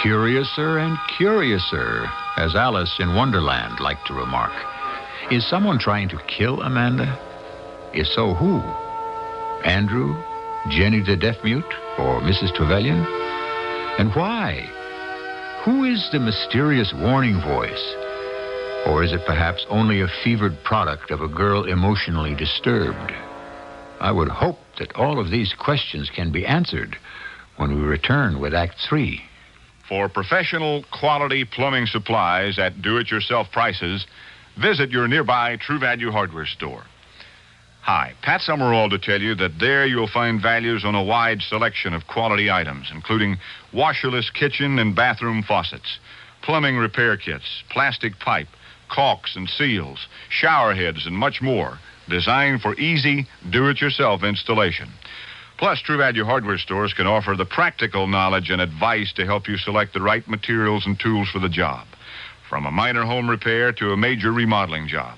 Curiouser and curiouser, As Alice in Wonderland liked to remark, is someone trying to kill Amanda? If so, who? Andrew, Jenny the deaf mute, or Mrs. Trevelyan? And why? Who is the mysterious warning voice? Or is it perhaps only a fevered product of a girl emotionally disturbed? I would hope that all of these questions can be answered when we return with Act 3. For professional quality plumbing supplies at do-it-yourself prices, visit your nearby True Value hardware store. Hi, Pat Summerall to tell you that there you'll find values on a wide selection of quality items, including washerless kitchen and bathroom faucets, plumbing repair kits, plastic pipe, caulks and seals, shower heads, and much more, designed for easy, do-it-yourself installation. Plus, True Value hardware stores can offer the practical knowledge and advice to help you select the right materials and tools for the job, from a minor home repair to a major remodeling job.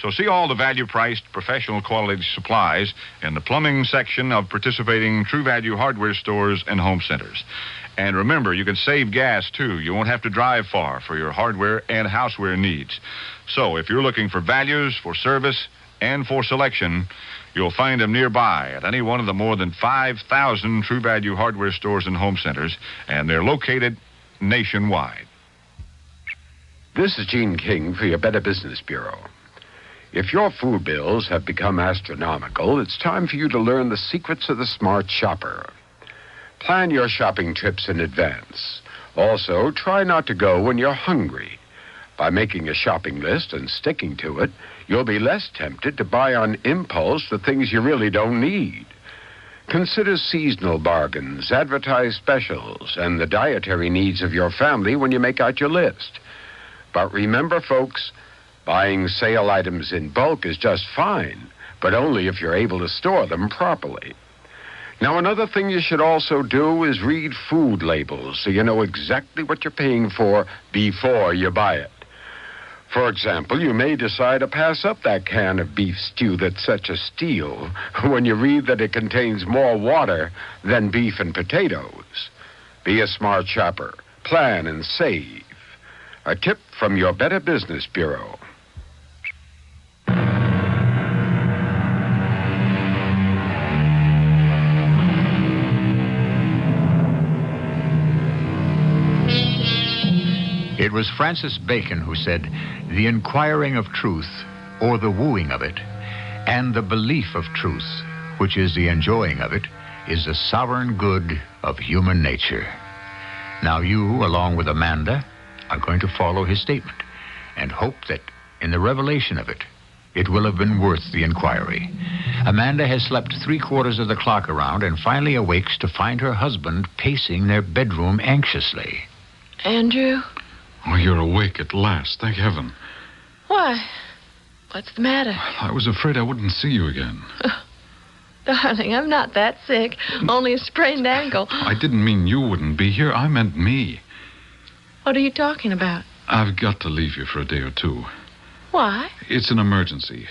So see all the value-priced, professional quality supplies in the plumbing section of participating True Value hardware stores and home centers. And remember, you can save gas, too. You won't have to drive far for your hardware and houseware needs. So if you're looking for values, for service, and for selection, you'll find them nearby at any one of the more than 5,000 True Value hardware stores and home centers, and they're located nationwide. This is Gene King for your Better Business Bureau. If your food bills have become astronomical, it's time for you to learn the secrets of the smart shopper. Plan your shopping trips in advance. Also, try not to go when you're hungry. By making a shopping list and sticking to it, you'll be less tempted to buy on impulse the things you really don't need. Consider seasonal bargains, advertised specials, and the dietary needs of your family when you make out your list. But remember, folks, buying sale items in bulk is just fine, but only if you're able to store them properly. Now, another thing you should also do is read food labels so you know exactly what you're paying for before you buy it. For example, you may decide to pass up that can of beef stew that's such a steal when you read that it contains more water than beef and potatoes. Be a smart shopper. Plan and save. A tip from your Better Business Bureau. It was Francis Bacon who said, "The inquiring of truth, or the wooing of it, and the belief of truth, which is the enjoying of it, is the sovereign good of human nature." Now you, along with Amanda, are going to follow his statement and hope that in the revelation of it, it will have been worth the inquiry. Amanda has slept 3/4 of the clock around and finally awakes to find her husband pacing their bedroom anxiously. Andrew? Oh, you're awake at last. Thank heaven. Why? What's the matter? I was afraid I wouldn't see you again. Darling, I'm not that sick. Only a sprained ankle. I didn't mean you wouldn't be here. I meant me. What are you talking about? I've got to leave you for a day or two. Why? It's an emergency.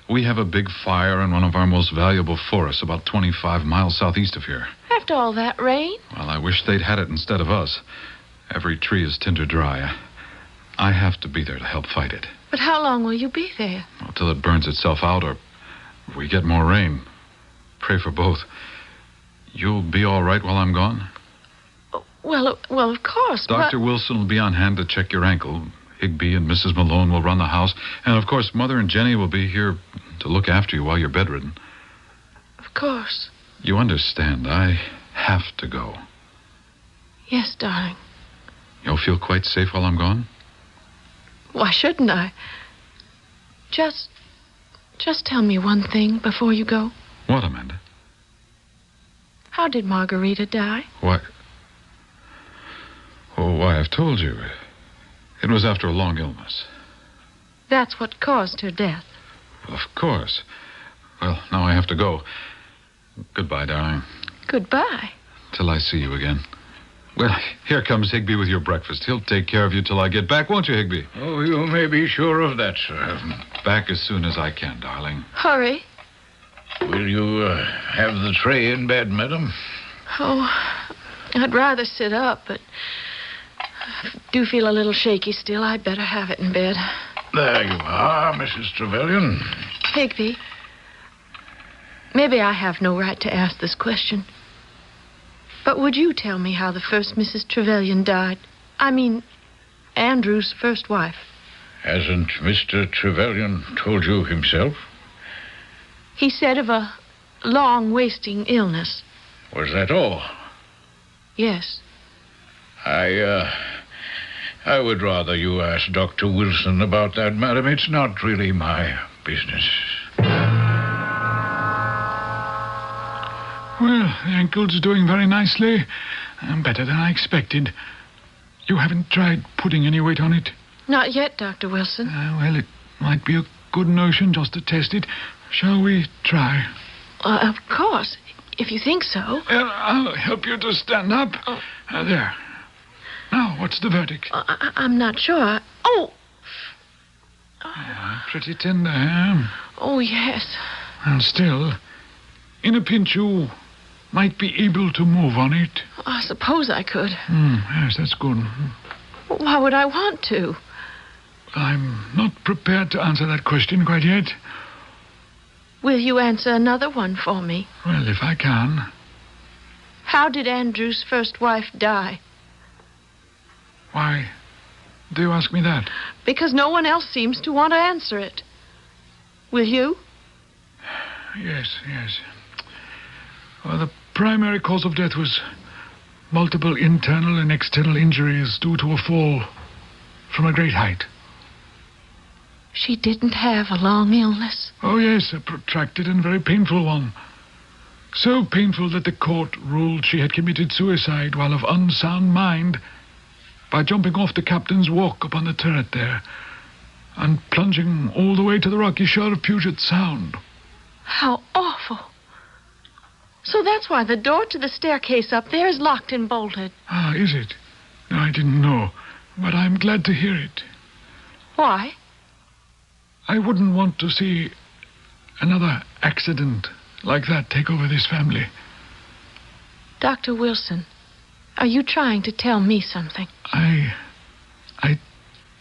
We have a big fire in one of our most valuable forests about 25 miles southeast of here. After all that rain? Well, I wish they'd had it instead of us. Every tree is tinder dry. I have to be there to help fight it. But how long will you be there? Until it burns itself out or we get more rain. Pray for both. You'll be all right while I'm gone? Well, of course, Dr. Wilson will be on hand to check your ankle. Higby and Mrs. Malone will run the house. And, of course, Mother and Jenny will be here to look after you while you're bedridden. Of course. You understand, I have to go. Yes, darling. You'll feel quite safe while I'm gone? Why shouldn't I? Just tell me one thing before you go. What, Amanda? How did Margarita die? Why, I've told you. It was after a long illness. That's what caused her death. Of course. Well, now I have to go. Goodbye, darling. Goodbye. Till I see you again. Well, here comes Higby with your breakfast. He'll take care of you till I get back, won't you, Higby? Oh, you may be sure of that, sir. Back as soon as I can, darling. Hurry. Will you have the tray in bed, madam? Oh, I'd rather sit up, but Do feel a little shaky still. I'd better have it in bed. There you are, Mrs. Trevelyan. Higby, maybe I have no right to ask this question. But would you tell me how the first Mrs. Trevelyan died? I mean, Andrew's first wife. Hasn't Mr. Trevelyan told you himself? He said of a long, wasting illness. Was that all? Yes. I would rather you ask Dr. Wilson about that, madam. It's not really my business. Well, the ankle's doing very nicely. Better than I expected. You haven't tried putting any weight on it? Not yet, Dr. Wilson. Well, it might be a good notion just to test it. Shall we try? Of course, if you think so. I'll help you to stand up. There. Now, what's the verdict? I'm not sure. Oh! Pretty tender, eh? Oh, yes. And still, in a pinch, you might be able to move on it. I suppose I could. Yes, that's good. Why would I want to? I'm not prepared to answer that question quite yet. Will you answer another one for me? Well, if I can. How did Andrew's first wife die? Why do you ask me that? Because no one else seems to want to answer it. Will you? Yes. Well, the primary cause of death was multiple internal and external injuries due to a fall from a great height. She didn't have a long illness. Oh, yes, a protracted and very painful one. So painful that the court ruled she had committed suicide while of unsound mind by jumping off the captain's walk upon the turret there and plunging all the way to the rocky shore of Puget Sound. How awful. So that's why the door to the staircase up there is locked and bolted. Ah, is it? No, I didn't know, but I'm glad to hear it. Why? I wouldn't want to see another accident like that take over this family. Dr. Wilson, are you trying to tell me something? I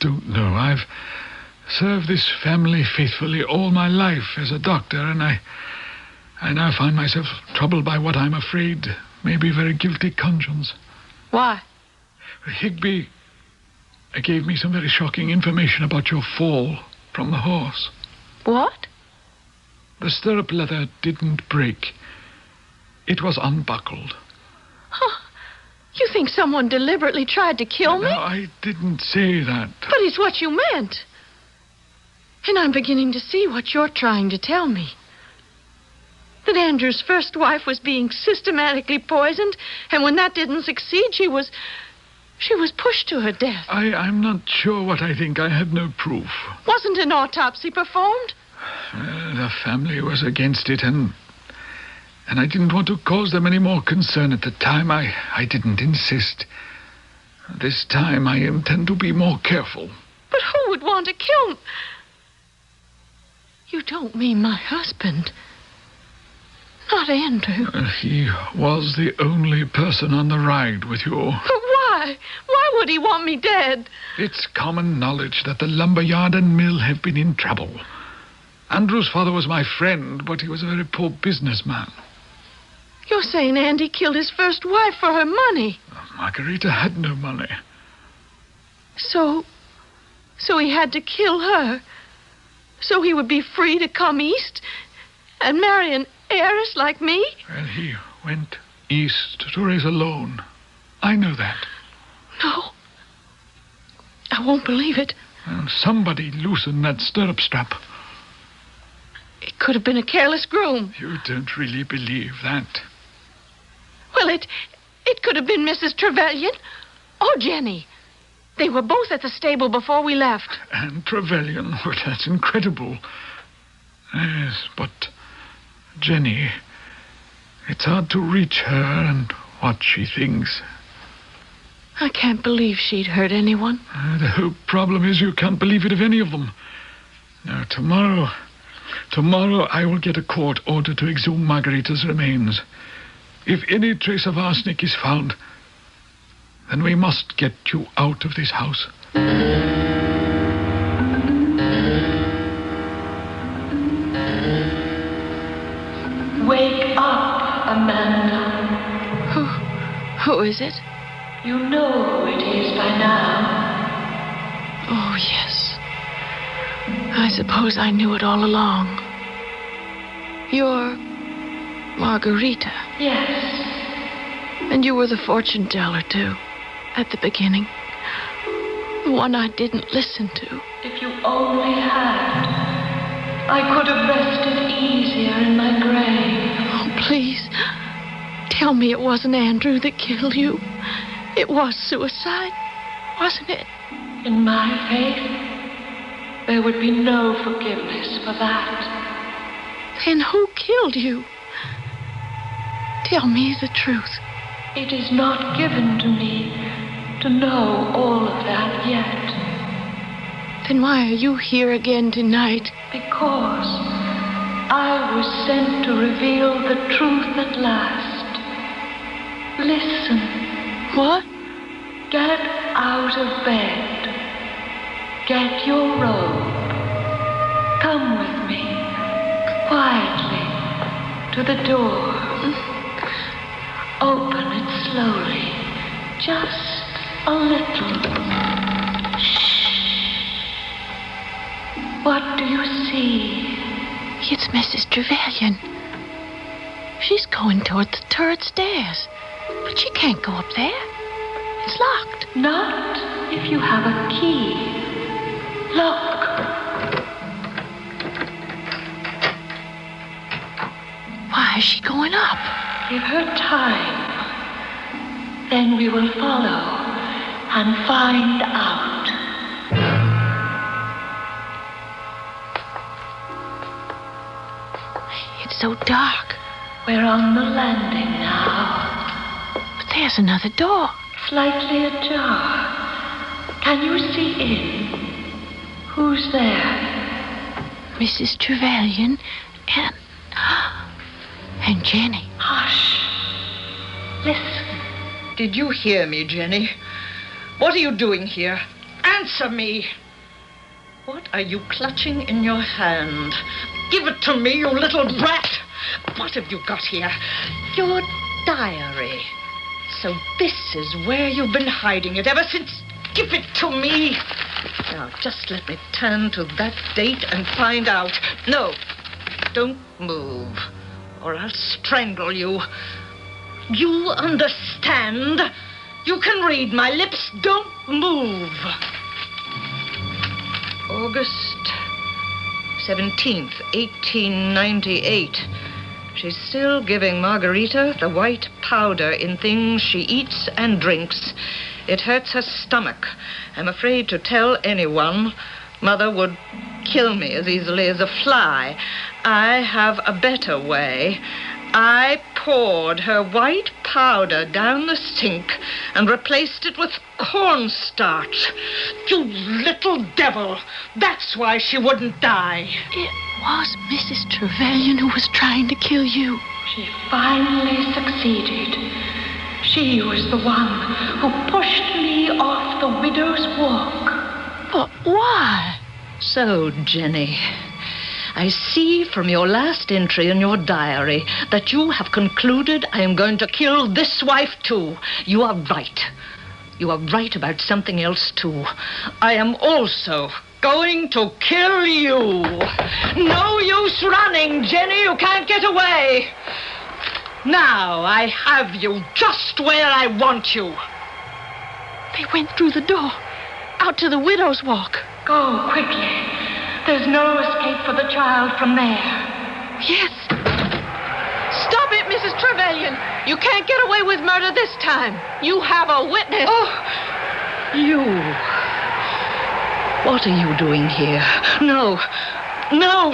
don't know. I've served this family faithfully all my life as a doctor, and I now find myself troubled by what I'm afraid may be a very guilty conscience. Why? Higby gave me some very shocking information about your fall from the horse. What? The stirrup leather didn't break. It was unbuckled. Huh. You think someone deliberately tried to kill me? No, I didn't say that. But it's what you meant. And I'm beginning to see what you're trying to tell me. That Andrew's first wife was being systematically poisoned, and when that didn't succeed, she was pushed to her death. I'm not sure what I think. I have no proof. Wasn't an autopsy performed? The family was against it, and I didn't want to cause them any more concern at the time. I didn't insist. This time I intend to be more careful. But who would want to kill me? You don't mean my husband. Not Andrew. He was the only person on the ride with you. But why? Why would he want me dead? It's common knowledge that the lumberyard and mill have been in trouble. Andrew's father was my friend, but he was a very poor businessman. You're saying Andy killed his first wife for her money? Margarita had no money. So he had to kill her, so he would be free to come east and marry an heiress like me? Well, he went east to raise a loan. I know that. No. I won't believe it. And somebody loosened that stirrup strap. It could have been a careless groom. You don't really believe that? Well, it could have been Mrs. Trevelyan or Jenny. They were both at the stable before we left. And Trevelyan? Well, that's incredible. Yes, but Jenny, it's hard to reach her and what she thinks. I can't believe she'd hurt anyone. The whole problem is you can't believe it of any of them. Now, tomorrow I will get a court order to exhume Margarita's remains. If any trace of arsenic is found, then we must get you out of this house. Wake up, Amanda. Who is it? You know who it is by now. Oh, yes. I suppose I knew it all along. You're Margarita. Yes. And you were the fortune teller, too, at the beginning. The one I didn't listen to. If you only had, I could have rested easier in my grave. Oh, please. Tell me it wasn't Andrew that killed you. It was suicide, wasn't it? In my faith, there would be no forgiveness for that. Then who killed you? Tell me the truth. It is not given to me to know all of that yet. Then why are you here again tonight? Because I was sent to reveal the truth at last. Listen. What? Get out of bed. Get your robe. Come with me, quietly, to the door. Open it slowly, just a little. Shh. What do you see? It's Mrs. Trevelyan. She's going toward the turret stairs. But she can't go up there. It's locked. Not if you have a key. Look. Why is she going up? Give her time. Then we will follow and find out. It's so dark. We're on the landing now. But there's another door. Slightly ajar. Can you see in? Who's there? Mrs. Trevelyan and Jenny. Hush. Listen. Did you hear me, Jenny? What are you doing here? Answer me. What are you clutching in your hand? Give it to me, you little brat. What have you got here? Your diary. So this is where you've been hiding it ever since. Give it to me. Now, just let me turn to that date and find out. No, don't move, or I'll strangle you. You understand? You can read my lips. Don't move. August 17th, 1898. She's still giving Margarita the white powder in things she eats and drinks. It hurts her stomach. I'm afraid to tell anyone. Mother would kill me as easily as a fly. I have a better way. I poured her white powder down the sink and replaced it with cornstarch. You little devil! That's why she wouldn't die. It was Mrs. Trevelyan who was trying to kill you. She finally succeeded. She was the one who pushed me off the widow's walk. But why? So, Jenny, I see from your last entry in your diary that you have concluded I am going to kill this wife, too. You are right. You are right about something else, too. I am also going to kill you. No use running, Jenny. You can't get away. Now I have you just where I want you. They went through the door, out to the widow's walk. Go quickly. There's no escape for the child from there. Yes. Stop it, Mrs. Trevelyan. You can't get away with murder this time. You have a witness. Oh, you. What are you doing here? No,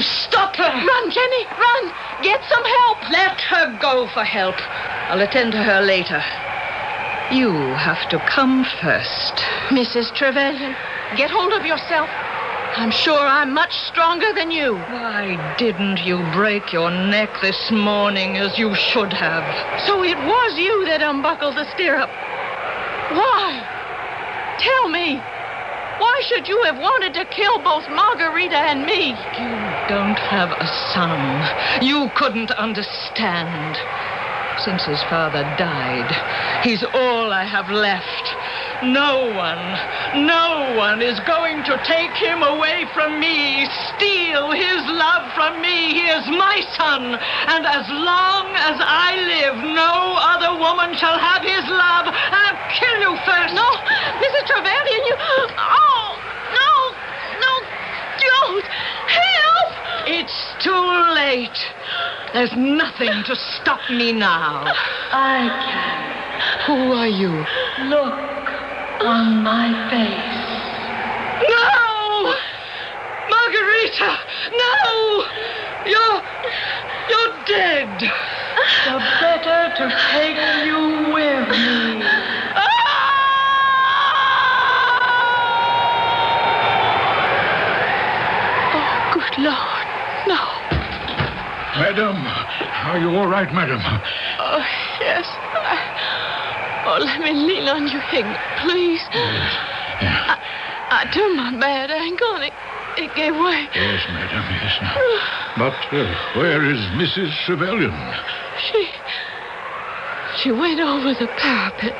stop her. Run, Jenny, run. Get some help. Let her go for help. I'll attend to her later. You have to come first. Mrs. Trevelyan, get hold of yourself. I'm sure I'm much stronger than you. Why didn't you break your neck this morning as you should have? So it was you that unbuckled the stirrup. Why? Tell me. Why should you have wanted to kill both Margarita and me? You don't have a son. You couldn't understand. Since his father died, he's all I have left. No one is going to take him away from me, steal his love from me. He is my son, and as long as I live, no other woman shall have his love. I'll kill you first. No, Mrs. Trevelyan, you... Oh, no, don't. Help! It's too late. There's nothing to stop me now. I can. Who are you? Look on my face. No! Margarita! No! You're dead. The better to take you with me. Oh, good Lord, no. Madam, are you all right, madam? Oh, yes. Oh, let me lean on you, Hignett, please. Yes. I turned my bad ankle and it gave way. Yes, madam, yes. But where is Mrs. Trevelyan? She went over the parapet.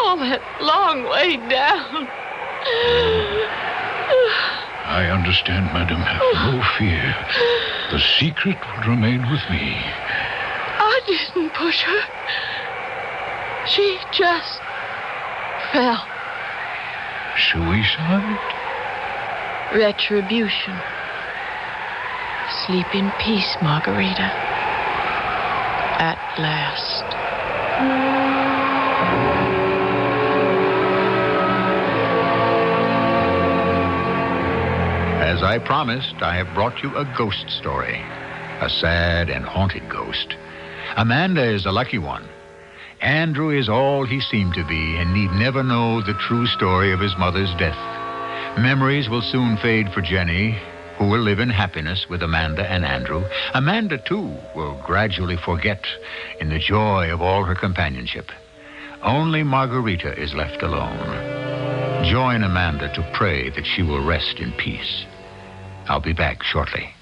All that long way down. I understand, madam. Have no fear. The secret will remain with me. I didn't push her. She just fell. Suicide? Retribution. Sleep in peace, Margarita. At last. As I promised, I have brought you a ghost story. A sad and haunted ghost. Amanda is a lucky one. Andrew is all he seemed to be and need never know the true story of his mother's death. Memories will soon fade for Jenny, who will live in happiness with Amanda and Andrew. Amanda, too, will gradually forget in the joy of all her companionship. Only Margarita is left alone. Join Amanda to pray that she will rest in peace. I'll be back shortly.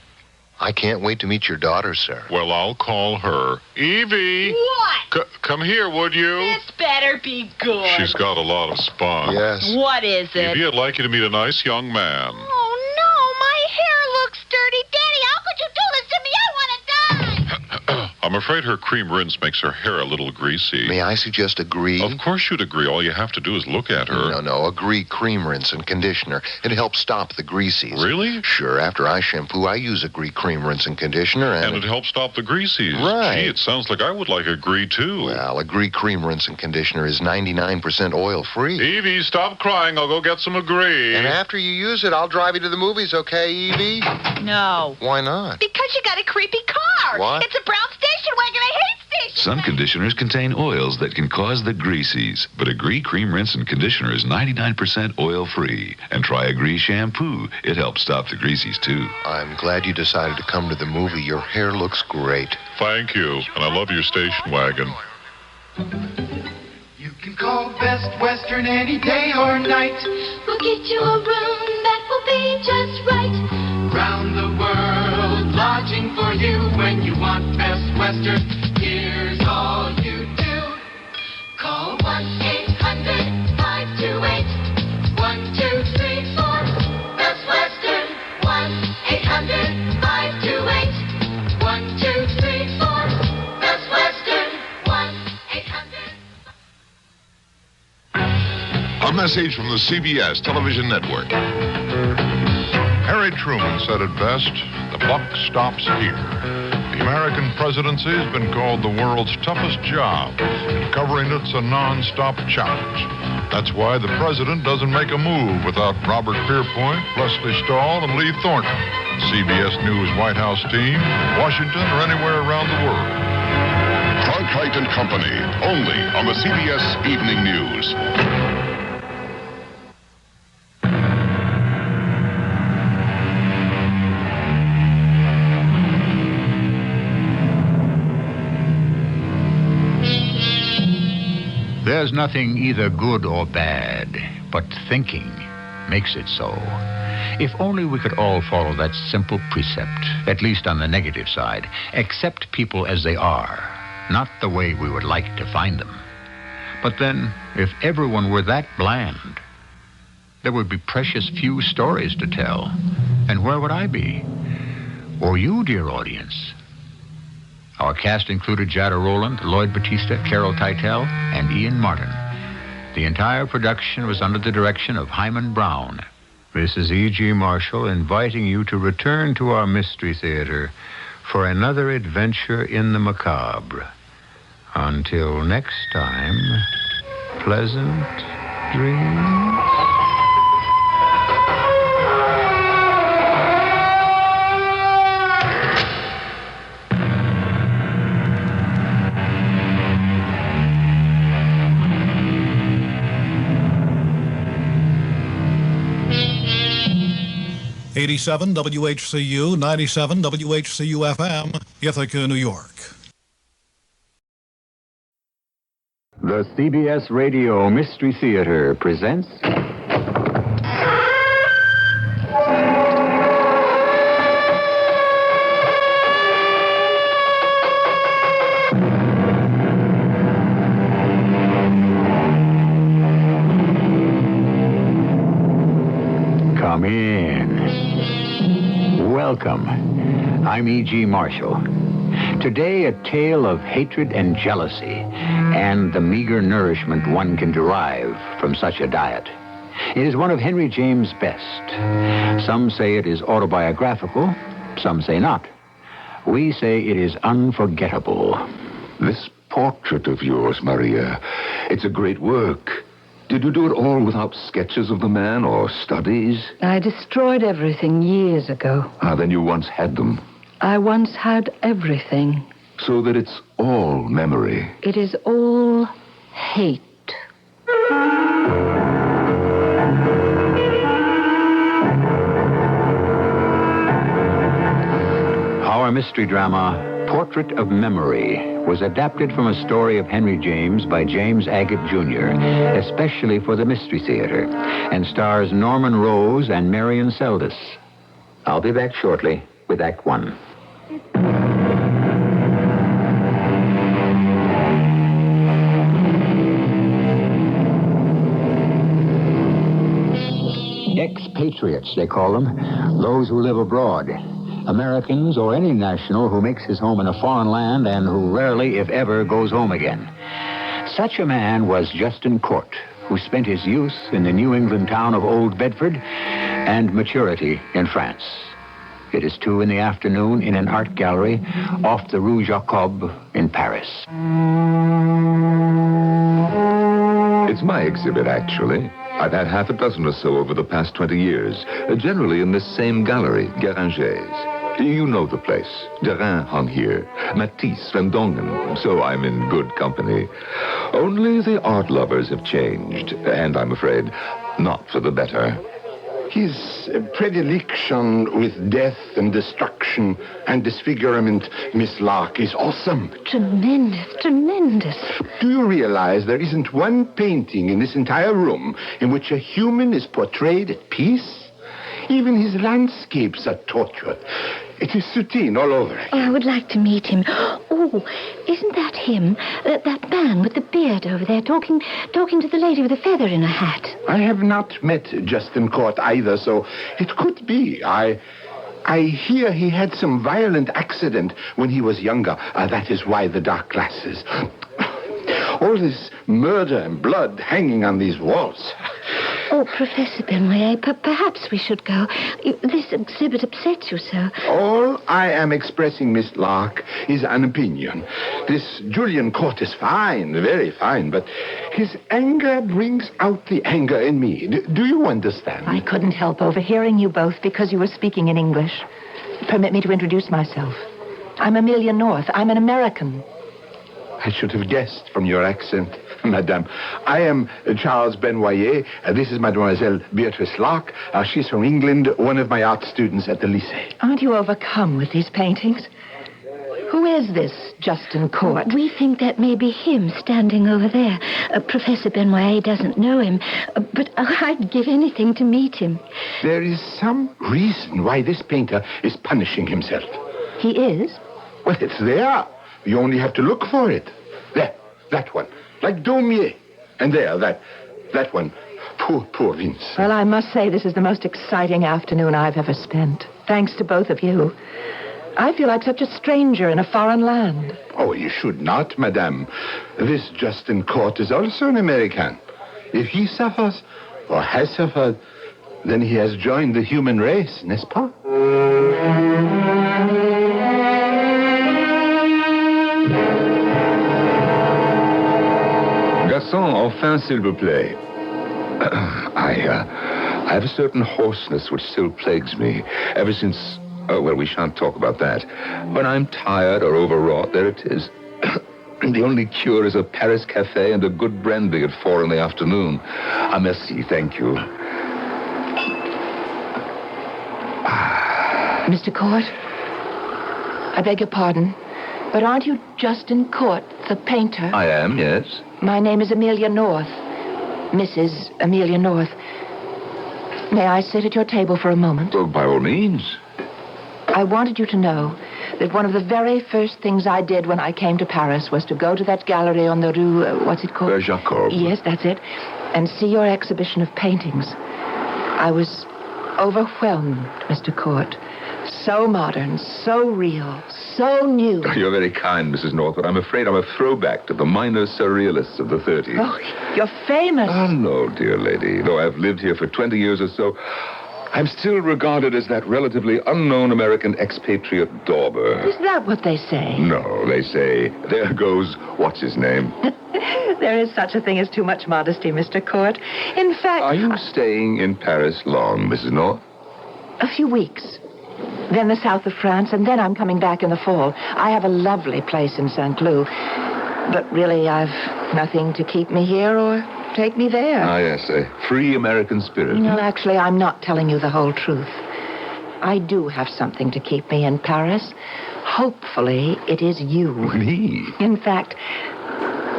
I can't wait to meet your daughter, sir. Well, I'll call her. Evie! What? Come here, would you? This better be good. She's got a lot of spunk. Yes. What is it? Evie, I'd like you to meet a nice young man. Oh, no, my hair looks dirty. Daddy, how could you do this to me? I want to die. I'm afraid her cream rinse makes her hair a little greasy. May I suggest Agree? Of course you'd agree. All you have to do is look at her. No, Agree cream rinse and conditioner. It helps stop the greasies. Really? Sure. After I shampoo, I use Agree cream rinse and conditioner, And it helps stop the greasies. Right. Gee, it sounds like I would like Agree, too. Well, Agree cream rinse and conditioner is 99% oil-free. Evie, stop crying. I'll go get some Agree. And after you use it, I'll drive you to the movies, okay, Evie? No. Why not? Because you got a creepy car. What? It's a brown station wagon. I hate station Some conditioners contain oils that can cause the greasies, but Agree Cream Rinse and Conditioner is 99% oil-free. And try Agree Shampoo. It helps stop the greasies, too. I'm glad you decided to come to the movie. Your hair looks great. Thank you. And I love your station wagon. You can call Best Western any day or night. We'll get you a room that will be just right. Round the world, lodging for you when you want Best Western. Here's all you do. Call 1-800-528-1234. Best Western. 1-800-528-1234. Best Western. 1-800. A message from the CBS television network. Harry Truman said it best, the buck stops here. The American presidency has been called the world's toughest job, and covering it's a non-stop challenge. That's why the president doesn't make a move without Robert Pierpoint, Leslie Stahl, and Lee Thornton. CBS News White House team, Washington, or anywhere around the world. Cronkite and Company, only on the CBS Evening News. There's nothing either good or bad, but thinking makes it so. If only we could all follow that simple precept, at least on the negative side. Accept people as they are, not the way we would like to find them. But then, if everyone were that bland, there would be precious few stories to tell. And where would I be? Or you, dear audience? Our cast included Jada Rowland, Lloyd Battista, Carol Teitel, and Ian Martin. The entire production was under the direction of Hyman Brown. This is E.G. Marshall inviting you to return to our Mystery Theater for another adventure in the macabre. Until next time, pleasant dreams. 87 WHCU, 97 WHCU FM, Ithaca, New York. The CBS Radio Mystery Theater presents... Come in. Welcome. I'm E.G. Marshall. Today, a tale of hatred and jealousy, and the meager nourishment one can derive from such a diet. It is one of Henry James' best. Some say it is autobiographical, some say not. We say it is unforgettable. This portrait of yours, Maria, it's a great work. Did you do it all without sketches of the man or studies? I destroyed everything years ago. Then you once had them. I once had everything. So that it's all memory. It is all hate. Our mystery drama, Portrait of Memory, was adapted from a story of Henry James by James Agate, Jr., especially for the Mystery Theater, and stars Norman Rose and Marion Seldes. I'll be back shortly with Act One. Expatriates, they call them, those who live abroad. Americans or any national who makes his home in a foreign land and who rarely, if ever, goes home again. Such a man was Justin Court, who spent his youth in the New England town of Old Bedford and maturity in France. It is 2 p.m. in an art gallery off the Rue Jacob in Paris. It's my exhibit, actually. I've had half a dozen or so over the past 20 years, generally in this same gallery, Guéranger's. You know the place. Derain hung here, Matisse, Van Dongen, so I'm in good company. Only the art lovers have changed, and I'm afraid not for the better. His predilection with death and destruction and disfigurement, Miss Lark, is awesome. Tremendous, tremendous. Do you realize there isn't one painting in this entire room in which a human is portrayed at peace? Even his landscapes are torture. It is soutine all over. Oh, I would like to meet him. Oh, isn't that him? That man with the beard over there talking to the lady with the feather in her hat. I have not met Justin Court either, so it could be. I hear he had some violent accident when he was younger. That is why the dark glasses. All this murder and blood hanging on these walls. Oh, Professor Benoit, perhaps we should go. This exhibit upsets you so. All I am expressing, Miss Lark, is an opinion. This Julian Court is fine, very fine, but his anger brings out the anger in me. Do you understand? I couldn't help overhearing you both because you were speaking in English. Permit me to introduce myself. I'm Amelia North. I'm an American. I should have guessed from your accent, Madame. I am Charles Benoit. This is Mademoiselle Beatrice Lark. She's from England, one of my art students at the Lycée. Aren't you overcome with these paintings? Who is this Justin Court? We think that may be him standing over there. Professor Benoit doesn't know him, but I'd give anything to meet him. There is some reason why this painter is punishing himself. He is? Well, it's there. You only have to look for it. There, that one. Like Daumier. And there, that one. Poor Vince. Well, I must say this is the most exciting afternoon I've ever spent. Thanks to both of you. I feel like such a stranger in a foreign land. Oh, you should not, madame. This Justin Court is also an American. If he suffers, or has suffered, then he has joined the human race, n'est-ce pas? Garçon, enfin, s'il vous plaît. I have a certain hoarseness which still plagues me ever since... Oh, well, we shan't talk about that. When I'm tired or overwrought, there it is. The only cure is a Paris cafe and a good brandy at 4 in the afternoon. Ah, merci, thank you. Mr. Court, I beg your pardon, but aren't you Justin Court, the painter? I am, yes. My name is Amelia North. Mrs. Amelia North. May I sit at your table for a moment? Well, by all means. I wanted you to know that one of the very first things I did when I came to Paris was to go to that gallery on the rue, what's it called? Jacob. Yes, that's it. And see your exhibition of paintings. I was overwhelmed, Mr. Court. So modern, so real, so new. You're very kind, Mrs. North, but I'm afraid I'm a throwback to the minor surrealists of the 30s. Oh, you're famous. Oh, no, dear lady. Though I've lived here for 20 years or so, I'm still regarded as that relatively unknown American expatriate dauber. Is that what they say? No, they say, there goes what's-his-name. There is such a thing as too much modesty, Mr. Court. In fact... Are you staying in Paris long, Mrs. North? A few weeks. Then the south of France, and then I'm coming back in the fall. I have a lovely place in St. Cloud. But really, I've nothing to keep me here or take me there. Ah, yes, a free American spirit. Well, actually, I'm not telling you the whole truth. I do have something to keep me in Paris. Hopefully, it is you. Me? In fact,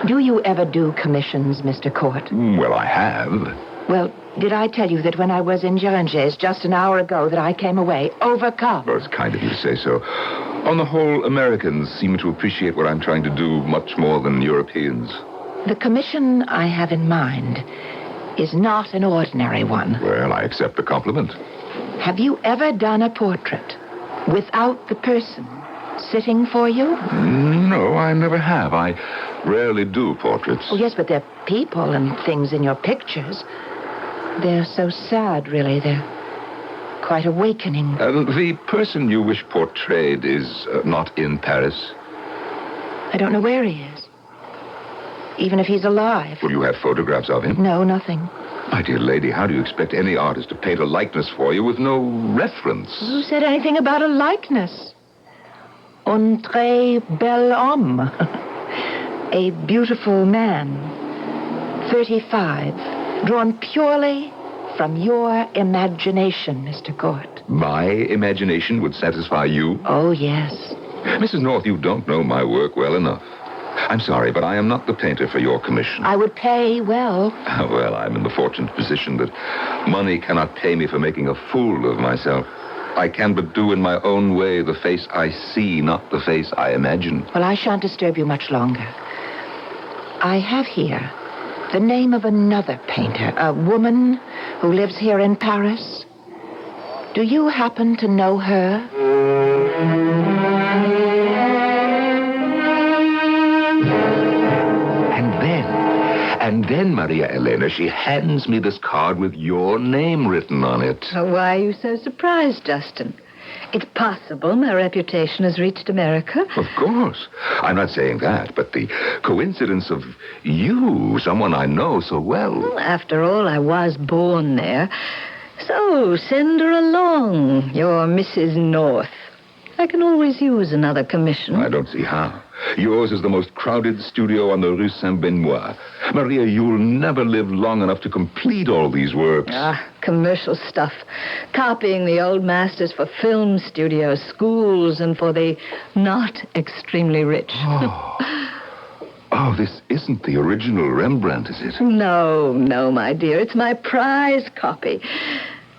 do you ever do commissions, Mr. Court? Well, I have. Well, did I tell you that when I was in Guéranger's just an hour ago that I came away overcome? Well, it's kind of you to say so. On the whole, Americans seem to appreciate what I'm trying to do much more than Europeans. The commission I have in mind is not an ordinary one. Well, I accept the compliment. Have you ever done a portrait without the person sitting for you? No, I never have. I rarely do portraits. Oh, yes, but there are people and things in your pictures. They're so sad, really. They're quite awakening. The person you wish portrayed is not in Paris. I don't know where he is. Even if he's alive. Will you have photographs of him? No, nothing. My dear lady, how do you expect any artist to paint a likeness for you with no reference? Who said anything about a likeness? Un très bel homme. A beautiful man. 35. Drawn purely from your imagination, Mr. Court. My imagination would satisfy you? Oh, yes. Mrs. North, you don't know my work well enough. I'm sorry, but I am not the painter for your commission. I would pay well. Well, I'm in the fortunate position that money cannot pay me for making a fool of myself. I can but do in my own way the face I see, not the face I imagine. Well, I shan't disturb you much longer. I have here the name of another painter, a woman who lives here in Paris. Do you happen to know her? And then, Maria Elena, she hands me this card with your name written on it. Why are you so surprised, Justin? It's possible my reputation has reached America. Of course. I'm not saying that, but the coincidence of you, someone I know so well. After all, I was born there. So, send her along, your Mrs. North. I can always use another commission. I don't see how. Yours is the most crowded studio on the Rue Saint-Benoît. Maria, you'll never live long enough to complete all these works. Ah, commercial stuff. Copying the old masters for film studios, schools, and for the not extremely rich. Oh, this isn't the original Rembrandt, is it? No, my dear. It's my prize copy.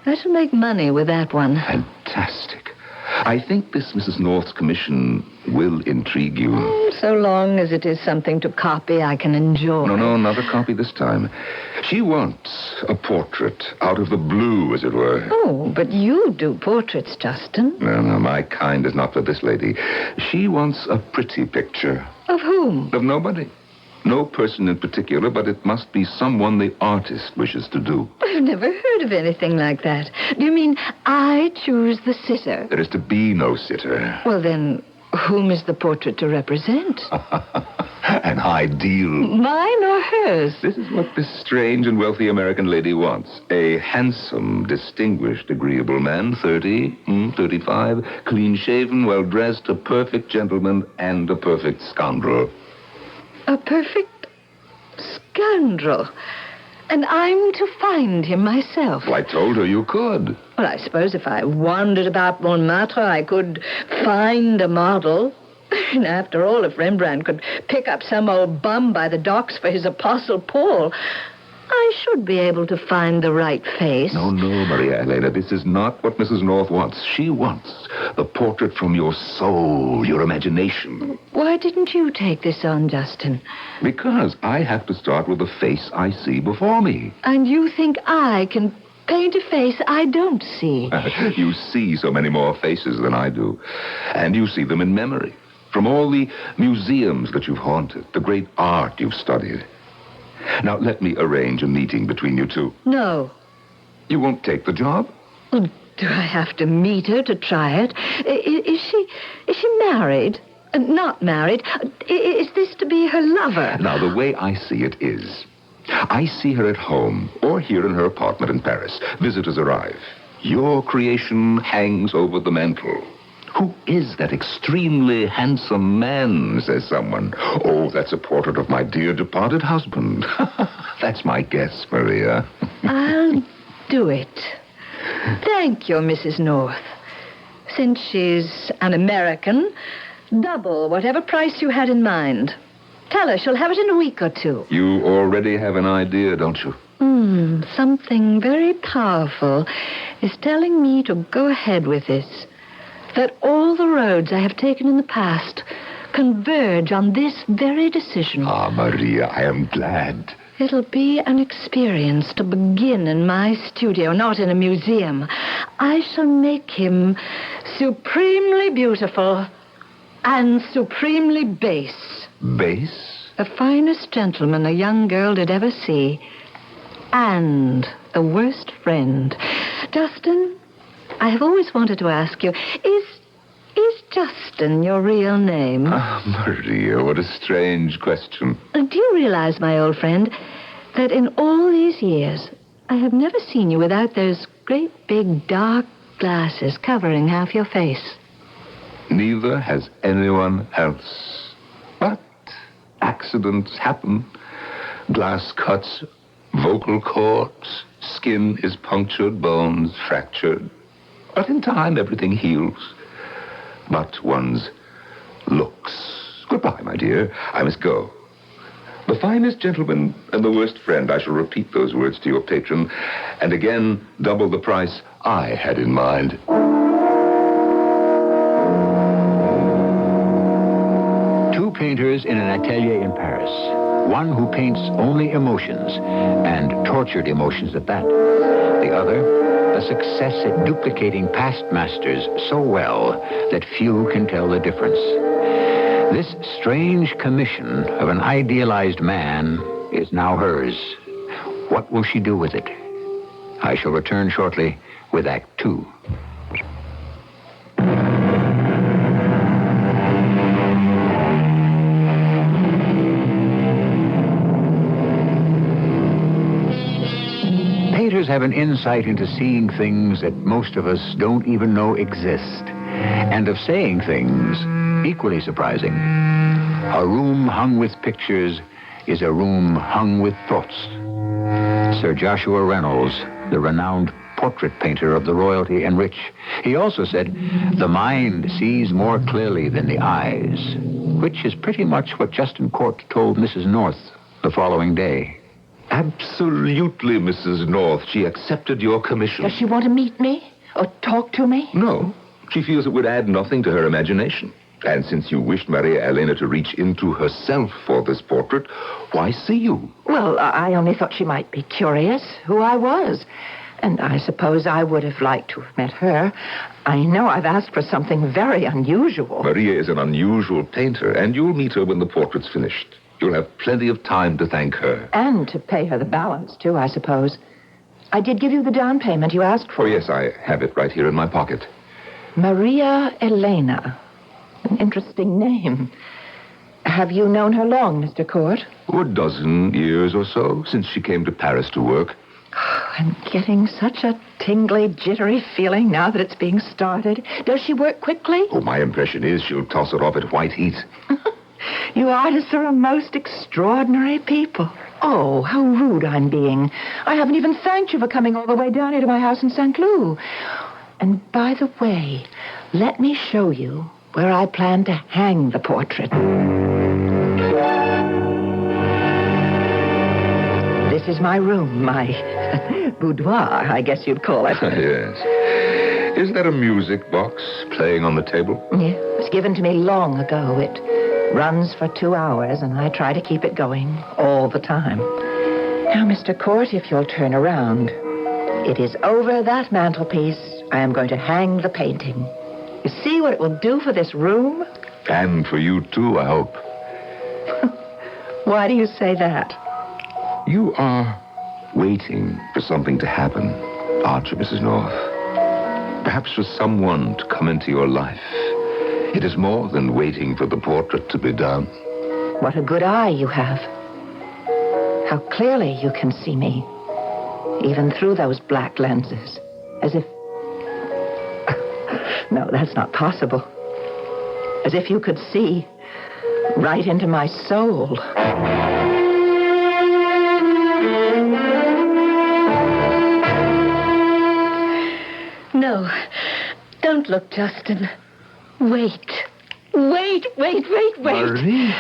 I shall make money with that one. Fantastic. I think this Mrs. North's commission will intrigue you. So long as it is something to copy I can enjoy. No, not a copy this time. She wants a portrait out of the blue, as it were. Oh, but you do portraits, Justin. No, my kind is not for this lady. She wants a pretty picture. Of whom? Of nobody. No person in particular, but it must be someone the artist wishes to do. I've never heard of anything like that. Do you mean I choose the sitter? There is to be no sitter. Well, then, whom is the portrait to represent? An ideal. Mine or hers? This is what this strange and wealthy American lady wants. A handsome, distinguished, agreeable man, 30, 35, clean-shaven, well-dressed, a perfect gentleman, and a perfect scoundrel. A perfect scoundrel. And I'm to find him myself. Well, I told her you could. Well, I suppose if I wandered about Montmartre, I could find a model. And after all, if Rembrandt could pick up some old bum by the docks for his Apostle Paul, I should be able to find the right face. No, Maria Elena, this is not what Mrs. North wants. She wants the portrait from your soul, your imagination. Why didn't you take this on, Justin? Because I have to start with the face I see before me. And you think I can paint a face I don't see? You see so many more faces than I do. And you see them in memory. From all the museums that you've haunted, the great art you've studied. Now, let me arrange a meeting between you two. No. You won't take the job? Well, do I have to meet her to try it? Is she married? Not married? Is this to be her lover? Now, the way I see it is, I see her at home or here in her apartment in Paris. Visitors arrive. Your creation hangs over the mantel. Who is that extremely handsome man, says someone. Oh, that's a portrait of my dear departed husband. That's my guess, Maria. I'll do it. Thank you, Mrs. North. Since she's an American, double whatever price you had in mind. Tell her she'll have it in a week or two. You already have an idea, don't you? Something very powerful is telling me to go ahead with this. That all the roads I have taken in the past converge on this very decision. Ah, Maria, I am glad. It'll be an experience to begin in my studio, not in a museum. I shall make him supremely beautiful and supremely base. Base? The finest gentleman a young girl did ever see. And the worst friend. Justin, I have always wanted to ask you, is Justin your real name? Ah, Maria, what a strange question. Do you realize, my old friend, that in all these years, I have never seen you without those great big dark glasses covering half your face? Neither has anyone else. But accidents happen. Glass cuts, vocal cords, skin is punctured, bones fractured. But in time, everything heals. But one's looks. Goodbye, my dear. I must go. The finest gentleman and the worst friend. I shall repeat those words to your patron. And again, double the price I had in mind. Two painters in an atelier in Paris. One who paints only emotions, and tortured emotions at that. The other, a success at duplicating past masters so well that few can tell the difference. This strange commission of an idealized man is now hers. What will she do with it? I shall return shortly with Act 2. Painters have an insight into seeing things that most of us don't even know exist, and of saying things equally surprising. A room hung with pictures is a room hung with thoughts. Sir Joshua Reynolds, the renowned portrait painter of the royalty and rich. He also said, the mind sees more clearly than the eyes, which is pretty much what Justin Court told Mrs. North the following day. Absolutely, Mrs. North. She accepted your commission. Does she want to meet me? Or talk to me? No. She feels it would add nothing to her imagination. And since you wished Maria Elena to reach into herself for this portrait, why see you? Well, I only thought she might be curious who I was. And I suppose I would have liked to have met her. I know I've asked for something very unusual. Maria is an unusual painter, and you'll meet her when the portrait's finished. You'll have plenty of time to thank her. And to pay her the balance, too, I suppose. I did give you the down payment you asked for. Oh, yes, I have it right here in my pocket. Maria Elena. An interesting name. Have you known her long, Mr. Court? A dozen years or so, since she came to Paris to work. I'm getting such a tingly, jittery feeling now that it's being started. Does she work quickly? Oh, my impression is she'll toss it off at white heat. You artists are a most extraordinary people. Oh, how rude I'm being. I haven't even thanked you for coming all the way down here to my house in St. Cloud. And by the way, let me show you where I plan to hang the portrait. This is my room, my boudoir, I guess you'd call it. Yes. Is that a music box playing on the table? Yeah, it was given to me long ago. It runs for 2 hours, and I try to keep it going all the time. Now, Mr. Court, if you'll turn around, it is over that mantelpiece I am going to hang the painting. You see what it will do for this room? And for you, too, I hope. Why do you say that? You are waiting for something to happen, aren't you, Mrs. North? Perhaps for someone to come into your life. It is more than waiting for the portrait to be done. What a good eye you have. How clearly you can see me, even through those black lenses, as if... No, that's not possible. As if you could see right into my soul. No, don't look, Justin. Wait. Wait. Maria?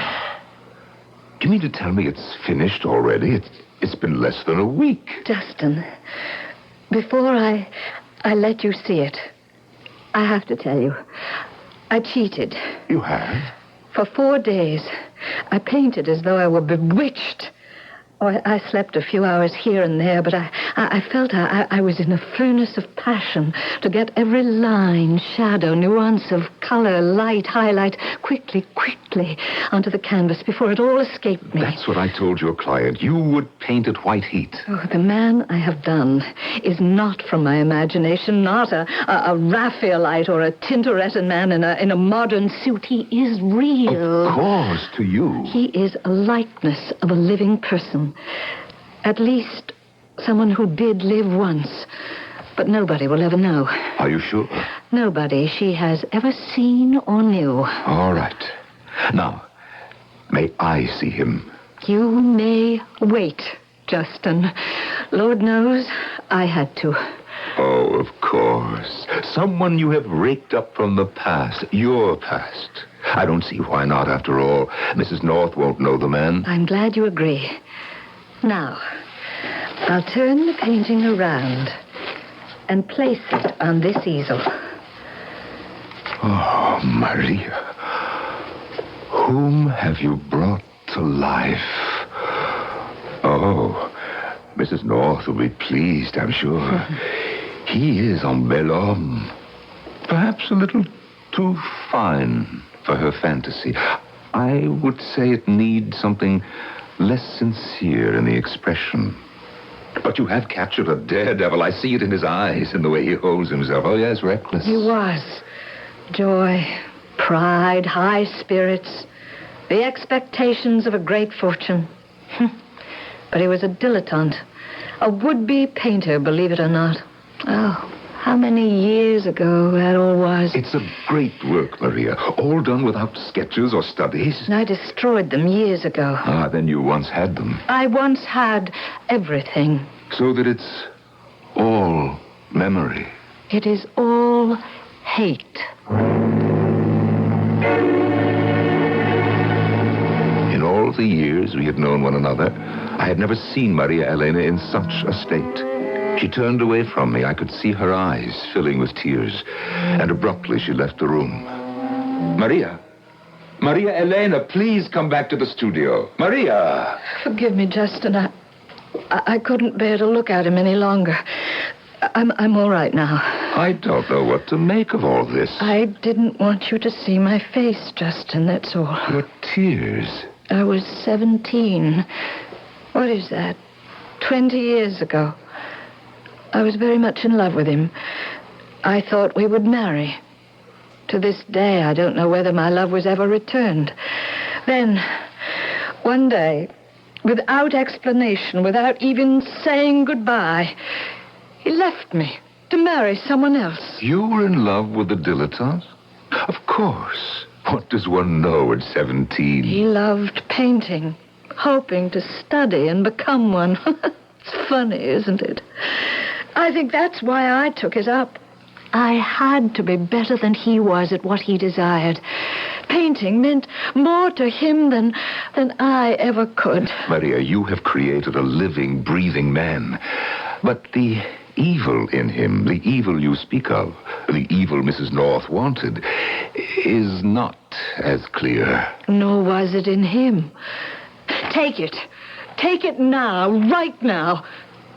Do you mean to tell me it's finished already? It's been less than a week. Justin, before I let you see it, I have to tell you, I cheated. You have? For 4 days, I painted as though I were bewitched. Oh, I slept a few hours here and there, but I felt I was in a furnace of passion to get every line, shadow, nuance of color, light, highlight, quickly onto the canvas before it all escaped me. That's what I told your client. You would paint at white heat. Oh, the man I have done is not from my imagination, not a Raphaelite or a Tintoretto man in a modern suit. He is real. Of course, to you. He is a likeness of a living person. At least someone who did live once. But nobody will ever know. Are you sure? Nobody she has ever seen or knew. All right. Now, may I see him? You may wait, Justin. Lord knows I had to. Oh, of course. Someone you have raked up from the past. Your past. I don't see why not, after all. Mrs. North won't know the man. I'm glad you agree. Now, I'll turn the painting around and place it on this easel. Oh, Maria. Whom have you brought to life? Oh, Mrs. North will be pleased, I'm sure. He is un bel homme. Perhaps a little too fine for her fantasy. I would say it needs something less sincere in the expression. But you have captured a daredevil. I see it in his eyes, in the way he holds himself. Oh, yes, reckless. He was. Joy, pride, high spirits, the expectations of a great fortune. But he was a dilettante, a would-be painter, believe it or not. Oh, how many years ago that all was. It's a great work, Maria. All done without sketches or studies. I destroyed them years ago. Ah, then you once had them. I once had everything. So that it's all memory. It is all hate. In all the years we had known one another, I had never seen Maria Elena in such a state. She turned away from me. I could see her eyes filling with tears. And abruptly she left the room. Maria Elena, please come back to the studio. Maria! Forgive me, Justin. I couldn't bear to look at him any longer. I'm all right now. I don't know what to make of all this. I didn't want you to see my face, Justin, that's all. Your tears. I was 17. What is that? 20 years ago. I was very much in love with him. I thought we would marry. To this day, I don't know whether my love was ever returned. Then, one day, without explanation, without even saying goodbye, he left me to marry someone else. You were in love with a dilettante? Of course. What does one know at 17? He loved painting, hoping to study and become one. It's funny, isn't it? I think that's why I took it up. I had to be better than he was at what he desired. Painting meant more to him than I ever could. Maria, you have created a living, breathing man. But the evil in him, the evil you speak of, the evil Mrs. North wanted, is not as clear. Nor was it in him. Take it. Take it now, right now.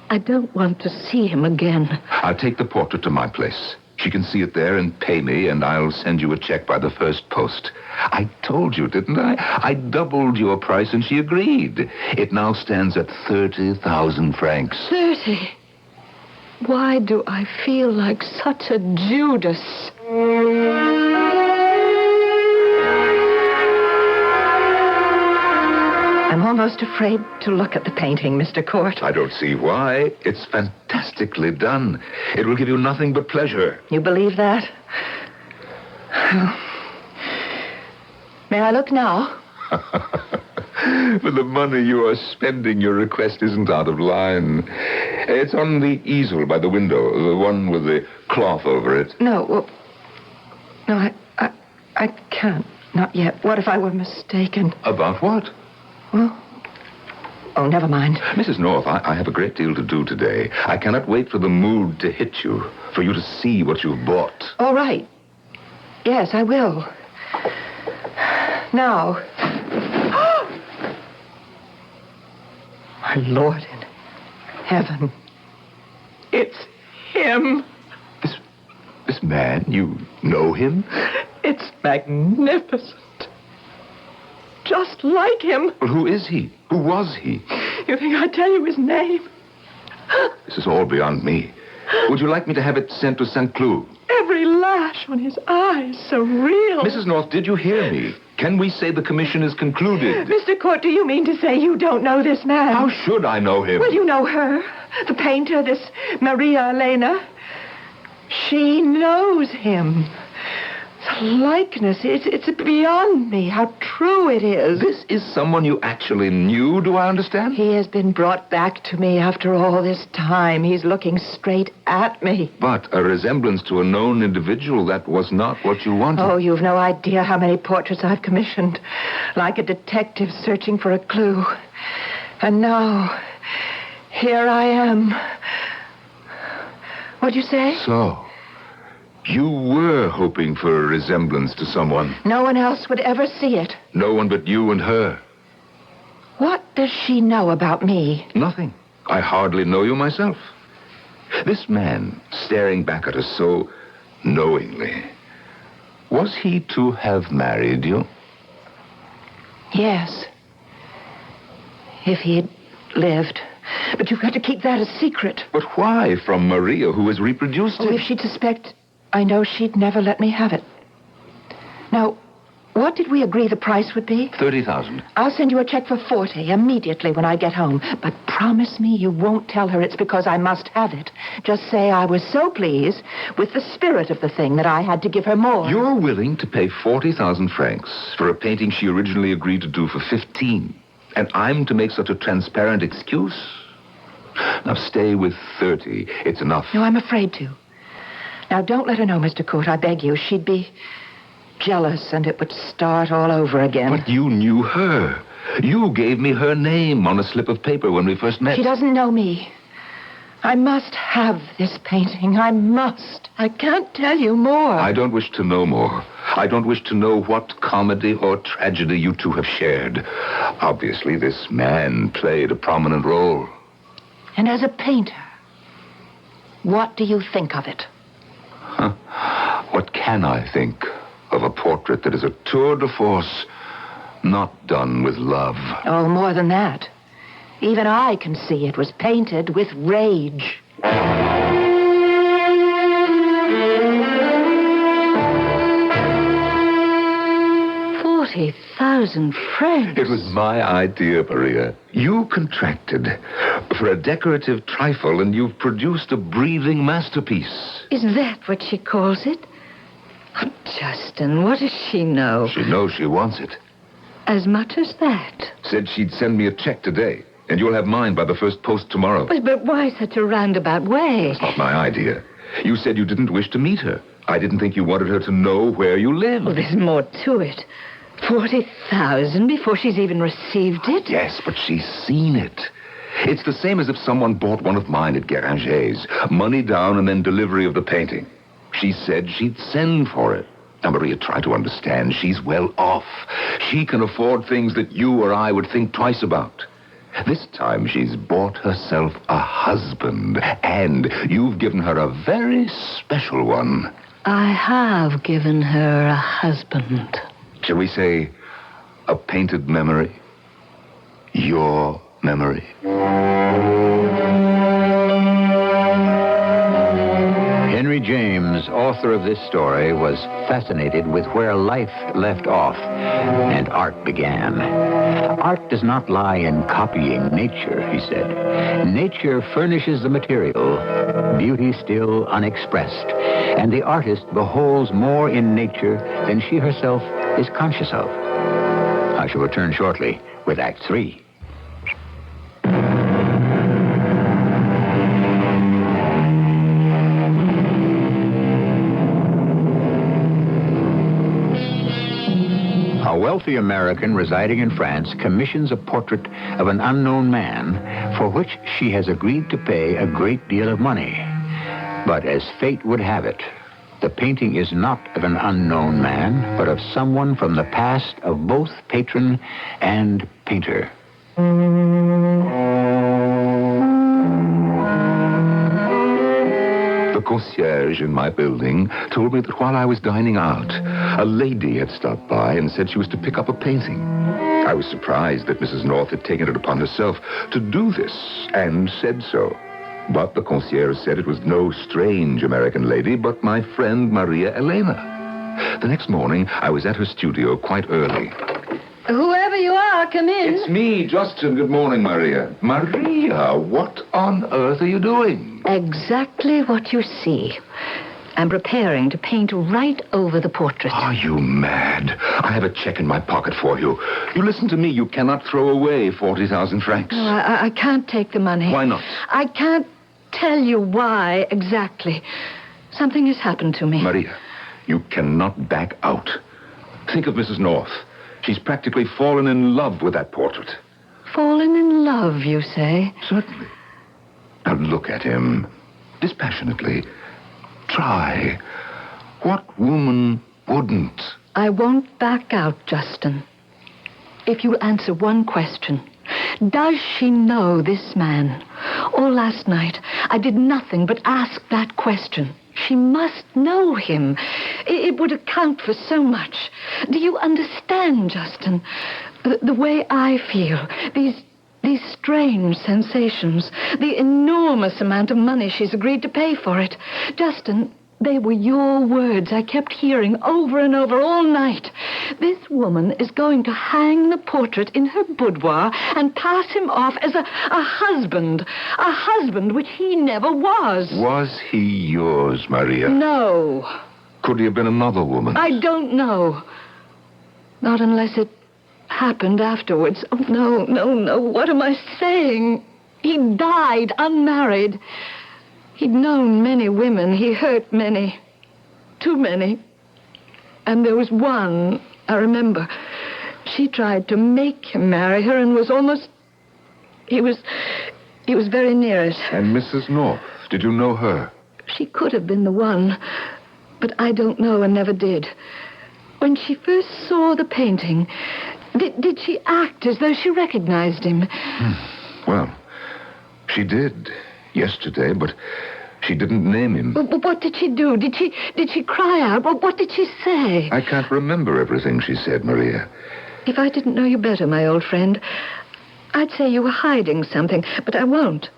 I don't want to see him again. I'll take the portrait to my place. She can see it there and pay me, and I'll send you a check by the first post. I told you, didn't I? I doubled your price, and she agreed. It now stands at 30,000 francs. 30? Why do I feel like such a Judas? I'm almost afraid to look at the painting, Mr. Court. I don't see why. It's fantastically done. It will give you nothing but pleasure. You believe that? May I look now? For the money you are spending, your request isn't out of line. It's on the easel by the window, the one with the cloth over it. No, well, no, I can't. Not yet. What if I were mistaken? About what? Well, oh, never mind. Mrs. North, I have a great deal to do today. I cannot wait for the mood to hit you, for you to see what you've bought. All right. Yes, I will. Now. My Lord in heaven. It's him. This man, you know him? It's magnificent. Just like him. Well, who is he? Who was he? You think I'd tell you his name? This is all beyond me. Would you like me to have it sent to St. Cloud? Every lash on his eyes, so real. Mrs. North, did you hear me? Can we say the commission is concluded? Mr. Court, do you mean to say you don't know this man? How should I know him? Well, you know her. The painter, this Maria Elena. She knows him. The likeness, it's beyond me how true it is. This is someone you actually knew, do I understand? He has been brought back to me after all this time. He's looking straight at me. But a resemblance to a known individual, that was not what you wanted. Oh, you've no idea how many portraits I've commissioned. Like a detective searching for a clue. And now, here I am. What'd you say? So, you were hoping for a resemblance to someone. No one else would ever see it. No one but you and her. What does she know about me? Nothing. I hardly know you myself. This man, staring back at us so knowingly, was he to have married you? Yes. If he had lived. But you've got to keep that a secret. But why from Maria, who has reproduced it? If she'd suspect, I know she'd never let me have it. Now, what did we agree the price would be? 30,000. I'll send you a check for 40 immediately when I get home. But promise me you won't tell her it's because I must have it. Just say I was so pleased with the spirit of the thing that I had to give her more. You're willing to pay 40,000 francs for a painting she originally agreed to do for 15. And I'm to make such a transparent excuse? Now stay with 30. It's enough. No, I'm afraid to. Now, don't let her know, Mr. Court. I beg you. She'd be jealous, and it would start all over again. But you knew her. You gave me her name on a slip of paper when we first met. She doesn't know me. I must have this painting. I must. I can't tell you more. I don't wish to know more. I don't wish to know what comedy or tragedy you two have shared. Obviously, this man played a prominent role. And as a painter, what do you think of it? What can I think of a portrait that is a tour de force, not done with love? Oh, more than that. Even I can see it was painted with rage. 40,000 francs. It was my idea, Maria. You contracted for a decorative trifle, and you've produced a breathing masterpiece. Is that what she calls it? Oh, Justin, what does she know? She knows she wants it. As much as that? Said she'd send me a check today, and you'll have mine by the first post tomorrow. But why such a roundabout way? It's not my idea. You said you didn't wish to meet her. I didn't think you wanted her to know where you lived. Well, there's more to it. 40,000 before she's even received it? Yes, but she's seen it. It's the same as if someone bought one of mine at Guéranger's. Money down and then delivery of the painting. She said she'd send for it. Now, Maria, try to understand. She's well off. She can afford things that you or I would think twice about. This time she's bought herself a husband, and you've given her a very special one. I have given her a husband. Shall we say a painted memory? Your memory? Henry James, author of this story, was fascinated with where life left off and art began. Art does not lie in copying nature, he said. Nature furnishes the material, beauty still unexpressed, and the artist beholds more in nature than she herself is conscious of. I shall return shortly with Act 3. A wealthy American residing in France commissions a portrait of an unknown man for which she has agreed to pay a great deal of money. But as fate would have it, the painting is not of an unknown man, but of someone from the past of both patron and painter. The concierge in my building told me that while I was dining out, a lady had stopped by and said she was to pick up a painting. I was surprised that Mrs. North had taken it upon herself to do this, and said so. But the concierge said it was no strange American lady, but my friend Maria Elena. The next morning, I was at her studio quite early. Whoever you are, come in. It's me, Justin. Good morning, Maria. Maria, what on earth are you doing? Exactly what you see. I'm preparing to paint right over the portrait. Are you mad? I have a check in my pocket for you. You listen to me. You cannot throw away 40,000 francs. No, I can't take the money. Why not? I can't tell you why exactly. Something has happened to me. Maria, you cannot back out. Think of Mrs. North. She's practically fallen in love with that portrait. Fallen in love, you say? Certainly. Now look at him dispassionately. Try. What woman wouldn't? I won't back out, Justin. If you'll answer one question. Does she know this man? All last night, I did nothing but ask that question. She must know him. It would account for so much. Do you understand, Justin? The way I feel, these strange sensations, the enormous amount of money she's agreed to pay for it. Justin, they were your words I kept hearing over and over all night. This woman is going to hang the portrait in her boudoir and pass him off as a husband which he never was. Was he yours, Maria? No. Could he have been another woman? I don't know. Not unless it happened afterwards. Oh, no. What am I saying? He died unmarried. He'd known many women. He hurt many. Too many. And there was one, I remember. She tried to make him marry her and was almost... He was very near it. And Mrs. North, did you know her? She could have been the one, but I don't know and never did. When she first saw the painting, did she act as though she recognized him? Well, she did yesterday, but she didn't name him. But what did she do? Did she cry out? What did she say? I can't remember everything she said, Maria. If I didn't know you better, my old friend, I'd say you were hiding something, but I won't.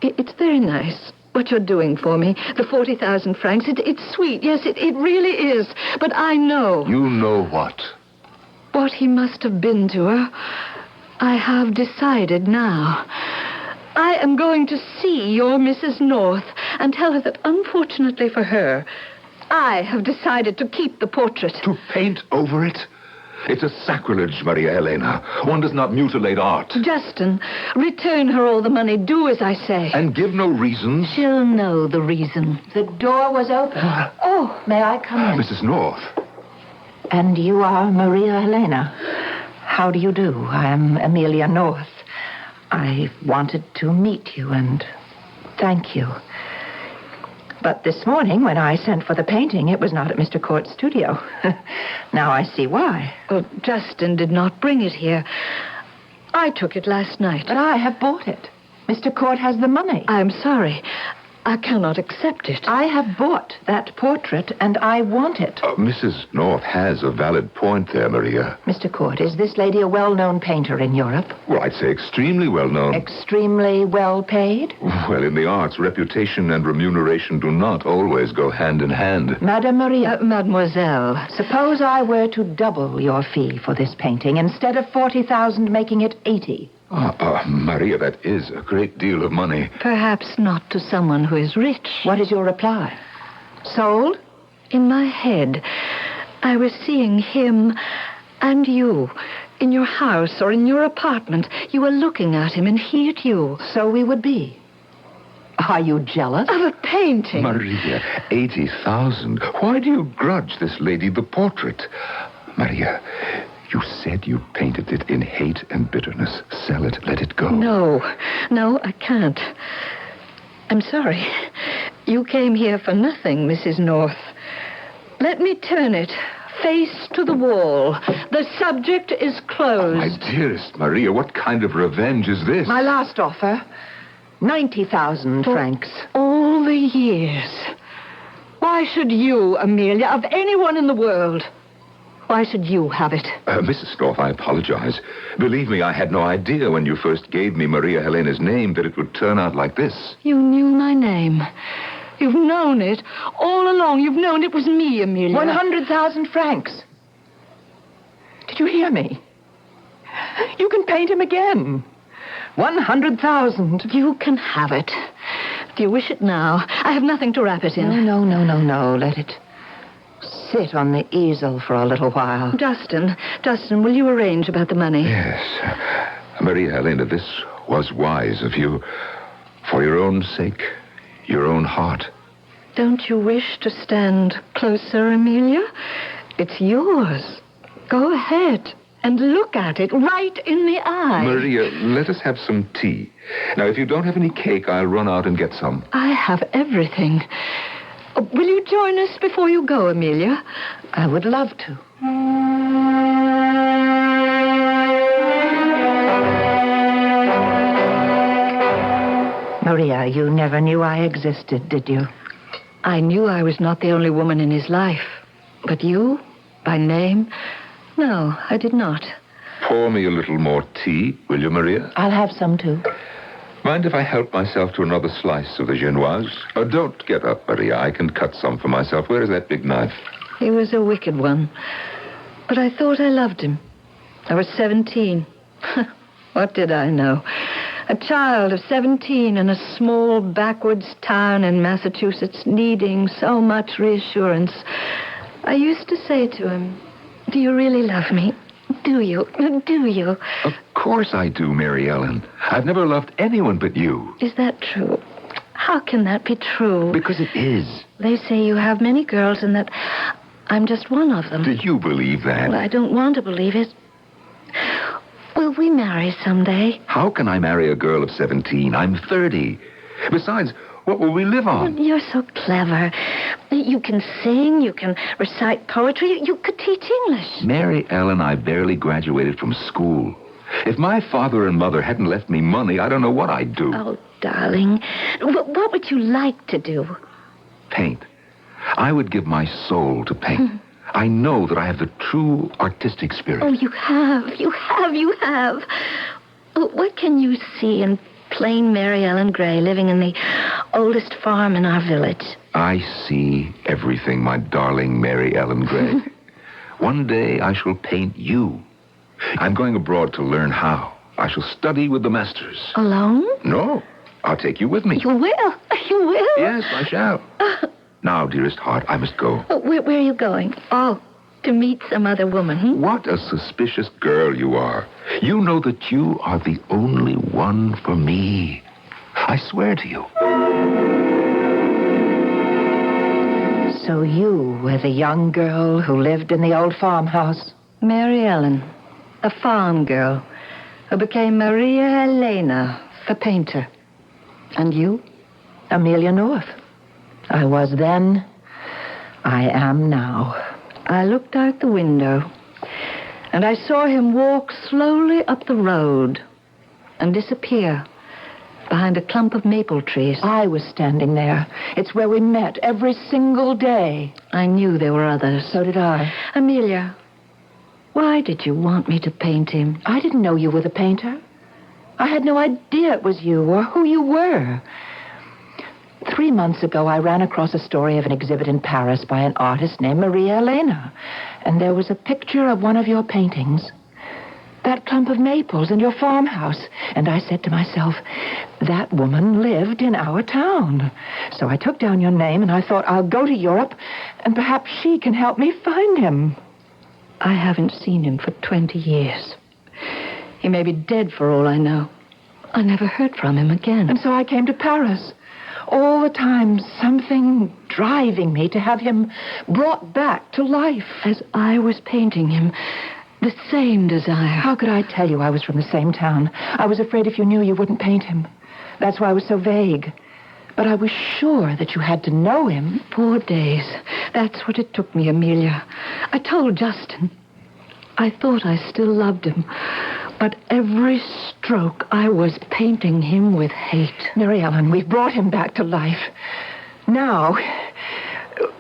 It's very nice, what you're doing for me. The 40,000 francs, it's sweet. Yes, it really is. But I know. You know what? What he must have been to her. I have decided now. I am going to see your Mrs. North and tell her that, unfortunately for her, I have decided to keep the portrait. To paint over it? It's a sacrilege, Maria Helena. One does not mutilate art. Justin, return her all the money. Do as I say. And give no reasons. She'll know the reason. The door was open. Oh, may I come in? Mrs. North. And you are Maria Helena. How do you do? I am Amelia North. I wanted to meet you and thank you. But this morning, when I sent for the painting, it was not at Mr. Court's studio. Now I see why. Well, Justin did not bring it here. I took it last night. But I have bought it. Mr. Court has the money. I'm sorry. I cannot accept it. I have bought that portrait, and I want it. Mrs. North has a valid point there, Maria. Mr. Court, is this lady a well-known painter in Europe? Well, I'd say extremely well-known. Extremely well-paid? Well, in the arts, reputation and remuneration do not always go hand in hand. Madame Maria. Mademoiselle. Suppose I were to double your fee for this painting, instead of 40,000, making it 80. Maria, that is a great deal of money. Perhaps not to someone who is rich. What is your reply? Sold? In my head, I was seeing him and you in your house or in your apartment. You were looking at him and he at you. So we would be. Are you jealous? Of a painting. Maria, 80,000. Why do you grudge this lady the portrait? Maria, you said you painted it in hate and bitterness. Sell it, let it go. No, I can't. I'm sorry. You came here for nothing, Mrs. North. Let me turn it face to the wall. The subject is closed. My dearest Maria, what kind of revenge is this? My last offer, 90,000 francs. All the years. Why should you, Amelia, of anyone in the world... Why should you have it? Mrs. North, I apologize. Believe me, I had no idea when you first gave me Maria Helena's name that it would turn out like this. You knew my name. You've known it. All along, you've known it was me, Amelia. 100,000 francs. Did you hear me? You can paint him again. 100,000. You can have it. Do you wish it now? I have nothing to wrap it in. No. Let it sit on the easel for a little while. Justin, will you arrange about the money? Yes. Maria Helena, this was wise of you. For your own sake, your own heart. Don't you wish to stand closer, Amelia? It's yours. Go ahead and look at it right in the eye. Maria, let us have some tea. Now, if you don't have any cake, I'll run out and get some. I have everything. Will you join us before you go, Amelia? I would love to. Maria, you never knew I existed, did you? I knew I was not the only woman in his life. But you, by name? No, I did not. Pour me a little more tea, will you, Maria? I'll have some, too. Mind if I help myself to another slice of the genoise? Don't get up, Maria. I can cut some for myself. Where is that big knife? He was a wicked one. But I thought I loved him. I was 17. What did I know? A child of 17 in a small backwoods town in Massachusetts, needing so much reassurance. I used to say to him, "Do you really love me? Do you? Do you? Of course I do, Mary Ellen. I've never loved anyone but you. Is that true? How can that be true? Because it is. They say you have many girls and that I'm just one of them. Do you believe that? Well, I don't want to believe it. Will we marry someday? How can I marry a girl of 17? I'm 30. Besides, what will we live on? Well, you're so clever. You can sing, you can recite poetry, you could teach English. Mary Ellen, I barely graduated from school. If my father and mother hadn't left me money, I don't know what I'd do. Oh, darling, what would you like to do? Paint. I would give my soul to paint. I know that I have the true artistic spirit. Oh, you have. Oh, what can you see in plain Mary Ellen Gray living in the oldest farm in our village? I see everything, my darling Mary Ellen Gray. One day I shall paint you. I'm going abroad to learn how. I shall study with the masters. Alone? No, I'll take you with me. You will? You will? Yes, I shall. Now, dearest heart, I must go. Oh, where are you going? Oh, to meet some other woman, What a suspicious girl you are. You know that you are the only one for me. I swear to you. So you were the young girl who lived in the old farmhouse? Mary Ellen, a farm girl who became Maria Elena, the painter. And you? Amelia North. I was then. I am now. I looked out the window, and I saw him walk slowly up the road and disappear behind a clump of maple trees. I was standing there. It's where we met every single day. I knew there were others. So did I. Amelia, why did you want me to paint him? I didn't know you were the painter. I had no idea it was you or who you were. 3 months ago, I ran across a story of an exhibit in Paris by an artist named Maria Elena. And there was a picture of one of your paintings. That clump of maples and your farmhouse. And I said to myself, that woman lived in our town. So I took down your name and I thought, I'll go to Europe and perhaps she can help me find him. I haven't seen him for 20 years. He may be dead for all I know. I never heard from him again. And so I came to Paris. All the time, something driving me to have him brought back to life. As I was painting him, the same desire. How could I tell you I was from the same town? I was afraid if you knew you wouldn't paint him. That's why I was so vague. But I was sure that you had to know him. 4 days. That's what it took me, Amelia. I told Justin. I thought I still loved him. But every stroke, I was painting him with hate. Mary Ellen, we've brought him back to life. Now,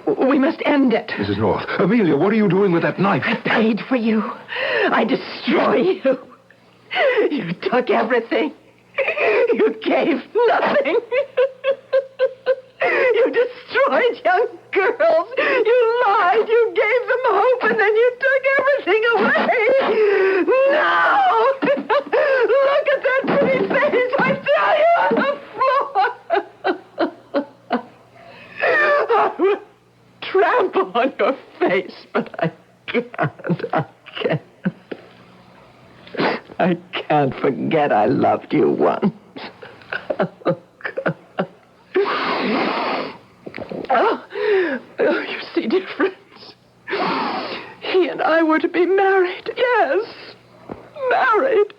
we must end it. Mrs. North, Amelia, what are you doing with that knife? I paid for you. I destroy you. You took everything. You gave nothing. You destroyed young girls. You lied. You gave them hope, and then you took everything away. No! Look at that pretty face, I tell you, on the floor. I would trample on your face, but I can't. I can't forget I loved you once. Oh, you see, dear friends, he and I were to be married. Yes, married.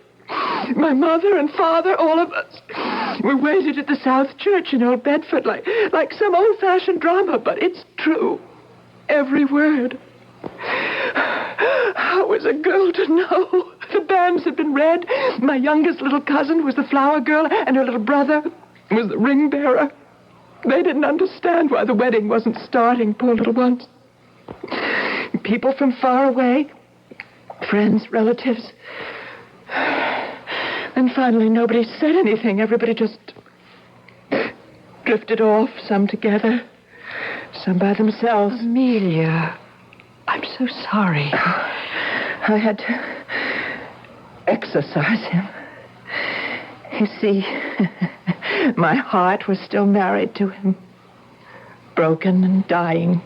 My mother and father, all of us, we waited at the South Church in Old Bedford like some old-fashioned drama, but it's true. Every word. How was a girl to know? The banns had been read. My youngest little cousin was the flower girl, and her little brother was the ring bearer. They didn't understand why the wedding wasn't starting, poor little ones. People from far away, friends, relatives. And finally, nobody said anything. Everybody just drifted off, some together, some by themselves. Amelia, I'm so sorry. I had to exorcise him. You see, my heart was still married to him, broken and dying.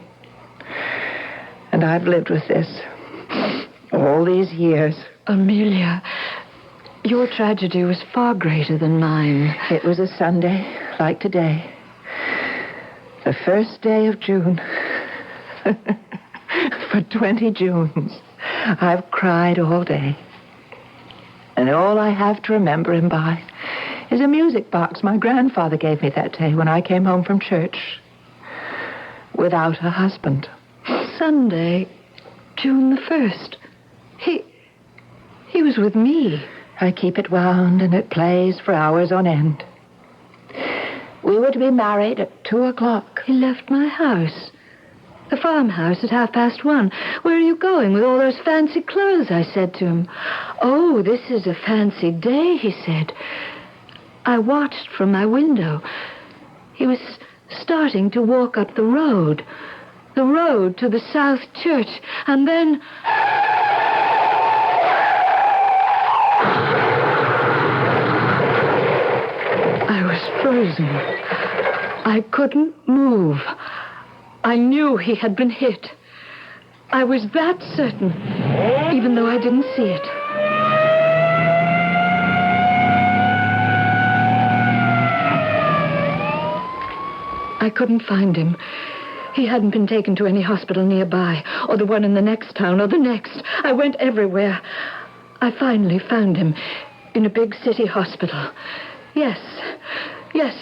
And I've lived with this All these years. Amelia, your tragedy was far greater than mine. It was a Sunday, like today. The first day of June. For 20 Junes, I've cried all day. And all I have to remember him by is a music box my grandfather gave me that day when I came home from church. Without a husband. Sunday, June the 1st. He was with me. I keep it wound and it plays for hours on end. We were to be married at 2:00. He left my house. The farmhouse at 1:30. Where are you going with all those fancy clothes? I said to him. Oh, this is a fancy day, he said. I watched from my window. He was starting to walk up the road to the South Church, and then... I was frozen. I couldn't move. I knew he had been hit. I was that certain, even though I didn't see it. I couldn't find him. He hadn't been taken to any hospital nearby, or the one in the next town, or the next. I went everywhere. I finally found him in a big city hospital. Yes,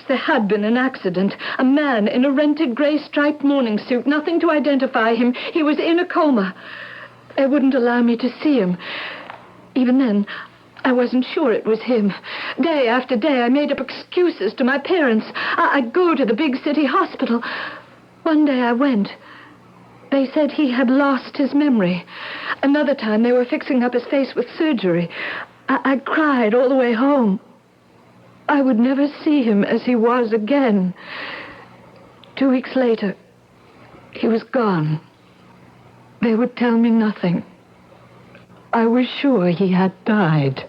there had been an accident. A man in a rented gray-striped morning suit, nothing to identify him. He was in a coma. They wouldn't allow me to see him. Even then, I wasn't sure it was him. Day after day, I made up excuses to my parents. I'd go to the big city hospital. One day I went. They said he had lost his memory. Another time, they were fixing up his face with surgery. I cried all the way home. I would never see him as he was again. 2 weeks later, he was gone. They would tell me nothing. I was sure he had died.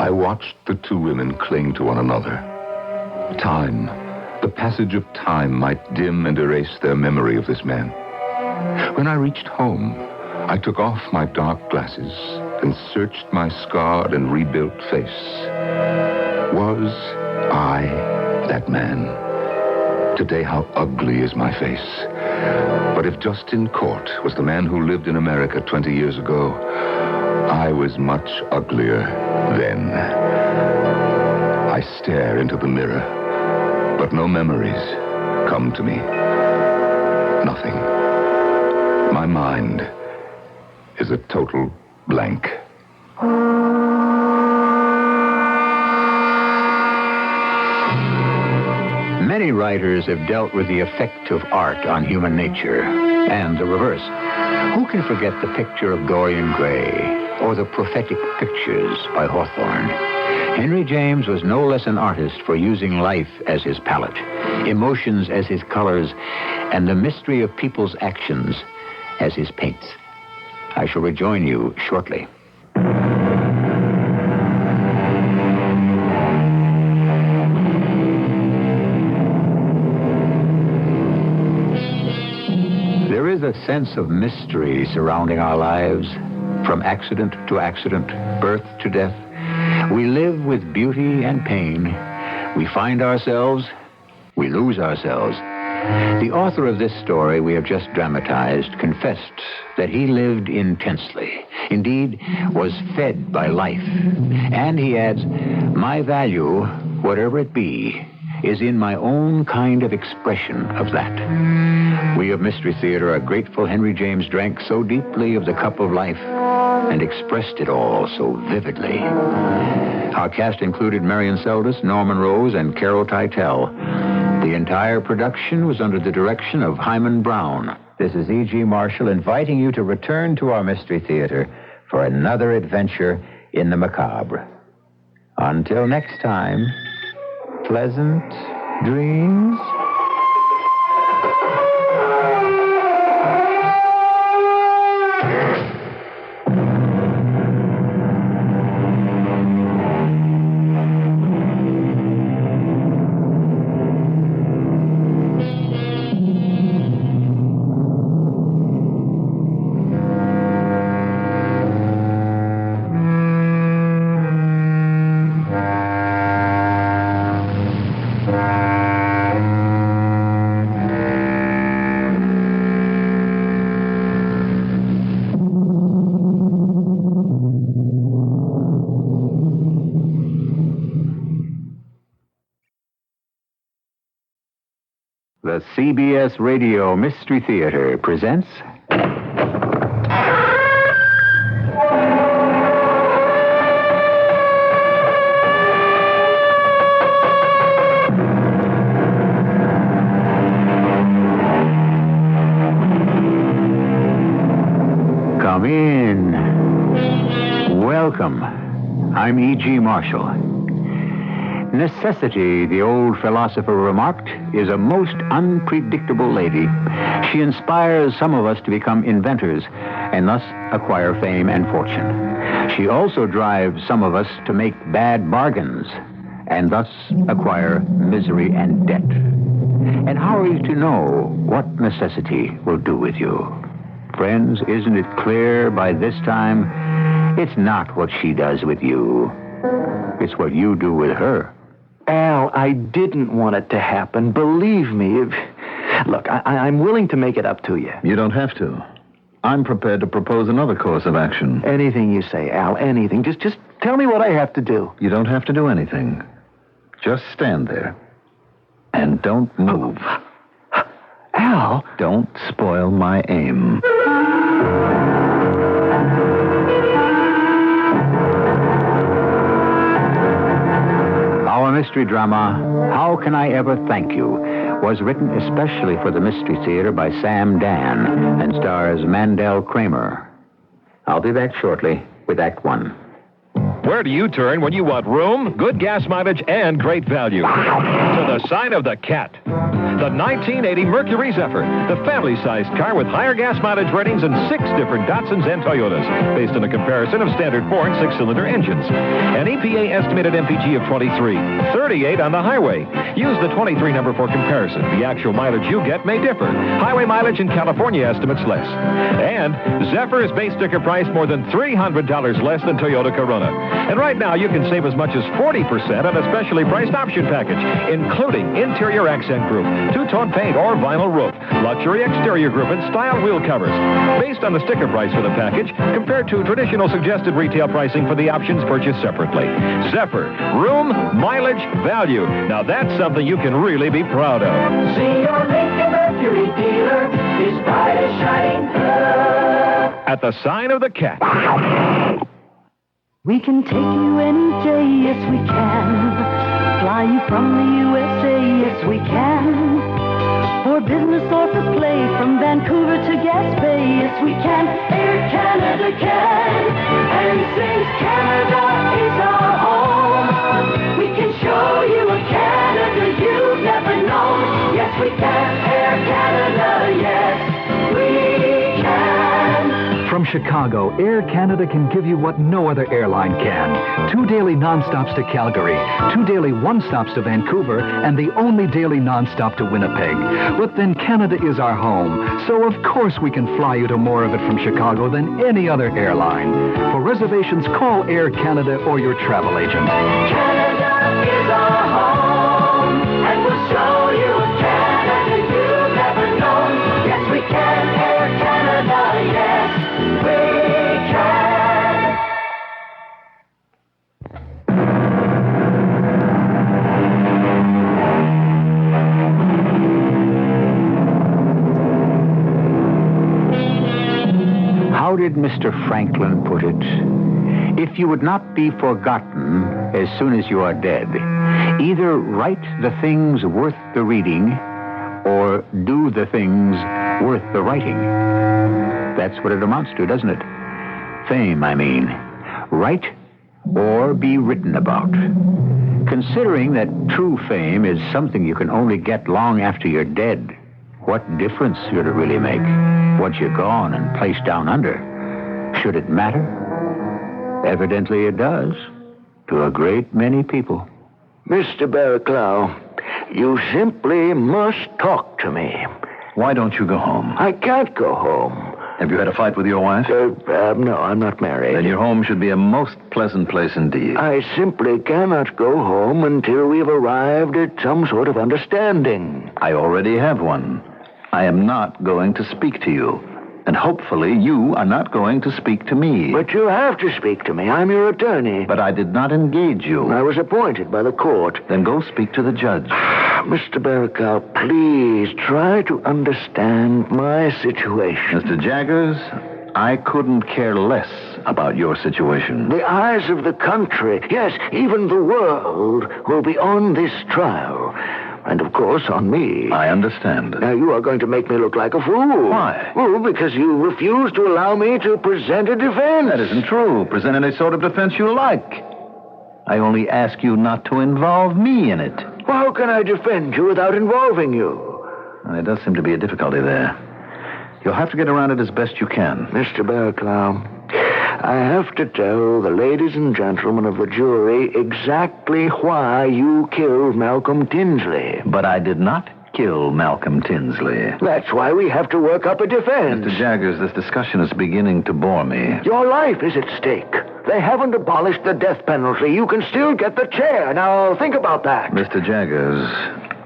I watched the two women cling to one another. Time, the passage of time might dim and erase their memory of this man. When I reached home, I took off my dark glasses and searched my scarred and rebuilt face. Was I that man? Today, how ugly is my face. But if Justin Court was the man who lived in America 20 years ago, I was much uglier then. I stare into the mirror, but no memories come to me. Nothing. My mind is a total blank. Many writers have dealt with the effect of art on human nature, and the reverse. Who can forget the picture of Dorian Gray, or the prophetic pictures by Hawthorne? Henry James was no less an artist for using life as his palette, emotions as his colors, and the mystery of people's actions as his paints. I shall rejoin you shortly. There is a sense of mystery surrounding our lives, from accident to accident, birth to death. We live with beauty and pain. We find ourselves, we lose ourselves. The author of this story we have just dramatized confessed that he lived intensely, indeed, was fed by life. And he adds, my value, whatever it be, is in my own kind of expression of that. We of Mystery Theater are grateful Henry James drank so deeply of the cup of life and expressed it all so vividly. Our cast included Marion Seldes, Norman Rose, and Carol Teitel. The entire production was under the direction of Hyman Brown. This is E.G. Marshall inviting you to return to our Mystery Theater for another adventure in the macabre. Until next time, pleasant dreams. CBS Radio Mystery Theater presents... Come in. Welcome. I'm E.G. Marshall. Necessity, the old philosopher remarked, is a most unpredictable lady. She inspires some of us to become inventors and thus acquire fame and fortune. She also drives some of us to make bad bargains and thus acquire misery and debt. And how are you to know what necessity will do with you? Friends, isn't it clear by this time? It's not what she does with you. It's what you do with her. Al, I didn't want it to happen. Believe me. Look, I'm willing to make it up to you. You don't have to. I'm prepared to propose another course of action. Anything you say, Al, anything. Just tell me what I have to do. You don't have to do anything. Just stand there. And don't move. Al! Don't spoil my aim. Our mystery drama, How Can I Ever Thank You, was written especially for the Mystery Theater by Sam Dan and stars Mandel Kramer. I'll be back shortly with Act One. Where do you turn when you want room, good gas mileage, and great value? To the sign of the cat. The 1980 Mercury Zephyr, the family-sized car with higher gas mileage ratings than 6 different Datsuns and Toyotas, based on a comparison of standard 4- and 6-cylinder engines. An EPA estimated MPG of 23, 38 on the highway. Use the 23 number for comparison. The actual mileage you get may differ. Highway mileage in California estimates less. And Zephyr is base sticker price more than $300 less than Toyota Corona. And right now, you can save as much as 40% on a specially priced option package, including interior accent group, two-tone paint or vinyl roof, luxury exterior group, and style wheel covers. Based on the sticker price for the package, compared to traditional suggested retail pricing for the options purchased separately. Zephyr, room, mileage, value. Now that's something you can really be proud of. See your Lincoln Mercury dealer, his bright is shining through. At the sign of the cat. We can take you any day, yes we can. Fly you from the USA, yes we can. For business or for play, from Vancouver to Gaspé, yes we can. Air Canada can. And since Canada is our home, we can show you a Canada you've never known. Yes we can. Air Canada, yes we can. From Chicago, Air Canada can give you what no other airline can. 2 daily nonstops to Calgary, 2 daily one-stops to Vancouver, and the only daily nonstop to Winnipeg. But then Canada is our home, so of course we can fly you to more of it from Chicago than any other airline. For reservations, call Air Canada or your travel agent. Canada is our home, and we'll show you a Canada you've never known. Yes, we can. Air Canada, yes. How did Mr. Franklin put it? If you would not be forgotten as soon as you are dead, either write the things worth the reading or do the things worth the writing. That's what it amounts to, doesn't it? Fame, I mean. Write or be written about. Considering that true fame is something you can only get long after you're dead, what difference should it really make once you're gone and placed down under? Should it matter? Evidently it does, to a great many people. Mr. Barraclough, you simply must talk to me. Why don't you go home? I can't go home. Have you had a fight with your wife? No, I'm not married. Then your home should be a most pleasant place indeed. I simply cannot go home until we've arrived at some sort of understanding. I already have one. I am not going to speak to you. And hopefully you are not going to speak to me. But you have to speak to me. I'm your attorney. But I did not engage you. I was appointed by the court. Then go speak to the judge. Mr. Barracow, please try to understand my situation. Mr. Jaggers, I couldn't care less about your situation. The eyes of the country, yes, even the world, will be on this trial. And, of course, on me. I understand. Now, you are going to make me look like a fool. Why? Well, because you refuse to allow me to present a defense. That isn't true. Present any sort of defense you like. I only ask you not to involve me in it. Well, how can I defend you without involving you? There does seem to be a difficulty there. You'll have to get around it as best you can. Mr. Barraclough, I have to tell the ladies and gentlemen of the jury exactly why you killed Malcolm Tinsley. But I did not kill Malcolm Tinsley. That's why we have to work up a defense. Mr. Jaggers, this discussion is beginning to bore me. Your life is at stake. They haven't abolished the death penalty. You can still get the chair. Now, think about that. Mr. Jaggers,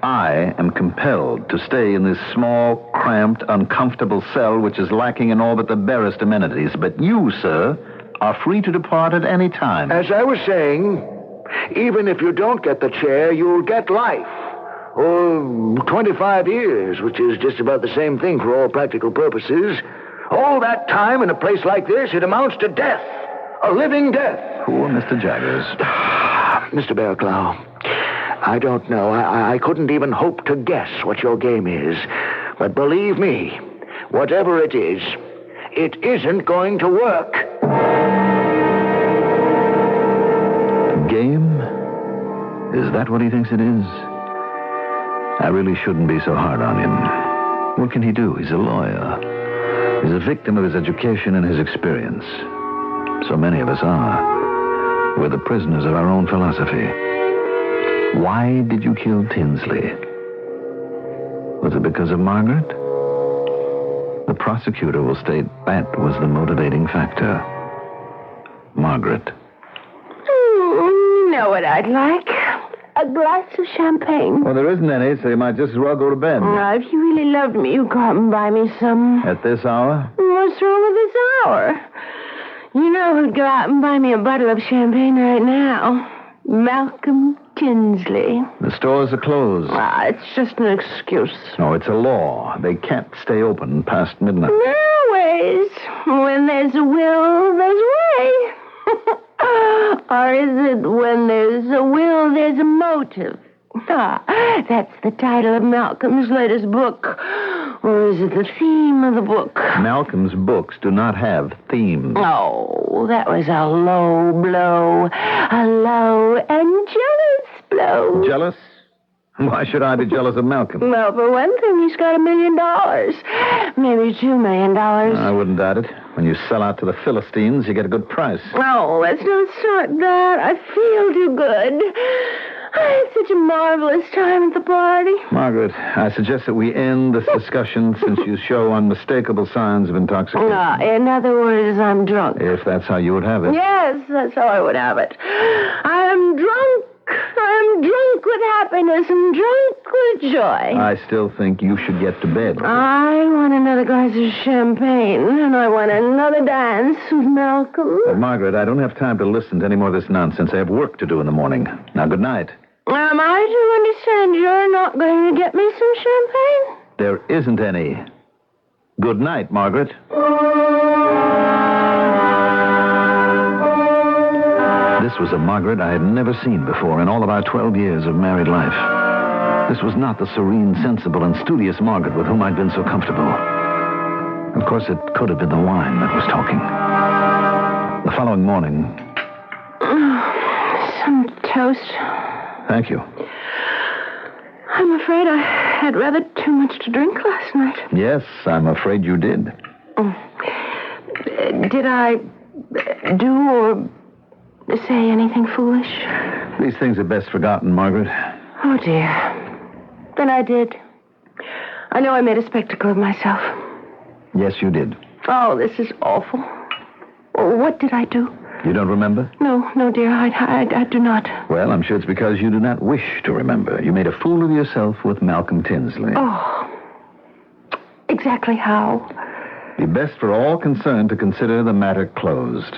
I am compelled to stay in this small, cramped, uncomfortable cell which is lacking in all but the barest amenities. But you, sir, are free to depart at any time. As I was saying, even if you don't get the chair, you'll get life. Or 25 years, which is just about the same thing for all practical purposes. All that time in a place like this, it amounts to death. A living death. Poor Mr. Jaggers. Mr. Barraclough, I don't know. I couldn't even hope to guess what your game is. But believe me, whatever it is, it isn't going to work. Game? Is that what he thinks it is? I really shouldn't be so hard on him. What can he do? He's a lawyer. He's a victim of his education and his experience. So many of us are. We're the prisoners of our own philosophy. Why did you kill Tinsley? Was it because of Margaret? The prosecutor will state that was the motivating factor. Margaret. You know what I'd like? A glass of champagne. Well, there isn't any, so you might just as well go to bed. If you really loved me, you'd go out and buy me some. At this hour? What's wrong with this hour? You know who'd go out and buy me a bottle of champagne right now? Malcolm Tinsley. The stores are closed. It's just an excuse. No, it's a law. They can't stay open past midnight. There are ways. When there's a will, there's a way. Or is it when there's a will, there's a motive? That's the title of Malcolm's latest book. Or is it the theme of the book? Malcolm's books do not have themes. Oh, that was a low blow. A low and jealous blow. Jealous? Why should I be jealous of Malcolm? Well, for one thing, he's got $1 million. Maybe $2 million. I wouldn't doubt it. When you sell out to the Philistines, you get a good price. Oh, let's not start that. I feel too good. I had such a marvelous time at the party. Margaret, I suggest that we end this discussion since you show unmistakable signs of intoxication. In other words, I'm drunk. If that's how you would have it. Yes, that's how I would have it. I am drunk. I'm drunk with happiness and drunk with joy. I still think you should get to bed. I want another glass of champagne, and I want another dance with Malcolm. But Margaret, I don't have time to listen to any more of this nonsense. I have work to do in the morning. Now, good night. Am I to understand you're not going to get me some champagne? There isn't any. Good night, Margaret. This was a Margaret I had never seen before in all of our 12 years of married life. This was not the serene, sensible, and studious Margaret with whom I'd been so comfortable. Of course, it could have been the wine that was talking. The following morning... Some toast. Thank you. I'm afraid I had rather too much to drink last night. Yes, I'm afraid you did. Did I do or say anything foolish? These things are best forgotten, Margaret. Oh, dear. Then I did. I know I made a spectacle of myself. Yes, you did. Oh, this is awful. What did I do? You don't remember? No, dear, I do not. Well, I'm sure it's because you do not wish to remember. You made a fool of yourself with Malcolm Tinsley. Oh. Exactly how? Be best for all concerned to consider the matter closed.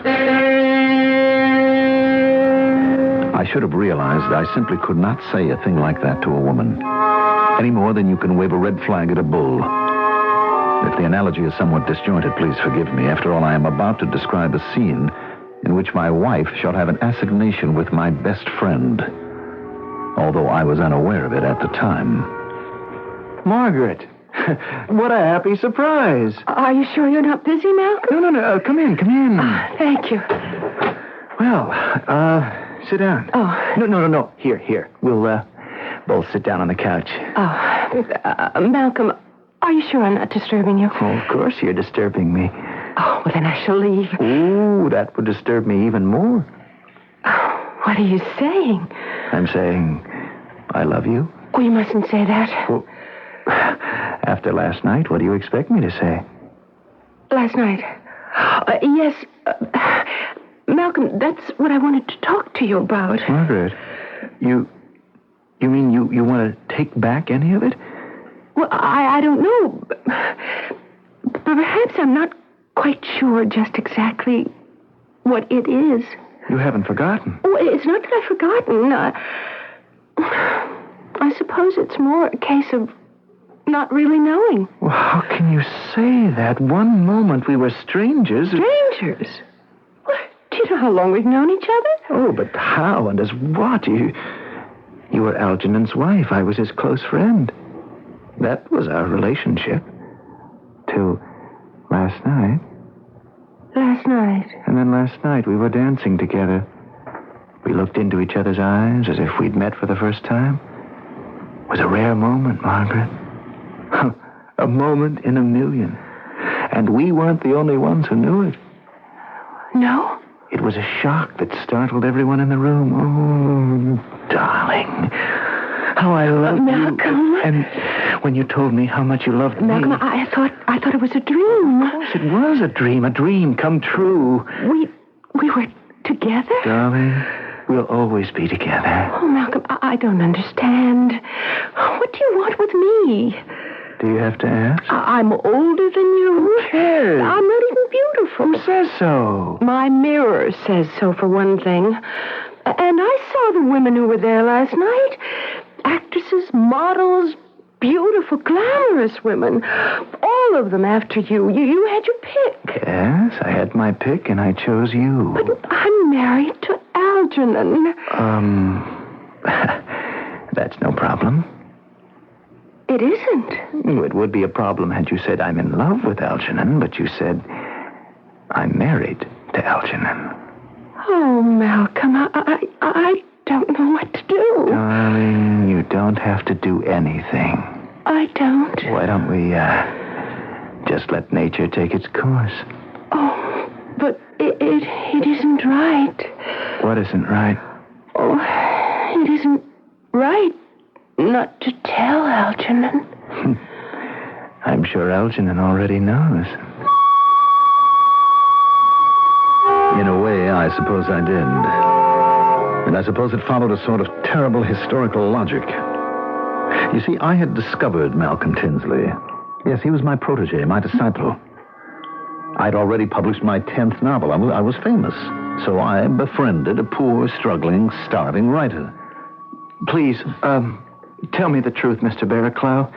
I should have realized that I simply could not say a thing like that to a woman, any more than you can wave a red flag at a bull. If the analogy is somewhat disjointed, please forgive me. After all, I am about to describe a scene in which my wife shall have an assignation with my best friend, although I was unaware of it at the time. Margaret, what a happy surprise. Are you sure you're not busy, Malcolm? No. Come in. Thank you. Well, sit down. Oh. No. Here. We'll both sit down on the couch. Oh, Malcolm, are you sure I'm not disturbing you? Oh, of course you're disturbing me. Oh, well, then I shall leave. Ooh, that would disturb me even more. Oh, what are you saying? I'm saying I love you. Oh, you mustn't say that. Well, after last night, what do you expect me to say? Last night? Yes. Malcolm, that's what I wanted to talk to you about. Margaret, you mean you want to take back any of it? Well, I don't know. But perhaps I'm not quite sure just exactly what it is. You haven't forgotten. Oh, it's not that I've forgotten. I suppose it's more a case of not really knowing. Well, how can you say that? One moment we were strangers. Strangers? What? Do you know how long we've known each other? Oh, but how and as what? You were Algernon's wife. I was his close friend. That was our relationship. Till last night. Last night? And then last night we were dancing together. We looked into each other's eyes as if we'd met for the first time. It was a rare moment, Margaret. A moment in a million. And we weren't the only ones who knew it. No? It was a shock that startled everyone in the room. Oh, darling. How I love you. Malcolm. And when you told me how much you loved Malcolm, me... I thought it was a dream. Of course it was a dream come true. We were together? Darling, we'll always be together. Oh, Malcolm, I don't understand. What do you want with me? Do you have to ask? I'm older than you. Who cares? I'm not even beautiful. Who says so? My mirror says so, for one thing. And I saw the women who were there last night. Actresses, models, beautiful, glamorous women. All of them after you. You had your pick. Yes, I had my pick and I chose you. But I'm married to Algernon. That's no problem. It isn't. It would be a problem had you said I'm in love with Algernon, but you said I'm married to Algernon. Oh, Malcolm, I don't know what to do. Darling, you don't have to do anything. I don't. Why don't we, just let nature take its course? Oh, but it isn't right. What isn't right? Oh, it isn't right not to tell Algernon. I'm sure Algernon already knows. In a way, I suppose I did. And I suppose it followed a sort of terrible historical logic. You see, I had discovered Malcolm Tinsley. Yes, he was my protege, my disciple. I'd already published my 10th novel. I was famous. So I befriended a poor, struggling, starving writer. Please, tell me the truth, Mr. Barraclough.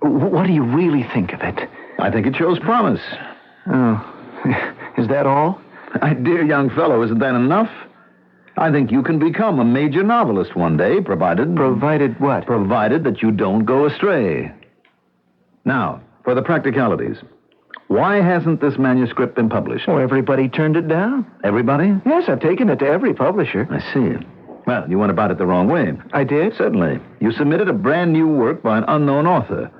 What do you really think of it? I think it shows promise. Oh, is that all? My dear young fellow, isn't that enough? I think you can become a major novelist one day, provided... Provided what? Provided that you don't go astray. Now, for the practicalities. Why hasn't this manuscript been published? Oh, everybody turned it down. Everybody? Yes, I've taken it to every publisher. I see. Well, you went about it the wrong way. I did? Certainly. You submitted a brand new work by an unknown author.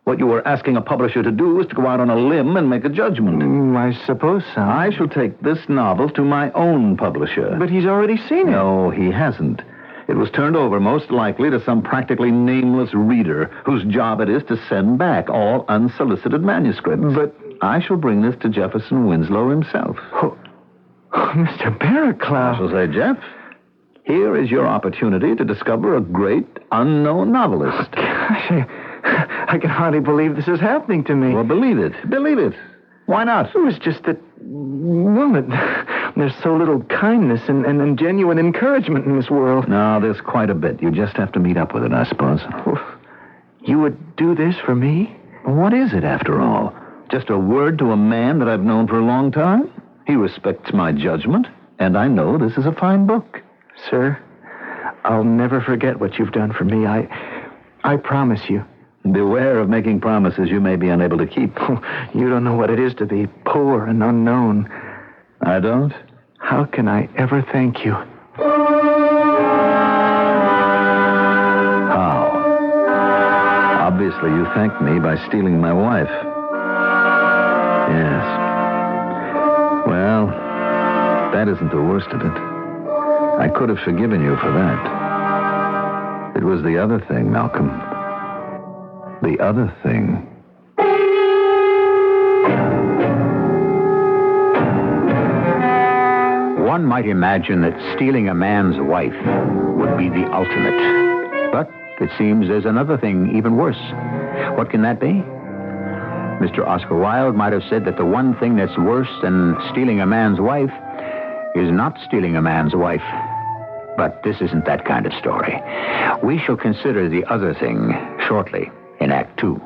What you were asking a publisher to do is to go out on a limb and make a judgment. I suppose so. I shall take this novel to my own publisher. But he's already seen it. No, he hasn't. It was turned over most likely to some practically nameless reader whose job it is to send back all unsolicited manuscripts. But I shall bring this to Jefferson Winslow himself. Oh, Mr. Barraclough. I shall say, Jeff, here is your opportunity to discover a great unknown novelist. Gosh, I can hardly believe this is happening to me. Well, believe it. Believe it. Why not? It was just that, well, there's so little kindness and genuine encouragement in this world. No, there's quite a bit. You just have to meet up with it, I suppose. You would do this for me? What is it, after all? Just a word to a man that I've known for a long time? He respects my judgment, and I know this is a fine book. Sir, I'll never forget what you've done for me. I promise you. Beware of making promises you may be unable to keep. You don't know what it is to be poor and unknown. I don't? How can I ever thank you? How? Obviously, you thanked me by stealing my wife. Yes. Well, that isn't the worst of it. I could have forgiven you for that. It was the other thing, Malcolm. The other thing. One might imagine that stealing a man's wife would be the ultimate. But it seems there's another thing even worse. What can that be? Mr. Oscar Wilde might have said that the one thing that's worse than stealing a man's wife is not stealing a man's wife. But this isn't that kind of story. We shall consider the other thing shortly in Act 2.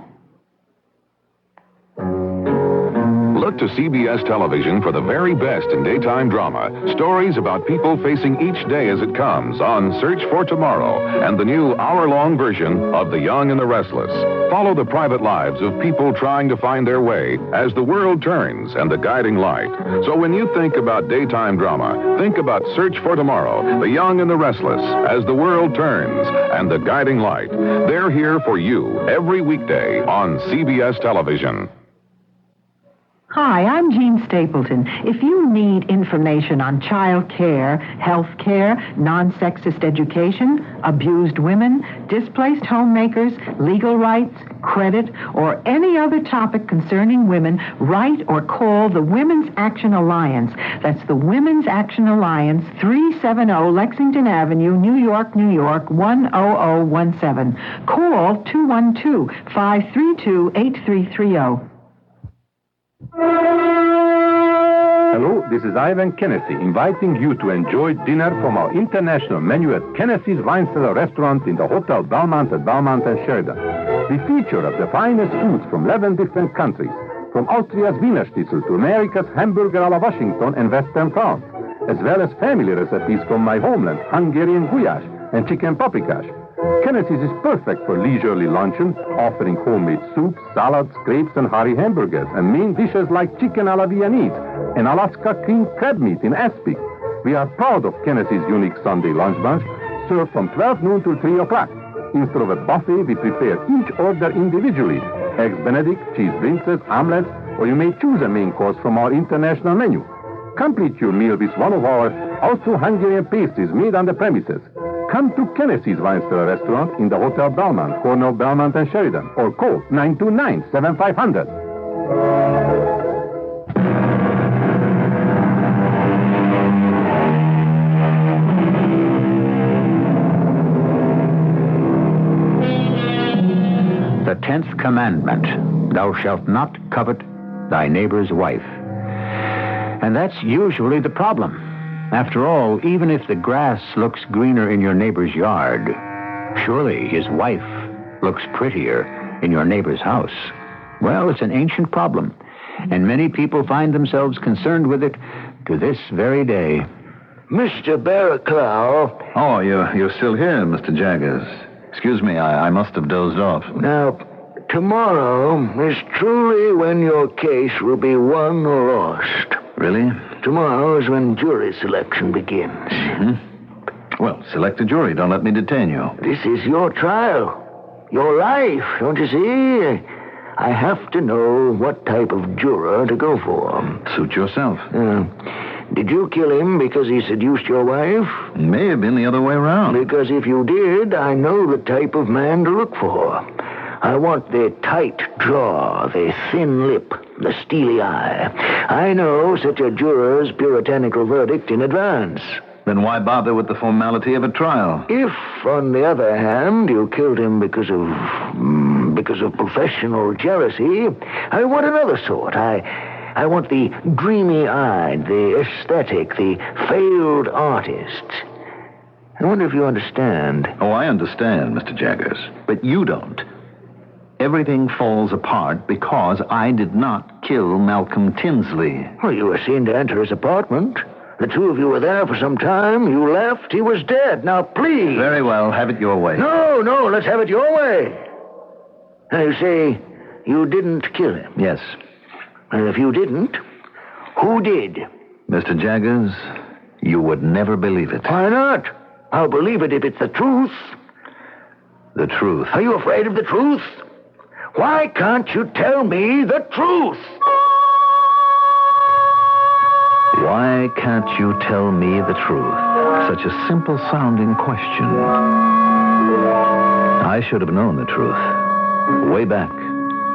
Look to CBS television for the very best in daytime drama. Stories about people facing each day as it comes on Search for Tomorrow and the new hour-long version of The Young and the Restless. Follow the private lives of people trying to find their way as the world turns and the guiding light. So when you think about daytime drama, think about Search for Tomorrow, The Young and the Restless, as the world turns and the guiding light. They're here for you every weekday on CBS television. Hi, I'm Jean Stapleton. If you need information on child care, health care, non-sexist education, abused women, displaced homemakers, legal rights, credit, or any other topic concerning women, write or call the Women's Action Alliance. That's the Women's Action Alliance, 370 Lexington Avenue, New York, 10017. Call 212-532-8330. Hello, this is Ivan Kennedy, inviting you to enjoy dinner from our international menu at Kennedy's Wine Cellar Restaurant in the Hotel Belmont at Belmont and Sheridan. We feature of the finest foods from 11 different countries, from Austria's Wiener Schnitzel to America's hamburger a la Washington and Western France, as well as family recipes from my homeland, Hungarian goulash and chicken paprikash. Kennedy's is perfect for leisurely luncheon, offering homemade soups, salads, crepes, and hearty hamburgers, and main dishes like chicken a la Viennese and Alaska creamed crab meat in aspic. We are proud of Kennedy's unique Sunday lunch bunch, served from 12 noon to 3 o'clock. Instead of a buffet, we prepare each order individually. Eggs Benedict, cheese blintzes, omelets, or you may choose a main course from our international menu. Complete your meal with one of our Austro-Hungarian pastries made on the premises. Come to Kennedy's Wine Cellar Restaurant in the Hotel Belmont, corner of Belmont and Sheridan, or call 929-7500. The 10th commandment, thou shalt not covet thy neighbor's wife. And that's usually the problem. After all, even if the grass looks greener in your neighbor's yard, surely his wife looks prettier in your neighbor's house. Well, it's an ancient problem, and many people find themselves concerned with it to this very day. Mr. Barraclough. Oh, you're still here, Mr. Jaggers. Excuse me, I must have dozed off. Now, tomorrow is truly when your case will be won or lost. Really? Tomorrow is when jury selection begins. Mm-hmm. Well, select a jury. Don't let me detain you. This is your trial. Your life, don't you see? I have to know what type of juror to go for. Suit yourself. Did you kill him because he seduced your wife? It may have been the other way around. Because if you did, I know the type of man to look for. I want the tight jaw, the thin lip, the steely eye. I know such a juror's puritanical verdict in advance. Then why bother with the formality of a trial? If, on the other hand, you killed him because of professional jealousy, I want another sort. I want the dreamy-eyed, the aesthetic, the failed artist. I wonder if you understand. Oh, I understand, Mr. Jaggers. But you don't. Everything falls apart because I did not kill Malcolm Tinsley. Well, you were seen to enter his apartment. The two of you were there for some time. You left. He was dead. Now, please. Very well. Have it your way. No, let's have it your way. Now, you say you didn't kill him. Yes. And if you didn't, who did? Mr. Jaggers, you would never believe it. Why not? I'll believe it if it's the truth. The truth. Are you afraid of the truth? Why can't you tell me the truth? Why can't you tell me the truth? Such a simple-sounding question. I should have known the truth. Way back,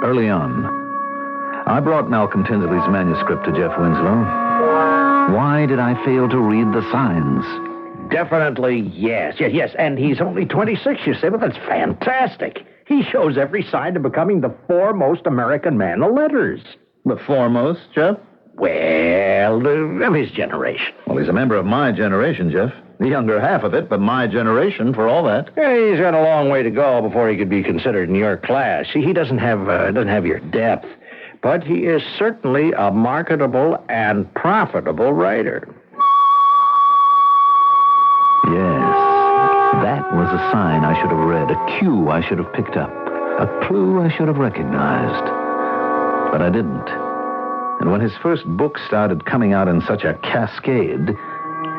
early on. I brought Malcolm Tinsley's manuscript to Jeff Winslow. Why did I fail to read the signs? Definitely, yes. And he's only 26, you say? Well, that's fantastic. He shows every sign of becoming the foremost American man of letters. The foremost, Jeff? Well, of his generation. Well, he's a member of my generation, Jeff. The younger half of it, but my generation for all that. Yeah, he's got a long way to go before he could be considered in your class. See, he doesn't have your depth, but he is certainly a marketable and profitable writer. Yes, that was a sign I should have read, a cue I should have picked up, a clue I should have recognized. But I didn't. And when his first book started coming out in such a cascade,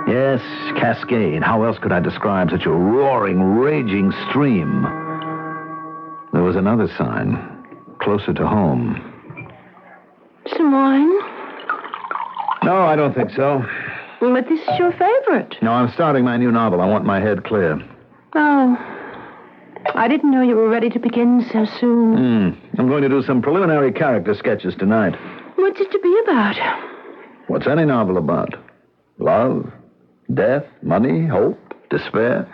yes, cascade, how else could I describe such a roaring, raging stream? There was another sign, closer to home. Some wine? No, I don't think so. But this is your favorite. No, I'm starting my new novel. I want my head clear. Oh. I didn't know you were ready to begin so soon. I'm going to do some preliminary character sketches tonight. What's it to be about? What's any novel about? Love, death, money, hope, despair?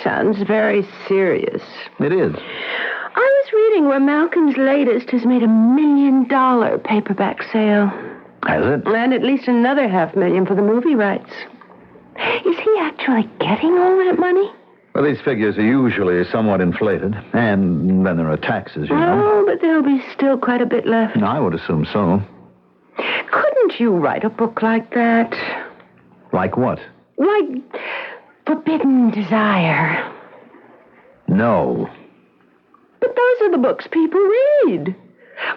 Sounds very serious. It is. I was reading where Malcolm's latest has made $1 million paperback sale. Has it? And at least another $500,000 for the movie rights. Is he actually getting all that money? Well, these figures are usually somewhat inflated. And then there are taxes, you know. Oh, but there'll be still quite a bit left. I would assume so. Couldn't you write a book like that? Like what? Like Forbidden Desire. No. But those are the books people read.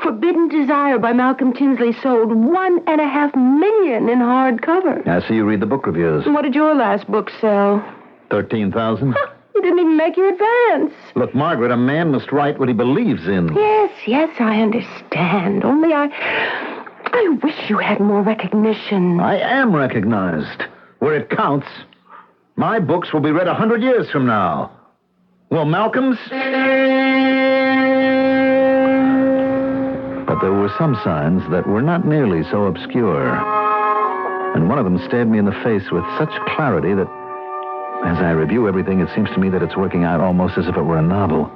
Forbidden Desire by Malcolm Tinsley sold $1.5 million in hardcover. I see you read the book reviews. What did your last book sell? 13,000. You didn't even make your advance. Look, Margaret, a man must write what he believes in. Yes, I understand. Only I wish you had more recognition. I am recognized. Where it counts. My books will be read 100 years from now. Well, Malcolm's? But there were some signs that were not nearly so obscure. And one of them stared me in the face with such clarity that, as I review everything, it seems to me that it's working out almost as if it were a novel,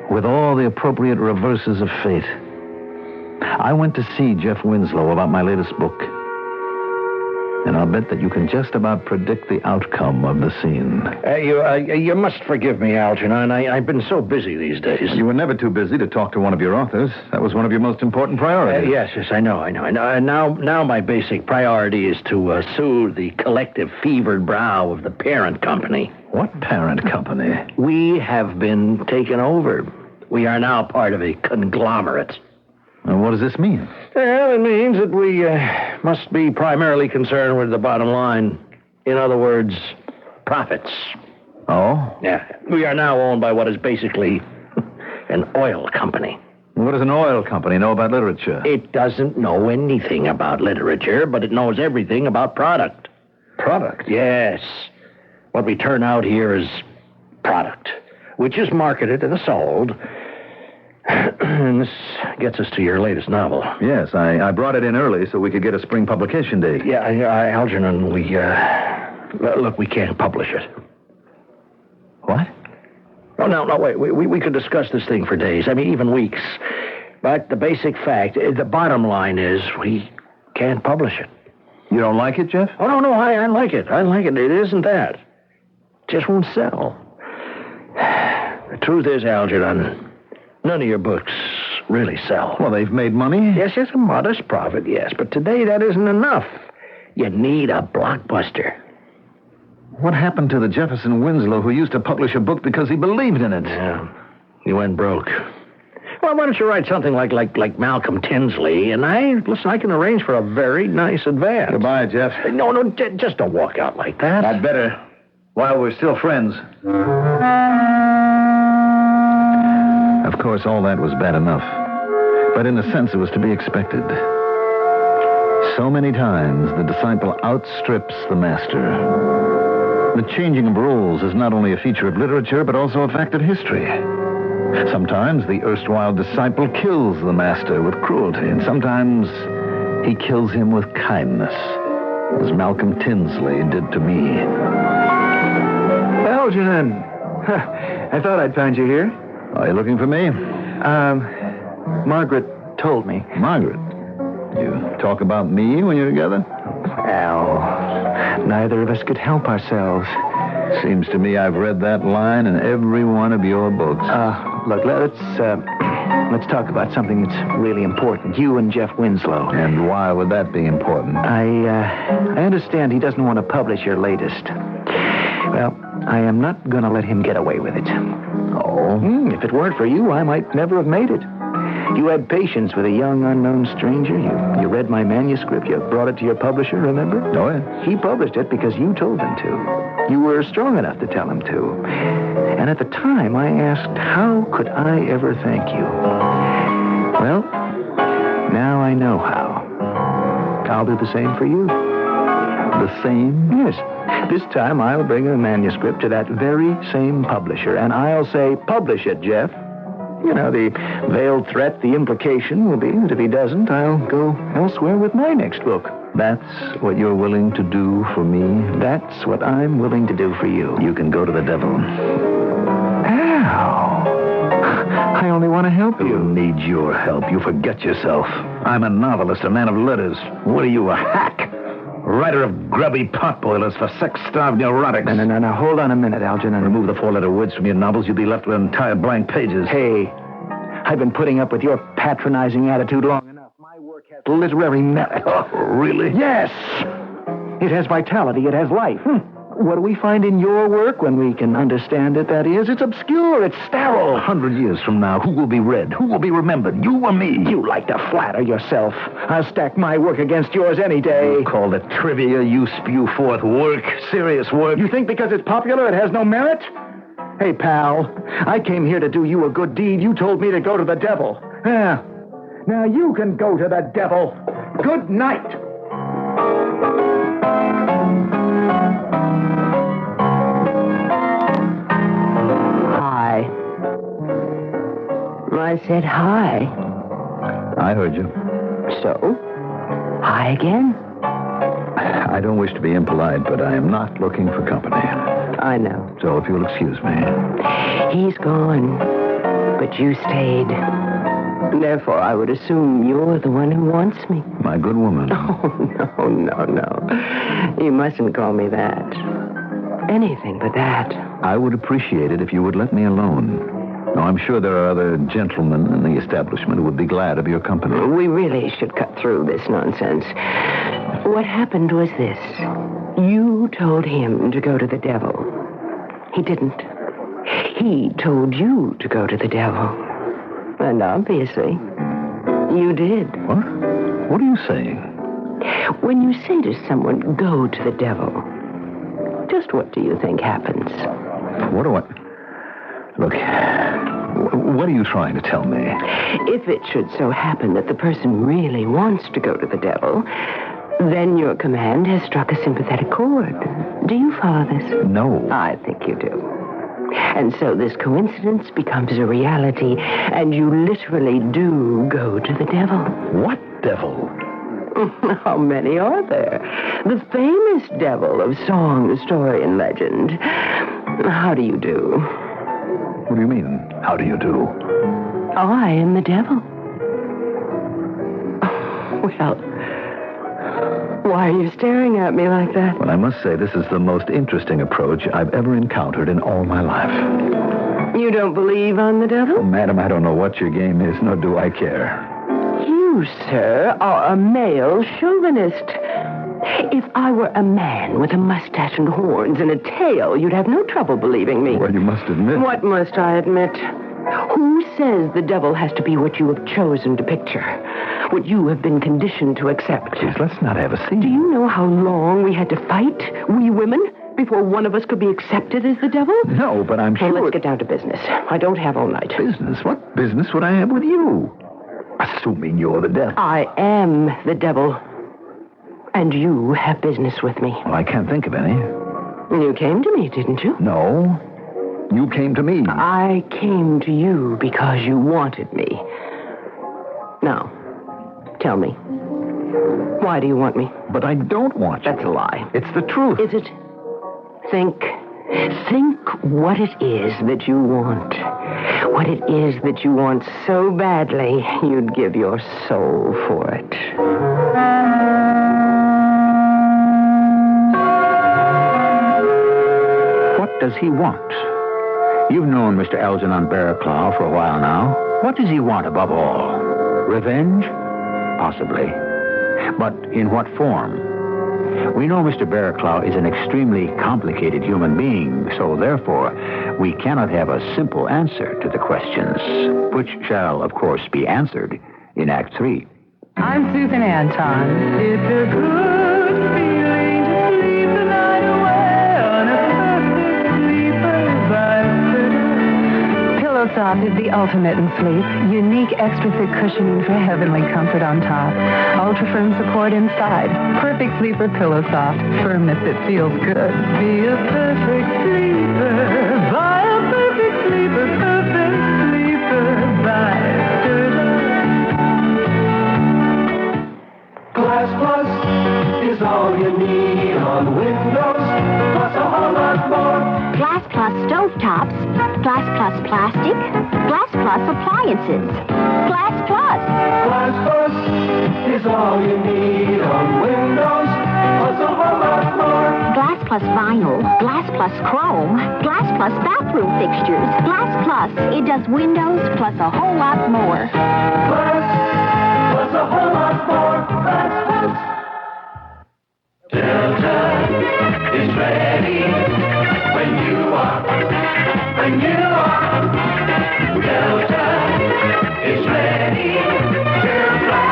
with all the appropriate reverses of fate. I went to see Jeff Winslow about my latest book, and I'll bet that you can just about predict the outcome of the scene. You must forgive me, Algernon. I've been so busy these days. You were never too busy to talk to one of your authors. That was one of your most important priorities. Yes, I know. And now my basic priority is to soothe the collective fevered brow of the parent company. What parent company? We have been taken over. We are now part of a conglomerate. And what does this mean? Well, it means that we must be primarily concerned with the bottom line. In other words, profits. Oh? Yeah. We are now owned by what is basically an oil company. What does an oil company know about literature? It doesn't know anything about literature, but it knows everything about product. Product? Yes. What we turn out here is product, which is marketed and sold. And this gets us to your latest novel. Yes, I brought it in early so we could get a spring publication date. Yeah, Algernon, we can't publish it. What? Oh, no, wait. We could discuss this thing for days. I mean, even weeks. But the basic fact, the bottom line is we can't publish it. You don't like it, Jeff? Oh, no, I like it. I like it. It isn't that. It just won't sell. The truth is, Algernon, none of your books really sell. Well, they've made money. Yes, a modest profit, yes. But today that isn't enough. You need a blockbuster. What happened to the Jefferson Winslow who used to publish a book because he believed in it? Yeah, he went broke. Well, why don't you write something like Malcolm Tinsley, and I can arrange for a very nice advance. Goodbye, Jeff. No, just don't walk out like that. I'd better, while we're still friends. Of course, all that was bad enough. But in a sense, it was to be expected. So many times, the disciple outstrips the master. The changing of rules is not only a feature of literature, but also a fact of history. Sometimes the erstwhile disciple kills the master with cruelty, and sometimes he kills him with kindness, as Malcolm Tinsley did to me. Algernon, I thought I'd find you here. Are you looking for me? Margaret told me. Margaret? You talk about me when you're together? Al, neither of us could help ourselves. Seems to me I've read that line in every one of your books. Look, let's talk about something that's really important. You and Jeff Winslow. And why would that be important? I understand he doesn't want to publish your latest. Well, I am not going to let him get away with it. Oh? If it weren't for you, I might never have made it. You had patience with a young, unknown stranger. You read my manuscript. You brought it to your publisher, remember? Oh, yeah. He published it because you told him to. You were strong enough to tell him to. And at the time, I asked, how could I ever thank you? Well, now I know how. I'll do the same for you. The same? Yes. This time, I'll bring a manuscript to that very same publisher, and I'll say, publish it, Jeff. You know, the veiled threat, the implication will be that if he doesn't, I'll go elsewhere with my next book. That's what you're willing to do for me? That's what I'm willing to do for you. You can go to the devil. Al, I only want to help you. Who needs your help? You forget yourself. I'm a novelist, a man of letters. What are you, a hack? Writer of grubby potboilers for sex-starved neurotics. No. Hold on a minute, Algernon. Remove the four-letter words from your novels, you'll be left with entire blank pages. Hey, I've been putting up with your patronizing attitude long enough. My work has literary merit. Oh, really? Yes. It has vitality. It has life. What do we find in your work when we can understand it, that is? It's obscure. It's sterile. 100 years from now, who will be read? Who will be remembered? You or me? You like to flatter yourself. I'll stack my work against yours any day. You call it trivia. You spew forth work. Serious work. You think because it's popular it has no merit? Hey, pal, I came here to do you a good deed. You told me to go to the devil. Yeah. Now you can go to the devil. Good night. I said hi. I heard you. So? Hi again? I don't wish to be impolite, but I am not looking for company. I know. So if you'll excuse me. He's gone, but you stayed. Therefore, I would assume you're the one who wants me. My good woman. Oh, no. You mustn't call me that. Anything but that. I would appreciate it if you would let me alone. Now, I'm sure there are other gentlemen in the establishment who would be glad of your company. We really should cut through this nonsense. What happened was this. You told him to go to the devil. He didn't. He told you to go to the devil. And obviously, you did. What? What are you saying? When you say to someone, go to the devil, just what do you think happens? What do I... Look, what are you trying to tell me? If it should so happen that the person really wants to go to the devil, then your command has struck a sympathetic chord. Do you follow this? No. I think you do. And so this coincidence becomes a reality, and you literally do go to the devil. What devil? How many are there? The famous devil of song, story, and legend. How do you do? What do you mean, how do you do? I am the devil. felt. Why are you staring at me like that? Well, I must say this is the most interesting approach I've ever encountered in all my life. You don't believe on the devil? Oh, madam, I don't know what your game is, nor do I care. You, sir, are a male chauvinist. If I were a man with a mustache and horns and a tail, you'd have no trouble believing me. Well, you must admit... What must I admit? Who says the devil has to be what you have chosen to picture? What you have been conditioned to accept? Please, let's not have a scene. Do you know how long we had to fight, we women, before one of us could be accepted as the devil? No, but I'm sure... Well, let's get down to business. I don't have all night. Business? What business would I have with you? Assuming you're the devil. I am the devil. And you have business with me. Well, I can't think of any. You came to me, didn't you? No. You came to me. I came to you because you wanted me. Now, tell me. Why do you want me? But I don't want you. That's a lie. It's the truth. Is it? Think what it is that you want. What it is that you want so badly, you'd give your soul for it. What does he want? You've known Mr. Algernon Barraclough for a while now. What does he want above all? Revenge? Possibly. But in what form? We know Mr. Barraclough is an extremely complicated human being, so therefore we cannot have a simple answer to the questions, which shall, of course, be answered in Act 3. I'm Susan Anton. It's a good feeling to sleep the night away on a perfect sleeper by Pillow Soft is the ultimate in sleep. Unique extra thick cushioning for heavenly comfort on top. Ultra firm support inside. Perfect sleeper Pillow Soft. Firmness that feels good. Be a perfect sleeper. Buy a perfect sleeper. Perfect sleeper by Glass Plus is all you need on Windows, plus a whole lot more. Glass Plus stovetops, Glass Plus plastic, Glass Plus appliances. Glass Plus. Glass Plus is all you need on Windows, plus a whole lot more. Glass Plus vinyl, Glass Plus chrome, Glass Plus bathroom fixtures. Glass Plus, it does windows plus a whole lot more. Glass plus a whole lot more. Glass Plus. Delta is ready when you are. When you are. Delta is ready to fly.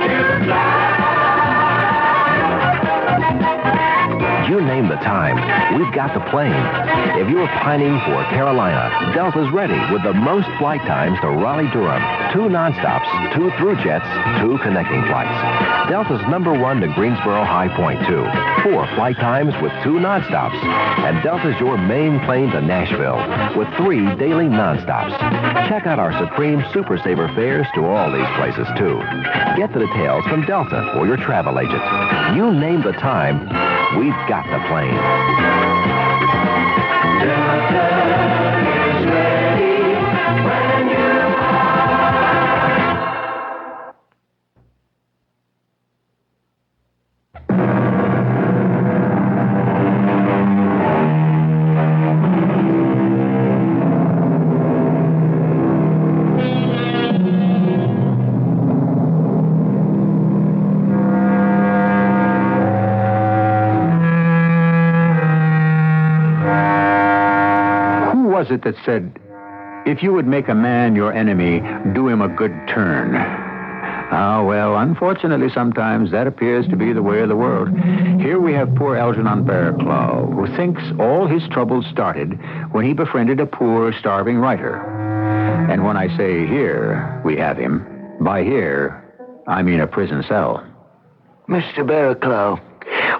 To fly. You name the time, we've got the plane. If you're pining for Carolina, Delta's ready with the most flight times to Raleigh-Durham. 2 nonstops, 2 through jets, 2 connecting flights. Delta's #1 to Greensboro High Point, 2. 4 flight times with 2 nonstops. And Delta's your main plane to Nashville with 3 daily nonstops. Check out our Supreme Super Saver fares to all these places, too. Get the details from Delta or your travel agent. You name the time, we've got the plane. Delta is ready when you Was it that said, if you would make a man your enemy, do him a good turn? Ah, well, unfortunately, sometimes that appears to be the way of the world. Here we have poor Algernon Barraclough, who thinks all his troubles started when he befriended a poor, starving writer. And when I say here we have him, by here, I mean a prison cell. Mr. Barraclough,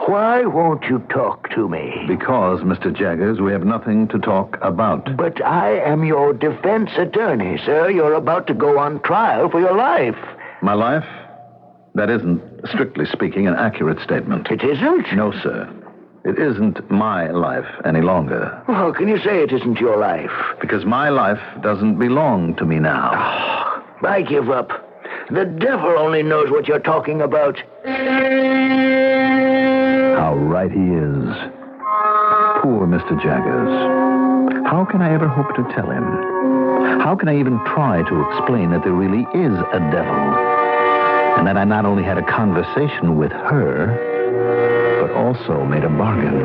why won't you talk to me? Because, Mr. Jaggers, we have nothing to talk about. But I am your defense attorney, sir. You're about to go on trial for your life. My life? That isn't, strictly speaking, an accurate statement. It isn't? No, sir. It isn't my life any longer. Well, how can you say it isn't your life? Because my life doesn't belong to me now. I give up. The devil only knows what you're talking about. How right he is. Poor Mr. Jaggers. How can I ever hope to tell him? How can I even try to explain that there really is a devil? And that I not only had a conversation with her, but also made a bargain.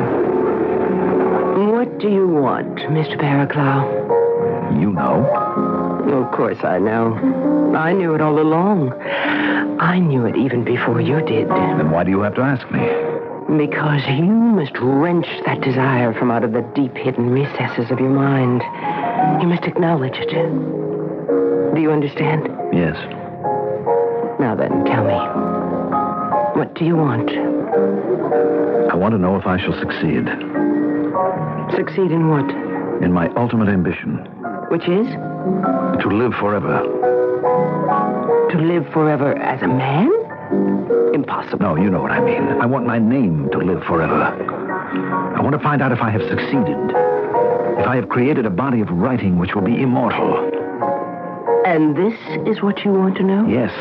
What do you want, Mr. Barraclough? You know. Of course I know. I knew it all along. I knew it even before you did. Then why do you have to ask me? Because you must wrench that desire from out of the deep hidden recesses of your mind. You must acknowledge it. Do you understand? Yes. Now then, tell me. What do you want? I want to know if I shall succeed. Succeed in what? In my ultimate ambition. Which is? To live forever. To live forever as a man? Impossible. No, you know what I mean. I want my name to live forever. I want to find out if I have succeeded. If I have created a body of writing which will be immortal. And this is what you want to know? Yes.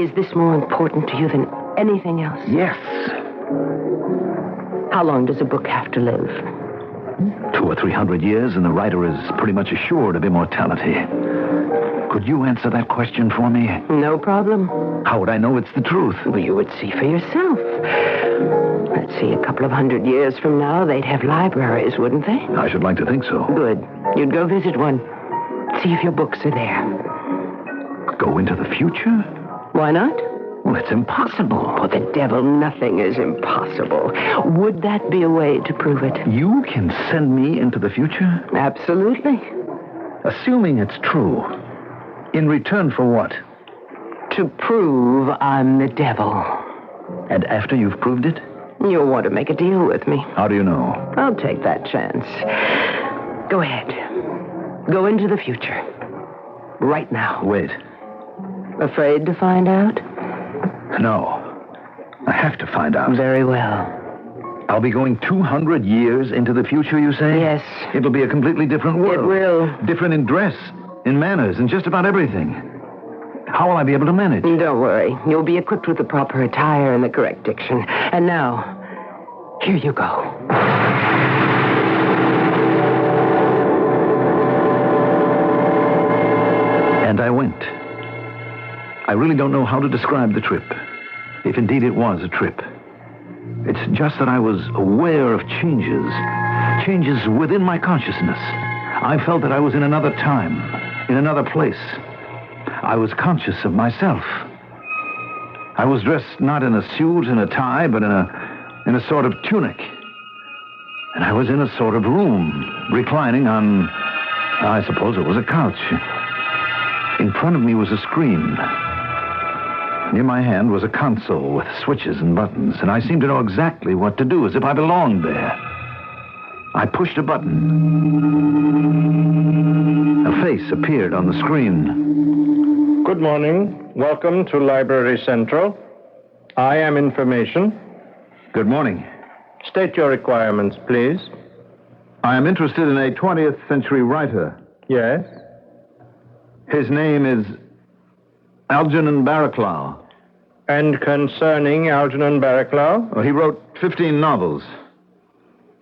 Is this more important to you than anything else? Yes. How long does a book have to live? 200 or 300 years, and the writer is pretty much assured of immortality. Could you answer that question for me? No problem. How would I know it's the truth? Well, you would see for yourself. Let's see, a couple of 100 years from now, they'd have libraries, wouldn't they? I should like to think so. Good. You'd go visit one. See if your books are there. Go into the future? Why not? Well, it's impossible. Oh, the devil, nothing is impossible. Would that be a way to prove it? You can send me into the future? Absolutely. Assuming it's true. In return for what? To prove I'm the devil. And after you've proved it? You'll want to make a deal with me. How do you know? I'll take that chance. Go ahead. Go into the future. Right now. Wait. Afraid to find out? No. I have to find out. Very well. I'll be going 200 years into the future, you say? Yes. It'll be a completely different world. It will. Different in dress, in manners, in just about everything. How will I be able to manage? Don't worry. You'll be equipped with the proper attire and the correct diction. And now, here you go. And I went. I really don't know how to describe the trip, if indeed it was a trip. It's just that I was aware of changes within my consciousness. I felt that I was in another time, in another place. I was conscious of myself. I was dressed not in a suit and a tie, but in a sort of tunic. And I was in a sort of room, reclining on, I suppose it was a couch. In front of me was a screen. Near my hand was a console with switches and buttons, and I seemed to know exactly what to do, as if I belonged there. I pushed a button. A face appeared on the screen. Good morning. Welcome to Library Central. I am Information. Good morning. State your requirements, please. I am interested in a 20th century writer. Yes? His name is Algernon Barraclough. And concerning Algernon Barraclough? Well, he wrote 15 novels.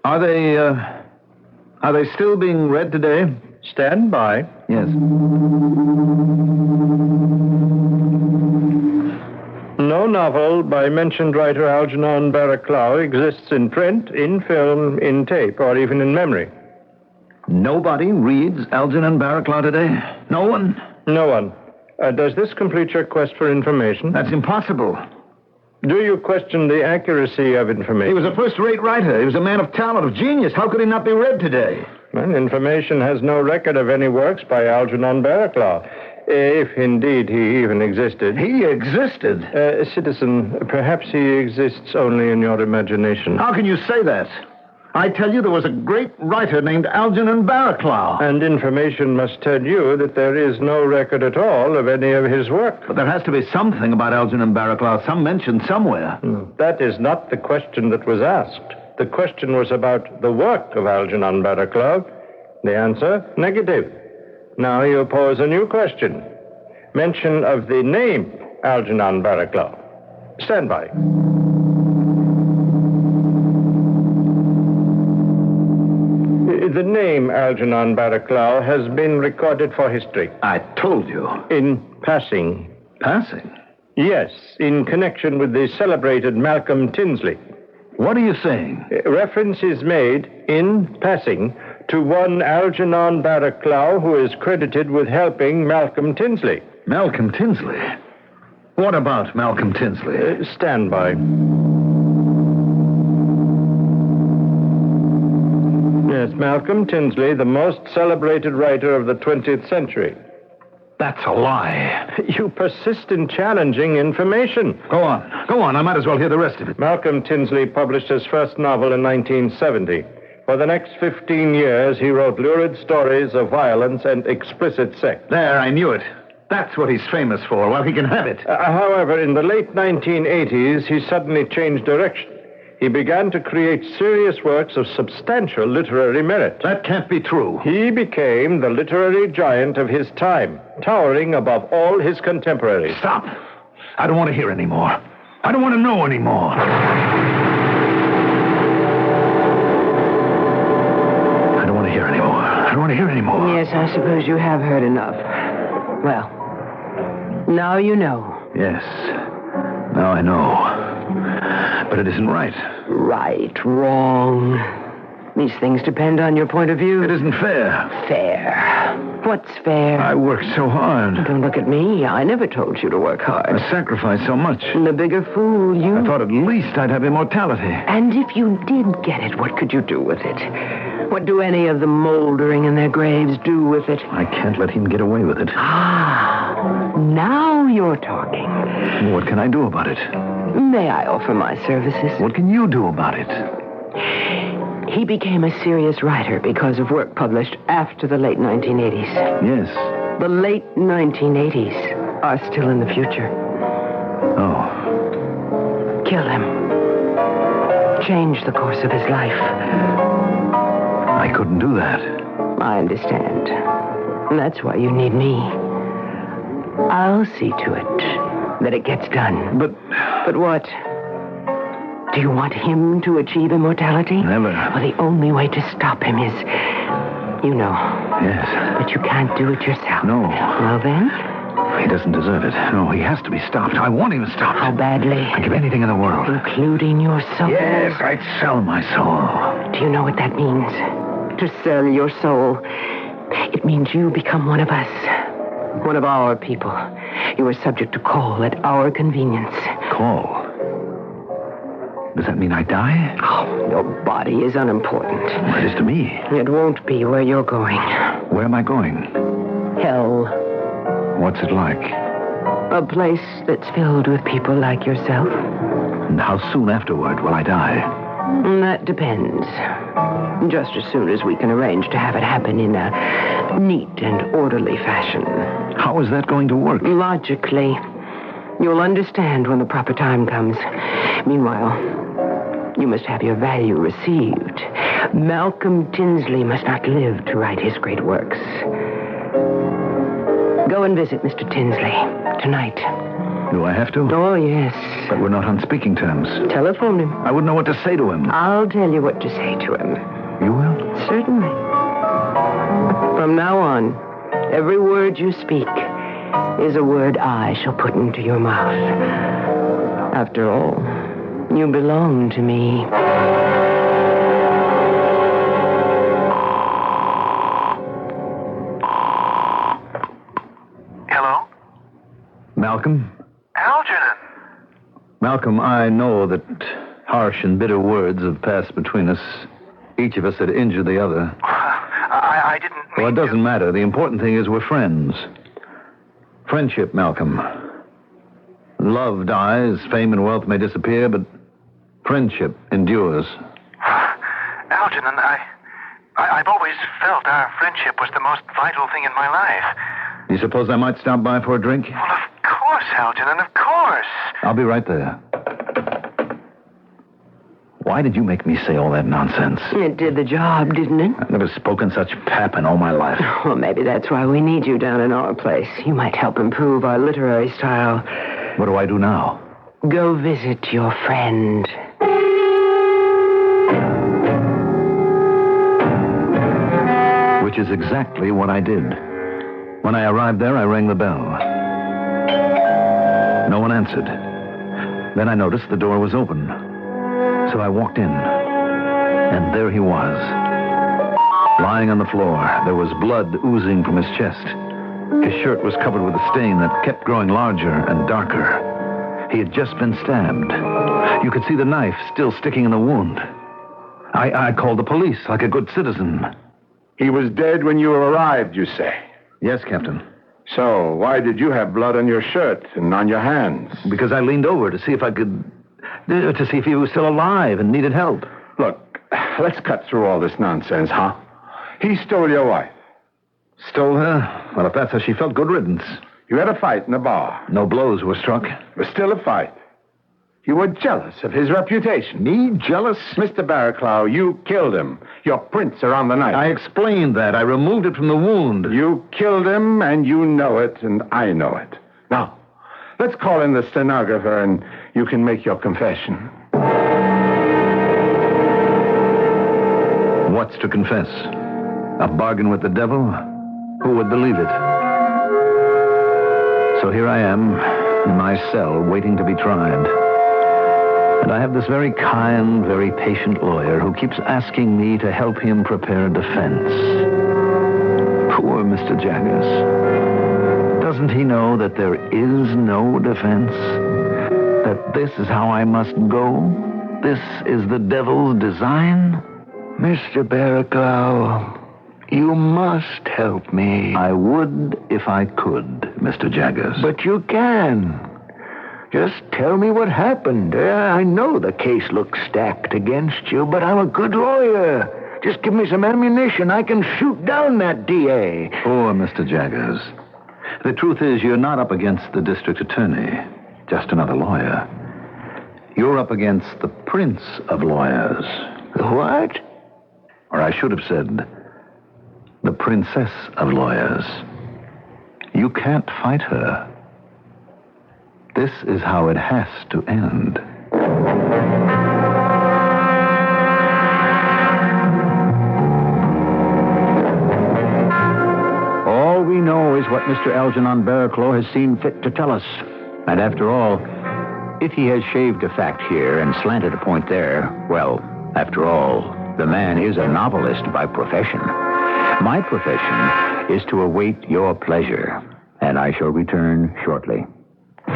Are they still being read today? Stand by. Yes. No novel by mentioned writer Algernon Barraclough exists in print, in film, in tape, or even in memory. Nobody reads Algernon Barraclough today? No one? No one. Does this complete your quest for information? That's impossible. Do you question the accuracy of information? He was a first-rate writer. He was a man of talent, of genius. How could he not be read today? Well, Information has no record of any works by Algernon Barraclough, if indeed he even existed. He existed? Citizen, perhaps he exists only in your imagination. How can you say that? I tell you there was a great writer named Algernon Barraclough. And Information must tell you that there is no record at all of any of his work. But there has to be something about Algernon Barraclough, some mention somewhere. That is not the question that was asked. The question was about the work of Algernon Barraclough. The answer, negative. Now you pose a new question. mention of the name Algernon Barraclough. Stand by. The name Algernon Barraclough has been recorded for history. I told you. In passing. Passing? Yes, in connection with the celebrated Malcolm Tinsley. What are you saying? Reference is made, in passing, to one Algernon Barraclough who is credited with helping Malcolm Tinsley. Malcolm Tinsley? What about Malcolm Tinsley? Stand by. Yes, Malcolm Tinsley, the most celebrated writer of the 20th century. That's a lie. You persist in challenging information. Go on. Go on. I might as well hear the rest of it. Malcolm Tinsley published his first novel in 1970. For the next 15 years, he wrote lurid stories of violence and explicit sex. There, I knew it. That's what he's famous for. Well, he can have it. However, in the late 1980s, he suddenly changed direction. He began to create serious works of substantial literary merit. That can't be true. He became the literary giant of his time, towering above all his contemporaries. Stop. I don't want to hear any more. I don't want to know any more. I don't want to hear any more. I don't want to hear any more. Yes, I suppose you have heard enough. Well, now you know. Yes. Now I know. But it isn't right. Right, wrong. These things depend on your point of view. It isn't fair. Fair? What's fair? I worked so hard. Don't look at me. I never told you to work hard. I sacrificed so much. The bigger fool you... I thought at least I'd have immortality. And if you did get it, what could you do with it? What do any of the moldering in their graves do with it? I can't let him get away with it. Ah, now you're talking. What can I do about it? May I offer my services? What can you do about it? He became a serious writer because of work published after the late 1980s. Yes. The late 1980s are still in the future. Oh. Kill him. Change the course of his life. I couldn't do that. I understand. And that's why you need me. I'll see to it that it gets done. But what? Do you want him to achieve immortality? Never. Well, the only way to stop him is, you know. Yes. But you can't do it yourself. No. Well, then? He doesn't deserve it. No, he has to be stopped. I want him stopped. How badly? I'd give anything in the world. Including your soul? Yes, I'd sell my soul. Do you know what that means? To sell your soul. It means you become one of us. One of our people. You are subject to call at our convenience. Call? Does that mean I die? Oh, your body is unimportant. Well, it is to me. It won't be where you're going. Where am I going? Hell. What's it like? A place that's filled with people like yourself. And how soon afterward will I die? That depends. Just as soon as we can arrange to have it happen in a neat and orderly fashion. How is that going to work? Logically. You'll understand when the proper time comes. Meanwhile, you must have your value received. Malcolm Tinsley must not live to write his great works. Go and visit Mr. Tinsley tonight. Do I have to? Oh, yes. But we're not on speaking terms. Telephone him. I wouldn't know what to say to him. I'll tell you what to say to him. You will? Certainly. From now on, every word you speak is a word I shall put into your mouth. After all, you belong to me. Hello? Malcolm? Algernon! Malcolm, I know that harsh and bitter words have passed between us. Each of us had injured the other. I didn't mean Well, it doesn't matter. The important thing is we're friends. Friendship, Malcolm. Love dies, fame and wealth may disappear, but friendship endures. Algernon, I've always felt our friendship was the most vital thing in my life. You suppose I might stop by for a drink? Well, of course, Algernon, of course. I'll be right there. Why did you make me say all that nonsense? It did the job, didn't it? I've never spoken such pap in all my life. Well, maybe that's why we need you down in our place. You might help improve our literary style. What do I do now? Go visit your friend. Which is exactly what I did. When I arrived there, I rang the bell. No one answered. Then I noticed the door was open. So I walked in. And there he was. Lying on the floor, there was blood oozing from his chest. His shirt was covered with a stain that kept growing larger and darker. He had just been stabbed. You could see the knife still sticking in the wound. I called the police like a good citizen. He was dead when you arrived, you say? Yes, Captain. So, why did you have blood on your shirt and on your hands? Because I leaned over to see if I could... to see if he was still alive and needed help. Look, let's cut through all this nonsense, huh? He stole your wife. Stole her? Well, if that's how she felt, good riddance. You had a fight in the bar. No blows were struck. It was still a fight. You were jealous of his reputation. Me? Jealous? Mr. Barraclough, you killed him. Your prints are on the knife. I explained that. I removed it from the wound. You killed him, and you know it, and I know it. Now, let's call in the stenographer, and you can make your confession. What's to confess? A bargain with the devil? Who would believe it? So here I am, in my cell, waiting to be tried. And I have this very kind, very patient lawyer who keeps asking me to help him prepare a defense. Poor Mr. Jaggers. Doesn't he know that there is no defense? That this is how I must go? This is the devil's design? Mr. Barraclough, you must help me. I would if I could, Mr. Jaggers. But you can. Just tell me what happened. I know the case looks stacked against you, but I'm a good lawyer. Just give me some ammunition. I can shoot down that DA. Poor Mr. Jaggers. The truth is, you're not up against the district attorney, just another lawyer. You're up against the prince of lawyers. What? Or I should have said, the princess of lawyers. You can't fight her. This is how it has to end. All we know is what Mr. Algernon Barraclough has seen fit to tell us. And after all, if he has shaved a fact here and slanted a point there, well, after all, the man is a novelist by profession. My profession is to await your pleasure, and I shall return shortly.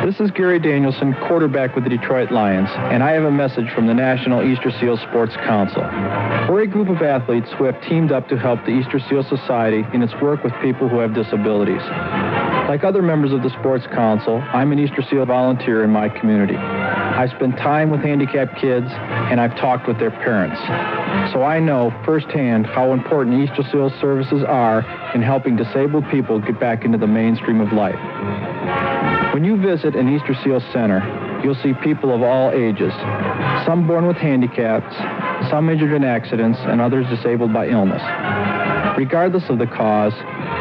This is Gary Danielson, quarterback with the Detroit Lions, and I have a message from the National Easter Seal Sports Council. We're a group of athletes who have teamed up to help the Easter Seal Society in its work with people who have disabilities. Like other members of the Sports Council, I'm an Easter Seal volunteer in my community. I've spent time with handicapped kids, and I've talked with their parents. So I know firsthand how important Easter Seal services are in helping disabled people get back into the mainstream of life. When you visit an Easter Seal Center, you'll see people of all ages, some born with handicaps, some injured in accidents, and others disabled by illness. Regardless of the cause,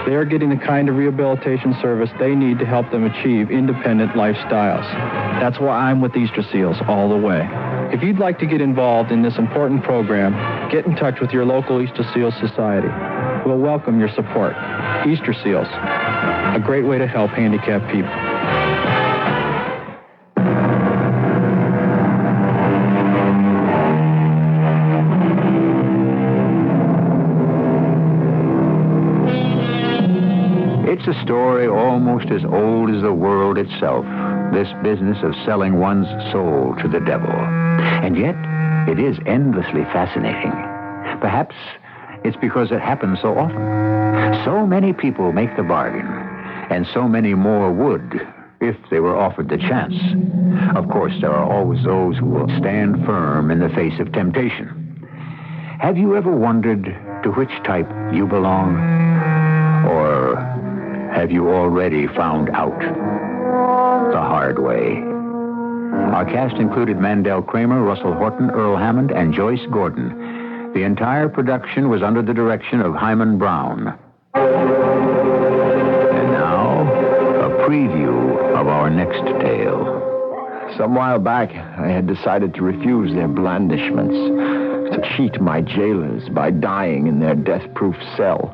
they are getting the kind of rehabilitation service they need to help them achieve independent lifestyles. That's why I'm with Easter Seals all the way. If you'd like to get involved in this important program, get in touch with your local Easter Seals Society. We'll welcome your support. Easter Seals, a great way to help handicapped people. It's a story almost as old as the world itself, this business of selling one's soul to the devil. And yet, it is endlessly fascinating. Perhaps it's because it happens so often. So many people make the bargain, and so many more would if they were offered the chance. Of course, there are always those who will stand firm in the face of temptation. Have you ever wondered to which type you belong? Or have you already found out the hard way? Our cast included Mandel Kramer, Russell Horton, Earl Hammond, and Joyce Gordon. The entire production was under the direction of Hyman Brown. And now, a preview of our next tale. Some while back, I had decided to refuse their blandishments, to cheat my jailers by dying in their death-proof cell.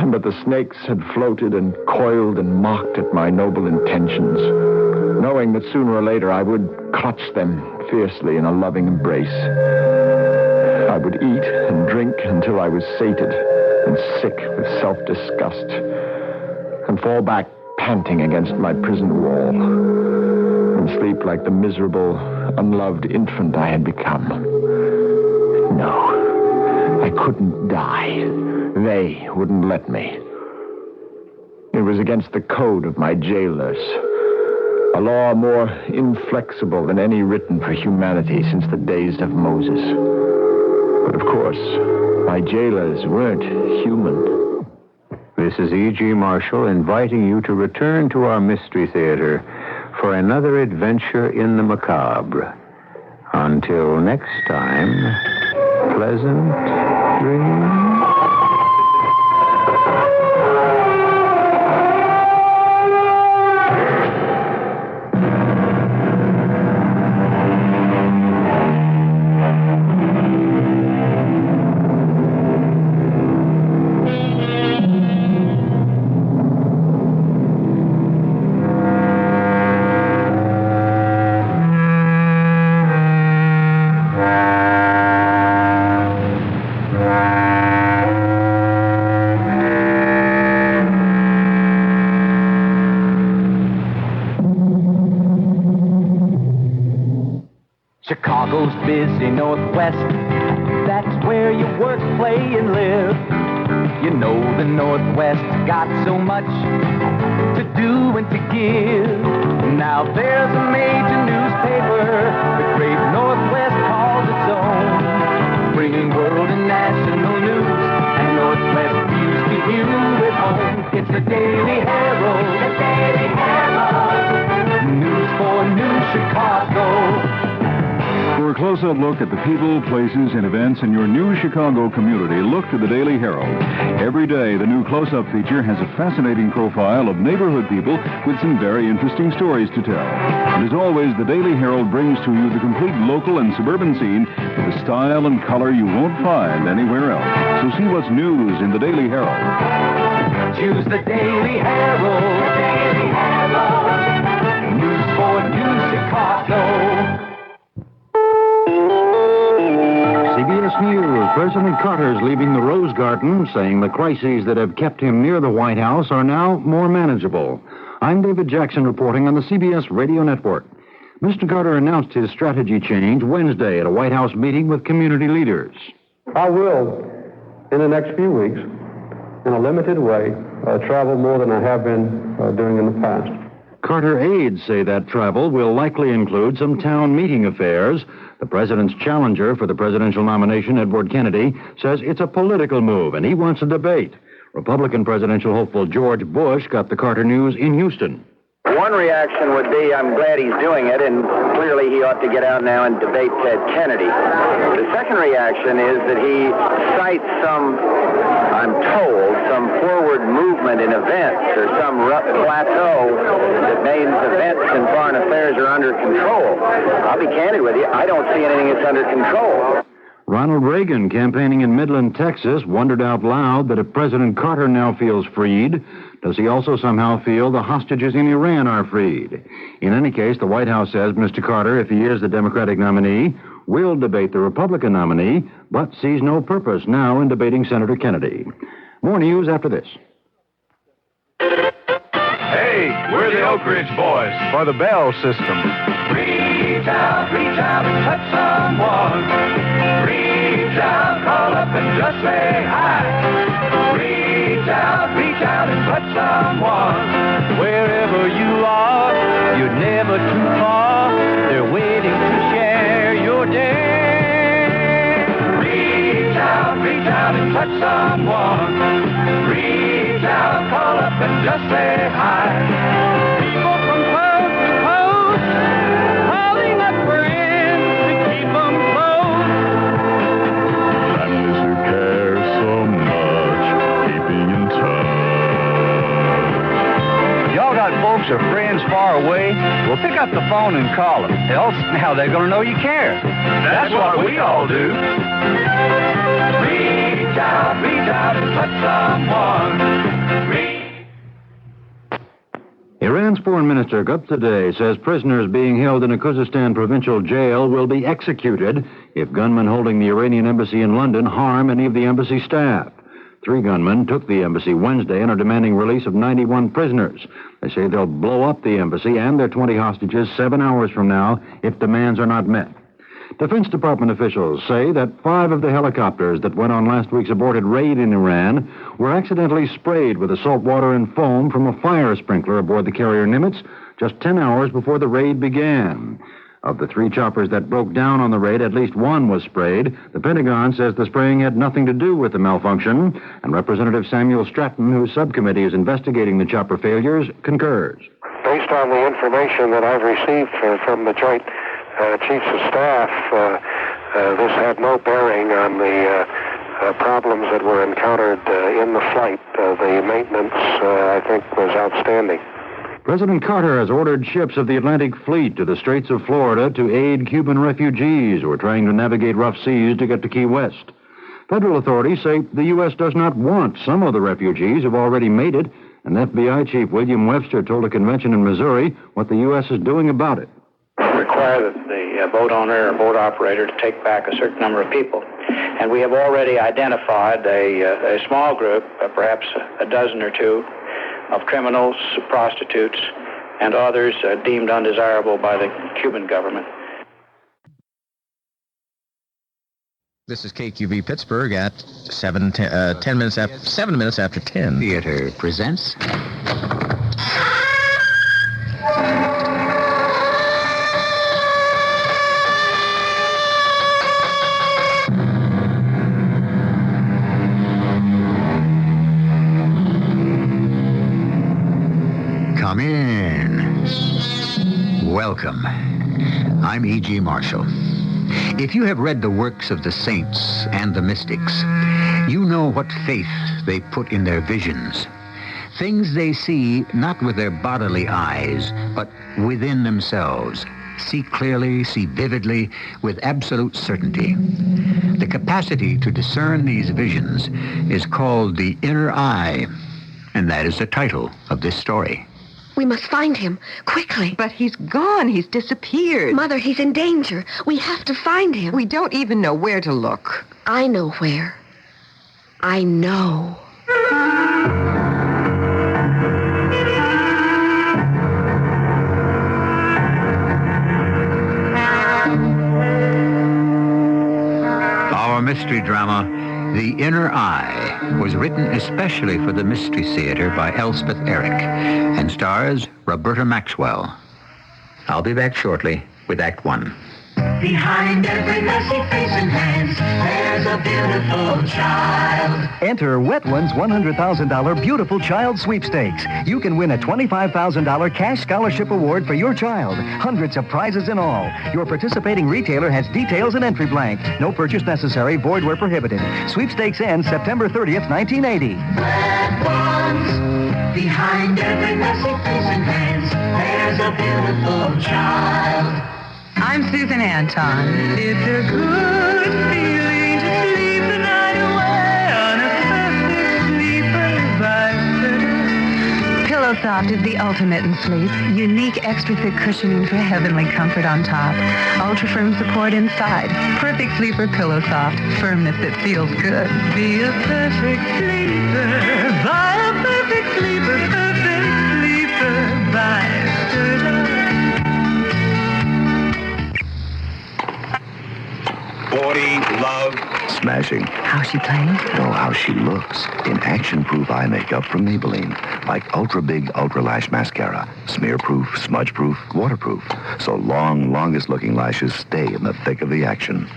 But the snakes had floated and coiled and mocked at my noble intentions, knowing that sooner or later I would clutch them fiercely in a loving embrace. I would eat and drink until I was sated and sick with self-disgust, and fall back panting against my prison wall, and sleep like the miserable, unloved infant I had become. No, I couldn't die. They wouldn't let me. It was against the code of my jailers, a law more inflexible than any written for humanity since the days of Moses. But of course, my jailers weren't human. This is E.G. Marshall inviting you to return to our Mystery Theater for another adventure in the macabre. Until next time, pleasant dreams. Chicago's busy Northwest. That's where you work, play, and live. You know the Northwest got so much to do and to give. Now there's a major newspaper the great Northwest calls its own, bringing world and national news and Northwest views to you at home. It's the Daily Herald. The Daily Herald. News for New Chicago. For a close-up look at the people, places, and events in your new Chicago community, look to the Daily Herald. Every day, the new close-up feature has a fascinating profile of neighborhood people with some very interesting stories to tell. And as always, the Daily Herald brings to you the complete local and suburban scene with a style and color you won't find anywhere else. So see what's news in the Daily Herald. Choose the Daily Herald. The Daily Herald. News for New Chicago. CBS News. President Carter's leaving the Rose Garden, saying the crises that have kept him near the White House are now more manageable. I'm David Jackson reporting on the CBS Radio Network. Mr. Carter announced his strategy change Wednesday at a White House meeting with community leaders. I will, in the next few weeks, in a limited way, travel more than I have been doing in the past. Carter aides say that travel will likely include some town meeting affairs. The president's challenger for the presidential nomination, Edward Kennedy, says it's a political move, and he wants a debate. Republican presidential hopeful George Bush got the Carter news in Houston. One reaction would be, I'm glad he's doing it, and clearly he ought to get out now and debate Ted Kennedy. The second reaction is that he cites some, I'm told, some forward movement in events or some plateau that means events in foreign affairs are under control. I'll be candid with you, I don't see anything that's under control. Ronald Reagan, campaigning in Midland, Texas, wondered out loud that if President Carter now feels freed, does he also somehow feel the hostages in Iran are freed? In any case, the White House says Mr. Carter, if he is the Democratic nominee, will debate the Republican nominee, but sees no purpose now in debating Senator Kennedy. More news after this. Hey, we're the Oak Ridge Boys for the Bell System. Reach out and touch someone. Reach out, call up and just say hi. Reach out and touch someone. Wherever you are, you're never too far. They're waiting to share your day. Reach out and touch someone. Reach out, call up and just say hi. People from coast to coast, pick up the phone and call them. Else, how they're going to know you care? That's what we all do. Reach out and touch someone. Iran's foreign minister up today says prisoners being held in a Khuzestan provincial jail will be executed if gunmen holding the Iranian embassy in London harm any of the embassy staff. 3 gunmen took the embassy Wednesday and are demanding release of 91 prisoners. They say they'll blow up the embassy and their 20 hostages 7 hours from now if demands are not met. Defense Department officials say that 5 of the helicopters that went on last week's aborted raid in Iran were accidentally sprayed with assault water and foam from a fire sprinkler aboard the carrier Nimitz just 10 hours before the raid began. Of the 3 choppers that broke down on the raid, at least 1 was sprayed. The Pentagon says the spraying had nothing to do with the malfunction, and Representative Samuel Stratton, whose subcommittee is investigating the chopper failures, concurs. Based on the information that I've received from the Joint Chiefs of Staff, this had no bearing on the problems that were encountered in the flight. The maintenance, I think, was outstanding. President Carter has ordered ships of the Atlantic Fleet to the Straits of Florida to aid Cuban refugees who are trying to navigate rough seas to get to Key West. Federal authorities say the U.S. does not want some of the refugees who've already made it, and FBI Chief William Webster told a convention in Missouri what the U.S. is doing about it. Require the boat owner or boat operator to take back a certain number of people. And we have already identified a small group, perhaps a dozen or 2, of criminals, prostitutes, and others deemed undesirable by the Cuban government. This is KQV Pittsburgh at 7 minutes after 10. Theater presents... Come in. Welcome. I'm E.G. Marshall. If you have read the works of the saints and the mystics, you know what faith they put in their visions. Things they see not with their bodily eyes, but within themselves. See clearly, see vividly, with absolute certainty. The capacity to discern these visions is called the inner eye, and that is the title of this story. We must find him, quickly. But he's gone. He's disappeared. Mother, he's in danger. We have to find him. We don't even know where to look. I know where. I know. Our mystery drama, The Inner Eye, was written especially for the Mystery Theater by Elspeth Eric and stars Roberta Maxwell. I'll be back shortly with Act 1. Behind every messy face and hands, there's a beautiful child. Enter Wetland's $100,000 Beautiful Child Sweepstakes. You can win a $25,000 cash scholarship award for your child. Hundreds of prizes in all. Your participating retailer has details and entry blank. No purchase necessary, void where prohibited. Sweepstakes ends September 30th, 1980. Wetlands, behind every messy face and hands, there's a beautiful child. I'm Susan Anton. It's a good feeling to sleep the night away on a perfect sleeper by Pillow Soft is the ultimate in sleep. Unique extra thick cushioning for heavenly comfort on top. Ultra firm support inside. Perfect sleeper Pillow Soft. Firmness that feels good. Be a perfect sleeper. Buy a perfect sleeper. Perfect sleeper by Serta. 40, love. Smashing. How's she playing? No, how she looks. In action-proof eye makeup from Maybelline. Like ultra-big, ultra-lash mascara. Smear-proof, smudge-proof, waterproof. So longest-looking lashes stay in the thick of the action.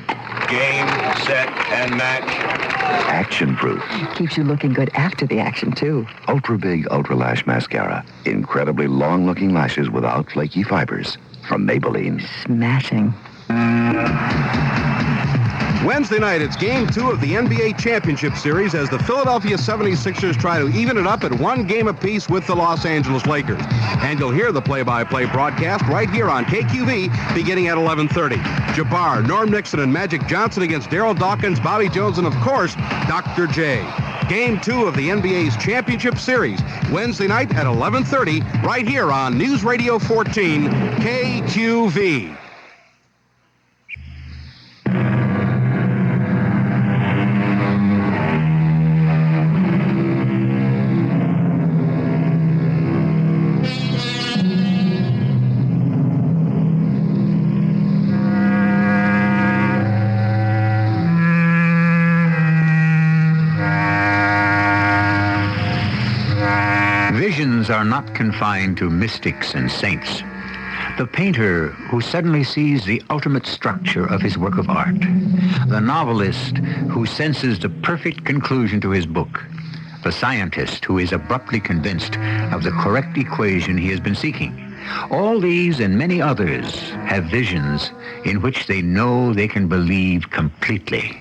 Game, set, and match. Action-proof. Keeps you looking good after the action, too. Ultra-big, ultra-lash mascara. Incredibly long-looking lashes without flaky fibers. From Maybelline. Smashing. Wednesday night, it's Game 2 of the NBA Championship Series as the Philadelphia 76ers try to even it up at one game apiece with the Los Angeles Lakers. And you'll hear the play-by-play broadcast right here on KQV beginning at 11:30. Jabbar, Norm Nixon, and Magic Johnson against Darryl Dawkins, Bobby Jones, and, of course, Dr. J. Game 2 of the NBA's Championship Series, Wednesday night at 11:30, right here on News Radio 14, KQV. Visions are not confined to mystics and saints. The painter who suddenly sees the ultimate structure of his work of art. The novelist who senses the perfect conclusion to his book. The scientist who is abruptly convinced of the correct equation he has been seeking. All these and many others have visions in which they know they can believe completely.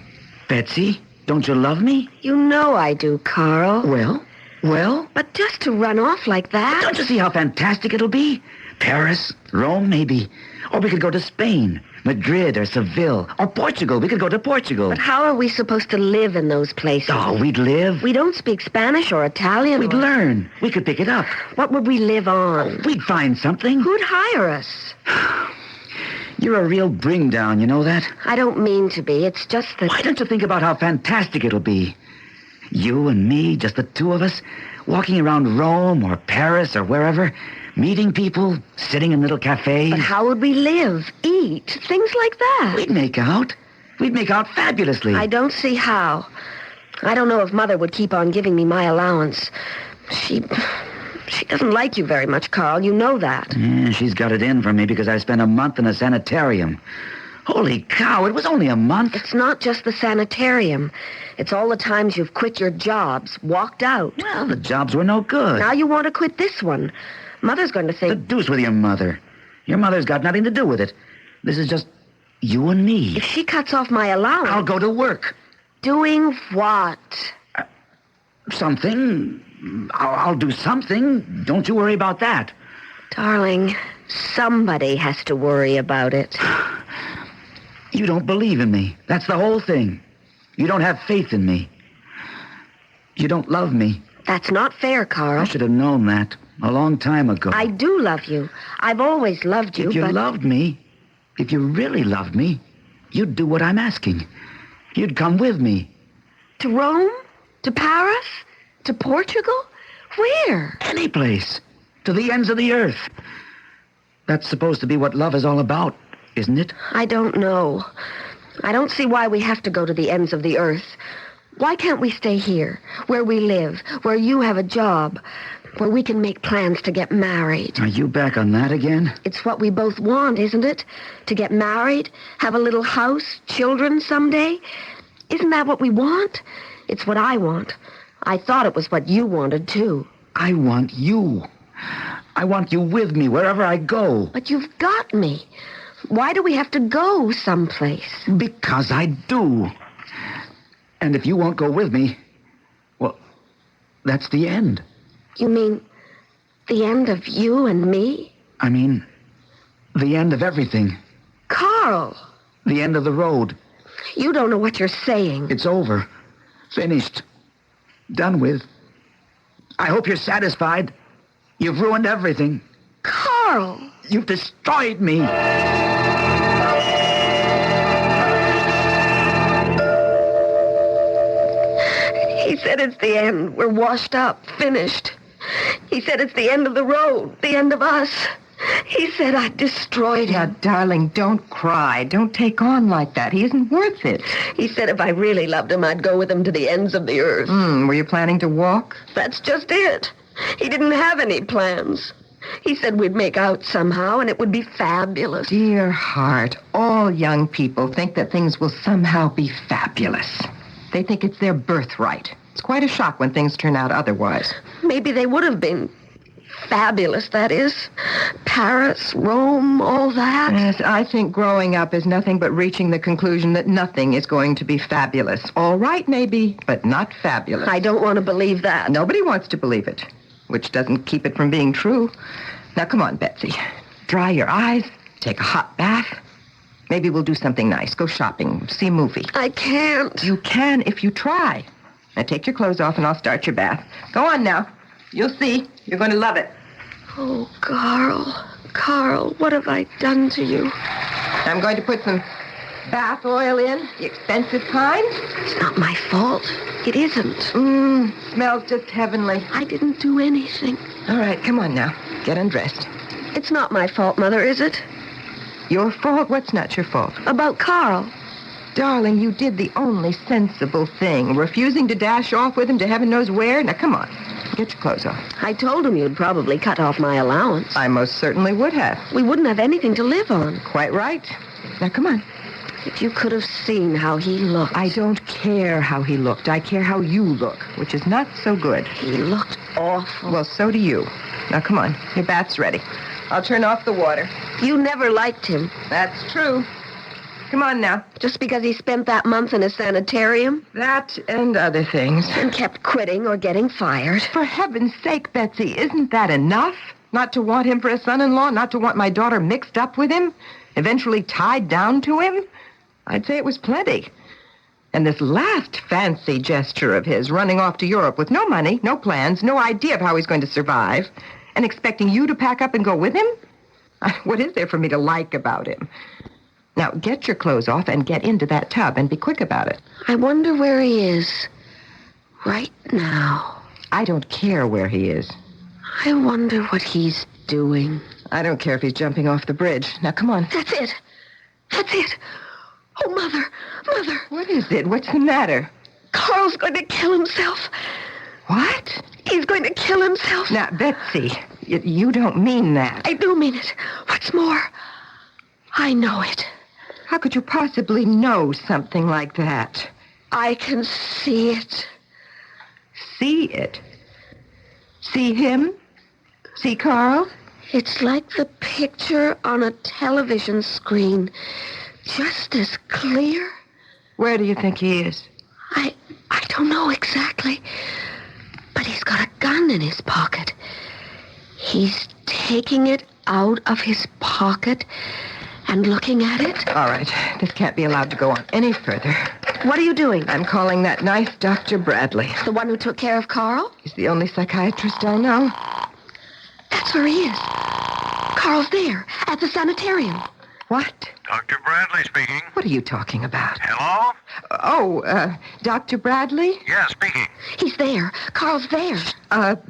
Betsy, don't you love me? You know I do, Carl. Well? But just to run off like that... Don't you see how fantastic it'll be? Paris, Rome, maybe. Or we could go to Spain, Madrid, or Seville, or Portugal. We could go to Portugal. But how are we supposed to live in those places? Oh, we'd live. We don't speak Spanish or Italian. We'd learn. We could pick it up. What would we live on? Oh, we'd find something. Who'd hire us? You're a real bring-down, you know that? I don't mean to be. It's just that... Why don't you think about how fantastic it'll be? You and me, just the two of us, walking around Rome or Paris or wherever, meeting people, sitting in little cafes. But how would we live, eat, things like that? We'd make out. We'd make out fabulously. I don't see how. I don't know if Mother would keep on giving me my allowance. She doesn't like you very much, Carl. You know that. Yeah, she's got it in for me because I spent a month in a sanitarium. Holy cow, it was only a month. It's not just the sanitarium. It's all the times you've quit your jobs, walked out. Well, the jobs were no good. Now you want to quit this one. Mother's going to think... The deuce with your mother. Your mother's got nothing to do with it. This is just you and me. If she cuts off my allowance... I'll go to work. Doing what? Something. I'll do something. Don't you worry about that. Darling, somebody has to worry about it. You don't believe in me. That's the whole thing. You don't have faith in me. You don't love me. That's not fair, Carl. I should have known that a long time ago. I do love you. I've always loved you, If you loved me, if you really loved me, you'd do what I'm asking. You'd come with me. To Rome? To Paris? To Portugal? Where? Any place. To the ends of the earth. That's supposed to be what love is all about, isn't it? I don't know. I don't see why we have to go to the ends of the earth. Why can't we stay here, where we live, where you have a job, where we can make plans to get married? Are you back on that again? It's what we both want, isn't it? To get married, have a little house, children someday. Isn't that what we want? It's what I want. I thought it was what you wanted, too. I want you. I want you with me wherever I go. But you've got me. Why do we have to go someplace? Because I do. And if you won't go with me, well, that's the end. You mean the end of you and me? I mean, the end of everything. Carl! The end of the road. You don't know what you're saying. It's over. Finished. Done with. I hope you're satisfied. You've ruined everything. Carl! You've destroyed me. He said it's the end. We're washed up, finished. He said it's the end of the road, the end of us. He said I destroyed him. Now, darling, don't cry. Don't take on like that. He isn't worth it. He said if I really loved him, I'd go with him to the ends of the earth. Were you planning to walk? That's just it. He didn't have any plans. He said we'd make out somehow, and it would be fabulous. Dear heart, all young people think that things will somehow be fabulous. They think it's their birthright. It's quite a shock when things turn out otherwise. Maybe they would have been fabulous, that is. Paris, Rome, all that. Yes, I think growing up is nothing but reaching the conclusion that nothing is going to be fabulous. All right, maybe, but not fabulous. I don't want to believe that. Nobody wants to believe it, which doesn't keep it from being true. Now, come on, Betsy. Dry your eyes, take a hot bath. Maybe we'll do something nice. Go shopping, see a movie. I can't. You can if you try. Now, take your clothes off and I'll start your bath. Go on now. You'll see. You're going to love it. Oh, Carl, what have I done to you? I'm going to put some bath oil in, the expensive kind. It's not my fault. It isn't. Smells just heavenly. I didn't do anything. All right, come on now. Get undressed. It's not my fault, Mother, is it? Your fault? What's not your fault? About Carl. Darling, you did the only sensible thing, refusing to dash off with him to heaven knows where. Now, come on. Get your clothes off. I told him you'd probably cut off my allowance. I most certainly would have. We wouldn't have anything to live on. Quite right. Now, come on. If you could have seen how he looked. I don't care how he looked. I care how you look, which is not so good. He looked awful. Well, so do you. Now, come on. Your bath's ready. I'll turn off the water. You never liked him. That's true. Come on now. Just because he spent that month in a sanitarium? That and other things. And kept quitting or getting fired. For heaven's sake, Betsy, isn't that enough? Not to want him for a son-in-law, not to want my daughter mixed up with him, eventually tied down to him? I'd say it was plenty. And this last fancy gesture of his, running off to Europe with no money, no plans, no idea of how he's going to survive, and expecting you to pack up and go with him? What is there for me to like about him? Now, get your clothes off and get into that tub and be quick about it. I wonder where he is right now. I don't care where he is. I wonder what he's doing. I don't care if he's jumping off the bridge. Now, come on. That's it. That's it. Oh, Mother. What is it? What's the matter? Carl's going to kill himself. What? He's going to kill himself. Now, Betsy, you don't mean that. I do mean it. What's more, I know it. How could you possibly know something like that? I can see it. See it? See him? See Carl? It's like the picture on a television screen. Just as clear. Where do you think he is? I don't know exactly. But he's got a gun in his pocket. He's taking it out of his pocket and looking at it. All right. This can't be allowed to go on any further. What are you doing? I'm calling that nice Dr. Bradley. The one who took care of Carl? He's the only psychiatrist I know. That's where he is. Carl's there, at the sanitarium. What? Dr. Bradley speaking. What are you talking about? Hello? Oh, Dr. Bradley? Yeah, speaking. He's there. Carl's there.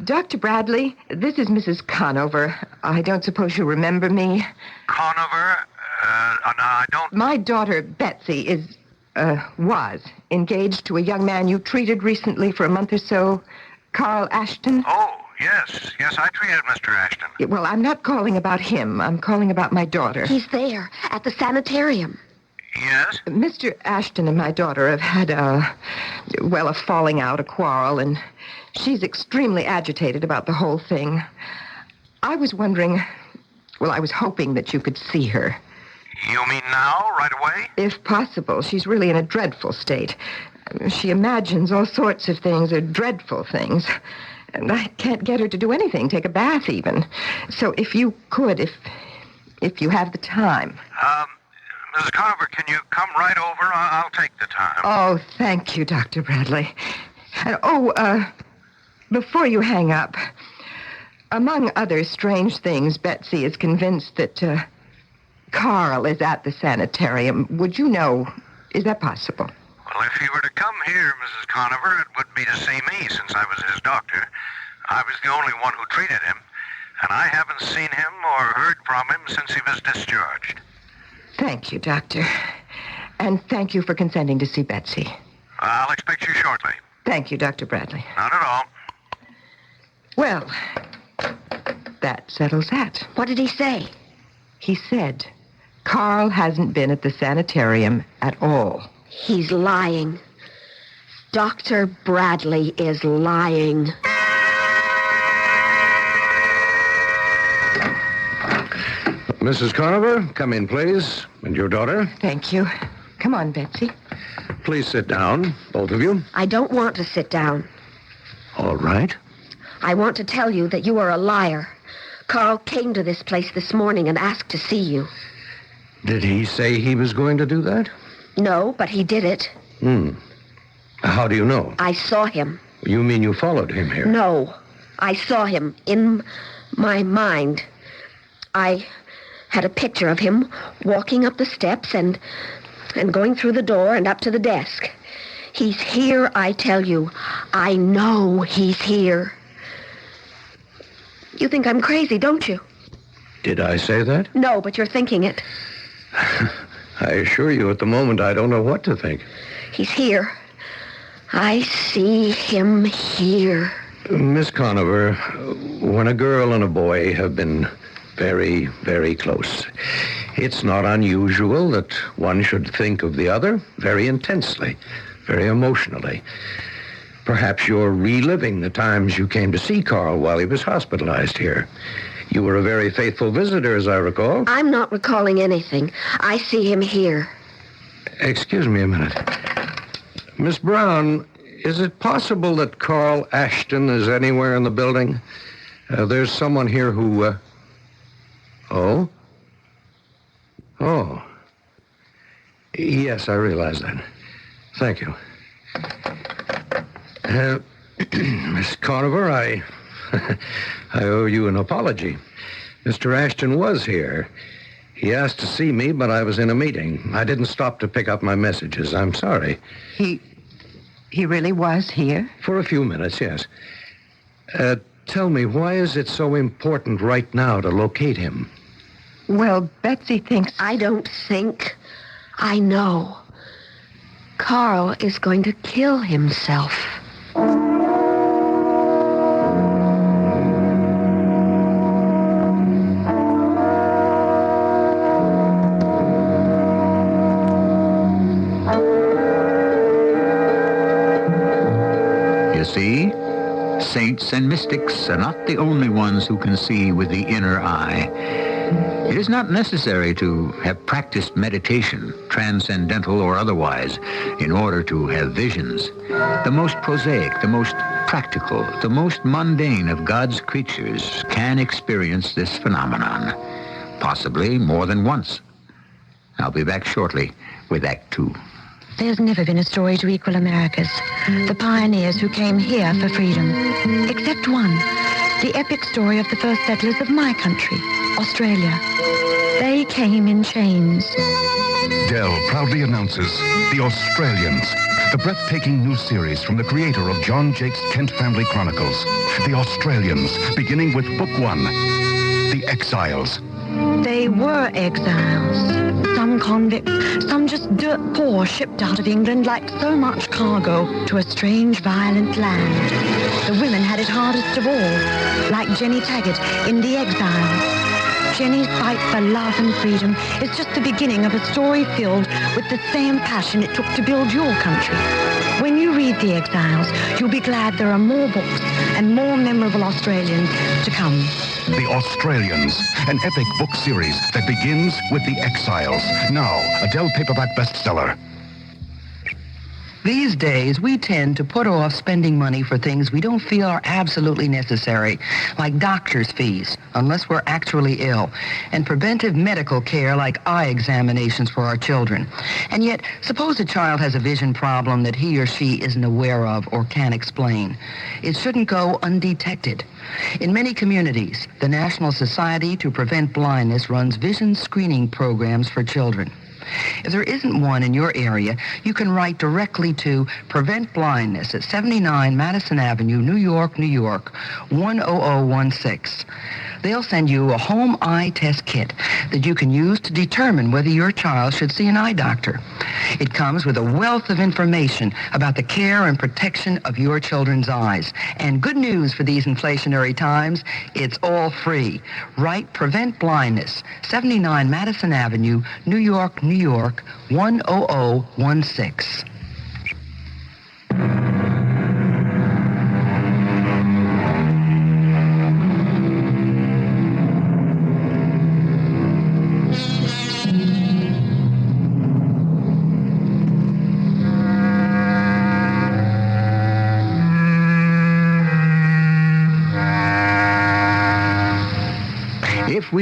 Dr. Bradley, this is Mrs. Conover. I don't suppose you remember me. Conover? No, I don't. My daughter, Betsy, was engaged to a young man you treated recently for a month or so, Carl Ashton. Oh, yes, I treated Mr. Ashton. Yeah, well, I'm not calling about him. I'm calling about my daughter. He's there, at the sanitarium. Yes? Mr. Ashton and my daughter have had a falling out, a quarrel, and she's extremely agitated about the whole thing. I was hoping that you could see her. You mean now, right away? If possible. She's really in a dreadful state. She imagines all sorts of things, dreadful things. And I can't get her to do anything, take a bath even. So if you could, if you have the time. Mrs. Conover, can you come right over? I'll take the time. Oh, thank you, Dr. Bradley. And, before you hang up, among other strange things, Betsy is convinced that, Carl is at the sanitarium. Would you know, is that possible? Well, if he were to come here, Mrs. Conover, it would be to see me since I was his doctor. I was the only one who treated him, and I haven't seen him or heard from him since he was discharged. Thank you, Doctor. And thank you for consenting to see Betsy. I'll expect you shortly. Thank you, Dr. Bradley. Not at all. Well, that settles that. What did he say? He said Carl hasn't been at the sanitarium at all. He's lying. Dr. Bradley is lying. Mrs. Conover, come in, please. And your daughter. Thank you. Come on, Betsy. Please sit down, both of you. I don't want to sit down. All right. I want to tell you that you are a liar. Carl came to this place this morning and asked to see you. Did he say he was going to do that? No, but he did it. How do you know? I saw him. You mean you followed him here? No, I saw him in my mind. I had a picture of him walking up the steps and going through the door and up to the desk. He's here, I tell you. I know he's here. You think I'm crazy, don't you? Did I say that? No, but you're thinking it. I assure you, at the moment, I don't know what to think. He's here. I see him here. Miss Conover, when a girl and a boy have been very, very close, it's not unusual that one should think of the other very intensely, very emotionally. Perhaps you're reliving the times you came to see Carl while he was hospitalized here. You were a very faithful visitor, as I recall. I'm not recalling anything. I see him here. Excuse me a minute. Miss Brown, is it possible that Carl Ashton is anywhere in the building? There's someone here who... Oh? Oh. Yes, I realize that. Thank you. Miss Conover, I owe you an apology. Mr. Ashton was here. He asked to see me, but I was in a meeting. I didn't stop to pick up my messages. I'm sorry. He really was here? For a few minutes, yes. Tell me, why is it so important right now to locate him? Well, Betsy thinks... I don't think. I know. Carl is going to kill himself. You see, saints and mystics are not the only ones who can see with the inner eye. It is not necessary to have practiced meditation, transcendental or otherwise, in order to have visions. The most prosaic, the most practical, the most mundane of God's creatures can experience this phenomenon, possibly more than once. I'll be back shortly with Act Two. There's never been a story to equal America's. The pioneers who came here for freedom. Except one. The epic story of the first settlers of my country, Australia. They came in chains. Dell proudly announces The Australians, the breathtaking new series from the creator of John Jake's Kent Family Chronicles. The Australians, beginning with Book 1, The Exiles. They were exiles. Some convicts, some just dirt poor, shipped out of England like so much cargo to a strange, violent land. The women had it hardest of all, like Jenny Taggart in The Exiles. Jenny's fight for love and freedom is just the beginning of a story filled with the same passion it took to build your country. When you read The Exiles, you'll be glad there are more books and more memorable Australians to come. The Australians, an epic book series that begins with The Exiles. Now, a Dell paperback bestseller. These days, we tend to put off spending money for things we don't feel are absolutely necessary, like doctor's fees, unless we're actually ill, and preventive medical care like eye examinations for our children. And yet, suppose a child has a vision problem that he or she isn't aware of or can't explain. It shouldn't go undetected. In many communities, the National Society to Prevent Blindness runs vision screening programs for children. If there isn't one in your area, you can write directly to Prevent Blindness at 79 Madison Avenue, New York, New York, 10016. They'll send you a home eye test kit that you can use to determine whether your child should see an eye doctor. It comes with a wealth of information about the care and protection of your children's eyes. And good news for these inflationary times, it's all free. Write Prevent Blindness, 79 Madison Avenue, New York, New York, 10016.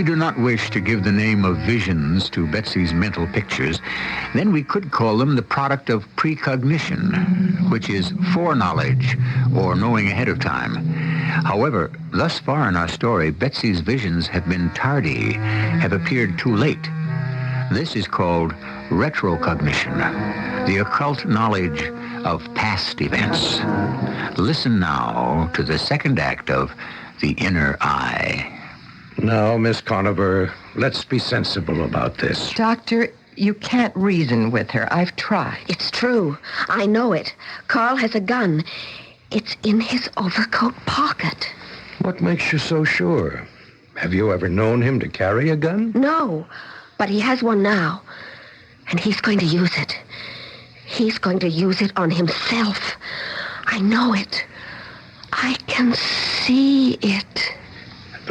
we do not wish to give the name of visions to Betsy's mental pictures, then we could call them the product of precognition, which is foreknowledge or knowing ahead of time. However, thus far in our story, Betsy's visions have been tardy, have appeared too late. This is called retrocognition, the occult knowledge of past events. Listen now to the second act of The Inner Eye. Now, Miss Conover, let's be sensible about this. Doctor, you can't reason with her. I've tried. It's true. I know it. Carl has a gun. It's in his overcoat pocket. What makes you so sure? Have you ever known him to carry a gun? No, but he has one now. And he's going to use it. He's going to use it on himself. I know it. I can see it.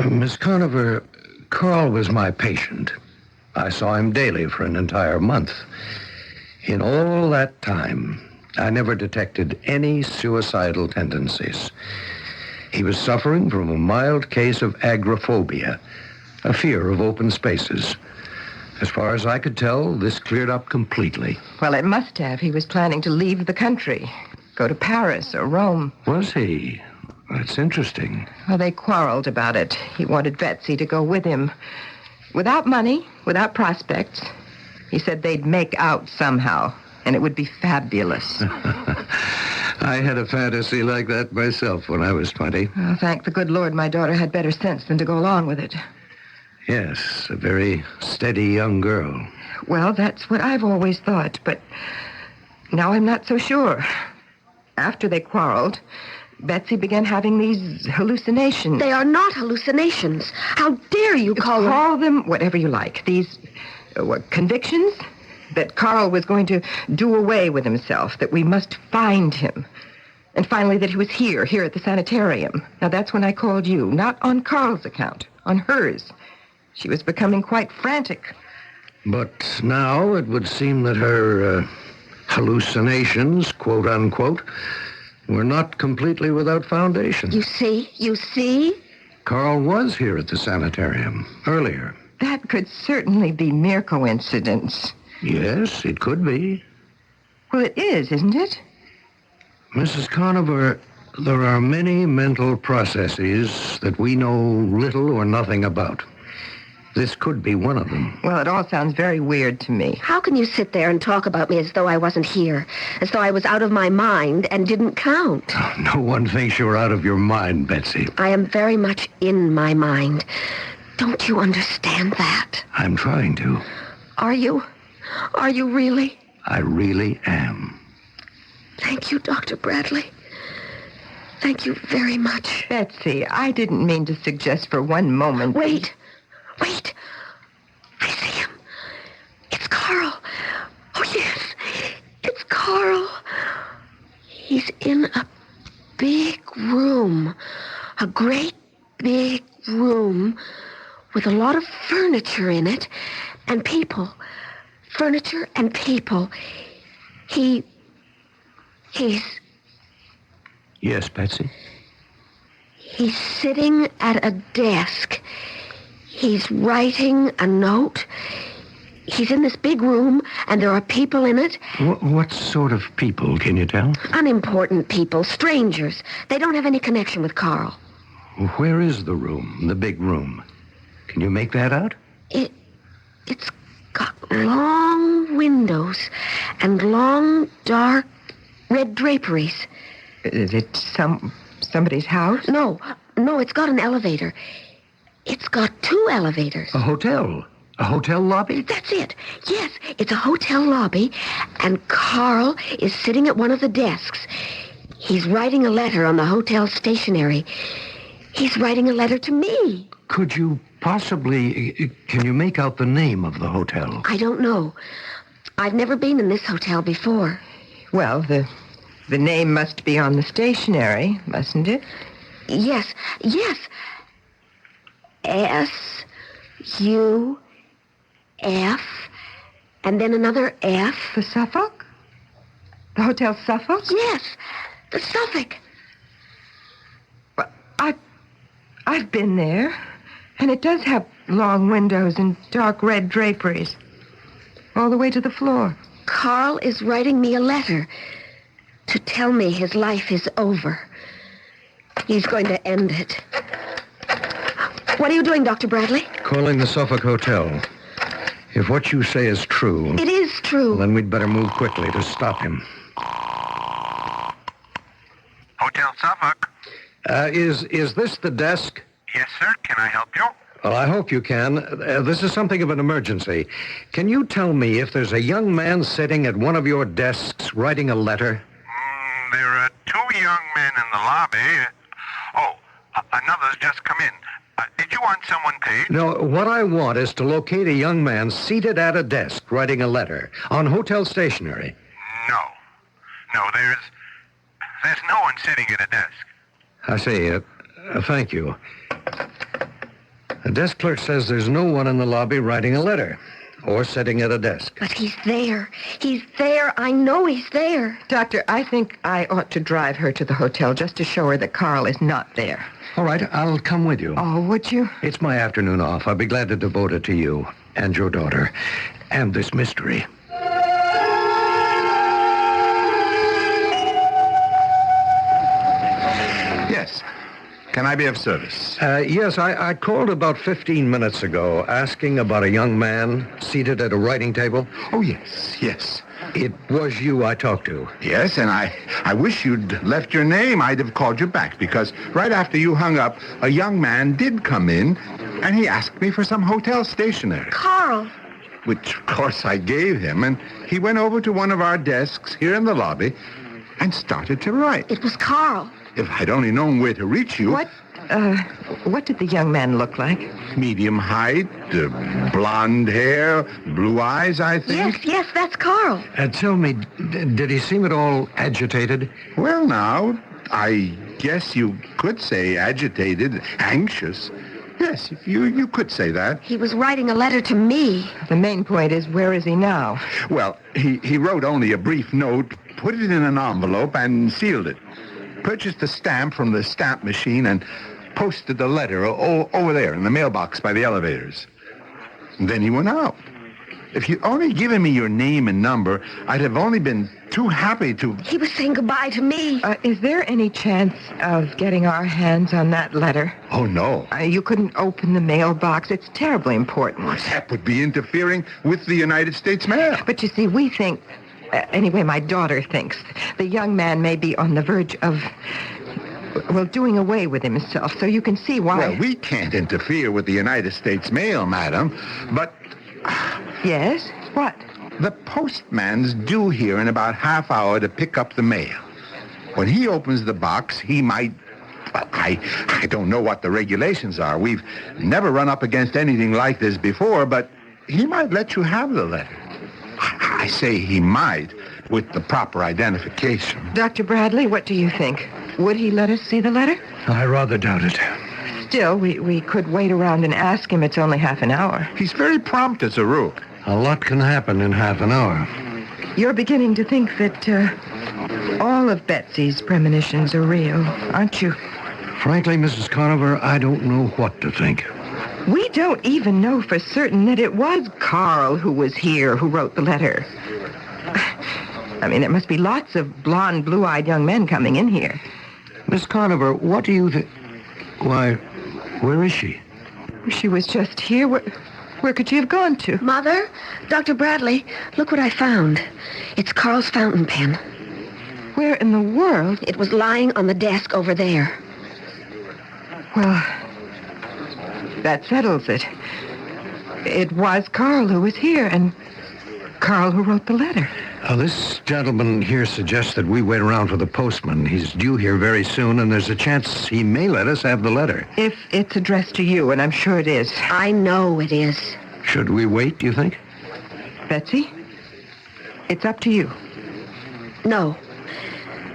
Miss Conover, Carl was my patient. I saw him daily for an entire month. In all that time, I never detected any suicidal tendencies. He was suffering from a mild case of agoraphobia, a fear of open spaces. As far as I could tell, this cleared up completely. Well, it must have. He was planning to leave the country, go to Paris or Rome. Was he? That's interesting. Well, they quarreled about it. He wanted Betsy to go with him. Without money, without prospects. He said they'd make out somehow, and it would be fabulous. I had a fantasy like that myself when I was 20. Well, thank the good Lord my daughter had better sense than to go along with it. Yes, a very steady young girl. Well, that's what I've always thought, but now I'm not so sure. After they quarreled, Betsy began having these hallucinations. They are not hallucinations. How dare you call them whatever you like. These convictions that Carl was going to do away with himself, that we must find him. And finally that he was here at the sanitarium. Now that's when I called you, not on Carl's account, on hers. She was becoming quite frantic. But now it would seem that her hallucinations, quote unquote, were not completely without foundation. You see? Carl was here at the sanitarium earlier. That could certainly be mere coincidence. Yes, it could be. Well, it is, isn't it? Mrs. Conover, there are many mental processes that we know little or nothing about. This could be one of them. Well, it all sounds very weird to me. How can you sit there and talk about me as though I wasn't here? As though I was out of my mind and didn't count? Oh, no one thinks you're out of your mind, Betsy. I am very much in my mind. Don't you understand that? I'm trying to. Are you? Are you really? I really am. Thank you, Dr. Bradley. Thank you very much. Betsy, I didn't mean to suggest for one moment... Wait. I see him. It's Carl. Oh, yes. It's Carl. He's in a big room. A great big room with a lot of furniture in it and people. Furniture and people. He's... Yes, Betsy? He's sitting at a desk. He's writing a note. He's in this big room, and there are people in it. What sort of people, can you tell? Unimportant people, strangers. They don't have any connection with Carl. Where is the room, the big room? Can you make that out? It's got long windows and long, dark, red draperies. Is it somebody's house? No, it's got an elevator. It's got 2 elevators. A hotel? A hotel lobby? That's it. Yes, it's a hotel lobby, and Carl is sitting at one of the desks. He's writing a letter on the hotel stationery. He's writing a letter to me. Could you possibly... Can you make out the name of the hotel? I don't know. I've never been in this hotel before. Well, the name must be on the stationery, mustn't it? Yes. S-U-F, and then another F. The Suffolk? The Hotel Suffolk? Yes, the Suffolk. Well, I've been there, and it does have long windows and dark red draperies. All the way to the floor. Carl is writing me a letter to tell me his life is over. He's going to end it. What are you doing, Dr. Bradley? Calling the Suffolk Hotel. If what you say is true... It is true. Then we'd better move quickly to stop him. Hotel Suffolk. Is this the desk? Yes, sir. Can I help you? Well, I hope you can. This is something of an emergency. Can you tell me if there's a young man sitting at one of your desks writing a letter? There are two young men in the lobby. Another's just come in. Did you want someone paid? No, what I want is to locate a young man seated at a desk writing a letter on hotel stationery. No, there's no one sitting at a desk. I see. Thank you. The desk clerk says there's no one in the lobby writing a letter or sitting at a desk. But he's there. He's there. I know he's there. Doctor, I think I ought to drive her to the hotel just to show her that Carl is not there. All right, I'll come with you. Oh, would you? It's my afternoon off. I'll be glad to devote it to you and your daughter and this mystery. Yes. Can I be of service? Yes, I called about 15 minutes ago asking about a young man seated at a writing table. Oh, yes. It was you I talked to. Yes, and I wish you'd left your name. I'd have called you back, because right after you hung up, a young man did come in, and he asked me for some hotel stationery. Carl. Which, of course, I gave him, and he went over to one of our desks here in the lobby and started to write. It was Carl. If I'd only known where to reach you... What did the young man look like? Medium height, blonde hair, blue eyes, I think. Yes, that's Carl. Tell me, did he seem at all agitated? Well, now, I guess you could say agitated, anxious. Yes, you could say that. He was writing a letter to me. The main point is, where is he now? Well, he wrote only a brief note, put it in an envelope, and sealed it. Purchased a stamp from the stamp machine and posted the letter over there in the mailbox by the elevators. And then he went out. If you'd only given me your name and number, I'd have only been too happy to... He was saying goodbye to me. Is there any chance of getting our hands on that letter? Oh, no. You couldn't open the mailbox. It's terribly important. That would be interfering with the United States mail. But you see, we think... anyway, my daughter thinks the young man may be on the verge of... doing away with himself, so you can see why... Well, we can't interfere with the United States mail, madam, but... Yes? What? The postman's due here in about half hour to pick up the mail. When he opens the box, he might... I don't know what the regulations are. We've never run up against anything like this before, but he might let you have the letter. I say he might, with the proper identification. Dr. Bradley, what do you think? Would he let us see the letter? I rather doubt it. Still, we could wait around and ask him. It's only half an hour. He's very prompt as a rule. A lot can happen in half an hour. You're beginning to think that all of Betsy's premonitions are real, aren't you? Frankly, Mrs. Conover, I don't know what to think. We don't even know for certain that it was Carl who was here who wrote the letter. I mean, there must be lots of blonde, blue-eyed young men coming in here. Miss Conover, what do you think? Why, where is she? She was just here. Where could she have gone to? Mother, Dr. Bradley, look what I found. It's Carl's fountain pen. Where in the world? It was lying on the desk over there. Well, that settles it. It was Carl who was here, and Carl who wrote the letter. This gentleman here suggests that we wait around for the postman. He's due here very soon, and there's a chance he may let us have the letter. If it's addressed to you, and I'm sure it is. I know it is. Should we wait, do you think? Betsy, it's up to you. No,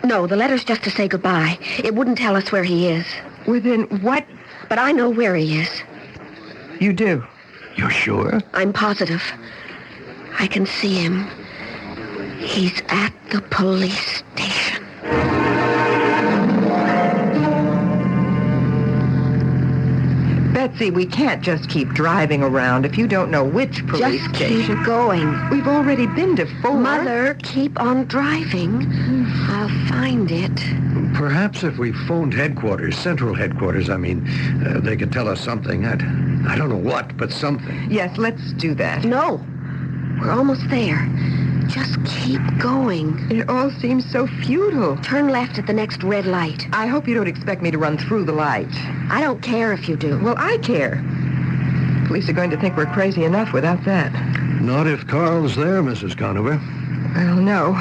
the letter's just to say goodbye. It wouldn't tell us where he is. Well, then what? But I know where he is. You do? You're sure? I'm positive. I can see him. He's at the police station. Betsy, we can't just keep driving around if you don't know which police Just station. keep going. We've already been to 4. Mother, keep on driving. I'll find it. Perhaps if we phoned headquarters, central headquarters, they could tell us something. I don't know what, but something. Yes, let's do that. No, we're almost there. Just keep going. It all seems so futile. Turn left at the next red light. I hope you don't expect me to run through the light. I don't care if you do. Well, I care. Police are going to think we're crazy enough without that. Not if Carl's there, Mrs. Conover. Well, no.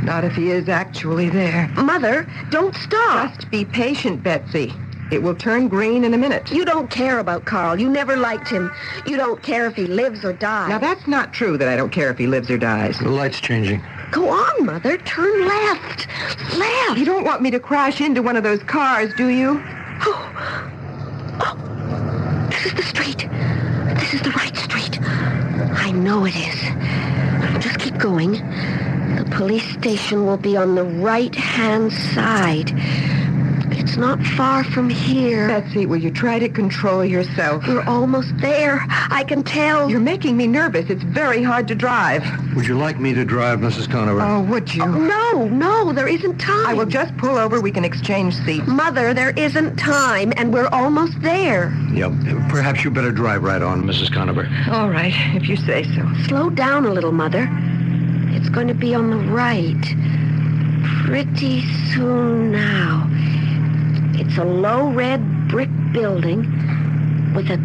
Not if he is actually there. Mother, don't stop. Just be patient, Betsy. It will turn green in a minute. You don't care about Carl. You never liked him. You don't care if he lives or dies. Now, that's not true that I don't care if he lives or dies. The light's changing. Go on, Mother. Turn left. Left. You don't want me to crash into one of those cars, do you? Oh, this is the street. This is the right street. I know it is. Just keep going. The police station will be on the right-hand side. It's not far from here. Betsy, will you try to control yourself? We're almost there. I can tell. You're making me nervous. It's very hard to drive. Would you like me to drive, Mrs. Conover? Oh, would you? Oh, no, there isn't time. I will just pull over. We can exchange seats. Mother, there isn't time, and we're almost there. Yep. Perhaps you better drive right on, Mrs. Conover. All right, if you say so. Slow down a little, Mother. It's going to be on the right. Pretty soon now. It's a low red brick building with a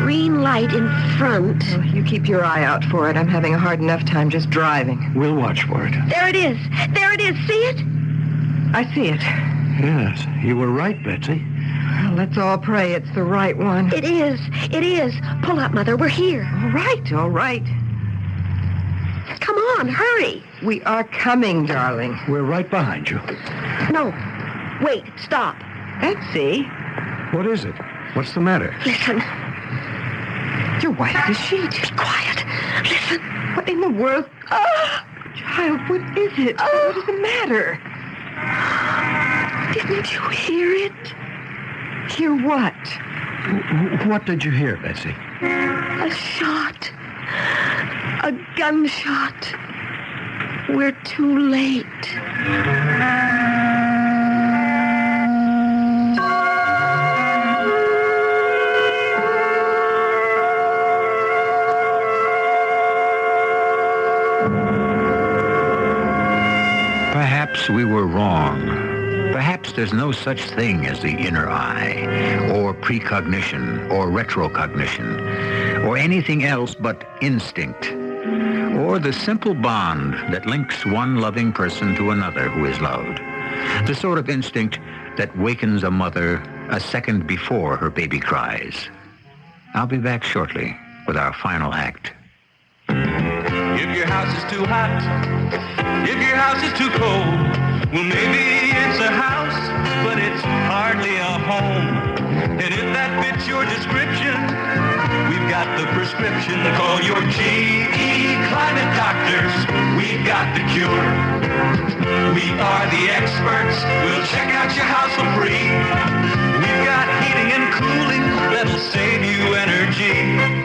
green light in front. Well, you keep your eye out for it. I'm having a hard enough time just driving. We'll watch for it. There it is. There it is. See it? I see it. Yes, you were right, Betsy. Well, let's all pray it's the right one. It is. It is. Pull up, Mother. We're here. All right, all right. Come on, hurry. We are coming, darling. We're right behind you. No. Wait. Stop. Betsy? What is it? What's the matter? Listen. You're white as a sheet. Be quiet. Listen. What in the world? Child, what is it? What is the matter? Didn't you hear it? Hear what? What did you hear, Betsy? A shot. A gunshot. We're too late. Perhaps we were wrong. Perhaps there's no such thing as the inner eye, or precognition, or retrocognition, or anything else but instinct, or the simple bond that links one loving person to another who is loved. The sort of instinct that wakens a mother a second before her baby cries. I'll be back shortly with our final act. If your house is too hot, if your house is too cold, well, maybe it's a house, but it's hardly a home. And if that fits your description, we've got the prescription. Call your GE Climate Doctors. We've got the cure. We are the experts. We'll check out your house for free. We've got heating and cooling that'll save you energy.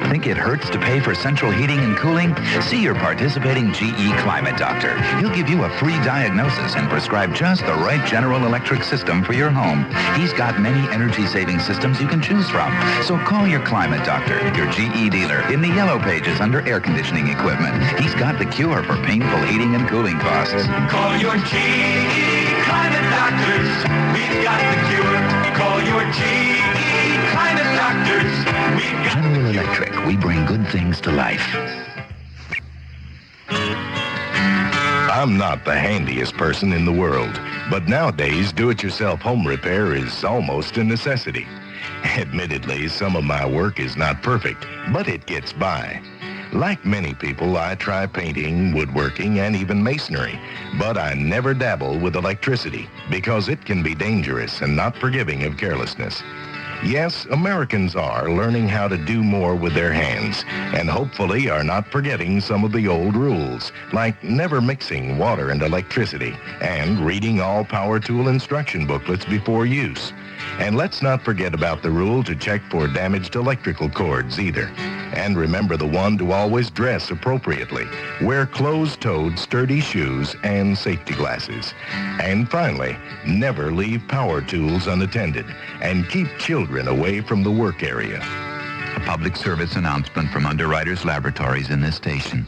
Think it hurts to pay for central heating and cooling? See your participating GE Climate Doctor. He'll give you a free diagnosis and prescribe just the right General Electric system for your home. He's got many energy-saving systems you can choose from. So call your Climate Doctor, your GE dealer, in the yellow pages under air conditioning equipment. He's got the cure for painful heating and cooling costs. Call your GE Climate Doctors. We've got the cure. Call your GE Climate Doctors. We've got General Electric, we bring good things to life. I'm not the handiest person in the world, but nowadays do-it-yourself home repair is almost a necessity. Admittedly, some of my work is not perfect, but it gets by. Like many people, I try painting, woodworking, and even masonry, but I never dabble with electricity because it can be dangerous and not forgiving of carelessness. Yes, Americans are learning how to do more with their hands and hopefully are not forgetting some of the old rules, like never mixing water and electricity and reading all power tool instruction booklets before use. And let's not forget about the rule to check for damaged electrical cords either. And remember the one to always dress appropriately. Wear closed-toed, sturdy shoes and safety glasses. And finally, never leave power tools unattended. And keep children away from the work area. A public service announcement from Underwriters Laboratories in this station.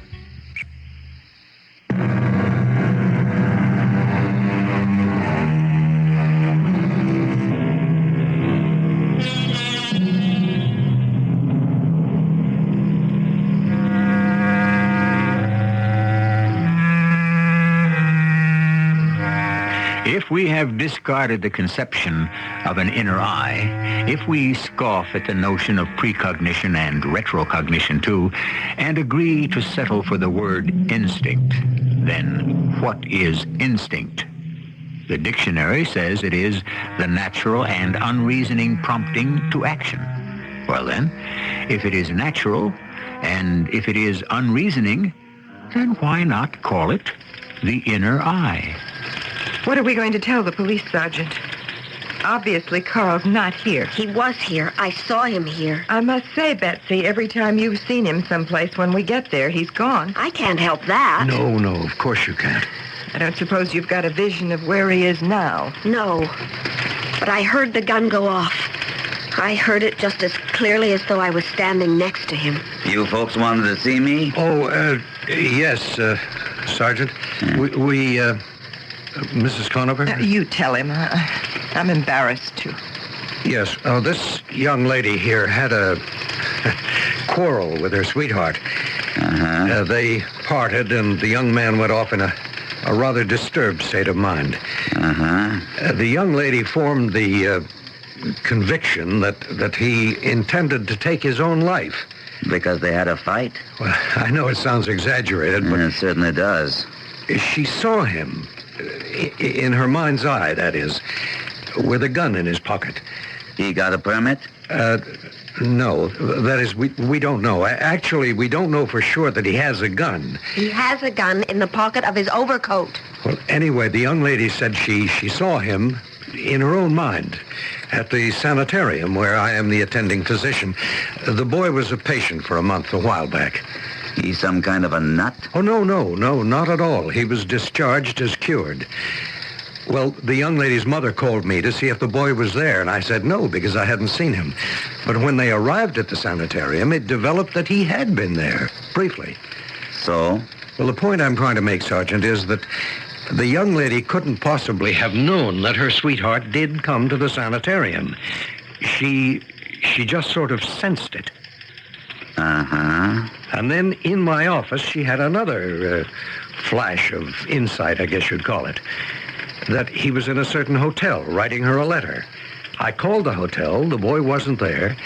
If we have discarded the conception of an inner eye, if we scoff at the notion of precognition and retrocognition too, and agree to settle for the word instinct, then what is instinct? The dictionary says it is the natural and unreasoning prompting to action. Well then, if it is natural and if it is unreasoning, then why not call it the inner eye? What are we going to tell the police, Sergeant? Obviously, Carl's not here. He was here. I saw him here. I must say, Betsy, every time you've seen him someplace when we get there, he's gone. I can't help that. No, of course you can't. I don't suppose you've got a vision of where he is now. No. But I heard the gun go off. I heard it just as clearly as though I was standing next to him. You folks wanted to see me? Oh, yes, Sergeant. We Mrs. Conover? You tell him. I'm embarrassed to. Yes. This young lady here had a quarrel with her sweetheart. Uh-huh. They parted, and the young man went off in a rather disturbed state of mind. Uh-huh. The young lady formed the conviction that he intended to take his own life. Because they had a fight? Well, I know it sounds exaggerated, but... It certainly does. She saw him, in her mind's eye, that is, with a gun in his pocket. He got a permit? No. That is, we don't know. Actually, we don't know for sure that he has a gun. He has a gun in the pocket of his overcoat. Well, anyway, the young lady said she saw him in her own mind at the sanitarium where I am the attending physician. The boy was a patient for a month a while back. He's some kind of a nut? Oh, no, not at all. He was discharged as cured. Well, the young lady's mother called me to see if the boy was there, and I said no, because I hadn't seen him. But when they arrived at the sanitarium, it developed that he had been there, briefly. So? Well, the point I'm trying to make, Sergeant, is that the young lady couldn't possibly have known that her sweetheart did come to the sanitarium. She just sort of sensed it. Uh-huh. And then in my office, she had another flash of insight, I guess you'd call it, that he was in a certain hotel writing her a letter. I called the hotel. The boy wasn't there.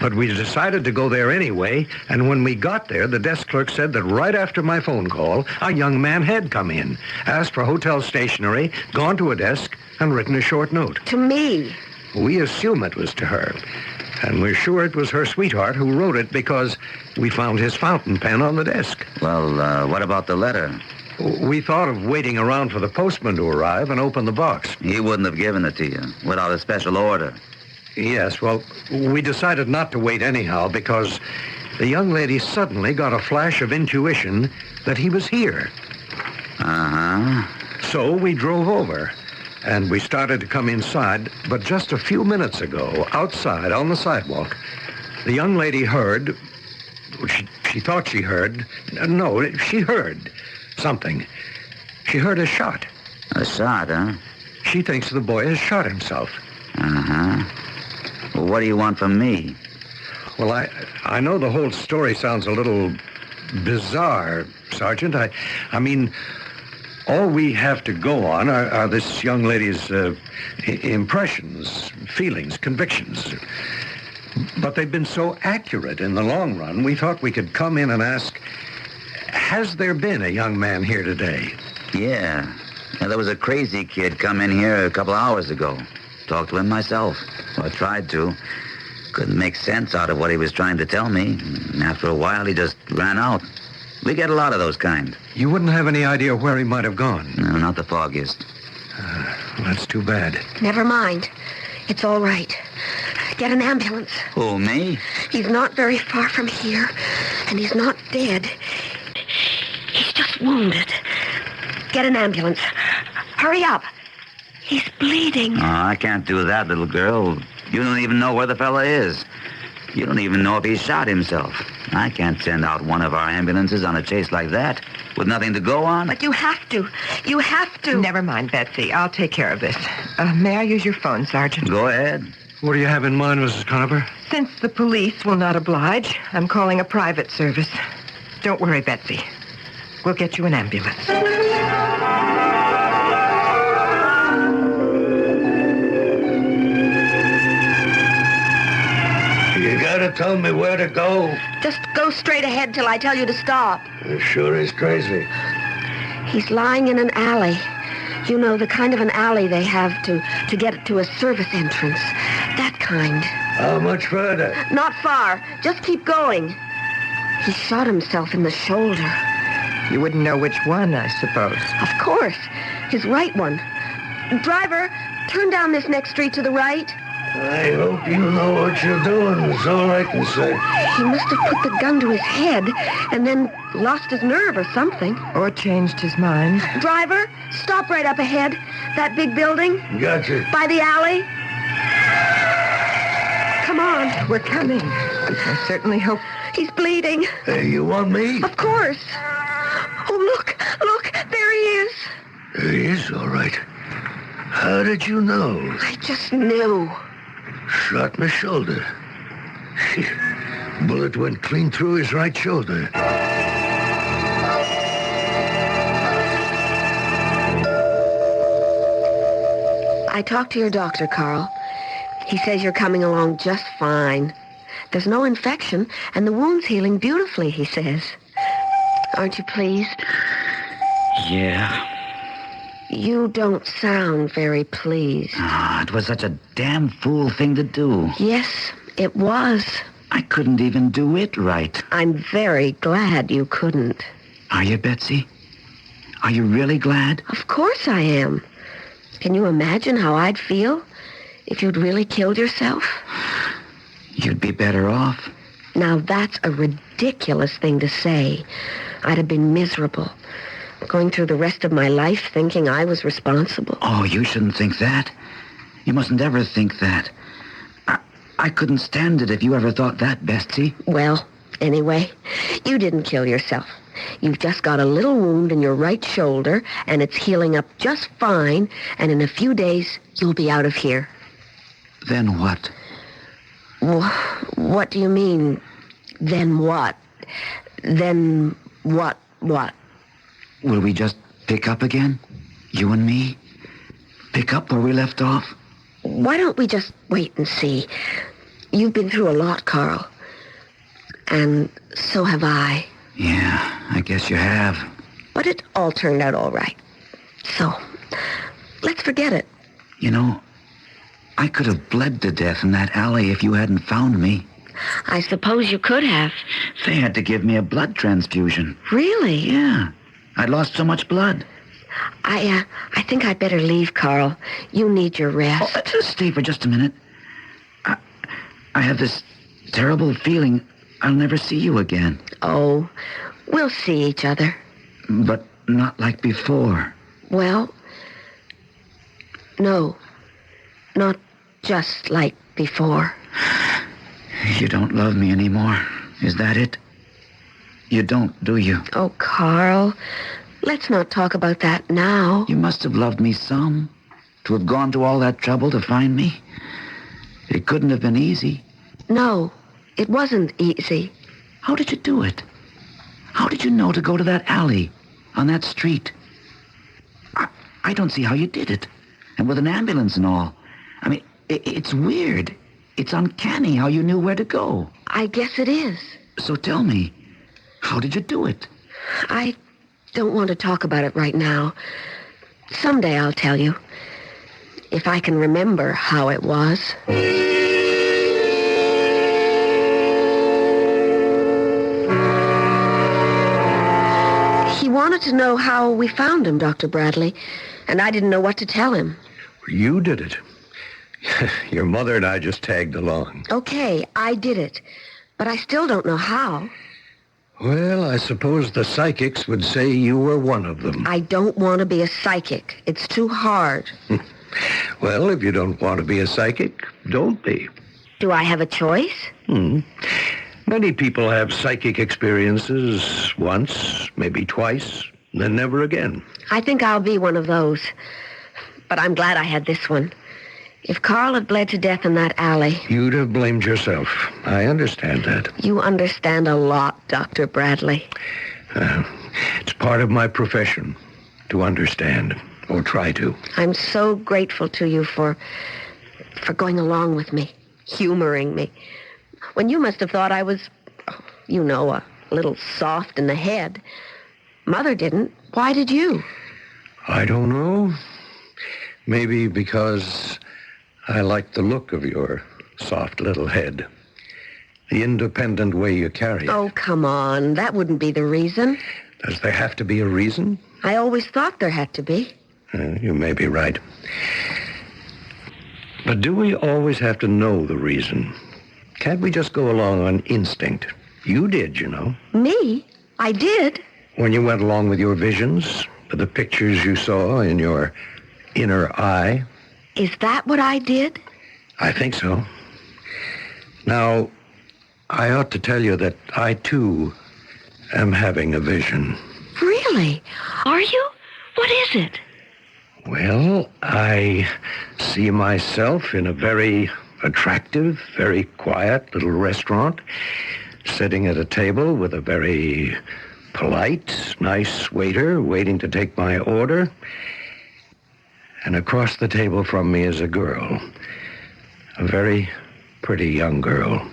But we decided to go there anyway, and when we got there, the desk clerk said that right after my phone call, a young man had come in, asked for hotel stationery, gone to a desk, and written a short note. To me. We assume it was to her. And we're sure it was her sweetheart who wrote it because we found his fountain pen on the desk. Well, what about the letter? We thought of waiting around for the postman to arrive and open the box. He wouldn't have given it to you without a special order. Yes, well, we decided not to wait anyhow because the young lady suddenly got a flash of intuition that he was here. Uh-huh. So we drove over, and we started to come inside, but just a few minutes ago, outside on the sidewalk, the young lady heard, she thought she heard, no, she heard something. She heard a shot. A shot, huh? She thinks the boy has shot himself. Uh-huh. Well, what do you want from me? Well, I know the whole story sounds a little bizarre, Sergeant. I mean, all we have to go on are this young lady's impressions, feelings, convictions. But they've been so accurate in the long run, we thought we could come in and ask, has there been a young man here today? Yeah. There was a crazy kid come in here a couple hours ago. Talked to him myself. Well, I tried to. Couldn't make sense out of what he was trying to tell me. And after a while, he just ran out. We get a lot of those kind. You wouldn't have any idea where he might have gone? No, not the foggiest. That's too bad. Never mind. It's all right. Get an ambulance. Who, me? He's not very far from here, and he's not dead. He's just wounded. Get an ambulance. Hurry up. He's bleeding. Oh, I can't do that, little girl. You don't even know where the fella is. You don't even know if he shot himself. I can't send out one of our ambulances on a chase like that with nothing to go on. But you have to. You have to. Never mind, Betsy. I'll take care of this. May I use your phone, Sergeant? Go ahead. What do you have in mind, Mrs. Conover? Since the police will not oblige, I'm calling a private service. Don't worry, Betsy. We'll get you an ambulance. You gotta tell me where to go. Just go straight ahead till I tell you to stop. It sure is crazy. He's lying in an alley. You know, the kind of an alley they have to get to a service entrance. That kind. How much further? Not far. Just keep going. He shot himself in the shoulder. You wouldn't know which one, I suppose. Of course. His right one. Driver, turn down this next street to the right. I hope you know what you're doing, is all I can say. He must have put the gun to his head and then lost his nerve or something. Or changed his mind. Driver, stop right up ahead. That big building. Gotcha. By the alley. Come on. We're coming. I certainly hope... He's bleeding. Hey, you want me? Of course. Oh, look, there he is. There he is, all right. How did you know? I just knew. Shot my shoulder. Bullet went clean through his right shoulder. I talked to your doctor, Carl. He says you're coming along just fine. There's no infection, and the wound's healing beautifully, he says. Aren't you pleased? Yeah. You don't sound very pleased. It was such a damn fool thing to do. Yes, it was. I couldn't even do it right. I'm very glad you couldn't. Are you, Betsy? Are you really glad? Of course I am. Can you imagine how I'd feel if you'd really killed yourself? You'd be better off. Now, that's a ridiculous thing to say. I'd have been miserable. Going through the rest of my life thinking I was responsible. Oh, you shouldn't think that. You mustn't ever think that. I couldn't stand it if you ever thought that, Betsy. Well, anyway, you didn't kill yourself. You've just got a little wound in your right shoulder, and it's healing up just fine, and in a few days, you'll be out of here. Then what? What do you mean, then what? Then what? Will we just pick up again? You and me? Pick up where we left off? Why don't we just wait and see? You've been through a lot, Carl. And so have I. Yeah, I guess you have. But it all turned out all right. So, let's forget it. You know, I could have bled to death in that alley if you hadn't found me. I suppose you could have. They had to give me a blood transfusion. Really? Yeah. I'd lost so much blood. I think I'd better leave, Carl. You need your rest. Oh, stay for just a minute. I have this terrible feeling I'll never see you again. Oh, we'll see each other. But not like before. Well, no. Not just like before. You don't love me anymore. Is that it? You don't, do you? Oh, Carl, let's not talk about that now. You must have loved me some. To have gone to all that trouble to find me. It couldn't have been easy. No, it wasn't easy. How did you do it? How did you know to go to that alley on that street? I don't see how you did it. And with an ambulance and all. I mean, it's weird. It's uncanny how you knew where to go. I guess it is. So tell me, how did you do it? I don't want to talk about it right now. Someday I'll tell you. If I can remember how it was. He wanted to know how we found him, Dr. Bradley, and I didn't know what to tell him. You did it. Your mother and I just tagged along. Okay, I did it. But I still don't know how. Well, I suppose the psychics would say you were one of them. I don't want to be a psychic. It's too hard. Well, if you don't want to be a psychic, don't be. Do I have a choice? Many people have psychic experiences once, maybe twice, then never again. I think I'll be one of those. But I'm glad I had this one. If Carl had bled to death in that alley... You'd have blamed yourself. I understand that. You understand a lot, Dr. Bradley. It's part of my profession to understand, or try to. I'm so grateful to you for going along with me, humoring me. When you must have thought I was, a little soft in the head. Mother didn't. Why did you? I don't know. Maybe because I like the look of your soft little head. The independent way you carry it. Oh, come on. That wouldn't be the reason. Does there have to be a reason? I always thought there had to be. You may be right. But do we always have to know the reason? Can't we just go along on instinct? You did, you know. Me? I did. When you went along with your visions, with the pictures you saw in your inner eye. Is that what I did? I think so. Now, I ought to tell you that I, too, am having a vision. Really? Are you? What is it? Well, I see myself in a very attractive, very quiet little restaurant, sitting at a table with a very polite, nice waiter waiting to take my order. And across the table from me is a girl, a very pretty young girl,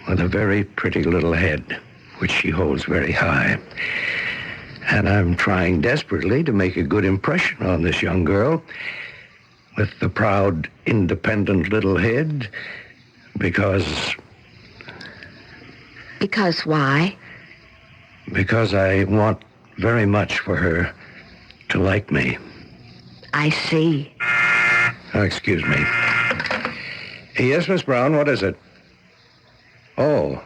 with a very pretty little head, which she holds very high. And I'm trying desperately to make a good impression on this young girl with the proud, independent little head, because... Because why? Because I want very much for her to like me. I see. Oh, excuse me. Yes, Miss Brown, what is it? Oh,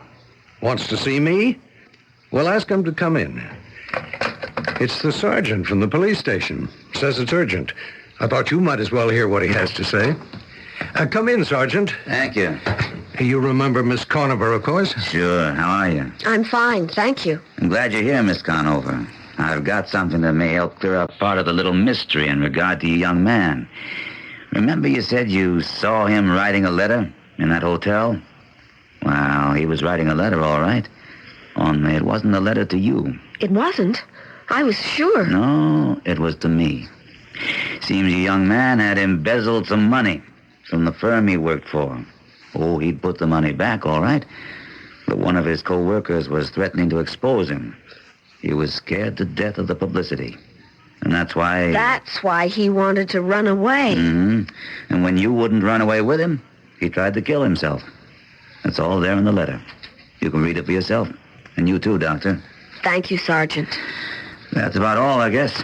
wants to see me? Well, ask him to come in. It's the sergeant from the police station. Says it's urgent. I thought you might as well hear what he has to say. Come in, Sergeant. Thank you. You remember Miss Conover, of course? Sure. How are you? I'm fine, thank you. I'm glad you're here, Miss Conover. I've got something that may help clear up part of the little mystery in regard to your young man. Remember you said you saw him writing a letter in that hotel? Well, he was writing a letter, all right. Only it wasn't a letter to you. It wasn't? I was sure. No, it was to me. Seems your young man had embezzled some money from the firm he worked for. Oh, he'd put the money back, all right. But one of his co-workers was threatening to expose him. He was scared to death of the publicity. And that's why... That's why he wanted to run away. Mm-hmm. And when you wouldn't run away with him, he tried to kill himself. That's all there in the letter. You can read it for yourself. And you too, Doctor. Thank you, Sergeant. That's about all, I guess.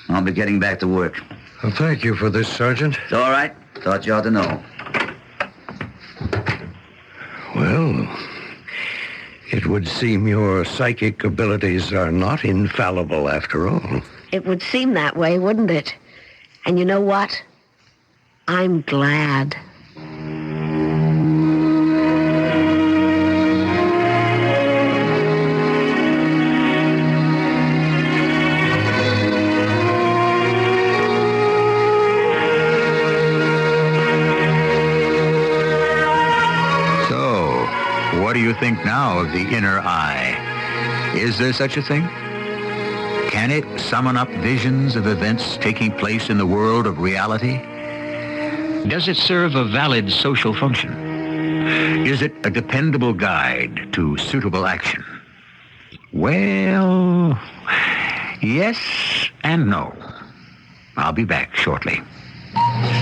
I'll be getting back to work. Well, thank you for this, Sergeant. It's all right. Thought you ought to know. Well, it would seem your psychic abilities are not infallible after all. It would seem that way, wouldn't it? And you know what? I'm glad. What do you think now of the inner eye? Is there such a thing? Can it summon up visions of events taking place in the world of reality? Does it serve a valid social function? Is it a dependable guide to suitable action? Well, yes and no. I'll be back shortly.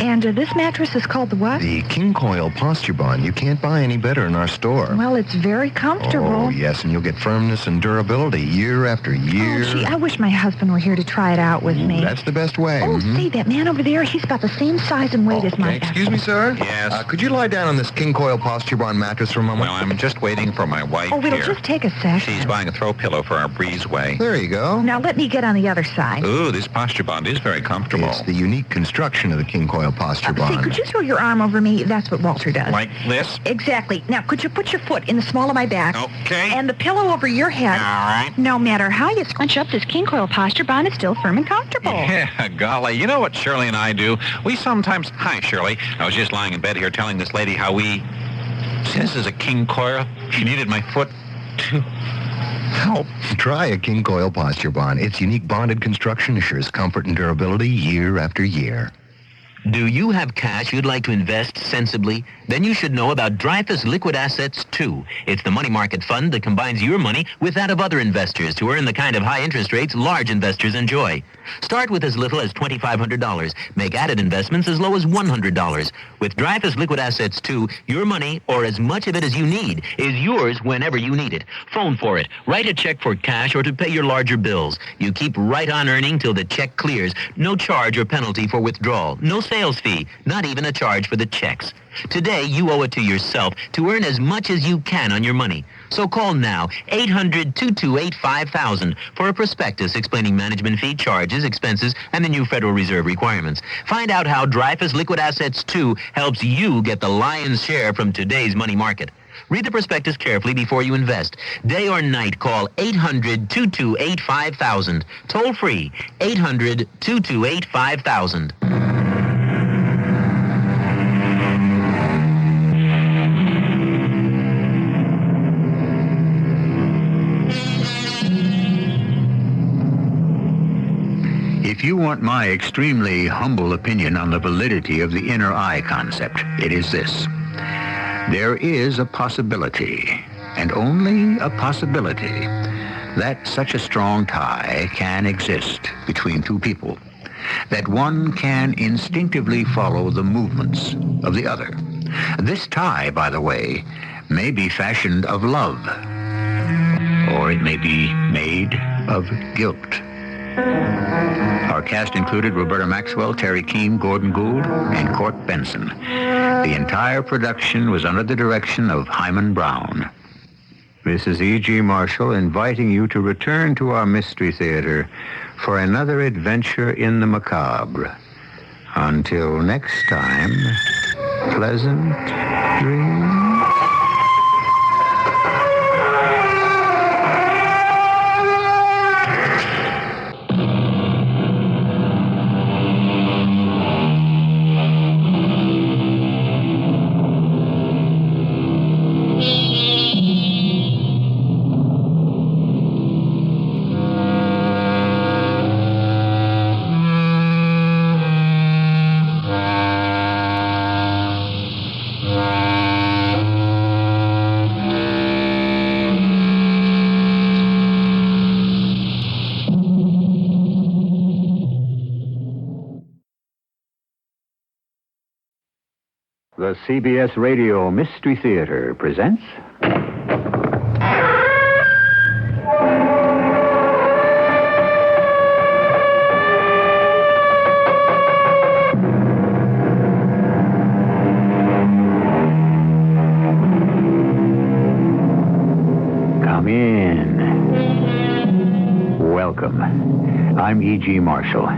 And this mattress is called the what? The King Coil Posture Bond. You can't buy any better in our store. Well, it's very comfortable. Oh, yes, and you'll get firmness and durability year after year. Oh, gee, I wish my husband were here to try it out with me. That's the best way. Oh, see, that man over there, he's about the same size and weight as my back. Excuse me, sir? Yes? Could you lie down on this King Coil Posture Bond mattress for a moment? Well, I'm just waiting for my wife Oh, it'll here. just take a sec. She's buying a throw pillow for our breezeway. There you go. Now, let me get on the other side. Ooh, this posture bond is very comfortable. It's the unique construction of the King Coil Posture Bond. See, could you throw your arm over me? That's what Walter does. Like this? Exactly. Now, could you put your foot in the small of my back? Okay. And the pillow over your head. All right. No matter how you scrunch up, this King Coil Posture Bond is still firm and comfortable. Yeah, golly. You know what Shirley and I do? We sometimes... Hi, Shirley. I was just lying in bed here telling this lady how we... See, this is a King Coil. She needed my foot to... help. Try a King Coil Posture Bond. Its unique bonded construction assures comfort and durability year after year. Do you have cash you'd like to invest sensibly? Then you should know about Dreyfus Liquid Assets 2. It's the money market fund that combines your money with that of other investors to earn the kind of high interest rates large investors enjoy. Start with as little as $2,500. Make added investments as low as $100. With Dreyfus Liquid Assets 2, your money, or as much of it as you need, is yours whenever you need it. Phone for it. Write a check for cash or to pay your larger bills. You keep right on earning till the check clears. No charge or penalty for withdrawal. No sales fee. Not even a charge for the checks. Today, you owe it to yourself to earn as much as you can on your money. So call now, 800-228-5000 for a prospectus explaining management fee, charges, expenses, and the new Federal Reserve requirements. Find out how Dreyfus Liquid Assets 2 helps you get the lion's share from today's money market. Read the prospectus carefully before you invest. Day or night, call 800-228-5000. Toll free, 800-228-5000. If you want my extremely humble opinion on the validity of the inner eye concept, it is this. There is a possibility, and only a possibility, that such a strong tie can exist between two people, that one can instinctively follow the movements of the other. This tie, by the way, may be fashioned of love, or it may be made of guilt. Our cast included Roberta Maxwell, Terry Keane, Gordon Gould, and Court Benson. The entire production was under the direction of Hyman Brown. This is E.G. Marshall inviting you to return to our Mystery Theater for another adventure in the macabre. Until next time, pleasant dreams. The CBS Radio Mystery Theater presents... Come in. Welcome. I'm E.G. Marshall.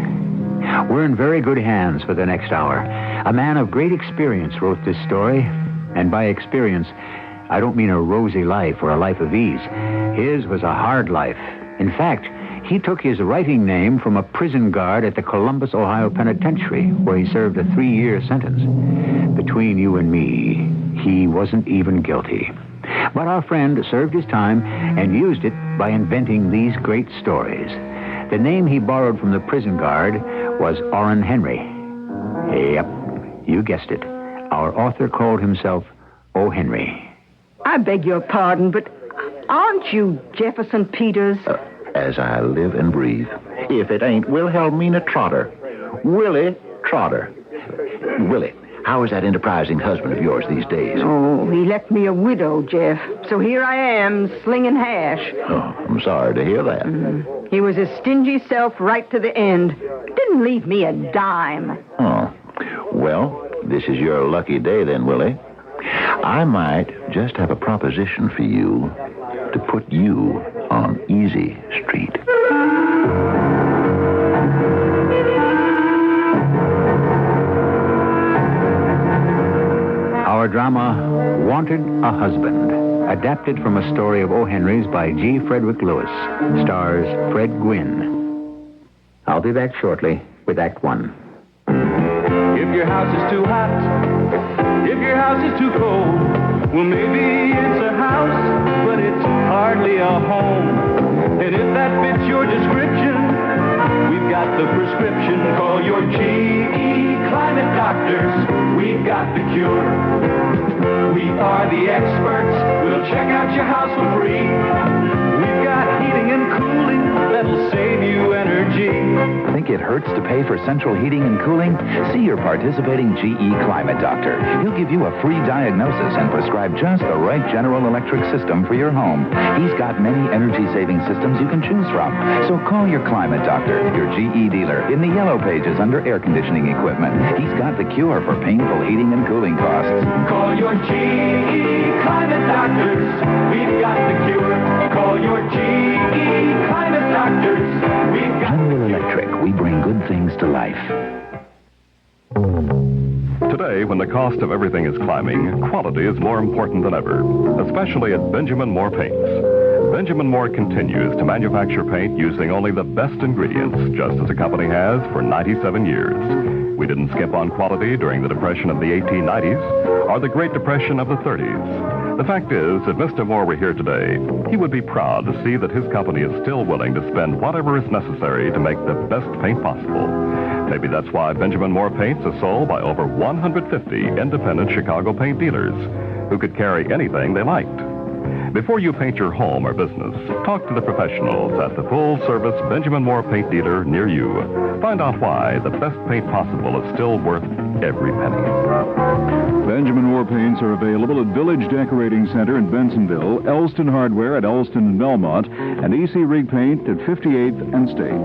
We're in very good hands for the next hour. A man of great experience wrote this story, and by experience, I don't mean a rosy life or a life of ease. His was a hard life. In fact, he took his writing name from a prison guard at the Columbus, Ohio Penitentiary, where he served a 3-year sentence. Between you and me, he wasn't even guilty. But our friend served his time and used it by inventing these great stories. The name he borrowed from the prison guard was Orrin Henry. Yep, you guessed it. Our author called himself O. Henry. I beg your pardon, but aren't you Jefferson Peters? As I live and breathe. If it ain't Wilhelmina Trotter. Willie Trotter. Willie, how is that enterprising husband of yours these days? Oh, he left me a widow, Jeff. So here I am, slinging hash. Oh, I'm sorry to hear that. He was his stingy self right to the end. Didn't leave me a dime. Oh, well, this is your lucky day then, Willie. I might just have a proposition for you to put you on Easy Street. Our drama, Wanted a Husband, adapted from a story of O. Henry's by G. Frederick Lewis, stars Fred Gwynne. I'll be back shortly with Act One. If your house is too hot, if your house is too cold, well, maybe it's a house, but it's hardly a home. And if that fits your description, we've got the prescription. Call your GE Climate Doctors. We've got the cure. We are the experts. We'll check out your house for free. We've got heating and cooling that'll save you energy. Think it hurts to pay for central heating and cooling? See your participating GE Climate Doctor. He'll give you a free diagnosis and prescribe just the right General Electric system for your home. He's got many energy-saving systems you can choose from. So call your Climate Doctor, your GE dealer, in the yellow pages under air conditioning equipment. He's got the cure for painful heating and cooling costs. Call your GE Climate Doctors. We've got the cure. Call your GE Climate Doctors. We've got General Electric, we bring good things to life. Today, when the cost of everything is climbing, quality is more important than ever, especially at Benjamin Moore Paints. Benjamin Moore continues to manufacture paint using only the best ingredients, just as the company has for 97 years. We didn't skip on quality during the Depression of the 1890s or the Great Depression of the 30s. The fact is, if Mr. Moore were here today, he would be proud to see that his company is still willing to spend whatever is necessary to make the best paint possible. Maybe that's why Benjamin Moore Paints is sold by over 150 independent Chicago paint dealers who could carry anything they liked. Before you paint your home or business, talk to the professionals at the full-service Benjamin Moore Paint dealer near you. Find out why the best paint possible is still worth every penny. Benjamin Moore Paints are available at Village Decorating Center in Bensonville, Elston Hardware at Elston and Belmont, and EC Rig Paint at 58th and State.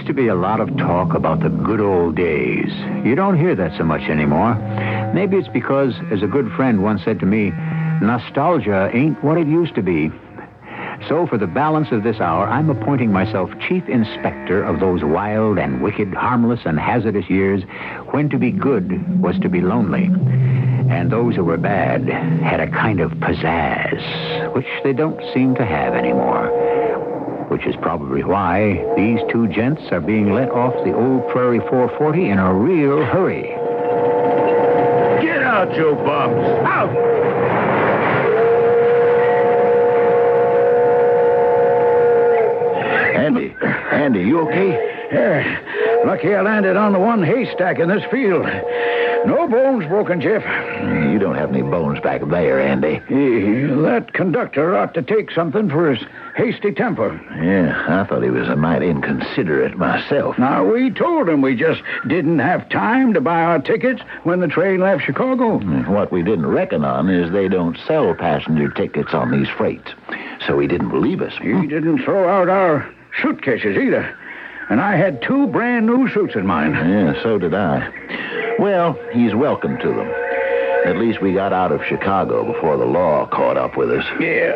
To be a lot of talk about the good old days. You don't hear that so much anymore. Maybe it's because, as a good friend once said to me, nostalgia ain't what it used to be. So for the balance of this hour, I'm appointing myself chief inspector of those wild and wicked, harmless and hazardous years when to be good was to be lonely. And those who were bad had a kind of pizzazz, which they don't seem to have anymore. Which is probably why these two gents are being let off the old Prairie 440 in a real hurry. Get out, you bums! Out! Andy, you okay? Yeah. Lucky I landed on the one haystack in this field. No bones broken, Jeff. You don't have any bones back there, Andy. That conductor ought to take something for his hasty temper. Yeah, I thought he was a mite inconsiderate myself. Now, we told him we just didn't have time to buy our tickets when the train left Chicago. What we didn't reckon on is they don't sell passenger tickets on these freights. So he didn't believe us. He didn't throw out our suitcases either. And I had 2 brand new suits in mine. Yeah, so did I. Well, he's welcome to them. At least we got out of Chicago before the law caught up with us. Yeah.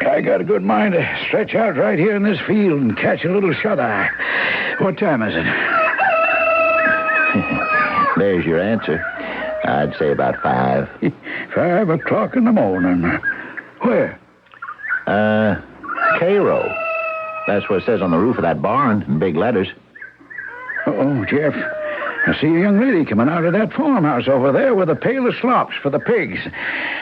I got a good mind to stretch out right here in this field and catch a little shut-eye. What time is it? There's your answer. I'd say about 5. 5 o'clock in the morning. Where? Cairo. That's what it says on the roof of that barn in big letters. Oh, Jeff. I see a young lady coming out of that farmhouse over there with a pail of slops for the pigs.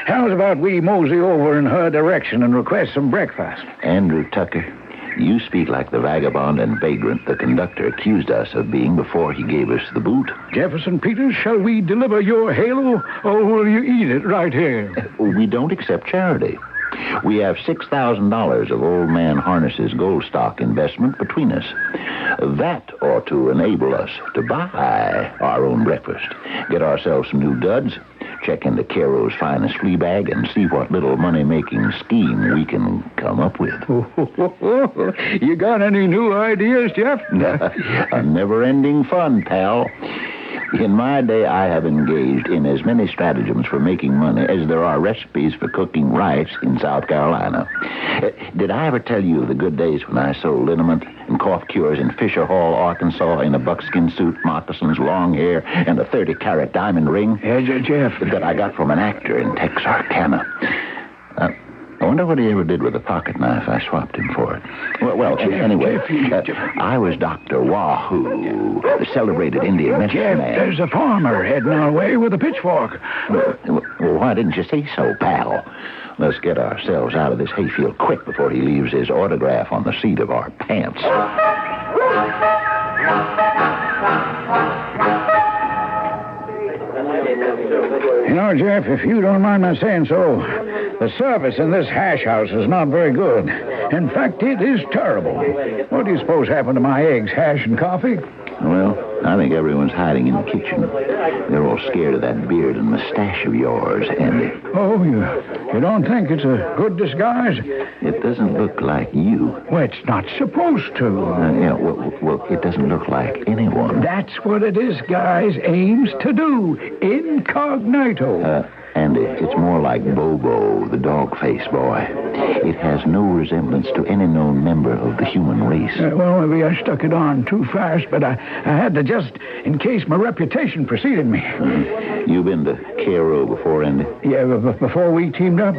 How's about we mosey over in her direction and request some breakfast? Andrew Tucker, You speak like the vagabond and vagrant the conductor accused us of being before he gave us the boot. Jefferson Peters, shall we deliver your halo, or will you eat it right here? We don't accept charity. We have $6,000 of Old Man Harness's gold stock investment between us. That ought to enable us to buy our own breakfast, get ourselves some new duds, check into Caro's finest flea bag, and see what little money-making scheme we can come up with. You got any new ideas, Jeff? A never-ending fun, pal. In my day, I have engaged in as many stratagems for making money as there are recipes for cooking rice in South Carolina. Did I ever tell you of the good days when I sold liniment and cough cures in Fisher Hall, Arkansas, in a buckskin suit, moccasins, long hair, and a 30-carat diamond ring? Yeah, Jeff. That I got from an actor in Texarkana. I wonder what he ever did with the pocket knife I swapped him for it. Well, anyway, I was Dr. Wahoo, the celebrated Indian medicine Jeff, man. there's a farmer heading our way with a pitchfork. Well, why didn't you say so, pal? Let's get ourselves out of this hayfield quick before he leaves his autograph on the seat of our pants. You know, Jeff, if you don't mind my saying so, the service in this hash house is not very good. In fact, it is terrible. What do you suppose happened to my eggs, hash, and coffee? Well, I think everyone's hiding in the kitchen. They're all scared of that beard and mustache of yours, Andy. Oh, you don't think it's a good disguise? It doesn't look like you. Well, it's not supposed to. Well, it doesn't look like anyone. That's what a disguise aims to do. Incognito. Andy, it's more like Bobo, the dog-faced boy. It has no resemblance to any known member of the human race. Well, maybe I stuck it on too fast, but I had to just in case my reputation preceded me. You've been to Caro before, Andy? Yeah, before we teamed up?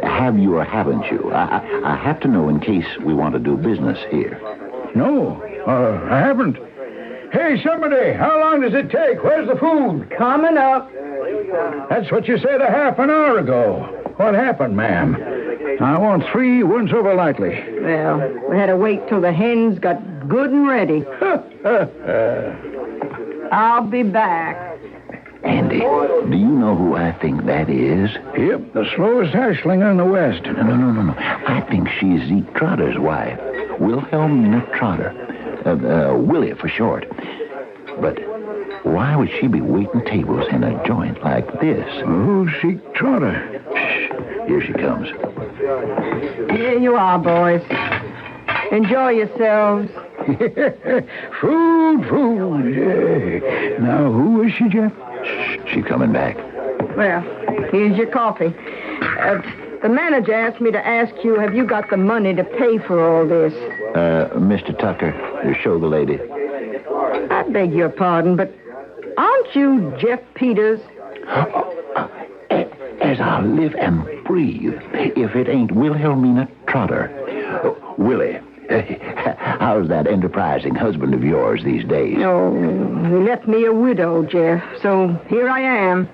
Have you or haven't you? I have to know in case we want to do business here. No, I haven't. Hey, somebody, how long does it take? Where's the food? Coming up. That's what you said a half an hour ago. What happened, ma'am? I want 3 once over lightly. Well, we had to wait till the hens got good and ready. I'll be back. Andy, do you know who I think that is? Yep, the slowest hashlinger in the West. No. I think she's Zeke Trotter's wife. Wilhelmina Trotter. Willie for short. But why would she be waiting tables in a joint like this? Who's Zeke Trotter? Shh. Here she comes. Here you are, boys. Enjoy yourselves. Food. Yeah. Now, who is she, Jeff? Shh. She's coming back. Well, here's your coffee. The manager asked me to ask you, have you got the money to pay for all this? Mr. Tucker, show the lady. I beg your pardon, but aren't you Jeff Peters? As I live and breathe, if it ain't Wilhelmina Trotter. Willie, how's that enterprising husband of yours these days? Oh, he left me a widow, Jeff, so here I am.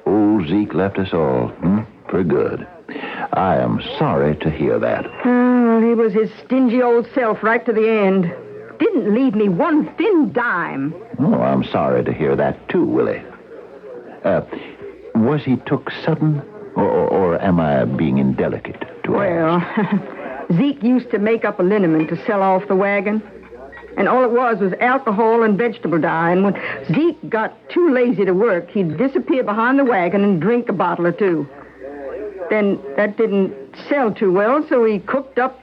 Old Zeke left us all, for good. I am sorry to hear that. Well, he was his stingy old self right to the end. Didn't leave me one thin dime. Oh, I'm sorry to hear that, too, Willie. Was he took sudden, or am I being indelicate to ask? Zeke used to make up a liniment to sell off the wagon. And all it was alcohol and vegetable dye. And when Zeke got too lazy to work, he'd disappear behind the wagon and drink a bottle or two. Then that didn't sell too well, so he cooked up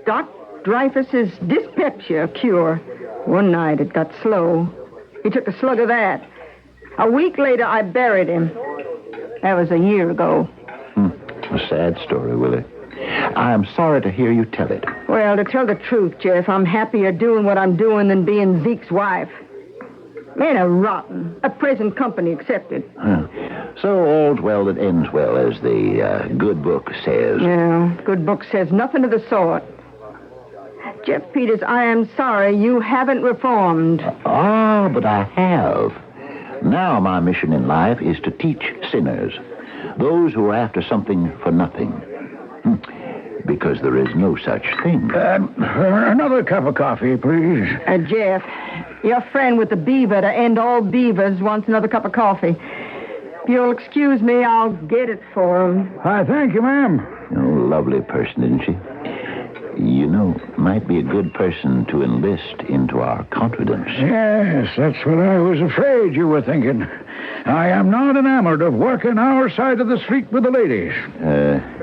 Doc Dreyfus's dyspepsia cure. One night it got slow. He took a slug of that. A week later, I buried him. That was a year ago. A sad story, Willie. I am sorry to hear you tell it. Well, to tell the truth, Jeff, I'm happier doing what I'm doing than being Zeke's wife. Men are rotten. At present company accepted. So all's well that ends well, as the good book says. Yeah, good book says nothing of the sort. Jeff Peters, I am sorry you haven't reformed. But I have. Now my mission in life is to teach sinners, those who are after something for nothing. because there is no such thing. Another cup of coffee, please. Jeff, your friend with the beaver to end all beavers wants another cup of coffee. If you'll excuse me, I'll get it for him. Thank you, ma'am. Oh, lovely person, isn't she? You know, might be a good person to enlist into our confidence. Yes, that's what I was afraid you were thinking. I am not enamored of working our side of the street with the ladies.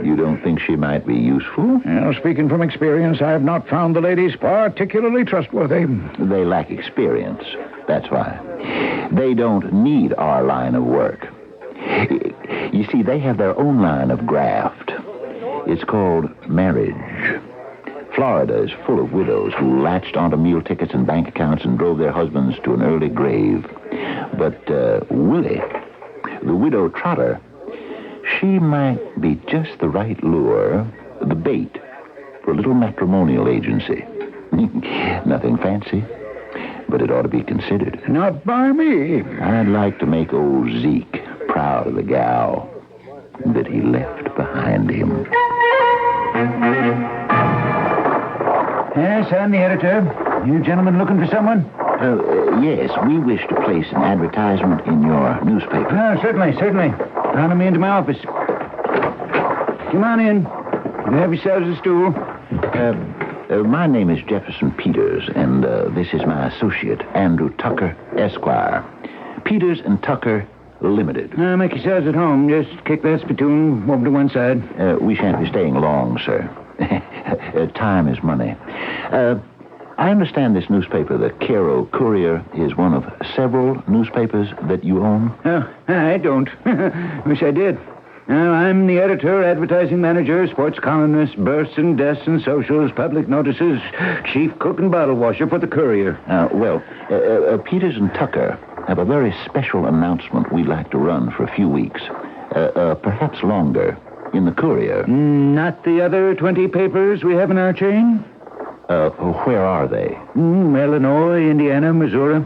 You don't think she might be useful? Well, speaking from experience, I have not found the ladies particularly trustworthy. They lack experience. That's why. They don't need our line of work. You see, they have their own line of graft. It's called marriage. Florida is full of widows who latched onto meal tickets and bank accounts and drove their husbands to an early grave. But Willie, the widow trotter, she might be just the right lure, the bait, for a little matrimonial agency. Nothing fancy, but it ought to be considered. Not by me. I'd like to make old Zeke proud of the gal that he left behind him. Yes, I'm the editor. You gentlemen looking for someone? Yes, we wish to place an advertisement in your newspaper. Certainly. Follow me into my office. Come on in. You have yourselves a stool. My name is Jefferson Peters, and this is my associate, Andrew Tucker, Esquire. Peters and Tucker Limited. Make yourselves at home. Just kick that spittoon over to one side. We shan't be staying long, sir. Time is money. I understand this newspaper, the Cairo Courier, is one of several newspapers that you own? Oh, I don't. Wish I did. I'm the editor, advertising manager, sports columnist, births and deaths and socials, public notices, chief cook and bottle washer for the Courier. Peters and Tucker have a very special announcement we'd like to run for a few weeks, perhaps longer, in the Courier. Not the other 20 papers we have in our chain? Where are they? Illinois, Indiana, Missouri.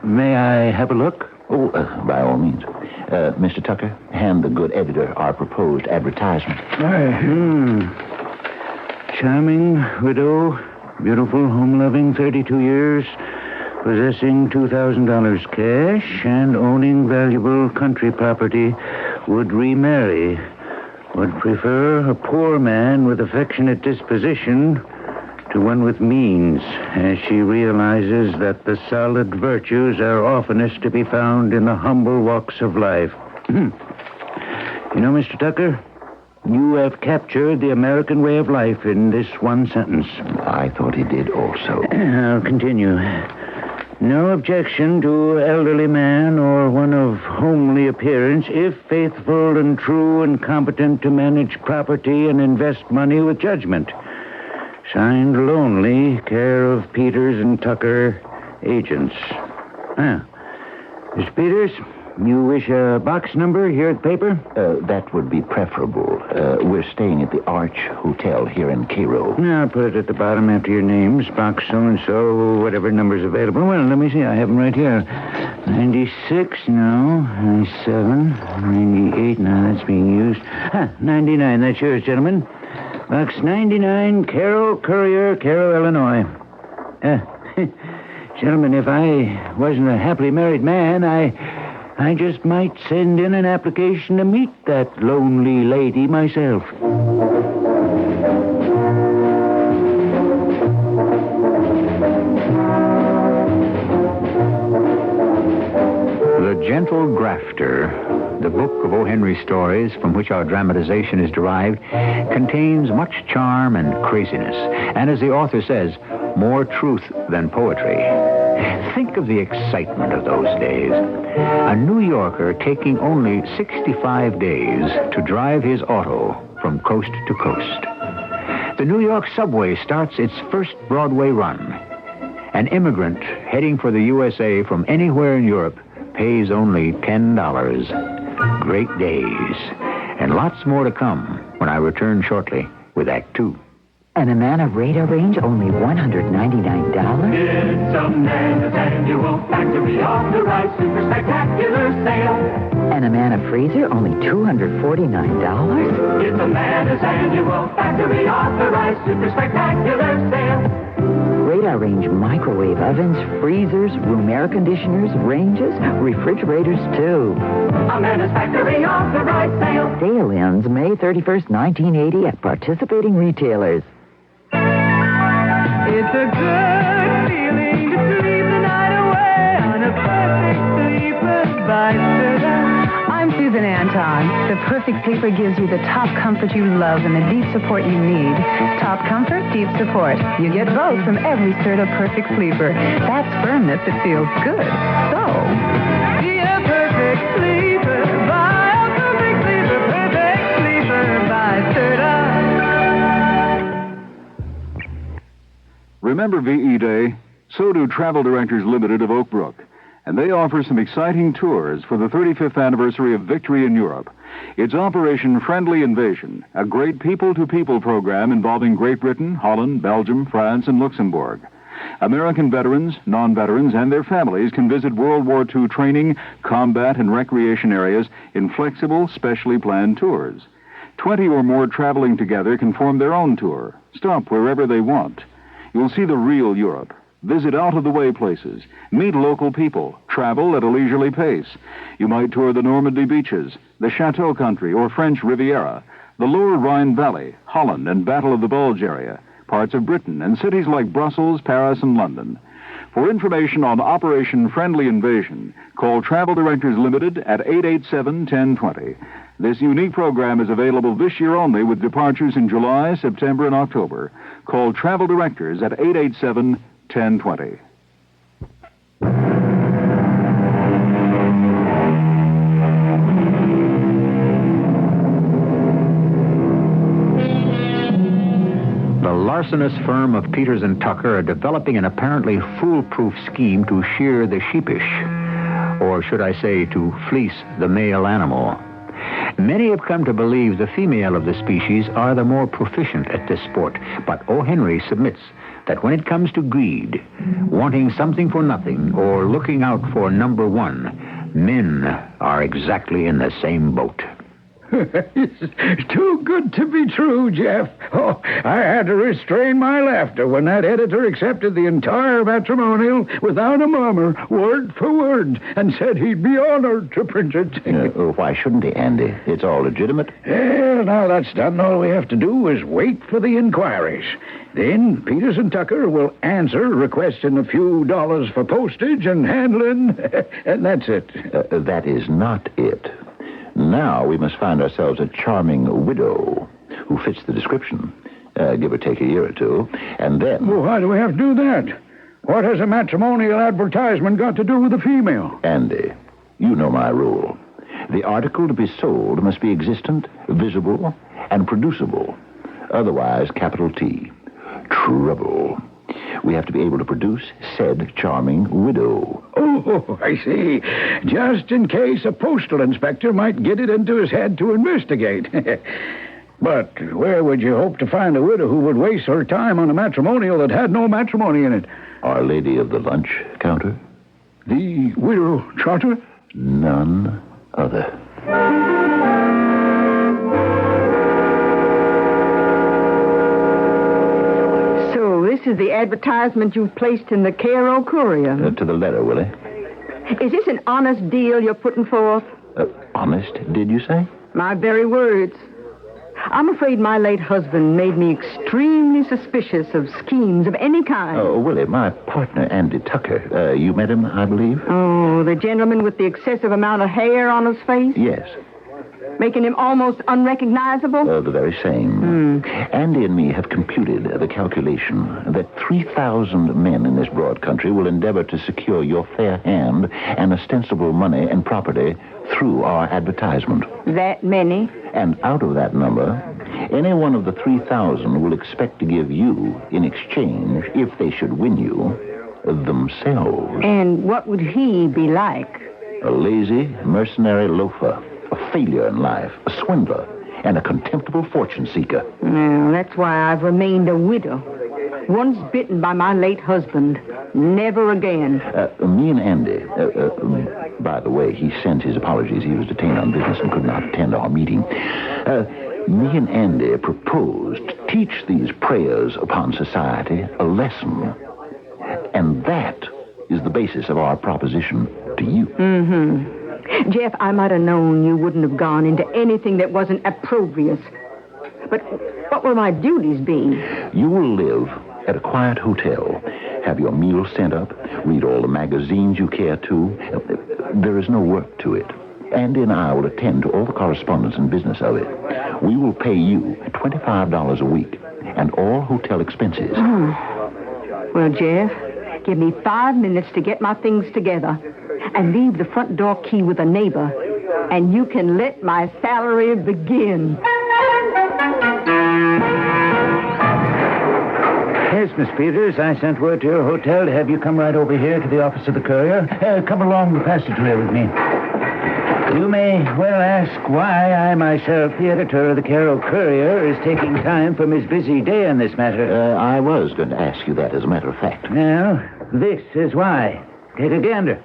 May I have a look? Oh, by all means. Mr. Tucker, hand the good editor our proposed advertisement. Charming widow, beautiful, home-loving, 32 years, possessing $2,000 cash and owning valuable country property, would remarry. Would prefer a poor man with affectionate disposition to one with means, as she realizes that the solid virtues are oftenest to be found in the humble walks of life. You know, Mr. Tucker, you have captured the American way of life in this one sentence. I thought he did also. I'll continue. No objection to elderly man or one of homely appearance if faithful and true and competent to manage property and invest money with judgment. Signed Lonely, care of Peters and Tucker, agents. Mr. Peters, you wish a box number here at the paper? That would be preferable. We're staying at the Arch Hotel here in Cairo. I'll put it at the bottom after your names. Box so-and-so, whatever number's available. Well, let me see. I have them right here. 96, no. 97, 98, no, that's being used. 99, that's yours, gentlemen. Box 99, Cairo Courier, Cairo, Illinois. Gentlemen, if I wasn't a happily married man, I just might send in an application to meet that lonely lady myself. The Gentle Grafter, the book of O. Henry stories from which our dramatization is derived, contains much charm and craziness, and as the author says, more truth than poetry. Think of the excitement of those days. A New Yorker taking only 65 days to drive his auto from coast to coast. The New York subway starts its first Broadway run. An immigrant heading for the USA from anywhere in Europe pays only $10. Great days. And lots more to come when I return shortly with Act Two. And a man of radar range only $199? a Manners annual factory authorized super spectacular sale. And a Manna freezer, only $249? It's a Manners annual factory authorized super spectacular sale. Radar range microwave ovens, freezers, room air conditioners, ranges, refrigerators, too. A Manners factory authorized sale. Sale ends May 31st, 1980 at participating retailers. It's a good feeling to sleep the night away on a perfect sleeper by Serta. I'm Susan Anton. The Perfect Sleeper gives you the top comfort you love and the deep support you need. Top comfort, deep support. You get both from every Serta Perfect Sleeper. That's firmness that feels good. So, be a perfect sleeper. Buy a perfect sleeper. Perfect sleeper by Serta. Remember VE Day? So do Travel Directors Limited of Oak Brook. And they offer some exciting tours for the 35th anniversary of victory in Europe. It's Operation Friendly Invasion, a great people-to-people program involving Great Britain, Holland, Belgium, France, and Luxembourg. American veterans, non-veterans, and their families can visit World War II training, combat, and recreation areas in flexible, specially planned tours. 20 or more traveling together can form their own tour. Stop wherever they want. You'll see the real Europe. Visit out-of-the-way places, meet local people, travel at a leisurely pace. You might tour the Normandy beaches, the Chateau country or French Riviera, the lower Rhine Valley, Holland and Battle of the Bulge area, parts of Britain, and cities like Brussels, Paris, and London. For information on Operation Friendly Invasion, call Travel Directors Limited at 887-1020. This unique program is available this year only with departures in July, September, and October. Call Travel Directors at 887-1020. The larcenous firm of Peters and Tucker are developing an apparently foolproof scheme to shear the sheepish, or should I say, to fleece the male animal. Many have come to believe the female of the species are the more proficient at this sport, but O. Henry submits that when it comes to greed, wanting something for nothing, or looking out for number one, men are exactly in the same boat. It's too good to be true, Jeff. Oh, I had to restrain my laughter when that editor accepted the entire matrimonial without a murmur, word for word, and said he'd be honored to print it. Why shouldn't he, Andy? It's all legitimate. Well, now that's done, all we have to do is wait for the inquiries. Then Peters and Tucker will answer, requesting a few dollars for postage and handling, and that's it. That is not it. Now we must find ourselves a charming widow who fits the description, give or take a year or two, and then... Well, why do we have to do that? What has a matrimonial advertisement got to do with a female? Andy, you know my rule. The article to be sold must be existent, visible, and producible. Otherwise, capital T. Trouble. We have to be able to produce said charming widow. Oh, I see. Just in case a postal inspector might get it into his head to investigate. But where would you hope to find a widow who would waste her time on a matrimonial that had no matrimony in it? Our Lady of the Lunch Counter? The Widow Charter? None other. This is the advertisement you've placed in the Cairo Courier. To the letter, Willie. Is this an honest deal you're putting forth? Honest, did you say? My very words. I'm afraid my late husband made me extremely suspicious of schemes of any kind. Oh, Willie, my partner, Andy Tucker. You met him, I believe? Oh, the gentleman with the excessive amount of hair on his face? Yes. Making him almost unrecognizable? The very same. Andy and me have computed the calculation that 3,000 men in this broad country will endeavor to secure your fair hand and ostensible money and property through our advertisement. That many? And out of that number, any one of the 3,000 will expect to give you, in exchange, if they should win you, themselves. And what would he be like? A lazy, mercenary loafer. A failure in life, a swindler, and a contemptible fortune seeker. Well, that's why I've remained a widow. Once bitten by my late husband. Never again. Me and Andy, by the way, he sent his apologies. He was detained on business and could not attend our meeting. Me and Andy proposed to teach these preyers upon society a lesson. And that is the basis of our proposition to you. Mm-hmm. Jeff, I might have known you wouldn't have gone into anything that wasn't opprobrious. But what will my duties be? You will live at a quiet hotel, have your meals sent up, read all the magazines you care to. There is no work to it. Andy and I will attend to all the correspondence and business of it. We will pay you $25 a week and all hotel expenses. Well, Jeff, give me 5 minutes to get my things together and leave the front door key with a neighbor, and you can let my salary begin. Yes, Miss Peters, I sent word to your hotel to have you come right over here to the office of the Courier. Come along the passageway with me. You may well ask why I myself, the editor of the Carroll Courier, is taking time from his busy day on this matter. I was going to ask you that, as a matter of fact. Well, this is why. Take a gander.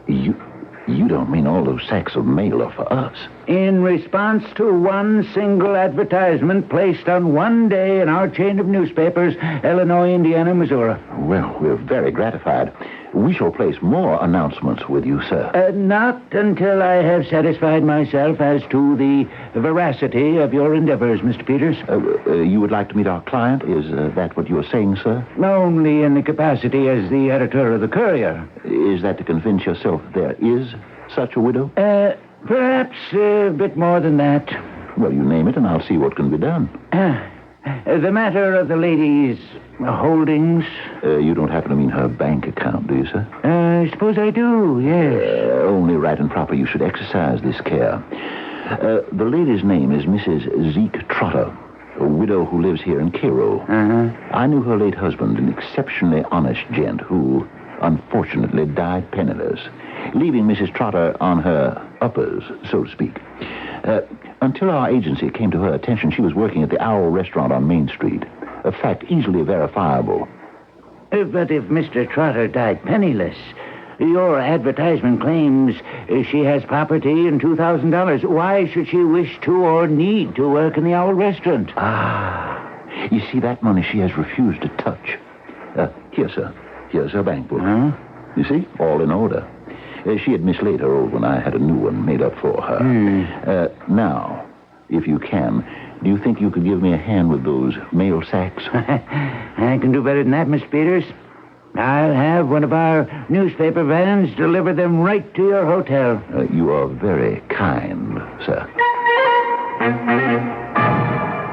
You don't mean all those sacks of mail are for us? In response to one single advertisement placed on one day in our chain of newspapers, Illinois, Indiana, Missouri. Well, we're very gratified. We shall place more announcements with you, sir. Not until I have satisfied myself as to the veracity of your endeavors, Mr. Peters. You would like to meet our client? Is that what you were saying, sir? Only in the capacity as the editor of the Courier. Is that to convince yourself there is such a widow? Perhaps a bit more than that. Well, you name it, and I'll see what can be done. The matter of the lady's holdings. You don't happen to mean her bank account, do you, sir? I suppose I do, yes. Only right and proper you should exercise this care. The lady's name is Mrs. Zeke Trotter, a widow who lives here in Cairo. I knew her late husband, an exceptionally honest gent who, unfortunately, died penniless, leaving Mrs. Trotter on her uppers, so to speak. Until our agency came to her attention, she was working at the Owl restaurant on Main Street. A fact easily verifiable. But if Mr. Trotter died penniless, your advertisement claims she has property and $2,000. Why should she wish to or need to work in the Owl restaurant? You see, that money she has refused to touch. Here, sir. Here's her bank book. You see, all in order. She had mislaid her old one. I had a new one made up for her. Now, if you can, do you think you could give me a hand with those mail sacks? I can do better than that, Miss Peters. I'll have one of our newspaper vans deliver them right to your hotel. You are very kind, sir.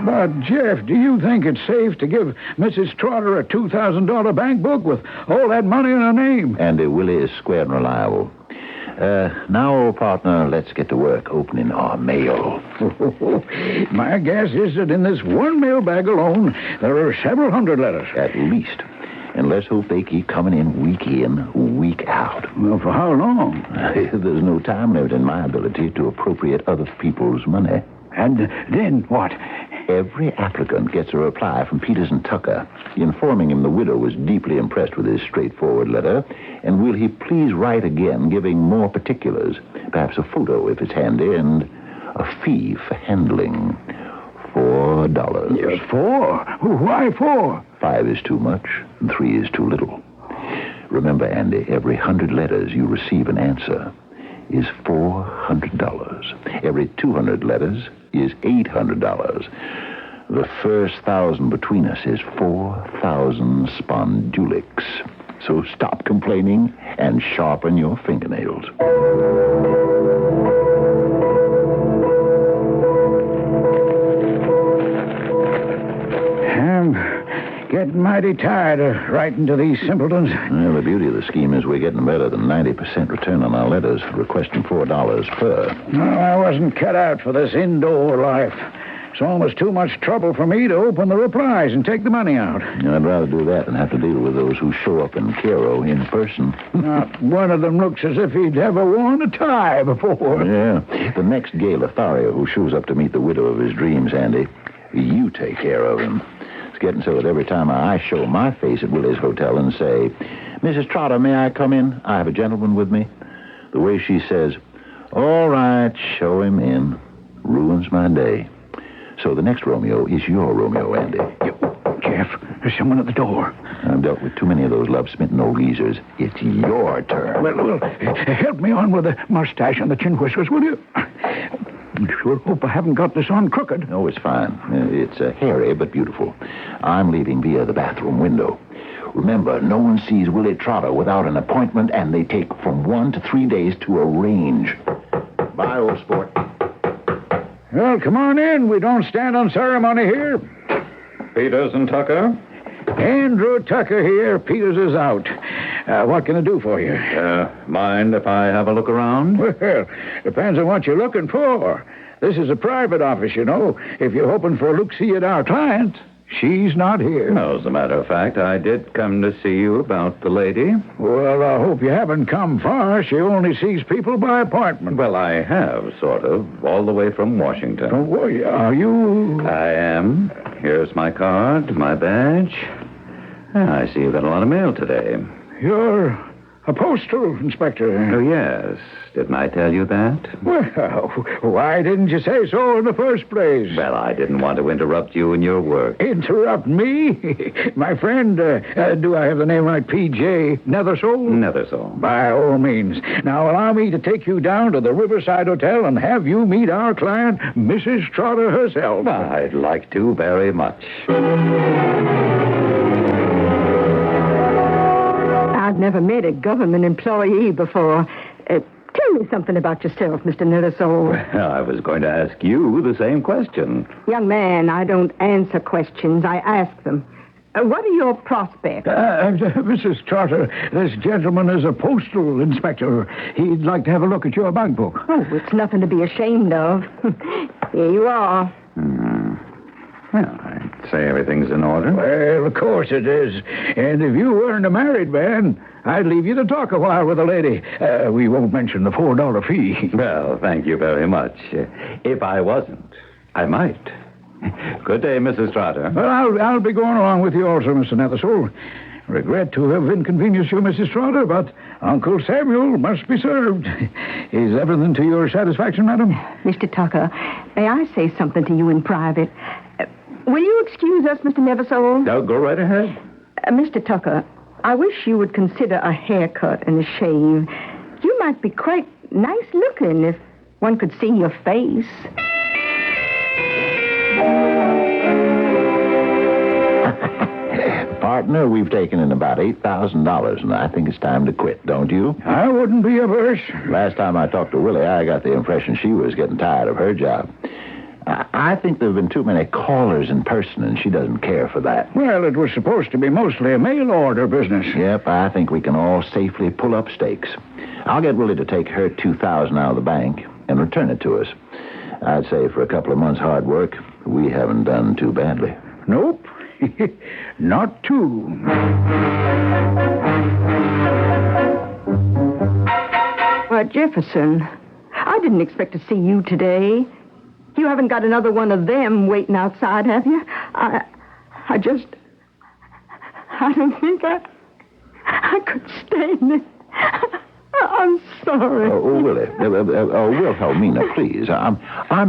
But, Jeff, do you think it's safe to give Mrs. Trotter a $2,000 bank book with all that money in her name? Andy Willie is square and reliable. Now, old partner, let's get to work opening our mail. My guess is that in this one mail bag alone, there are several hundred letters. At least. And let's hope they keep coming in, week out. Well, for how long? There's no time limit in my ability to appropriate other people's money. And then what? Every applicant gets a reply from Peters and Tucker, informing him the widow was deeply impressed with his straightforward letter, and will he please write again, giving more particulars, perhaps a photo if it's handy, and a fee for handling. $4. Yes, 4? Why 4? 5 is too much, and 3 is too little. Remember, Andy, every 100 letters you receive an answer is $400. Every 200 letters is $800. The first 1,000 between us is 4,000 spondulics. So stop complaining and sharpen your fingernails. I'm getting mighty tired of writing to these simpletons. Well, the beauty of the scheme is we're getting better than 90% return on our letters, requesting $4 per. No, I wasn't cut out for this indoor life. It's almost too much trouble for me to open the replies and take the money out. I'd rather do that than have to deal with those who show up in Cairo in person. Not one of them looks as if he'd ever worn a tie before. Yeah. The next gay Lothario who shows up to meet the widow of his dreams, Andy, you take care of him. It's getting so that every time I show my face at Willie's hotel and say, Mrs. Trotter, may I come in? I have a gentleman with me. The way she says, all right, show him in, ruins my day. So the next Romeo is your Romeo, Andy. Jeff, there's someone at the door. I've dealt with too many of those love-smitten old geezers. It's your turn. Well, help me on with the mustache and the chin whiskers, will you? I sure hope I haven't got this on crooked. No, it's fine. It's hairy but beautiful. I'm leaving via the bathroom window. Remember, no one sees Willie Trotter without an appointment, and they take from 1 to 3 days to arrange. Bye, old sport. Well, come on in. We don't stand on ceremony here. Peters and Tucker? Andrew Tucker here. Peters is out. What can I do for you? Mind if I have a look around? Well, depends on what you're looking for. This is a private office, you know. If you're hoping for a look-see at our client, she's not here. No, as a matter of fact, I did come to see you about the lady. Well, I hope you haven't come far. She only sees people by appointment. Well, I have, sort of, all the way from Washington. Oh, boy, are you... I am. Here's my card, my badge. I see you've got a lot of mail today. You're a postal inspector. Oh, yes. Didn't I tell you that? Well, why didn't you say so in the first place? Well, I didn't want to interrupt you in your work. Interrupt me? My friend, do I have the name right? P.J. Nethersole? Nethersole. By all means. Now, allow me to take you down to the Riverside Hotel and have you meet our client, Mrs. Trotter herself. I'd like to very much. I've never met a government employee before. Tell me something about yourself, Mr. Nethersole. Well, I was going to ask you the same question. Young man, I don't answer questions. I ask them. What are your prospects? Mrs. Trotter, this gentleman is a postal inspector. He'd like to have a look at your bank book. Oh, it's nothing to be ashamed of. Here you are. Well, I'd say everything's in order. Well, of course it is. And if you weren't a married man, I'd leave you to talk a while with the lady. We won't mention the $4 fee. Well, thank you very much. If I wasn't, I might. Good day, Mrs. Trotter. Well, I'll be going along with you also, Mr. Nethersole. Regret to have inconvenienced you, Mrs. Trotter, but Uncle Samuel must be served. Is everything to your satisfaction, madam? Mr. Tucker, may I say something to you in private? Will you excuse us, Mr. Nethersole? No, go right ahead. Mr. Tucker, I wish you would consider a haircut and a shave. You might be quite nice looking if one could see your face. Partner, we've taken in about $8,000, and I think it's time to quit, don't you? I wouldn't be averse. Last time I talked to Willie, I got the impression she was getting tired of her job. I think there have been too many callers in person, and she doesn't care for that. Well, it was supposed to be mostly a mail order business. Yep, I think we can all safely pull up stakes. I'll get Willie to take her $2,000 out of the bank and return it to us. I'd say for a couple of months' hard work, we haven't done too badly. Nope. Not too. Why, Jefferson, I didn't expect to see you today. You haven't got another one of them waiting outside, have you? I don't think I could stand it. I'm sorry. Oh, Willie. Wilhelmina, please. I'm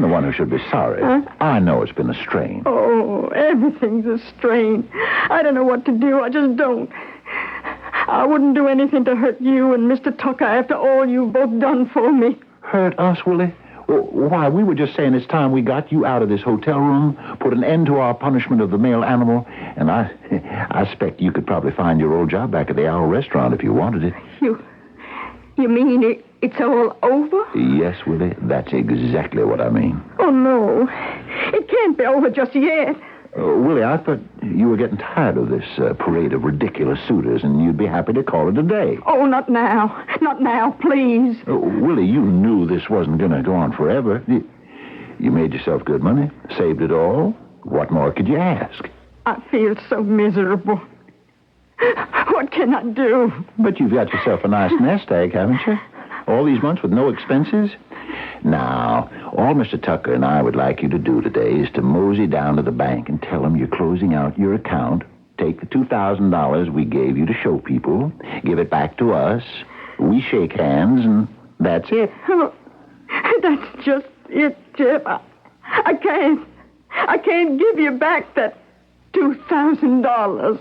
the one who should be sorry. I know it's been a strain. Oh, everything's a strain. I don't know what to do. I just don't. I wouldn't do anything to hurt you and Mr. Tucker after all you've both done for me. Hurt us, Willie? Why, we were just saying it's time we got you out of this hotel room, put an end to our punishment of the male animal, and I expect you could probably find your old job back at the Owl Restaurant if you wanted it. You mean it's all over? Yes, Willie, that's exactly what I mean. Oh, no. It can't be over just yet. Willie, I thought you were getting tired of this parade of ridiculous suitors, and you'd be happy to call it a day. Oh, not now. Not now, please. Willie, you knew this wasn't going to go on forever. You made yourself good money, saved it all. What more could you ask? I feel so miserable. What can I do? But you've got yourself a nice nest egg, haven't you? All these months with no expenses. Now, all Mr. Tucker and I would like you to do today is to mosey down to the bank and tell them you're closing out your account, take the $2,000 we gave you to show people, give it back to us, we shake hands, and that's it. Oh, that's just it, Jeff. I can't give you back that $2,000.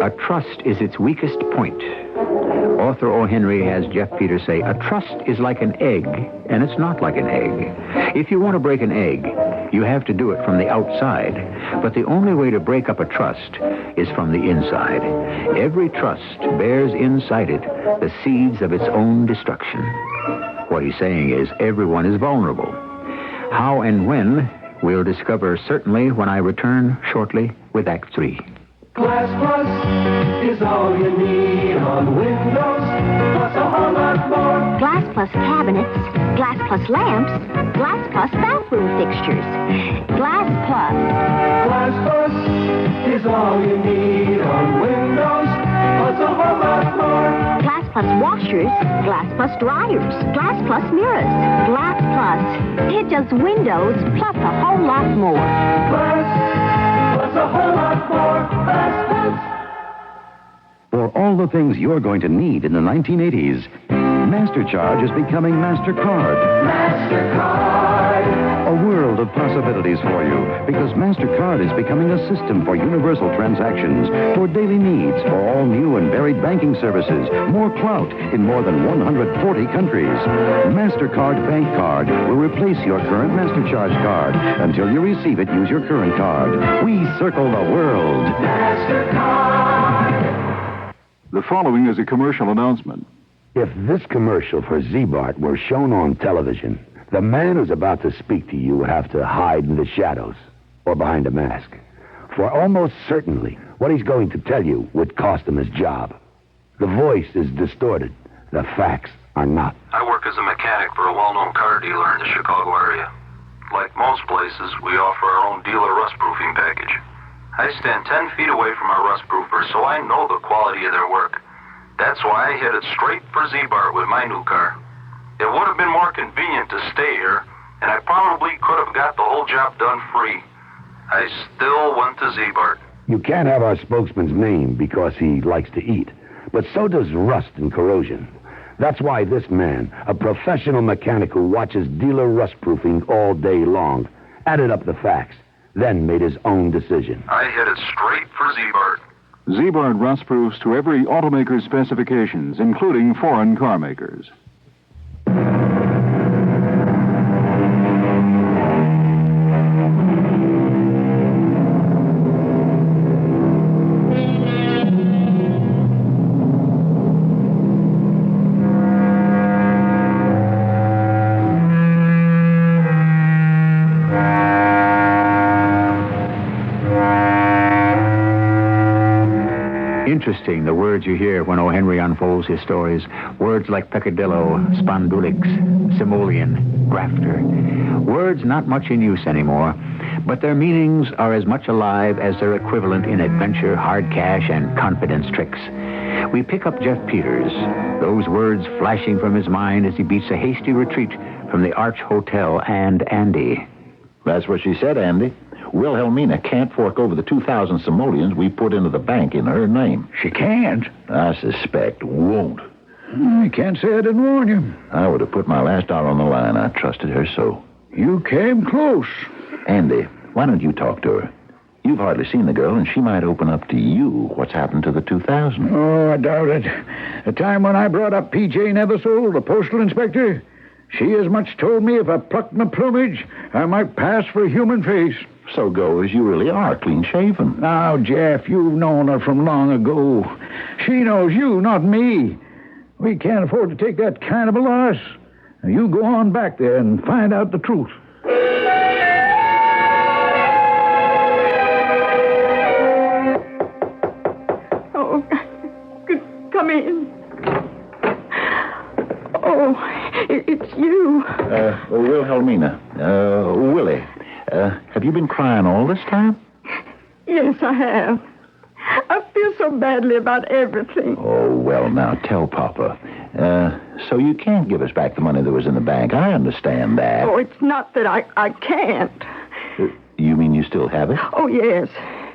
A trust is its weakest point. Author O. Henry has Jeff Peters say, a trust is like an egg, and it's not like an egg. If you want to break an egg, you have to do it from the outside. But the only way to break up a trust is from the inside. Every trust bears inside it the seeds of its own destruction. What he's saying is everyone is vulnerable. How and when, we'll discover certainly when I return shortly with Act 3. Glass Plus is all you need on Windows, plus a whole lot more. Glass Plus cabinets, Glass Plus lamps, Glass Plus bathroom fixtures. Glass Plus. Glass Plus is all you need on Windows, plus a whole lot more. Glass Plus washers, Glass Plus dryers, Glass Plus mirrors, Glass Plus. It does windows plus a whole lot more. Glass Plus a whole lot more. Glass Plus. For all the things you're going to need in the 1980s, MasterCharge is becoming MasterCard. MasterCard. A world of possibilities for you, because MasterCard is becoming a system for universal transactions, for daily needs, for all new and varied banking services, more clout in more than 140 countries. MasterCard Bank Card will replace your current MasterCharge card. Until you receive it, use your current card. We circle the world. MasterCard. The following is a commercial announcement. If this commercial for Z-Bart were shown on television, the man who's about to speak to you would have to hide in the shadows or behind a mask. For almost certainly, what he's going to tell you would cost him his job. The voice is distorted. The facts are not. I work as a mechanic for a well-known car dealer in the Chicago area. Like most places, we offer our own dealer rust-proofing package. I stand 10 feet away from our rust-proofers, so I know the quality of their work. That's why I headed straight for Z-Bart with my new car. It would have been more convenient to stay here, and I probably could have got the whole job done free. I still went to Z-Bart. You can't have our spokesman's name because he likes to eat, but so does rust and corrosion. That's why this man, a professional mechanic who watches dealer rust-proofing all day long, added up the facts, then made his own decision. I headed straight for Z-Bart. Z-Bart rust-proofs to every automaker's specifications, including foreign car makers. Interesting, the words you hear when O. Henry unfolds his stories. Words like peccadillo, spondulix, simoleon, grafter. Words not much in use anymore, but their meanings are as much alive as their equivalent in adventure, hard cash, and confidence tricks. We pick up Jeff Peters, those words flashing from his mind as he beats a hasty retreat from the Arch Hotel and Andy. That's what she said, Andy. Wilhelmina can't fork over the 2,000 simoleons we put into the bank in her name. She can't? I suspect won't. I can't say I didn't warn you. I would have put my last dollar on the line. I trusted her so. You came close. Andy, why don't you talk to her? You've hardly seen the girl, and she might open up to you what's happened to the 2,000. Oh, I doubt it. The time when I brought up P.J. Nethersole, the postal inspector, she as much told me if I plucked my plumage, I might pass for a human face. So go as you really are, clean-shaven. Now, Jeff, you've known her from long ago. She knows you, not me. We can't afford to take that kind of a loss. Now, you go on back there and find out the truth. Oh, come in. Oh, it's you. Wilhelmina. Willie. Have you been crying all this time? Yes, I have. I feel so badly about everything. Oh, well, now, tell Papa. So you can't give us back the money that was in the bank. I understand that. Oh, it's not that I can't. You mean you still have it? Oh, yes.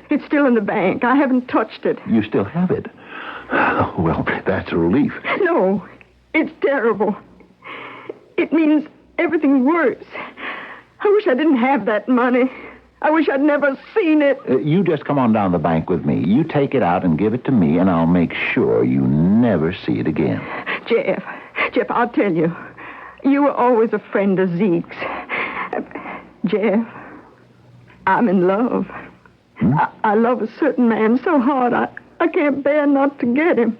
It's still in the bank. I haven't touched it. You still have it? Oh, well, that's a relief. No, it's terrible. It means everything worse. I wish I didn't have that money. I wish I'd never seen it. You just come on down the bank with me. You take it out and give it to me, and I'll make sure you never see it again. Jeff, I'll tell you. You were always a friend of Zeke's. Jeff, I'm in love. I love a certain man so hard I can't bear not to get him.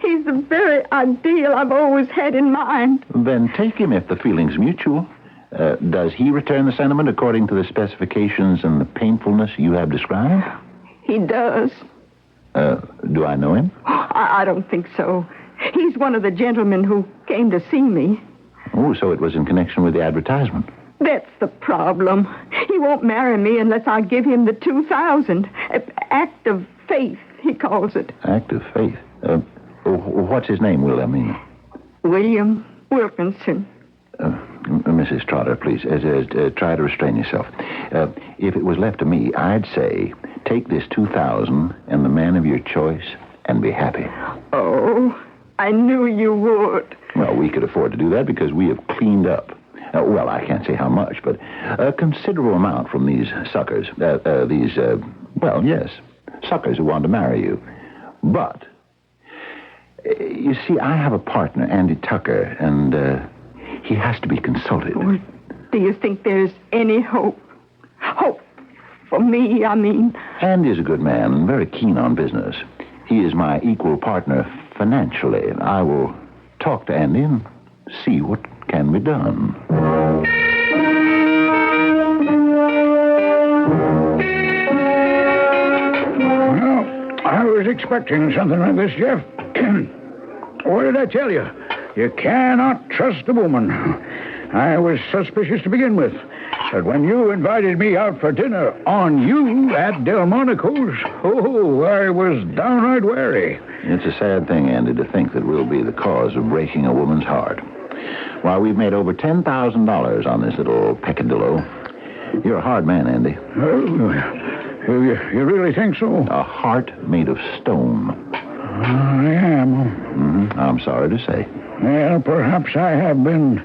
He's the very ideal I've always had in mind. Then take him if the feeling's mutual. Does he return the sentiment according to the specifications and the painfulness you have described? He does. Do I know him? I don't think so. He's one of the gentlemen who came to see me. Oh, so it was in connection with the advertisement. That's the problem. He won't marry me unless I give him the $2,000. Act of faith, he calls it. Act of faith. What's his name, Wilhelmina? William Wilkinson. Mrs. Trotter, please, try to restrain yourself. If it was left to me, I'd say take this $2,000 and the man of your choice and be happy. Oh, I knew you would. Well, we could afford to do that because we have cleaned up. Well, I can't say how much, but a considerable amount from these suckers. Suckers who want to marry you. But, you see, I have a partner, Andy Tucker, and he has to be consulted. Well, do you think there's any hope? Hope for me, I mean. Andy's a good man and very keen on business. He is my equal partner financially. I will talk to Andy and see what can be done. Well, I was expecting something like this, Jeff. What did I tell you? You cannot trust a woman. I was suspicious to begin with. But when you invited me out for dinner on you at Delmonico's, I was downright wary. It's a sad thing, Andy, to think that we'll be the cause of breaking a woman's heart. Why, we've made over $10,000 on this little peccadillo. You're a hard man, Andy. You really think so? A heart made of stone. I am. I'm sorry to say. Well, perhaps I have been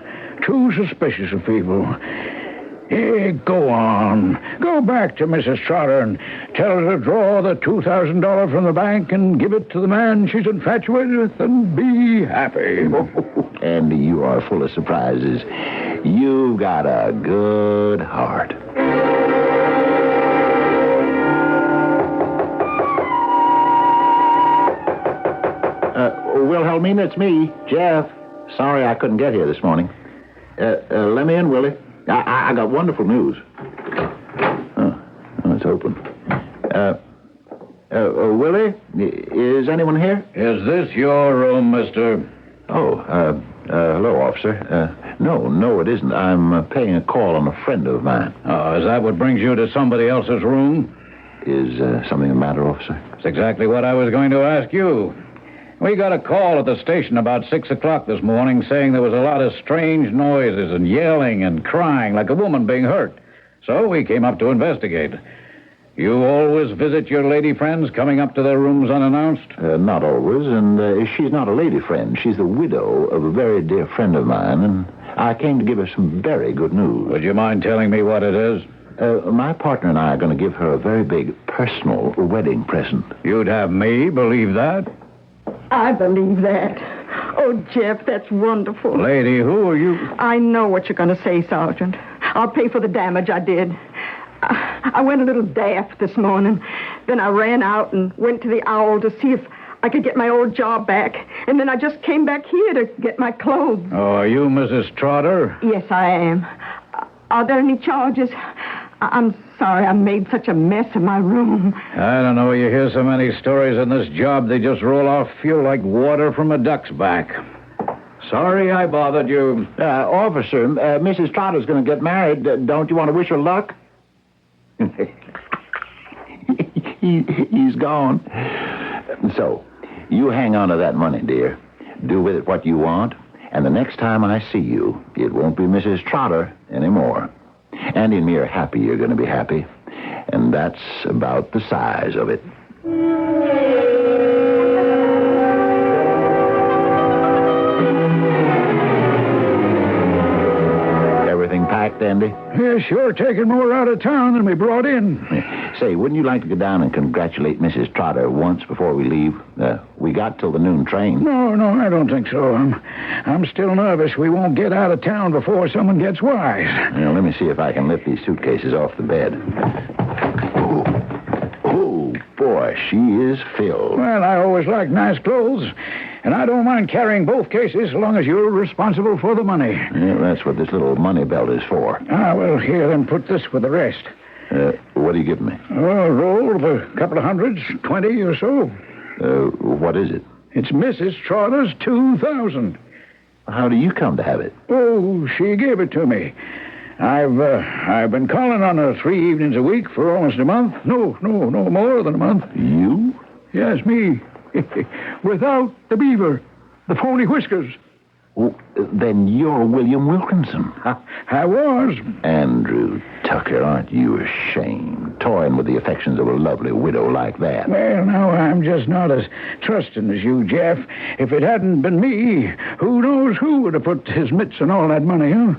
too suspicious of people. Go on. Go back to Mrs. Trotter and tell her to draw the $2,000 from the bank and give it to the man she's infatuated with and be happy. Andy, you are full of surprises. You've got a good heart. Wilhelmina, it's me, Jeff. Sorry I couldn't get here this morning. Let me in, Willie. I got wonderful news. Oh, it's open. Willie, is anyone here? Is this your room, mister? Hello, officer. No, it isn't. I'm paying a call on a friend of mine. Oh, is that what brings you to somebody else's room? Is something the matter, officer? That's exactly what I was going to ask you. We got a call at the station about 6 o'clock this morning saying there was a lot of strange noises and yelling and crying like a woman being hurt. So we came up to investigate. You always visit your lady friends coming up to their rooms unannounced? Not always, and she's not a lady friend. She's the widow of a very dear friend of mine, and I came to give her some very good news. Would you mind telling me what it is? My partner and I are going to give her a very big personal wedding present. You'd have me believe that? I believe that. Oh, Jeff, that's wonderful. Lady, who are you? I know what you're going to say, Sergeant. I'll pay for the damage I did. I went a little daft this morning. Then I ran out and went to the Owl to see if I could get my old job back. And then I just came back here to get my clothes. Oh, are you Mrs. Trotter? Yes, I am. Are there any charges? I'm sorry I made such a mess of my room. I don't know. You hear so many stories in this job, they just roll off you like water from a duck's back. Sorry I bothered you. Officer, Mrs. Trotter's going to get married. Don't you want to wish her luck? He's gone. So, you hang on to that money, dear. Do with it what you want, and the next time I see you, it won't be Mrs. Trotter anymore. Andy and me are happy you're going to be happy, and that's about the size of it. Everything packed, Andy? Yeah, sure, taking more out of town than we brought in. Say, wouldn't you like to go down and congratulate Mrs. Trotter once before we leave? We got till the noon train. No, I don't think so. I'm still nervous we won't get out of town before someone gets wise. Now, let me see if I can lift these suitcases off the bed. Oh, boy, she is filled. Well, I always like nice clothes, and I don't mind carrying both cases so long as you're responsible for the money. Yeah, that's what this little money belt is for. Well, here, then put this with the rest. What are you giving me? A roll of a couple of hundreds, 20 or so. What is it? It's Mrs. Trotter's 2,000. How do you come to have it? Oh, she gave it to me. I've been calling on her 3 evenings a week for almost a month. No more than a month. You? Yes, me. Without the beaver, the phony whiskers. Oh, then you're William Wilkinson. I was. Andrew Tucker, aren't you ashamed? Toying with the affections of a lovely widow like that. Well, now, I'm just not as trusting as you, Jeff. If it hadn't been me, who knows who would have put his mitts on all that money, huh?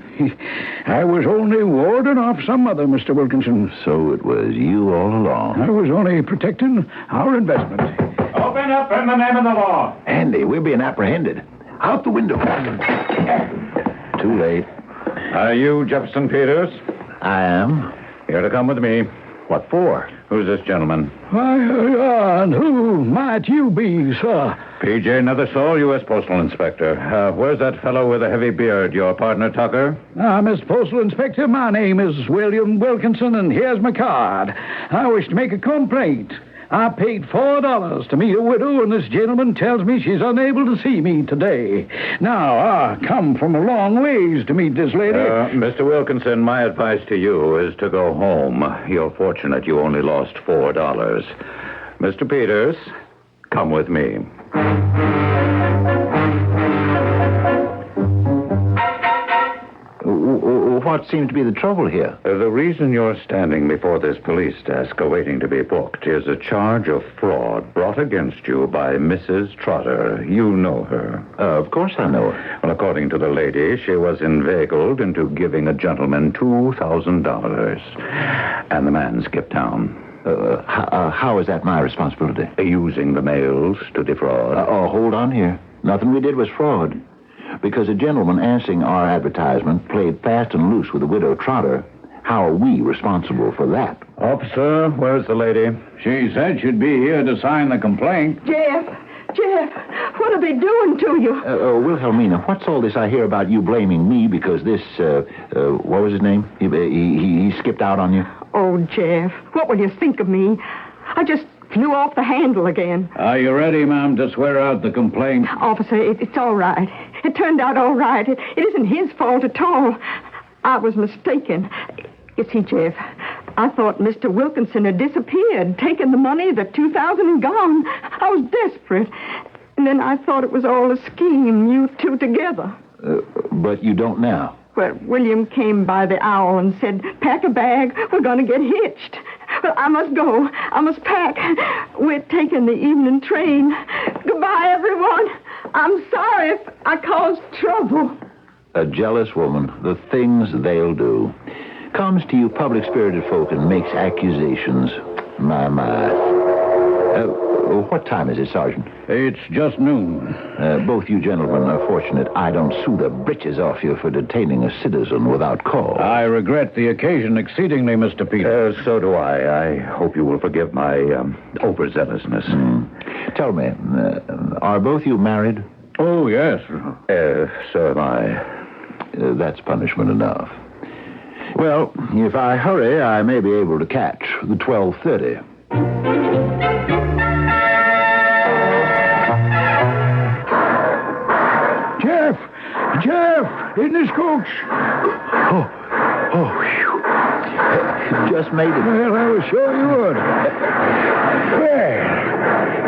I was only warding off some other, Mr. Wilkinson. So it was you all along. I was only protecting our investment. Open up in the name of the law. Andy, we're being apprehended. Out the window. Too late. Are you Jefferson Peters? I am. You're to come with me. What for? Who's this gentleman? Why, and who might you be, sir? P.J. Nethersole, U.S. Postal Inspector. Where's that fellow with a heavy beard, your partner, Tucker? Mr. Postal Inspector, my name is William Wilkinson, and here's my card. I wish to make a complaint. I paid $4 to meet a widow, and this gentleman tells me she's unable to see me today. Now, I come from a long ways to meet this lady. Mr. Wilkinson, my advice to you is to go home. You're fortunate you only lost $4. Mr. Peters, come with me. What seems to be the trouble here? The reason you're standing before this police desk awaiting to be booked is a charge of fraud brought against you by Mrs. Trotter. You know her. Of course I know her. Well, according to the lady, she was inveigled into giving a gentleman $2,000. And the man skipped town. How is that my responsibility? Using the mails to defraud. Hold on here. Nothing we did was fraud. Because a gentleman answering our advertisement played fast and loose with the widow Trotter. How are we responsible for that? Officer, where's the lady? She said she'd be here to sign the complaint. Jeff, what are they doing to you? Wilhelmina, what's all this I hear about you blaming me because this, what was his name? He skipped out on you? Oh, Jeff, what will you think of me? I just flew off the handle again. Are you ready, ma'am, to swear out the complaint? Officer, it's all right. It turned out all right. It isn't his fault at all. I was mistaken. You see, Jeff, I thought Mr. Wilkinson had disappeared, taken the money, the $2,000 and gone. I was desperate. And then I thought it was all a scheme, you two together. But you don't now. Well, William came by the Owl and said, pack a bag, we're going to get hitched. Well, I must go. I must pack. We're taking the evening train. Goodbye, everyone. I'm sorry if I caused trouble. A jealous woman, the things they'll do. Comes to you public-spirited folk and makes accusations. My. What time is it, Sergeant? It's just noon. Both you gentlemen are fortunate I don't sue the britches off you for detaining a citizen without cause. I regret the occasion exceedingly, Mr. Peters. So do I. I hope you will forgive my overzealousness. Tell me, are both you married? Oh, yes. So am I. That's punishment enough. Well, if I hurry, I may be able to catch the 12:30. Jeff, in this coach. Just made it. Well, I was sure you would. Well,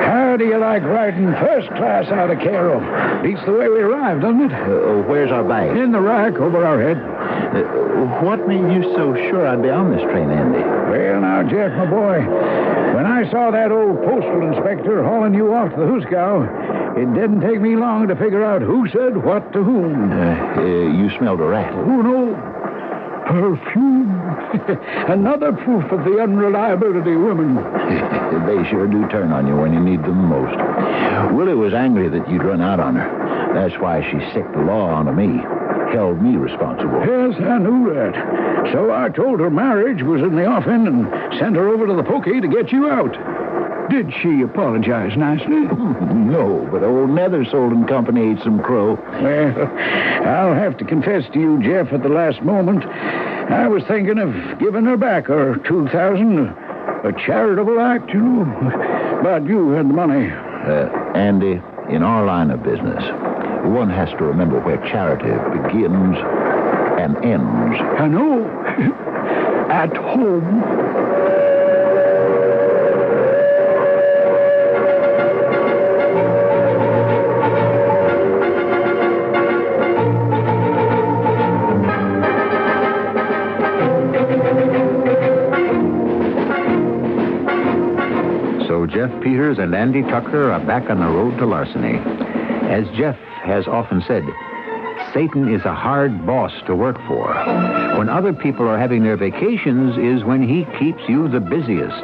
how do you like riding first class out of Cairo? Beats the way we arrived, doesn't it? Where's our bag? In the rack over our head. What made you so sure I'd be on this train, Andy? Well, now, Jeff, my boy, when I saw that old postal inspector hauling you off to the Hooskow, it didn't take me long to figure out who said what to whom. You smelled a rat. Oh, no. Perfume. Another proof of the unreliability of women. They sure do turn on you when you need them most. Willie was angry that you'd run out on her. That's why she sicked the law onto me. Held me responsible. Yes, I knew that. So I told her marriage was in the offing and sent her over to the pokey to get you out. Did she apologize nicely? No, but old Nethersold and Company ate some crow. Well, I'll have to confess to you, Jeff, at the last moment, I was thinking of giving her back her $2,000, a charitable act, you know. But you had the money. Andy, in our line of business, one has to remember where charity begins and ends. I know. At home. So Jeff Peters and Andy Tucker are back on the road to larceny. As Jeff has often said, Satan is a hard boss to work for. When other people are having their vacations is when he keeps you the busiest.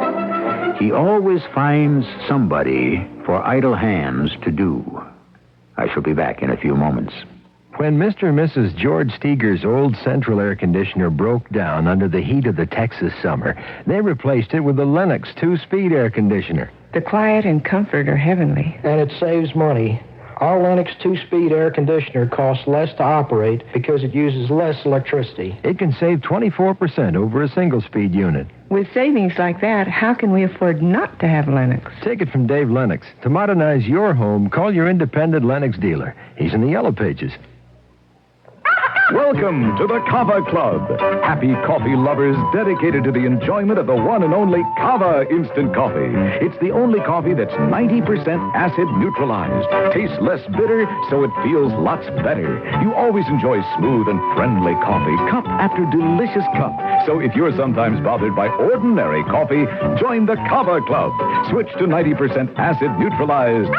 He always finds somebody for idle hands to do. I shall be back in a few moments. When Mr. and Mrs. George Steger's old central air conditioner broke down under the heat of the Texas summer, they replaced it with the Lennox 2-speed air conditioner. The quiet and comfort are heavenly. And it saves money. Our Lennox 2-speed air conditioner costs less to operate because it uses less electricity. It can save 24% over a single-speed unit. With savings like that, how can we afford not to have Lennox? Take it from Dave Lennox. To modernize your home, call your independent Lennox dealer. He's in the Yellow Pages. Welcome to the Kava Club. Happy coffee lovers dedicated to the enjoyment of the one and only Kava instant coffee. It's the only coffee that's 90% acid neutralized. Tastes less bitter, so it feels lots better. You always enjoy smooth and friendly coffee, cup after delicious cup. So if you're sometimes bothered by ordinary coffee, join the Kava Club. Switch to 90% acid neutralized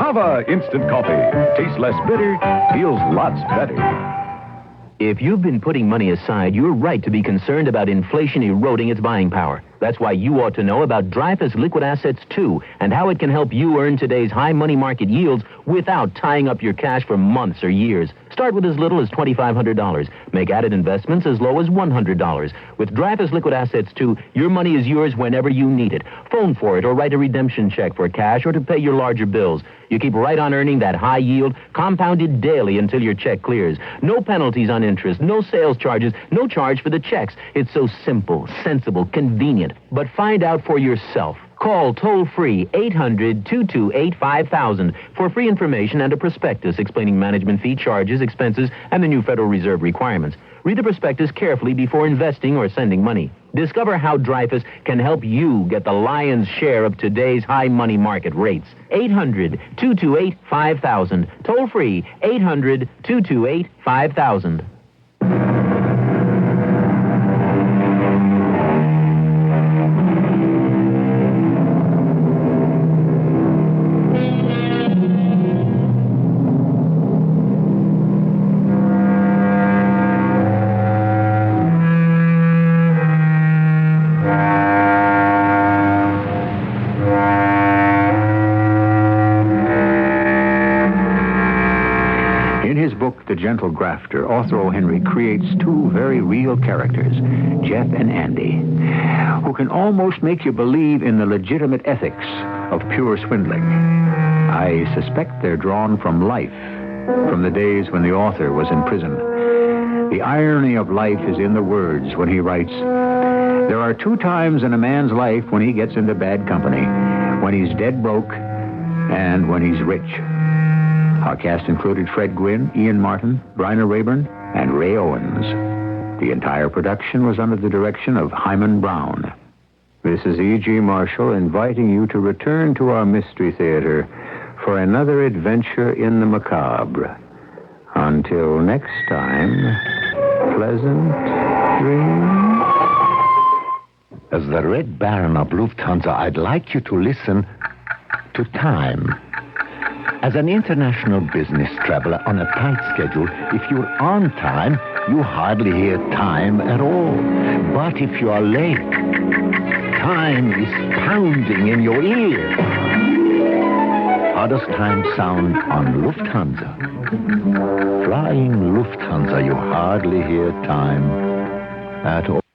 Kava instant coffee. Tastes less bitter, feels lots better. If you've been putting money aside, you're right to be concerned about inflation eroding its buying power. That's why you ought to know about Dreyfus Liquid Assets 2 and how it can help you earn today's high money market yields without tying up your cash for months or years. Start with as little as $2,500. Make added investments as low as $100. With Dreyfus Liquid Assets 2, your money is yours whenever you need it. Phone for it or write a redemption check for cash or to pay your larger bills. You keep right on earning that high yield, compounded daily until your check clears. No penalties on interest, no sales charges, no charge for the checks. It's so simple, sensible, convenient. But find out for yourself. Call toll-free 800-228-5000 for free information and a prospectus explaining management fee charges, expenses, and the new Federal Reserve requirements. Read the prospectus carefully before investing or sending money. Discover how Dreyfus can help you get the lion's share of today's high money market rates. 800-228-5000. Toll-free 800-228-5000. The Gentle Grafter, author O. Henry creates two very real characters, Jeff and Andy, who can almost make you believe in the legitimate ethics of pure swindling. I suspect they're drawn from life, from the days when the author was in prison. The irony of life is in the words when he writes, "There are two times in a man's life when he gets into bad company, when he's dead broke and when he's rich." Our cast included Fred Gwynn, Ian Martin, Bryna Rayburn, and Ray Owens. The entire production was under the direction of Hyman Brown. This is E.G. Marshall inviting you to return to our Mystery Theater for another adventure in the macabre. Until next time, pleasant dreams. As the Red Baron of Lufthansa, I'd like you to listen to time. As an international business traveler on a tight schedule, if you're on time, you hardly hear time at all. But if you are late, time is pounding in your ear. How does time sound on Lufthansa? Flying Lufthansa, you hardly hear time at all.